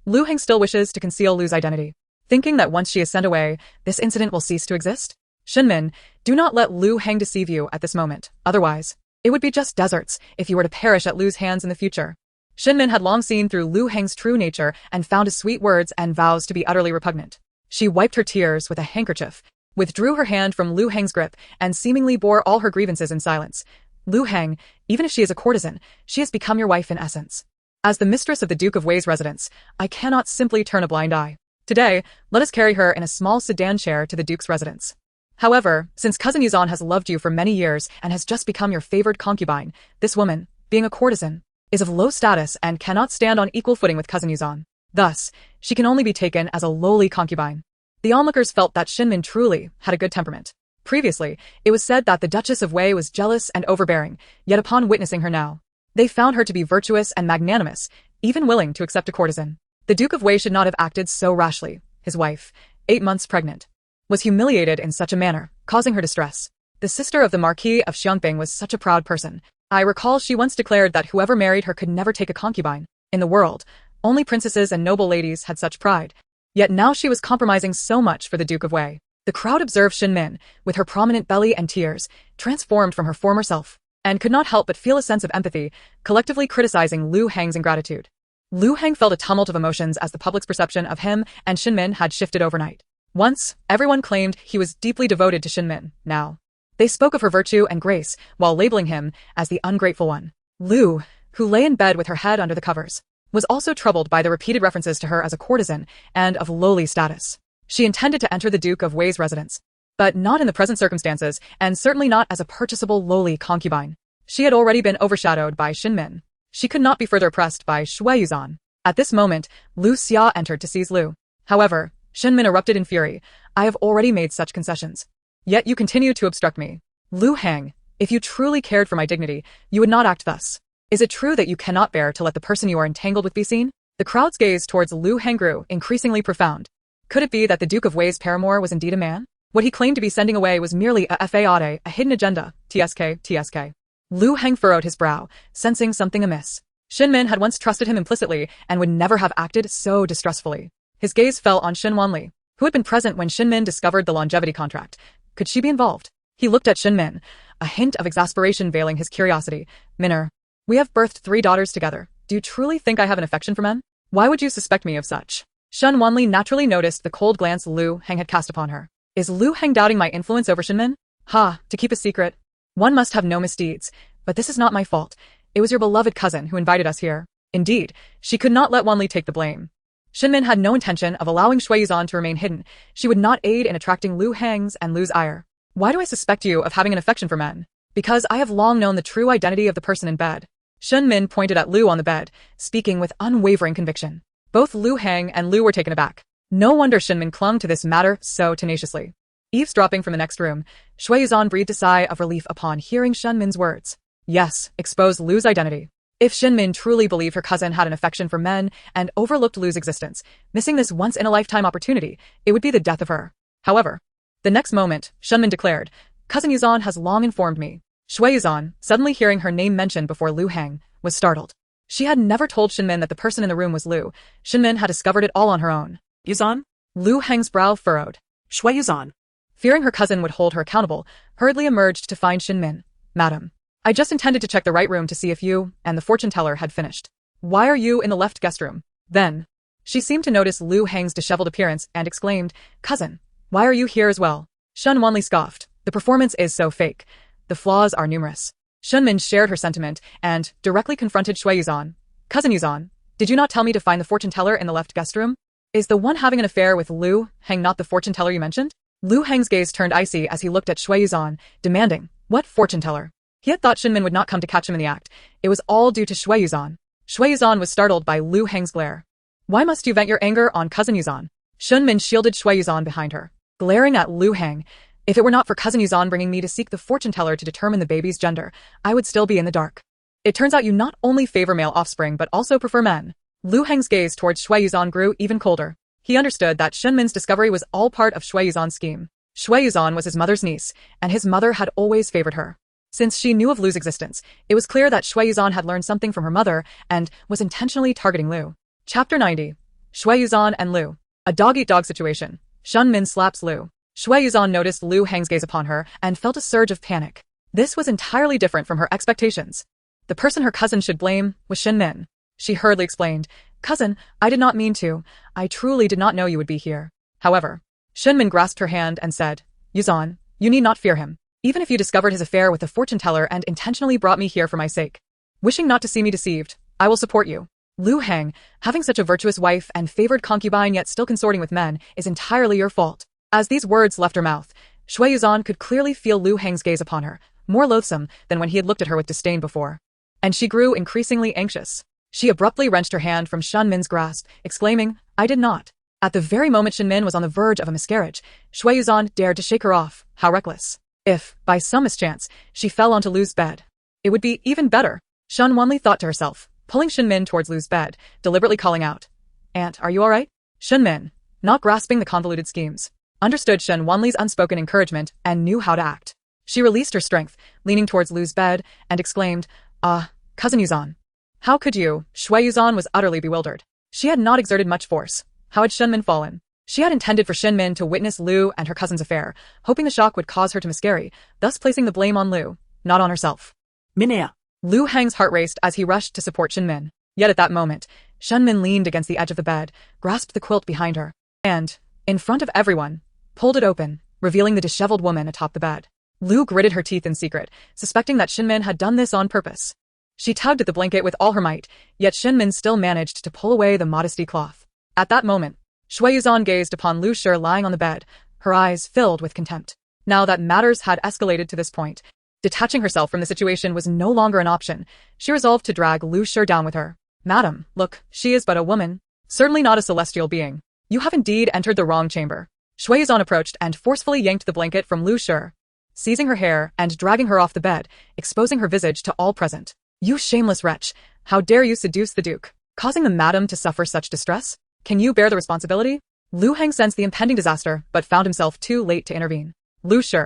Speaker 1: Lu Heng still wishes to conceal Lu's identity, thinking that once she is sent away, this incident will cease to exist? Shen Min, do not let Lu Heng deceive you at this moment. Otherwise, it would be just deserts if you were to perish at Lu's hands in the future. Shen Min had long seen through Lu Heng's true nature and found his sweet words and vows to be utterly repugnant. She wiped her tears with a handkerchief, withdrew her hand from Lu Heng's grip, and seemingly bore all her grievances in silence. Lu Heng, even if she is a courtesan, she has become your wife in essence. As the mistress of the Duke of Wei's residence, I cannot simply turn a blind eye. Today, let us carry her in a small sedan chair to the Duke's residence. However, since Cousin Yuzan has loved you for many years and has just become your favored concubine, this woman, being a courtesan, is of low status and cannot stand on equal footing with Cousin Yuzan. Thus, she can only be taken as a lowly concubine. The onlookers felt that Shen Min truly had a good temperament. Previously, it was said that the Duchess of Wei was jealous and overbearing, yet upon witnessing her now, they found her to be virtuous and magnanimous, even willing to accept a courtesan. The Duke of Wei should not have acted so rashly. His wife, 8 months pregnant, was humiliated in such a manner, causing her distress. The sister of the Marquis of Xiongping was such a proud person. I recall she once declared that whoever married her could never take a concubine. In the world, only princesses and noble ladies had such pride. Yet now she was compromising so much for the Duke of Wei. The crowd observed Shen Min, with her prominent belly and tears, transformed from her former self, and could not help but feel a sense of empathy, collectively criticizing Lu Heng's ingratitude. Lu Heng felt a tumult of emotions as the public's perception of him and Shen Min had shifted overnight. Once, everyone claimed he was deeply devoted to Shen Min. Now, they spoke of her virtue and grace while labeling him as the ungrateful one. Lu, who lay in bed with her head under the covers, was also troubled by the repeated references to her as a courtesan and of lowly status. She intended to enter the Duke of Wei's residence, but not in the present circumstances, and certainly not as a purchasable lowly concubine. She had already been overshadowed by Shen Min. She could not be further pressed by Shui Yuzan. At this moment, Lu Xia entered to seize Lu. However, Shen Min erupted in fury. I have already made such concessions. Yet you continue to obstruct me. Lu Hang, if you truly cared for my dignity, you would not act thus. Is it true that you cannot bear to let the person you are entangled with be seen? The crowd's gaze towards Lu Hang grew increasingly profound. Could it be that the Duke of Wei's paramour was indeed a man? What he claimed to be sending away was merely a fade, a hidden agenda. TSK. Lu Hang furrowed his brow, sensing something amiss. Shen Min had once trusted him implicitly and would never have acted so distrustfully. His gaze fell on Shen Wanli, who had been present when Shen Min discovered the longevity contract. Could she be involved? He looked at Shen Min, a hint of exasperation veiling his curiosity. Minner, we have birthed 3 daughters together. Do you truly think I have an affection for men? Why would you suspect me of such? Shen Wanli naturally noticed the cold glance Lu Hang had cast upon her. Is Lu Hang doubting my influence over Shen Min? To keep a secret. One must have no misdeeds, but this is not my fault. It was your beloved cousin who invited us here. Indeed, she could not let Wanli take the blame. Shen Min had no intention of allowing Shui Yuzan to remain hidden. She would not aid in attracting Lu Hang's and Lu's ire. Why do I suspect you of having an affection for men? Because I have long known the true identity of the person in bed. Shen Min pointed at Lu on the bed, speaking with unwavering conviction. Both Lu Hang and Lu were taken aback. No wonder Shen Min clung to this matter so tenaciously. Eavesdropping from the next room, Shui Yuzan breathed a sigh of relief upon hearing Shen Min's words. Yes, expose Lu's identity. If Shen Min truly believed her cousin had an affection for men and overlooked Lu's existence, missing this once-in-a-lifetime opportunity, it would be the death of her. However, the next moment, Shen Min declared, Cousin Yuzan has long informed me. Shui Yuzan, suddenly hearing her name mentioned before Lu Hang, was startled. She had never told Shen Min that the person in the room was Lu. Shen Min had discovered it all on her own.
Speaker 2: Yuzan?
Speaker 1: Lu Hang's brow furrowed.
Speaker 2: Shui Yuzan.
Speaker 1: Fearing her cousin would hold her accountable, hurriedly emerged to find Shen Min. Madam, I just intended to check the right room to see if you and the fortune teller had finished. Why are you in the left guest room? Then, she seemed to notice Lu Hang's disheveled appearance and exclaimed, Cousin, why are you here as well? Shen Wanli scoffed. The performance is so fake. The flaws are numerous. Shen Min shared her sentiment and directly confronted Shui Yuzan. Cousin Yuzan, did you not tell me to find the fortune teller in the left guest room? Is the one having an affair with Lu Hang not the fortune teller you mentioned? Lu Hang's gaze turned icy as he looked at Shui Yuzan, demanding, what fortune teller? He had thought Shen Min would not come to catch him in the act. It was all due to Shui Yuzan. Shui Yuzan was startled by Lu Hang's glare. Why must you vent your anger on Cousin Yuzan? Shen Min shielded Shui Yuzan behind her, glaring at Lu Hang. If it were not for Cousin Yuzan bringing me to seek the fortune teller to determine the baby's gender, I would still be in the dark. It turns out you not only favor male offspring but also prefer men. Lu Hang's gaze towards Shui Yuzan grew even colder. He understood that Shen Min's discovery was all part of Shui Yuzan's scheme. Shui Yuzan was his mother's niece, and his mother had always favored her. Since she knew of Lu's existence, it was clear that Shui Yuzan had learned something from her mother and was intentionally targeting Lu. Chapter 90. Shui Yuzan and Lu. A dog-eat-dog situation. Shen Min slaps Lu. Shui Yuzan noticed Lu Hang's gaze upon her and felt a surge of panic. This was entirely different from her expectations. The person her cousin should blame was Shen Min. She hurriedly explained, Cousin, I did not mean to. I truly did not know you would be here. However, Shen Min grasped her hand and said, Yuzan, you need not fear him. Even if you discovered his affair with the fortune teller and intentionally brought me here for my sake. Wishing not to see me deceived, I will support you. Lu Hang, having such a virtuous wife and favored concubine yet still consorting with men, is entirely your fault. As these words left her mouth, Shui Yuzan could clearly feel Lu Hang's gaze upon her, more loathsome than when he had looked at her with disdain before. And she grew increasingly anxious. She abruptly wrenched her hand from Shen Min's grasp, exclaiming, I did not. At the very moment Shen Min was on the verge of a miscarriage, Shui Yuzan dared to shake her off. How reckless. If, by some mischance, she fell onto Lu's bed, it would be even better. Shen Wanli thought to herself, pulling Shen Min towards Lu's bed, deliberately calling out, Aunt, are you all right? Shen Min, not grasping the convoluted schemes, understood Shen Wanli's unspoken encouragement and knew how to act. She released her strength, leaning towards Lu's bed, and exclaimed, Cousin Yuzan. How could you? Shui Yuzan was utterly bewildered. She had not exerted much force. How had Shen Min fallen? She had intended for Shen Min to witness Lu and her cousin's affair, hoping the shock would cause her to miscarry, thus placing the blame on Lu, not on herself.
Speaker 2: Minea.
Speaker 1: Lu Hang's heart raced as he rushed to support Shen Min. Yet at that moment, Shen Min leaned against the edge of the bed, grasped the quilt behind her, and, in front of everyone, pulled it open, revealing the disheveled woman atop the bed. Lu gritted her teeth in secret, suspecting that Shen Min had done this on purpose. She tugged at the blanket with all her might, yet Shen Min still managed to pull away the modesty cloth. At that moment, Shui Yuzhan gazed upon Lu Shi lying on the bed, her eyes filled with contempt. Now that matters had escalated to this point, detaching herself from the situation was no longer an option. She resolved to drag Lu Shi down with her. Madam, look, she is but a woman. Certainly not a celestial being. You have indeed entered the wrong chamber. Shui Yuzhan approached and forcefully yanked the blanket from Lu Shi, seizing her hair and dragging her off the bed, exposing her visage to all present. You shameless wretch, how dare you seduce the Duke, causing the madam to suffer such distress? Can you bear the responsibility? Lu Heng sensed the impending disaster, but found himself too late to intervene. Lu Shi,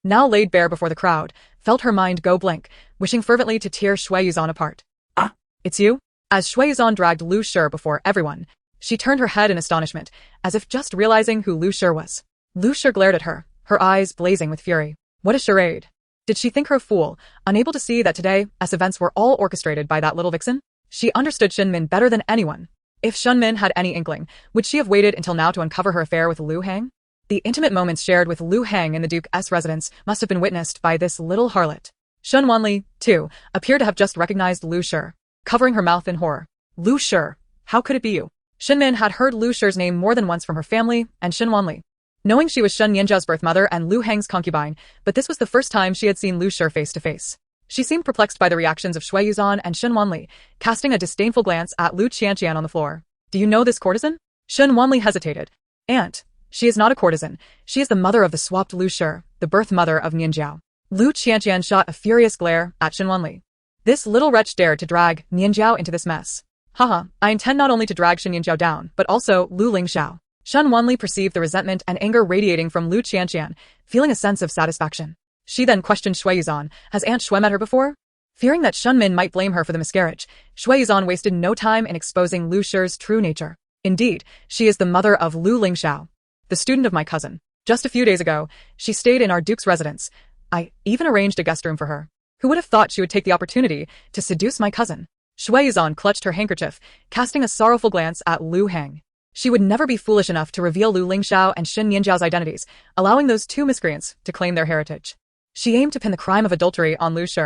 Speaker 1: now laid bare before the crowd, felt her mind go blank, wishing fervently to tear Shui Yuzhan apart. Ah, it's you? As Shui Yuzhan dragged Lu Shi before everyone, she turned her head in astonishment, as if just realizing who Lu Shi was. Lu Shi glared at her, her eyes blazing with fury. What a charade. Did she think her a fool, unable to see that today, as events were all orchestrated by that little vixen? She understood Shen Min better than anyone. If Shen Min had any inkling, would she have waited until now to uncover her affair with Lu Heng? The intimate moments shared with Lu Heng in the Duke's residence must have been witnessed by this little harlot. Shen Wanli, too, appeared to have just recognized Lu Shi, covering her mouth in horror. Lu Shi, how could it be you? Shen Min had heard Lu Shi's name more than once from her family and Shen Wanli, knowing she was Shen Nianjiao's birth mother and Lu Heng's concubine, but this was the first time she had seen Lu Shi face to face. She seemed perplexed by the reactions of Shui Yuzhan and Shen Wanli, casting a disdainful glance at Lu Qianqian on the floor. Do you know this courtesan? Shen Wanli hesitated. Aunt, she is not a courtesan. She is the mother of the swapped Lu Shi, the birth mother of Nianjiao. Lu Qianqian shot a furious glare at Shen Wanli. This little wretch dared to drag Nianjiao into this mess. Haha, I intend not only to drag Shen Nianjiao down, but also Lu Lingxiao. Shen Wanli perceived the resentment and anger radiating from Lu Qianqian, feeling a sense of satisfaction. She then questioned Shui Yuzhan, has Aunt Shui met her before? Fearing that Shen Min might blame her for the miscarriage, Shui Yuzhan wasted no time in exposing Lu Shi's true nature. Indeed, she is the mother of Lu Lingxiao, the student of my cousin. Just a few days ago, she stayed in our Duke's residence. I even arranged a guest room for her. Who would have thought she would take the opportunity to seduce my cousin? Shui Yuzhan clutched her handkerchief, casting a sorrowful glance at Lu Heng. She would never be foolish enough to reveal Lu Lingxiao and Shen Nianjiao's identities, allowing those two miscreants to claim their heritage. She aimed to pin the crime of adultery on Lu Shi.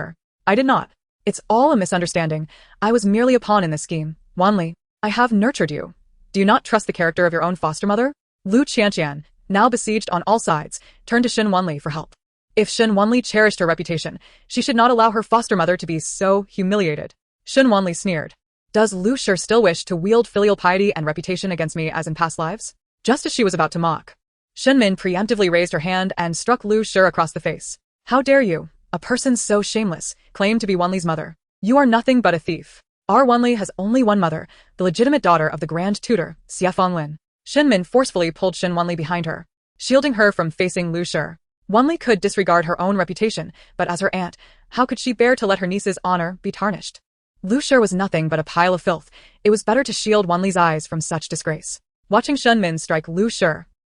Speaker 1: I did not. It's all a misunderstanding. I was merely a pawn in this scheme. Wanli, I have nurtured you. Do you not trust the character of your own foster mother? Lu Qianqian, now besieged on all sides, turned to Shen Wanli for help. If Shen Wanli cherished her reputation, she should not allow her foster mother to be so humiliated. Shen Wanli sneered. Does Lu Shi still wish to wield filial piety and reputation against me as in past lives? Just as she was about to mock, Shen Min preemptively raised her hand and struck Lu Shi across the face. How dare you, a person so shameless, claim to be Wanli's mother? You are nothing but a thief. Our Wanli has only one mother, the legitimate daughter of the Grand Tutor, Xie Fanglin. Shen Min forcefully pulled Shen Wanli behind her, shielding her from facing Lu Shi. Wanli could disregard her own reputation, but as her aunt, how could she bear to let her niece's honor be tarnished? Lu Shi was nothing but a pile of filth. It was better to shield Wanli's eyes from such disgrace. Watching Shen Min strike Lu Shi,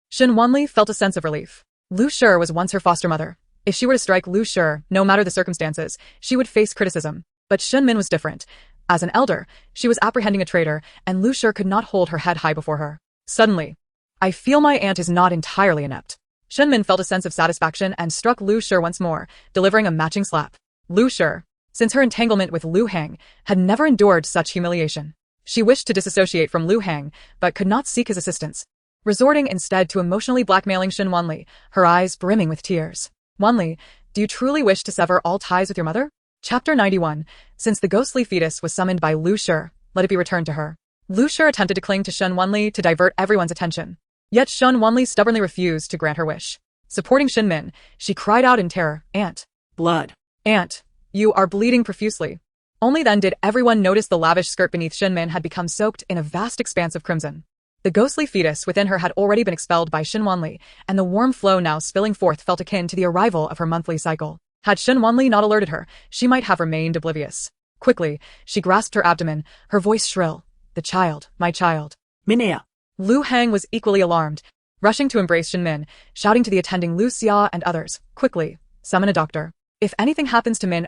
Speaker 1: Shen Wanli felt a sense of relief. Lu Shi was once her foster mother. If she were to strike Lu Shi, no matter the circumstances, she would face criticism. But Shen Min was different. As an elder, she was apprehending a traitor, and Lu Shi could not hold her head high before her. Suddenly, I feel my aunt is not entirely inept. Shen Min felt a sense of satisfaction and struck Lu Shi once more, delivering a matching slap. Lu Shi, since her entanglement with Lu Heng, had never endured such humiliation. She wished to disassociate from Lu Heng, but could not seek his assistance, resorting instead to emotionally blackmailing Shen Wanli, her eyes brimming with tears. Wanli, do you truly wish to sever all ties with your mother? Chapter 91. Since the ghostly fetus was summoned by Lu Shi, let it be returned to her. Lu Shi attempted to cling to Shen Wanli to divert everyone's attention. Yet Shen Wanli stubbornly refused to grant her wish. Supporting Shen Min, she cried out in terror, Aunt. Blood. Aunt, you are bleeding profusely. Only then did everyone notice the lavish skirt beneath Shen Min had become soaked in a vast expanse of crimson. The ghostly fetus within her had already been expelled by Shen Wanli, and the warm flow now spilling forth felt akin to the arrival of her monthly cycle. Had Shen Wanli not alerted her, she might have remained oblivious. Quickly, she grasped her abdomen, her voice shrill. The child, my child. Minea. Lu Heng was equally alarmed, rushing to embrace Shen Min, shouting to the attending Lu Xia and others, quickly, summon a doctor. If anything happens to Min,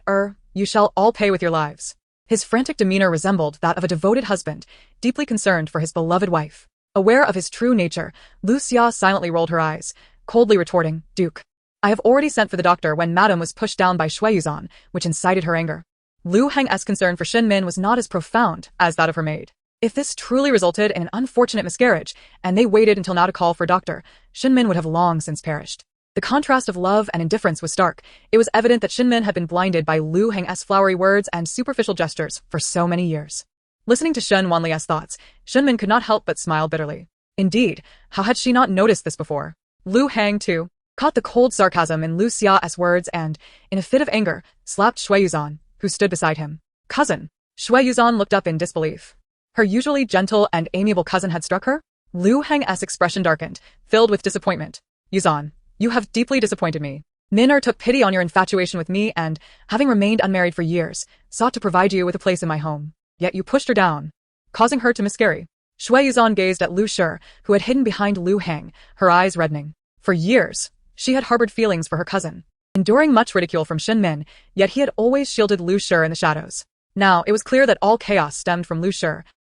Speaker 1: you shall all pay with your lives. His frantic demeanor resembled that of a devoted husband, deeply concerned for his beloved wife. Aware of his true nature, Lu Xia silently rolled her eyes. coldly retorting, "Duke, I have already sent for the doctor," when Madame was pushed down by Shui Yuzan, which incited her anger. Lu Heng's concern for Shen Min was not as profound as that of her maid. If this truly resulted in an unfortunate miscarriage, and they waited until now to call for a doctor, Shen Min would have long since perished. The contrast of love and indifference was stark. It was evident that Shen Min had been blinded by Lu Heng's flowery words and superficial gestures for so many years. Listening to Shen Wanli's thoughts, Shen Min could not help but smile bitterly. Indeed, how had she not noticed this before? Lu Heng, too, caught the cold sarcasm in Lu Xia's words and, in a fit of anger, slapped Shui Yuzan, who stood beside him. "Cousin." Shui Yuzan looked up in disbelief. Her usually gentle and amiable cousin had struck her? Lu Heng's expression darkened, filled with disappointment. "Yuzan, you have deeply disappointed me. Min took pity on your infatuation with me and, having remained unmarried for years, sought to provide you with a place in my home. Yet you pushed her down, causing her to miscarry." Shui Yuzan gazed at Lu Shi, who had hidden behind Lu Heng, her eyes reddening. For years, she had harbored feelings for her cousin, enduring much ridicule from Shen Min, yet he had always shielded Lu Shi in the shadows. Now, it was clear that all chaos stemmed from Lu Shi,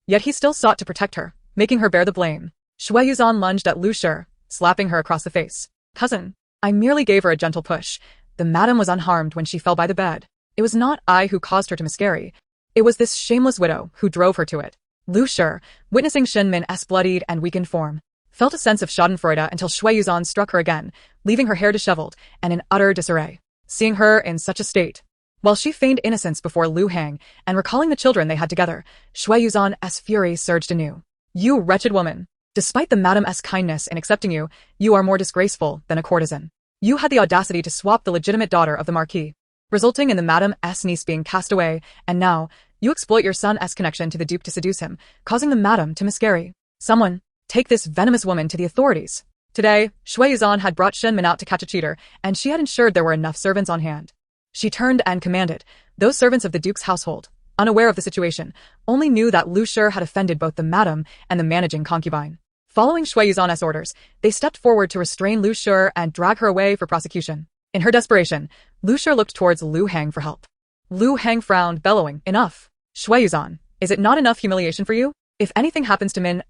Speaker 1: yet he still sought to protect her, making her bear the blame. Shui Yuzan lunged at Lu Shi, slapping her across the face. "Cousin, I merely gave her a gentle push. The madam was unharmed when she fell by the bed. It was not I who caused her to miscarry. It was this shameless widow who drove her to it." Lu Shi, witnessing Shen Min's bloodied and weakened form, felt a sense of schadenfreude until Shui Yuzan struck her again, leaving her hair disheveled and in utter disarray. Seeing her in such a state, while she feigned innocence before Lu Heng and recalling the children they had together, Shui Yuzan's fury surged anew. "You wretched woman! Despite the madam's kindness in accepting you, you are more disgraceful than a courtesan. You had the audacity to swap the legitimate daughter of the Marquis, resulting in the madam's niece being cast away, and now, you exploit your son's connection to the Duke to seduce him, causing the madam to miscarry. Someone, take this venomous woman to the authorities." Today, Shui Yuzan had brought Shen Min out to catch a cheater, and she had ensured there were enough servants on hand. She turned and commanded. Those servants of the Duke's household, unaware of the situation, only knew that Lu Shi had offended both the madam and the managing concubine. Following Shui Yuzan's orders, they stepped forward to restrain Lu Shi and drag her away for prosecution. In her desperation, Lu Shi looked towards Lu Heng for help. Lu Heng frowned, bellowing, "Enough! Shui Yuzan, is it not enough humiliation for you? If anything happens to Min,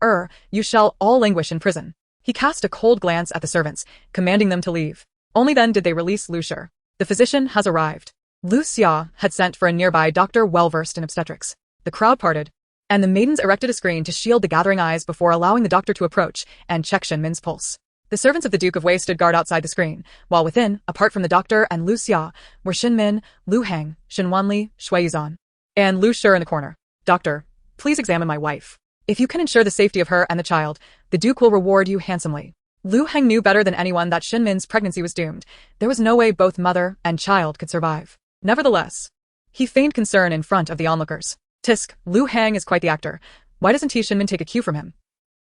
Speaker 1: you shall all languish in prison." He cast a cold glance at the servants, commanding them to leave. Only then did they release Lu Shi. "The physician has arrived." Lu Xia had sent for a nearby doctor well-versed in obstetrics. The crowd parted, and the maidens erected a screen to shield the gathering eyes before allowing the doctor to approach and check Shen Min's pulse. The servants of the Duke of Wei stood guard outside the screen, while within, apart from the doctor and Lu Xia, were Shen Min, Lu Heng, Shen Wanli, Shui Yuzan, and Lu Shi in the corner. "Doctor, please examine my wife. If you can ensure the safety of her and the child, the Duke will reward you handsomely." Lu Heng knew better than anyone that Shen Min's pregnancy was doomed. There was no way both mother and child could survive. Nevertheless, he feigned concern in front of the onlookers. "Tisk, Lu Heng is quite the actor. Why doesn't Shen Min take a cue from him?"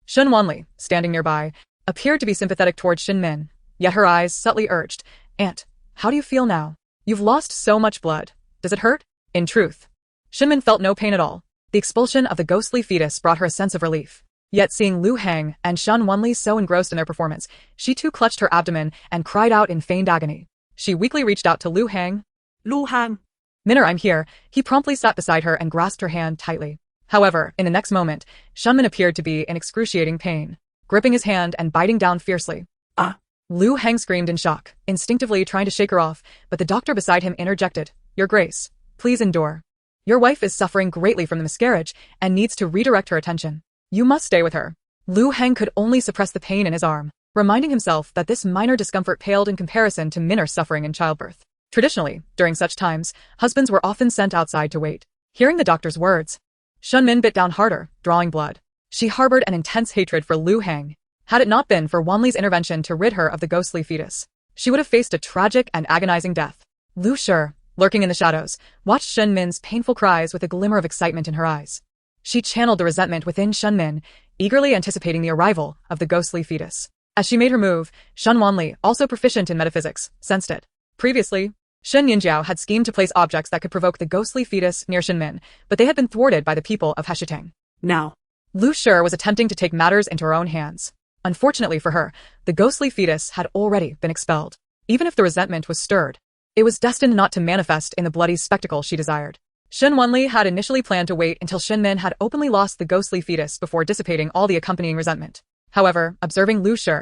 Speaker 1: Shen Wanli, standing nearby, appeared to be sympathetic towards Shen Min, yet her eyes subtly urged, "Aunt, how do you feel now? You've lost so much blood. Does it hurt?" In truth, Shen Min felt no pain at all. The expulsion of the ghostly fetus brought her a sense of relief. Yet seeing Lu Heng and Shen Wanli so engrossed in their performance, she too clutched her abdomen and cried out in feigned agony. She weakly reached out to Lu Heng.
Speaker 2: Lu Heng.
Speaker 1: "Minner, I'm here." He promptly sat beside her and grasped her hand tightly. However, in the next moment, Shen Min appeared to be in excruciating pain, gripping his hand and biting down fiercely.
Speaker 2: "Ah!"
Speaker 1: Lu Heng screamed in shock, instinctively trying to shake her off, but the doctor beside him interjected, "Your Grace, please endure. Your wife is suffering greatly from the miscarriage and needs to redirect her attention. You must stay with her." Lu Heng could only suppress the pain in his arm, reminding himself that this minor discomfort paled in comparison to Minner's suffering in childbirth. Traditionally, during such times, husbands were often sent outside to wait. Hearing the doctor's words, Shen Min bit down harder, drawing blood. She harbored an intense hatred for Lu Heng. Had it not been for Wanli's intervention to rid her of the ghostly fetus, she would have faced a tragic and agonizing death. Lu Shi, lurking in the shadows, watched Shen Min's painful cries with a glimmer of excitement in her eyes. She channeled the resentment within Shen Min, eagerly anticipating the arrival of the ghostly fetus. As she made her move, Shen Wanli, also proficient in metaphysics, sensed it. Previously, Shen Nianjiao had schemed to place objects that could provoke the ghostly fetus near Shen Min, but they had been thwarted by the people of Heshitang.
Speaker 2: Now,
Speaker 1: Lu Shi was attempting to take matters into her own hands. Unfortunately for her, the ghostly fetus had already been expelled. Even if the resentment was stirred, it was destined not to manifest in the bloody spectacle she desired. Shen Wanli had initially planned to wait until Shen Min had openly lost the ghostly fetus before dissipating all the accompanying resentment. However, observing Lu Shi,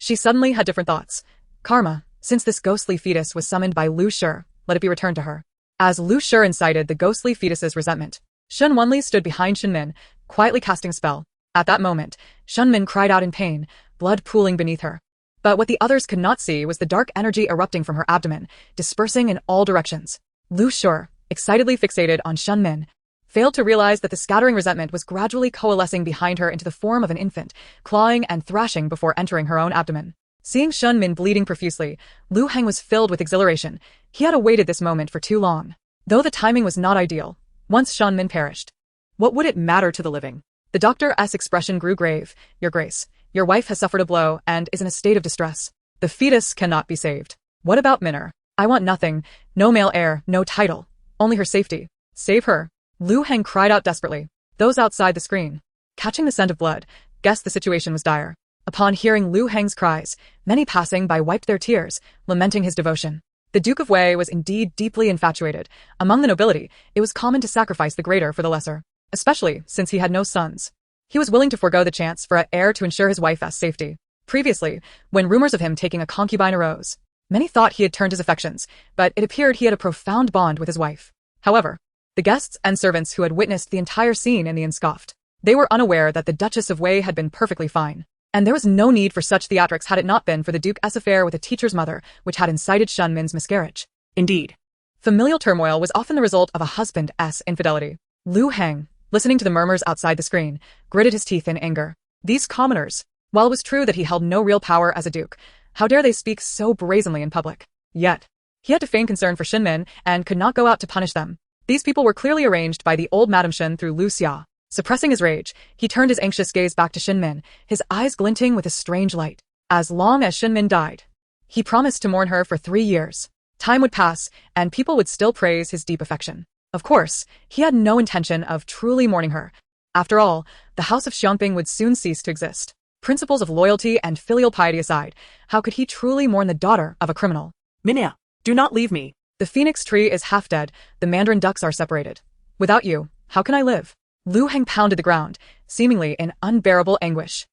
Speaker 1: She suddenly had different thoughts. Karma, since this ghostly fetus was summoned by Lu Shi, let it be returned to her. As Lu Shi incited the ghostly fetus's resentment, Shen Wanli stood behind Shen Min, quietly casting a spell. At that moment, Shen Min cried out in pain, blood pooling beneath her. But what the others could not see was the dark energy erupting from her abdomen, dispersing in all directions. Lu Shi, excitedly fixated on Shen Min, failed to realize that the scattering resentment was gradually coalescing behind her into the form of an infant, clawing and thrashing before entering her own abdomen. Seeing Shen Min bleeding profusely, Lu Heng was filled with exhilaration. He had awaited this moment for too long. Though the timing was not ideal, once Shen Min perished, what would it matter to the living? The doctor's expression grew grave. Your Grace, your wife has suffered a blow and is in a state of distress. The fetus cannot be saved. What about Minner? I want nothing, no male heir, no title, only her safety. Save her. Lu Heng cried out desperately. Those outside the screen, catching the scent of blood, guessed the situation was dire. Upon hearing Lu Heng's cries, many passing by wiped their tears, lamenting his devotion. The Duke of Wei was indeed deeply infatuated. Among the nobility, it was common to sacrifice the greater for the lesser, especially since he had no sons. He was willing to forego the chance for an heir to ensure his wife's safety. Previously, when rumors of him taking a concubine arose, many thought he had turned his affections, but it appeared he had a profound bond with his wife. However, the guests and servants who had witnessed the entire scene in the inn scoffed. They were unaware that the Duchess of Wei had been perfectly fine. And there was no need for such theatrics had it not been for the Duke's affair with a teacher's mother, which had incited Shen Min's miscarriage. Indeed, familial turmoil was often the result of a husband's infidelity. Lu Heng, listening to the murmurs outside the screen, gritted his teeth in anger. These commoners, while it was true that he held no real power as a duke, how dare they speak so brazenly in public? Yet, he had to feign concern for Shen Min and could not go out to punish them. These people were clearly arranged by the old Madame Shen through Lu Xia. Suppressing his rage, he turned his anxious gaze back to Shen Min, his eyes glinting with a strange light. As long as Shen Min died, he promised to mourn her for 3 years. Time would pass, and people would still praise his deep affection. Of course, he had no intention of truly mourning her. After all, the house of Xiongping would soon cease to exist. Principles of loyalty and filial piety aside, how could he truly mourn the daughter of a criminal?
Speaker 2: Minya, do not leave me.
Speaker 1: The phoenix tree is half dead, the mandarin ducks are separated. Without you, how can I live? Lu Heng pounded the ground, seemingly in unbearable anguish.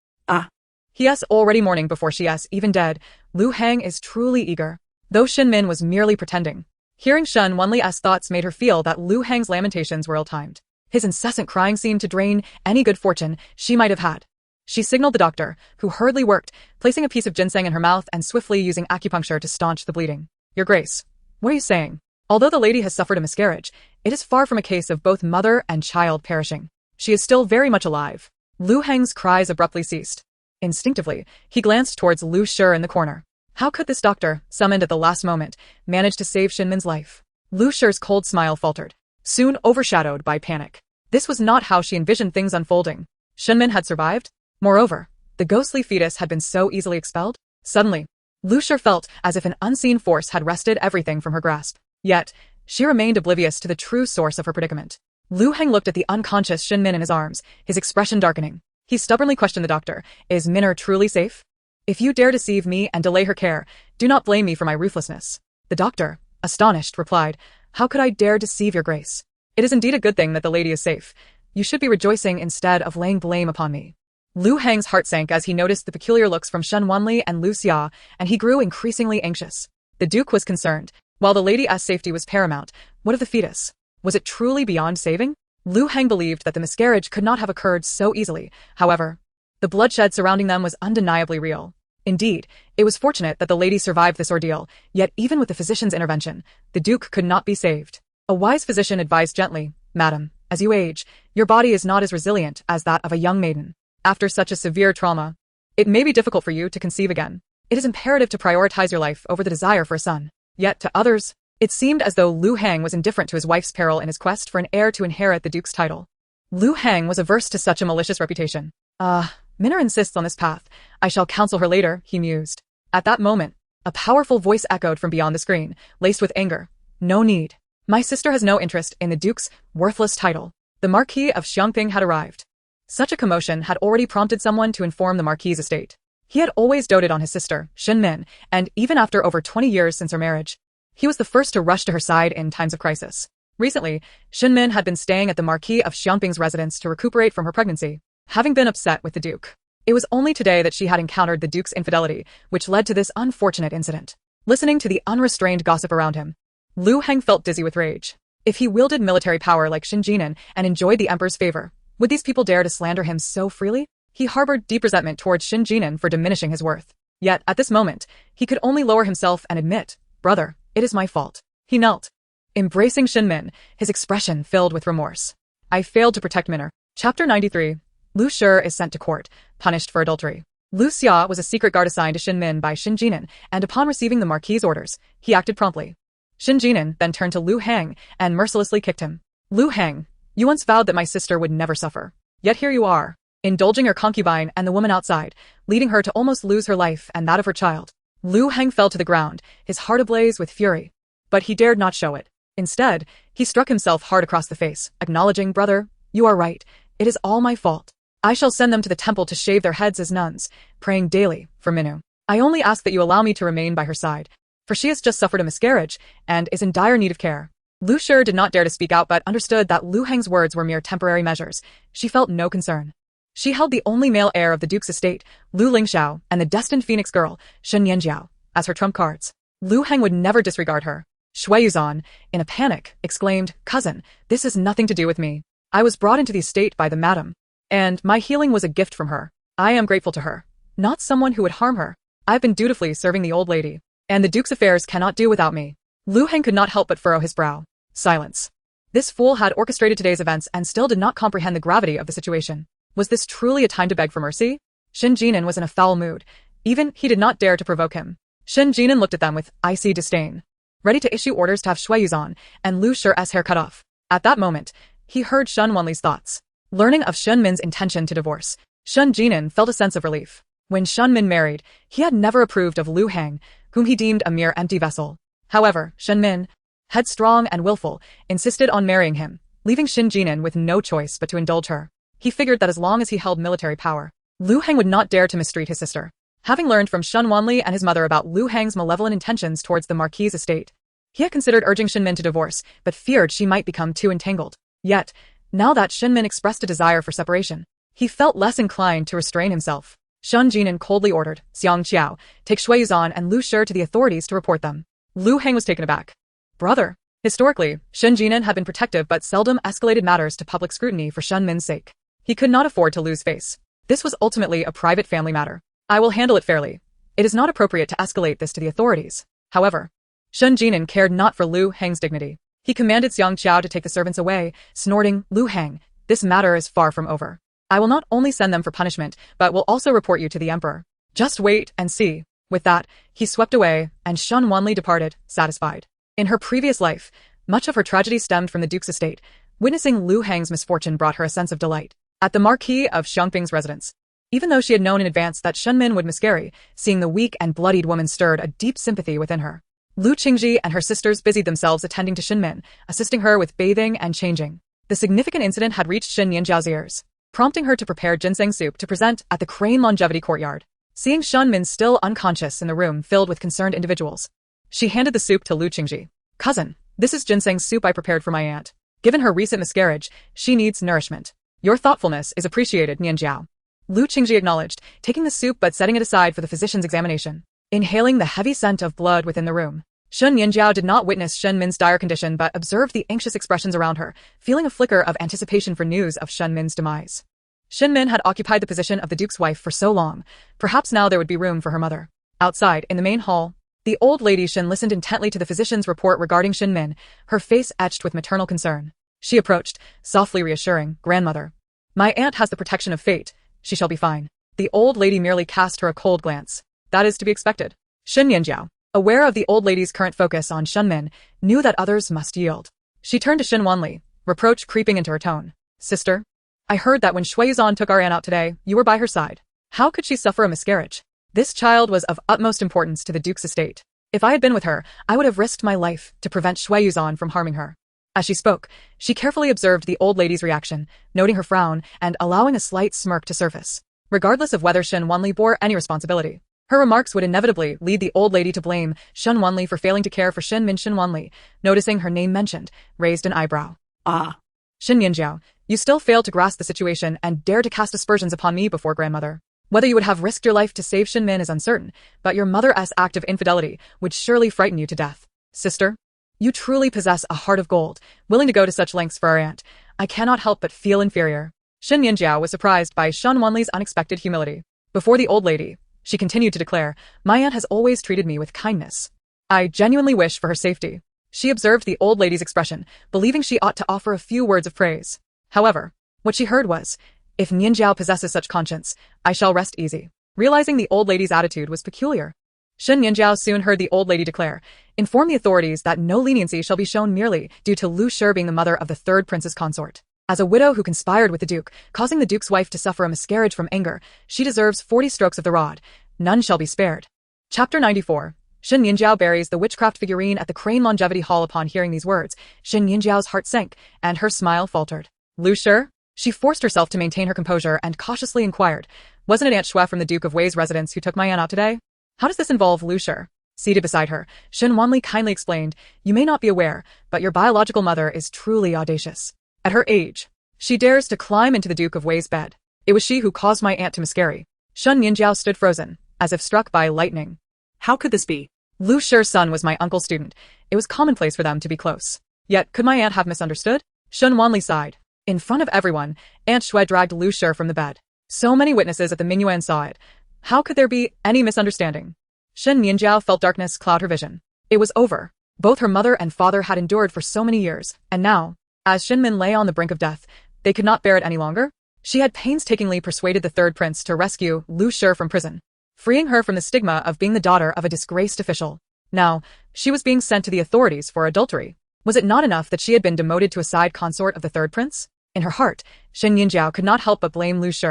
Speaker 1: He is already mourning before she is even dead. Lu Heng is truly eager. Though Shen Min was merely pretending. Hearing Shen Wanli's thoughts made her feel that Lu Heng's lamentations were ill-timed. His incessant crying seemed to drain any good fortune she might have had. She signaled the doctor, who hurriedly worked, placing a piece of ginseng in her mouth and swiftly using acupuncture to staunch the bleeding. Your Grace, what are you saying? Although the lady has suffered a miscarriage, it is far from a case of both mother and child perishing. She is still very much alive. Lu Heng's cries abruptly ceased. Instinctively, he glanced towards Lu Shi in the corner. How could this doctor, summoned at the last moment, manage to save Shen Min's life? Lu Shi's cold smile faltered, soon overshadowed by panic. This was not how she envisioned things unfolding. Shen Min had survived. Moreover, the ghostly fetus had been so easily expelled. Suddenly, Lu Shi felt as if an unseen force had wrested everything from her grasp. Yet, she remained oblivious to the true source of her predicament. Lu Heng looked at the unconscious Shen Min in his arms, his expression darkening. He stubbornly questioned the doctor, is Minner truly safe? If you dare deceive me and delay her care, do not blame me for my ruthlessness. The doctor, astonished, replied, how could I dare deceive your Grace? It is indeed a good thing that the lady is safe. You should be rejoicing instead of laying blame upon me. Lu Heng's heart sank as he noticed the peculiar looks from Shen Wanli and Lu Xia, and he grew increasingly anxious. The Duke was concerned. While the lady's safety was paramount, what of the fetus? Was it truly beyond saving? Lu Heng believed that the miscarriage could not have occurred so easily. However, the bloodshed surrounding them was undeniably real. Indeed, it was fortunate that the lady survived this ordeal, yet even with the physician's intervention, the Duke could not be saved. A wise physician advised gently, Madam, as you age, your body is not as resilient as that of a young maiden. After such a severe trauma, it may be difficult for you to conceive again. It is imperative to prioritize your life over the desire for a son. Yet to others, it seemed as though Lu Heng was indifferent to his wife's peril in his quest for an heir to inherit the Duke's title. Lu Heng was averse to such a malicious reputation. Minner insists on this path. I shall counsel her later, he mused. At that moment, a powerful voice echoed from beyond the screen, laced with anger. No need. My sister has no interest in the Duke's worthless title. The Marquis of Xiongping had arrived. Such a commotion had already prompted someone to inform the Marquis's estate. He had always doted on his sister, Shen Min, and even after over 20 years since her marriage, he was the first to rush to her side in times of crisis. Recently, Shen Min had been staying at the Marquis of Xiongping's residence to recuperate from her pregnancy. Having been upset with the Duke, It was only today that she had encountered the Duke's infidelity, which led to this unfortunate incident. Listening to the unrestrained gossip around him, Lu Heng felt dizzy with rage. If he wielded military power like Shen Jinan and enjoyed the emperor's favor, would these people dare to slander him so freely? He harbored deep resentment towards Shen Jinan for diminishing his worth. Yet, at this moment, he could only lower himself and admit, "Brother, it is my fault." He knelt, embracing Shen Min, his expression filled with remorse. "I failed to protect Minner." Chapter 93. Lu Shi is sent to court, punished for adultery. Lu Xia was a secret guard assigned to Shen Min by Shen Jinan, and upon receiving the Marquis's orders, he acted promptly. Shen Jinan then turned to Lu Heng and mercilessly kicked him. "Lu Heng, you once vowed that my sister would never suffer. Yet here you are, indulging your concubine and the woman outside, leading her to almost lose her life and that of her child." Lu Heng fell to the ground, his heart ablaze with fury. But he dared not show it. Instead, he struck himself hard across the face, acknowledging, "Brother, you are right. It is all my fault. I shall send them to the temple to shave their heads as nuns, praying daily for Minnu. I only ask that you allow me to remain by her side, for she has just suffered a miscarriage and is in dire need of care." Lu Shi did not dare to speak out but understood that Lu Heng's words were mere temporary measures. She felt no concern. She held the only male heir of the Duke's estate, Lu Lingxiao, and the destined phoenix girl, Shen Nianjiao, as her trump cards. Lu Heng would never disregard her. Shui Yuzan, in a panic, exclaimed, "Cousin, this has nothing to do with me. I was brought into the estate by the madam, and my healing was a gift from her. I am grateful to her, not someone who would harm her. I've been dutifully serving the old lady, and the Duke's affairs cannot do without me." Lu Heng could not help but furrow his brow. Silence. This fool had orchestrated today's events and still did not comprehend the gravity of the situation. Was this truly a time to beg for mercy? Shen Jinan was in a foul mood. Even he did not dare to provoke him. Shen Jinan looked at them with icy disdain, ready to issue orders to have Shui Yuzan and Lu Shi's hair cut off. At that moment, he heard Shen Wanli's thoughts. Learning of Shen Min's intention to divorce, Shen Jinan felt a sense of relief. When Shen Min married, he had never approved of Lu Heng, whom he deemed a mere empty vessel. However, Shen Min, headstrong and willful, insisted on marrying him, leaving Shen Jinan with no choice but to indulge her. He figured that as long as he held military power, Lu Heng would not dare to mistreat his sister. Having learned from Shen Wanli and his mother about Lu Heng's malevolent intentions towards the Marquis's estate, he had considered urging Shen Min to divorce, but feared she might become too entangled. Yet, now that Shen Min expressed a desire for separation, he felt less inclined to restrain himself. Shen Jinan coldly ordered Xiang Qiao, take Shui Yuzan and Lu Shi to the authorities to report them. Lu Heng was taken aback. "Brother." Historically, Shen Jinan had been protective but seldom escalated matters to public scrutiny for Shen Min's sake. He could not afford to lose face. This was ultimately a private family matter. "I will handle it fairly. It is not appropriate to escalate this to the authorities." However, Shen Jinan cared not for Lu Heng's dignity. He commanded Xiang Qiao to take the servants away, snorting, "Lu Heng, this matter is far from over. I will not only send them for punishment, but will also report you to the emperor. Just wait and see." With that, he swept away, and Shen Wanli departed, satisfied. In her previous life, much of her tragedy stemmed from the Duke's estate. Witnessing Lu Heng's misfortune brought her a sense of delight. At the Marquis of Xiangping's residence, even though she had known in advance that Shen Min would miscarry, seeing the weak and bloodied woman stirred a deep sympathy within her. Lu Qingji and her sisters busied themselves attending to Shen Min, assisting her with bathing and changing. The significant incident had reached Shen Nianjiao's ears, prompting her to prepare ginseng soup to present at the Crane Longevity Courtyard. Seeing Shen Min still unconscious in the room filled with concerned individuals, she handed the soup to Lu Qingji. "Cousin, this is ginseng soup I prepared for my aunt. Given her recent miscarriage, she needs nourishment. Your thoughtfulness is appreciated, Nianjiao." Lu Qingji acknowledged, taking the soup but setting it aside for the physician's examination. Inhaling the heavy scent of blood within the room, Shen Nianjiao did not witness Shen Min's dire condition but observed the anxious expressions around her, feeling a flicker of anticipation for news of Shen Min's demise. Shen Min had occupied the position of the Duke's wife for so long, perhaps now there would be room for her mother. Outside, in the main hall, the old lady Shen listened intently to the physician's report regarding Shen Min, her face etched with maternal concern. She approached, softly reassuring, "Grandmother, my aunt has the protection of fate. She shall be fine." The old lady merely cast her a cold glance. That is to be expected. Shen Nianjiao, aware of the old lady's current focus on Shen Min, knew that others must yield. She turned to Shen Wanli, reproach creeping into her tone. "Sister, I heard that when Shui Yuzan took our aunt out today, you were by her side. How could she suffer a miscarriage? This child was of utmost importance to the Duke's estate. If I had been with her, I would have risked my life to prevent Shui Yuzan from harming her." As she spoke, she carefully observed the old lady's reaction, noting her frown and allowing a slight smirk to surface. Regardless of whether Shen Wanli bore any responsibility, her remarks would inevitably lead the old lady to blame Shen Wanli for failing to care for Shen Min. Shen Wanli, noticing her name mentioned, raised an eyebrow. "Ah. Shen Nianjiao, you still fail to grasp the situation and dare to cast aspersions upon me before grandmother. Whether you would have risked your life to save Shen Min is uncertain, but your mother's act of infidelity would surely frighten you to death. Sister, you truly possess a heart of gold, willing to go to such lengths for our aunt. I cannot help but feel inferior. Shen Nianjiao was surprised by Shen Wanli's unexpected humility. Before the old lady, she continued to declare, my aunt has always treated me with kindness. I genuinely wish for her safety. She observed the old lady's expression, believing she ought to offer a few words of praise. However, what she heard was, if Nianjiao possesses such conscience, I shall rest easy. Realizing the old lady's attitude was peculiar, Shen Nianjiao soon heard the old lady declare, inform the authorities that no leniency shall be shown merely due to Lu Shi being the mother of the third prince's consort. As a widow who conspired with the duke, causing the duke's wife to suffer a miscarriage from anger, she deserves 40 strokes of the rod. None shall be spared. Chapter 94. Shen Nianjiao buries the witchcraft figurine at the Crane Longevity Hall. Upon hearing these words, Shen Nianjiao's heart sank, and her smile faltered. Lu Shi? She forced herself to maintain her composure and cautiously inquired, wasn't it Aunt Shui from the Duke of Wei's residence who took my aunt out today? How does this involve Lu Shi? Seated beside her, Shen Wanli kindly explained, you may not be aware, but your biological mother is truly audacious. At her age, she dares to climb into the Duke of Wei's bed. It was she who caused my aunt to miscarry. Shen Nianjiao stood frozen, as if struck by lightning.
Speaker 2: How could this be?
Speaker 1: Lu Shi's son was my uncle's student. It was commonplace for them to be close. Yet, could my aunt have misunderstood? Shen Wanli sighed. In front of everyone, Aunt Shui dragged Lu Shi from the bed. So many witnesses at the Minuan saw it. How could there be any misunderstanding? Shen Nianjiao felt darkness cloud her vision. It was over. Both her mother and father had endured for so many years, and now, as Shen Min lay on the brink of death, they could not bear it any longer. She had painstakingly persuaded the third prince to rescue Lu Shi from prison, freeing her from the stigma of being the daughter of a disgraced official. Now, she was being sent to the authorities for adultery. Was it not enough that she had been demoted to a side consort of the third prince? In her heart, Shen Nianjiao could not help but blame Lu Shi,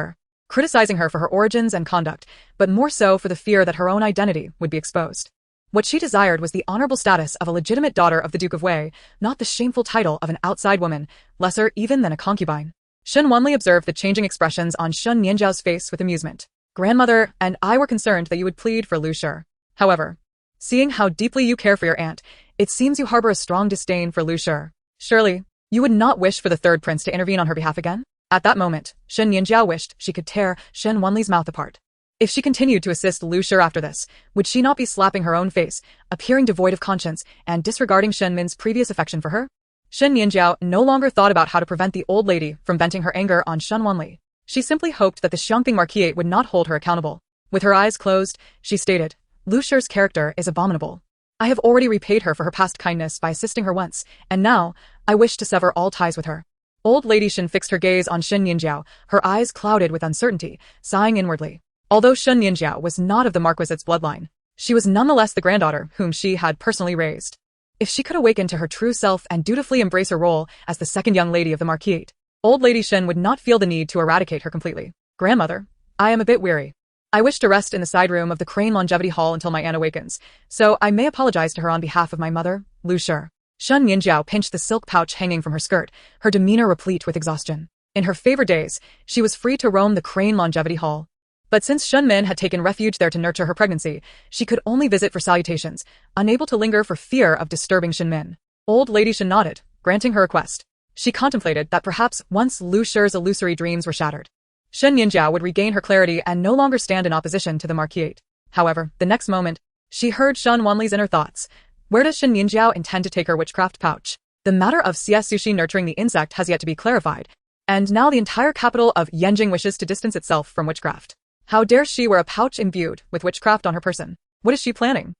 Speaker 1: criticizing her for her origins and conduct, but more so for the fear that her own identity would be exposed. What she desired was the honorable status of a legitimate daughter of the Duke of Wei, not the shameful title of an outside woman, lesser even than a concubine. Shen Wanli observed the changing expressions on Shen Nianjiao's face with amusement. Grandmother and I were concerned that you would plead for Lu Shi. However, seeing how deeply you care for your aunt, it seems you harbor a strong disdain for Lu Shi. Surely, you would not wish for the third prince to intervene on her behalf again? At that moment, Shen Nianjiao wished she could tear Shen Wanli's mouth apart. If she continued to assist Lu Shi after this, would she not be slapping her own face, appearing devoid of conscience, and disregarding Shen Min's previous affection for her? Shen Nianjiao no longer thought about how to prevent the old lady from venting her anger on Shen Wanli. She simply hoped that the Xiangping Marquis would not hold her accountable. With her eyes closed, she stated, Lu Shi's character is abominable. I have already repaid her for her past kindness by assisting her once, and now, I wish to sever all ties with her. Old Lady Shen fixed her gaze on Shen Nianjiao, her eyes clouded with uncertainty, sighing inwardly. Although Shen Nianjiao was not of the Marquisate bloodline, she was nonetheless the granddaughter whom she had personally raised. If she could awaken to her true self and dutifully embrace her role as the second young lady of the Marquisate, Old Lady Shen would not feel the need to eradicate her completely. Grandmother, I am a bit weary. I wish to rest in the side room of the Crane Longevity Hall until my aunt awakens, so I may apologize to her on behalf of my mother, Lu Shi. Shen Nianjiao pinched the silk pouch hanging from her skirt, her demeanor replete with exhaustion. In her favored days, she was free to roam the Crane Longevity Hall. But since Shen Min had taken refuge there to nurture her pregnancy, she could only visit for salutations, unable to linger for fear of disturbing Shen Min. Old Lady Shen nodded, granting her request. She contemplated that perhaps once Lu Shi's illusory dreams were shattered, Shen Nianjiao would regain her clarity and no longer stand in opposition to the Marquisate. However, the next moment, she heard Shen Wanli's inner thoughts. Where does Shen Nianjiao intend to take her witchcraft pouch? The matter of Sushi nurturing the insect has yet to be clarified, and now the entire capital of Yanjing wishes to distance itself from witchcraft. How dare she wear a pouch imbued with witchcraft on her person? What is she planning?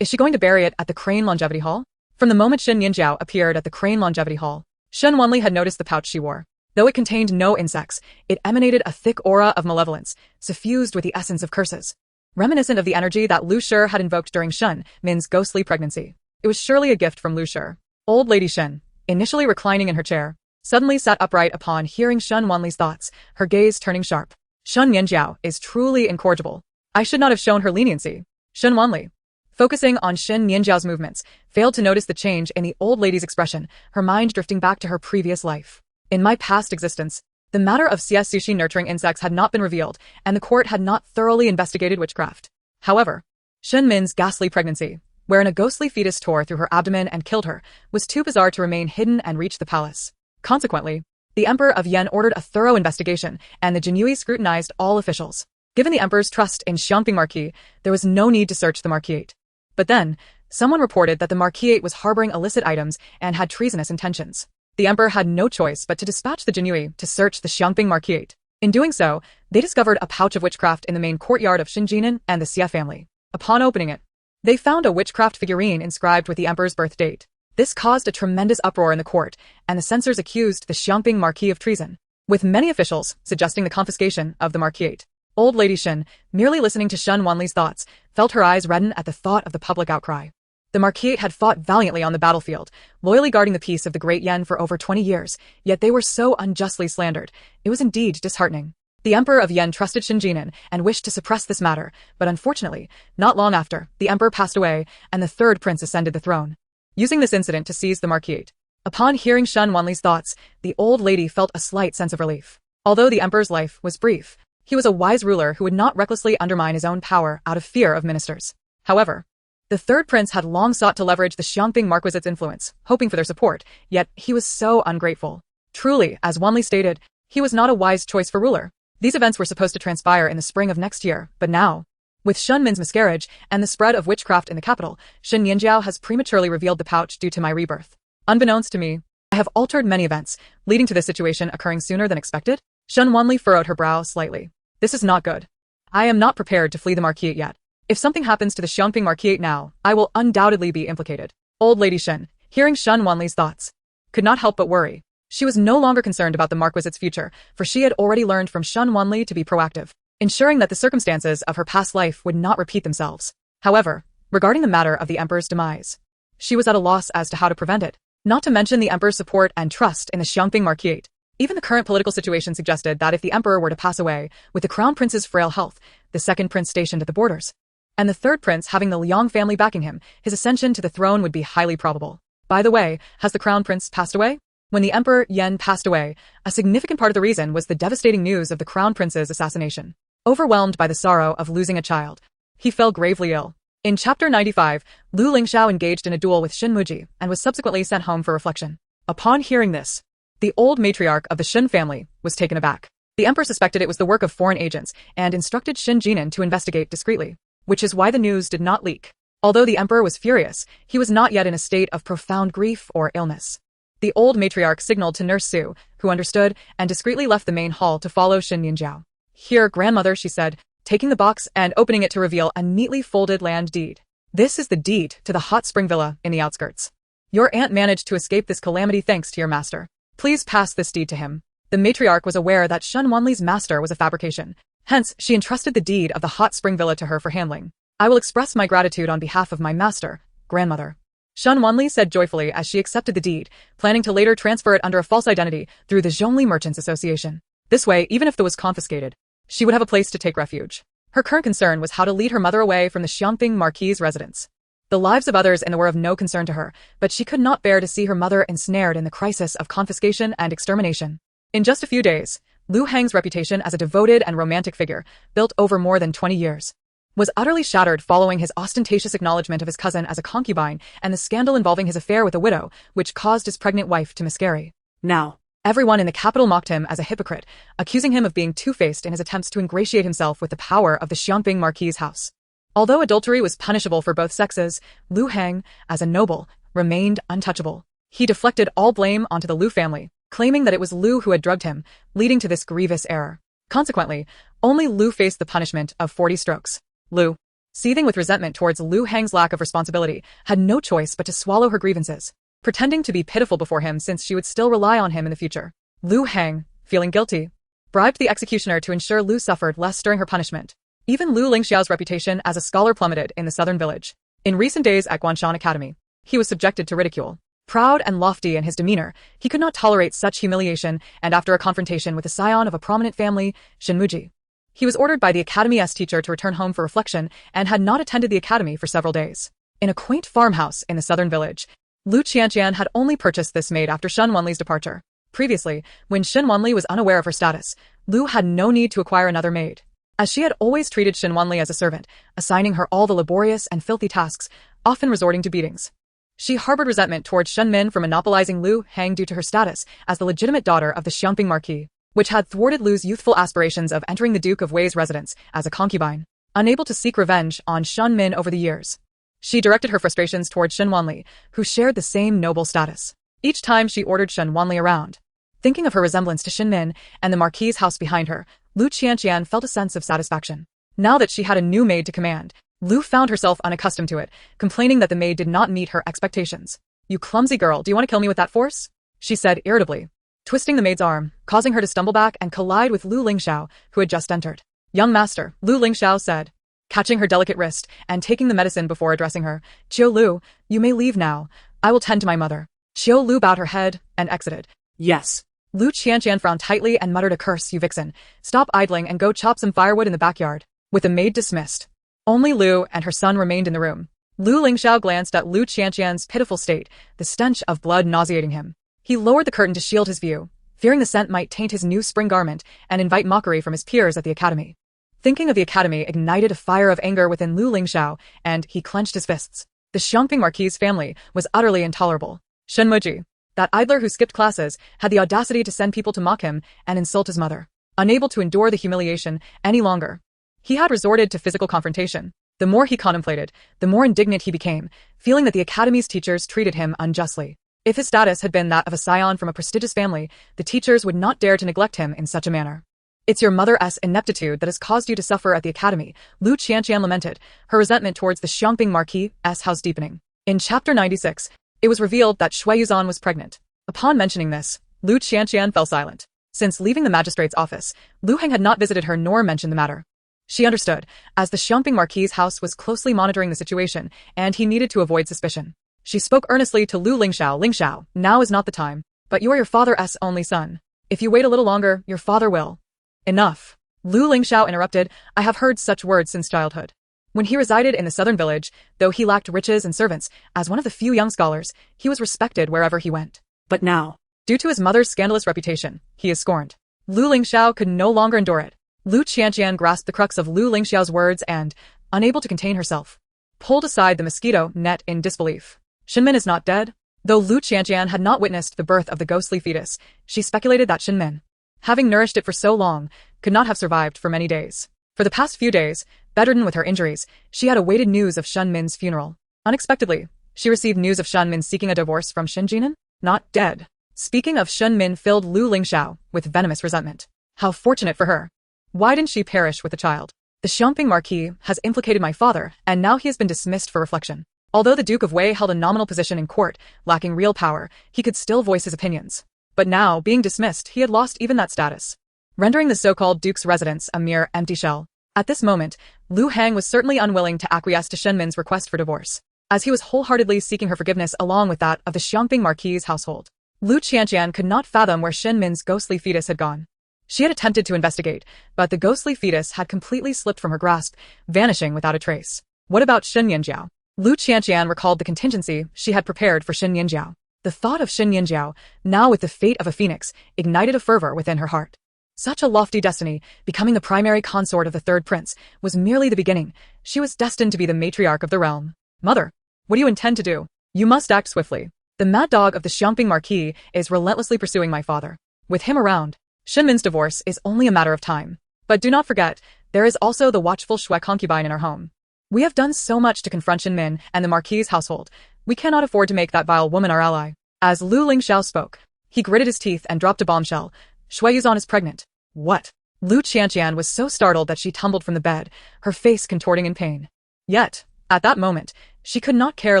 Speaker 1: Is she going to bury it at the Crane Longevity Hall? From the moment Shen Nianjiao appeared at the Crane Longevity Hall, Shen Wanli had noticed the pouch she wore. Though it contained no insects, it emanated a thick aura of malevolence, suffused with the essence of curses. Reminiscent of the energy that Lu Shi had invoked during Shen Min's ghostly pregnancy. It was surely a gift from Lu Shi. Old Lady Shen, initially reclining in her chair, suddenly sat upright upon hearing Shen Wanli's thoughts, her gaze turning sharp. Shen Nianjiao is truly incorrigible. I should not have shown her leniency. Shen Wanli, focusing on Shen Nianjiao's movements, failed to notice the change in the old lady's expression, her mind drifting back to her previous life. In my past existence, the matter of Sushi nurturing insects had not been revealed, and the court had not thoroughly investigated witchcraft. However, Shen Min's ghastly pregnancy, wherein a ghostly fetus tore through her abdomen and killed her, was too bizarre to remain hidden and reach the palace. Consequently, the Emperor of Yen ordered a thorough investigation, and the Jinui scrutinized all officials. Given the emperor's trust in Xiangping Marquis, there was no need to search the Marquis. But then, someone reported that the Marquis was harboring illicit items and had treasonous intentions. The emperor had no choice but to dispatch the Jinui to search the Xiangping Marquis. In doing so, they discovered a pouch of witchcraft in the main courtyard of Shen Jinan and the Xie family. Upon opening it, they found a witchcraft figurine inscribed with the emperor's birth date. This caused a tremendous uproar in the court, and the censors accused the Xiangping Marquis of treason, with many officials suggesting the confiscation of the Marquis. Old Lady Shen, merely listening to Shen Wanli's thoughts, felt her eyes redden at the thought of the public outcry. The Marquis had fought valiantly on the battlefield, loyally guarding the peace of the Great Yen for over 20 years, yet they were so unjustly slandered. It was indeed disheartening. The Emperor of Yen trusted Shen Jinan and wished to suppress this matter, but unfortunately, not long after, the Emperor passed away, and the third prince ascended the throne, using this incident to seize the Marquis. Upon hearing Shen Wanli's thoughts, the old lady felt a slight sense of relief. Although the Emperor's life was brief, he was a wise ruler who would not recklessly undermine his own power out of fear of ministers. However, the third prince had long sought to leverage the Xiangping Marquis's influence, hoping for their support, yet he was so ungrateful. Truly, as Wanli stated, he was not a wise choice for ruler. These events were supposed to transpire in the spring of next year, but now, with Shen Min's miscarriage and the spread of witchcraft in the capital, Shen Nianjiao has prematurely revealed the pouch due to my rebirth. Unbeknownst to me, I have altered many events, leading to this situation occurring sooner than expected. Shen Wanli furrowed her brow slightly. This is not good. I am not prepared to flee the Marquis yet. If something happens to the Xiangping Marquis now, I will undoubtedly be implicated. Old Lady Shen, hearing Shen Wanli's thoughts, could not help but worry. She was no longer concerned about the Marquis's future, for she had already learned from Shen Wanli to be proactive, ensuring that the circumstances of her past life would not repeat themselves. However, regarding the matter of the Emperor's demise, she was at a loss as to how to prevent it, not to mention the Emperor's support and trust in the Xiangping Marquis. Even the current political situation suggested that if the Emperor were to pass away, with the Crown Prince's frail health, the second prince stationed at the borders, and the third prince having the Liang family backing him, his ascension to the throne would be highly probable. By the way, has the Crown Prince passed away? When the Emperor Yen passed away, a significant part of the reason was the devastating news of the Crown Prince's assassination. Overwhelmed by the sorrow of losing a child, he fell gravely ill. In Chapter 95, Lu Lingxiao engaged in a duel with Shen Muji and was subsequently sent home for reflection. Upon hearing this, the old matriarch of the Shen family was taken aback. The emperor suspected it was the work of foreign agents and instructed Shen Jinan to investigate discreetly, which is why the news did not leak. Although the emperor was furious, he was not yet in a state of profound grief or illness. The old matriarch signaled to Nurse Su, who understood, and discreetly left the main hall to follow Shen Nianjiao. Here, grandmother, she said, taking the box and opening it to reveal a neatly folded land deed. This is the deed to the hot spring villa in the outskirts. Your aunt managed to escape this calamity thanks to your master. Please pass this deed to him. The matriarch was aware that Shen Wanli's master was a fabrication. Hence, she entrusted the deed of the hot spring villa to her for handling. I will express my gratitude on behalf of my master, grandmother. Shen Wanli said joyfully as she accepted the deed, planning to later transfer it under a false identity through the Zhongli Merchants Association. This way, even if it was confiscated, she would have a place to take refuge. Her current concern was how to lead her mother away from the Xiangping Marquis' residence. The lives of others in the were of no concern to her, but she could not bear to see her mother ensnared in the crisis of confiscation and extermination. In just a few days, Lu Hang's reputation as a devoted and romantic figure, built over more than 20 years, was utterly shattered following his ostentatious acknowledgement of his cousin as a concubine and the scandal involving his affair with a widow, which caused his pregnant wife to miscarry. Now, everyone in the capital mocked him as a hypocrite, accusing him of being two-faced in his attempts to ingratiate himself with the power of the Xiangping Marquis' house. Although adultery was punishable for both sexes, Lu Hang, as a noble, remained untouchable. He deflected all blame onto the Lu family, claiming that it was Lu who had drugged him, leading to this grievous error. Consequently, only Lu faced the punishment of 40 strokes. Lu, seething with resentment towards Lu Hang's lack of responsibility, had no choice but to swallow her grievances, pretending to be pitiful before him since she would still rely on him in the future. Lu Hang, feeling guilty, bribed the executioner to ensure Lu suffered less during her punishment. Even Lu Lingxiao's reputation as a scholar plummeted in the southern village. In recent days at Guanshan Academy, he was subjected to ridicule. Proud and lofty in his demeanor, he could not tolerate such humiliation, and after a confrontation with the scion of a prominent family, Shen Muji, he was ordered by the academy's teacher to return home for reflection and had not attended the academy for several days. In a quaint farmhouse in the southern village, Lu Qianqian had only purchased this maid after Shen Wanli's departure. Previously, when Shen Wanli was unaware of her status, Lu had no need to acquire another maid, as she had always treated Shen Wanli as a servant, assigning her all the laborious and filthy tasks, often resorting to beatings. She harbored resentment towards Shen Min for monopolizing Lu Hang due to her status as the legitimate daughter of the Xiangping Marquis. which had thwarted Lu's youthful aspirations of entering the Duke of Wei's residence as a concubine. Unable to seek revenge on Shen Min over the years, she directed her frustrations towards Shen Wanli, who shared the same noble status. Each time she ordered Shen Wanli around. Thinking of her resemblance to Shen Min and the Marquis's house behind her, Lu Qianqian felt a sense of satisfaction. Now that she had a new maid to command, Lu found herself unaccustomed to it, complaining that the maid did not meet her expectations. "You clumsy girl, do you want to kill me with that force?" she said irritably, twisting the maid's arm, causing her to stumble back and collide with Lu Lingxiao, who had just entered. "Young master," Lu Lingxiao said, catching her delicate wrist and taking the medicine before addressing her. "Qiu Lu, you may leave now. I will tend to my mother." Qiu Lu bowed her head and exited.
Speaker 2: Yes.
Speaker 1: Lu Qianqian frowned tightly and muttered a curse. "You vixen, stop idling and go chop some firewood in the backyard." With the maid dismissed, only Lu and her son remained in the room. Lu Lingxiao glanced at Lu Qianqian's pitiful state, the stench of blood nauseating him. He lowered the curtain to shield his view, fearing the scent might taint his new spring garment and invite mockery from his peers at the academy. Thinking of the academy ignited a fire of anger within Lu Lingxiao, and he clenched his fists. The Xiangping Marquis's family was utterly intolerable. Shen Muji, that idler who skipped classes, had the audacity to send people to mock him and insult his mother. Unable to endure the humiliation any longer, he had resorted to physical confrontation. The more he contemplated, the more indignant he became, feeling that the academy's teachers treated him unjustly. If his status had been that of a scion from a prestigious family, the teachers would not dare to neglect him in such a manner. "It's your mother's ineptitude that has caused you to suffer at the academy," Lu Qianqian lamented, her resentment towards the Xiangping Marquis's house deepening. In Chapter 96, it was revealed that Shui Yuzhan was pregnant. Upon mentioning this, Lu Qianqian fell silent. Since leaving the magistrate's office, Lu Heng had not visited her nor mentioned the matter. She understood, as the Xiangping Marquis's house was closely monitoring the situation, and he needed to avoid suspicion. She spoke earnestly to Lu Lingxiao. "Lingxiao, now is not the time. But you are your father's only son. If you wait a little longer, your father will." "Enough." Lu Lingxiao interrupted. "I have heard such words since childhood." When he resided in the southern village, though he lacked riches and servants, as one of the few young scholars, he was respected wherever he went. But now, due to his mother's scandalous reputation, he is scorned. Lu Lingxiao could no longer endure it. Lu Qianqian grasped the crux of Lu Lingxiao's words and, unable to contain herself, pulled aside the mosquito net in disbelief. Shen Min is not dead? Though Lu Qianqian had not witnessed the birth of the ghostly fetus, she speculated that Shen Min, having nourished it for so long, could not have survived for many days. For the past few days, bedridden with her injuries, she had awaited news of Shen Min's funeral. Unexpectedly, she received news of Shen Min seeking a divorce from Shen Jinan? Not dead. Speaking of Shen Min filled Lu Lingxiao with venomous resentment. How fortunate for her. Why didn't she perish with the child? The Xiangping Marquis has implicated my father, and now he has been dismissed for reflection. Although the Duke of Wei held a nominal position in court, lacking real power, he could still voice his opinions. But now, being dismissed, he had lost even that status, rendering the so-called Duke's residence a mere empty shell. At this moment, Lu Heng was certainly unwilling to acquiesce to Shen Min's request for divorce, as he was wholeheartedly seeking her forgiveness along with that of the Xiangping Marquis's household. Lu Qianqian could not fathom where Shen Min's ghostly fetus had gone. She had attempted to investigate, but the ghostly fetus had completely slipped from her grasp, vanishing without a trace. What about Shen Nianjiao? Lu Qianqian recalled the contingency she had prepared for Shen Nianjiao. The thought of Shen Nianjiao, now with the fate of a phoenix, ignited a fervor within her heart. Such a lofty destiny, becoming the primary consort of the third prince, was merely the beginning. She was destined to be the matriarch of the realm. "Mother, what do you intend to do? You must act swiftly. The mad dog of the Xiangping Marquis is relentlessly pursuing my father. With him around, Shen Min's divorce is only a matter of time. But do not forget, there is also the watchful Shui concubine in our home. We have done so much to confront Shen Min and the Marquis's household. We cannot afford to make that vile woman our ally." As Lu Lingxiao spoke, he gritted his teeth and dropped a bombshell. "Shui Yuzhan is pregnant." "What?" Lu Qianqian was so startled that she tumbled from the bed, her face contorting in pain. Yet, at that moment, she could not care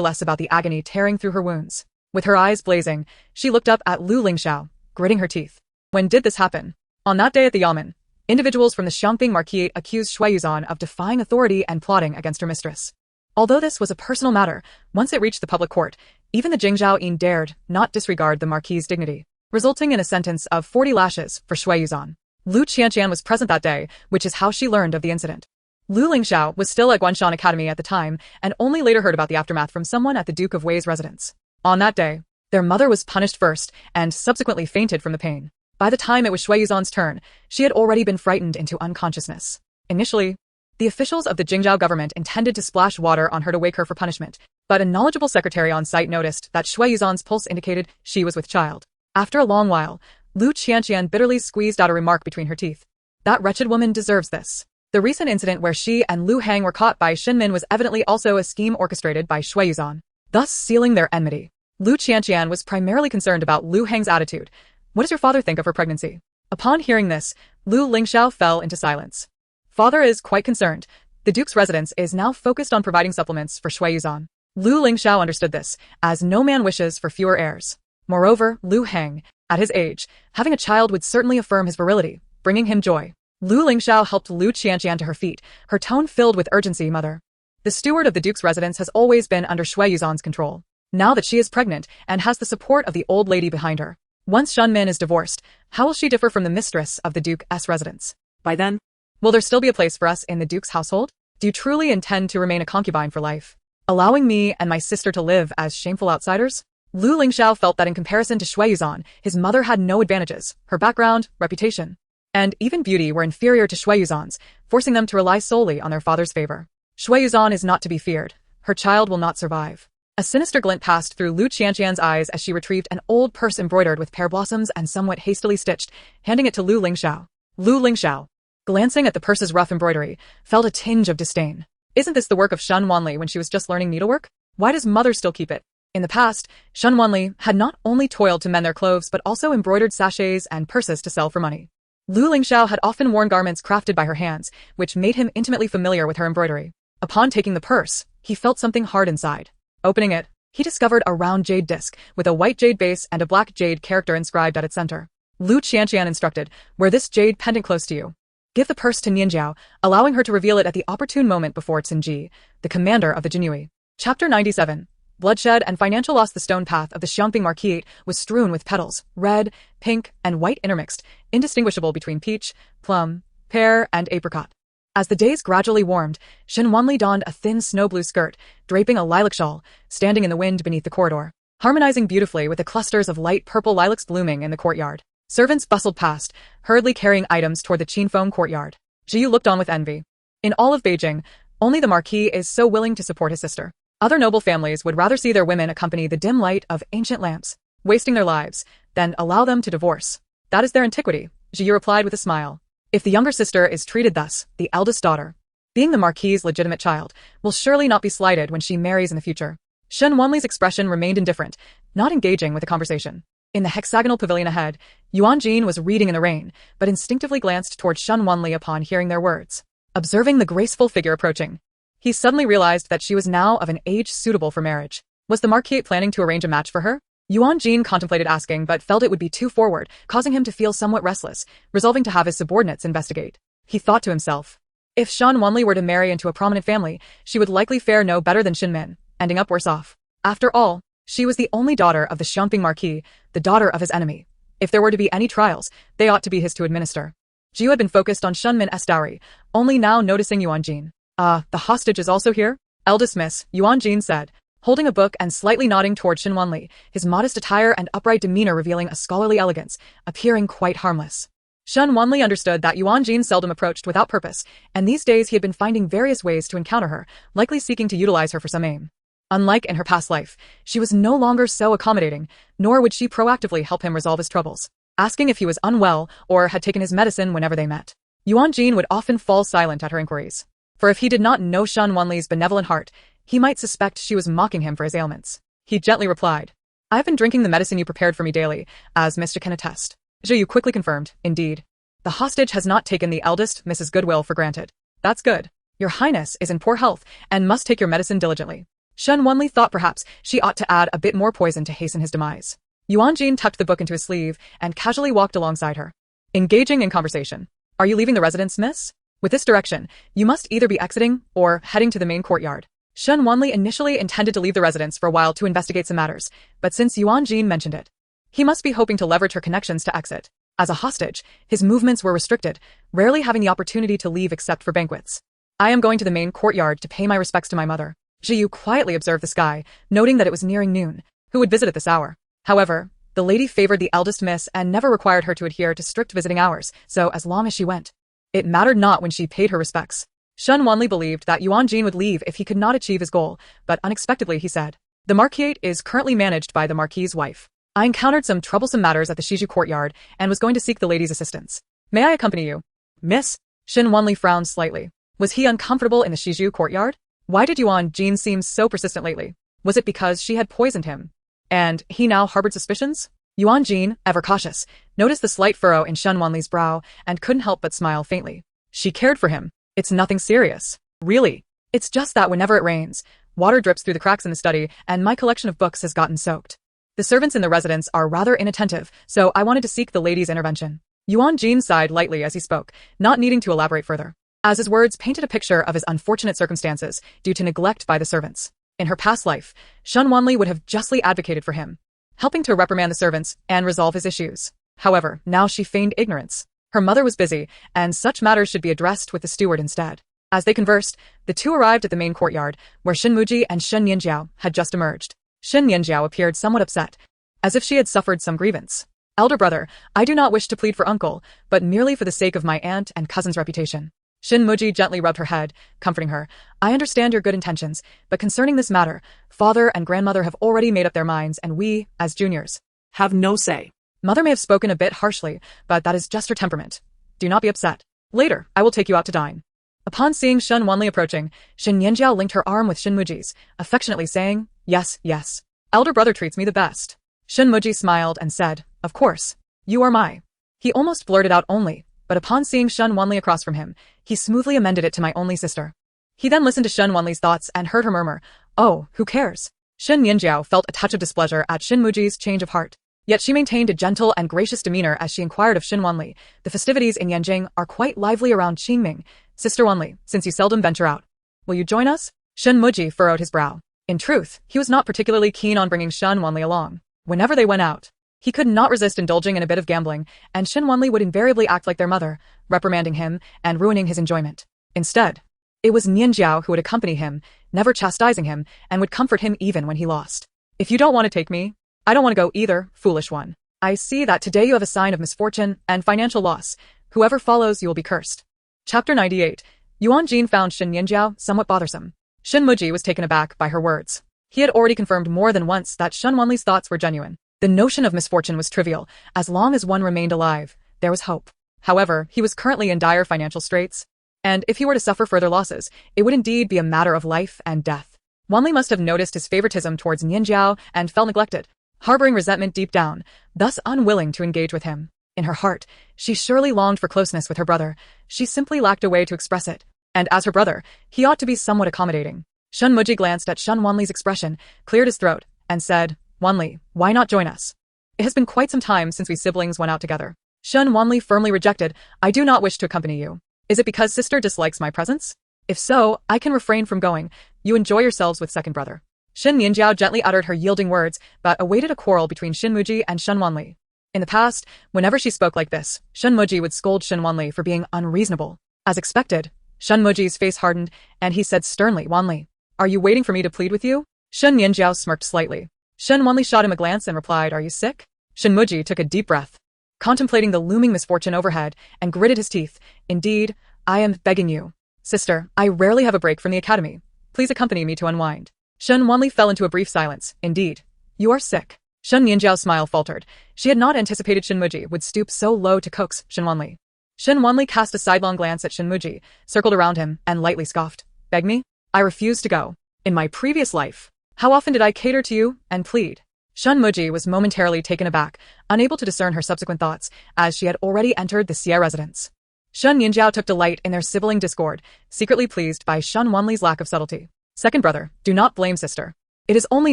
Speaker 1: less about the agony tearing through her wounds. With her eyes blazing, she looked up at Lu Lingxiao, gritting her teeth. "When did this happen?" "On that day at the Yamen. Individuals from the Xiangping Marquis accused Shui Yuzhan of defying authority and plotting against her mistress. Although this was a personal matter, once it reached the public court, even the Jingzhao Yin dared not disregard the Marquis's dignity, resulting in a sentence of 40 lashes for Shui Yuzhan. Lu Qianqian was present that day, which is how she learned of the incident. Lu Lingxiao was still at Guanshan Academy at the time, and only later heard about the aftermath from someone at the Duke of Wei's residence. On that day, their mother was punished first, and subsequently fainted from the pain. By the time it was Shui Yuzhan's turn, she had already been frightened into unconsciousness. Initially, the officials of the Jingzhao government intended to splash water on her to wake her for punishment, but a knowledgeable secretary on site noticed that Shui Yuzhan's pulse indicated she was with child. After a long while, Lu Qianqian bitterly squeezed out a remark between her teeth. That wretched woman deserves this. The recent incident where she and Lu Hang were caught by Shen Min was evidently also a scheme orchestrated by Shui Yuzan, thus sealing their enmity. Lu Qianqian was primarily concerned about Lu Hang's attitude. What does your father think of her pregnancy? Upon hearing this, Lu Lingxiao fell into silence. Father is quite concerned. The Duke's residence is now focused on providing supplements for Shui Yuzan. Lu Lingxiao understood this, as no man wishes for fewer heirs. Moreover, Lu Hang, at his age, having a child would certainly affirm his virility, bringing him joy. Lu Lingxiao helped Lu Qianqian to her feet, her tone filled with urgency. Mother. The steward of the Duke's residence has always been under Shui Yuzan's control. Now that she is pregnant and has the support of the old lady behind her. Once Shen Min is divorced, how will she differ from the mistress of the Duke's residence? By then, will there still be a place for us in the Duke's household? Do you truly intend to remain a concubine for life, allowing me and my sister to live as shameful outsiders? Lu Lingxiao felt that in comparison to Shui Yuzan, his mother had no advantages. Her background, reputation, and even beauty were inferior to Shui Yuzan's, forcing them to rely solely on their father's favor. Shui Yuzan is not to be feared. Her child will not survive. A sinister glint passed through Lu Qianqian's eyes as she retrieved an old purse embroidered with pear blossoms and somewhat hastily stitched, handing it to Lu Lingxiao. Lu Lingxiao, glancing at the purse's rough embroidery, felt a tinge of disdain. Isn't this the work of Shen Wanli when she was just learning needlework? Why does mother still keep it? In the past, Shen Wanli had not only toiled to mend their clothes but also embroidered sachets and purses to sell for money. Lu Lingxiao had often worn garments crafted by her hands, which made him intimately familiar with her embroidery. Upon taking the purse, he felt something hard inside. Opening it, he discovered a round jade disc with a white jade base and a black jade character inscribed at its center. Lu Qianqian instructed, "Wear this jade pendant close to you. Give the purse to Nianjiao," allowing her to reveal it at the opportune moment before Tsinji, the commander of the Jinui. Chapter 97. Bloodshed and financial loss. The stone path of the Xiangping Marquis was strewn with petals, red, pink, and white intermixed, indistinguishable between peach, plum, pear, and apricot. As the days gradually warmed, Shen Wanli donned a thin snow-blue skirt, draping a lilac shawl, standing in the wind beneath the corridor, harmonizing beautifully with the clusters of light purple lilacs blooming in the courtyard. Servants bustled past, hurriedly carrying items toward the Qinfeng courtyard. Zhiyu looked on with envy. In all of Beijing, only the Marquis is so willing to support his sister. Other noble families would rather see their women accompany the dim light of ancient lamps, wasting their lives, than allow them to divorce. That is their antiquity, Zhiyu replied with a smile. If the younger sister is treated thus, the eldest daughter, being the Marquis's legitimate child, will surely not be slighted when she marries in the future. Shen Wanli's expression remained indifferent, not engaging with the conversation. In the hexagonal pavilion ahead, Yuan Gene was reading in the rain, but instinctively glanced toward Shen Wanli upon hearing their words. Observing the graceful figure approaching, he suddenly realized that she was now of an age suitable for marriage. Was the Marquis planning to arrange a match for her? Yuan Gene contemplated asking but felt it would be too forward, causing him to feel somewhat restless, resolving to have his subordinates investigate. He thought to himself, if Shen Wanli were to marry into a prominent family, she would likely fare no better than Shen Min, ending up worse off. After all, she was the only daughter of the Xiangping Marquis, the daughter of his enemy. If there were to be any trials, they ought to be his to administer. Zhiyu had been focused on Shen Min's dowry, only now noticing Yuan Gene. The hostage is also here? Eldest miss, Yuan Gene said, holding a book and slightly nodding toward Shen Wanli, his modest attire and upright demeanor revealing a scholarly elegance, appearing quite harmless. Shen Wanli understood that Yuan Gene seldom approached without purpose, and these days he had been finding various ways to encounter her, likely seeking to utilize her for some aim. Unlike in her past life, she was no longer so accommodating, nor would she proactively help him resolve his troubles, asking if he was unwell or had taken his medicine whenever they met. Yuan Gene would often fall silent at her inquiries, for if he did not know Shen Wanli's benevolent heart, he might suspect she was mocking him for his ailments. He gently replied, "I have been drinking the medicine you prepared for me daily, as Mr. can attest." Zhiyu quickly confirmed, "Indeed. The hostage has not taken the eldest Mrs. Goodwill for granted. That's good. Your Highness is in poor health and must take your medicine diligently." Shen Wanli thought perhaps she ought to add a bit more poison to hasten his demise. Yuan Gene tucked the book into his sleeve and casually walked alongside her, engaging in conversation. "Are you leaving the residence, miss? With this direction, you must either be exiting or heading to the main courtyard." Shen Wanli initially intended to leave the residence for a while to investigate some matters, but since Yuan Gene mentioned it, he must be hoping to leverage her connections to exit. As a hostage, his movements were restricted, rarely having the opportunity to leave except for banquets. "I am going to the main courtyard to pay my respects to my mother." Zhiyu quietly observed the sky, noting that it was nearing noon. Who would visit at this hour? However, the lady favored the eldest miss and never required her to adhere to strict visiting hours, so as long as she went, it mattered not when she paid her respects. Shen Wanli believed that Yuan Gene would leave if he could not achieve his goal, but unexpectedly he said, "The Marquis is currently managed by the Marquis's wife. I encountered some troublesome matters at the Shiju courtyard and was going to seek the lady's assistance. May I accompany you? Miss? Shen Wanli frowned slightly. Was he uncomfortable in the Shiju courtyard? Why did Yuan Gene seem so persistent lately? Was it because she had poisoned him? And he now harbored suspicions? Yuan Gene, ever cautious, noticed the slight furrow in Shen Wanli's brow and couldn't help but smile faintly. She cared for him. It's nothing serious. Really. It's just that whenever it rains, water drips through the cracks in the study and my collection of books has gotten soaked. The servants in the residence are rather inattentive, so I wanted to seek the lady's intervention. Yuan Gene sighed lightly as he spoke, not needing to elaborate further, as his words painted a picture of his unfortunate circumstances due to neglect by the servants. In her past life, Shen Wanli would have justly advocated for him, helping to reprimand the servants and resolve his issues. However, now she feigned ignorance. Her mother was busy, and such matters should be addressed with the steward instead. As they conversed, the two arrived at the main courtyard, where Shen Muji and Shen Nianjiao had just emerged. Shen Nianjiao appeared somewhat upset, as if she had suffered some grievance. Elder brother, I do not wish to plead for uncle, but merely for the sake of my aunt and cousin's reputation. Shen Muji gently rubbed her head, comforting her. I understand your good intentions, but concerning this matter, father and grandmother have already made up their minds and we, as juniors,
Speaker 2: Have no say.
Speaker 1: Mother may have spoken a bit harshly, but that is just her temperament. Do not be upset. Later, I will take you out to dine. Upon seeing Shen Wanli approaching, Shen Nianjiao linked her arm with Shen Muji's, affectionately saying, Yes, yes. Elder brother treats me the best. Shen Muji smiled and said, Of course. You are my. He almost blurted out only, but upon seeing Shen Wanli across from him, he smoothly amended it to my only sister. He then listened to Shen Wanli's thoughts and heard her murmur, Oh, who cares? Shen Nianjiao felt a touch of displeasure at Shen Muji's change of heart. Yet she maintained a gentle and gracious demeanor as she inquired of Shen Wanli. The festivities in Yanjing are quite lively around Qingming. Sister Wanli, since you seldom venture out, will you join us? Shen Muji furrowed his brow. In truth, he was not particularly keen on bringing Shen Wanli along. Whenever they went out, he could not resist indulging in a bit of gambling, and Shen Wanli would invariably act like their mother, reprimanding him and ruining his enjoyment. Instead, it was Nianjiao who would accompany him, never chastising him, and would comfort him even when he lost. If you don't want to take me, I don't want to go either, foolish one. I see that today you have a sign of misfortune and financial loss. Whoever follows you will be cursed. Chapter 98. Yuan Gene found Shen Nianjiao somewhat bothersome. Shen Muji was taken aback by her words. He had already confirmed more than once that Shen Wanli's thoughts were genuine. The notion of misfortune was trivial. As long as one remained alive, there was hope. However, he was currently in dire financial straits, and if he were to suffer further losses, it would indeed be a matter of life and death. Wanli must have noticed his favoritism towards Nianjiao and felt neglected, harboring resentment deep down, thus unwilling to engage with him. In her heart, she surely longed for closeness with her brother. She simply lacked a way to express it. And as her brother, he ought to be somewhat accommodating. Shen Muji glanced at Shen Wanli's expression, cleared his throat, and said, Wanli, why not join us? It has been quite some time since we siblings went out together. Shen Wanli firmly rejected, I do not wish to accompany you. Is it because sister dislikes my presence? If so, I can refrain from going. You enjoy yourselves with second brother. Shen Nianjiao gently uttered her yielding words, but awaited a quarrel between Shen Muji and Shen Wanli. In the past, whenever she spoke like this, Shen Muji would scold Shen Wanli for being unreasonable. As expected, Shen Muji's face hardened, and he said sternly, Wanli, are you waiting for me to plead with you? Shen Nianjiao smirked slightly. Shen Wanli shot him a glance and replied, Are you sick? Shen Muji took a deep breath, contemplating the looming misfortune overhead, and gritted his teeth. Indeed, I am begging you. Sister, I rarely have a break from the academy. Please accompany me to unwind. Shen Wanli fell into a brief silence. Indeed, you are sick. Shen Nianjiao's smile faltered. She had not anticipated Shen Muji would stoop so low to coax Shen Wanli. Shen Wanli cast a sidelong glance at Shen Muji, circled around him, and lightly scoffed. Beg me? I refuse to go. In my previous life, how often did I cater to you and plead? Shen Muji was momentarily taken aback, unable to discern her subsequent thoughts, as she had already entered the Xie residence. Shen Nianjiao took delight in their sibling discord, secretly pleased by Shen Wanli's lack of subtlety. Second brother, do not blame sister. It is only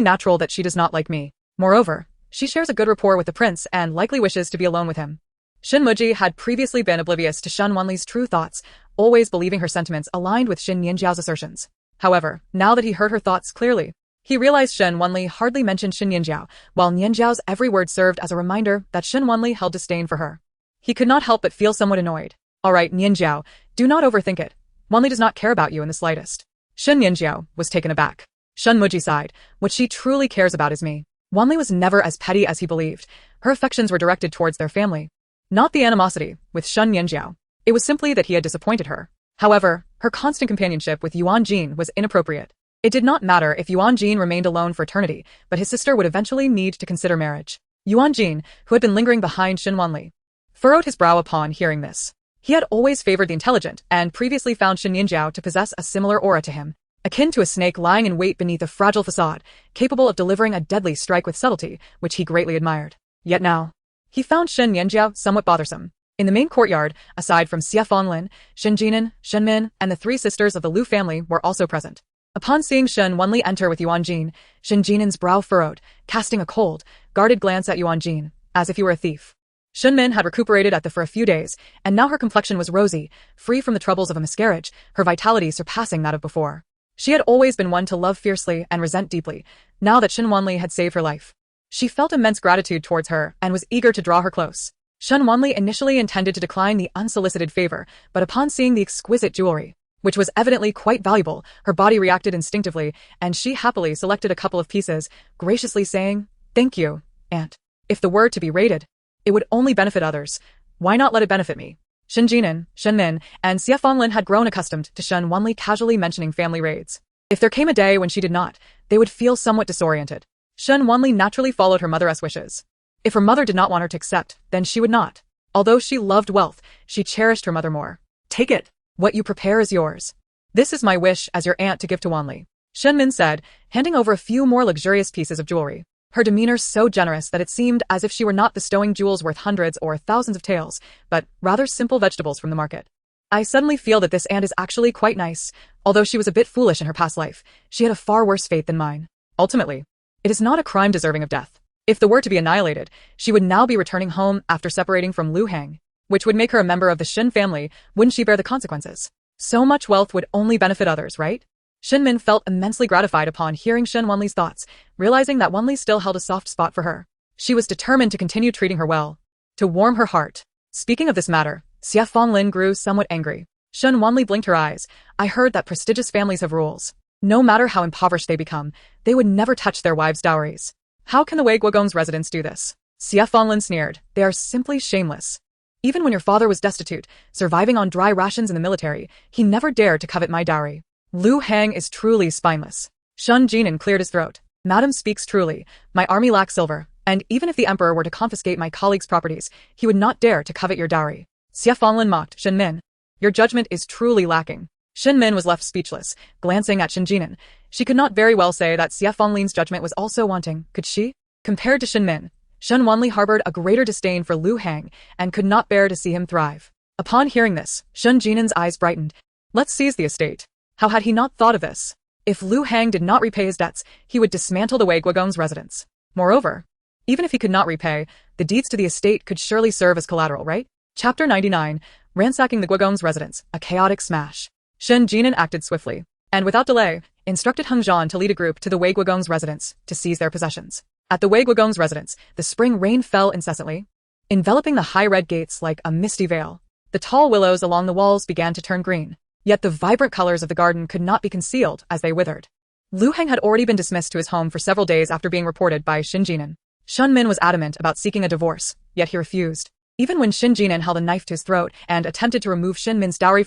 Speaker 1: natural that she does not like me. Moreover, she shares a good rapport with the prince and likely wishes to be alone with him. Shen Muji had previously been oblivious to Shen Wanli's true thoughts, always believing her sentiments aligned with Shen Nianjiao's assertions. However, now that he heard her thoughts clearly, he realized Shen Wanli hardly mentioned Shen Nianjiao, while Nianjiao's every word served as a reminder that Shen Wanli held disdain for her. He could not help but feel somewhat annoyed. All right, Nianjiao, do not overthink it. Wanli does not care about you in the slightest. Shen Nianjiao was taken aback. Shen Muji sighed. What she truly cares about is me. Wanli was never as petty as he believed. Her affections were directed towards their family, not the animosity with Shen Nianjiao. It was simply that he had disappointed her. However, her constant companionship with Yuan Gene was inappropriate. It did not matter if Yuan Gene remained alone for eternity, but his sister would eventually need to consider marriage. Yuan Gene, who had been lingering behind Shen Wanli, furrowed his brow upon hearing this. He had always favored the intelligent and previously found Shen Nianjiao to possess a similar aura to him, akin to a snake lying in wait beneath a fragile facade, capable of delivering a deadly strike with subtlety, which he greatly admired. Yet now, he found Shen Nianjiao somewhat bothersome. In the main courtyard, aside from Xie Fanlin, Shen Jinan, Shen Min, and the three sisters of the Lu family were also present. Upon seeing Shen Wanli enter with Yuan Gene, Shen Jinan's brow furrowed, casting a cold, guarded glance at Yuan Gene, as if he were a thief. Shen Min had recuperated at the for a few days, and now her complexion was rosy, free from the troubles of a miscarriage, her vitality surpassing that of before. She had always been one to love fiercely and resent deeply, now that Shen Wanli had saved her life. She felt immense gratitude towards her and was eager to draw her close. Shen Wanli initially intended to decline the unsolicited favor, but upon seeing the exquisite jewelry, which was evidently quite valuable, her body reacted instinctively, and she happily selected a couple of pieces, graciously saying, "Thank you, Aunt. If the were to be raided, it would only benefit others. Why not let it benefit me?" Shen Jinan, Shen Min, and Xie Fanlin had grown accustomed to Shen Wanli casually mentioning family raids. If there came a day when she did not, they would feel somewhat disoriented. Shen Wanli naturally followed her mother's wishes. If her mother did not want her to accept, then she would not. Although she loved wealth, she cherished her mother more. "Take it. What you prepare is yours. This is my wish as your aunt to give to Wanli," Shen Min said, handing over a few more luxurious pieces of jewelry. Her demeanor so generous that it seemed as if she were not bestowing jewels worth hundreds or thousands of taels, but rather simple vegetables from the market. "I suddenly feel that this aunt is actually quite nice. Although she was a bit foolish in her past life, she had a far worse fate than mine. Ultimately, it is not a crime deserving of death. If the were to be annihilated, she would now be returning home after separating from Lu Hang, which would make her a member of the Shen family. Wouldn't she bear the consequences? So much wealth would only benefit others, right?" Shen Min felt immensely gratified upon hearing Shen Wanli's thoughts, realizing that Wanli still held a soft spot for her. She was determined to continue treating her well, to warm her heart. Speaking of this matter, Xie Fanlin grew somewhat angry. Shen Wanli blinked her eyes. "I heard that prestigious families have rules. No matter how impoverished they become, they would never touch their wives' dowries. How can the Wei Guogong's residents do this?" Xie Fanlin sneered. "They are simply shameless. Even when your father was destitute, surviving on dry rations in the military, he never dared to covet my dowry. Lu Hang is truly spineless." Shen Jinan cleared his throat. "Madam speaks truly. My army lacks silver, and even if the emperor were to confiscate my colleague's properties, he would not dare to covet your dowry." Xie Fanlin mocked. "Shen Min, your judgment is truly lacking." Shen Min was left speechless, glancing at Shen Jinan. She could not very well say that Xie Fanlin's judgment was also wanting, could she? Compared to Shen Min, Shen Wanli harbored a greater disdain for Lu Hang and could not bear to see him thrive. Upon hearing this, Shen Jinan's eyes brightened. Let's seize the estate. How had he not thought of this? If Lu Hang did not repay his debts, he would dismantle the Wei Guogong's residence. Moreover, even if he could not repay, the deeds to the estate could surely serve as collateral, right? Chapter 99, Ransacking the Guogong's residence, a chaotic smash. Shen Jinan acted swiftly, and without delay, instructed Heng Zhan to lead a group to the Wei Guogong's residence to seize their possessions. At the Wei Guogong's residence, the spring rain fell incessantly, enveloping the high red gates like a misty veil. The tall willows along the walls began to turn green, yet the vibrant colors of the garden could not be concealed as they withered. Lu Hang had already been dismissed to his home for several days after being reported by Shen Jinan. Shen Min was adamant about seeking a divorce, yet he refused. Even when Shen Jinan held a knife to his throat and attempted to remove Shen Min's dowry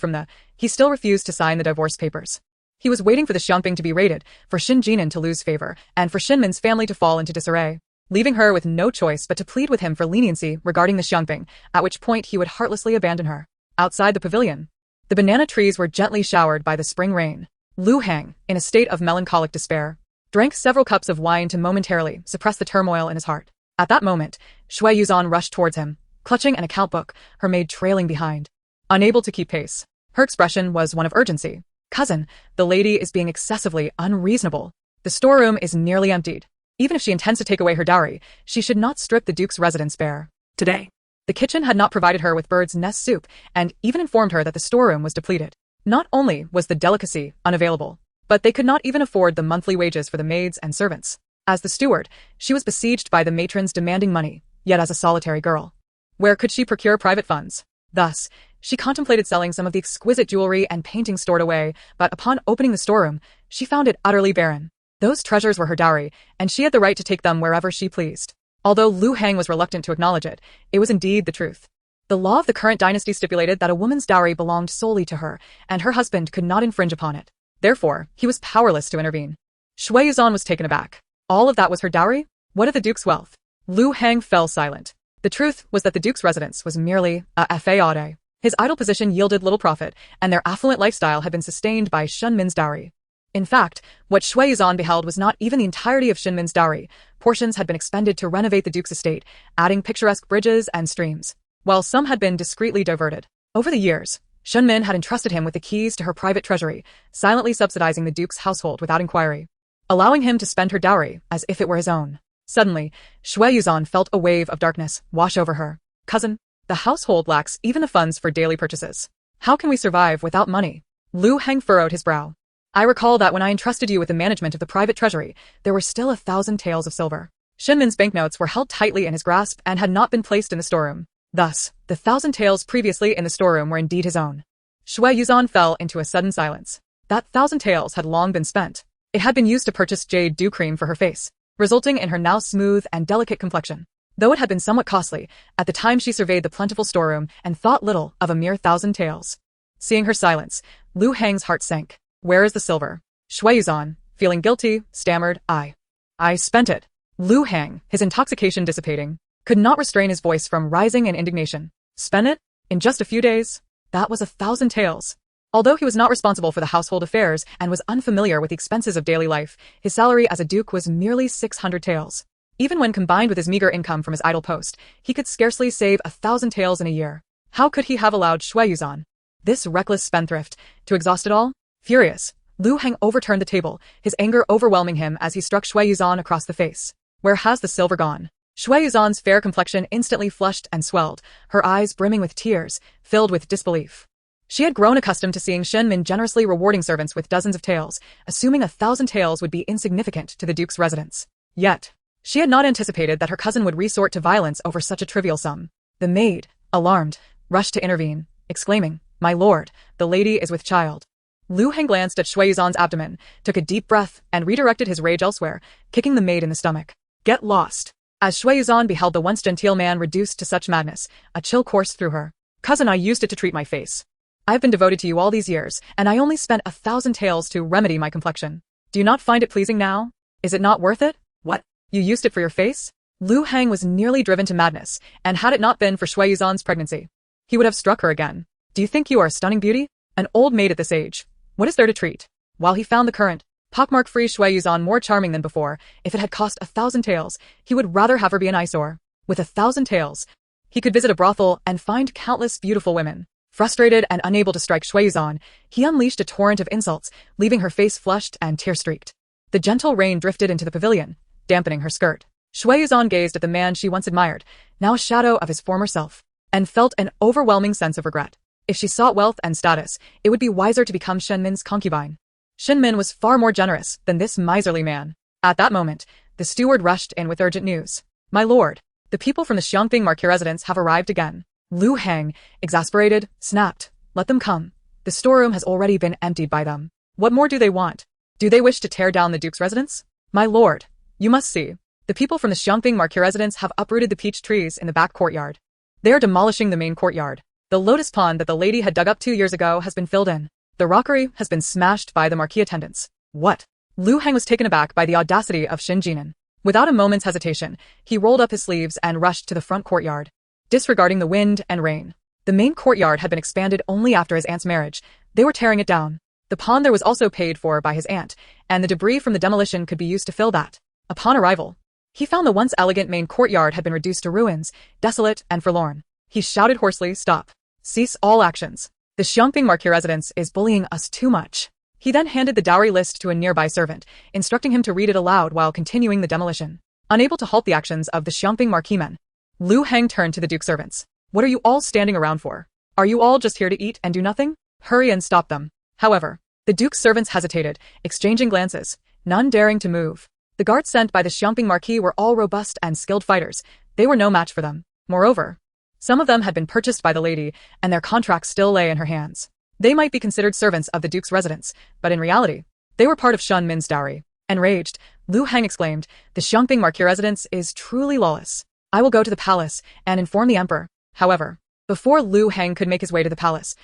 Speaker 1: he still refused to sign the divorce papers. He was waiting for the Xiangping to be raided, for Shen Jinan to lose favor, and for Shen Min's family to fall into disarray, leaving her with no choice but to plead with him for leniency regarding the Xiangping, at which point he would heartlessly abandon her. Outside the pavilion, the banana trees were gently showered by the spring rain. Lu Hang, in a state of melancholic despair, drank several cups of wine to momentarily suppress the turmoil in his heart. At that moment, Shui Yuzhan rushed towards him, clutching an account book, her maid trailing behind. Unable to keep pace, her expression was one of urgency. "Cousin, the lady is being excessively unreasonable. The storeroom is nearly emptied. Even if she intends to take away her dowry, she should not strip the Duke's residence bare. Today, the kitchen had not provided her with bird's nest soup, and even informed her that the storeroom was depleted. Not only was the delicacy unavailable, but they could not even afford the monthly wages for the maids and servants. As the steward, she was besieged by the matrons demanding money, yet as a solitary girl, where could she procure private funds? Thus, she contemplated selling some of the exquisite jewelry and paintings stored away, but upon opening the storeroom, she found it utterly barren. Those treasures were her dowry, and she had the right to take them wherever she pleased. Although Lu Hang was reluctant to acknowledge it, it was indeed the truth. The law of the current dynasty stipulated that a woman's dowry belonged solely to her, and her husband could not infringe upon it. Therefore, he was powerless to intervene. Shui Yuzhan was taken aback. All of that was her dowry? What of the Duke's wealth? Lu Hang fell silent. The truth was that the duke's residence was merely a faade. His idle position yielded little profit, and their affluent lifestyle had been sustained by Shen Min's dowry. In fact, what Shui Yuzhan beheld was not even the entirety of Shen Min's dowry. Portions had been expended to renovate the duke's estate, adding picturesque bridges and streams, while some had been discreetly diverted. Over the years, Shen Min had entrusted him with the keys to her private treasury, silently subsidizing the duke's household without inquiry, allowing him to spend her dowry as if it were his own. Suddenly, Shui Yuzhan felt a wave of darkness wash over her. Cousin, the household lacks even the funds for daily purchases. How can we survive without money? Lu Hang furrowed his brow. I recall that when I entrusted you with the management of the private treasury, there were still 1,000 taels of silver. Shen Min's banknotes were held tightly in his grasp and had not been placed in the storeroom. Thus, the 1,000 taels previously in the storeroom were indeed his own. Shui Yuzhan fell into a sudden silence. That 1,000 taels had long been spent. It had been used to purchase jade dew cream for her face, resulting in her now smooth and delicate complexion. Though it had been somewhat costly, at the time she surveyed the plentiful storeroom and thought little of a mere 1,000 taels. Seeing her silence, Lu Hang's heart sank. Where is the silver? Shui Yuzhan, feeling guilty, stammered, I spent it. Lu Hang, his intoxication dissipating, could not restrain his voice from rising in indignation. Spent it? In just a few days? That was 1,000 taels. Although he was not responsible for the household affairs and was unfamiliar with the expenses of daily life, his salary as a duke was merely 600 taels. Even when combined with his meager income from his idle post, he could scarcely save 1,000 taels in a year. How could he have allowed Shui Yuzhan, this reckless spendthrift, to exhaust it all? Furious, Lu Hang overturned the table, his anger overwhelming him as he struck Shui Yuzhan across the face. Where has the silver gone? Shui Yuzhan's fair complexion instantly flushed and swelled, her eyes brimming with tears, filled with disbelief. She had grown accustomed to seeing Shen Min generously rewarding servants with dozens of taels, assuming 1,000 taels would be insignificant to the duke's residence. Yet, she had not anticipated that her cousin would resort to violence over such a trivial sum. The maid, alarmed, rushed to intervene, exclaiming, My lord, the lady is with child. Lu Hang glanced at Shui Yuzhan's abdomen, took a deep breath, and redirected his rage elsewhere, kicking the maid in the stomach. Get lost. As Shui Yuzhan beheld the once genteel man reduced to such madness, a chill coursed through her. Cousin, I used it to treat my face. I've been devoted to you all these years, and I only spent 1,000 taels to remedy my complexion. Do you not find it pleasing now? Is it not worth it? What? You used it for your face? Lu Hang was nearly driven to madness, and had it not been for Shui Yuzhan's pregnancy, he would have struck her again. Do you think you are a stunning beauty? An old maid at this age. What is there to treat? While he found the current, pockmark-free Shui Yuzhan more charming than before, if it had cost 1,000 taels, he would rather have her be an eyesore. With 1,000 taels, he could visit a brothel and find countless beautiful women. Frustrated and unable to strike Shui Yuzhan, he unleashed a torrent of insults, leaving her face flushed and tear-streaked. The gentle rain drifted into the pavilion, dampening her skirt. Shui Yuzhan gazed at the man she once admired, now a shadow of his former self, and felt an overwhelming sense of regret. If she sought wealth and status, it would be wiser to become Shen Min's concubine. Shen Min was far more generous than this miserly man. At that moment, the steward rushed in with urgent news. My lord, the people from the Xiangping marquis residence have arrived again. Lu Hang, exasperated, snapped. Let them come. The storeroom has already been emptied by them. What more do they want? Do they wish to tear down the duke's residence? My lord, you must see. The people from the Xiangping marquis residence have uprooted the peach trees in the back courtyard. They are demolishing the main courtyard. The lotus pond that the lady had dug up 2 years ago has been filled in. The rockery has been smashed by the marquis attendants. What? Lu Hang was taken aback by the audacity of Shen Jinan. Without a moment's hesitation, he rolled up his sleeves and rushed to the front courtyard. Disregarding the wind and rain, the main courtyard had been expanded only after his aunt's marriage. They were tearing it down. The pond there was also paid for by his aunt, and the debris from the demolition could be used to fill that. Upon arrival, he found the once elegant main courtyard had been reduced to ruins, desolate and forlorn. He shouted hoarsely, Stop. Cease all actions. The Xiangping marquis residence is bullying us too much. He then handed the dowry list to a nearby servant, instructing him to read it aloud while continuing the demolition. Unable to halt the actions of the Xiangping marquis men, Lu Hang turned to the duke's servants. What are you all standing around for? Are you all just here to eat and do nothing? Hurry and stop them. However, the duke's servants hesitated, exchanging glances, none daring to move. The guards sent by the Xiangping marquis were all robust and skilled fighters. They were no match for them. Moreover, some of them had been purchased by the lady, and their contracts still lay in her hands. They might be considered servants of the duke's residence, but in reality, they were part of Shen Min's dowry. Enraged, Lu Hang exclaimed, The Xiangping marquis residence is truly lawless. I will go to the palace and inform the emperor. However, before Lu Hang could make his way to the palace,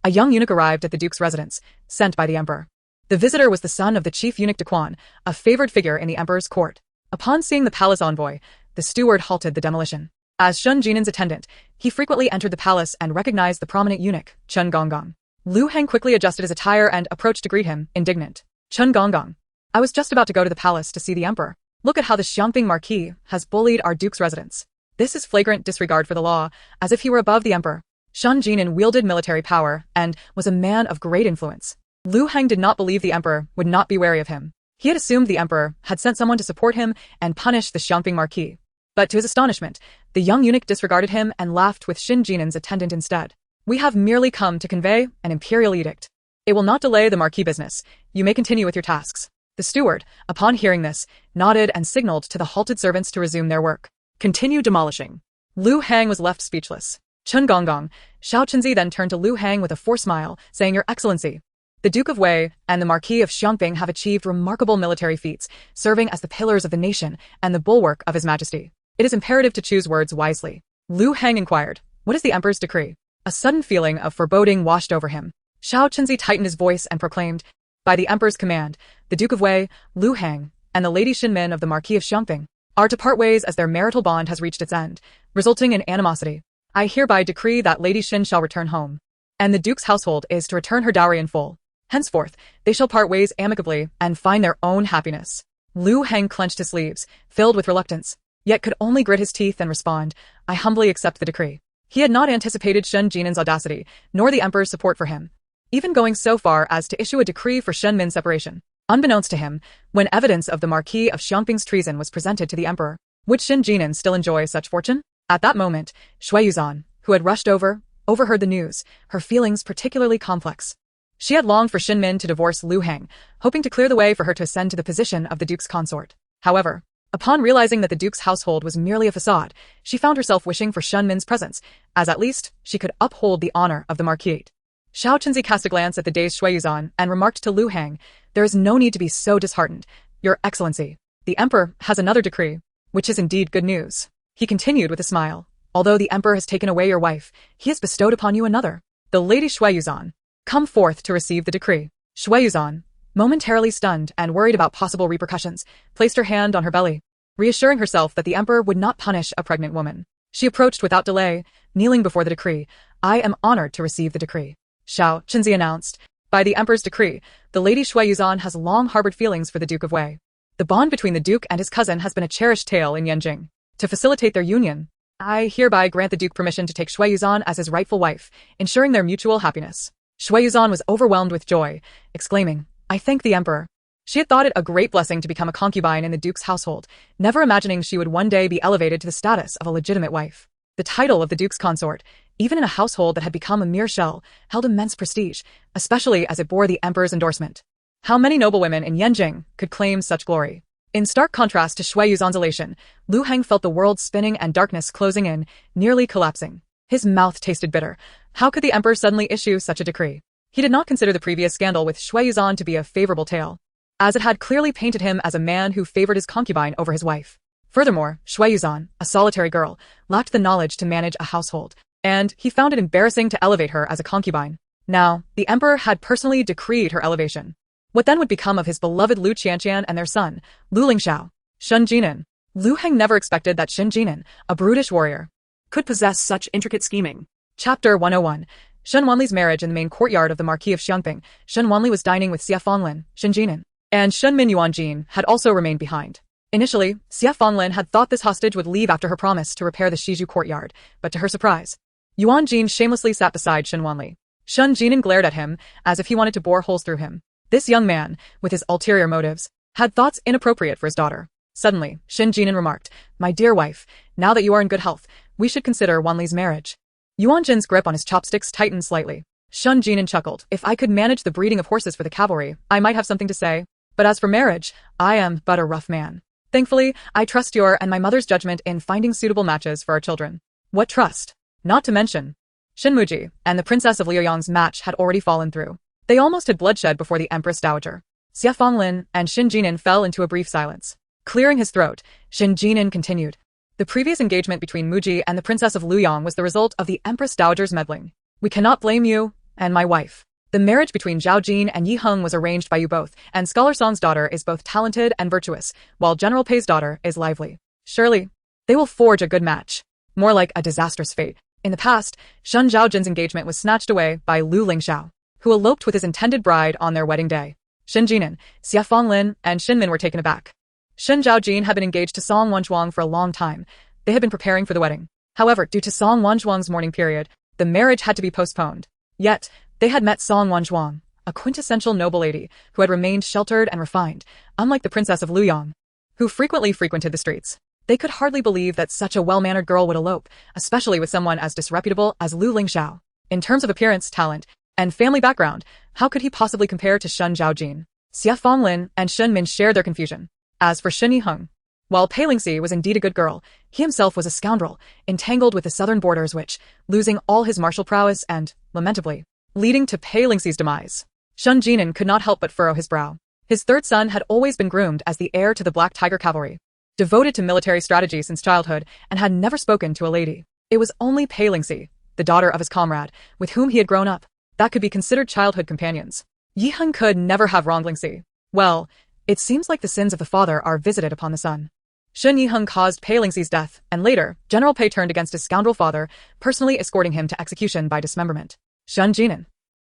Speaker 1: a young eunuch arrived at the duke's residence, sent by the emperor. The visitor was the son of the chief eunuch De Quan, a favored figure in the emperor's court. Upon seeing the palace envoy, the steward halted the demolition. As Shen Jinan's attendant, he frequently entered the palace and recognized the prominent eunuch, Chen Gonggong. Lu Heng quickly adjusted his attire and approached to greet him, indignant. Chen Gonggong. I was just about to go to the palace to see the emperor. Look at how the Xiangping Marquis has bullied our duke's residence. This is flagrant disregard for the law, as if he were above the emperor. Shen Jinan wielded military power and was a man of great influence. Lu Heng did not believe the emperor would not be wary of him. He had assumed the emperor had sent someone to support him and punish the Xiangping Marquis. But to his astonishment, the young eunuch disregarded him and laughed with Shen Jinan's attendant instead. We have merely come to convey an imperial edict. It will not delay the Marquis business. You may continue with your tasks. The steward, upon hearing this, nodded and signaled to the halted servants to resume their work.
Speaker 2: Continue demolishing.
Speaker 1: Lu Heng was left speechless. Chen Gonggong, Xiao Chenzi then turned to Lu Heng with a forced smile, saying, Your Excellency, the Duke of Wei and the Marquis of Xiangping have achieved remarkable military feats, serving as the pillars of the nation and the bulwark of His Majesty. It is imperative to choose words wisely. Lu Heng inquired, What is the emperor's decree? A sudden feeling of foreboding washed over him. Xiao Chenzi tightened his voice and proclaimed, By the emperor's command, the Duke of Wei, Lu Heng, and the Lady Xinmin of the Marquis of Xiangping are to part ways as their marital bond has reached its end, resulting in animosity. I hereby decree that Lady Xin shall return home, and the Duke's household is to return her dowry in full. Henceforth, they shall part ways amicably and find their own happiness. Lu Heng clenched his sleeves, filled with reluctance, yet could only grit his teeth and respond, I humbly accept the decree. He had not anticipated Shen Jinan's audacity, nor the emperor's support for him, even going so far as to issue a decree for Shen Min's separation. Unbeknownst to him, when evidence of the Marquis of Xiangping's treason was presented to the emperor, would Shen Jinan still enjoy such fortune? At that moment, Shui Yuzhan, who had rushed overheard the news, her feelings particularly complex. She had longed for Shen Min to divorce Lu Heng, hoping to clear the way for her to ascend to the position of the duke's consort. However, upon realizing that the duke's household was merely a facade, she found herself wishing for Shen Min's presence, as at least she could uphold the honor of the marquisate. Xiao Chenzi cast a glance at the dazed Shui Yuzhan and remarked to Lu Heng, There is no need to be so disheartened, Your Excellency. The emperor has another decree, which is indeed good news. He continued with a smile. Although the emperor has taken away your wife, he has bestowed upon you another, the Lady Shui Yuzhan. Come forth to receive the decree. Shui Yuzhan, momentarily stunned and worried about possible repercussions, placed her hand on her belly, reassuring herself that the emperor would not punish a pregnant woman. She approached without delay, kneeling before the decree. I am honored to receive the decree. Xiao Chenzi announced. By the emperor's decree, the Lady Shui Yuzhan has long harbored feelings for the Duke of Wei. The bond between the duke and his cousin has been a cherished tale in Yanjing. To facilitate their union, I hereby grant the duke permission to take Shui Yuzhan as his rightful wife, ensuring their mutual happiness. Shui Yuzhan was overwhelmed with joy, exclaiming, I thank the emperor. She had thought it a great blessing to become a concubine in the duke's household, never imagining she would one day be elevated to the status of a legitimate wife. The title of the duke's consort, even in a household that had become a mere shell, held immense prestige, especially as it bore the emperor's endorsement. How many noblewomen in Yanjing could claim such glory? In stark contrast to Shui Yuzhan's elation, Lu Heng felt the world spinning and darkness closing in, nearly collapsing. His mouth tasted bitter. How could the emperor suddenly issue such a decree? He did not consider the previous scandal with Shui Yuzhan to be a favorable tale, as it had clearly painted him as a man who favored his concubine over his wife. Furthermore, Shui Yuzhan, a solitary girl, lacked the knowledge to manage a household, and he found it embarrassing to elevate her as a concubine. Now, the emperor had personally decreed her elevation. What then would become of his beloved Lu Qianqian and their son, Lu Lingxiao? Shen Jinan. Lu Heng never expected that Shen Jinan, a brutish warrior,
Speaker 2: could possess such intricate scheming.
Speaker 1: Chapter 101. Shen Wanli's marriage in the main courtyard of the Marquis of Xiangping. Shen Wanli was dining with Xie Fanglin, Shen Jinan, and Shen Min. Yuan Gene had also remained behind. Initially, Xie Fanglin had thought this hostage would leave after her promise to repair the Shizhu courtyard, but to her surprise, Yuan Gene shamelessly sat beside Shen Wanli. Shen Jinan glared at him, as if he wanted to bore holes through him. This young man, with his ulterior motives, had thoughts inappropriate for his daughter. Suddenly, Shen Jinan remarked, My dear wife, now that you are in good health, we should consider Wanli's marriage. Yuan Jin's grip on his chopsticks tightened slightly. Shen Jinan chuckled. If I could manage the breeding of horses for the cavalry, I might have something to say. But as for marriage, I am but a rough man. Thankfully, I trust your and my mother's judgment in finding suitable matches for our children. What trust? Not to mention, Shen Muji and the princess of Liuyang's match had already fallen through. They almost had bloodshed before the Empress Dowager. Xie Fanglin and Shen Jinan fell into a brief silence. Clearing his throat, Shen Jinan continued. The previous engagement between Muji and the princess of Luyang was the result of the Empress Dowager's meddling. We cannot blame you and my wife. The marriage between Zhao Jin and Yi Heng was arranged by you both, and Scholar Song's daughter is both talented and virtuous, while General Pei's daughter is lively. Surely, They will forge a good match. More like a disastrous fate. In the past, Shen Zhaojin's engagement was snatched away by Lu Lingxiao, who eloped with his intended bride on their wedding day. Shen Jinan, Xia Fonglin, and Shen Min were taken aback. Shen Zhaojin had been engaged to Song Wanzhuang for a long time. They had been preparing for the wedding. However, due to Song Wanzhuang's mourning period, the marriage had to be postponed. Yet, they had met Song Wanzhuang, a quintessential noble lady who had remained sheltered and refined, unlike the princess of Luyang, who frequently frequented the streets. They could hardly believe that such a well-mannered girl would elope, especially with someone as disreputable as Lu Lingxiao. In terms of appearance, talent, and family background, how could he possibly compare to Shen Zhaojin? Xia Fonglin and Shen Min shared their confusion. As for Shen Yiheng, while Pei Lingxi was indeed a good girl, he himself was a scoundrel, entangled with the southern borders which, losing all his martial prowess and, lamentably, leading to Pei Lingxi's demise. Shen Jinan could not help but furrow his brow. His third son had always been groomed as the heir to the Black Tiger Cavalry, devoted to military strategy since childhood, and had never spoken to a lady. It was only Pei Lingxi, the daughter of his comrade, with whom he had grown up, that could be considered childhood companions. Yiheng could never have wronged Lingxi. Well, it seems like the sins of the father are visited upon the son. Shen Yiheng caused Pei Lingxi's death, and later, General Pei turned against his scoundrel father, personally escorting him to execution by dismemberment. Shen Jinan.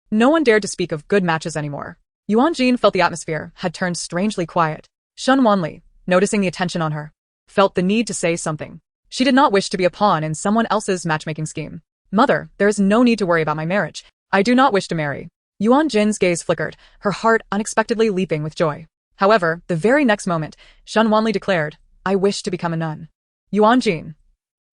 Speaker 1: No one dared to speak of good matches anymore. Yuan Gene felt the atmosphere had turned strangely quiet. Shen Wanli, noticing the attention on her, felt the need to say something. She did not wish to be a pawn in someone else's matchmaking scheme. Mother, there is no need to worry about my marriage. I do not wish to marry. Yuan Jin's gaze flickered, her heart unexpectedly leaping with joy. However, the very next moment, Shen Wanli declared, I wish to become a nun. Yuan Gene.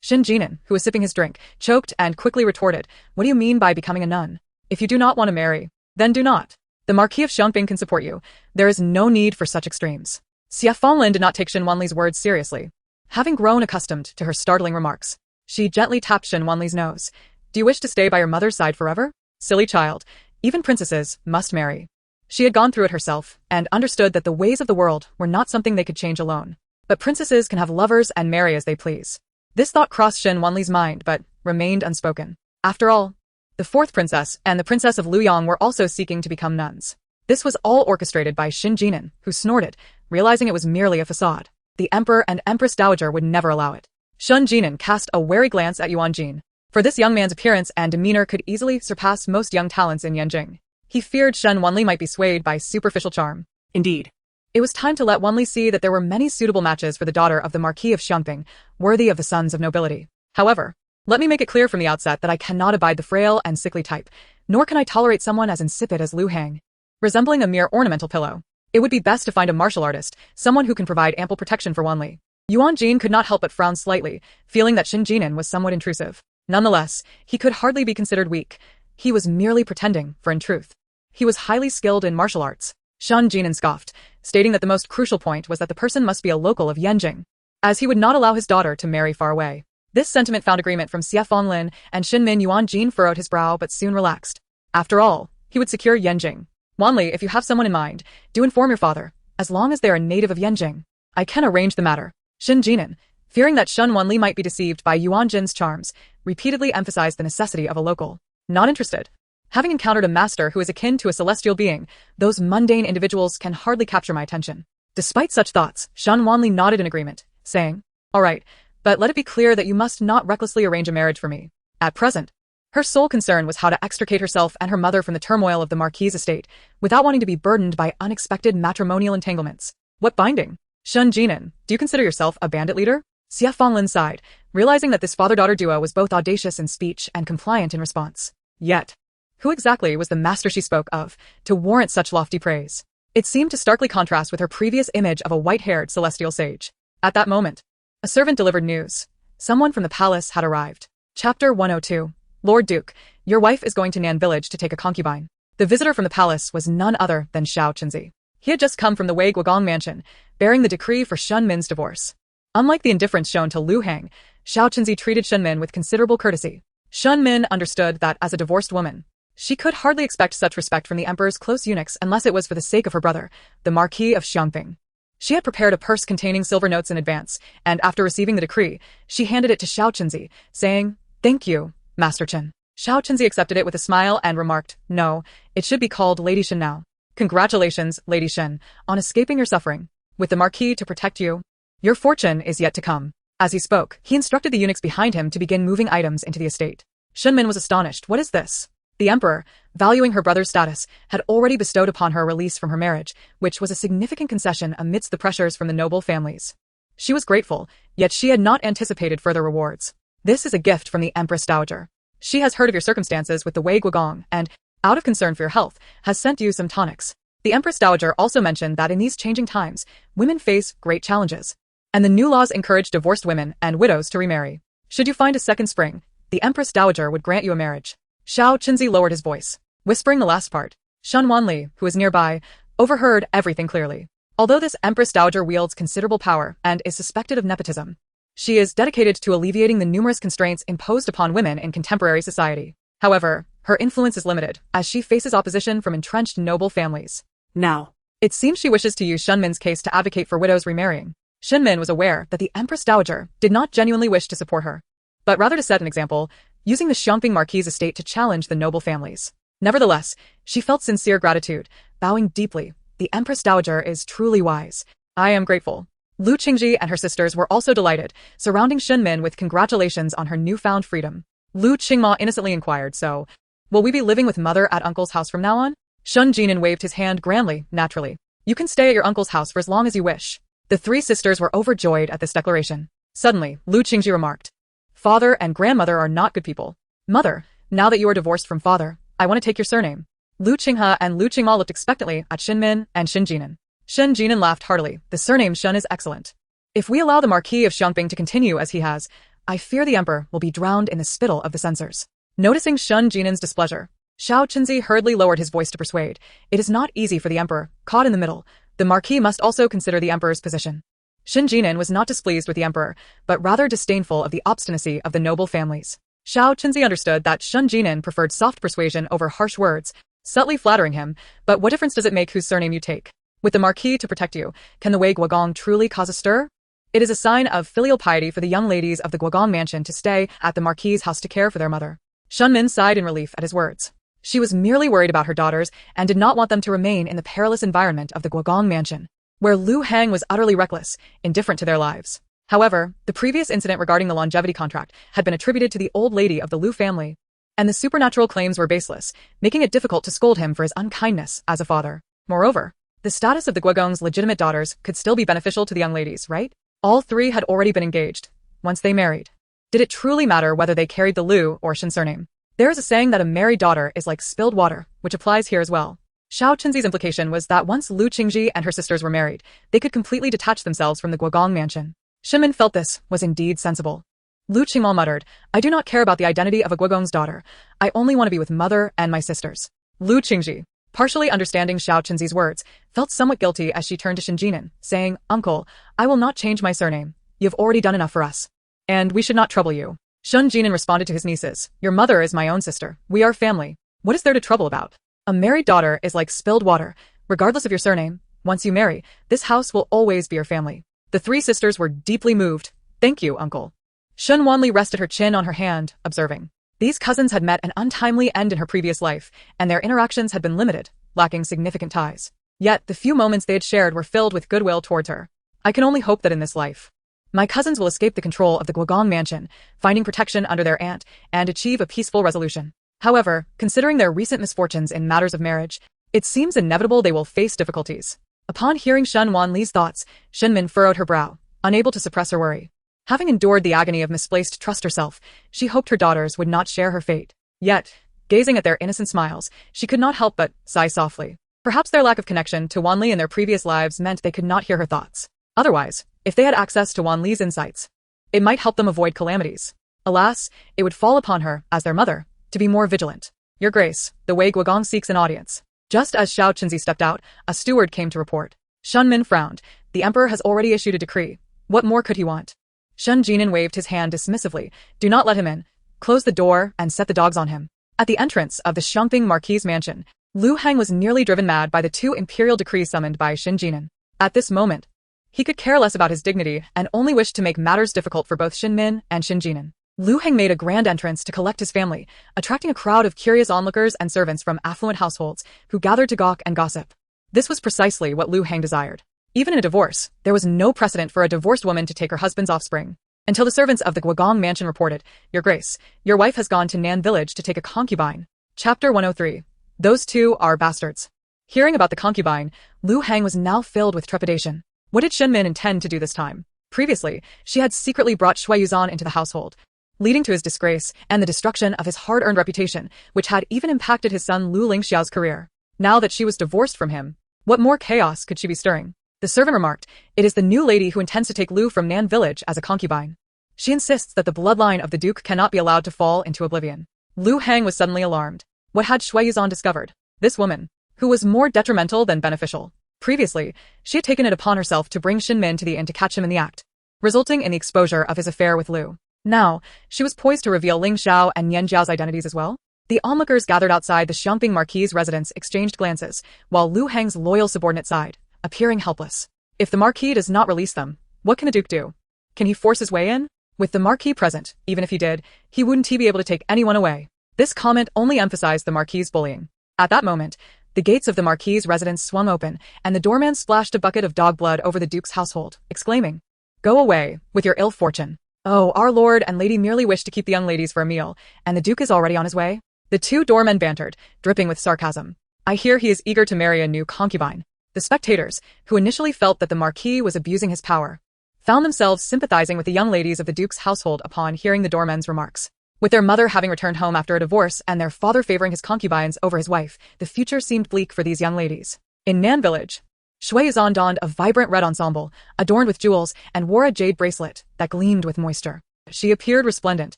Speaker 1: Shen Jinan, who was sipping his drink, choked and quickly retorted, what do you mean by becoming a nun? If you do not want to marry, then do not. The Marquis of Xiangping can support you. There is no need for such extremes. Xia Fonglin did not take Shen Wanli's words seriously. Having grown accustomed to her startling remarks, she gently tapped Shen Wanli's nose. Do you wish to stay by your mother's side forever? Silly child. Even princesses must marry. She had gone through it herself, and understood that the ways of the world were not something they could change alone. But princesses can have lovers and marry as they please. This thought crossed Shen Wanli's mind but remained unspoken. After all, the fourth princess and the princess of Luyang were also seeking to become nuns. This was all orchestrated by Shen Jinan, who snorted, realizing it was merely a facade. The emperor and empress dowager would never allow it. Shen Jinan cast a wary glance at Yuan Gene, for this young man's appearance and demeanor could easily surpass most young talents in Yanjing. He feared Shen Wanli might be swayed by superficial charm. Indeed, it was time to let Wanli see that there were many suitable matches for the daughter of the Marquis of Xiangping, worthy of the sons of nobility. However, let me make it clear from the outset that I cannot abide the frail and sickly type, nor can I tolerate someone as insipid as Lu Hang, resembling a mere ornamental pillow. It would be best to find a martial artist, someone who can provide ample protection for Wanli. Yuan Gene could not help but frown slightly, feeling that Shen Jinan was somewhat intrusive. Nonetheless, he could hardly be considered weak. He was merely pretending, for in truth, he was highly skilled in martial arts. Shen Jinan scoffed, stating that the most crucial point was that the person must be a local of Yanjing, as he would not allow his daughter to marry far away. This sentiment found agreement from Xia Fonglin and Shen Min. Yuan Gene furrowed his brow but soon relaxed. After all, he would secure Yanjing. Wanli, if you have someone in mind, do inform your father, as long as they are a native of Yanjing. I can arrange the matter. Shen Jinan, fearing that Shen Wanli might be deceived by Yuan Jin's charms, repeatedly emphasized the necessity of a local. Not interested. Having encountered a master who is akin to a celestial being, those mundane individuals can hardly capture my attention. Despite such thoughts, Shen Wanli nodded in agreement, saying, all right, but let it be clear that you must not recklessly arrange a marriage for me. At present, her sole concern was how to extricate herself and her mother from the turmoil of the Marquis' estate, without wanting to be burdened by unexpected matrimonial entanglements. What binding? Shen Jinan, do you consider yourself a bandit leader? Xia Fonglin sighed, realizing that this father-daughter duo was both audacious in speech and compliant in response. Yet, who exactly was the master she spoke of, to warrant such lofty praise? It seemed to starkly contrast with her previous image of a white-haired celestial sage. At that moment, a servant delivered news. Someone from the palace had arrived. Chapter 102. Lord Duke, your wife is going to Nan village to take a concubine. The visitor from the palace was none other than Xiao Chenzi. He had just come from the Wei Guogong mansion, bearing the decree for Shen Min's divorce. Unlike the indifference shown to Lu Hang, Xiao Chenzi treated Shen Min with considerable courtesy. Shen Min understood that as a divorced woman, she could hardly expect such respect from the emperor's close eunuchs unless it was for the sake of her brother, the Marquis of Xiangping. She had prepared a purse containing silver notes in advance, and after receiving the decree, she handed it to Xiao Chenzi, saying, thank you, Master Chen. Xiao Chenzi accepted it with a smile and remarked, no, it should be called Lady Shen now. Congratulations, Lady Shen, on escaping your suffering. With the Marquis to protect you, your fortune is yet to come. As he spoke, he instructed the eunuchs behind him to begin moving items into the estate. Shen Min was astonished. What is this? The emperor, valuing her brother's status, had already bestowed upon her a release from her marriage, which was a significant concession amidst the pressures from the noble families. She was grateful, yet she had not anticipated further rewards. This is a gift from the Empress Dowager. She has heard of your circumstances with the Wei Guogong and, out of concern for your health, has sent you some tonics. The Empress Dowager also mentioned that in these changing times, women face great challenges, and the new laws encourage divorced women and widows to remarry. Should you find a second spring, the Empress Dowager would grant you a marriage. Xiao Qinzi lowered his voice, whispering the last part. Shen Wanli, who was nearby, overheard everything clearly. Although this Empress Dowager wields considerable power and is suspected of nepotism, she is dedicated to alleviating the numerous constraints imposed upon women in contemporary society. However, her influence is limited, as she faces opposition from entrenched noble families.
Speaker 2: Now,
Speaker 1: it seems she wishes to use Shen Min's case to advocate for widows remarrying. Shen Min was aware that the Empress Dowager did not genuinely wish to support her, but rather to set an example, using the Xiangping Marquis' estate to challenge the noble families. Nevertheless, she felt sincere gratitude, bowing deeply. The Empress Dowager is truly wise. I am grateful. Lu Qingji and her sisters were also delighted, surrounding Shen Min with congratulations on her newfound freedom. Lu Qingma innocently inquired, so, will we be living with mother at uncle's house from now on? Shen Jinan waved his hand grandly, naturally. You can stay at your uncle's house for as long as you wish. The three sisters were overjoyed at this declaration. Suddenly, Lu Qingji remarked, Father and grandmother are not good people. Mother, now that you are divorced from father, I want to take your surname. Lu Qinghe and Lu Qingma looked expectantly at Shen Min and Shen Jinan. Shen Jinan laughed heartily. The surname Shen is excellent. If we allow the Marquis of Xiangping to continue as he has, I fear the emperor will be drowned in the spittle of the censors. Noticing Shen Jinan's displeasure, Xiao Qinzi hurriedly lowered his voice to persuade. It is not easy for the emperor, caught in the middle. The Marquis must also consider the emperor's position. Shen Jinan was not displeased with the emperor, but rather disdainful of the obstinacy of the noble families. Xiao Qinzi understood that Shen Jinan preferred soft persuasion over harsh words, subtly flattering him, but what difference does it make whose surname you take? With the Marquis to protect you, can the Wei Guogong truly cause a stir? It is a sign of filial piety for the young ladies of the Guogong mansion to stay at the Marquis' house to care for their mother. Shen Min sighed in relief at his words. She was merely worried about her daughters and did not want them to remain in the perilous environment of the Guogong mansion, where Lu Hang was utterly reckless, indifferent to their lives. However, the previous incident regarding the longevity contract had been attributed to the old lady of the Lu family, and the supernatural claims were baseless, making it difficult to scold him for his unkindness as a father. Moreover, the status of the Guogong's legitimate daughters could still be beneficial to the young ladies, right? All three had already been engaged, once they married. Did it truly matter whether they carried the Lu or Shen surname? There is a saying that a married daughter is like spilled water, which applies here as well. Xiao Qinzi's implication was that once Lu Qingji and her sisters were married, they could completely detach themselves from the Guogong mansion. Shen Min felt this was indeed sensible. Lu Qingma muttered, I do not care about the identity of a Guogong's daughter. I only want to be with mother and my sisters. Lu Qingji, partially understanding Xiao Qinzi's words, felt somewhat guilty as she turned to Shen Jinan, saying, Uncle, I will not change my surname. You've already done enough for us. And we should not trouble you. Shen Jinan responded to his nieces, Your mother is my own sister. We are family. What is there to trouble about? A married daughter is like spilled water. Regardless of your surname, once you marry, this house will always be your family. The three sisters were deeply moved. Thank you, uncle. Shen Wanli rested her chin on her hand, observing. These cousins had met an untimely end in her previous life, and their interactions had been limited, lacking significant ties. Yet, the few moments they had shared were filled with goodwill towards her. I can only hope that in this life, my cousins will escape the control of the Guogong mansion, finding protection under their aunt, and achieve a peaceful resolution. However, considering their recent misfortunes in matters of marriage, it seems inevitable they will face difficulties. Upon hearing Shen Wanli's thoughts, Shen Min furrowed her brow, unable to suppress her worry. Having endured the agony of misplaced trust herself, she hoped her daughters would not share her fate. Yet, gazing at their innocent smiles, she could not help but sigh softly. Perhaps their lack of connection to Wanli in their previous lives meant they could not hear her thoughts. Otherwise, if they had access to Wanli's insights, it might help them avoid calamities. Alas, it would fall upon her, as their mother, to be more vigilant. Your Grace, the Wei Guogong seeks an audience. Just as Xiao Qinzi stepped out, a steward came to report. Shen Min frowned. The emperor has already issued a decree. What more could he want? Shen Jinan waved his hand dismissively. Do not let him in. Close the door and set the dogs on him. At the entrance of the Xiangping Marquis' mansion, Lu Hang was nearly driven mad by the two imperial decrees summoned by Shen Jinan. At this moment, he could care less about his dignity and only wished to make matters difficult for both Shen Min and Shen Jinan. Lu Hang made a grand entrance to collect his family, attracting a crowd of curious onlookers and servants from affluent households who gathered to gawk and gossip. This was precisely what Lu Hang desired. Even in a divorce, there was no precedent for a divorced woman to take her husband's offspring. until the servants of the Guogong mansion reported, "Your Grace, your wife has gone to Nan village to take a concubine." Chapter 103. Those two are bastards. Hearing about the concubine, Lu Hang was now filled with trepidation. What did Shen Min intend to do this time? Previously, she had secretly brought Shui Yuzan into the household, leading to his disgrace and the destruction of his hard-earned reputation, which had even impacted his son Lu Lingxiao's career. Now that she was divorced from him, what more chaos could she be stirring? The servant remarked, "It is the new lady who intends to take Lu from Nan village as a concubine. She insists that the bloodline of the duke cannot be allowed to fall into oblivion." Lu Hang was suddenly alarmed. What had Shui Yuzan discovered? This woman, who was more detrimental than beneficial. Previously, she had taken it upon herself to bring Shen Min to the inn to catch him in the act, resulting in the exposure of his affair with Lu. Now, she was poised to reveal Ling Xiao and Nianjiao's identities as well. The onlookers gathered outside the Xiangping Marquis' residence exchanged glances, while Lu Hang's loyal subordinate sighed, appearing helpless. If the Marquis does not release them, what can the Duke do? Can he force his way in? With the Marquis present, even if he did, he wouldn't be able to take anyone away. This comment only emphasized the Marquis' bullying. At that moment, the gates of the Marquis' residence swung open, and the doorman splashed a bucket of dog blood over the Duke's household, exclaiming, "Go away, with your ill fortune. Oh, our lord and lady merely wish to keep the young ladies for a meal, and the Duke is already on his way." The two doormen bantered, dripping with sarcasm. "I hear he is eager to marry a new concubine." The spectators, who initially felt that the Marquis was abusing his power, found themselves sympathizing with the young ladies of the Duke's household upon hearing the doormen's remarks. With their mother having returned home after a divorce and their father favoring his concubines over his wife, the future seemed bleak for these young ladies. In Nan village, Shui Yuzan donned a vibrant red ensemble, adorned with jewels, and wore a jade bracelet that gleamed with moisture. She appeared resplendent,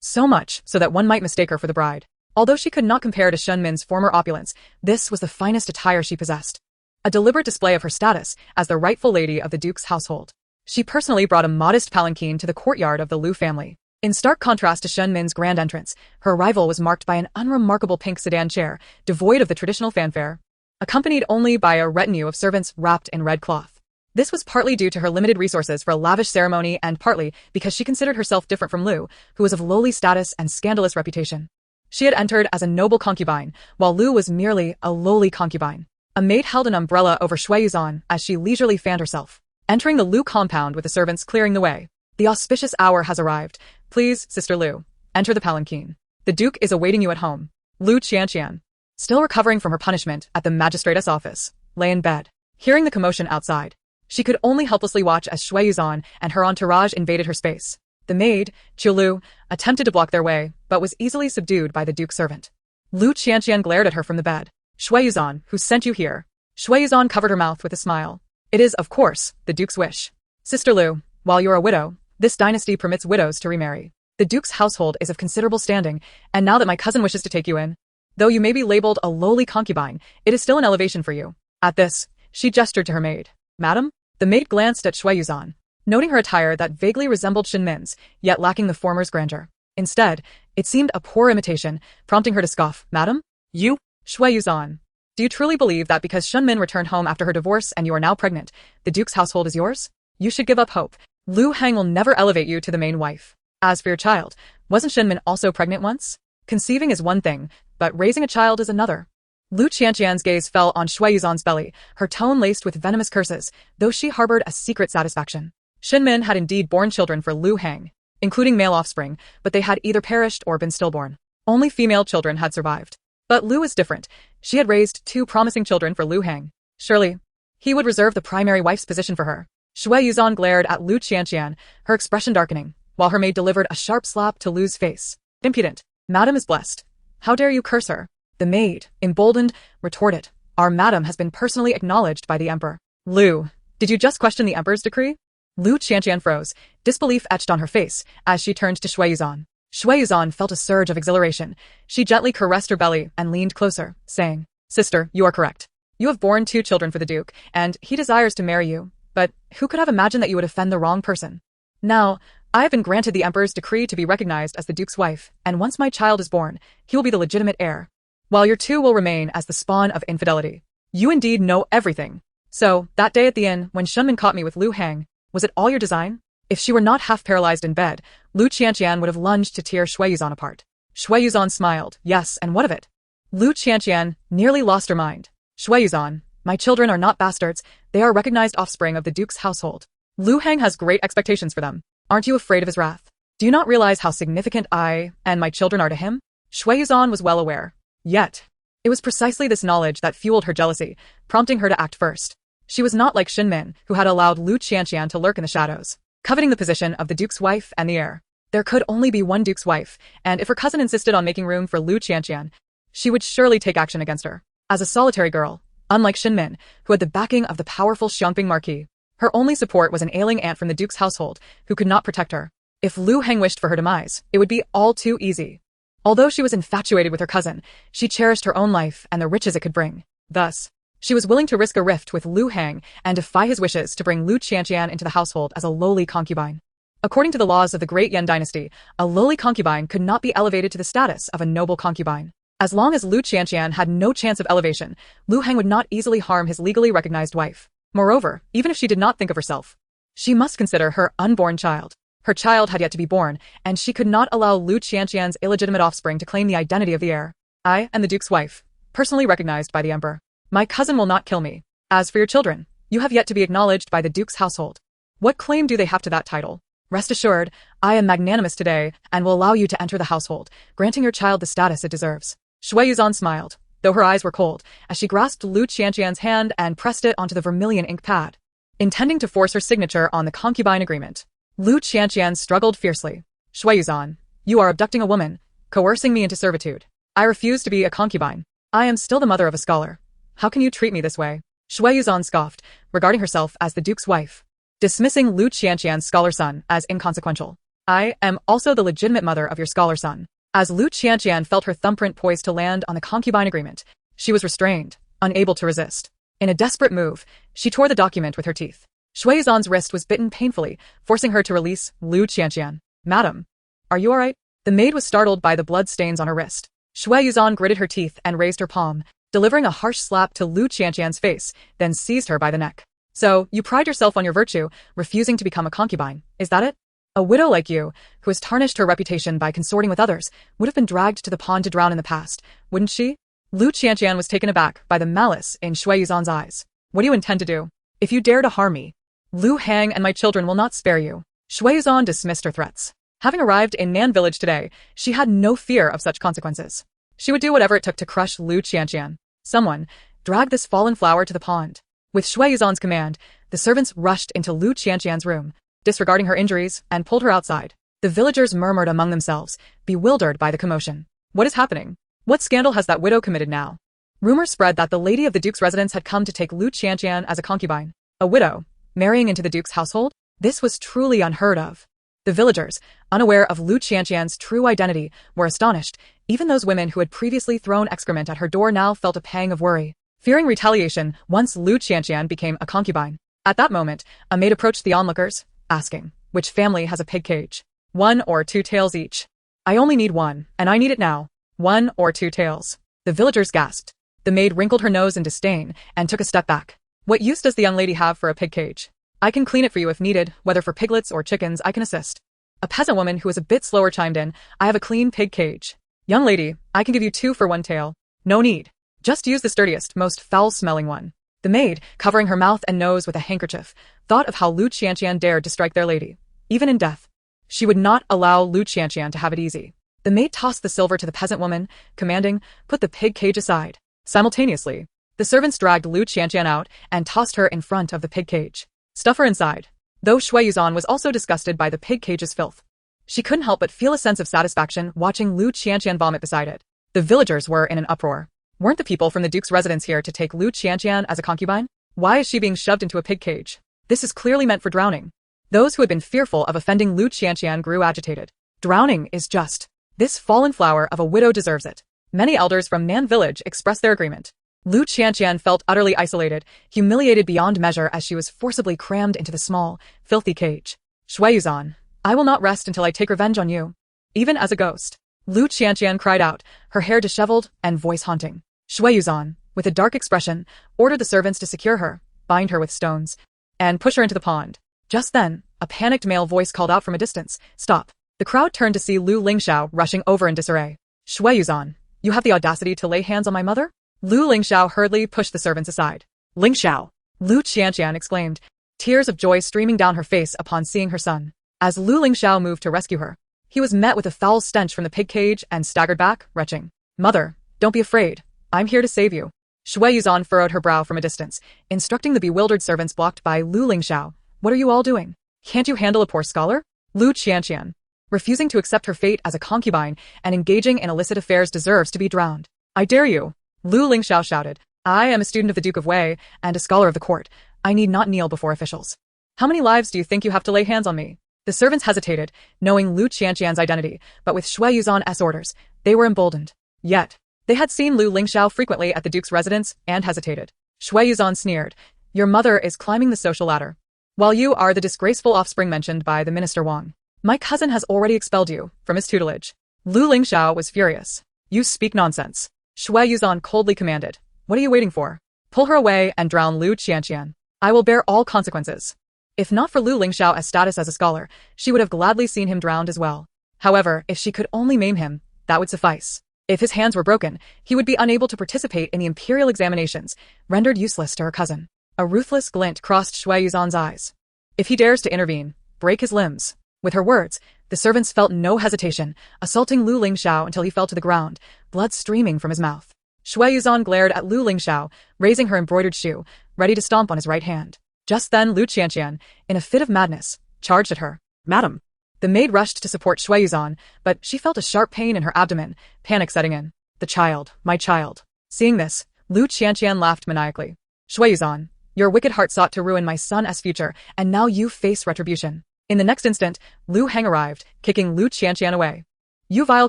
Speaker 1: so much so that one might mistake her for the bride. Although she could not compare to Shen Min's former opulence, this was the finest attire she possessed. A deliberate display of her status as the rightful lady of the Duke's household. She personally brought a modest palanquin to the courtyard of the Lu family. In stark contrast to Shen Min's grand entrance, her arrival was marked by an unremarkable pink sedan chair, devoid of the traditional fanfare, accompanied only by a retinue of servants wrapped in red cloth. This was partly due to her limited resources for a lavish ceremony and partly because she considered herself different from Lu, who was of lowly status and scandalous reputation. She had entered as a noble concubine, while Lu was merely a lowly concubine. A maid held an umbrella over Shui Yuzan as she leisurely fanned herself, entering the Lu compound with the servants clearing the way. "The auspicious hour has arrived. Please, Sister Lu, enter the palanquin. The Duke is awaiting you at home." Lu Qianqian, still recovering from her punishment at the magistrate's office, lay in bed. Hearing the commotion outside, she could only helplessly watch as Shui Yuzan and her entourage invaded her space. The maid, Qiu Lu, attempted to block their way, but was easily subdued by the Duke's servant. Lu Qianqian glared at her from the bed. "Shui Yuzan, who sent you here?" Shui Yuzan covered her mouth with a smile. "It is, of course, the Duke's wish. Sister Lu, while you're a widow, this dynasty permits widows to remarry. The Duke's household is of considerable standing, and now that my cousin wishes to take you in, though you may be labeled a lowly concubine, it is still an elevation for you." At this, she gestured to her maid. "Madam?" The maid glanced at Shui Yuzan, noting her attire that vaguely resembled Shen Min's, yet lacking the former's grandeur. Instead, it seemed a poor imitation, prompting her to scoff. "Madam? You?" Shui Yuzan. "Do you truly believe that because Shen Min returned home after her divorce and you are now pregnant, the Duke's household is yours? You should give up hope. Lu Hang will never elevate you to the main wife. As for your child, wasn't Shen Min also pregnant once? Conceiving is one thing, but raising a child is another." Lu Qianqian's gaze fell on Shui Yuzan's belly, her tone laced with venomous curses, though she harbored a secret satisfaction. Shen Min had indeed borne children for Lu Hang, including male offspring, but they had either perished or been stillborn. Only female children had survived. But Lu was different. She had raised two promising children for Lu Hang. Surely, he would reserve the primary wife's position for her. Shui Yuzan glared at Lu Qianqian, her expression darkening, while her maid delivered a sharp slap to Lu's face. "Impudent. Madam is blessed. How dare you curse her?" The maid, emboldened, retorted. "Our madam has been personally acknowledged by the emperor." "Lu, did you just question the emperor's decree?" Lu Qianqian froze, disbelief etched on her face, as she turned to Shui Yuzan. Shui Yuzan felt a surge of exhilaration. She gently caressed her belly and leaned closer, saying, "Sister, you are correct. You have borne two children for the Duke, and he desires to marry you. But who could have imagined that you would offend the wrong person? Now, I have been granted the emperor's decree to be recognized as the Duke's wife, and once my child is born, he will be the legitimate heir, while your two will remain as the spawn of infidelity. You indeed know everything. So, that day at the inn, when Shen Min caught me with Lu Hang, was it all your design?" If she were not half paralyzed in bed, Lu Qianqian would have lunged to tear Shui Yuzan apart. Shui Yuzan smiled. "Yes, and what of it?" Lu Qianqian nearly lost her mind. "Shui Yuzan, my children are not bastards, they are recognized offspring of the Duke's household. Lu Hang has great expectations for them. Aren't you afraid of his wrath? Do you not realize how significant I and my children are to him? Shui Yuzhan was well aware. Yet, it was precisely this knowledge that fueled her jealousy, prompting her to act first. She was not like Shen Min, who had allowed Lu Qianqian to lurk in the shadows, coveting the position of the duke's wife and the heir. There could only be one duke's wife, and if her cousin insisted on making room for Lu Qianqian, she would surely take action against her. As a solitary girl, unlike Shen Min, who had the backing of the powerful Xiongping Marquis, her only support was an ailing aunt from the duke's household, who could not protect her. If Lu Heng wished for her demise, it would be all too easy. Although she was infatuated with her cousin, she cherished her own life and the riches it could bring. Thus, she was willing to risk a rift with Lu Heng and defy his wishes to bring Lu Qianqian into the household as a lowly concubine. According to the laws of the Great Yan dynasty, a lowly concubine could not be elevated to the status of a noble concubine. As long as Lu Qianqian had no chance of elevation, Lu Heng would not easily harm his legally recognized wife. Moreover, even if she did not think of herself, she must consider her unborn child. Her child had yet to be born, and she could not allow Lu Qianqian's illegitimate offspring to claim the identity of the heir. I am the duke's wife, personally recognized by the emperor. My cousin will not kill me. As for your children, you have yet to be acknowledged by the duke's household. What claim do they have to that title? Rest assured, I am magnanimous today and will allow you to enter the household, granting your child the status it deserves. Shui Yuzhan smiled, though her eyes were cold, as she grasped Lu Qianqian's hand and pressed it onto the vermilion ink pad, intending to force her signature on the concubine agreement. Lu Qianqian struggled fiercely. Shui Yuzhan, you are abducting a woman, coercing me into servitude. I refuse to be a concubine. I am still the mother of a scholar. How can you treat me this way? Shui Yuzhan scoffed, regarding herself as the duke's wife, dismissing Lu Qianqian's scholar son as inconsequential. I am also the legitimate mother of your scholar son. As Lu Qianqian felt her thumbprint poised to land on the concubine agreement, she was restrained, unable to resist. In a desperate move, she tore the document with her teeth. Shui Yuzhan's wrist was bitten painfully, forcing her to release Lu Qianqian. Madam, are you all right? The maid was startled by the blood stains on her wrist. Shui Yuzhan gritted her teeth and raised her palm, delivering a harsh slap to Lu Qianqian's face, then seized her by the neck. So, you pride yourself on your virtue, refusing to become a concubine, is that it? A widow like you, who has tarnished her reputation by consorting with others, would have been dragged to the pond to drown in the past, wouldn't she? Lu Qianqian was taken aback by the malice in Shui Yuzhan's eyes. What do you intend to do? If you dare to harm me, Lu Heng and my children will not spare you. Shui Yuzhan dismissed her threats. Having arrived in Nan village today, she had no fear of such consequences. She would do whatever it took to crush Lu Qianqian. Someone, drag this fallen flower to the pond. With Shui Yuzhan's command, the servants rushed into Lu Qianqian's room, disregarding her injuries, and pulled her outside. The villagers murmured among themselves, bewildered by the commotion. What is happening? What scandal has that widow committed now? Rumors spread that the lady of the duke's residence had come to take Lu Qianqian as a concubine. A widow, marrying into the duke's household? This was truly unheard of. The villagers, unaware of Lu Qianqian's true identity, were astonished. Even those women who had previously thrown excrement at her door now felt a pang of worry, fearing retaliation once Lu Qianqian became a concubine. At that moment, a maid approached the onlookers, asking, which family has a pig cage? 1 or 2 tails each. I only need one, and I need it now. 1 or 2 tails. The villagers gasped. The maid wrinkled her nose in disdain and took a step back. What use does the young lady have for a pig cage? I can clean it for you if needed, whether for piglets or chickens, I can assist. A peasant woman who was a bit slower chimed in, I have a clean pig cage. Young lady, I can give you 2 for 1 tail. No need. Just use the sturdiest, most foul-smelling one. The maid, covering her mouth and nose with a handkerchief, thought of how Lu Qianqian dared to strike their lady. Even in death, she would not allow Lu Qianqian to have it easy. The maid tossed the silver to the peasant woman, commanding, put the pig cage aside. Simultaneously, the servants dragged Lu Qianqian out and tossed her in front of the pig cage. Stuff her inside. Though Shui Yuzhan was also disgusted by the pig cage's filth, she couldn't help but feel a sense of satisfaction watching Lu Qianqian vomit beside it. The villagers were in an uproar. Weren't the people from the duke's residence here to take Lu Qianqian as a concubine? Why is she being shoved into a pig cage? This is clearly meant for drowning. Those who had been fearful of offending Lu Qianqian grew agitated. Drowning is just. This fallen flower of a widow deserves it. Many elders from Nan village expressed their agreement. Lu Qianqian felt utterly isolated, humiliated beyond measure as she was forcibly crammed into the small, filthy cage. Shui Yuzhan, I will not rest until I take revenge on you. Even as a ghost. Lu Qianqian cried out, her hair disheveled and voice haunting. Shui Yuzhan, with a dark expression, ordered the servants to secure her, bind her with stones, and push her into the pond. Just then, a panicked male voice called out from a distance, stop. The crowd turned to see Lu Lingxiao rushing over in disarray. Shui Yuzhan, you have the audacity to lay hands on my mother? Lu Lingxiao hurriedly pushed the servants aside. Lingxiao! Lu Qianqian exclaimed, tears of joy streaming down her face upon seeing her son. As Lu Lingxiao moved to rescue her, he was met with a foul stench from the pig cage and staggered back, retching. Mother, don't be afraid. I'm here to save you. Shui Yuzhan furrowed her brow from a distance, instructing the bewildered servants blocked by Lu Lingxiao. What are you all doing? Can't you handle a poor scholar? Lu Qianqian, refusing to accept her fate as a concubine and engaging in illicit affairs, deserves to be drowned. I dare you. Lu Lingxiao shouted. I am a student of the Duke of Wei and a scholar of the court. I need not kneel before officials. How many lives do you think you have to lay hands on me? The servants hesitated, knowing Lu Qianqian's identity, but with Shui Yuzhan's orders, they were emboldened. Yet, they had seen Lu Lingxiao frequently at the Duke's residence and hesitated. Shui Yuzhan sneered. Your mother is climbing the social ladder, while you are the disgraceful offspring mentioned by the Minister Wang. My cousin has already expelled you from his tutelage. Lu Lingxiao was furious. You speak nonsense. Shui Yuzhan coldly commanded. What are you waiting for? Pull her away and drown Lu Qianqian. I will bear all consequences. If not for Lu Lingxiao's status as a scholar, she would have gladly seen him drowned as well. However, if she could only maim him, that would suffice. If his hands were broken, he would be unable to participate in the imperial examinations, rendered useless to her cousin. A ruthless glint crossed Shui Yuzhan's eyes. If he dares to intervene, break his limbs. With her words, the servants felt no hesitation, assaulting Lu Lingxiao until he fell to the ground, blood streaming from his mouth. Shui Yuzhan glared at Lu Lingxiao, raising her embroidered shoe, ready to stomp on his right hand. Just then Lu Qianqian, in a fit of madness, charged at her. Madam. The maid rushed to support Shui Yuzhan, but she felt a sharp pain in her abdomen, panic setting in. The child, my child. Seeing this, Lu Qianqian laughed maniacally. Shui Yuzhan, your wicked heart sought to ruin my son's future, and now you face retribution. In the next instant, Lu Heng arrived, kicking Lu Qianqian away. You vile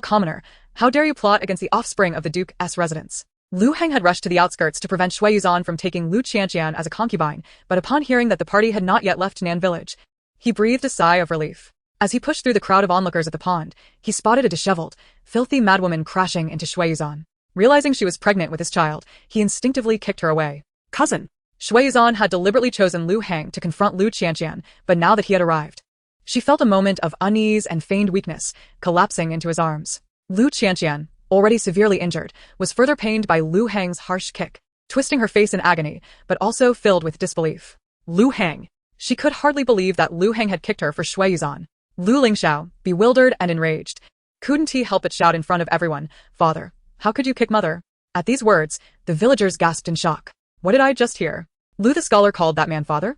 Speaker 1: commoner, how dare you plot against the offspring of the Duke's residence? Lu Heng had rushed to the outskirts to prevent Shui Yuzhan from taking Lu Qianqian as a concubine, but upon hearing that the party had not yet left Nan village, he breathed a sigh of relief. As he pushed through the crowd of onlookers at the pond, he spotted a disheveled, filthy madwoman crashing into Shui Yuzhan. Realizing she was pregnant with his child, he instinctively kicked her away. Cousin! Shui Yuzhan had deliberately chosen Lu Heng to confront Lu Qianqian, but now that he had arrived, she felt a moment of unease and feigned weakness, collapsing into his arms. Lu Qianqian, already severely injured, was further pained by Lu Heng's harsh kick, twisting her face in agony, but also filled with disbelief. Lu Heng! She could hardly believe that Lu Heng had kicked her for Shui Yuzhan. Lu Lingxiao, bewildered and enraged, couldn't he help but shout in front of everyone, Father, how could you kick mother? At these words, the villagers gasped in shock. What did I just hear? Lu the scholar called that man father?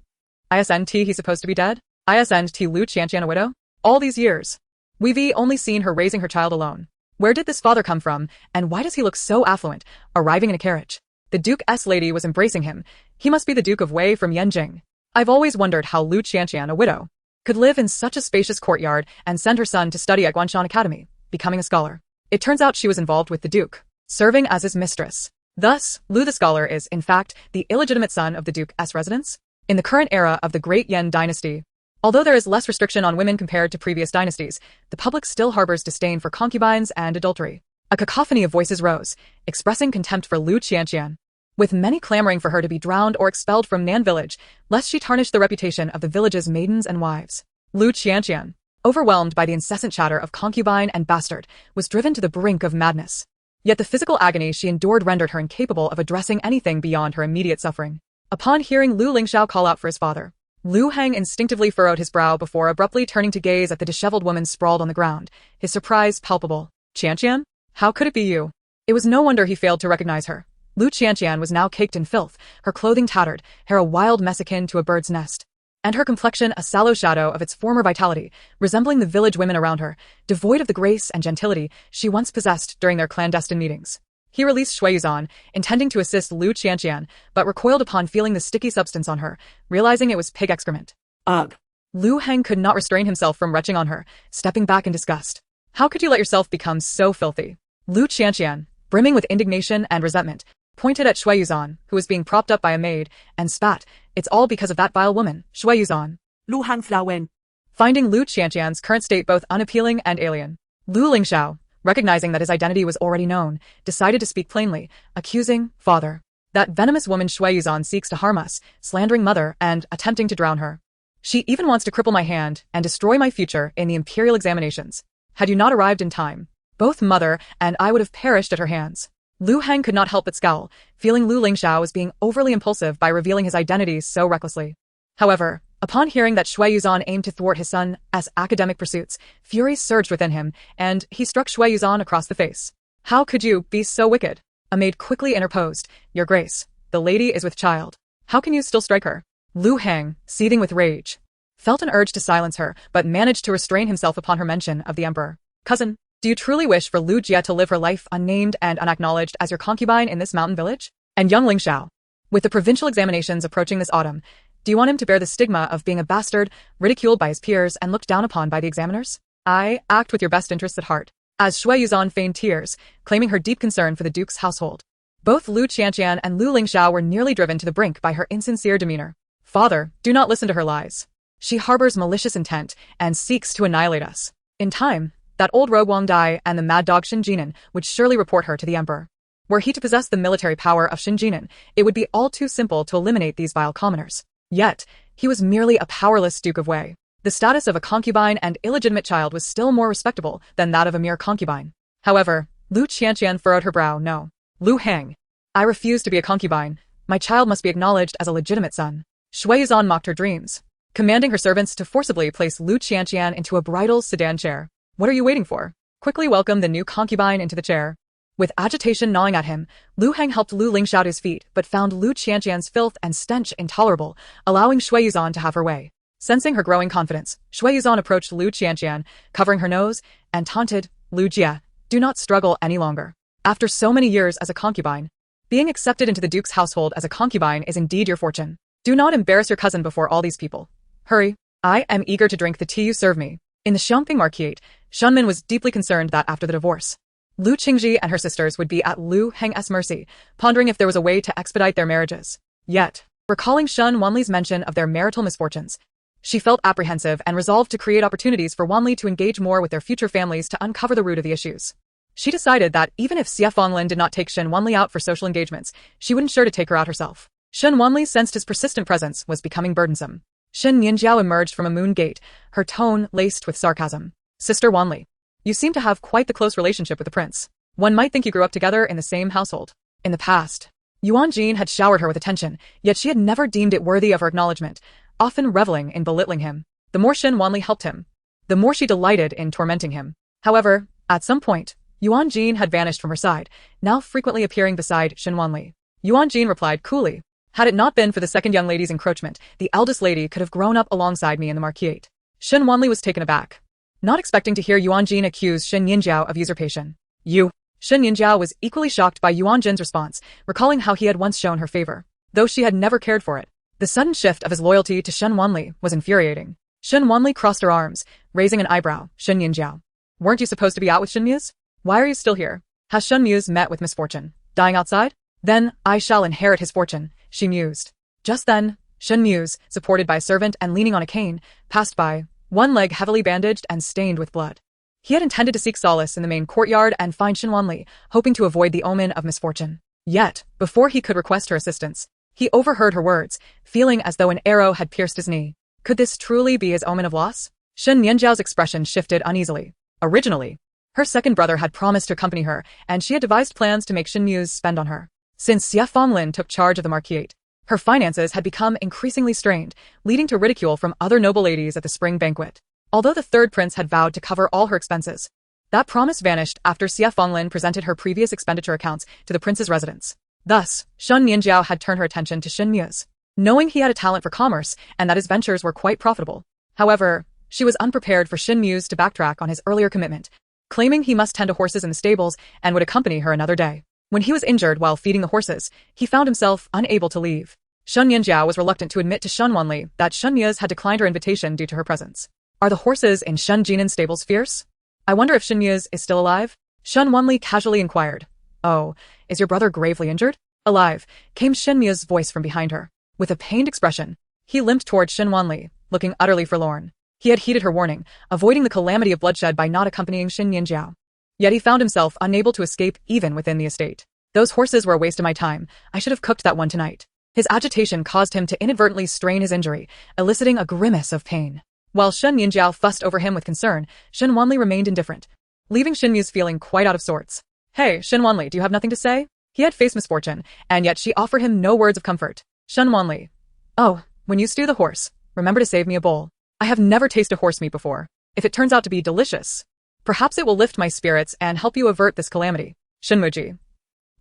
Speaker 1: Isn't he supposed to be dead? Isn't Lu Qianqian a widow? All these years, we've only seen her raising her child alone. Where did this father come from, and why does he look so affluent, arriving in a carriage? The Duke's lady was embracing him. He must be the Duke of Wei from Yanjing. I've always wondered how Lu Qianqian, a widow, could live in such a spacious courtyard and send her son to study at Guanshan Academy, becoming a scholar. It turns out she was involved with the Duke, serving as his mistress. Thus, Lu the scholar is, in fact, the illegitimate son of the Duke's residence. In the current era of the Great Yan dynasty, although there is less restriction on women compared to previous dynasties, the public still harbors disdain for concubines and adultery. A cacophony of voices rose, expressing contempt for Lu Qianqian, with many clamoring for her to be drowned or expelled from Nan village, lest she tarnish the reputation of the village's maidens and wives. Lu Qianqian, overwhelmed by the incessant chatter of concubine and bastard, was driven to the brink of madness. Yet the physical agony she endured rendered her incapable of addressing anything beyond her immediate suffering. Upon hearing Lu Lingxiao call out for his father, Lu Heng instinctively furrowed his brow before abruptly turning to gaze at the disheveled woman sprawled on the ground, his surprise palpable. Qianqian? How could it be you? It was no wonder he failed to recognize her. Lu Qianqian was now caked in filth, her clothing tattered, hair a wild mess akin to a bird's nest, and her complexion a sallow shadow of its former vitality, resembling the village women around her, devoid of the grace and gentility she once possessed during their clandestine meetings. He released Shui Yuzhan, intending to assist Lu Qianqian, but recoiled upon feeling the sticky substance on her, realizing it was pig excrement. Ugh! Lu Heng could not restrain himself from retching on her, stepping back in disgust. How could you let yourself become so filthy? Lu Qianqian, brimming with indignation and resentment, pointed at Shui Yuzhan, who was being propped up by a maid, and spat. It's all because of that vile woman, Shui Yuzhan.
Speaker 2: Lu Hang Flawen.
Speaker 1: Finding Lu Qianqian's current state both unappealing and alien, Lu Lingxiao, recognizing that his identity was already known, decided to speak plainly, accusing, Father, that venomous woman Shui Yuzhan seeks to harm us, slandering mother and attempting to drown her. She even wants to cripple my hand and destroy my future in the imperial examinations. Had you not arrived in time, both mother and I would have perished at her hands. Lu Heng could not help but scowl, feeling Lu Lingxiao was being overly impulsive by revealing his identity so recklessly. However, Upon hearing that Shui Yuzan aimed to thwart his son's academic pursuits, fury surged within him, and he struck Shui Yuzan across the face. How could you be so wicked? A maid quickly interposed. Your Grace, the lady is with child. How can you still strike her? Lu Hang, seething with rage, felt an urge to silence her, but managed to restrain himself upon her mention of the emperor. Cousin, do you truly wish for Lu Jie to live her life unnamed and unacknowledged as your concubine in this mountain village? And young Ling Xiao, with the provincial examinations approaching this autumn, do you want him to bear the stigma of being a bastard, ridiculed by his peers and looked down upon by the examiners? I act with your best interests at heart. As Shui Yuzan feigned tears, claiming her deep concern for the duke's household. Both Lu Qianqian and Lu Lingxiao were nearly driven to the brink by her insincere demeanor. Father, do not listen to her lies. She harbors malicious intent and seeks to annihilate us. In time, that old rogue Wang Dai and the mad dog Shen Jinan would surely report her to the emperor. Were he to possess the military power of Shen Jinan, it would be all too simple to eliminate these vile commoners. Yet, he was merely a powerless Duke of Wei. The status of a concubine and illegitimate child was still more respectable than that of a mere concubine. However, Lu Qianqian furrowed her brow. No. Lu Hang. I refuse to be a concubine. My child must be acknowledged as a legitimate son. Shui Yuzan mocked her dreams, commanding her servants to forcibly place Lu Qianqian into a bridal sedan chair. What are you waiting for? Quickly welcome the new concubine into the chair. With agitation gnawing at him, Lu Hang helped Lu Lingxiao to his feet but found Lu Qianqian's filth and stench intolerable, allowing Shui Yuzan to have her way. Sensing her growing confidence, Shui Yuzan approached Lu Qianqian, covering her nose, and taunted, Lu Jie, do not struggle any longer. After so many years as a concubine, being accepted into the duke's household as a concubine is indeed your fortune. Do not embarrass your cousin before all these people. Hurry. I am eager to drink the tea you serve me. In the Xiangping Marquette, Shunmin was deeply concerned that after the divorce, Lu Qingji and her sisters would be at Lu Heng's mercy, pondering if there was a way to expedite their marriages. Yet, recalling Shen Wanli's mention of their marital misfortunes, she felt apprehensive and resolved to create opportunities for Wanli to engage more with their future families to uncover the root of the issues. She decided that even if Xie Fanglin did not take Shen Wanli out for social engagements, she would ensure to take her out herself. Shen Wanli sensed his persistent presence was becoming burdensome. Shen Nianjiao emerged from a moon gate, her tone laced with sarcasm. Sister Wanli, you seem to have quite the close relationship with the prince. One might think you grew up together in the same household. In the past, Yuan Gene had showered her with attention, yet she had never deemed it worthy of her acknowledgement, often reveling in belittling him. The more Shen Wanli helped him, the more she delighted in tormenting him. However, at some point, Yuan Gene had vanished from her side, now frequently appearing beside Shen Wanli. Yuan Gene replied coolly, had it not been for the second young lady's encroachment, the eldest lady could have grown up alongside me in the Marquette. Shen Wanli was taken aback, not expecting to hear Yuan Gene accuse Shen Nianjiao of usurpation. You. Shen Nianjiao was equally shocked by Yuan Jine's response, recalling how he had once shown her favor, though she had never cared for it. The sudden shift of his loyalty to Shen Wanli was infuriating. Shen Wanli crossed her arms, raising an eyebrow. Shen Nianjiao, weren't you supposed to be out with Shen Muse? Why are you still here? Has Shen Muse met with misfortune, dying outside? Then I shall inherit his fortune, she mused. Just then, Shen Muse, supported by a servant and leaning on a cane, passed by, one leg heavily bandaged and stained with blood. He had intended to seek solace in the main courtyard and find Shen Wanli, hoping to avoid the omen of misfortune. Yet, before he could request her assistance, he overheard her words, feeling as though an arrow had pierced his knee. Could this truly be his omen of loss? Shen Nianjiao's expression shifted uneasily. Originally, her second brother had promised to accompany her, and she had devised plans to make Shen Muse spend on her. Since Xie Fanglin took charge of the Marquette, her finances had become increasingly strained, leading to ridicule from other noble ladies at the spring banquet. Although the third prince had vowed to cover all her expenses, that promise vanished after Xie Fanglin presented her previous expenditure accounts to the prince's residence. Thus, Shen Nianjiao had turned her attention to Shen Muse, knowing he had a talent for commerce and that his ventures were quite profitable. However, she was unprepared for Shen Muse to backtrack on his earlier commitment, claiming he must tend to horses in the stables and would accompany her another day. When he was injured while feeding the horses, he found himself unable to leave. Shen Nianjiao was reluctant to admit to Shen Wanli that Shen Muse had declined her invitation due to her presence. Are the horses in Shen Jinan's stables fierce? I wonder if Shen Muse is still alive? Shen Wanli casually inquired. Oh, is your brother gravely injured? Alive, came Shen Muse's voice from behind her. With a pained expression, he limped toward Shen Wanli, looking utterly forlorn. He had heeded her warning, avoiding the calamity of bloodshed by not accompanying Shen Nianjiao. Yet he found himself unable to escape even within the estate. Those horses were a waste of my time. I should have cooked that one tonight. His agitation caused him to inadvertently strain his injury, eliciting a grimace of pain. While Shen Nianjiao fussed over him with concern, Shen Wanli remained indifferent, leaving Shen Muse feeling quite out of sorts. Hey, Shen Wanli, do you have nothing to say? He had faced misfortune, and yet she offered him no words of comfort. Shen Wanli. Oh, when you stew the horse, remember to save me a bowl. I have never tasted horse meat before. If it turns out to be delicious, perhaps it will lift my spirits and help you avert this calamity. Shenmuji.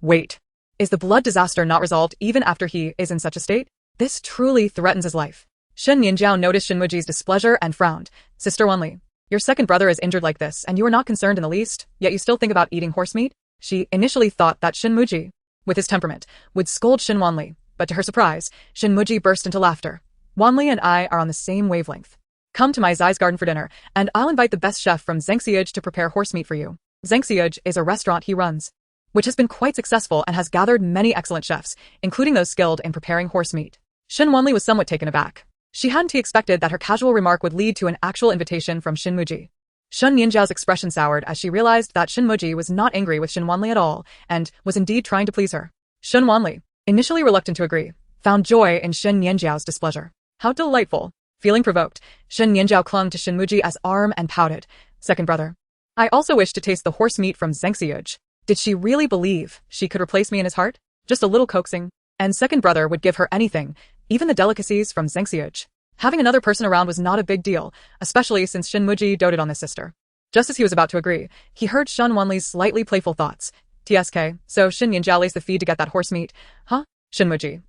Speaker 1: Wait. Is the blood disaster not resolved even after he is in such a state? This truly threatens his life. Shen Nianjiao noticed Shenmuji's displeasure and frowned. Sister Wanli, your second brother is injured like this and you are not concerned in the least, yet you still think about eating horse meat? She initially thought that Shenmuji, with his temperament, would scold Shen Wanli, but to her surprise, Shenmuji burst into laughter. Wanli and I are on the same wavelength. Come to my Zai's garden for dinner, and I'll invite the best chef from Zhengxiage to prepare horse meat for you. Zhengxiage is a restaurant he runs, which has been quite successful and has gathered many excellent chefs, including those skilled in preparing horse meat. Shen Wanli was somewhat taken aback. She hadn't expected that her casual remark would lead to an actual invitation from Shenmuji. Shen Nianjiao's expression soured as she realized that Shenmuji was not angry with Shen Wanli at all, and was indeed trying to please her. Shen Wanli, initially reluctant to agree, found joy in Shen Nianjiao's displeasure. How delightful. Feeling provoked, Shen Nianjiao clung to Shenmuji's arm and pouted. Second brother. I also wish to taste the horse meat from Zhengxiage. Did she really believe she could replace me in his heart? Just a little coaxing, and second brother would give her anything, even the delicacies from Zhengxiage. Having another person around was not a big deal, especially since Shenmuji doted on his sister. Just as he was about to agree, he heard Shen Wanli's slightly playful thoughts. TSK, so Shen Nianjiao laced the feed to get that horse meat. Huh? Shenmuji.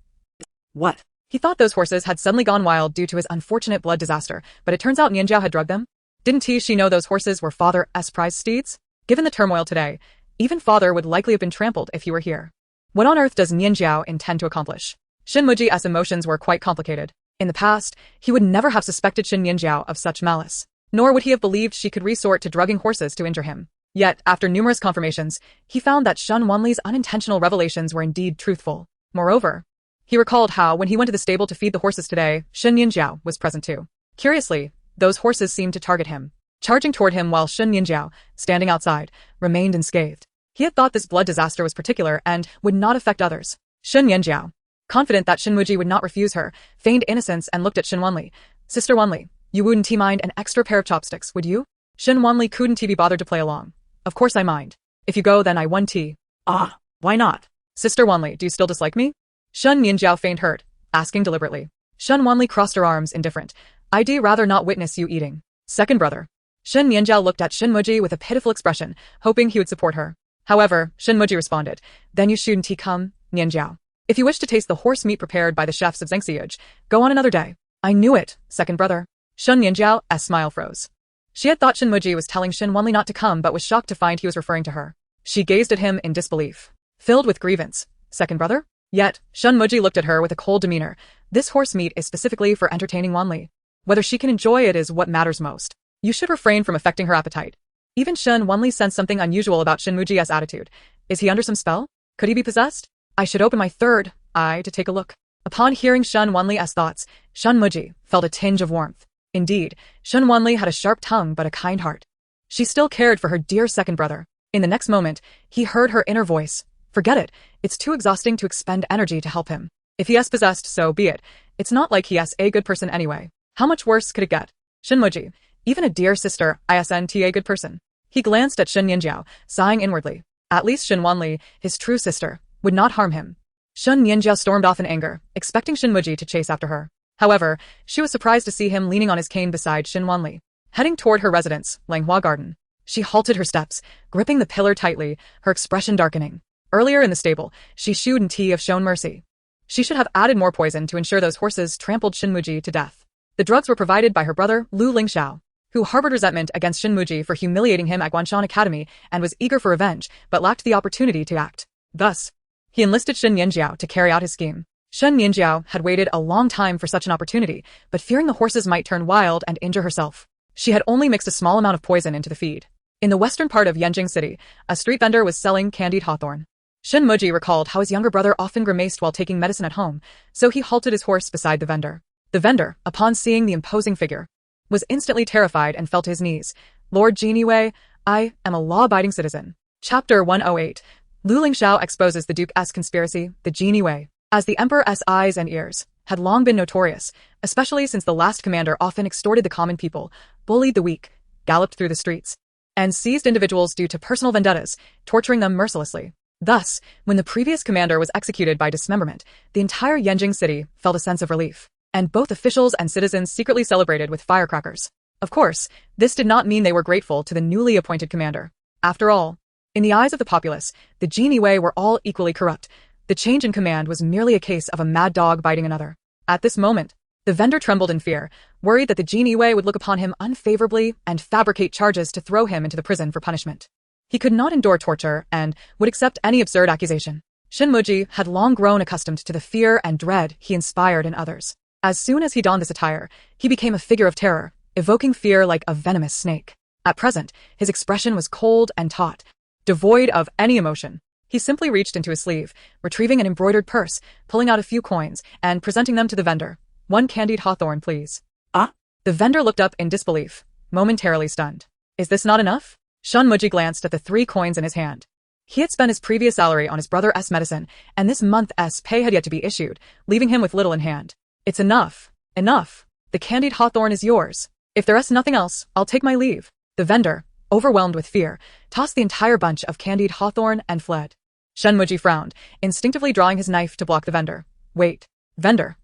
Speaker 2: What?
Speaker 1: He thought those horses had suddenly gone wild due to his unfortunate blood disaster, but it turns out Nianjiao had drugged them. Didn't she know those horses were father's prize steeds? Given the turmoil today, even father would likely have been trampled if he were here. What on earth does Nianjiao intend to accomplish? Shenmuji's emotions were quite complicated. In the past, he would never have suspected Shen Nianjiao of such malice, nor would he have believed she could resort to drugging horses to injure him. Yet, after numerous confirmations, he found that Shen Wanli's unintentional revelations were indeed truthful. Moreover, he recalled how, when he went to the stable to feed the horses today, Shen Nianjiao was present too. Curiously, those horses seemed to target him, charging toward him while Shen Nianjiao, standing outside, remained unscathed. He had thought this blood disaster was particular and would not affect others. Shen Nianjiao, confident that Shenmuji would not refuse her, feigned innocence and looked at Shen Wanli. Sister Wanli, you wouldn't mind an extra pair of chopsticks, would you? Shen Wanli couldn't be bothered to play along. Of course I mind. If you go, then I won tea.
Speaker 2: Ah, why not?
Speaker 1: Sister Wanli, do you still dislike me? Shen Nianjiao feigned hurt, asking deliberately. Shen Wanli crossed her arms, indifferent. I'd rather not witness you eating. Second brother. Shen Nianjiao looked at Shenmuji with a pitiful expression, hoping he would support her. However, Shenmuji responded, then you shouldn't come, Nianjiao. If you wish to taste the horse meat prepared by the chefs of Zhengxiage, go on another day. I knew it, second brother. Shen Nianjiao's smile froze. She had thought Shenmuji was telling Shen Wanli not to come but was shocked to find he was referring to her. She gazed at him in disbelief, filled with grievance. Second brother? Yet, Shenmuji looked at her with a cold demeanor. This horse meat is specifically for entertaining Wanli. Whether she can enjoy it is what matters most. You should refrain from affecting her appetite. Even Shen Wanli sensed something unusual about Shenmuji's attitude. Is he under some spell? Could he be possessed? I should open my third eye to take a look. Upon hearing Shen Wanli's thoughts, Shenmuji felt a tinge of warmth. Indeed, Shen Wanli had a sharp tongue but a kind heart. She still cared for her dear second brother. In the next moment, he heard her inner voice. Forget it. It's too exhausting to expend energy to help him. If he is possessed, so be it. It's not like he is a good person anyway. How much worse could it get? Shenmuji, even a dear sister, isn't a good person. He glanced at Shen Nianjiao, sighing inwardly. At least Shen Wanli, his true sister, would not harm him. Shen Nianjiao stormed off in anger, expecting Shenmuji to chase after her. However, she was surprised to see him leaning on his cane beside Shen Wanli. Heading toward her residence, Langhua Garden. She halted her steps, gripping the pillar tightly, her expression darkening. Earlier in the stable, she shewed in tea of shown mercy. She should have added more poison to ensure those horses trampled Shenmuji to death. The drugs were provided by her brother, Lu Lingxiao, who harbored resentment against Shenmuji for humiliating him at Guanshan Academy and was eager for revenge, but lacked the opportunity to act. Thus, he enlisted Shen Nianjiao to carry out his scheme. Shen Nianjiao had waited a long time for such an opportunity, but fearing the horses might turn wild and injure herself, she had only mixed a small amount of poison into the feed. In the western part of Yanjing City, a street vendor was selling candied hawthorn. Shenmuji recalled how his younger brother often grimaced while taking medicine at home, so he halted his horse beside the vendor. The vendor, upon seeing the imposing figure, was instantly terrified and fell to his knees. Lord Gene Wei, I am a law-abiding citizen. Chapter 108. Lu Lingxiao exposes the Duke's conspiracy, the Genie Wei. As the Emperor's eyes and ears had long been notorious, especially since the last commander often extorted the common people, bullied the weak, galloped through the streets, and seized individuals due to personal vendettas, torturing them mercilessly. Thus, when the previous commander was executed by dismemberment, the entire Yanjing city felt a sense of relief. and both officials and citizens secretly celebrated with firecrackers. Of course, this did not mean they were grateful to the newly appointed commander. After all, in the eyes of the populace, the Gene Wei were all equally corrupt. The change in command was merely a case of a mad dog biting another. At this moment, the vendor trembled in fear, worried that the Gene Wei would look upon him unfavorably and fabricate charges to throw him into the prison for punishment. He could not endure torture and would accept any absurd accusation. Shen Muji had long grown accustomed to the fear and dread he inspired in others. As soon as he donned this attire, he became a figure of terror, evoking fear like a venomous snake. At present, his expression was cold and taut, devoid of any emotion. He simply reached into his sleeve, retrieving an embroidered purse, pulling out a few coins, and presenting them to the vendor. "1 candied hawthorn, please."
Speaker 2: Ah?
Speaker 1: The vendor looked up in disbelief, momentarily stunned. "Is this not enough?" Shen Muji glanced at the 3 coins in his hand. He had spent his previous salary on his brother's medicine, and this month's pay had yet to be issued, leaving him with little in hand. "It's enough. Enough. The candied hawthorn is yours. If there is nothing else, I'll take my leave." The vendor, overwhelmed with fear, tossed the entire bunch of candied hawthorn and fled. Shen Muji frowned, instinctively drawing his knife to block the vendor. "Wait, vendor.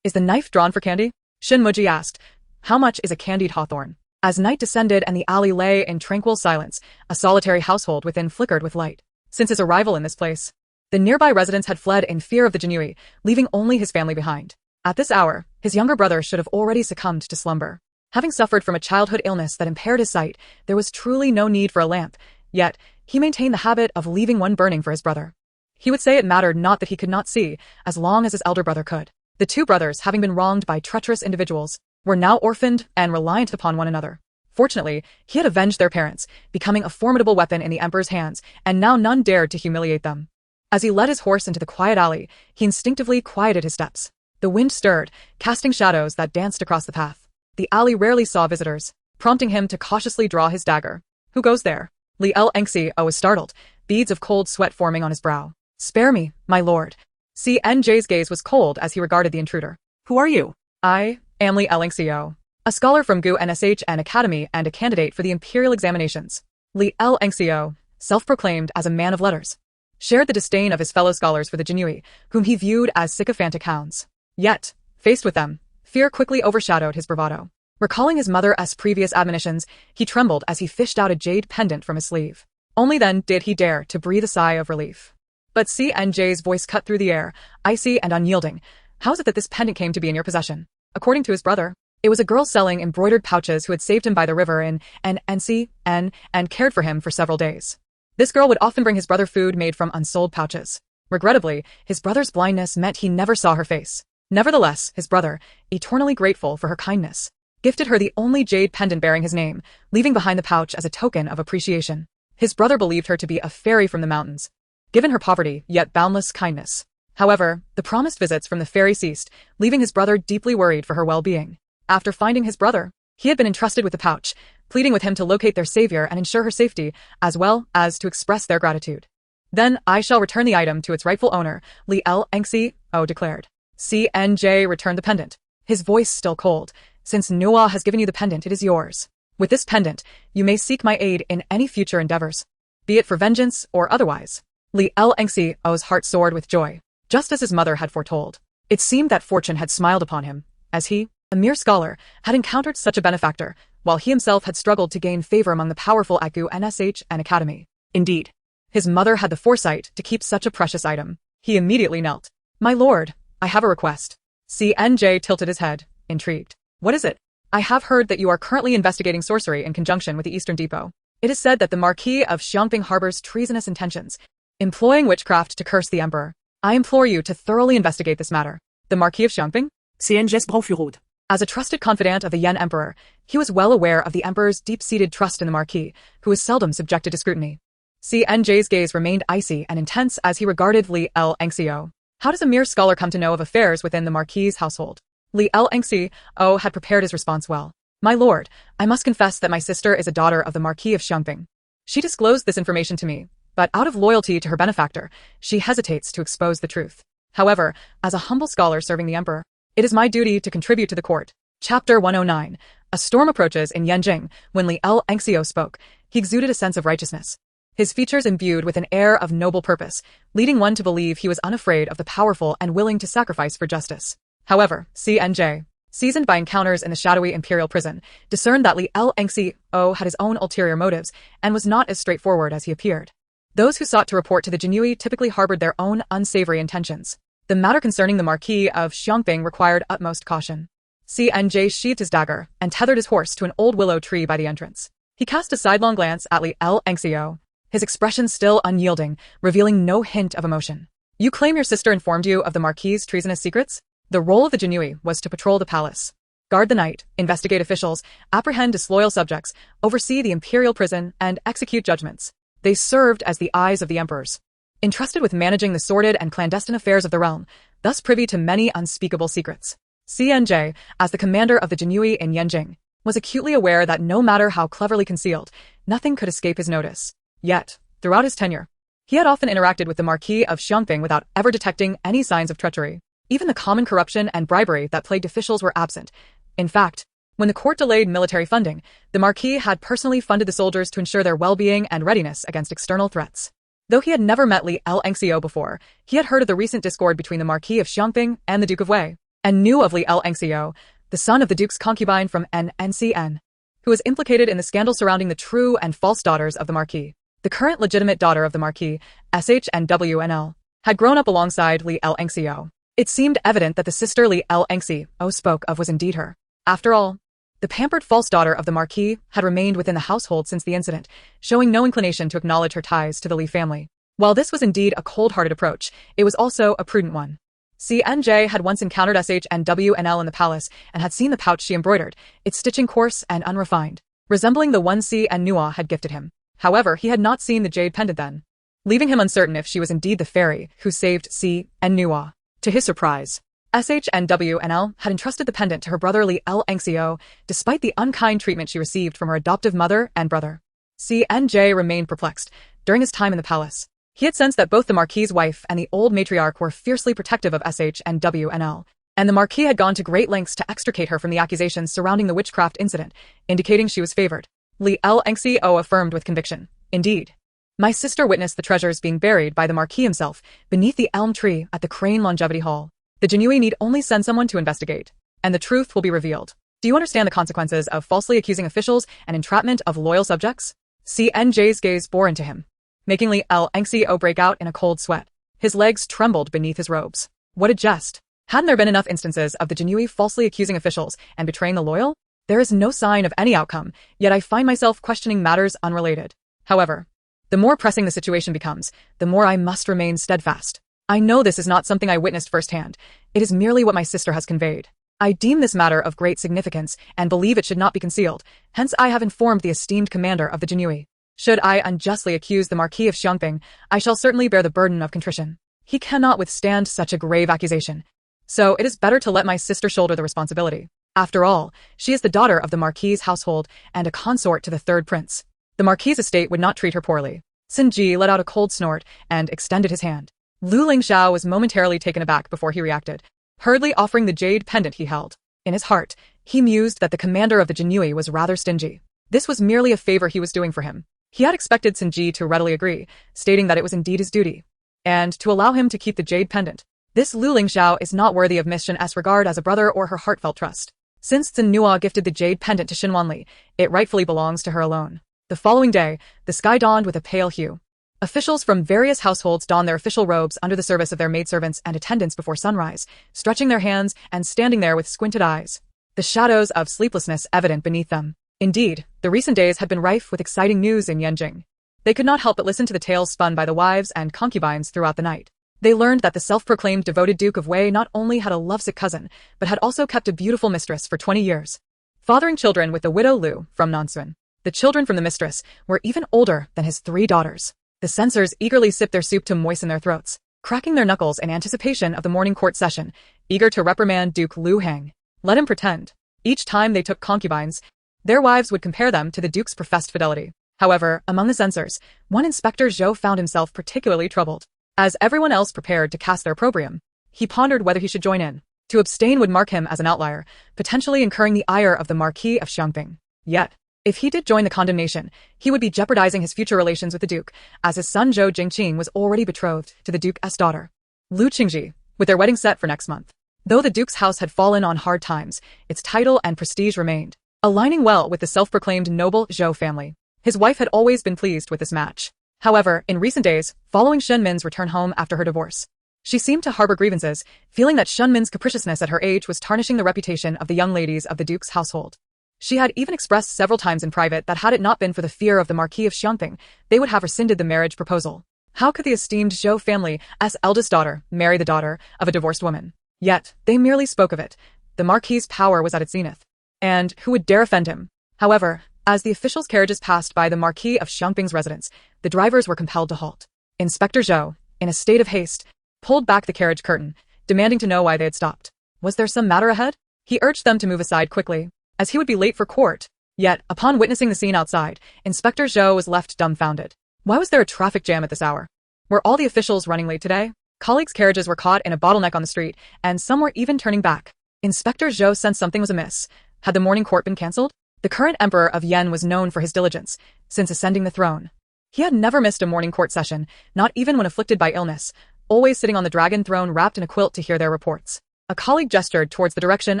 Speaker 1: Is the knife drawn for candy?" Shen Muji asked. "How much is a candied hawthorn?" As night descended and the alley lay in tranquil silence, a solitary household within flickered with light. Since his arrival in this place, the nearby residents had fled in fear of the Jinui, leaving only his family behind. At this hour, his younger brother should have already succumbed to slumber. Having suffered from a childhood illness that impaired his sight, there was truly no need for a lamp, yet he maintained the habit of leaving one burning for his brother. He would say it mattered not that he could not see, as long as his elder brother could. The 2 brothers, having been wronged by treacherous individuals, were now orphaned and reliant upon one another. Fortunately, he had avenged their parents, becoming a formidable weapon in the emperor's hands, and now none dared to humiliate them. As he led his horse into the quiet alley, he instinctively quieted his steps. The wind stirred, casting shadows that danced across the path. The alley rarely saw visitors, prompting him to cautiously draw his dagger. "Who goes there?" Li Lengxi was startled, beads of cold sweat forming on his brow. "Spare me, my lord." CNJ's gaze was cold as he regarded the intruder.
Speaker 2: Who are you?
Speaker 1: "I am Li Lengxi, a scholar from Gu Nsh and Academy and a candidate for the imperial examinations." Li Lengxi, self-proclaimed as a man of letters, shared the disdain of his fellow scholars for the Jinui, whom he viewed as sycophantic hounds. Yet, faced with them, fear quickly overshadowed his bravado. Recalling his mother's previous admonitions, he trembled as he fished out a jade pendant from his sleeve. Only then did he dare to breathe a sigh of relief. But CNJ's voice cut through the air, icy and unyielding. "How is it that this pendant came to be in your possession?" According to his brother, it was a girl selling embroidered pouches who had saved him by the river in NC and cared for him for several days. This girl would often bring his brother food made from unsold pouches. Regrettably, his brother's blindness meant he never saw her face. Nevertheless, his brother, eternally grateful for her kindness, gifted her the only jade pendant bearing his name, leaving behind the pouch as a token of appreciation. His brother believed her to be a fairy from the mountains, given her poverty yet boundless kindness. However, the promised visits from the fairy ceased, leaving his brother deeply worried for her well-being. After finding his brother, he had been entrusted with the pouch, pleading with him to locate their savior and ensure her safety, as well as to express their gratitude. "Then I shall return the item to its rightful owner," Li Lengxi declared. CNJ returned the pendant, his voice still cold. "Since Nuwa has given you the pendant, it is yours. With this pendant, you may seek my aid in any future endeavors, be it for vengeance or otherwise." Li Lengxi's heart soared with joy, just as his mother had foretold. It seemed that fortune had smiled upon him, as he, a mere scholar, had encountered such a benefactor, while he himself had struggled to gain favor among the powerful at Gu Nsh and Academy. Indeed, his mother had the foresight to keep such a precious item. He immediately knelt. "My lord, I have a request." CNJ tilted his head, intrigued. "What is it?" "I have heard that you are currently investigating sorcery in conjunction with the Eastern Depot. It is said that the Marquis of Xiangping harbors treasonous intentions, employing witchcraft to curse the emperor. I implore you to thoroughly investigate this matter." "The Marquis of Xiangping?"
Speaker 2: CNJ's brow furrowed.
Speaker 1: As a trusted confidant of the Yan Emperor, he was well aware of the emperor's deep-seated trust in the Marquis, who was seldom subjected to scrutiny. CNJ's gaze remained icy and intense as he regarded Li Lengxi. How does a mere scholar come to know of affairs within the Marquis's household? Li Lengxi had prepared his response well. "My lord, I must confess that my sister is a daughter of the Marquis of Xiangping. She disclosed this information to me, but out of loyalty to her benefactor, she hesitates to expose the truth. However, as a humble scholar serving the emperor, it is my duty to contribute to the court." Chapter 109. A storm approaches in Yanjing. When Li Lengxi spoke, he exuded a sense of righteousness, his features imbued with an air of noble purpose, leading one to believe he was unafraid of the powerful and willing to sacrifice for justice. However, CNJ, seasoned by encounters in the shadowy imperial prison, discerned that Li Lngco had his own ulterior motives and was not as straightforward as he appeared. Those who sought to report to the Jinui typically harbored their own unsavory intentions. The matter concerning the Marquis of Xiongping required utmost caution. CNJ sheathed his dagger and tethered his horse to an old willow tree by the entrance. He cast a sidelong glance at Li Lngco, his expression still unyielding, revealing no hint of emotion. You claim your sister informed you of the Marquis' treasonous secrets? The role of the Jinui was to patrol the palace, guard the night, investigate officials, apprehend disloyal subjects, oversee the imperial prison, and execute judgments. They served as the eyes of the emperors, entrusted with managing the sordid and clandestine affairs of the realm, thus privy to many unspeakable secrets. CNJ, as the commander of the Jinui in Yanjing, was acutely aware that no matter how cleverly concealed, nothing could escape his notice. Yet, throughout his tenure, he had often interacted with the Marquis of Xiongping without ever detecting any signs of treachery. Even the common corruption and bribery that plagued officials were absent. In fact, when the court delayed military funding, the Marquis had personally funded the soldiers to ensure their well-being and readiness against external threats. Though he had never met Li Lngco before, he had heard of the recent discord between the Marquis of Xiongping and the Duke of Wei, and knew of Li Lngco, the son of the Duke's concubine from NNCN, who was implicated in the scandal surrounding the true and false daughters of the Marquis. The current legitimate daughter of the Marquis, SHNWNL, had grown up alongside Li Lngco. It seemed evident that the sister Li Lngco spoke of was indeed her. After all, the pampered false daughter of the Marquis had remained within the household since the incident, showing no inclination to acknowledge her ties to the Li family. While this was indeed a cold-hearted approach, it was also a prudent one. CNJ had once encountered SHNWNL in the palace and had seen the pouch she embroidered, its stitching coarse and unrefined, resembling the one CNua had gifted him. However, he had not seen the jade pendant then, leaving him uncertain if she was indeed the fairy who saved CNua. To his surprise, SHNWNL had entrusted the pendant to her brother Li Lngco, despite the unkind treatment she received from her adoptive mother and brother. CNJ remained perplexed. During his time in the palace, he had sensed that both the Marquis' wife and the old matriarch were fiercely protective of SHNWNL, and the Marquis had gone to great lengths to extricate her from the accusations surrounding the witchcraft incident, indicating she was favored. Li Lngco affirmed with conviction, "Indeed. My sister witnessed the treasures being buried by the Marquis himself beneath the elm tree at the Crane Longevity Hall. The Jinui need only send someone to investigate, and the truth will be revealed. Do you understand the consequences of falsely accusing officials and entrapment of loyal subjects?" CNJ's gaze bore into him, making Li Lngco break out in a cold sweat. His legs trembled beneath his robes. What a jest! Hadn't there been enough instances of the Jinui falsely accusing officials and betraying the loyal? There is no sign of any outcome, yet I find myself questioning matters unrelated. However, the more pressing the situation becomes, the more I must remain steadfast. I know this is not something I witnessed firsthand. It is merely what my sister has conveyed. I deem this matter of great significance and believe it should not be concealed. Hence I have informed the esteemed commander of the Jinui. Should I unjustly accuse the Marquis of Xiongping, I shall certainly bear the burden of contrition. He cannot withstand such a grave accusation. So it is better to let my sister shoulder the responsibility. After all, she is the daughter of the Marquis' household and a consort to the third prince. The Marquis' estate would not treat her poorly. Sinji let out a cold snort and extended his hand. Lu Lingxiao was momentarily taken aback before he reacted, hurriedly offering the jade pendant he held. In his heart, he mused that the commander of the Jinui was rather stingy. This was merely a favor he was doing for him. He had expected Sinji to readily agree, stating that it was indeed his duty, and to allow him to keep the jade pendant. This Lu Lingxiao is not worthy of Miss Shen's regard as a brother or her heartfelt trust. Since Tsinua gifted the jade pendant to Shen Wanli, it rightfully belongs to her alone. The following day, the sky dawned with a pale hue. Officials from various households donned their official robes under the service of their maidservants and attendants before sunrise, stretching their hands and standing there with squinted eyes, the shadows of sleeplessness evident beneath them. Indeed, the recent days had been rife with exciting news in Yanjing. They could not help but listen to the tales spun by the wives and concubines throughout the night. They learned that the self-proclaimed devoted Duke of Wei not only had a lovesick cousin, but had also kept a beautiful mistress for 20 years, fathering children with the widow Lu from Nansun. The children from the mistress were even older than his 3 daughters. The censors eagerly sipped their soup to moisten their throats, cracking their knuckles in anticipation of the morning court session, eager to reprimand Duke Lu Heng. Let him pretend. Each time they took concubines, their wives would compare them to the Duke's professed fidelity. However, among the censors, one Inspector Zhou found himself particularly troubled. As everyone else prepared to cast their opprobrium, he pondered whether he should join in. To abstain would mark him as an outlier, potentially incurring the ire of the Marquis of Xiongping. Yet, if he did join the condemnation, he would be jeopardizing his future relations with the Duke, as his son Zhou Jingqing was already betrothed to the Duke's daughter, Lu Qingji, with their wedding set for next month. Though the duke's house had fallen on hard times, its title and prestige remained, aligning well with the self-proclaimed noble Zhou family. His wife had always been pleased with this match. However, in recent days, following Shen Min's return home after her divorce, she seemed to harbor grievances, feeling that Shen Min's capriciousness at her age was tarnishing the reputation of the young ladies of the duke's household. She had even expressed several times in private that had it not been for the fear of the Marquis of Xiangping, they would have rescinded the marriage proposal. How could the esteemed Zhou family's eldest daughter marry the daughter of a divorced woman? Yet, they merely spoke of it. The Marquis's power was at its zenith. And who would dare offend him? However, as the officials' carriages passed by the Marquis of Xiangping's residence, the drivers were compelled to halt. Inspector Zhou, in a state of haste, pulled back the carriage curtain, demanding to know why they had stopped. Was there some matter ahead? He urged them to move aside quickly, as he would be late for court. Yet, upon witnessing the scene outside, Inspector Zhou was left dumbfounded. Why was there a traffic jam at this hour? Were all the officials running late today? Colleagues' carriages were caught in a bottleneck on the street, and some were even turning back. Inspector Zhou sensed something was amiss. Had the morning court been cancelled? The current emperor of Yen was known for his diligence, since ascending the throne. He had never missed a morning court session, not even when afflicted by illness, always sitting on the dragon throne wrapped in a quilt to hear their reports. A colleague gestured towards the direction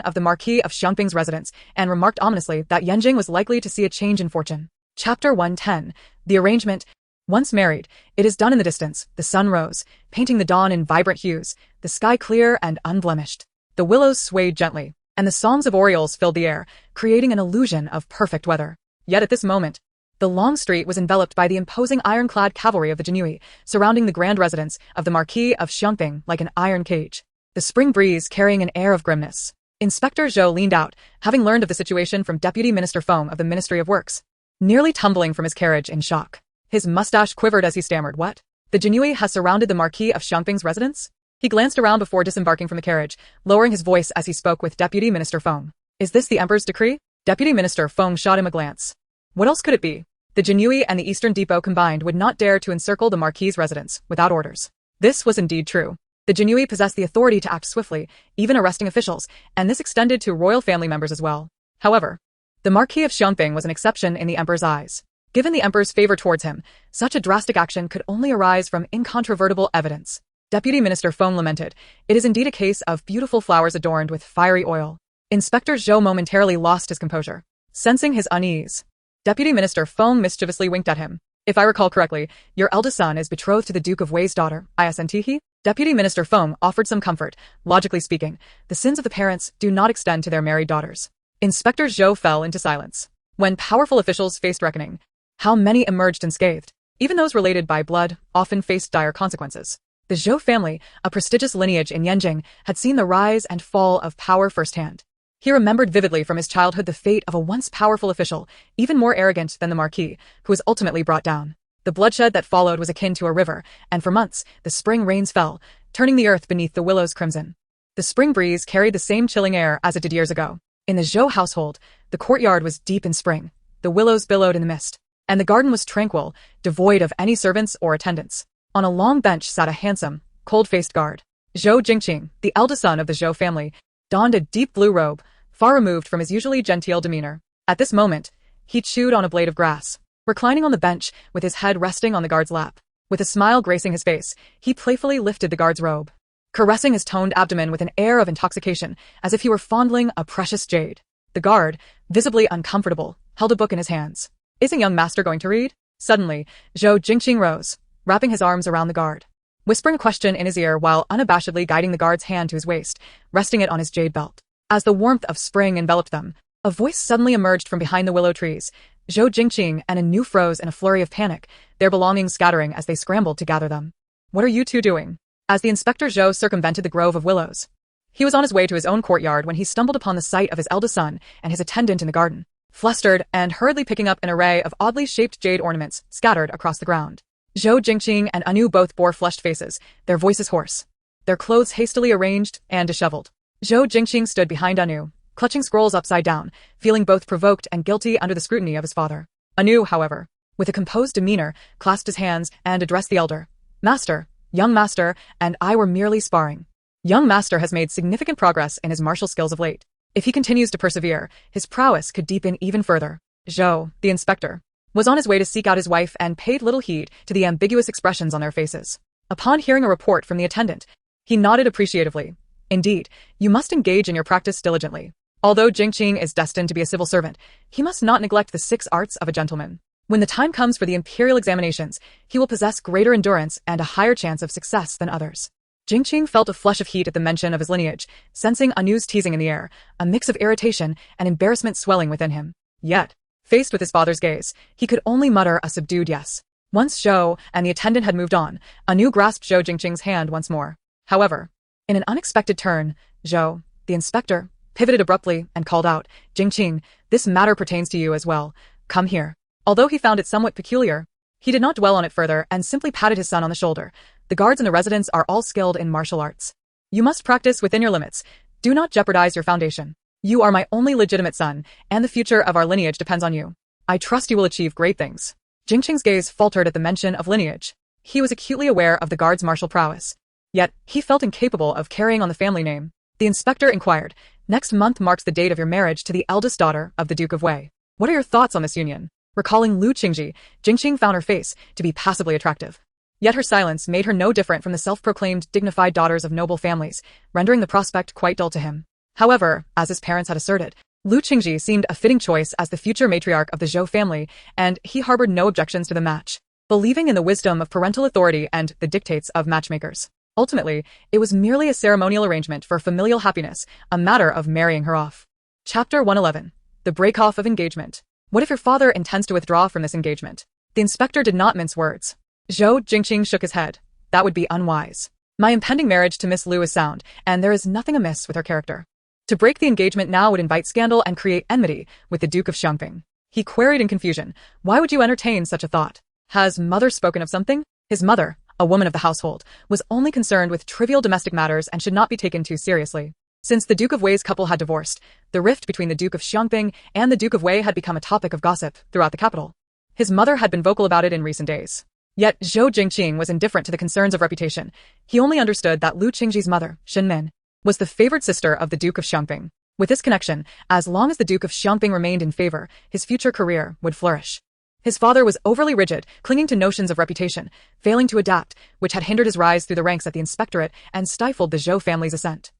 Speaker 1: of the Marquis of Xiangping's residence and remarked ominously that Yanjing was likely to see a change in fortune. Chapter 110. The Arrangement. Once married, it is done in the distance. The sun rose, painting the dawn in vibrant hues, the sky clear and unblemished. The willows swayed gently, and the songs of orioles filled the air, creating an illusion of perfect weather. Yet at this moment, the long street was enveloped by the imposing ironclad cavalry of the Jinui, surrounding the grand residence of the Marquis of Xiangping like an iron cage. The spring breeze carrying an air of grimness. Inspector Zhou leaned out, having learned of the situation from Deputy Minister Feng of the Ministry of Works, nearly tumbling from his carriage in shock. His mustache quivered as he stammered, "What? The Jinui has surrounded the Marquis of Xiangping's residence?" He glanced around before disembarking from the carriage, lowering his voice as he spoke with Deputy Minister Feng. "Is this the Emperor's decree?" Deputy Minister Feng shot him a glance. What else could it be? The Jinui and the Eastern Depot combined would not dare to encircle the Marquis's residence without orders. This was indeed true. The Jinui possessed the authority to act swiftly, even arresting officials, and this extended to royal family members as well. However, the Marquis of Xiangping was an exception in the Emperor's eyes. Given the Emperor's favor towards him, such a drastic action could only arise from incontrovertible evidence. Deputy Minister Feng lamented, "It is indeed a case of beautiful flowers adorned with fiery oil." Inspector Zhou momentarily lost his composure. Sensing his unease, Deputy Minister Feng mischievously winked at him. "If I recall correctly, your eldest son is betrothed to the Duke of Wei's daughter, isn't he?" Deputy Minister Feng offered some comfort. Logically speaking, the sins of the parents do not extend to their married daughters. Inspector Zhou fell into silence. When powerful officials faced reckoning, how many emerged unscathed? Even those related by blood often faced dire consequences. The Zhou family, a prestigious lineage in Yanjing, had seen the rise and fall of power firsthand. He remembered vividly from his childhood the fate of a once powerful official, even more arrogant than the Marquis, who was ultimately brought down. The bloodshed that followed was akin to a river, and for months, the spring rains fell, turning the earth beneath the willows crimson. The spring breeze carried the same chilling air as it did years ago. In the Zhou household, the courtyard was deep in spring. The willows billowed in the mist, and the garden was tranquil, devoid of any servants or attendants. On a long bench sat a handsome, cold-faced guard. Zhou Jingqing, the eldest son of the Zhou family, donned a deep blue robe, far removed from his usually genteel demeanor. At this moment, he chewed on a blade of grass. Reclining on the bench, with his head resting on the guard's lap, with a smile gracing his face, he playfully lifted the guard's robe, caressing his toned abdomen with an air of intoxication, as if he were fondling a precious jade. The guard, visibly uncomfortable, held a book in his hands. "Isn't young master going to read?" Suddenly, Zhou Jingqing rose, wrapping his arms around the guard, whispering a question in his ear while unabashedly guiding the guard's hand to his waist, resting it on his jade belt. As the warmth of spring enveloped them, a voice suddenly emerged from behind the willow trees. Zhou Jingqing and Anu froze in a flurry of panic, their belongings scattering as they scrambled to gather them. "What are you two doing?" As the Inspector Zhou circumvented the grove of willows, he was on his way to his own courtyard when he stumbled upon the sight of his eldest son and his attendant in the garden, flustered and hurriedly picking up an array of oddly shaped jade ornaments scattered across the ground. Zhou Jingqing and Anu both bore flushed faces, their voices hoarse, their clothes hastily arranged and disheveled. Zhou Jingqing stood behind Anu, clutching scrolls upside down, feeling both provoked and guilty under the scrutiny of his father. Anu, however, with a composed demeanor, clasped his hands and addressed the elder. "Master, young master, and I were merely sparring. Young master has made significant progress in his martial skills of late. If he continues to persevere, his prowess could deepen even further." Zhou, the inspector, was on his way to seek out his wife and paid little heed to the ambiguous expressions on their faces. Upon hearing a report from the attendant, he nodded appreciatively, Indeed, you must engage in your practice diligently. Although Jingqing is destined to be a civil servant, he must not neglect the 6 arts of a gentleman. When the time comes for the imperial examinations, he will possess greater endurance and a higher chance of success than others. Jingqing felt a flush of heat at the mention of his lineage, sensing unused teasing in the air, a mix of irritation and embarrassment swelling within him. Yet, faced with his father's gaze, he could only mutter a subdued yes. Once Zhou and the attendant had moved on, Anu grasped Zhou Jingqing's hand once more. However, in an unexpected turn, Zhou, the inspector, pivoted abruptly and called out, "Jingqing, this matter pertains to you as well. Come here." Although he found it somewhat peculiar, he did not dwell on it further and simply patted his son on the shoulder. The guards in the residence are all skilled in martial arts. You must practice within your limits. Do not jeopardize your foundation. You are my only legitimate son, and the future of our lineage depends on you. I trust you will achieve great things. Jingqing's gaze faltered at the mention of lineage. He was acutely aware of the guard's martial prowess. Yet, he felt incapable of carrying on the family name. The inspector inquired, "Next month marks the date of your marriage to the eldest daughter of the Duke of Wei. What are your thoughts on this union?" Recalling Lu Qingji, Jingqing found her face to be passively attractive. Yet her silence made her no different from the self-proclaimed dignified daughters of noble families, rendering the prospect quite dull to him. However, as his parents had asserted, Lu Qingji seemed a fitting choice as the future matriarch of the Zhou family, and he harbored no objections to the match, believing in the wisdom of parental authority and the dictates of matchmakers. Ultimately, it was merely a ceremonial arrangement for familial happiness, a matter of marrying her off. Chapter 111. The Break-Off of Engagement. What if your father intends to withdraw from this engagement? The inspector did not mince words. Zhou Jingqing shook his head. That would be unwise. My impending marriage to Miss Lu is sound, and there is nothing amiss with her character. To break the engagement now would invite scandal and create enmity with the Duke of Xiangping. He queried in confusion, "Why would you entertain such a thought? Has mother spoken of something?" His mother, a woman of the household, was only concerned with trivial domestic matters and should not be taken too seriously. Since the Duke of Wei's couple had divorced, the rift between the Duke of Xiangping and the Duke of Wei had become a topic of gossip throughout the capital. His mother had been vocal about it in recent days. Yet Zhou Jingqing was indifferent to the concerns of reputation. He only understood that Lu Qingji's mother, Shen Min, was the favored sister of the Duke of Xiangping. With this connection, as long as the Duke of Xiangping remained in favor, his future career would flourish. His father was overly rigid, clinging to notions of reputation, failing to adapt, which had hindered his rise through the ranks at the inspectorate and stifled the Zhou family's ascent.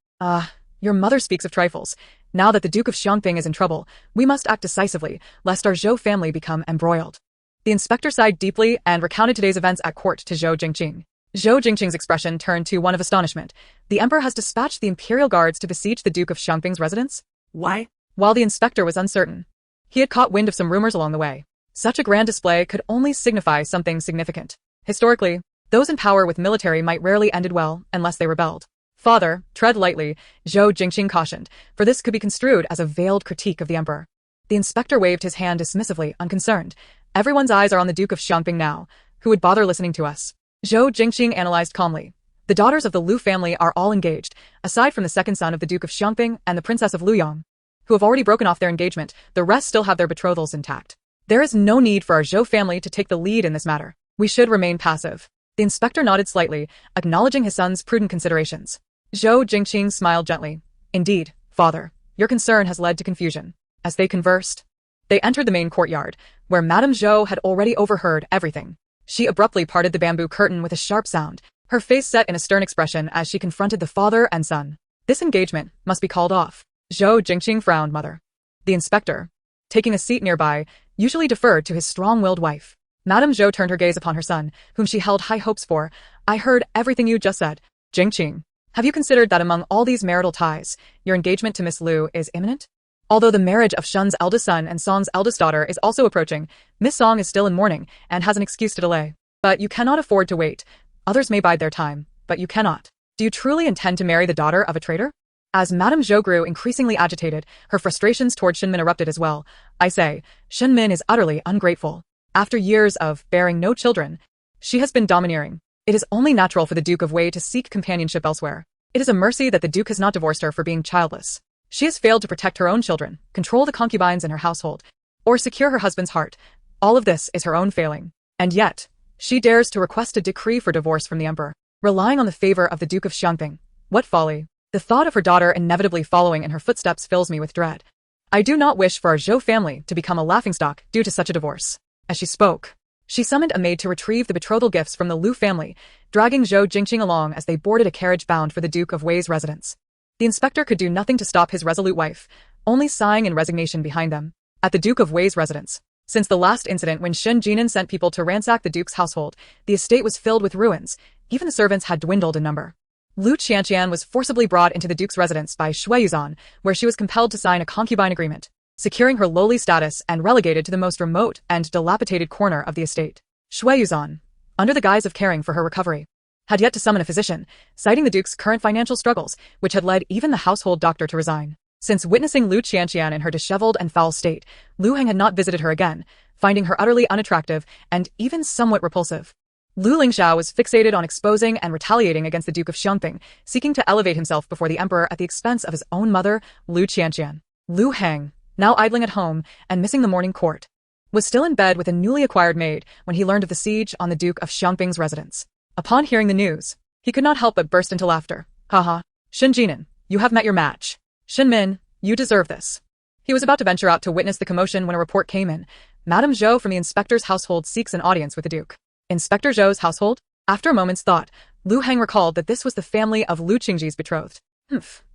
Speaker 1: Your mother speaks of trifles. Now that the Duke of Xiangping is in trouble, we must act decisively, lest our Zhou family become embroiled. The inspector sighed deeply and recounted today's events at court to Zhou Jingqing. Zhou Jingqing's expression turned to one of astonishment. The emperor has dispatched the imperial guards to besiege the Duke of Xiangping's residence?
Speaker 2: Why?
Speaker 1: While the inspector was uncertain, he had caught wind of some rumors along the way. Such a grand display could only signify something significant. Historically, those in power with military might rarely ended well unless they rebelled. "Father, tread lightly," Zhou Jingqing cautioned, for this could be construed as a veiled critique of the emperor. The inspector waved his hand dismissively, unconcerned. "Everyone's eyes are on the Duke of Xiangping now. Who would bother listening to us?" Zhou Jingqing analyzed calmly. The daughters of the Lu family are all engaged, aside from the second son of the Duke of Xiangping and the Princess of Luyang, who have already broken off their engagement. The rest still have their betrothals intact. There is no need for our Zhou family to take the lead in this matter. We should remain passive. The inspector nodded slightly, acknowledging his son's prudent considerations. Zhou Jingqing smiled gently. "Indeed, father, your concern has led to confusion." As they conversed, they entered the main courtyard, where Madame Zhou had already overheard everything. She abruptly parted the bamboo curtain with a sharp sound, her face set in a stern expression as she confronted the father and son. "This engagement must be called off." Zhou Jingqing frowned, "Mother." The inspector, taking a seat nearby, usually deferred to his strong-willed wife. Madame Zhou turned her gaze upon her son, whom she held high hopes for. "I heard everything you just said. Jingqing, have you considered that among all these marital ties, your engagement to Miss Lu is imminent? Although the marriage of Shen's eldest son and Song's eldest daughter is also approaching, Miss Song is still in mourning and has an excuse to delay. But you cannot afford to wait. Others may bide their time, but you cannot. Do you truly intend to marry the daughter of a traitor?" As Madame Zhou grew increasingly agitated, her frustrations toward Shen Min erupted as well. "I say, Shen Min is utterly ungrateful. After years of bearing no children, she has been domineering. It is only natural for the Duke of Wei to seek companionship elsewhere. It is a mercy that the Duke has not divorced her for being childless. She has failed to protect her own children, control the concubines in her household, or secure her husband's heart. All of this is her own failing. And yet, she dares to request a decree for divorce from the emperor, relying on the favor of the Duke of Xiangping. What folly! The thought of her daughter inevitably following in her footsteps fills me with dread. I do not wish for our Zhou family to become a laughingstock due to such a divorce." As she spoke, she summoned a maid to retrieve the betrothal gifts from the Lu family, dragging Zhou Jingqing along as they boarded a carriage bound for the Duke of Wei's residence. The inspector could do nothing to stop his resolute wife, only sighing in resignation behind them. At the Duke of Wei's residence. Since the last incident when Shen Jinan sent people to ransack the Duke's household, the estate was filled with ruins. Even the servants had dwindled in number. Lu Qianqian was forcibly brought into the Duke's residence by Shui Yuzan, where she was compelled to sign a concubine agreement, securing her lowly status and relegated to the most remote and dilapidated corner of the estate. Shui Yuzan, under the guise of caring for her recovery, had yet to summon a physician, citing the Duke's current financial struggles, which had led even the household doctor to resign. Since witnessing Lu Qianqian in her disheveled and foul state, Lu Heng had not visited her again, finding her utterly unattractive and even somewhat repulsive. Lu Lingxiao was fixated on exposing and retaliating against the Duke of Xiongping, seeking to elevate himself before the emperor at the expense of his own mother, Lu Qianqian. Lu Heng, now idling at home and missing the morning court, was still in bed with a newly acquired maid when he learned of the siege on the Duke of Xiongping's residence. Upon hearing the news, he could not help but burst into laughter. Haha, Shen Jinan, you have met your match. Shen Min, you deserve this. He was about to venture out to witness the commotion when a report came in. Madame Zhou from the inspector's household seeks an audience with the Duke. Inspector Zhou's household? After a moment's thought, Lu Heng recalled that this was the family of Lu Qingji's betrothed.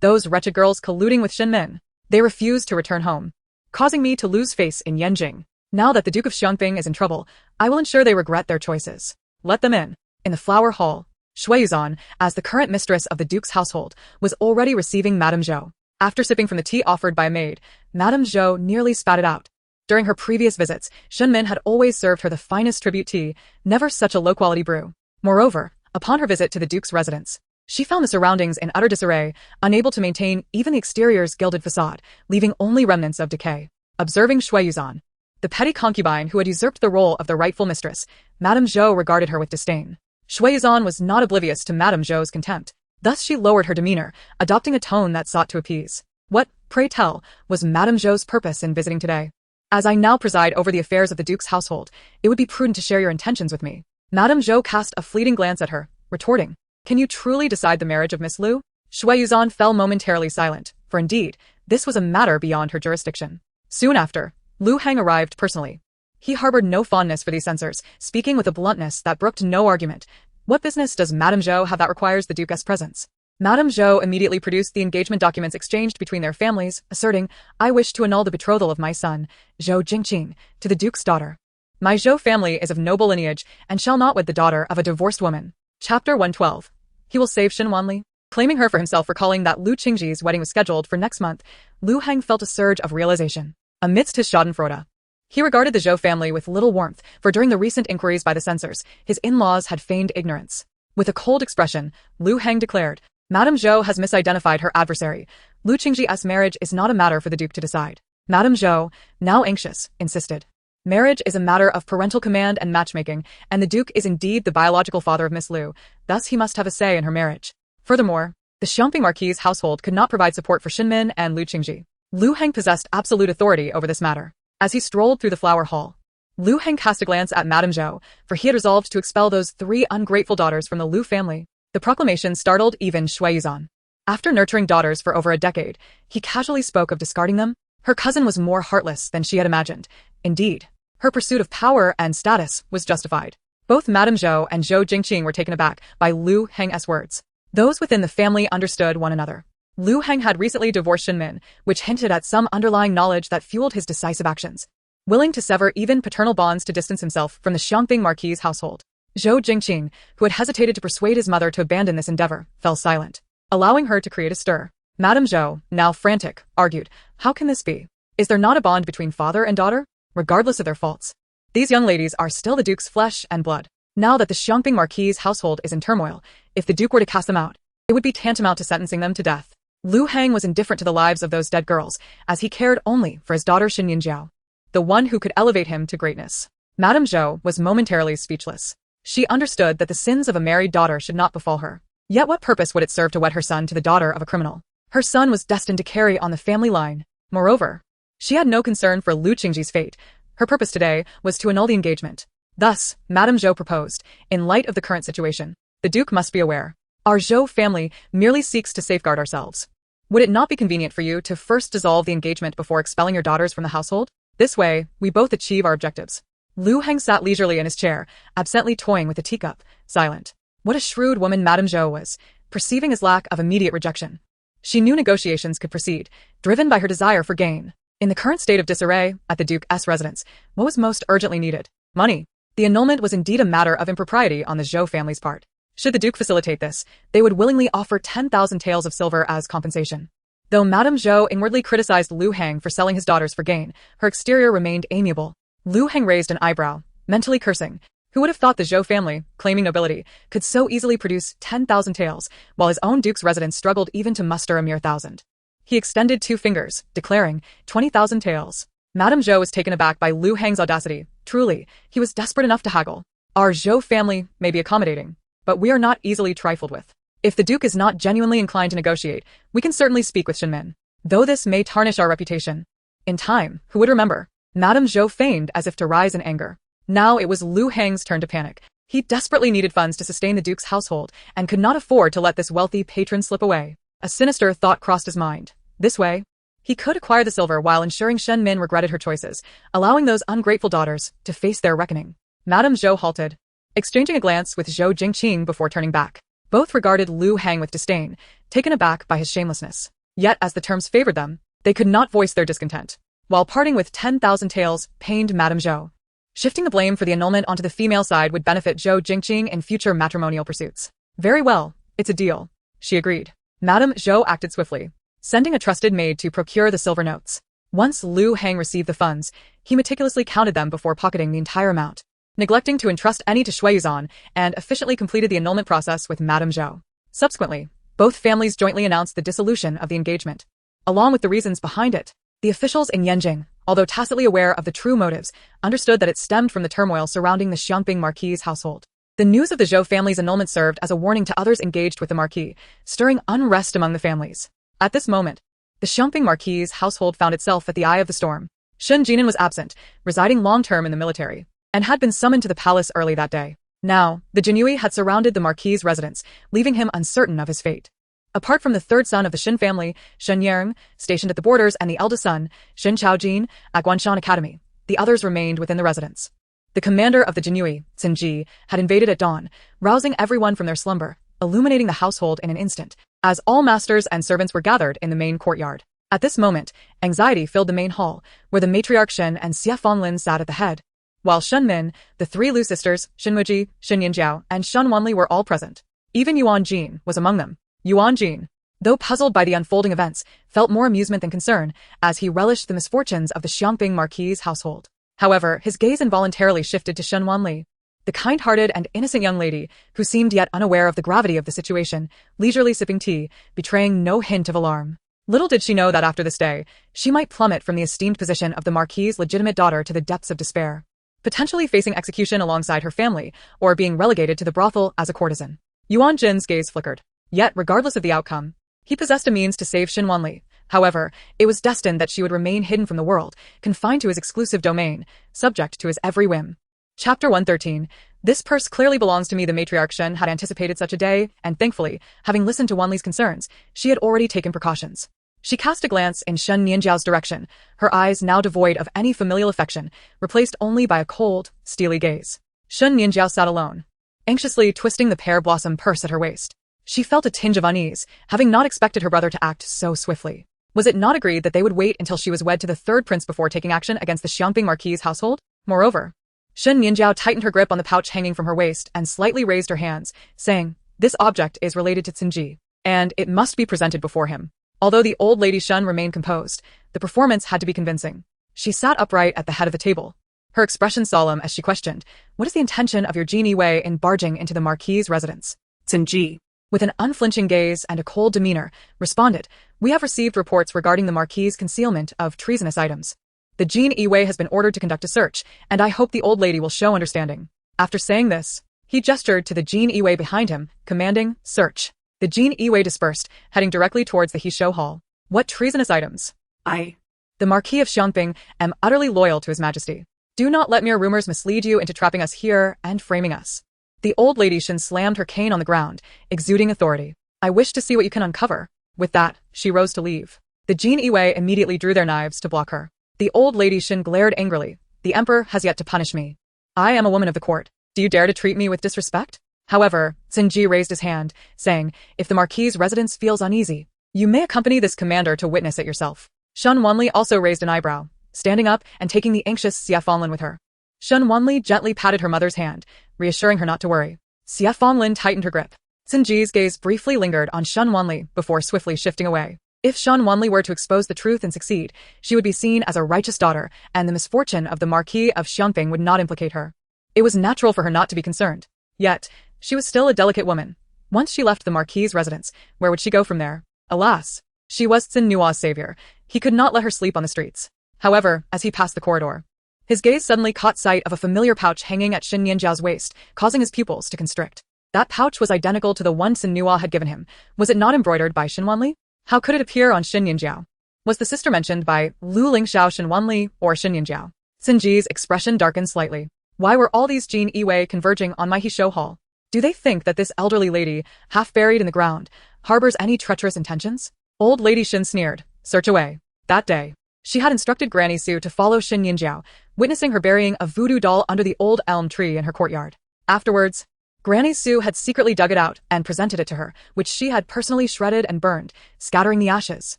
Speaker 1: Those wretched girls colluding with Shen Min. They refused to return home, causing me to lose face in Yanjing. Now that the Duke of Xiongping is in trouble, I will ensure they regret their choices. Let them in. In the flower hall, Shui Yuzan, as the current mistress of the Duke's household, was already receiving Madame Zhou. After sipping from the tea offered by a maid, Madame Zhou nearly spat it out. During her previous visits, Shen Min had always served her the finest tribute tea, never such a low-quality brew. Moreover, upon her visit to the Duke's residence, she found the surroundings in utter disarray, unable to maintain even the exterior's gilded facade, leaving only remnants of decay. Observing Shui Yuzan, the petty concubine who had usurped the role of the rightful mistress, Madame Zhou regarded her with disdain. Shui Yuzan was not oblivious to Madame Zhou's contempt. Thus she lowered her demeanor, adopting a tone that sought to appease. What, pray tell, was Madame Zhou's purpose in visiting today? As I now preside over the affairs of the Duke's household, it would be prudent to share your intentions with me. Madame Zhou cast a fleeting glance at her, retorting, Can you truly decide the marriage of Miss Lu? Shui Yuzan fell momentarily silent, for indeed, this was a matter beyond her jurisdiction. Soon after, Lu Heng arrived personally. He harbored no fondness for these censors, speaking with a bluntness that brooked no argument. What business does Madame Zhou have that requires the Duke's presence? Madame Zhou immediately produced the engagement documents exchanged between their families, asserting, I wish to annul the betrothal of my son, Zhou Jingqing, to the Duke's daughter. My Zhou family is of noble lineage and shall not wed the daughter of a divorced woman. Chapter 112. He will save Shen Wanli. Claiming her for himself, recalling that Lu Qingji's wedding was scheduled for next month, Lu Heng felt a surge of realization. Amidst his schadenfreude, he regarded the Zhou family with little warmth, for during the recent inquiries by the censors, his in-laws had feigned ignorance. With a cold expression, Lu Heng declared, Madame Zhou has misidentified her adversary. Lu Qingji's marriage is not a matter for the Duke to decide. Madame Zhou, now anxious, insisted. Marriage is a matter of parental command and matchmaking, and the Duke is indeed the biological father of Miss Lu, thus he must have a say in her marriage. Furthermore, the Xiongping Marquis's household could not provide support for Shen Min and Lu Qingji. Lu Heng possessed absolute authority over this matter. As he strolled through the flower hall, Lu Heng cast a glance at Madame Zhou, for he had resolved to expel those 3 ungrateful daughters from the Lu family. The proclamation startled even Shui Yuzan. After nurturing daughters for over a decade, he casually spoke of discarding them. Her cousin was more heartless than she had imagined. Indeed, her pursuit of power and status was justified. Both Madame Zhou and Zhou Jingqing were taken aback by Lu Heng's words. Those within the family understood one another. Lu Heng had recently divorced Shen Min, which hinted at some underlying knowledge that fueled his decisive actions. Willing to sever even paternal bonds to distance himself from the Xiongping Marquis's household, Zhou Jingqing, who had hesitated to persuade his mother to abandon this endeavor, fell silent, allowing her to create a stir. Madame Zhou, now frantic, argued, How can this be? Is there not a bond between father and daughter? Regardless of their faults, these young ladies are still the Duke's flesh and blood. Now that the Xiongping Marquis's household is in turmoil, if the Duke were to cast them out, it would be tantamount to sentencing them to death. Lu Heng was indifferent to the lives of those dead girls, as he cared only for his daughter Shen Nianjiao, the one who could elevate him to greatness. Madame Zhou was momentarily speechless. She understood that the sins of a married daughter should not befall her. Yet what purpose would it serve to wed her son to the daughter of a criminal? Her son was destined to carry on the family line. Moreover, she had no concern for Lu Qingji's fate. Her purpose today was to annul the engagement. Thus, Madame Zhou proposed, in light of the current situation, the Duke must be aware. Our Zhou family merely seeks to safeguard ourselves. Would it not be convenient for you to first dissolve the engagement before expelling your daughters from the household? This way, we both achieve our objectives. Lu Heng sat leisurely in his chair, absently toying with a teacup, silent. What a shrewd woman Madame Zhou was, perceiving his lack of immediate rejection. She knew negotiations could proceed, driven by her desire for gain. In the current state of disarray at the Duke's residence, what was most urgently needed? Money. The annulment was indeed a matter of impropriety on the Zhou family's part. Should the Duke facilitate this, they would willingly offer 10,000 taels of silver as compensation. Though Madame Zhou inwardly criticized Lu Heng for selling his daughters for gain, her exterior remained amiable. Lu Heng raised an eyebrow, mentally cursing. Who would have thought the Zhou family, claiming nobility, could so easily produce 10,000 taels, while his own Duke's residence struggled even to muster a mere 1,000. He extended 2 fingers, declaring, 20,000 taels. Madame Zhou was taken aback by Lu Heng's audacity. Truly, he was desperate enough to haggle. Our Zhou family may be accommodating, but we are not easily trifled with. If the Duke is not genuinely inclined to negotiate, we can certainly speak with Shen Min, though this may tarnish our reputation. In time, who would remember? Madame Zhou feigned as if to rise in anger. Now it was Lu Heng's turn to panic. He desperately needed funds to sustain the Duke's household and could not afford to let this wealthy patron slip away. A sinister thought crossed his mind. This way, he could acquire the silver while ensuring Shen Min regretted her choices, allowing those ungrateful daughters to face their reckoning. Madame Zhou halted, exchanging a glance with Zhou Jingqing before turning back. Both regarded Lu Heng with disdain, taken aback by his shamelessness. Yet, as the terms favored them, they could not voice their discontent. While parting with 10,000 taels pained Madame Zhou. Shifting the blame for the annulment onto the female side would benefit Zhou Jingqing in future matrimonial pursuits. Very well, it's a deal, she agreed. Madame Zhou acted swiftly, sending a trusted maid to procure the silver notes. Once Lu Heng received the funds, he meticulously counted them before pocketing the entire amount, neglecting to entrust any to Shui Yuzhan, and efficiently completed the annulment process with Madame Zhou. Subsequently, both families jointly announced the dissolution of the engagement, along with the reasons behind it. The officials in Yanjing, although tacitly aware of the true motives, understood that it stemmed from the turmoil surrounding the Xiangping Marquis' household. The news of the Zhou family's annulment served as a warning to others engaged with the Marquis, stirring unrest among the families. At this moment, the Xiangping Marquis' household found itself at the eye of the storm. Shen Jinan was absent, residing long-term in the military, and had been summoned to the palace early that day. Now, the Jinui had surrounded the Marquis' residence, leaving him uncertain of his fate. Apart from the third son of the Shen family, Shen Yang, stationed at the borders, and the eldest son, Shen Chaojin, at Guanshan Academy, the others remained within the residence. The commander of the Jinui, Ji, had invaded at dawn, rousing everyone from their slumber, illuminating the household in an instant, as all masters and servants were gathered in the main courtyard. At this moment, anxiety filled the main hall, where the matriarch Shen and Xie Fanlin sat at the head, while Shen Min, the 3 Lu sisters, Shen Muji, Shen Nianjiao, and Shen Wanli were all present. Even Yuan Gene was among them. Yuan Gene, though puzzled by the unfolding events, felt more amusement than concern, as he relished the misfortunes of the Xiangping Marquis' household. However, his gaze involuntarily shifted to Shen Wanli, the kind-hearted and innocent young lady, who seemed yet unaware of the gravity of the situation, leisurely sipping tea, betraying no hint of alarm. Little did she know that after this day, she might plummet from the esteemed position of the Marquis' legitimate daughter to the depths of despair, potentially facing execution alongside her family, or being relegated to the brothel as a courtesan. Yuan Jin's gaze flickered. Yet, regardless of the outcome, he possessed a means to save Shen Wanli. However, it was destined that she would remain hidden from the world, confined to his exclusive domain, subject to his every whim. Chapter 113. This purse clearly belongs to me. The matriarch Shen had anticipated such a day, and thankfully, having listened to Wanli's concerns, she had already taken precautions. She cast a glance in Shen Nianjiao's direction, her eyes now devoid of any familial affection, replaced only by a cold, steely gaze. Shen Nianjiao sat alone, anxiously twisting the pear blossom purse at her waist. She felt a tinge of unease, having not expected her brother to act so swiftly. Was it not agreed that they would wait until she was wed to the third prince before taking action against the Xiangping Marquis' household? Moreover, Shen Nianjiao tightened her grip on the pouch hanging from her waist and slightly raised her hands, saying, "This object is related to Ji, and it must be presented before him." Although the old lady Shen remained composed, the performance had to be convincing. She sat upright at the head of the table, her expression solemn as she questioned, "What is the intention of your Genie Wei in barging into the Marquis' residence?" Ji, with an unflinching gaze and a cold demeanor, responded, "We have received reports regarding the Marquis' concealment of treasonous items. The Genie Wei has been ordered to conduct a search, and I hope the old lady will show understanding." After saying this, he gestured to the Genie Wei behind him, commanding, "Search." The Genie Wei dispersed, heading directly towards the Heishou Hall. "What treasonous items?" The Marquis of Xiangping, am utterly loyal to His Majesty. Do not let mere rumors mislead you into trapping us here and framing us." The old lady Shen slammed her cane on the ground, exuding authority. "I wish to see what you can uncover." With that, she rose to leave. The Genie Wei immediately drew their knives to block her. The old lady Shen glared angrily. "The emperor has yet to punish me. I am a woman of the court. Do you dare to treat me with disrespect?" However, Ji raised his hand, saying, "If the Marquis' residence feels uneasy, You may accompany this commander to witness it yourself. Shen Wanli also raised an eyebrow, standing up and taking the anxious Xie Fanlin with her. Shen Wanli gently patted her mother's hand, reassuring her not to worry. Xie Fanlin tightened her grip. Xin Ji's gaze briefly lingered on Shen Wanli before swiftly shifting away. If Shen Wanli were to expose the truth and succeed, she would be seen as a righteous daughter, and the misfortune of the Marquis of Xiangping would not implicate her. It was natural for her not to be concerned. Yet, she was still a delicate woman. Once she left the Marquis's residence, where would she go from there? Alas, she was Xin Nua's savior. He could not let her sleep on the streets. However, as he passed the corridor, his gaze suddenly caught sight of a familiar pouch hanging at Shen Nianjiao's waist, causing his pupils to constrict. That pouch was identical to the one Xin Nua had given him. Was it not embroidered by Shen Wanli? How could it appear on Shen Nianjiao? Was the sister mentioned by Lu Lingxiao Shen Wanli or Shen Nianjiao? Xin Ji's expression darkened slightly. Why were all these Jin Yiwei converging on my Heishou Hall? Do they think that this elderly lady, half buried in the ground, harbors any treacherous intentions? Old Lady Shen sneered. Search away. That day, she had instructed Granny Su to follow Shen Nianjiao, witnessing her burying a voodoo doll under the old elm tree in her courtyard. Afterwards, Granny Su had secretly dug it out and presented it to her, which she had personally shredded and burned, scattering the ashes.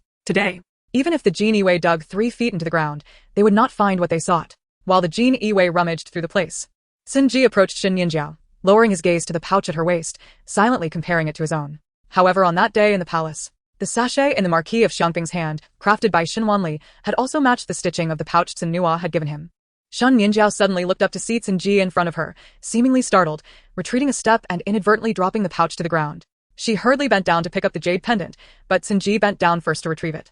Speaker 1: Today, even if the Jin Yiwei dug 3 feet into the ground, they would not find what they sought. While the Jin Yiwei rummaged through the place, Xin Ji approached Shen Nianjiao, lowering his gaze to the pouch at her waist, silently comparing it to his own. However, on that day in the palace, the sachet in the Marquis of Xiangping's hand, crafted by Shen Wanli, had also matched the stitching of the pouch Xin Nua had given him. Shen Nianjiao suddenly looked up to see Xin Ji in front of her, seemingly startled, retreating a step and inadvertently dropping the pouch to the ground. She hurriedly bent down to pick up the jade pendant, but Xin Ji bent down first to retrieve it.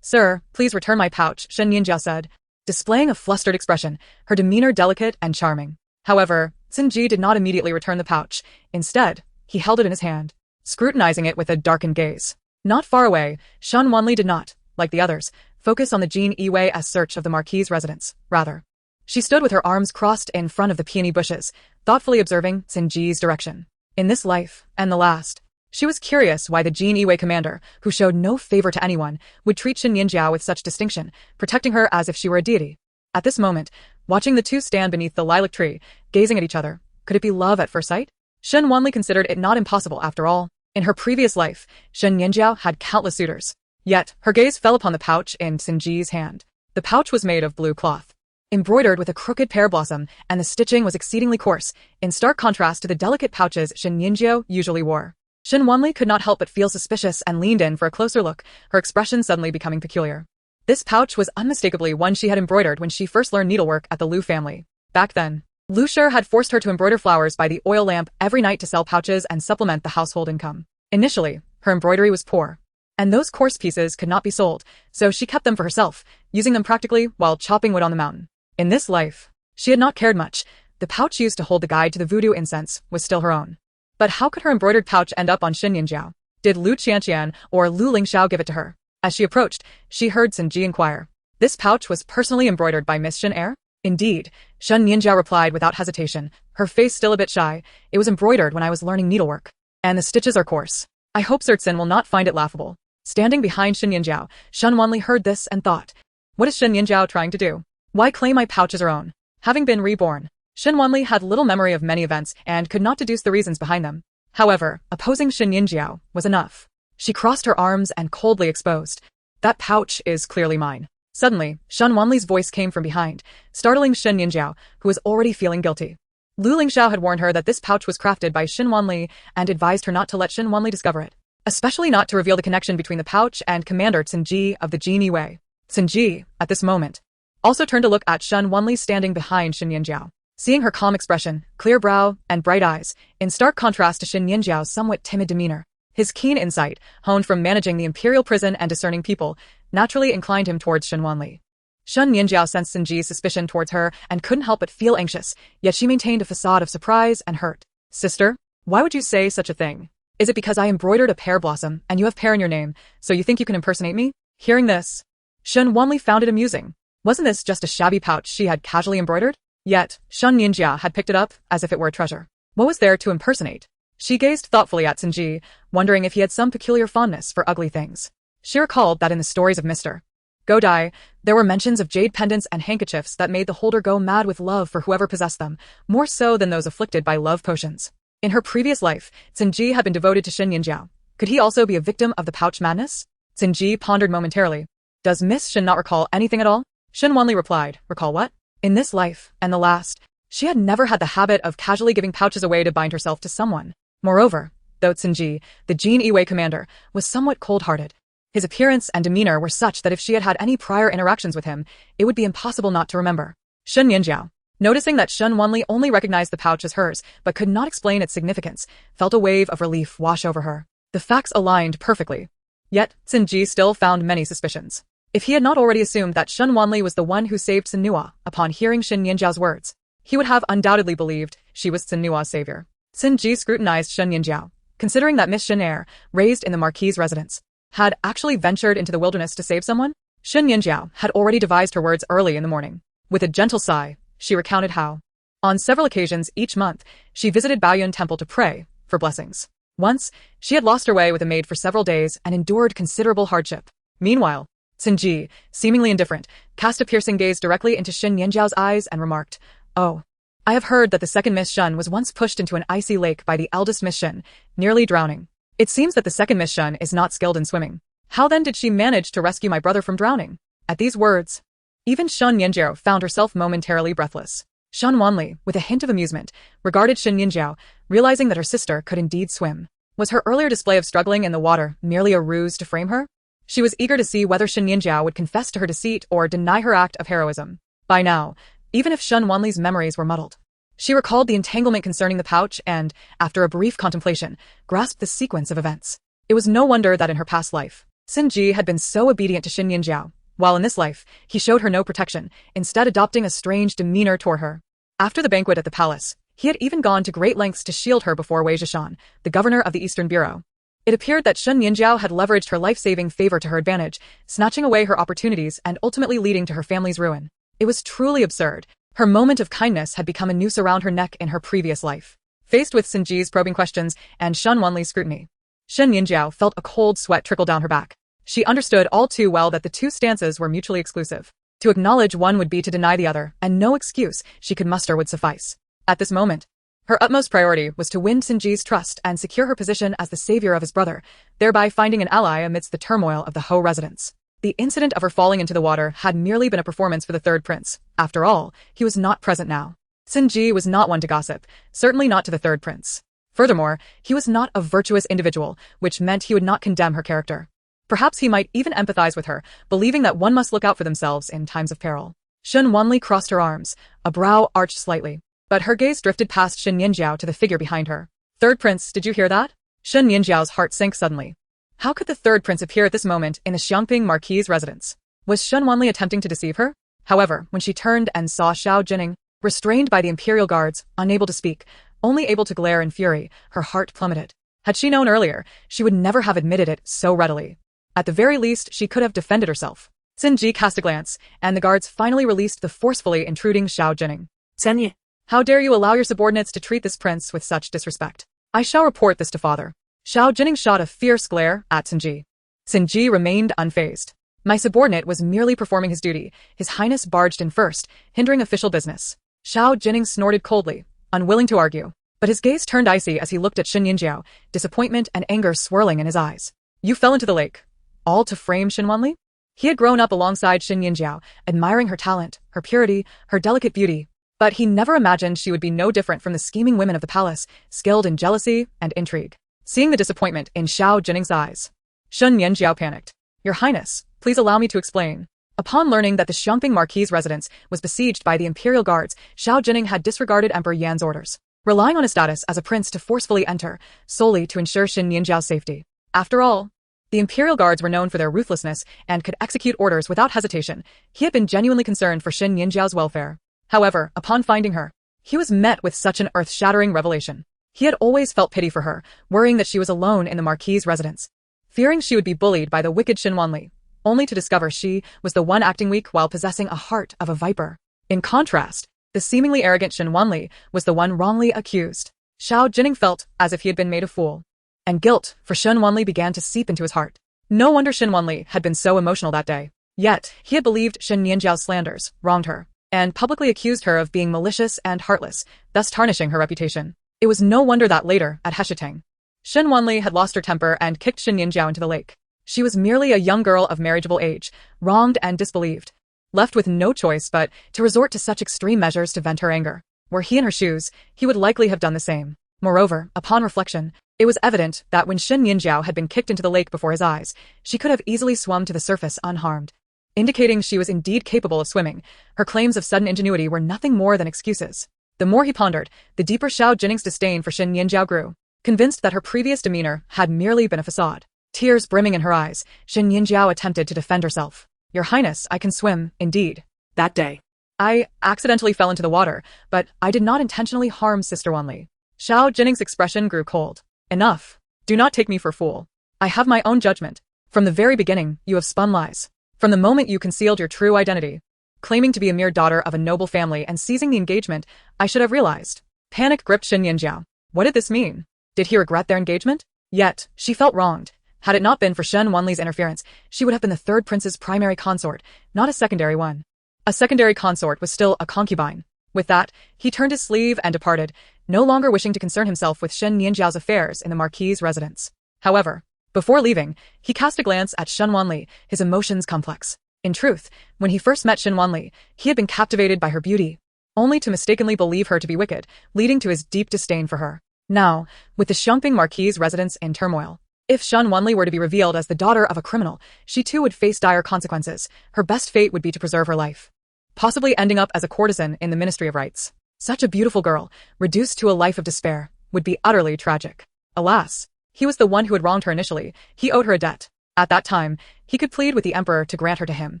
Speaker 1: Sir, please return my pouch, Shen Nianjiao said, displaying a flustered expression, her demeanor delicate and charming. However, Xin Ji did not immediately return the pouch. Instead, he held it in his hand, scrutinizing it with a darkened gaze. Not far away, Shen Wanli did not, like the others, focus on the Jin Yiwei as search of the Marquis's residence. Rather, she stood with her arms crossed in front of the peony bushes, thoughtfully observing Xin Ji's direction. In this life, and the last, she was curious why the Jin Yiwei commander, who showed no favor to anyone, would treat Shen Nianjiao with such distinction, protecting her as if she were a deity. At this moment, watching the two stand beneath the lilac tree, gazing at each other, could it be love at first sight? Shen Wanli considered it not impossible after all. In her previous life, Shen Nianjiao had countless suitors. Yet, her gaze fell upon the pouch in Xin Ji's hand. The pouch was made of blue cloth, embroidered with a crooked pear blossom, and the stitching was exceedingly coarse, in stark contrast to the delicate pouches Shen Nianjiao usually wore. Shen Wanli could not help but feel suspicious and leaned in for a closer look, her expression suddenly becoming peculiar. This pouch was unmistakably one she had embroidered when she first learned needlework at the Lu family. Back then, Lu Shi had forced her to embroider flowers by the oil lamp every night to sell pouches and supplement the household income. Initially, her embroidery was poor, and those coarse pieces could not be sold, so she kept them for herself, using them practically while chopping wood on the mountain. In this life, she had not cared much. The pouch used to hold the guide to the voodoo incense was still her own. But how could her embroidered pouch end up on Shen Nianjiao? Did Lu Qianqian or Lu Lingxiao give it to her? As she approached, she heard Xin Ji inquire. This pouch was personally embroidered by Miss Shen Er? Indeed, Shen Nianjiao replied without hesitation, her face still a bit shy. It was embroidered when I was learning needlework. And the stitches are coarse. I hope Xin will not find it laughable. Standing behind Shen Nianjiao, Shen Wanli heard this and thought, what is Shen Nianjiao trying to do? Why claim my pouch as her own? Having been reborn, Shen Wanli had little memory of many events and could not deduce the reasons behind them. However, opposing Shen Nianjiao was enough. She crossed her arms and coldly exposed. That pouch is clearly mine. Suddenly, Shen Wanli's voice came from behind, startling Shen Nianjiao, who was already feeling guilty. Lu Lingxiao had warned her that this pouch was crafted by Shen Wanli and advised her not to let Shen Wanli discover it, especially not to reveal the connection between the pouch and Commander Xin Ji of the Jin Yiwei. Xin Ji, at this moment, also turned to look at Shen Wanli standing behind Shen Nianjiao. Seeing her calm expression, clear brow, and bright eyes, in stark contrast to Shen Nianjiao's somewhat timid demeanor, his keen insight, honed from managing the imperial prison and discerning people, naturally inclined him towards Shen Wanli. Shen Nianjiao sensed Xin Ji's suspicion towards her and couldn't help but feel anxious, yet she maintained a facade of surprise and hurt. Sister, why would you say such a thing? Is it because I embroidered a pear blossom and you have pear in your name, so you think you can impersonate me? Hearing this, Shen Wanli found it amusing. Wasn't this just a shabby pouch she had casually embroidered? Yet, Shen Nianjiao had picked it up as if it were a treasure. What was there to impersonate? She gazed thoughtfully at Xin Ji, wondering if he had some peculiar fondness for ugly things. She recalled that in the stories of Mr. Godai, there were mentions of jade pendants and handkerchiefs that made the holder go mad with love for whoever possessed them, more so than those afflicted by love potions. In her previous life, Xin Ji had been devoted to Shen Nianjiao, Could he also be a victim of the pouch madness? Shen Ji pondered momentarily. Does Miss Shen not recall anything at all? Shen Wanli replied, recall what? In this life, and the last, she had never had the habit of casually giving pouches away to bind herself to someone. Moreover, though Shen Ji, the Gene Iwei commander, was somewhat cold-hearted. His appearance and demeanor were such that if she had had any prior interactions with him, it would be impossible not to remember. Shen Nianjiao, noticing that Shen Wanli only recognized the pouch as hers but could not explain its significance, felt a wave of relief wash over her. The facts aligned perfectly. Yet, Shen Ji still found many suspicions. If he had not already assumed that Shen Wanli was the one who saved Shen Nua upon hearing Shen Nianjiao's words, he would have undoubtedly believed she was Shen Nua's savior. Shen Ji scrutinized Shen Nianjiao, considering that Miss Shen Eyre, raised in the Marquis's residence, had actually ventured into the wilderness to save someone. Shen Nianjiao had already devised her words early in the morning. With a gentle sigh, she recounted how, on several occasions each month, she visited Baoyun Temple to pray for blessings. Once, she had lost her way with a maid for several days and endured considerable hardship. Meanwhile, Shen Ji, seemingly indifferent, cast a piercing gaze directly into Shen Nianjiao's eyes and remarked, "Oh, I have heard that the second Miss Shen was once pushed into an icy lake by the eldest Miss Shen, nearly drowning. It seems that the second Miss Shen is not skilled in swimming. How then did she manage to rescue my brother from drowning?" At these words, even Shen Nianjiao found herself momentarily breathless. Shen Wanli, with a hint of amusement, regarded Shen Nianjiao, realizing that her sister could indeed swim. Was her earlier display of struggling in the water merely a ruse to frame her? She was eager to see whether Shen Nianjiao would confess to her deceit or deny her act of heroism. By now, even if Shen Wanli's memories were muddled, she recalled the entanglement concerning the pouch and, after a brief contemplation, grasped the sequence of events. It was no wonder that in her past life, Shen Ji had been so obedient to Shen Nianjiao, while in this life, he showed her no protection, instead adopting a strange demeanor toward her. After the banquet at the palace, he had even gone to great lengths to shield her before Wei Zheshan, the governor of the Eastern Bureau. It appeared that Shen Nianjiao had leveraged her life-saving favor to her advantage, snatching away her opportunities and ultimately leading to her family's ruin. It was truly absurd. Her moment of kindness had become a noose around her neck in her previous life. Faced with Shen Ji's probing questions and Shen Wanli's scrutiny, Shen Nianjiao felt a cold sweat trickle down her back. She understood all too well that the two stances were mutually exclusive. To acknowledge one would be to deny the other, and no excuse she could muster would suffice. At this moment, her utmost priority was to win Shen Ji's trust and secure her position as the savior of his brother, thereby finding an ally amidst the turmoil of the Ho residence. The incident of her falling into the water had merely been a performance for the third prince. After all, he was not present now. Shen Ji was not one to gossip, certainly not to the third prince. Furthermore, he was not a virtuous individual, which meant he would not condemn her character. Perhaps he might even empathize with her, believing that one must look out for themselves in times of peril. Shen Wanli crossed her arms, a brow arched slightly, but her gaze drifted past Shen Nianjiao to the figure behind her. "Third prince, did you hear that?" Shen Nianjiao's heart sank suddenly. How could the third prince appear at this moment in the Xiangping Marquis's residence? Was Shen Wanli attempting to deceive her? However, when she turned and saw Xiao Jining, restrained by the imperial guards, unable to speak, only able to glare in fury, her heart plummeted. Had she known earlier, she would never have admitted it so readily. At the very least, she could have defended herself. Shen Ji cast a glance, and the guards finally released the forcefully intruding Xiao Jining. "Shen, how dare you allow your subordinates to treat this prince with such disrespect? I shall report this to father." Xiao Jining shot a fierce glare at Shen Ji. Shen Ji remained unfazed. "My subordinate was merely performing his duty. His Highness barged in first, hindering official business." Xiao Jining snorted coldly, unwilling to argue, but his gaze turned icy as he looked at Shen Nianjiao, disappointment and anger swirling in his eyes. "You fell into the lake. All to frame Shen Wanli?" He had grown up alongside Shen Nianjiao, admiring her talent, her purity, her delicate beauty, but he never imagined she would be no different from the scheming women of the palace, skilled in jealousy and intrigue. Seeing the disappointment in Xiao Jining's eyes, Shen Nianjiao panicked. "Your Highness, please allow me to explain." Upon learning that the Xiangping Marquis's residence was besieged by the imperial guards, Xiao Jining had disregarded Emperor Yan's orders, relying on his status as a prince to forcefully enter, solely to ensure Shen Nianjiao's safety. After all, the imperial guards were known for their ruthlessness and could execute orders without hesitation. He had been genuinely concerned for Shen Nianjiao's welfare. However, upon finding her, he was met with such an earth-shattering revelation. He had always felt pity for her, worrying that she was alone in the Marquis's residence, fearing she would be bullied by the wicked Shen Wanli, only to discover she was the one acting weak while possessing a heart of a viper. In contrast, the seemingly arrogant Shen Wanli was the one wrongly accused. Xiao Jining felt as if he had been made a fool, and guilt for Shen Wanli began to seep into his heart. No wonder Shen Wanli had been so emotional that day. Yet, he had believed Shen Nianjiao's slanders, wronged her, and publicly accused her of being malicious and heartless, thus tarnishing her reputation. It was no wonder that later, at Heishatang, Shen Wanli had lost her temper and kicked Shen Nianjiao into the lake. She was merely a young girl of marriageable age, wronged and disbelieved, left with no choice but to resort to such extreme measures to vent her anger. Were he in her shoes, he would likely have done the same. Moreover, upon reflection, it was evident that when Shen Nianjiao had been kicked into the lake before his eyes, she could have easily swum to the surface unharmed. Indicating she was indeed capable of swimming, her claims of sudden ingenuity were nothing more than excuses. The more he pondered, the deeper Xiao Jinning's disdain for Shen Nianjiao grew. Convinced that her previous demeanor had merely been a facade, tears brimming in her eyes, Shen Nianjiao attempted to defend herself. Your Highness, I can swim, indeed.
Speaker 2: That day,
Speaker 1: I accidentally fell into the water, but I did not intentionally harm Sister Wanli. Xiao Jinning's expression grew cold. Enough. Do not take me for a fool. I have my own judgment. From the very beginning, you have spun lies. From the moment you concealed your true identity, claiming to be a mere daughter of a noble family and seizing the engagement, I should have realized. Panic gripped Shen Nianjiao. What did this mean? Did he regret their engagement? Yet, she felt wronged. Had it not been for Shen Wanli's interference, she would have been the third prince's primary consort, not a secondary one. A secondary consort was still a concubine. With that, he turned his sleeve and departed, no longer wishing to concern himself with Shen Nianjiao's affairs in the Marquis's residence. However, before leaving, he cast a glance at Shen Wanli, his emotions complex. In truth, when he first met Shen Wanli, he had been captivated by her beauty, only to mistakenly believe her to be wicked, leading to his deep disdain for her. Now, with the Xiangping Marquis's residence in turmoil, if Shen Wanli were to be revealed as the daughter of a criminal, she too would face dire consequences. Her best fate would be to preserve her life, possibly ending up as a courtesan in the Ministry of Rights. Such a beautiful girl, reduced to a life of despair, would be utterly tragic. Alas, he was the one who had wronged her initially. He owed her a debt. At that time, he could plead with the emperor to grant her to him.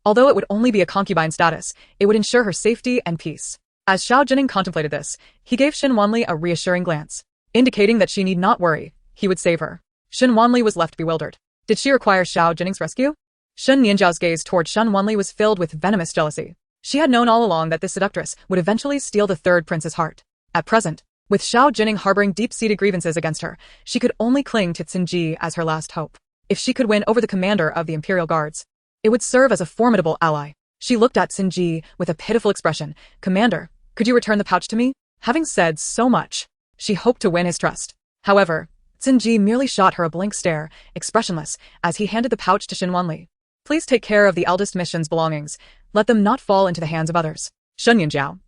Speaker 1: Although it would only be a concubine status, it would ensure her safety and peace. As Xiao Jinning contemplated this, he gave Shen Wanli a reassuring glance, indicating that she need not worry, he would save her. Shen Wanli was left bewildered. Did she require Xiao Jinning's rescue? Shen Nianjiao's gaze toward Shen Wanli was filled with venomous jealousy. She had known all along that this seductress would eventually steal the third prince's heart. At present, with Xiao Jinning harboring deep-seated grievances against her, she could only cling to Cede as her last hope. If she could win over the commander of the Imperial Guards, it would serve as a formidable ally. She looked at Cede with a pitiful expression. Commander, could you return the pouch to me? Having said so much, she hoped to win his trust. However, Cede merely shot her a blank stare, expressionless, as he handed the pouch to Shen Wanli. Please take care of the eldest mission's belongings. Let them not fall into the hands of others. Shen Nianjiao.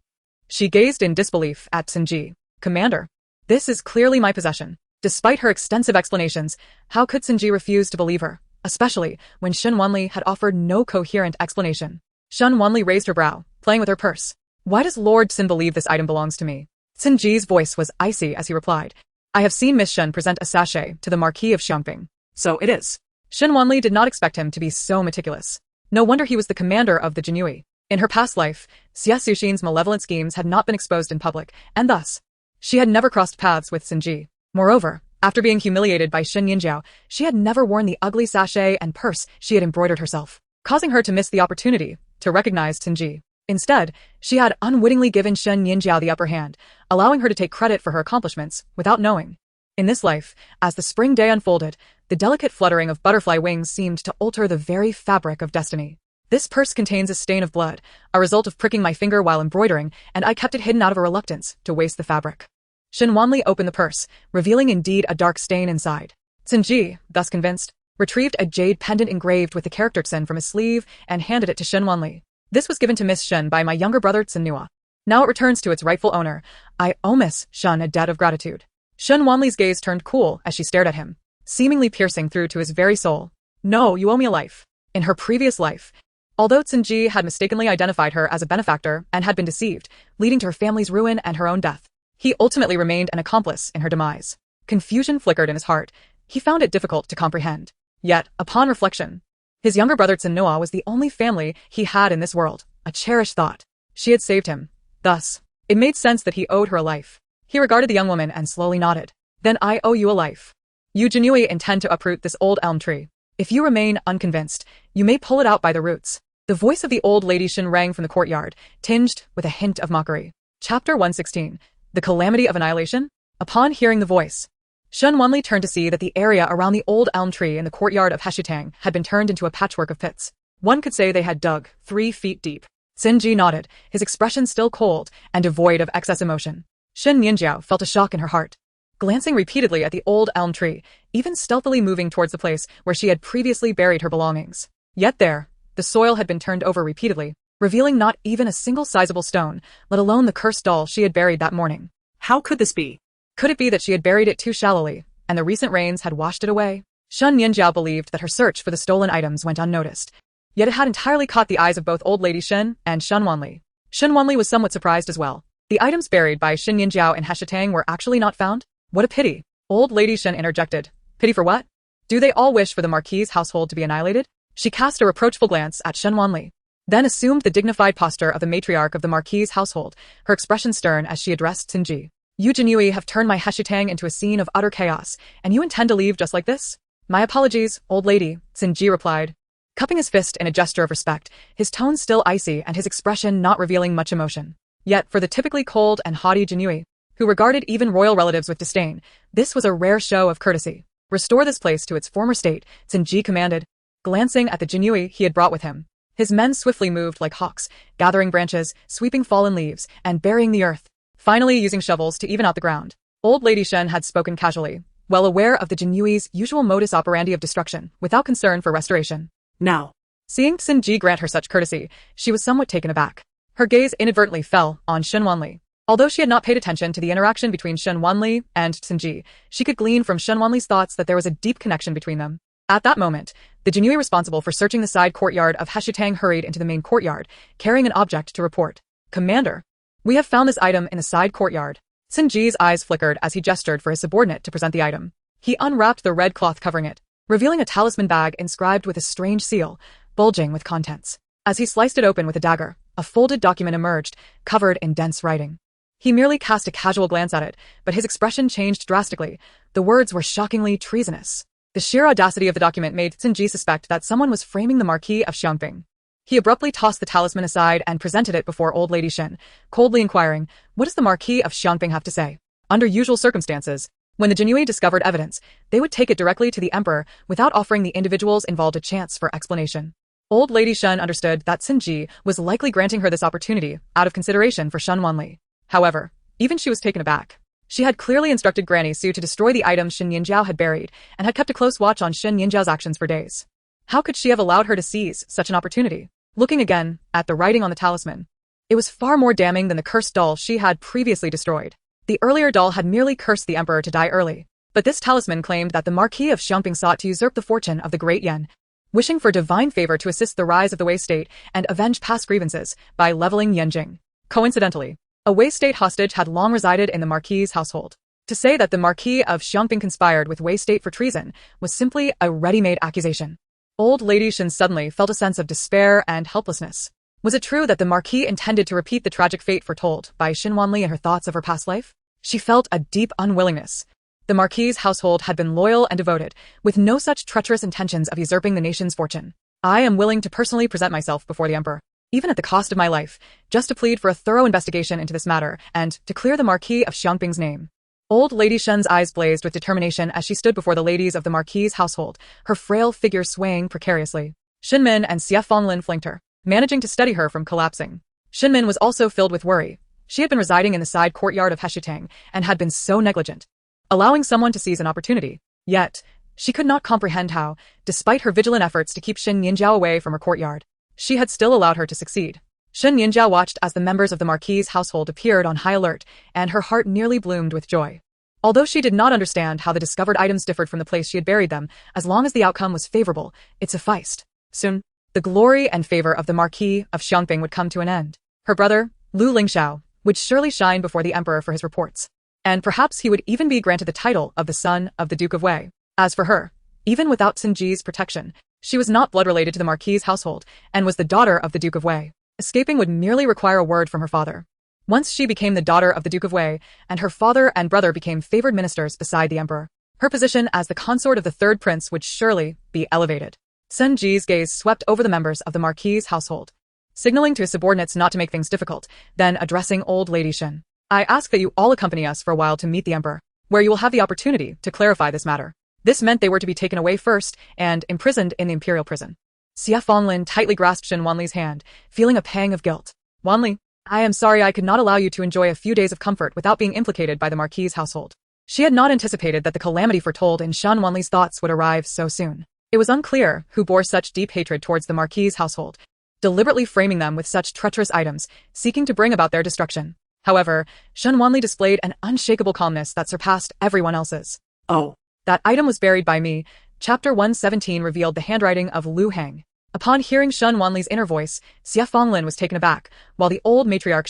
Speaker 1: She gazed in disbelief at Cede. Commander, this is clearly my possession. Despite her extensive explanations, how could Cede refuse to believe her, especially when Shen Wanli had offered no coherent explanation? Shen Wanli raised her brow, playing with her purse. Why does Lord Xin believe this item belongs to me? Cede's voice was icy as he replied. I have seen Miss Shen present a sachet to the Marquis of Xiangping.
Speaker 2: So it is.
Speaker 1: Shen Wanli did not expect him to be so meticulous. No wonder he was the commander of the Jinui. In her past life, Xie Suxin's malevolent schemes had not been exposed in public, and thus, she had never crossed paths with Cede. Moreover, after being humiliated by Shen Nianjiao, she had never worn the ugly sachet and purse she had embroidered herself, causing her to miss the opportunity to recognize Cede. Instead, she had unwittingly given Shen Nianjiao the upper hand, allowing her to take credit for her accomplishments without knowing. In this life, as the spring day unfolded, the delicate fluttering of butterfly wings seemed to alter the very fabric of destiny. This purse contains a stain of blood, a result of pricking my finger while embroidering, and I kept it hidden out of a reluctance to waste the fabric. Shen Wanli opened the purse, revealing indeed a dark stain inside. Cede, thus convinced, retrieved a jade pendant engraved with the character Xin from his sleeve and handed it to Shen Wanli. This was given to Miss Shen by my younger brother Xin. Now it returns to its rightful owner. I owe Miss Shen a debt of gratitude. Shen Wanli's gaze turned cool as she stared at him, seemingly piercing through to his very soul. No, you owe me a life. In her previous life, although Cede had mistakenly identified her as a benefactor and had been deceived, leading to her family's ruin and her own death, he ultimately remained an accomplice in her demise. Confusion flickered in his heart. He found it difficult to comprehend. Yet, upon reflection, his younger brother Xin was the only family he had in this world, a cherished thought. She had saved him. Thus, it made sense that he owed her a life. He regarded the young woman and slowly nodded. Then I owe you a life. You Jinui intend to uproot this old elm tree. If you remain unconvinced, you may pull it out by the roots. The voice of the old lady Shen rang from the courtyard, tinged with a hint of mockery. Chapter 116. The Calamity of Annihilation? Upon hearing the voice, Shen Wanli turned to see that the area around the old elm tree in the courtyard of Heshutang had been turned into a patchwork of pits. One could say they had dug 3 feet deep. Cede nodded, his expression still cold and devoid of excess emotion. Shen Nianjiao felt a shock in her heart. glancing repeatedly at the old elm tree, even stealthily moving towards the place where she had previously buried her belongings. Yet there, the soil had been turned over repeatedly, revealing not even a single sizable stone, let alone the cursed doll she had buried that morning.
Speaker 2: How could this be?
Speaker 1: Could it be that she had buried it too shallowly, and the recent rains had washed it away? Shen Nianjiao believed that her search for the stolen items went unnoticed, yet it had entirely caught the eyes of both old lady Shen and Shen Wanli. Shen Wanli was somewhat surprised as well. The items buried by Shen Nianjiao in Heiress were actually not found? What a pity! Old lady Shen interjected. Pity for what? Do they all wish for the Marquis's household to be annihilated? She cast a reproachful glance at Shen Wanli, then assumed the dignified posture of the matriarch of the Marquis's household, her expression stern as she addressed Sinji. You Jinui have turned my Heiress into a scene of utter chaos, and you intend to leave just like this? My apologies, old lady, Sinji replied, cupping his fist in a gesture of respect, his tone still icy and his expression not revealing much emotion. Yet for the typically cold and haughty Jinui, who regarded even royal relatives with disdain, this was a rare show of courtesy. Restore this place to its former state, Sinji commanded, glancing at the Jinui he had brought with him. His men swiftly moved like hawks, gathering branches, sweeping fallen leaves, and burying the earth, finally using shovels to even out the ground. Old lady Shen had spoken casually, well aware of the Jinui's usual modus operandi of destruction, without concern for restoration.
Speaker 2: Now,
Speaker 1: seeing Sinji grant her such courtesy, she was somewhat taken aback. Her gaze inadvertently fell on Shen Wanli. Although she had not paid attention to the interaction between Shen Wanli and Sinji, she could glean from Shen Wanli's thoughts that there was a deep connection between them. At that moment, the Jinui responsible for searching the side courtyard of Heiress hurried into the main courtyard, carrying an object to report. Commander, we have found this item in the side courtyard. Sinji's eyes flickered as he gestured for his subordinate to present the item. He unwrapped the red cloth covering it, revealing a talisman bag inscribed with a strange seal, bulging with contents. As he sliced it open with a dagger, a folded document emerged, covered in dense writing. He merely cast a casual glance at it, but his expression changed drastically. The words were shockingly treasonous. The sheer audacity of the document made Sinji suspect that someone was framing the Marquis of Xiangping. He abruptly tossed the talisman aside and presented it before old lady Shen, coldly inquiring, what does the Marquis of Xiangping have to say? Under usual circumstances, when the Jinui discovered evidence, they would take it directly to the emperor without offering the individuals involved a chance for explanation. Old lady Shen understood that Sinji was likely granting her this opportunity out of consideration for Shen Wanli. However, even she was taken aback. She had clearly instructed Granny Su to destroy the items Shen Nianjiao had buried and had kept a close watch on Shen Nianjiao's actions for days. How could she have allowed her to seize such an opportunity? Looking again at the writing on the talisman, it was far more damning than the cursed doll she had previously destroyed. The earlier doll had merely cursed the emperor to die early, but this talisman claimed that the Marquis of Xiangping sought to usurp the fortune of the great Yan, wishing for divine favor to assist the rise of the Wei state and avenge past grievances by leveling Yanjing. Coincidentally, a Wei state hostage had long resided in the Marquis's household. To say that the Marquis of Xiangping conspired with Wei state for treason was simply a ready-made accusation. Old lady Shen suddenly felt a sense of despair and helplessness. Was it true that the Marquis intended to repeat the tragic fate foretold by Shen Wanli and her thoughts of her past life? She felt a deep unwillingness. The Marquis's household had been loyal and devoted, with no such treacherous intentions of usurping the nation's fortune. I am willing to personally present myself before the emperor, even at the cost of my life, just to plead for a thorough investigation into this matter and to clear the Marquis of Xiangping's name. Old lady Shen's eyes blazed with determination as she stood before the ladies of the Marquis's household, her frail figure swaying precariously. Shinmin and Xiaofenglin flanked her, managing to steady her from collapsing. Shinmin was also filled with worry. She had been residing in the side courtyard of Heiress and had been so negligent, allowing someone to seize an opportunity. Yet, she could not comprehend how, despite her vigilant efforts to keep Shen Nianjiao away from her courtyard, she had still allowed her to succeed. Shen Nianjiao watched as the members of the Marquis's household appeared on high alert, and her heart nearly bloomed with joy. Although she did not understand how the discovered items differed from the place she had buried them, as long as the outcome was favorable, it sufficed. Soon, the glory and favor of the Marquis of Xiangping would come to an end. Her brother, Lu Lingxiao, would surely shine before the emperor for his reports. And perhaps he would even be granted the title of the son of the Duke of Wei. As for her, even without Sinji's protection, she was not blood-related to the Marquis's household, and was the daughter of the Duke of Wei. Escaping would merely require a word from her father. Once she became the daughter of the Duke of Wei, and her father and brother became favored ministers beside the emperor, her position as the consort of the third prince would surely be elevated. Sinji's gaze swept over the members of the Marquis's household, signaling to his subordinates not to make things difficult, then addressing old lady Shen. I ask that you all accompany us for a while to meet the emperor, where you will have the opportunity to clarify this matter. This meant they were to be taken away first and imprisoned in the imperial prison. Xiaofenglin tightly grasped Shen Wanli's hand, feeling a pang of guilt. Wanli, I am sorry I could not allow you to enjoy a few days of comfort without being implicated by the Marquis's household. She had not anticipated that the calamity foretold in Shen Wanli's thoughts would arrive so soon. It was unclear who bore such deep hatred towards the Marquis's household, deliberately framing them with such treacherous items, seeking to bring about their destruction. However, Shen Wanli displayed an unshakable calmness that surpassed everyone else's.
Speaker 2: Oh.
Speaker 1: That item was buried by me. Chapter 117 revealed the handwriting of Lu Hang. Upon hearing Shen Wanli's inner voice, Xie Fenglin was taken aback, while the old matriarch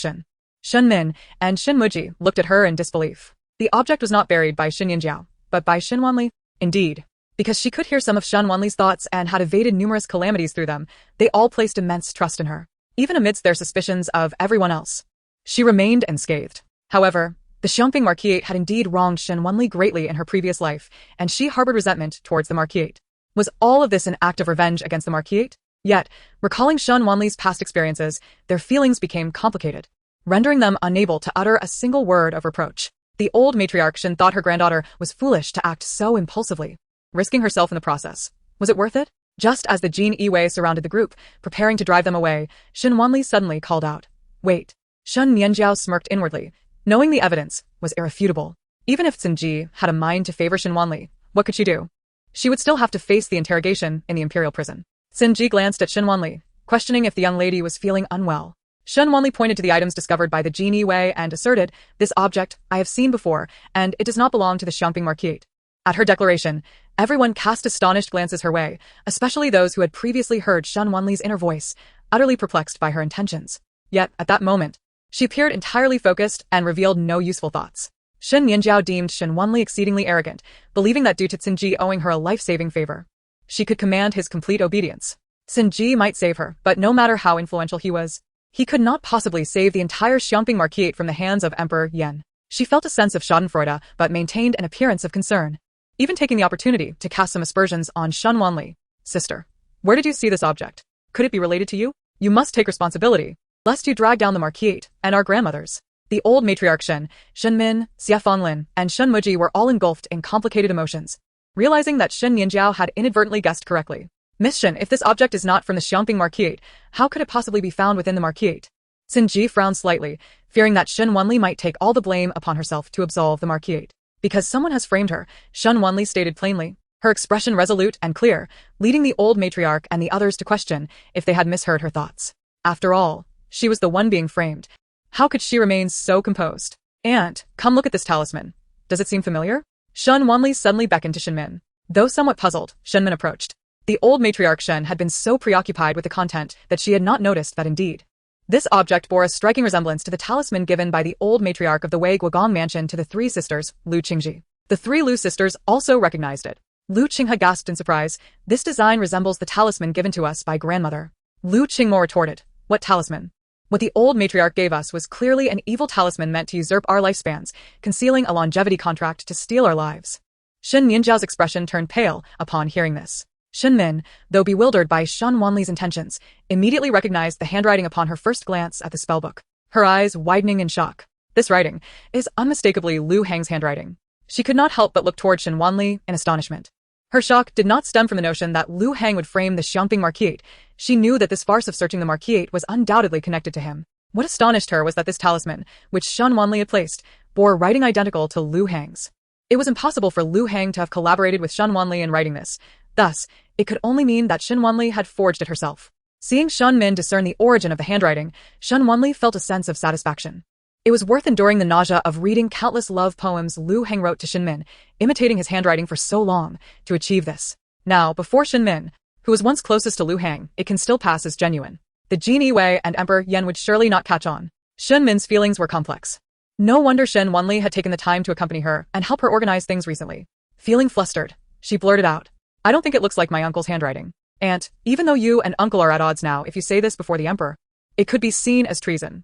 Speaker 1: Shen Min and Shen Muji looked at her in disbelief. The object was not buried by Shen Nianjiao, but by Shen Wanli. Indeed, because she could hear some of Shen Wanli's thoughts and had evaded numerous calamities through them, they all placed immense trust in her, even amidst their suspicions of everyone else. She remained unscathed. However, the Xiongping Marquis had indeed wronged Shen Wanli greatly in her previous life, and she harbored resentment towards the Marquis. Was all of this an act of revenge against the Marquis? Yet, recalling Shen Wanli's past experiences, their feelings became complicated, rendering them unable to utter a single word of reproach. The old matriarch Shen thought her granddaughter was foolish to act so impulsively, risking herself in the process. Was it worth it? Just as the Jin Yiwei surrounded the group, preparing to drive them away, Shen Wanli suddenly called out, "Wait." Shen Nianjiao smirked inwardly, knowing the evidence was irrefutable. Even if Ji had a mind to favor Shen Wanli, what could she do? She would still have to face the interrogation in the imperial prison. Ji glanced at Shen Wanli, questioning if the young lady was feeling unwell. Shen Wanli pointed to the items discovered by the Jin Yiwei and asserted, "This object I have seen before, and it does not belong to the Xiongping Marquis." At her declaration, everyone cast astonished glances her way, especially those who had previously heard Shen Wanli's inner voice, utterly perplexed by her intentions. Yet, at that moment, she appeared entirely focused and revealed no useful thoughts. Shen Nianjiao deemed Shen Wanli exceedingly arrogant, believing that due to Ji owing her a life-saving favor, she could command his complete obedience. Ji might save her, but no matter how influential he was, he could not possibly save the entire Xiongping Marquis from the hands of Emperor Yan. She felt a sense of schadenfreude, but maintained an appearance of concern, even taking the opportunity to cast some aspersions on Shen Wanli. "Sister, where did you see this object? Could it be related to you? You must take responsibility, lest you drag down the Marquis and our grandmothers." The old matriarch Shen Min, Xie Fenglin, and Shen Muji were all engulfed in complicated emotions, realizing that Shen Nianjiao had inadvertently guessed correctly. "Miss Shen, if this object is not from the Xiongping Marquis, how could it possibly be found within the Marquis?" Ji frowned slightly, fearing that Shen Wanli might take all the blame upon herself to absolve the Marquis. "Because someone has framed her," Shen Wanli stated plainly, her expression resolute and clear, leading the old matriarch and the others to question if they had misheard her thoughts. After all, she was the one being framed. How could she remain so composed? "Aunt, come look at this talisman. Does it seem familiar?" Shen Wanli suddenly beckoned to Shen Min. Though somewhat puzzled, Shen Min approached. The old matriarch Shen had been so preoccupied with the content that she had not noticed that indeed this object bore a striking resemblance to the talisman given by the old matriarch of the Wei Guogang mansion to the three sisters, Lu Qingji. The three Lu sisters also recognized it. Lu Qinghe gasped in surprise. "This design resembles the talisman given to us by grandmother." Lu Qingmo retorted, "What talisman?" "What the old matriarch gave us was clearly an evil talisman meant to usurp our lifespans, concealing a longevity contract to steal our lives." Shen Nianjiao's expression turned pale upon hearing this. Shen Min, though bewildered by Shen Wanli's intentions, immediately recognized the handwriting upon her first glance at the spellbook, her eyes widening in shock. "This writing is unmistakably Lu Hang's handwriting." She could not help but look toward Shen Wanli in astonishment. Her shock did not stem from the notion that Lu Hang would frame the Xiongping Marquis. She knew that this farce of searching the Marquis was undoubtedly connected to him. What astonished her was that this talisman, which Shen Wanli had placed, bore writing identical to Lu Hang's. It was impossible for Lu Hang to have collaborated with Shen Wanli in writing this. Thus, it could only mean that Shen Wanli had forged it herself. Seeing Shen Min discern the origin of the handwriting, Shen Wanli felt a sense of satisfaction. It was worth enduring the nausea of reading countless love poems Lu Hang wrote to Shen Min, imitating his handwriting for so long, to achieve this. Now, before Shen Min, who was once closest to Lu Hang, it can still pass as genuine. The Jin Yiwei and Emperor Yan would surely not catch on. Shen Min's feelings were complex. No wonder Shen Wanli had taken the time to accompany her and help her organize things recently. Feeling flustered, she blurted out, "I don't think it looks like my uncle's handwriting. Aunt, even though you and uncle are at odds now, if you say this before the emperor, it could be seen as treason."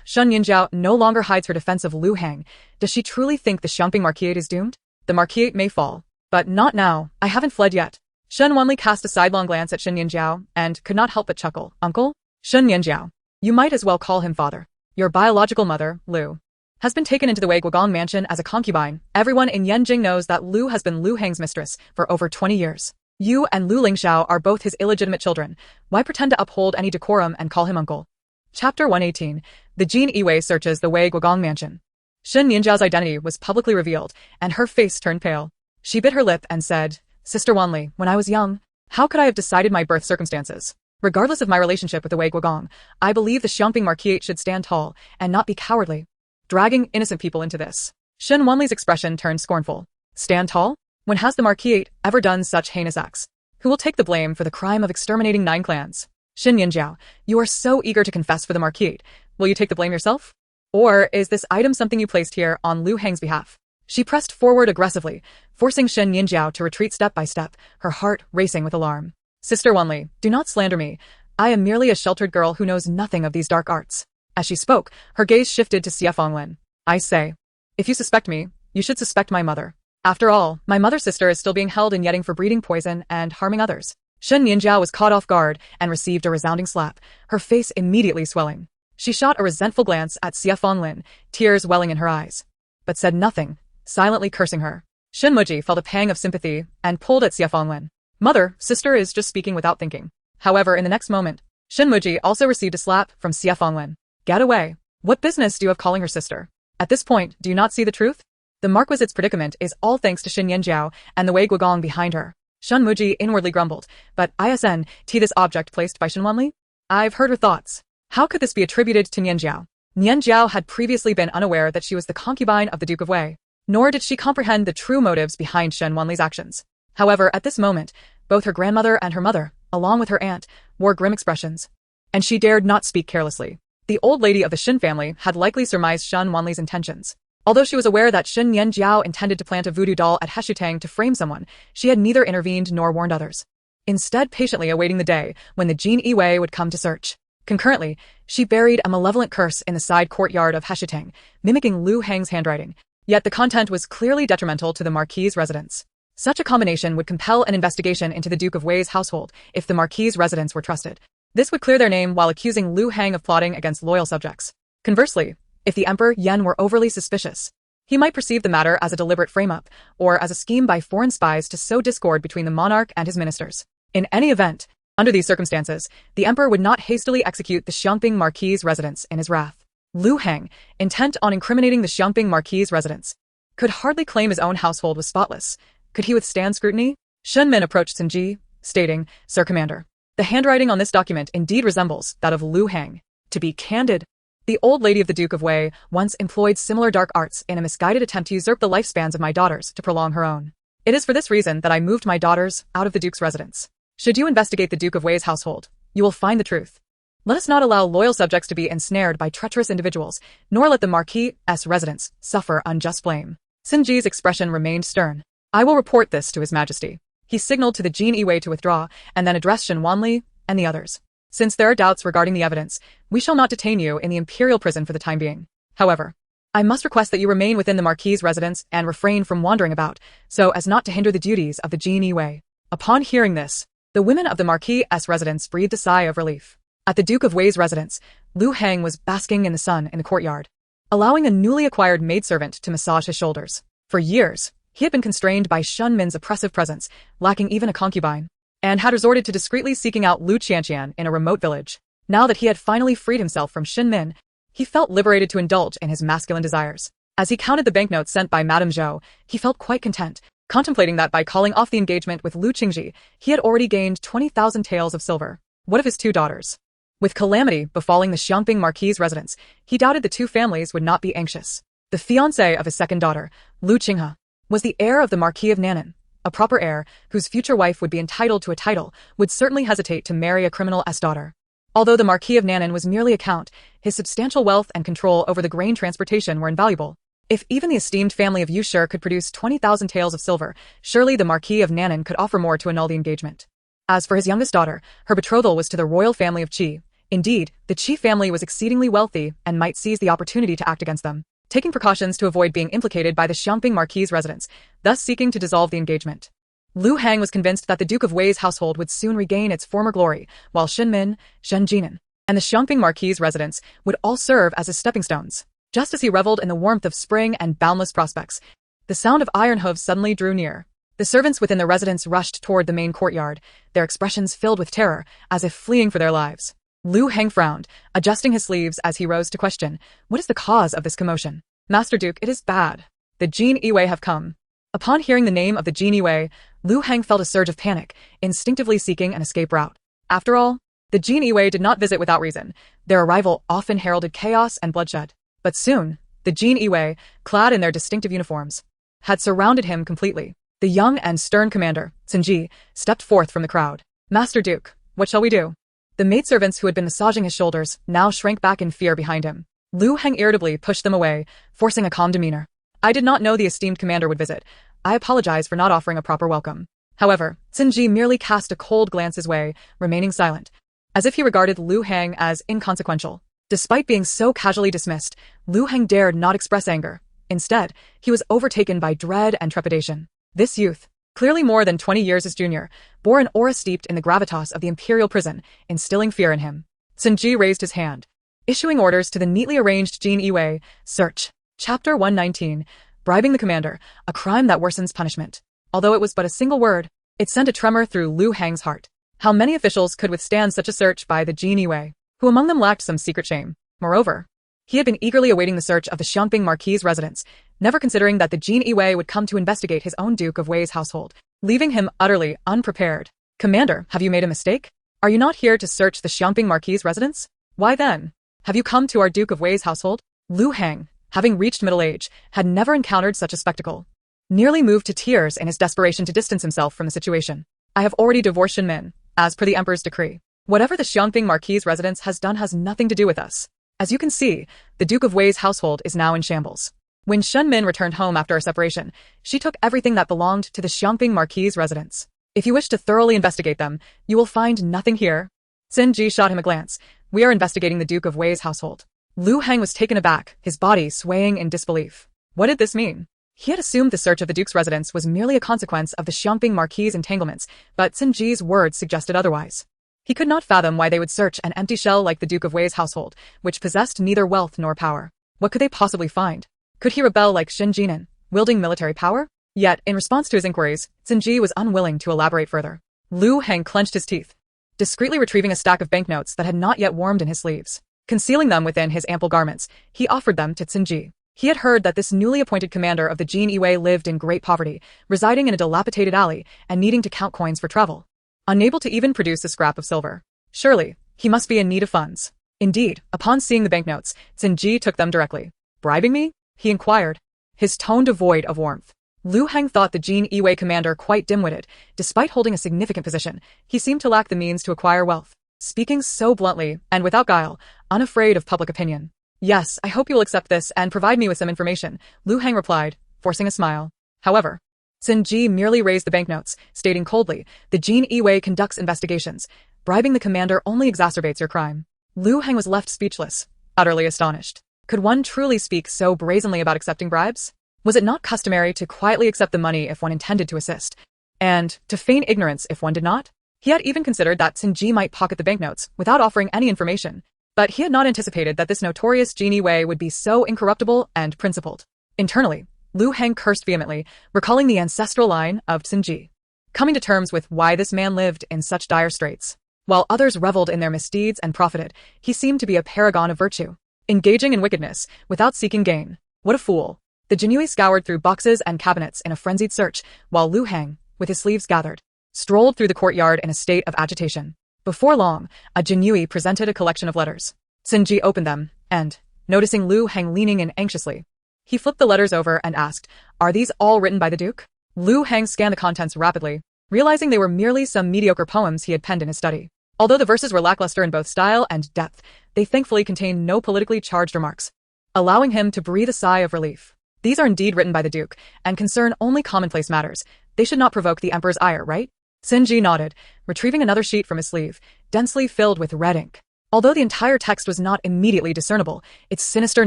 Speaker 1: Shen Nianjiao no longer hides her defense of Lu Hang. Does she truly think the Xiongping Marquis is doomed? The Marquis may fall, but not now. I haven't fled yet. Shen Wanli cast a sidelong glance at Shen Nianjiao and could not help but chuckle. "Uncle? Shen Nianjiao. You might as well call him father. Your biological mother, Lu, has been taken into the Wei Guogang mansion as a concubine. Everyone in Yanjing knows that Lu has been Lu Hang's mistress for over 20 years. You and Lu Lingxiao are both his illegitimate children. Why pretend to uphold any decorum and call him uncle?" Chapter 118. The Jin Yiwei searches the Wei Guogang mansion. Shen Nianjiao's identity was publicly revealed, and her face turned pale. She bit her lip and said, "Sister Wanli, when I was young, how could I have decided my birth circumstances? Regardless of my relationship with the Wei Guogong, I believe the Xiongping Marquis should stand tall and not be cowardly, dragging innocent people into this." Shen Wanli's expression turned scornful. Stand tall? When has the Marquis ever done such heinous acts? Who will take the blame for the crime of exterminating 9 clans? Shen Nianjiao, you are so eager to confess for the Marquis. Will you take the blame yourself? Or is this item something you placed here on Lu Heng's behalf? She pressed forward aggressively, forcing Shen Nianjiao to retreat step by step, her heart racing with alarm. Sister Wanli, do not slander me. I am merely a sheltered girl who knows nothing of these dark arts. As she spoke, her gaze shifted to Xie Fenglin. I say, if you suspect me, you should suspect my mother. After all, my mother's sister is still being held in Yetting for breeding poison and harming others. Shen Nianjiao was caught off guard and received a resounding slap, her face immediately swelling. She shot a resentful glance at Xie Fenglin, tears welling in her eyes, but said nothing, silently cursing her. Shen Muji felt a pang of sympathy and pulled at Xie Fenglin. Mother, sister is just speaking without thinking. However, in the next moment, Shen Muji also received a slap from Xie Fenglin. Get away. What business do you have calling her sister? At this point, do you not see the truth? The Marquisite's predicament is all thanks to Shen Nianjiao and the Wei Guogong behind her. Shen Muji inwardly grumbled, but this object placed by Shen Wanli? I've heard her thoughts. How could this be attributed to Nianjiao? Nianjiao had previously been unaware that she was the concubine of the Duke of Wei, nor did she comprehend the true motives behind Shen Wanli's actions. However, at this moment, both her grandmother and her mother, along with her aunt, wore grim expressions, and she dared not speak carelessly. The old lady of the Shen family had likely surmised Shen Wanli's intentions. Although she was aware that Shen Nianjiao intended to plant a voodoo doll at Heishutang to frame someone, she had neither intervened nor warned others, instead patiently awaiting the day when the Jin Yiwei would come to search. Concurrently, she buried a malevolent curse in the side courtyard of Heishutang, mimicking Lu Heng's handwriting. Yet the content was clearly detrimental to the Marquis' residence. Such a combination would compel an investigation into the Duke of Wei's household if the Marquis' residents were trusted. This would clear their name while accusing Lu Heng of plotting against loyal subjects. Conversely, if the Emperor Yan were overly suspicious, he might perceive the matter as a deliberate frame-up, or as a scheme by foreign spies to sow discord between the monarch and his ministers. In any event, under these circumstances, the Emperor would not hastily execute the Xiongping Marquis' residence in his wrath. Lu Heng, intent on incriminating the Xiongping Marquis' residence, could hardly claim his own household was spotless. Could he withstand scrutiny? Shen Min approached Sun Ji, stating, Sir Commander, the handwriting on this document indeed resembles that of Lu Heng. To be candid, the old lady of the Duke of Wei once employed similar dark arts in a misguided attempt to usurp the lifespans of my daughters to prolong her own. It is for this reason that I moved my daughters out of the Duke's residence. Should you investigate the Duke of Wei's household, you will find the truth. Let us not allow loyal subjects to be ensnared by treacherous individuals, nor let the Marquis' residence suffer unjust blame. Sun Ji's expression remained stern. I will report this to His Majesty. He signaled to the Jin Yiwei to withdraw, and then addressed Shen Wanli and the others. Since there are doubts regarding the evidence, we shall not detain you in the imperial prison for the time being. However, I must request that you remain within the Marquis' residence and refrain from wandering about, so as not to hinder the duties of the Jin Yiwei. Upon hearing this, the women of the Marquis' residence breathed a sigh of relief. At the Duke of Wei's residence, Lu Heng was basking in the sun in the courtyard, allowing a newly acquired maidservant to massage his shoulders. For years, he had been constrained by Shen Min's oppressive presence, lacking even a concubine, and had resorted to discreetly seeking out Lu Qianqian in a remote village. Now that he had finally freed himself from Shen Min, he felt liberated to indulge in his masculine desires. As he counted the banknotes sent by Madame Zhou, he felt quite content, contemplating that by calling off the engagement with Lu Qingji, he had already gained 20,000 taels of silver. What of his 2 daughters? With calamity befalling the Xiongping Marquis' residence, he doubted the 2 families would not be anxious. The fiancé of his second daughter, Lu Qinghe, was the heir of the Marquis of Nannan. A proper heir, whose future wife would be entitled to a title, would certainly hesitate to marry a criminal's daughter. Although the Marquis of Nannan was merely a count, his substantial wealth and control over the grain transportation were invaluable. If even the esteemed family of Yushur could produce 20,000 taels of silver, surely the Marquis of Nannan could offer more to annul the engagement. As for his youngest daughter, her betrothal was to the royal family of Qi. Indeed, the Qi family was exceedingly wealthy and might seize the opportunity to act against them, taking precautions to avoid being implicated by the Xiongping Marquis' residence, thus seeking to dissolve the engagement. Lu Heng was convinced that the Duke of Wei's household would soon regain its former glory, while Shen Min, Shen Jinan, and the Xiongping Marquis' residence would all serve as his stepping stones. Just as he reveled in the warmth of spring and boundless prospects, the sound of iron hooves suddenly drew near. The servants within the residence rushed toward the main courtyard, their expressions filled with terror, as if fleeing for their lives. Lu Heng frowned, adjusting his sleeves as he rose to question, what is the cause of this commotion? Master Duke, it is bad. The Jin Yiwei have come. Upon hearing the name of the Jin Yiwei, Lu Heng felt a surge of panic, instinctively seeking an escape route. After all, the Jin Yiwei did not visit without reason. Their arrival often heralded chaos and bloodshed. But soon, the Jin Yiwei, clad in their distinctive uniforms, had surrounded him completely. The young and stern commander, Sinji, stepped forth from the crowd. Master Duke, what shall we do? The maidservants who had been massaging his shoulders now shrank back in fear behind him. Lu Heng irritably pushed them away, forcing a calm demeanor. I did not know the esteemed commander would visit. I apologize for not offering a proper welcome. However, Sinji merely cast a cold glance his way, remaining silent, as if he regarded Lu Heng as inconsequential. Despite being so casually dismissed, Lu Heng dared not express anger. Instead, he was overtaken by dread and trepidation. This youth, clearly more than 20 years his junior, bore an aura steeped in the gravitas of the imperial prison, instilling fear in him. Sinji raised his hand, issuing orders to the neatly arranged Jin Yiwei. Search. Chapter 119. Bribing the commander, a crime that worsens punishment. Although it was but a single word, it sent a tremor through Lu Heng's heart. How many officials could withstand such a search by the Jin Yiwei, who among them lacked some secret shame? Moreover, he had been eagerly awaiting the search of the Xiangping Marquis' residence, never considering that the Jin Yiwei would come to investigate his own Duke of Wei's household, leaving him utterly unprepared. Commander, have you made a mistake? Are you not here to search the Xiangping Marquis' residence? Why then have you come to our Duke of Wei's household? Lu Heng, having reached middle age, had never encountered such a spectacle. Nearly moved to tears in his desperation to distance himself from the situation. I have already divorced Shen Min, as per the Emperor's decree. Whatever the Xiangping Marquis' residence has done has nothing to do with us. As you can see, the Duke of Wei's household is now in shambles. When Shen Min returned home after our separation, she took everything that belonged to the Xiangping Marquis' residence. If you wish to thoroughly investigate them, you will find nothing here. Sinji shot him a glance. We are investigating the Duke of Wei's household. Lu Heng was taken aback, his body swaying in disbelief. What did this mean? He had assumed the search of the Duke's residence was merely a consequence of the Xiangping Marquis' entanglements, but Sinji's words suggested otherwise. He could not fathom why they would search an empty shell like the Duke of Wei's household, which possessed neither wealth nor power. What could they possibly find? Could he rebel like Shen Jinan, wielding military power? Yet, in response to his inquiries, Sinji was unwilling to elaborate further. Lu Heng clenched his teeth, discreetly retrieving a stack of banknotes that had not yet warmed in his sleeves. Concealing them within his ample garments, he offered them to Sinji. He had heard that this newly appointed commander of the Jin Yiwei lived in great poverty, residing in a dilapidated alley and needing to count coins for travel. Unable to even produce a scrap of silver. Surely, he must be in need of funds. Indeed, upon seeing the banknotes, Sinji took them directly. Bribing me? He inquired, his tone devoid of warmth. Lu Heng thought the Jin Yiwei commander quite dim-witted. Despite holding a significant position, he seemed to lack the means to acquire wealth. Speaking so bluntly, and without guile, unafraid of public opinion. Yes, I hope you will accept this and provide me with some information, Lu Heng replied, forcing a smile. However, Sinji merely raised the banknotes, stating coldly, the Jin Yiwei conducts investigations. Bribing the commander only exacerbates your crime. Lu Heng was left speechless, utterly astonished. Could one truly speak so brazenly about accepting bribes? Was it not customary to quietly accept the money if one intended to assist, and to feign ignorance if one did not? He had even considered that Sinji might pocket the banknotes without offering any information, but he had not anticipated that this notorious Jin Yiwei would be so incorruptible and principled. Internally, Lu Heng cursed vehemently, recalling the ancestral line of Sinji, coming to terms with why this man lived in such dire straits. While others reveled in their misdeeds and profited, he seemed to be a paragon of virtue, engaging in wickedness without seeking gain. What a fool! The Jinui scoured through boxes and cabinets in a frenzied search, while Lu Heng, with his sleeves gathered, strolled through the courtyard in a state of agitation. Before long, a Jinui presented a collection of letters. Sinji opened them, and, noticing Lu Heng leaning in anxiously, he flipped the letters over and asked, "Are these all written by the Duke?" Lu Heng scanned the contents rapidly, realizing they were merely some mediocre poems he had penned in his study. Although the verses were lackluster in both style and depth, they thankfully contained no politically charged remarks, allowing him to breathe a sigh of relief. These are indeed written by the Duke, and concern only commonplace matters. They should not provoke the Emperor's ire, right? Sinji nodded, retrieving another sheet from his sleeve, densely filled with red ink. Although the entire text was not immediately discernible, its sinister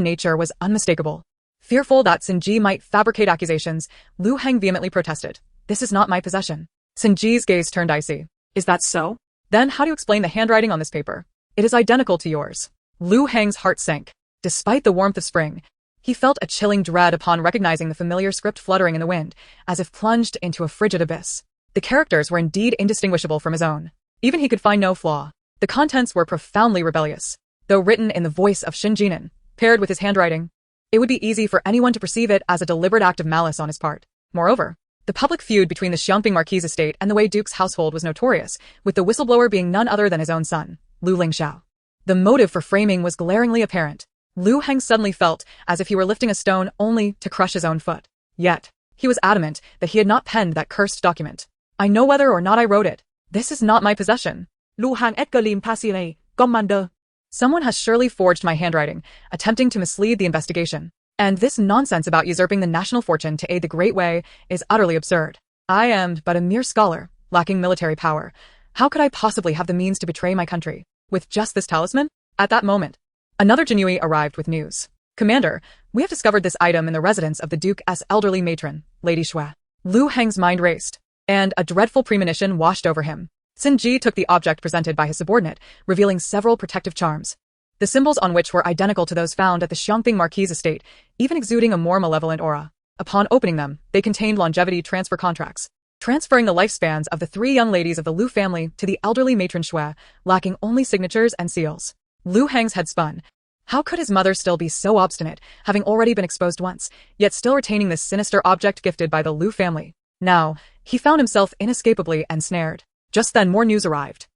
Speaker 1: nature was unmistakable. Fearful that Sinji might fabricate accusations, Lu Heng vehemently protested. "This is not my possession." Sinji's gaze turned icy. "Is that so? Then how do you explain the handwriting on this paper? It is identical to yours." Lu Heng's heart sank. Despite the warmth of spring, he felt a chilling dread upon recognizing the familiar script fluttering in the wind, as if plunged into a frigid abyss. The characters were indeed indistinguishable from his own. Even he could find no flaw. The contents were profoundly rebellious. Though written in the voice of Shen Jinan, paired with his handwriting, It would be easy for anyone to perceive it as a deliberate act of malice on his part. Moreover, the public feud between the Xiangping Marquis estate and the Wei Duke's household was notorious, with the whistleblower being none other than his own son, Lu Lingxiao. The motive for framing was glaringly apparent. Lu Heng suddenly felt as if he were lifting a stone only to crush his own foot. Yet, he was adamant that he had not penned that cursed document. I know whether or not I wrote it. This is not my possession.
Speaker 2: Lu Hang Edgar Lim Pasire, Commander.
Speaker 1: Someone has surely forged my handwriting, attempting to mislead the investigation. And this nonsense about usurping the national fortune to aid the Great Wei is utterly absurd. I am but a mere scholar, lacking military power. How could I possibly have the means to betray my country? With just this talisman? At that moment, another Jinui arrived with news. Commander, we have discovered this item in the residence of the Duke's elderly matron, Lady Shui. Lu Heng's mind raced, and a dreadful premonition washed over him. Xin Ji took the object presented by his subordinate, revealing several protective charms, the symbols on which were identical to those found at the Xiangping Marquis estate, even exuding a more malevolent aura. Upon opening them, they contained longevity transfer contracts, transferring the lifespans of the 3 young ladies of the Lu family to the elderly matron Shui, lacking only signatures and seals. Lu Heng's head spun. How could his mother still be so obstinate, having already been exposed once, yet still retaining this sinister object gifted by the Lu family? Now, he found himself inescapably ensnared. Just then more news arrived.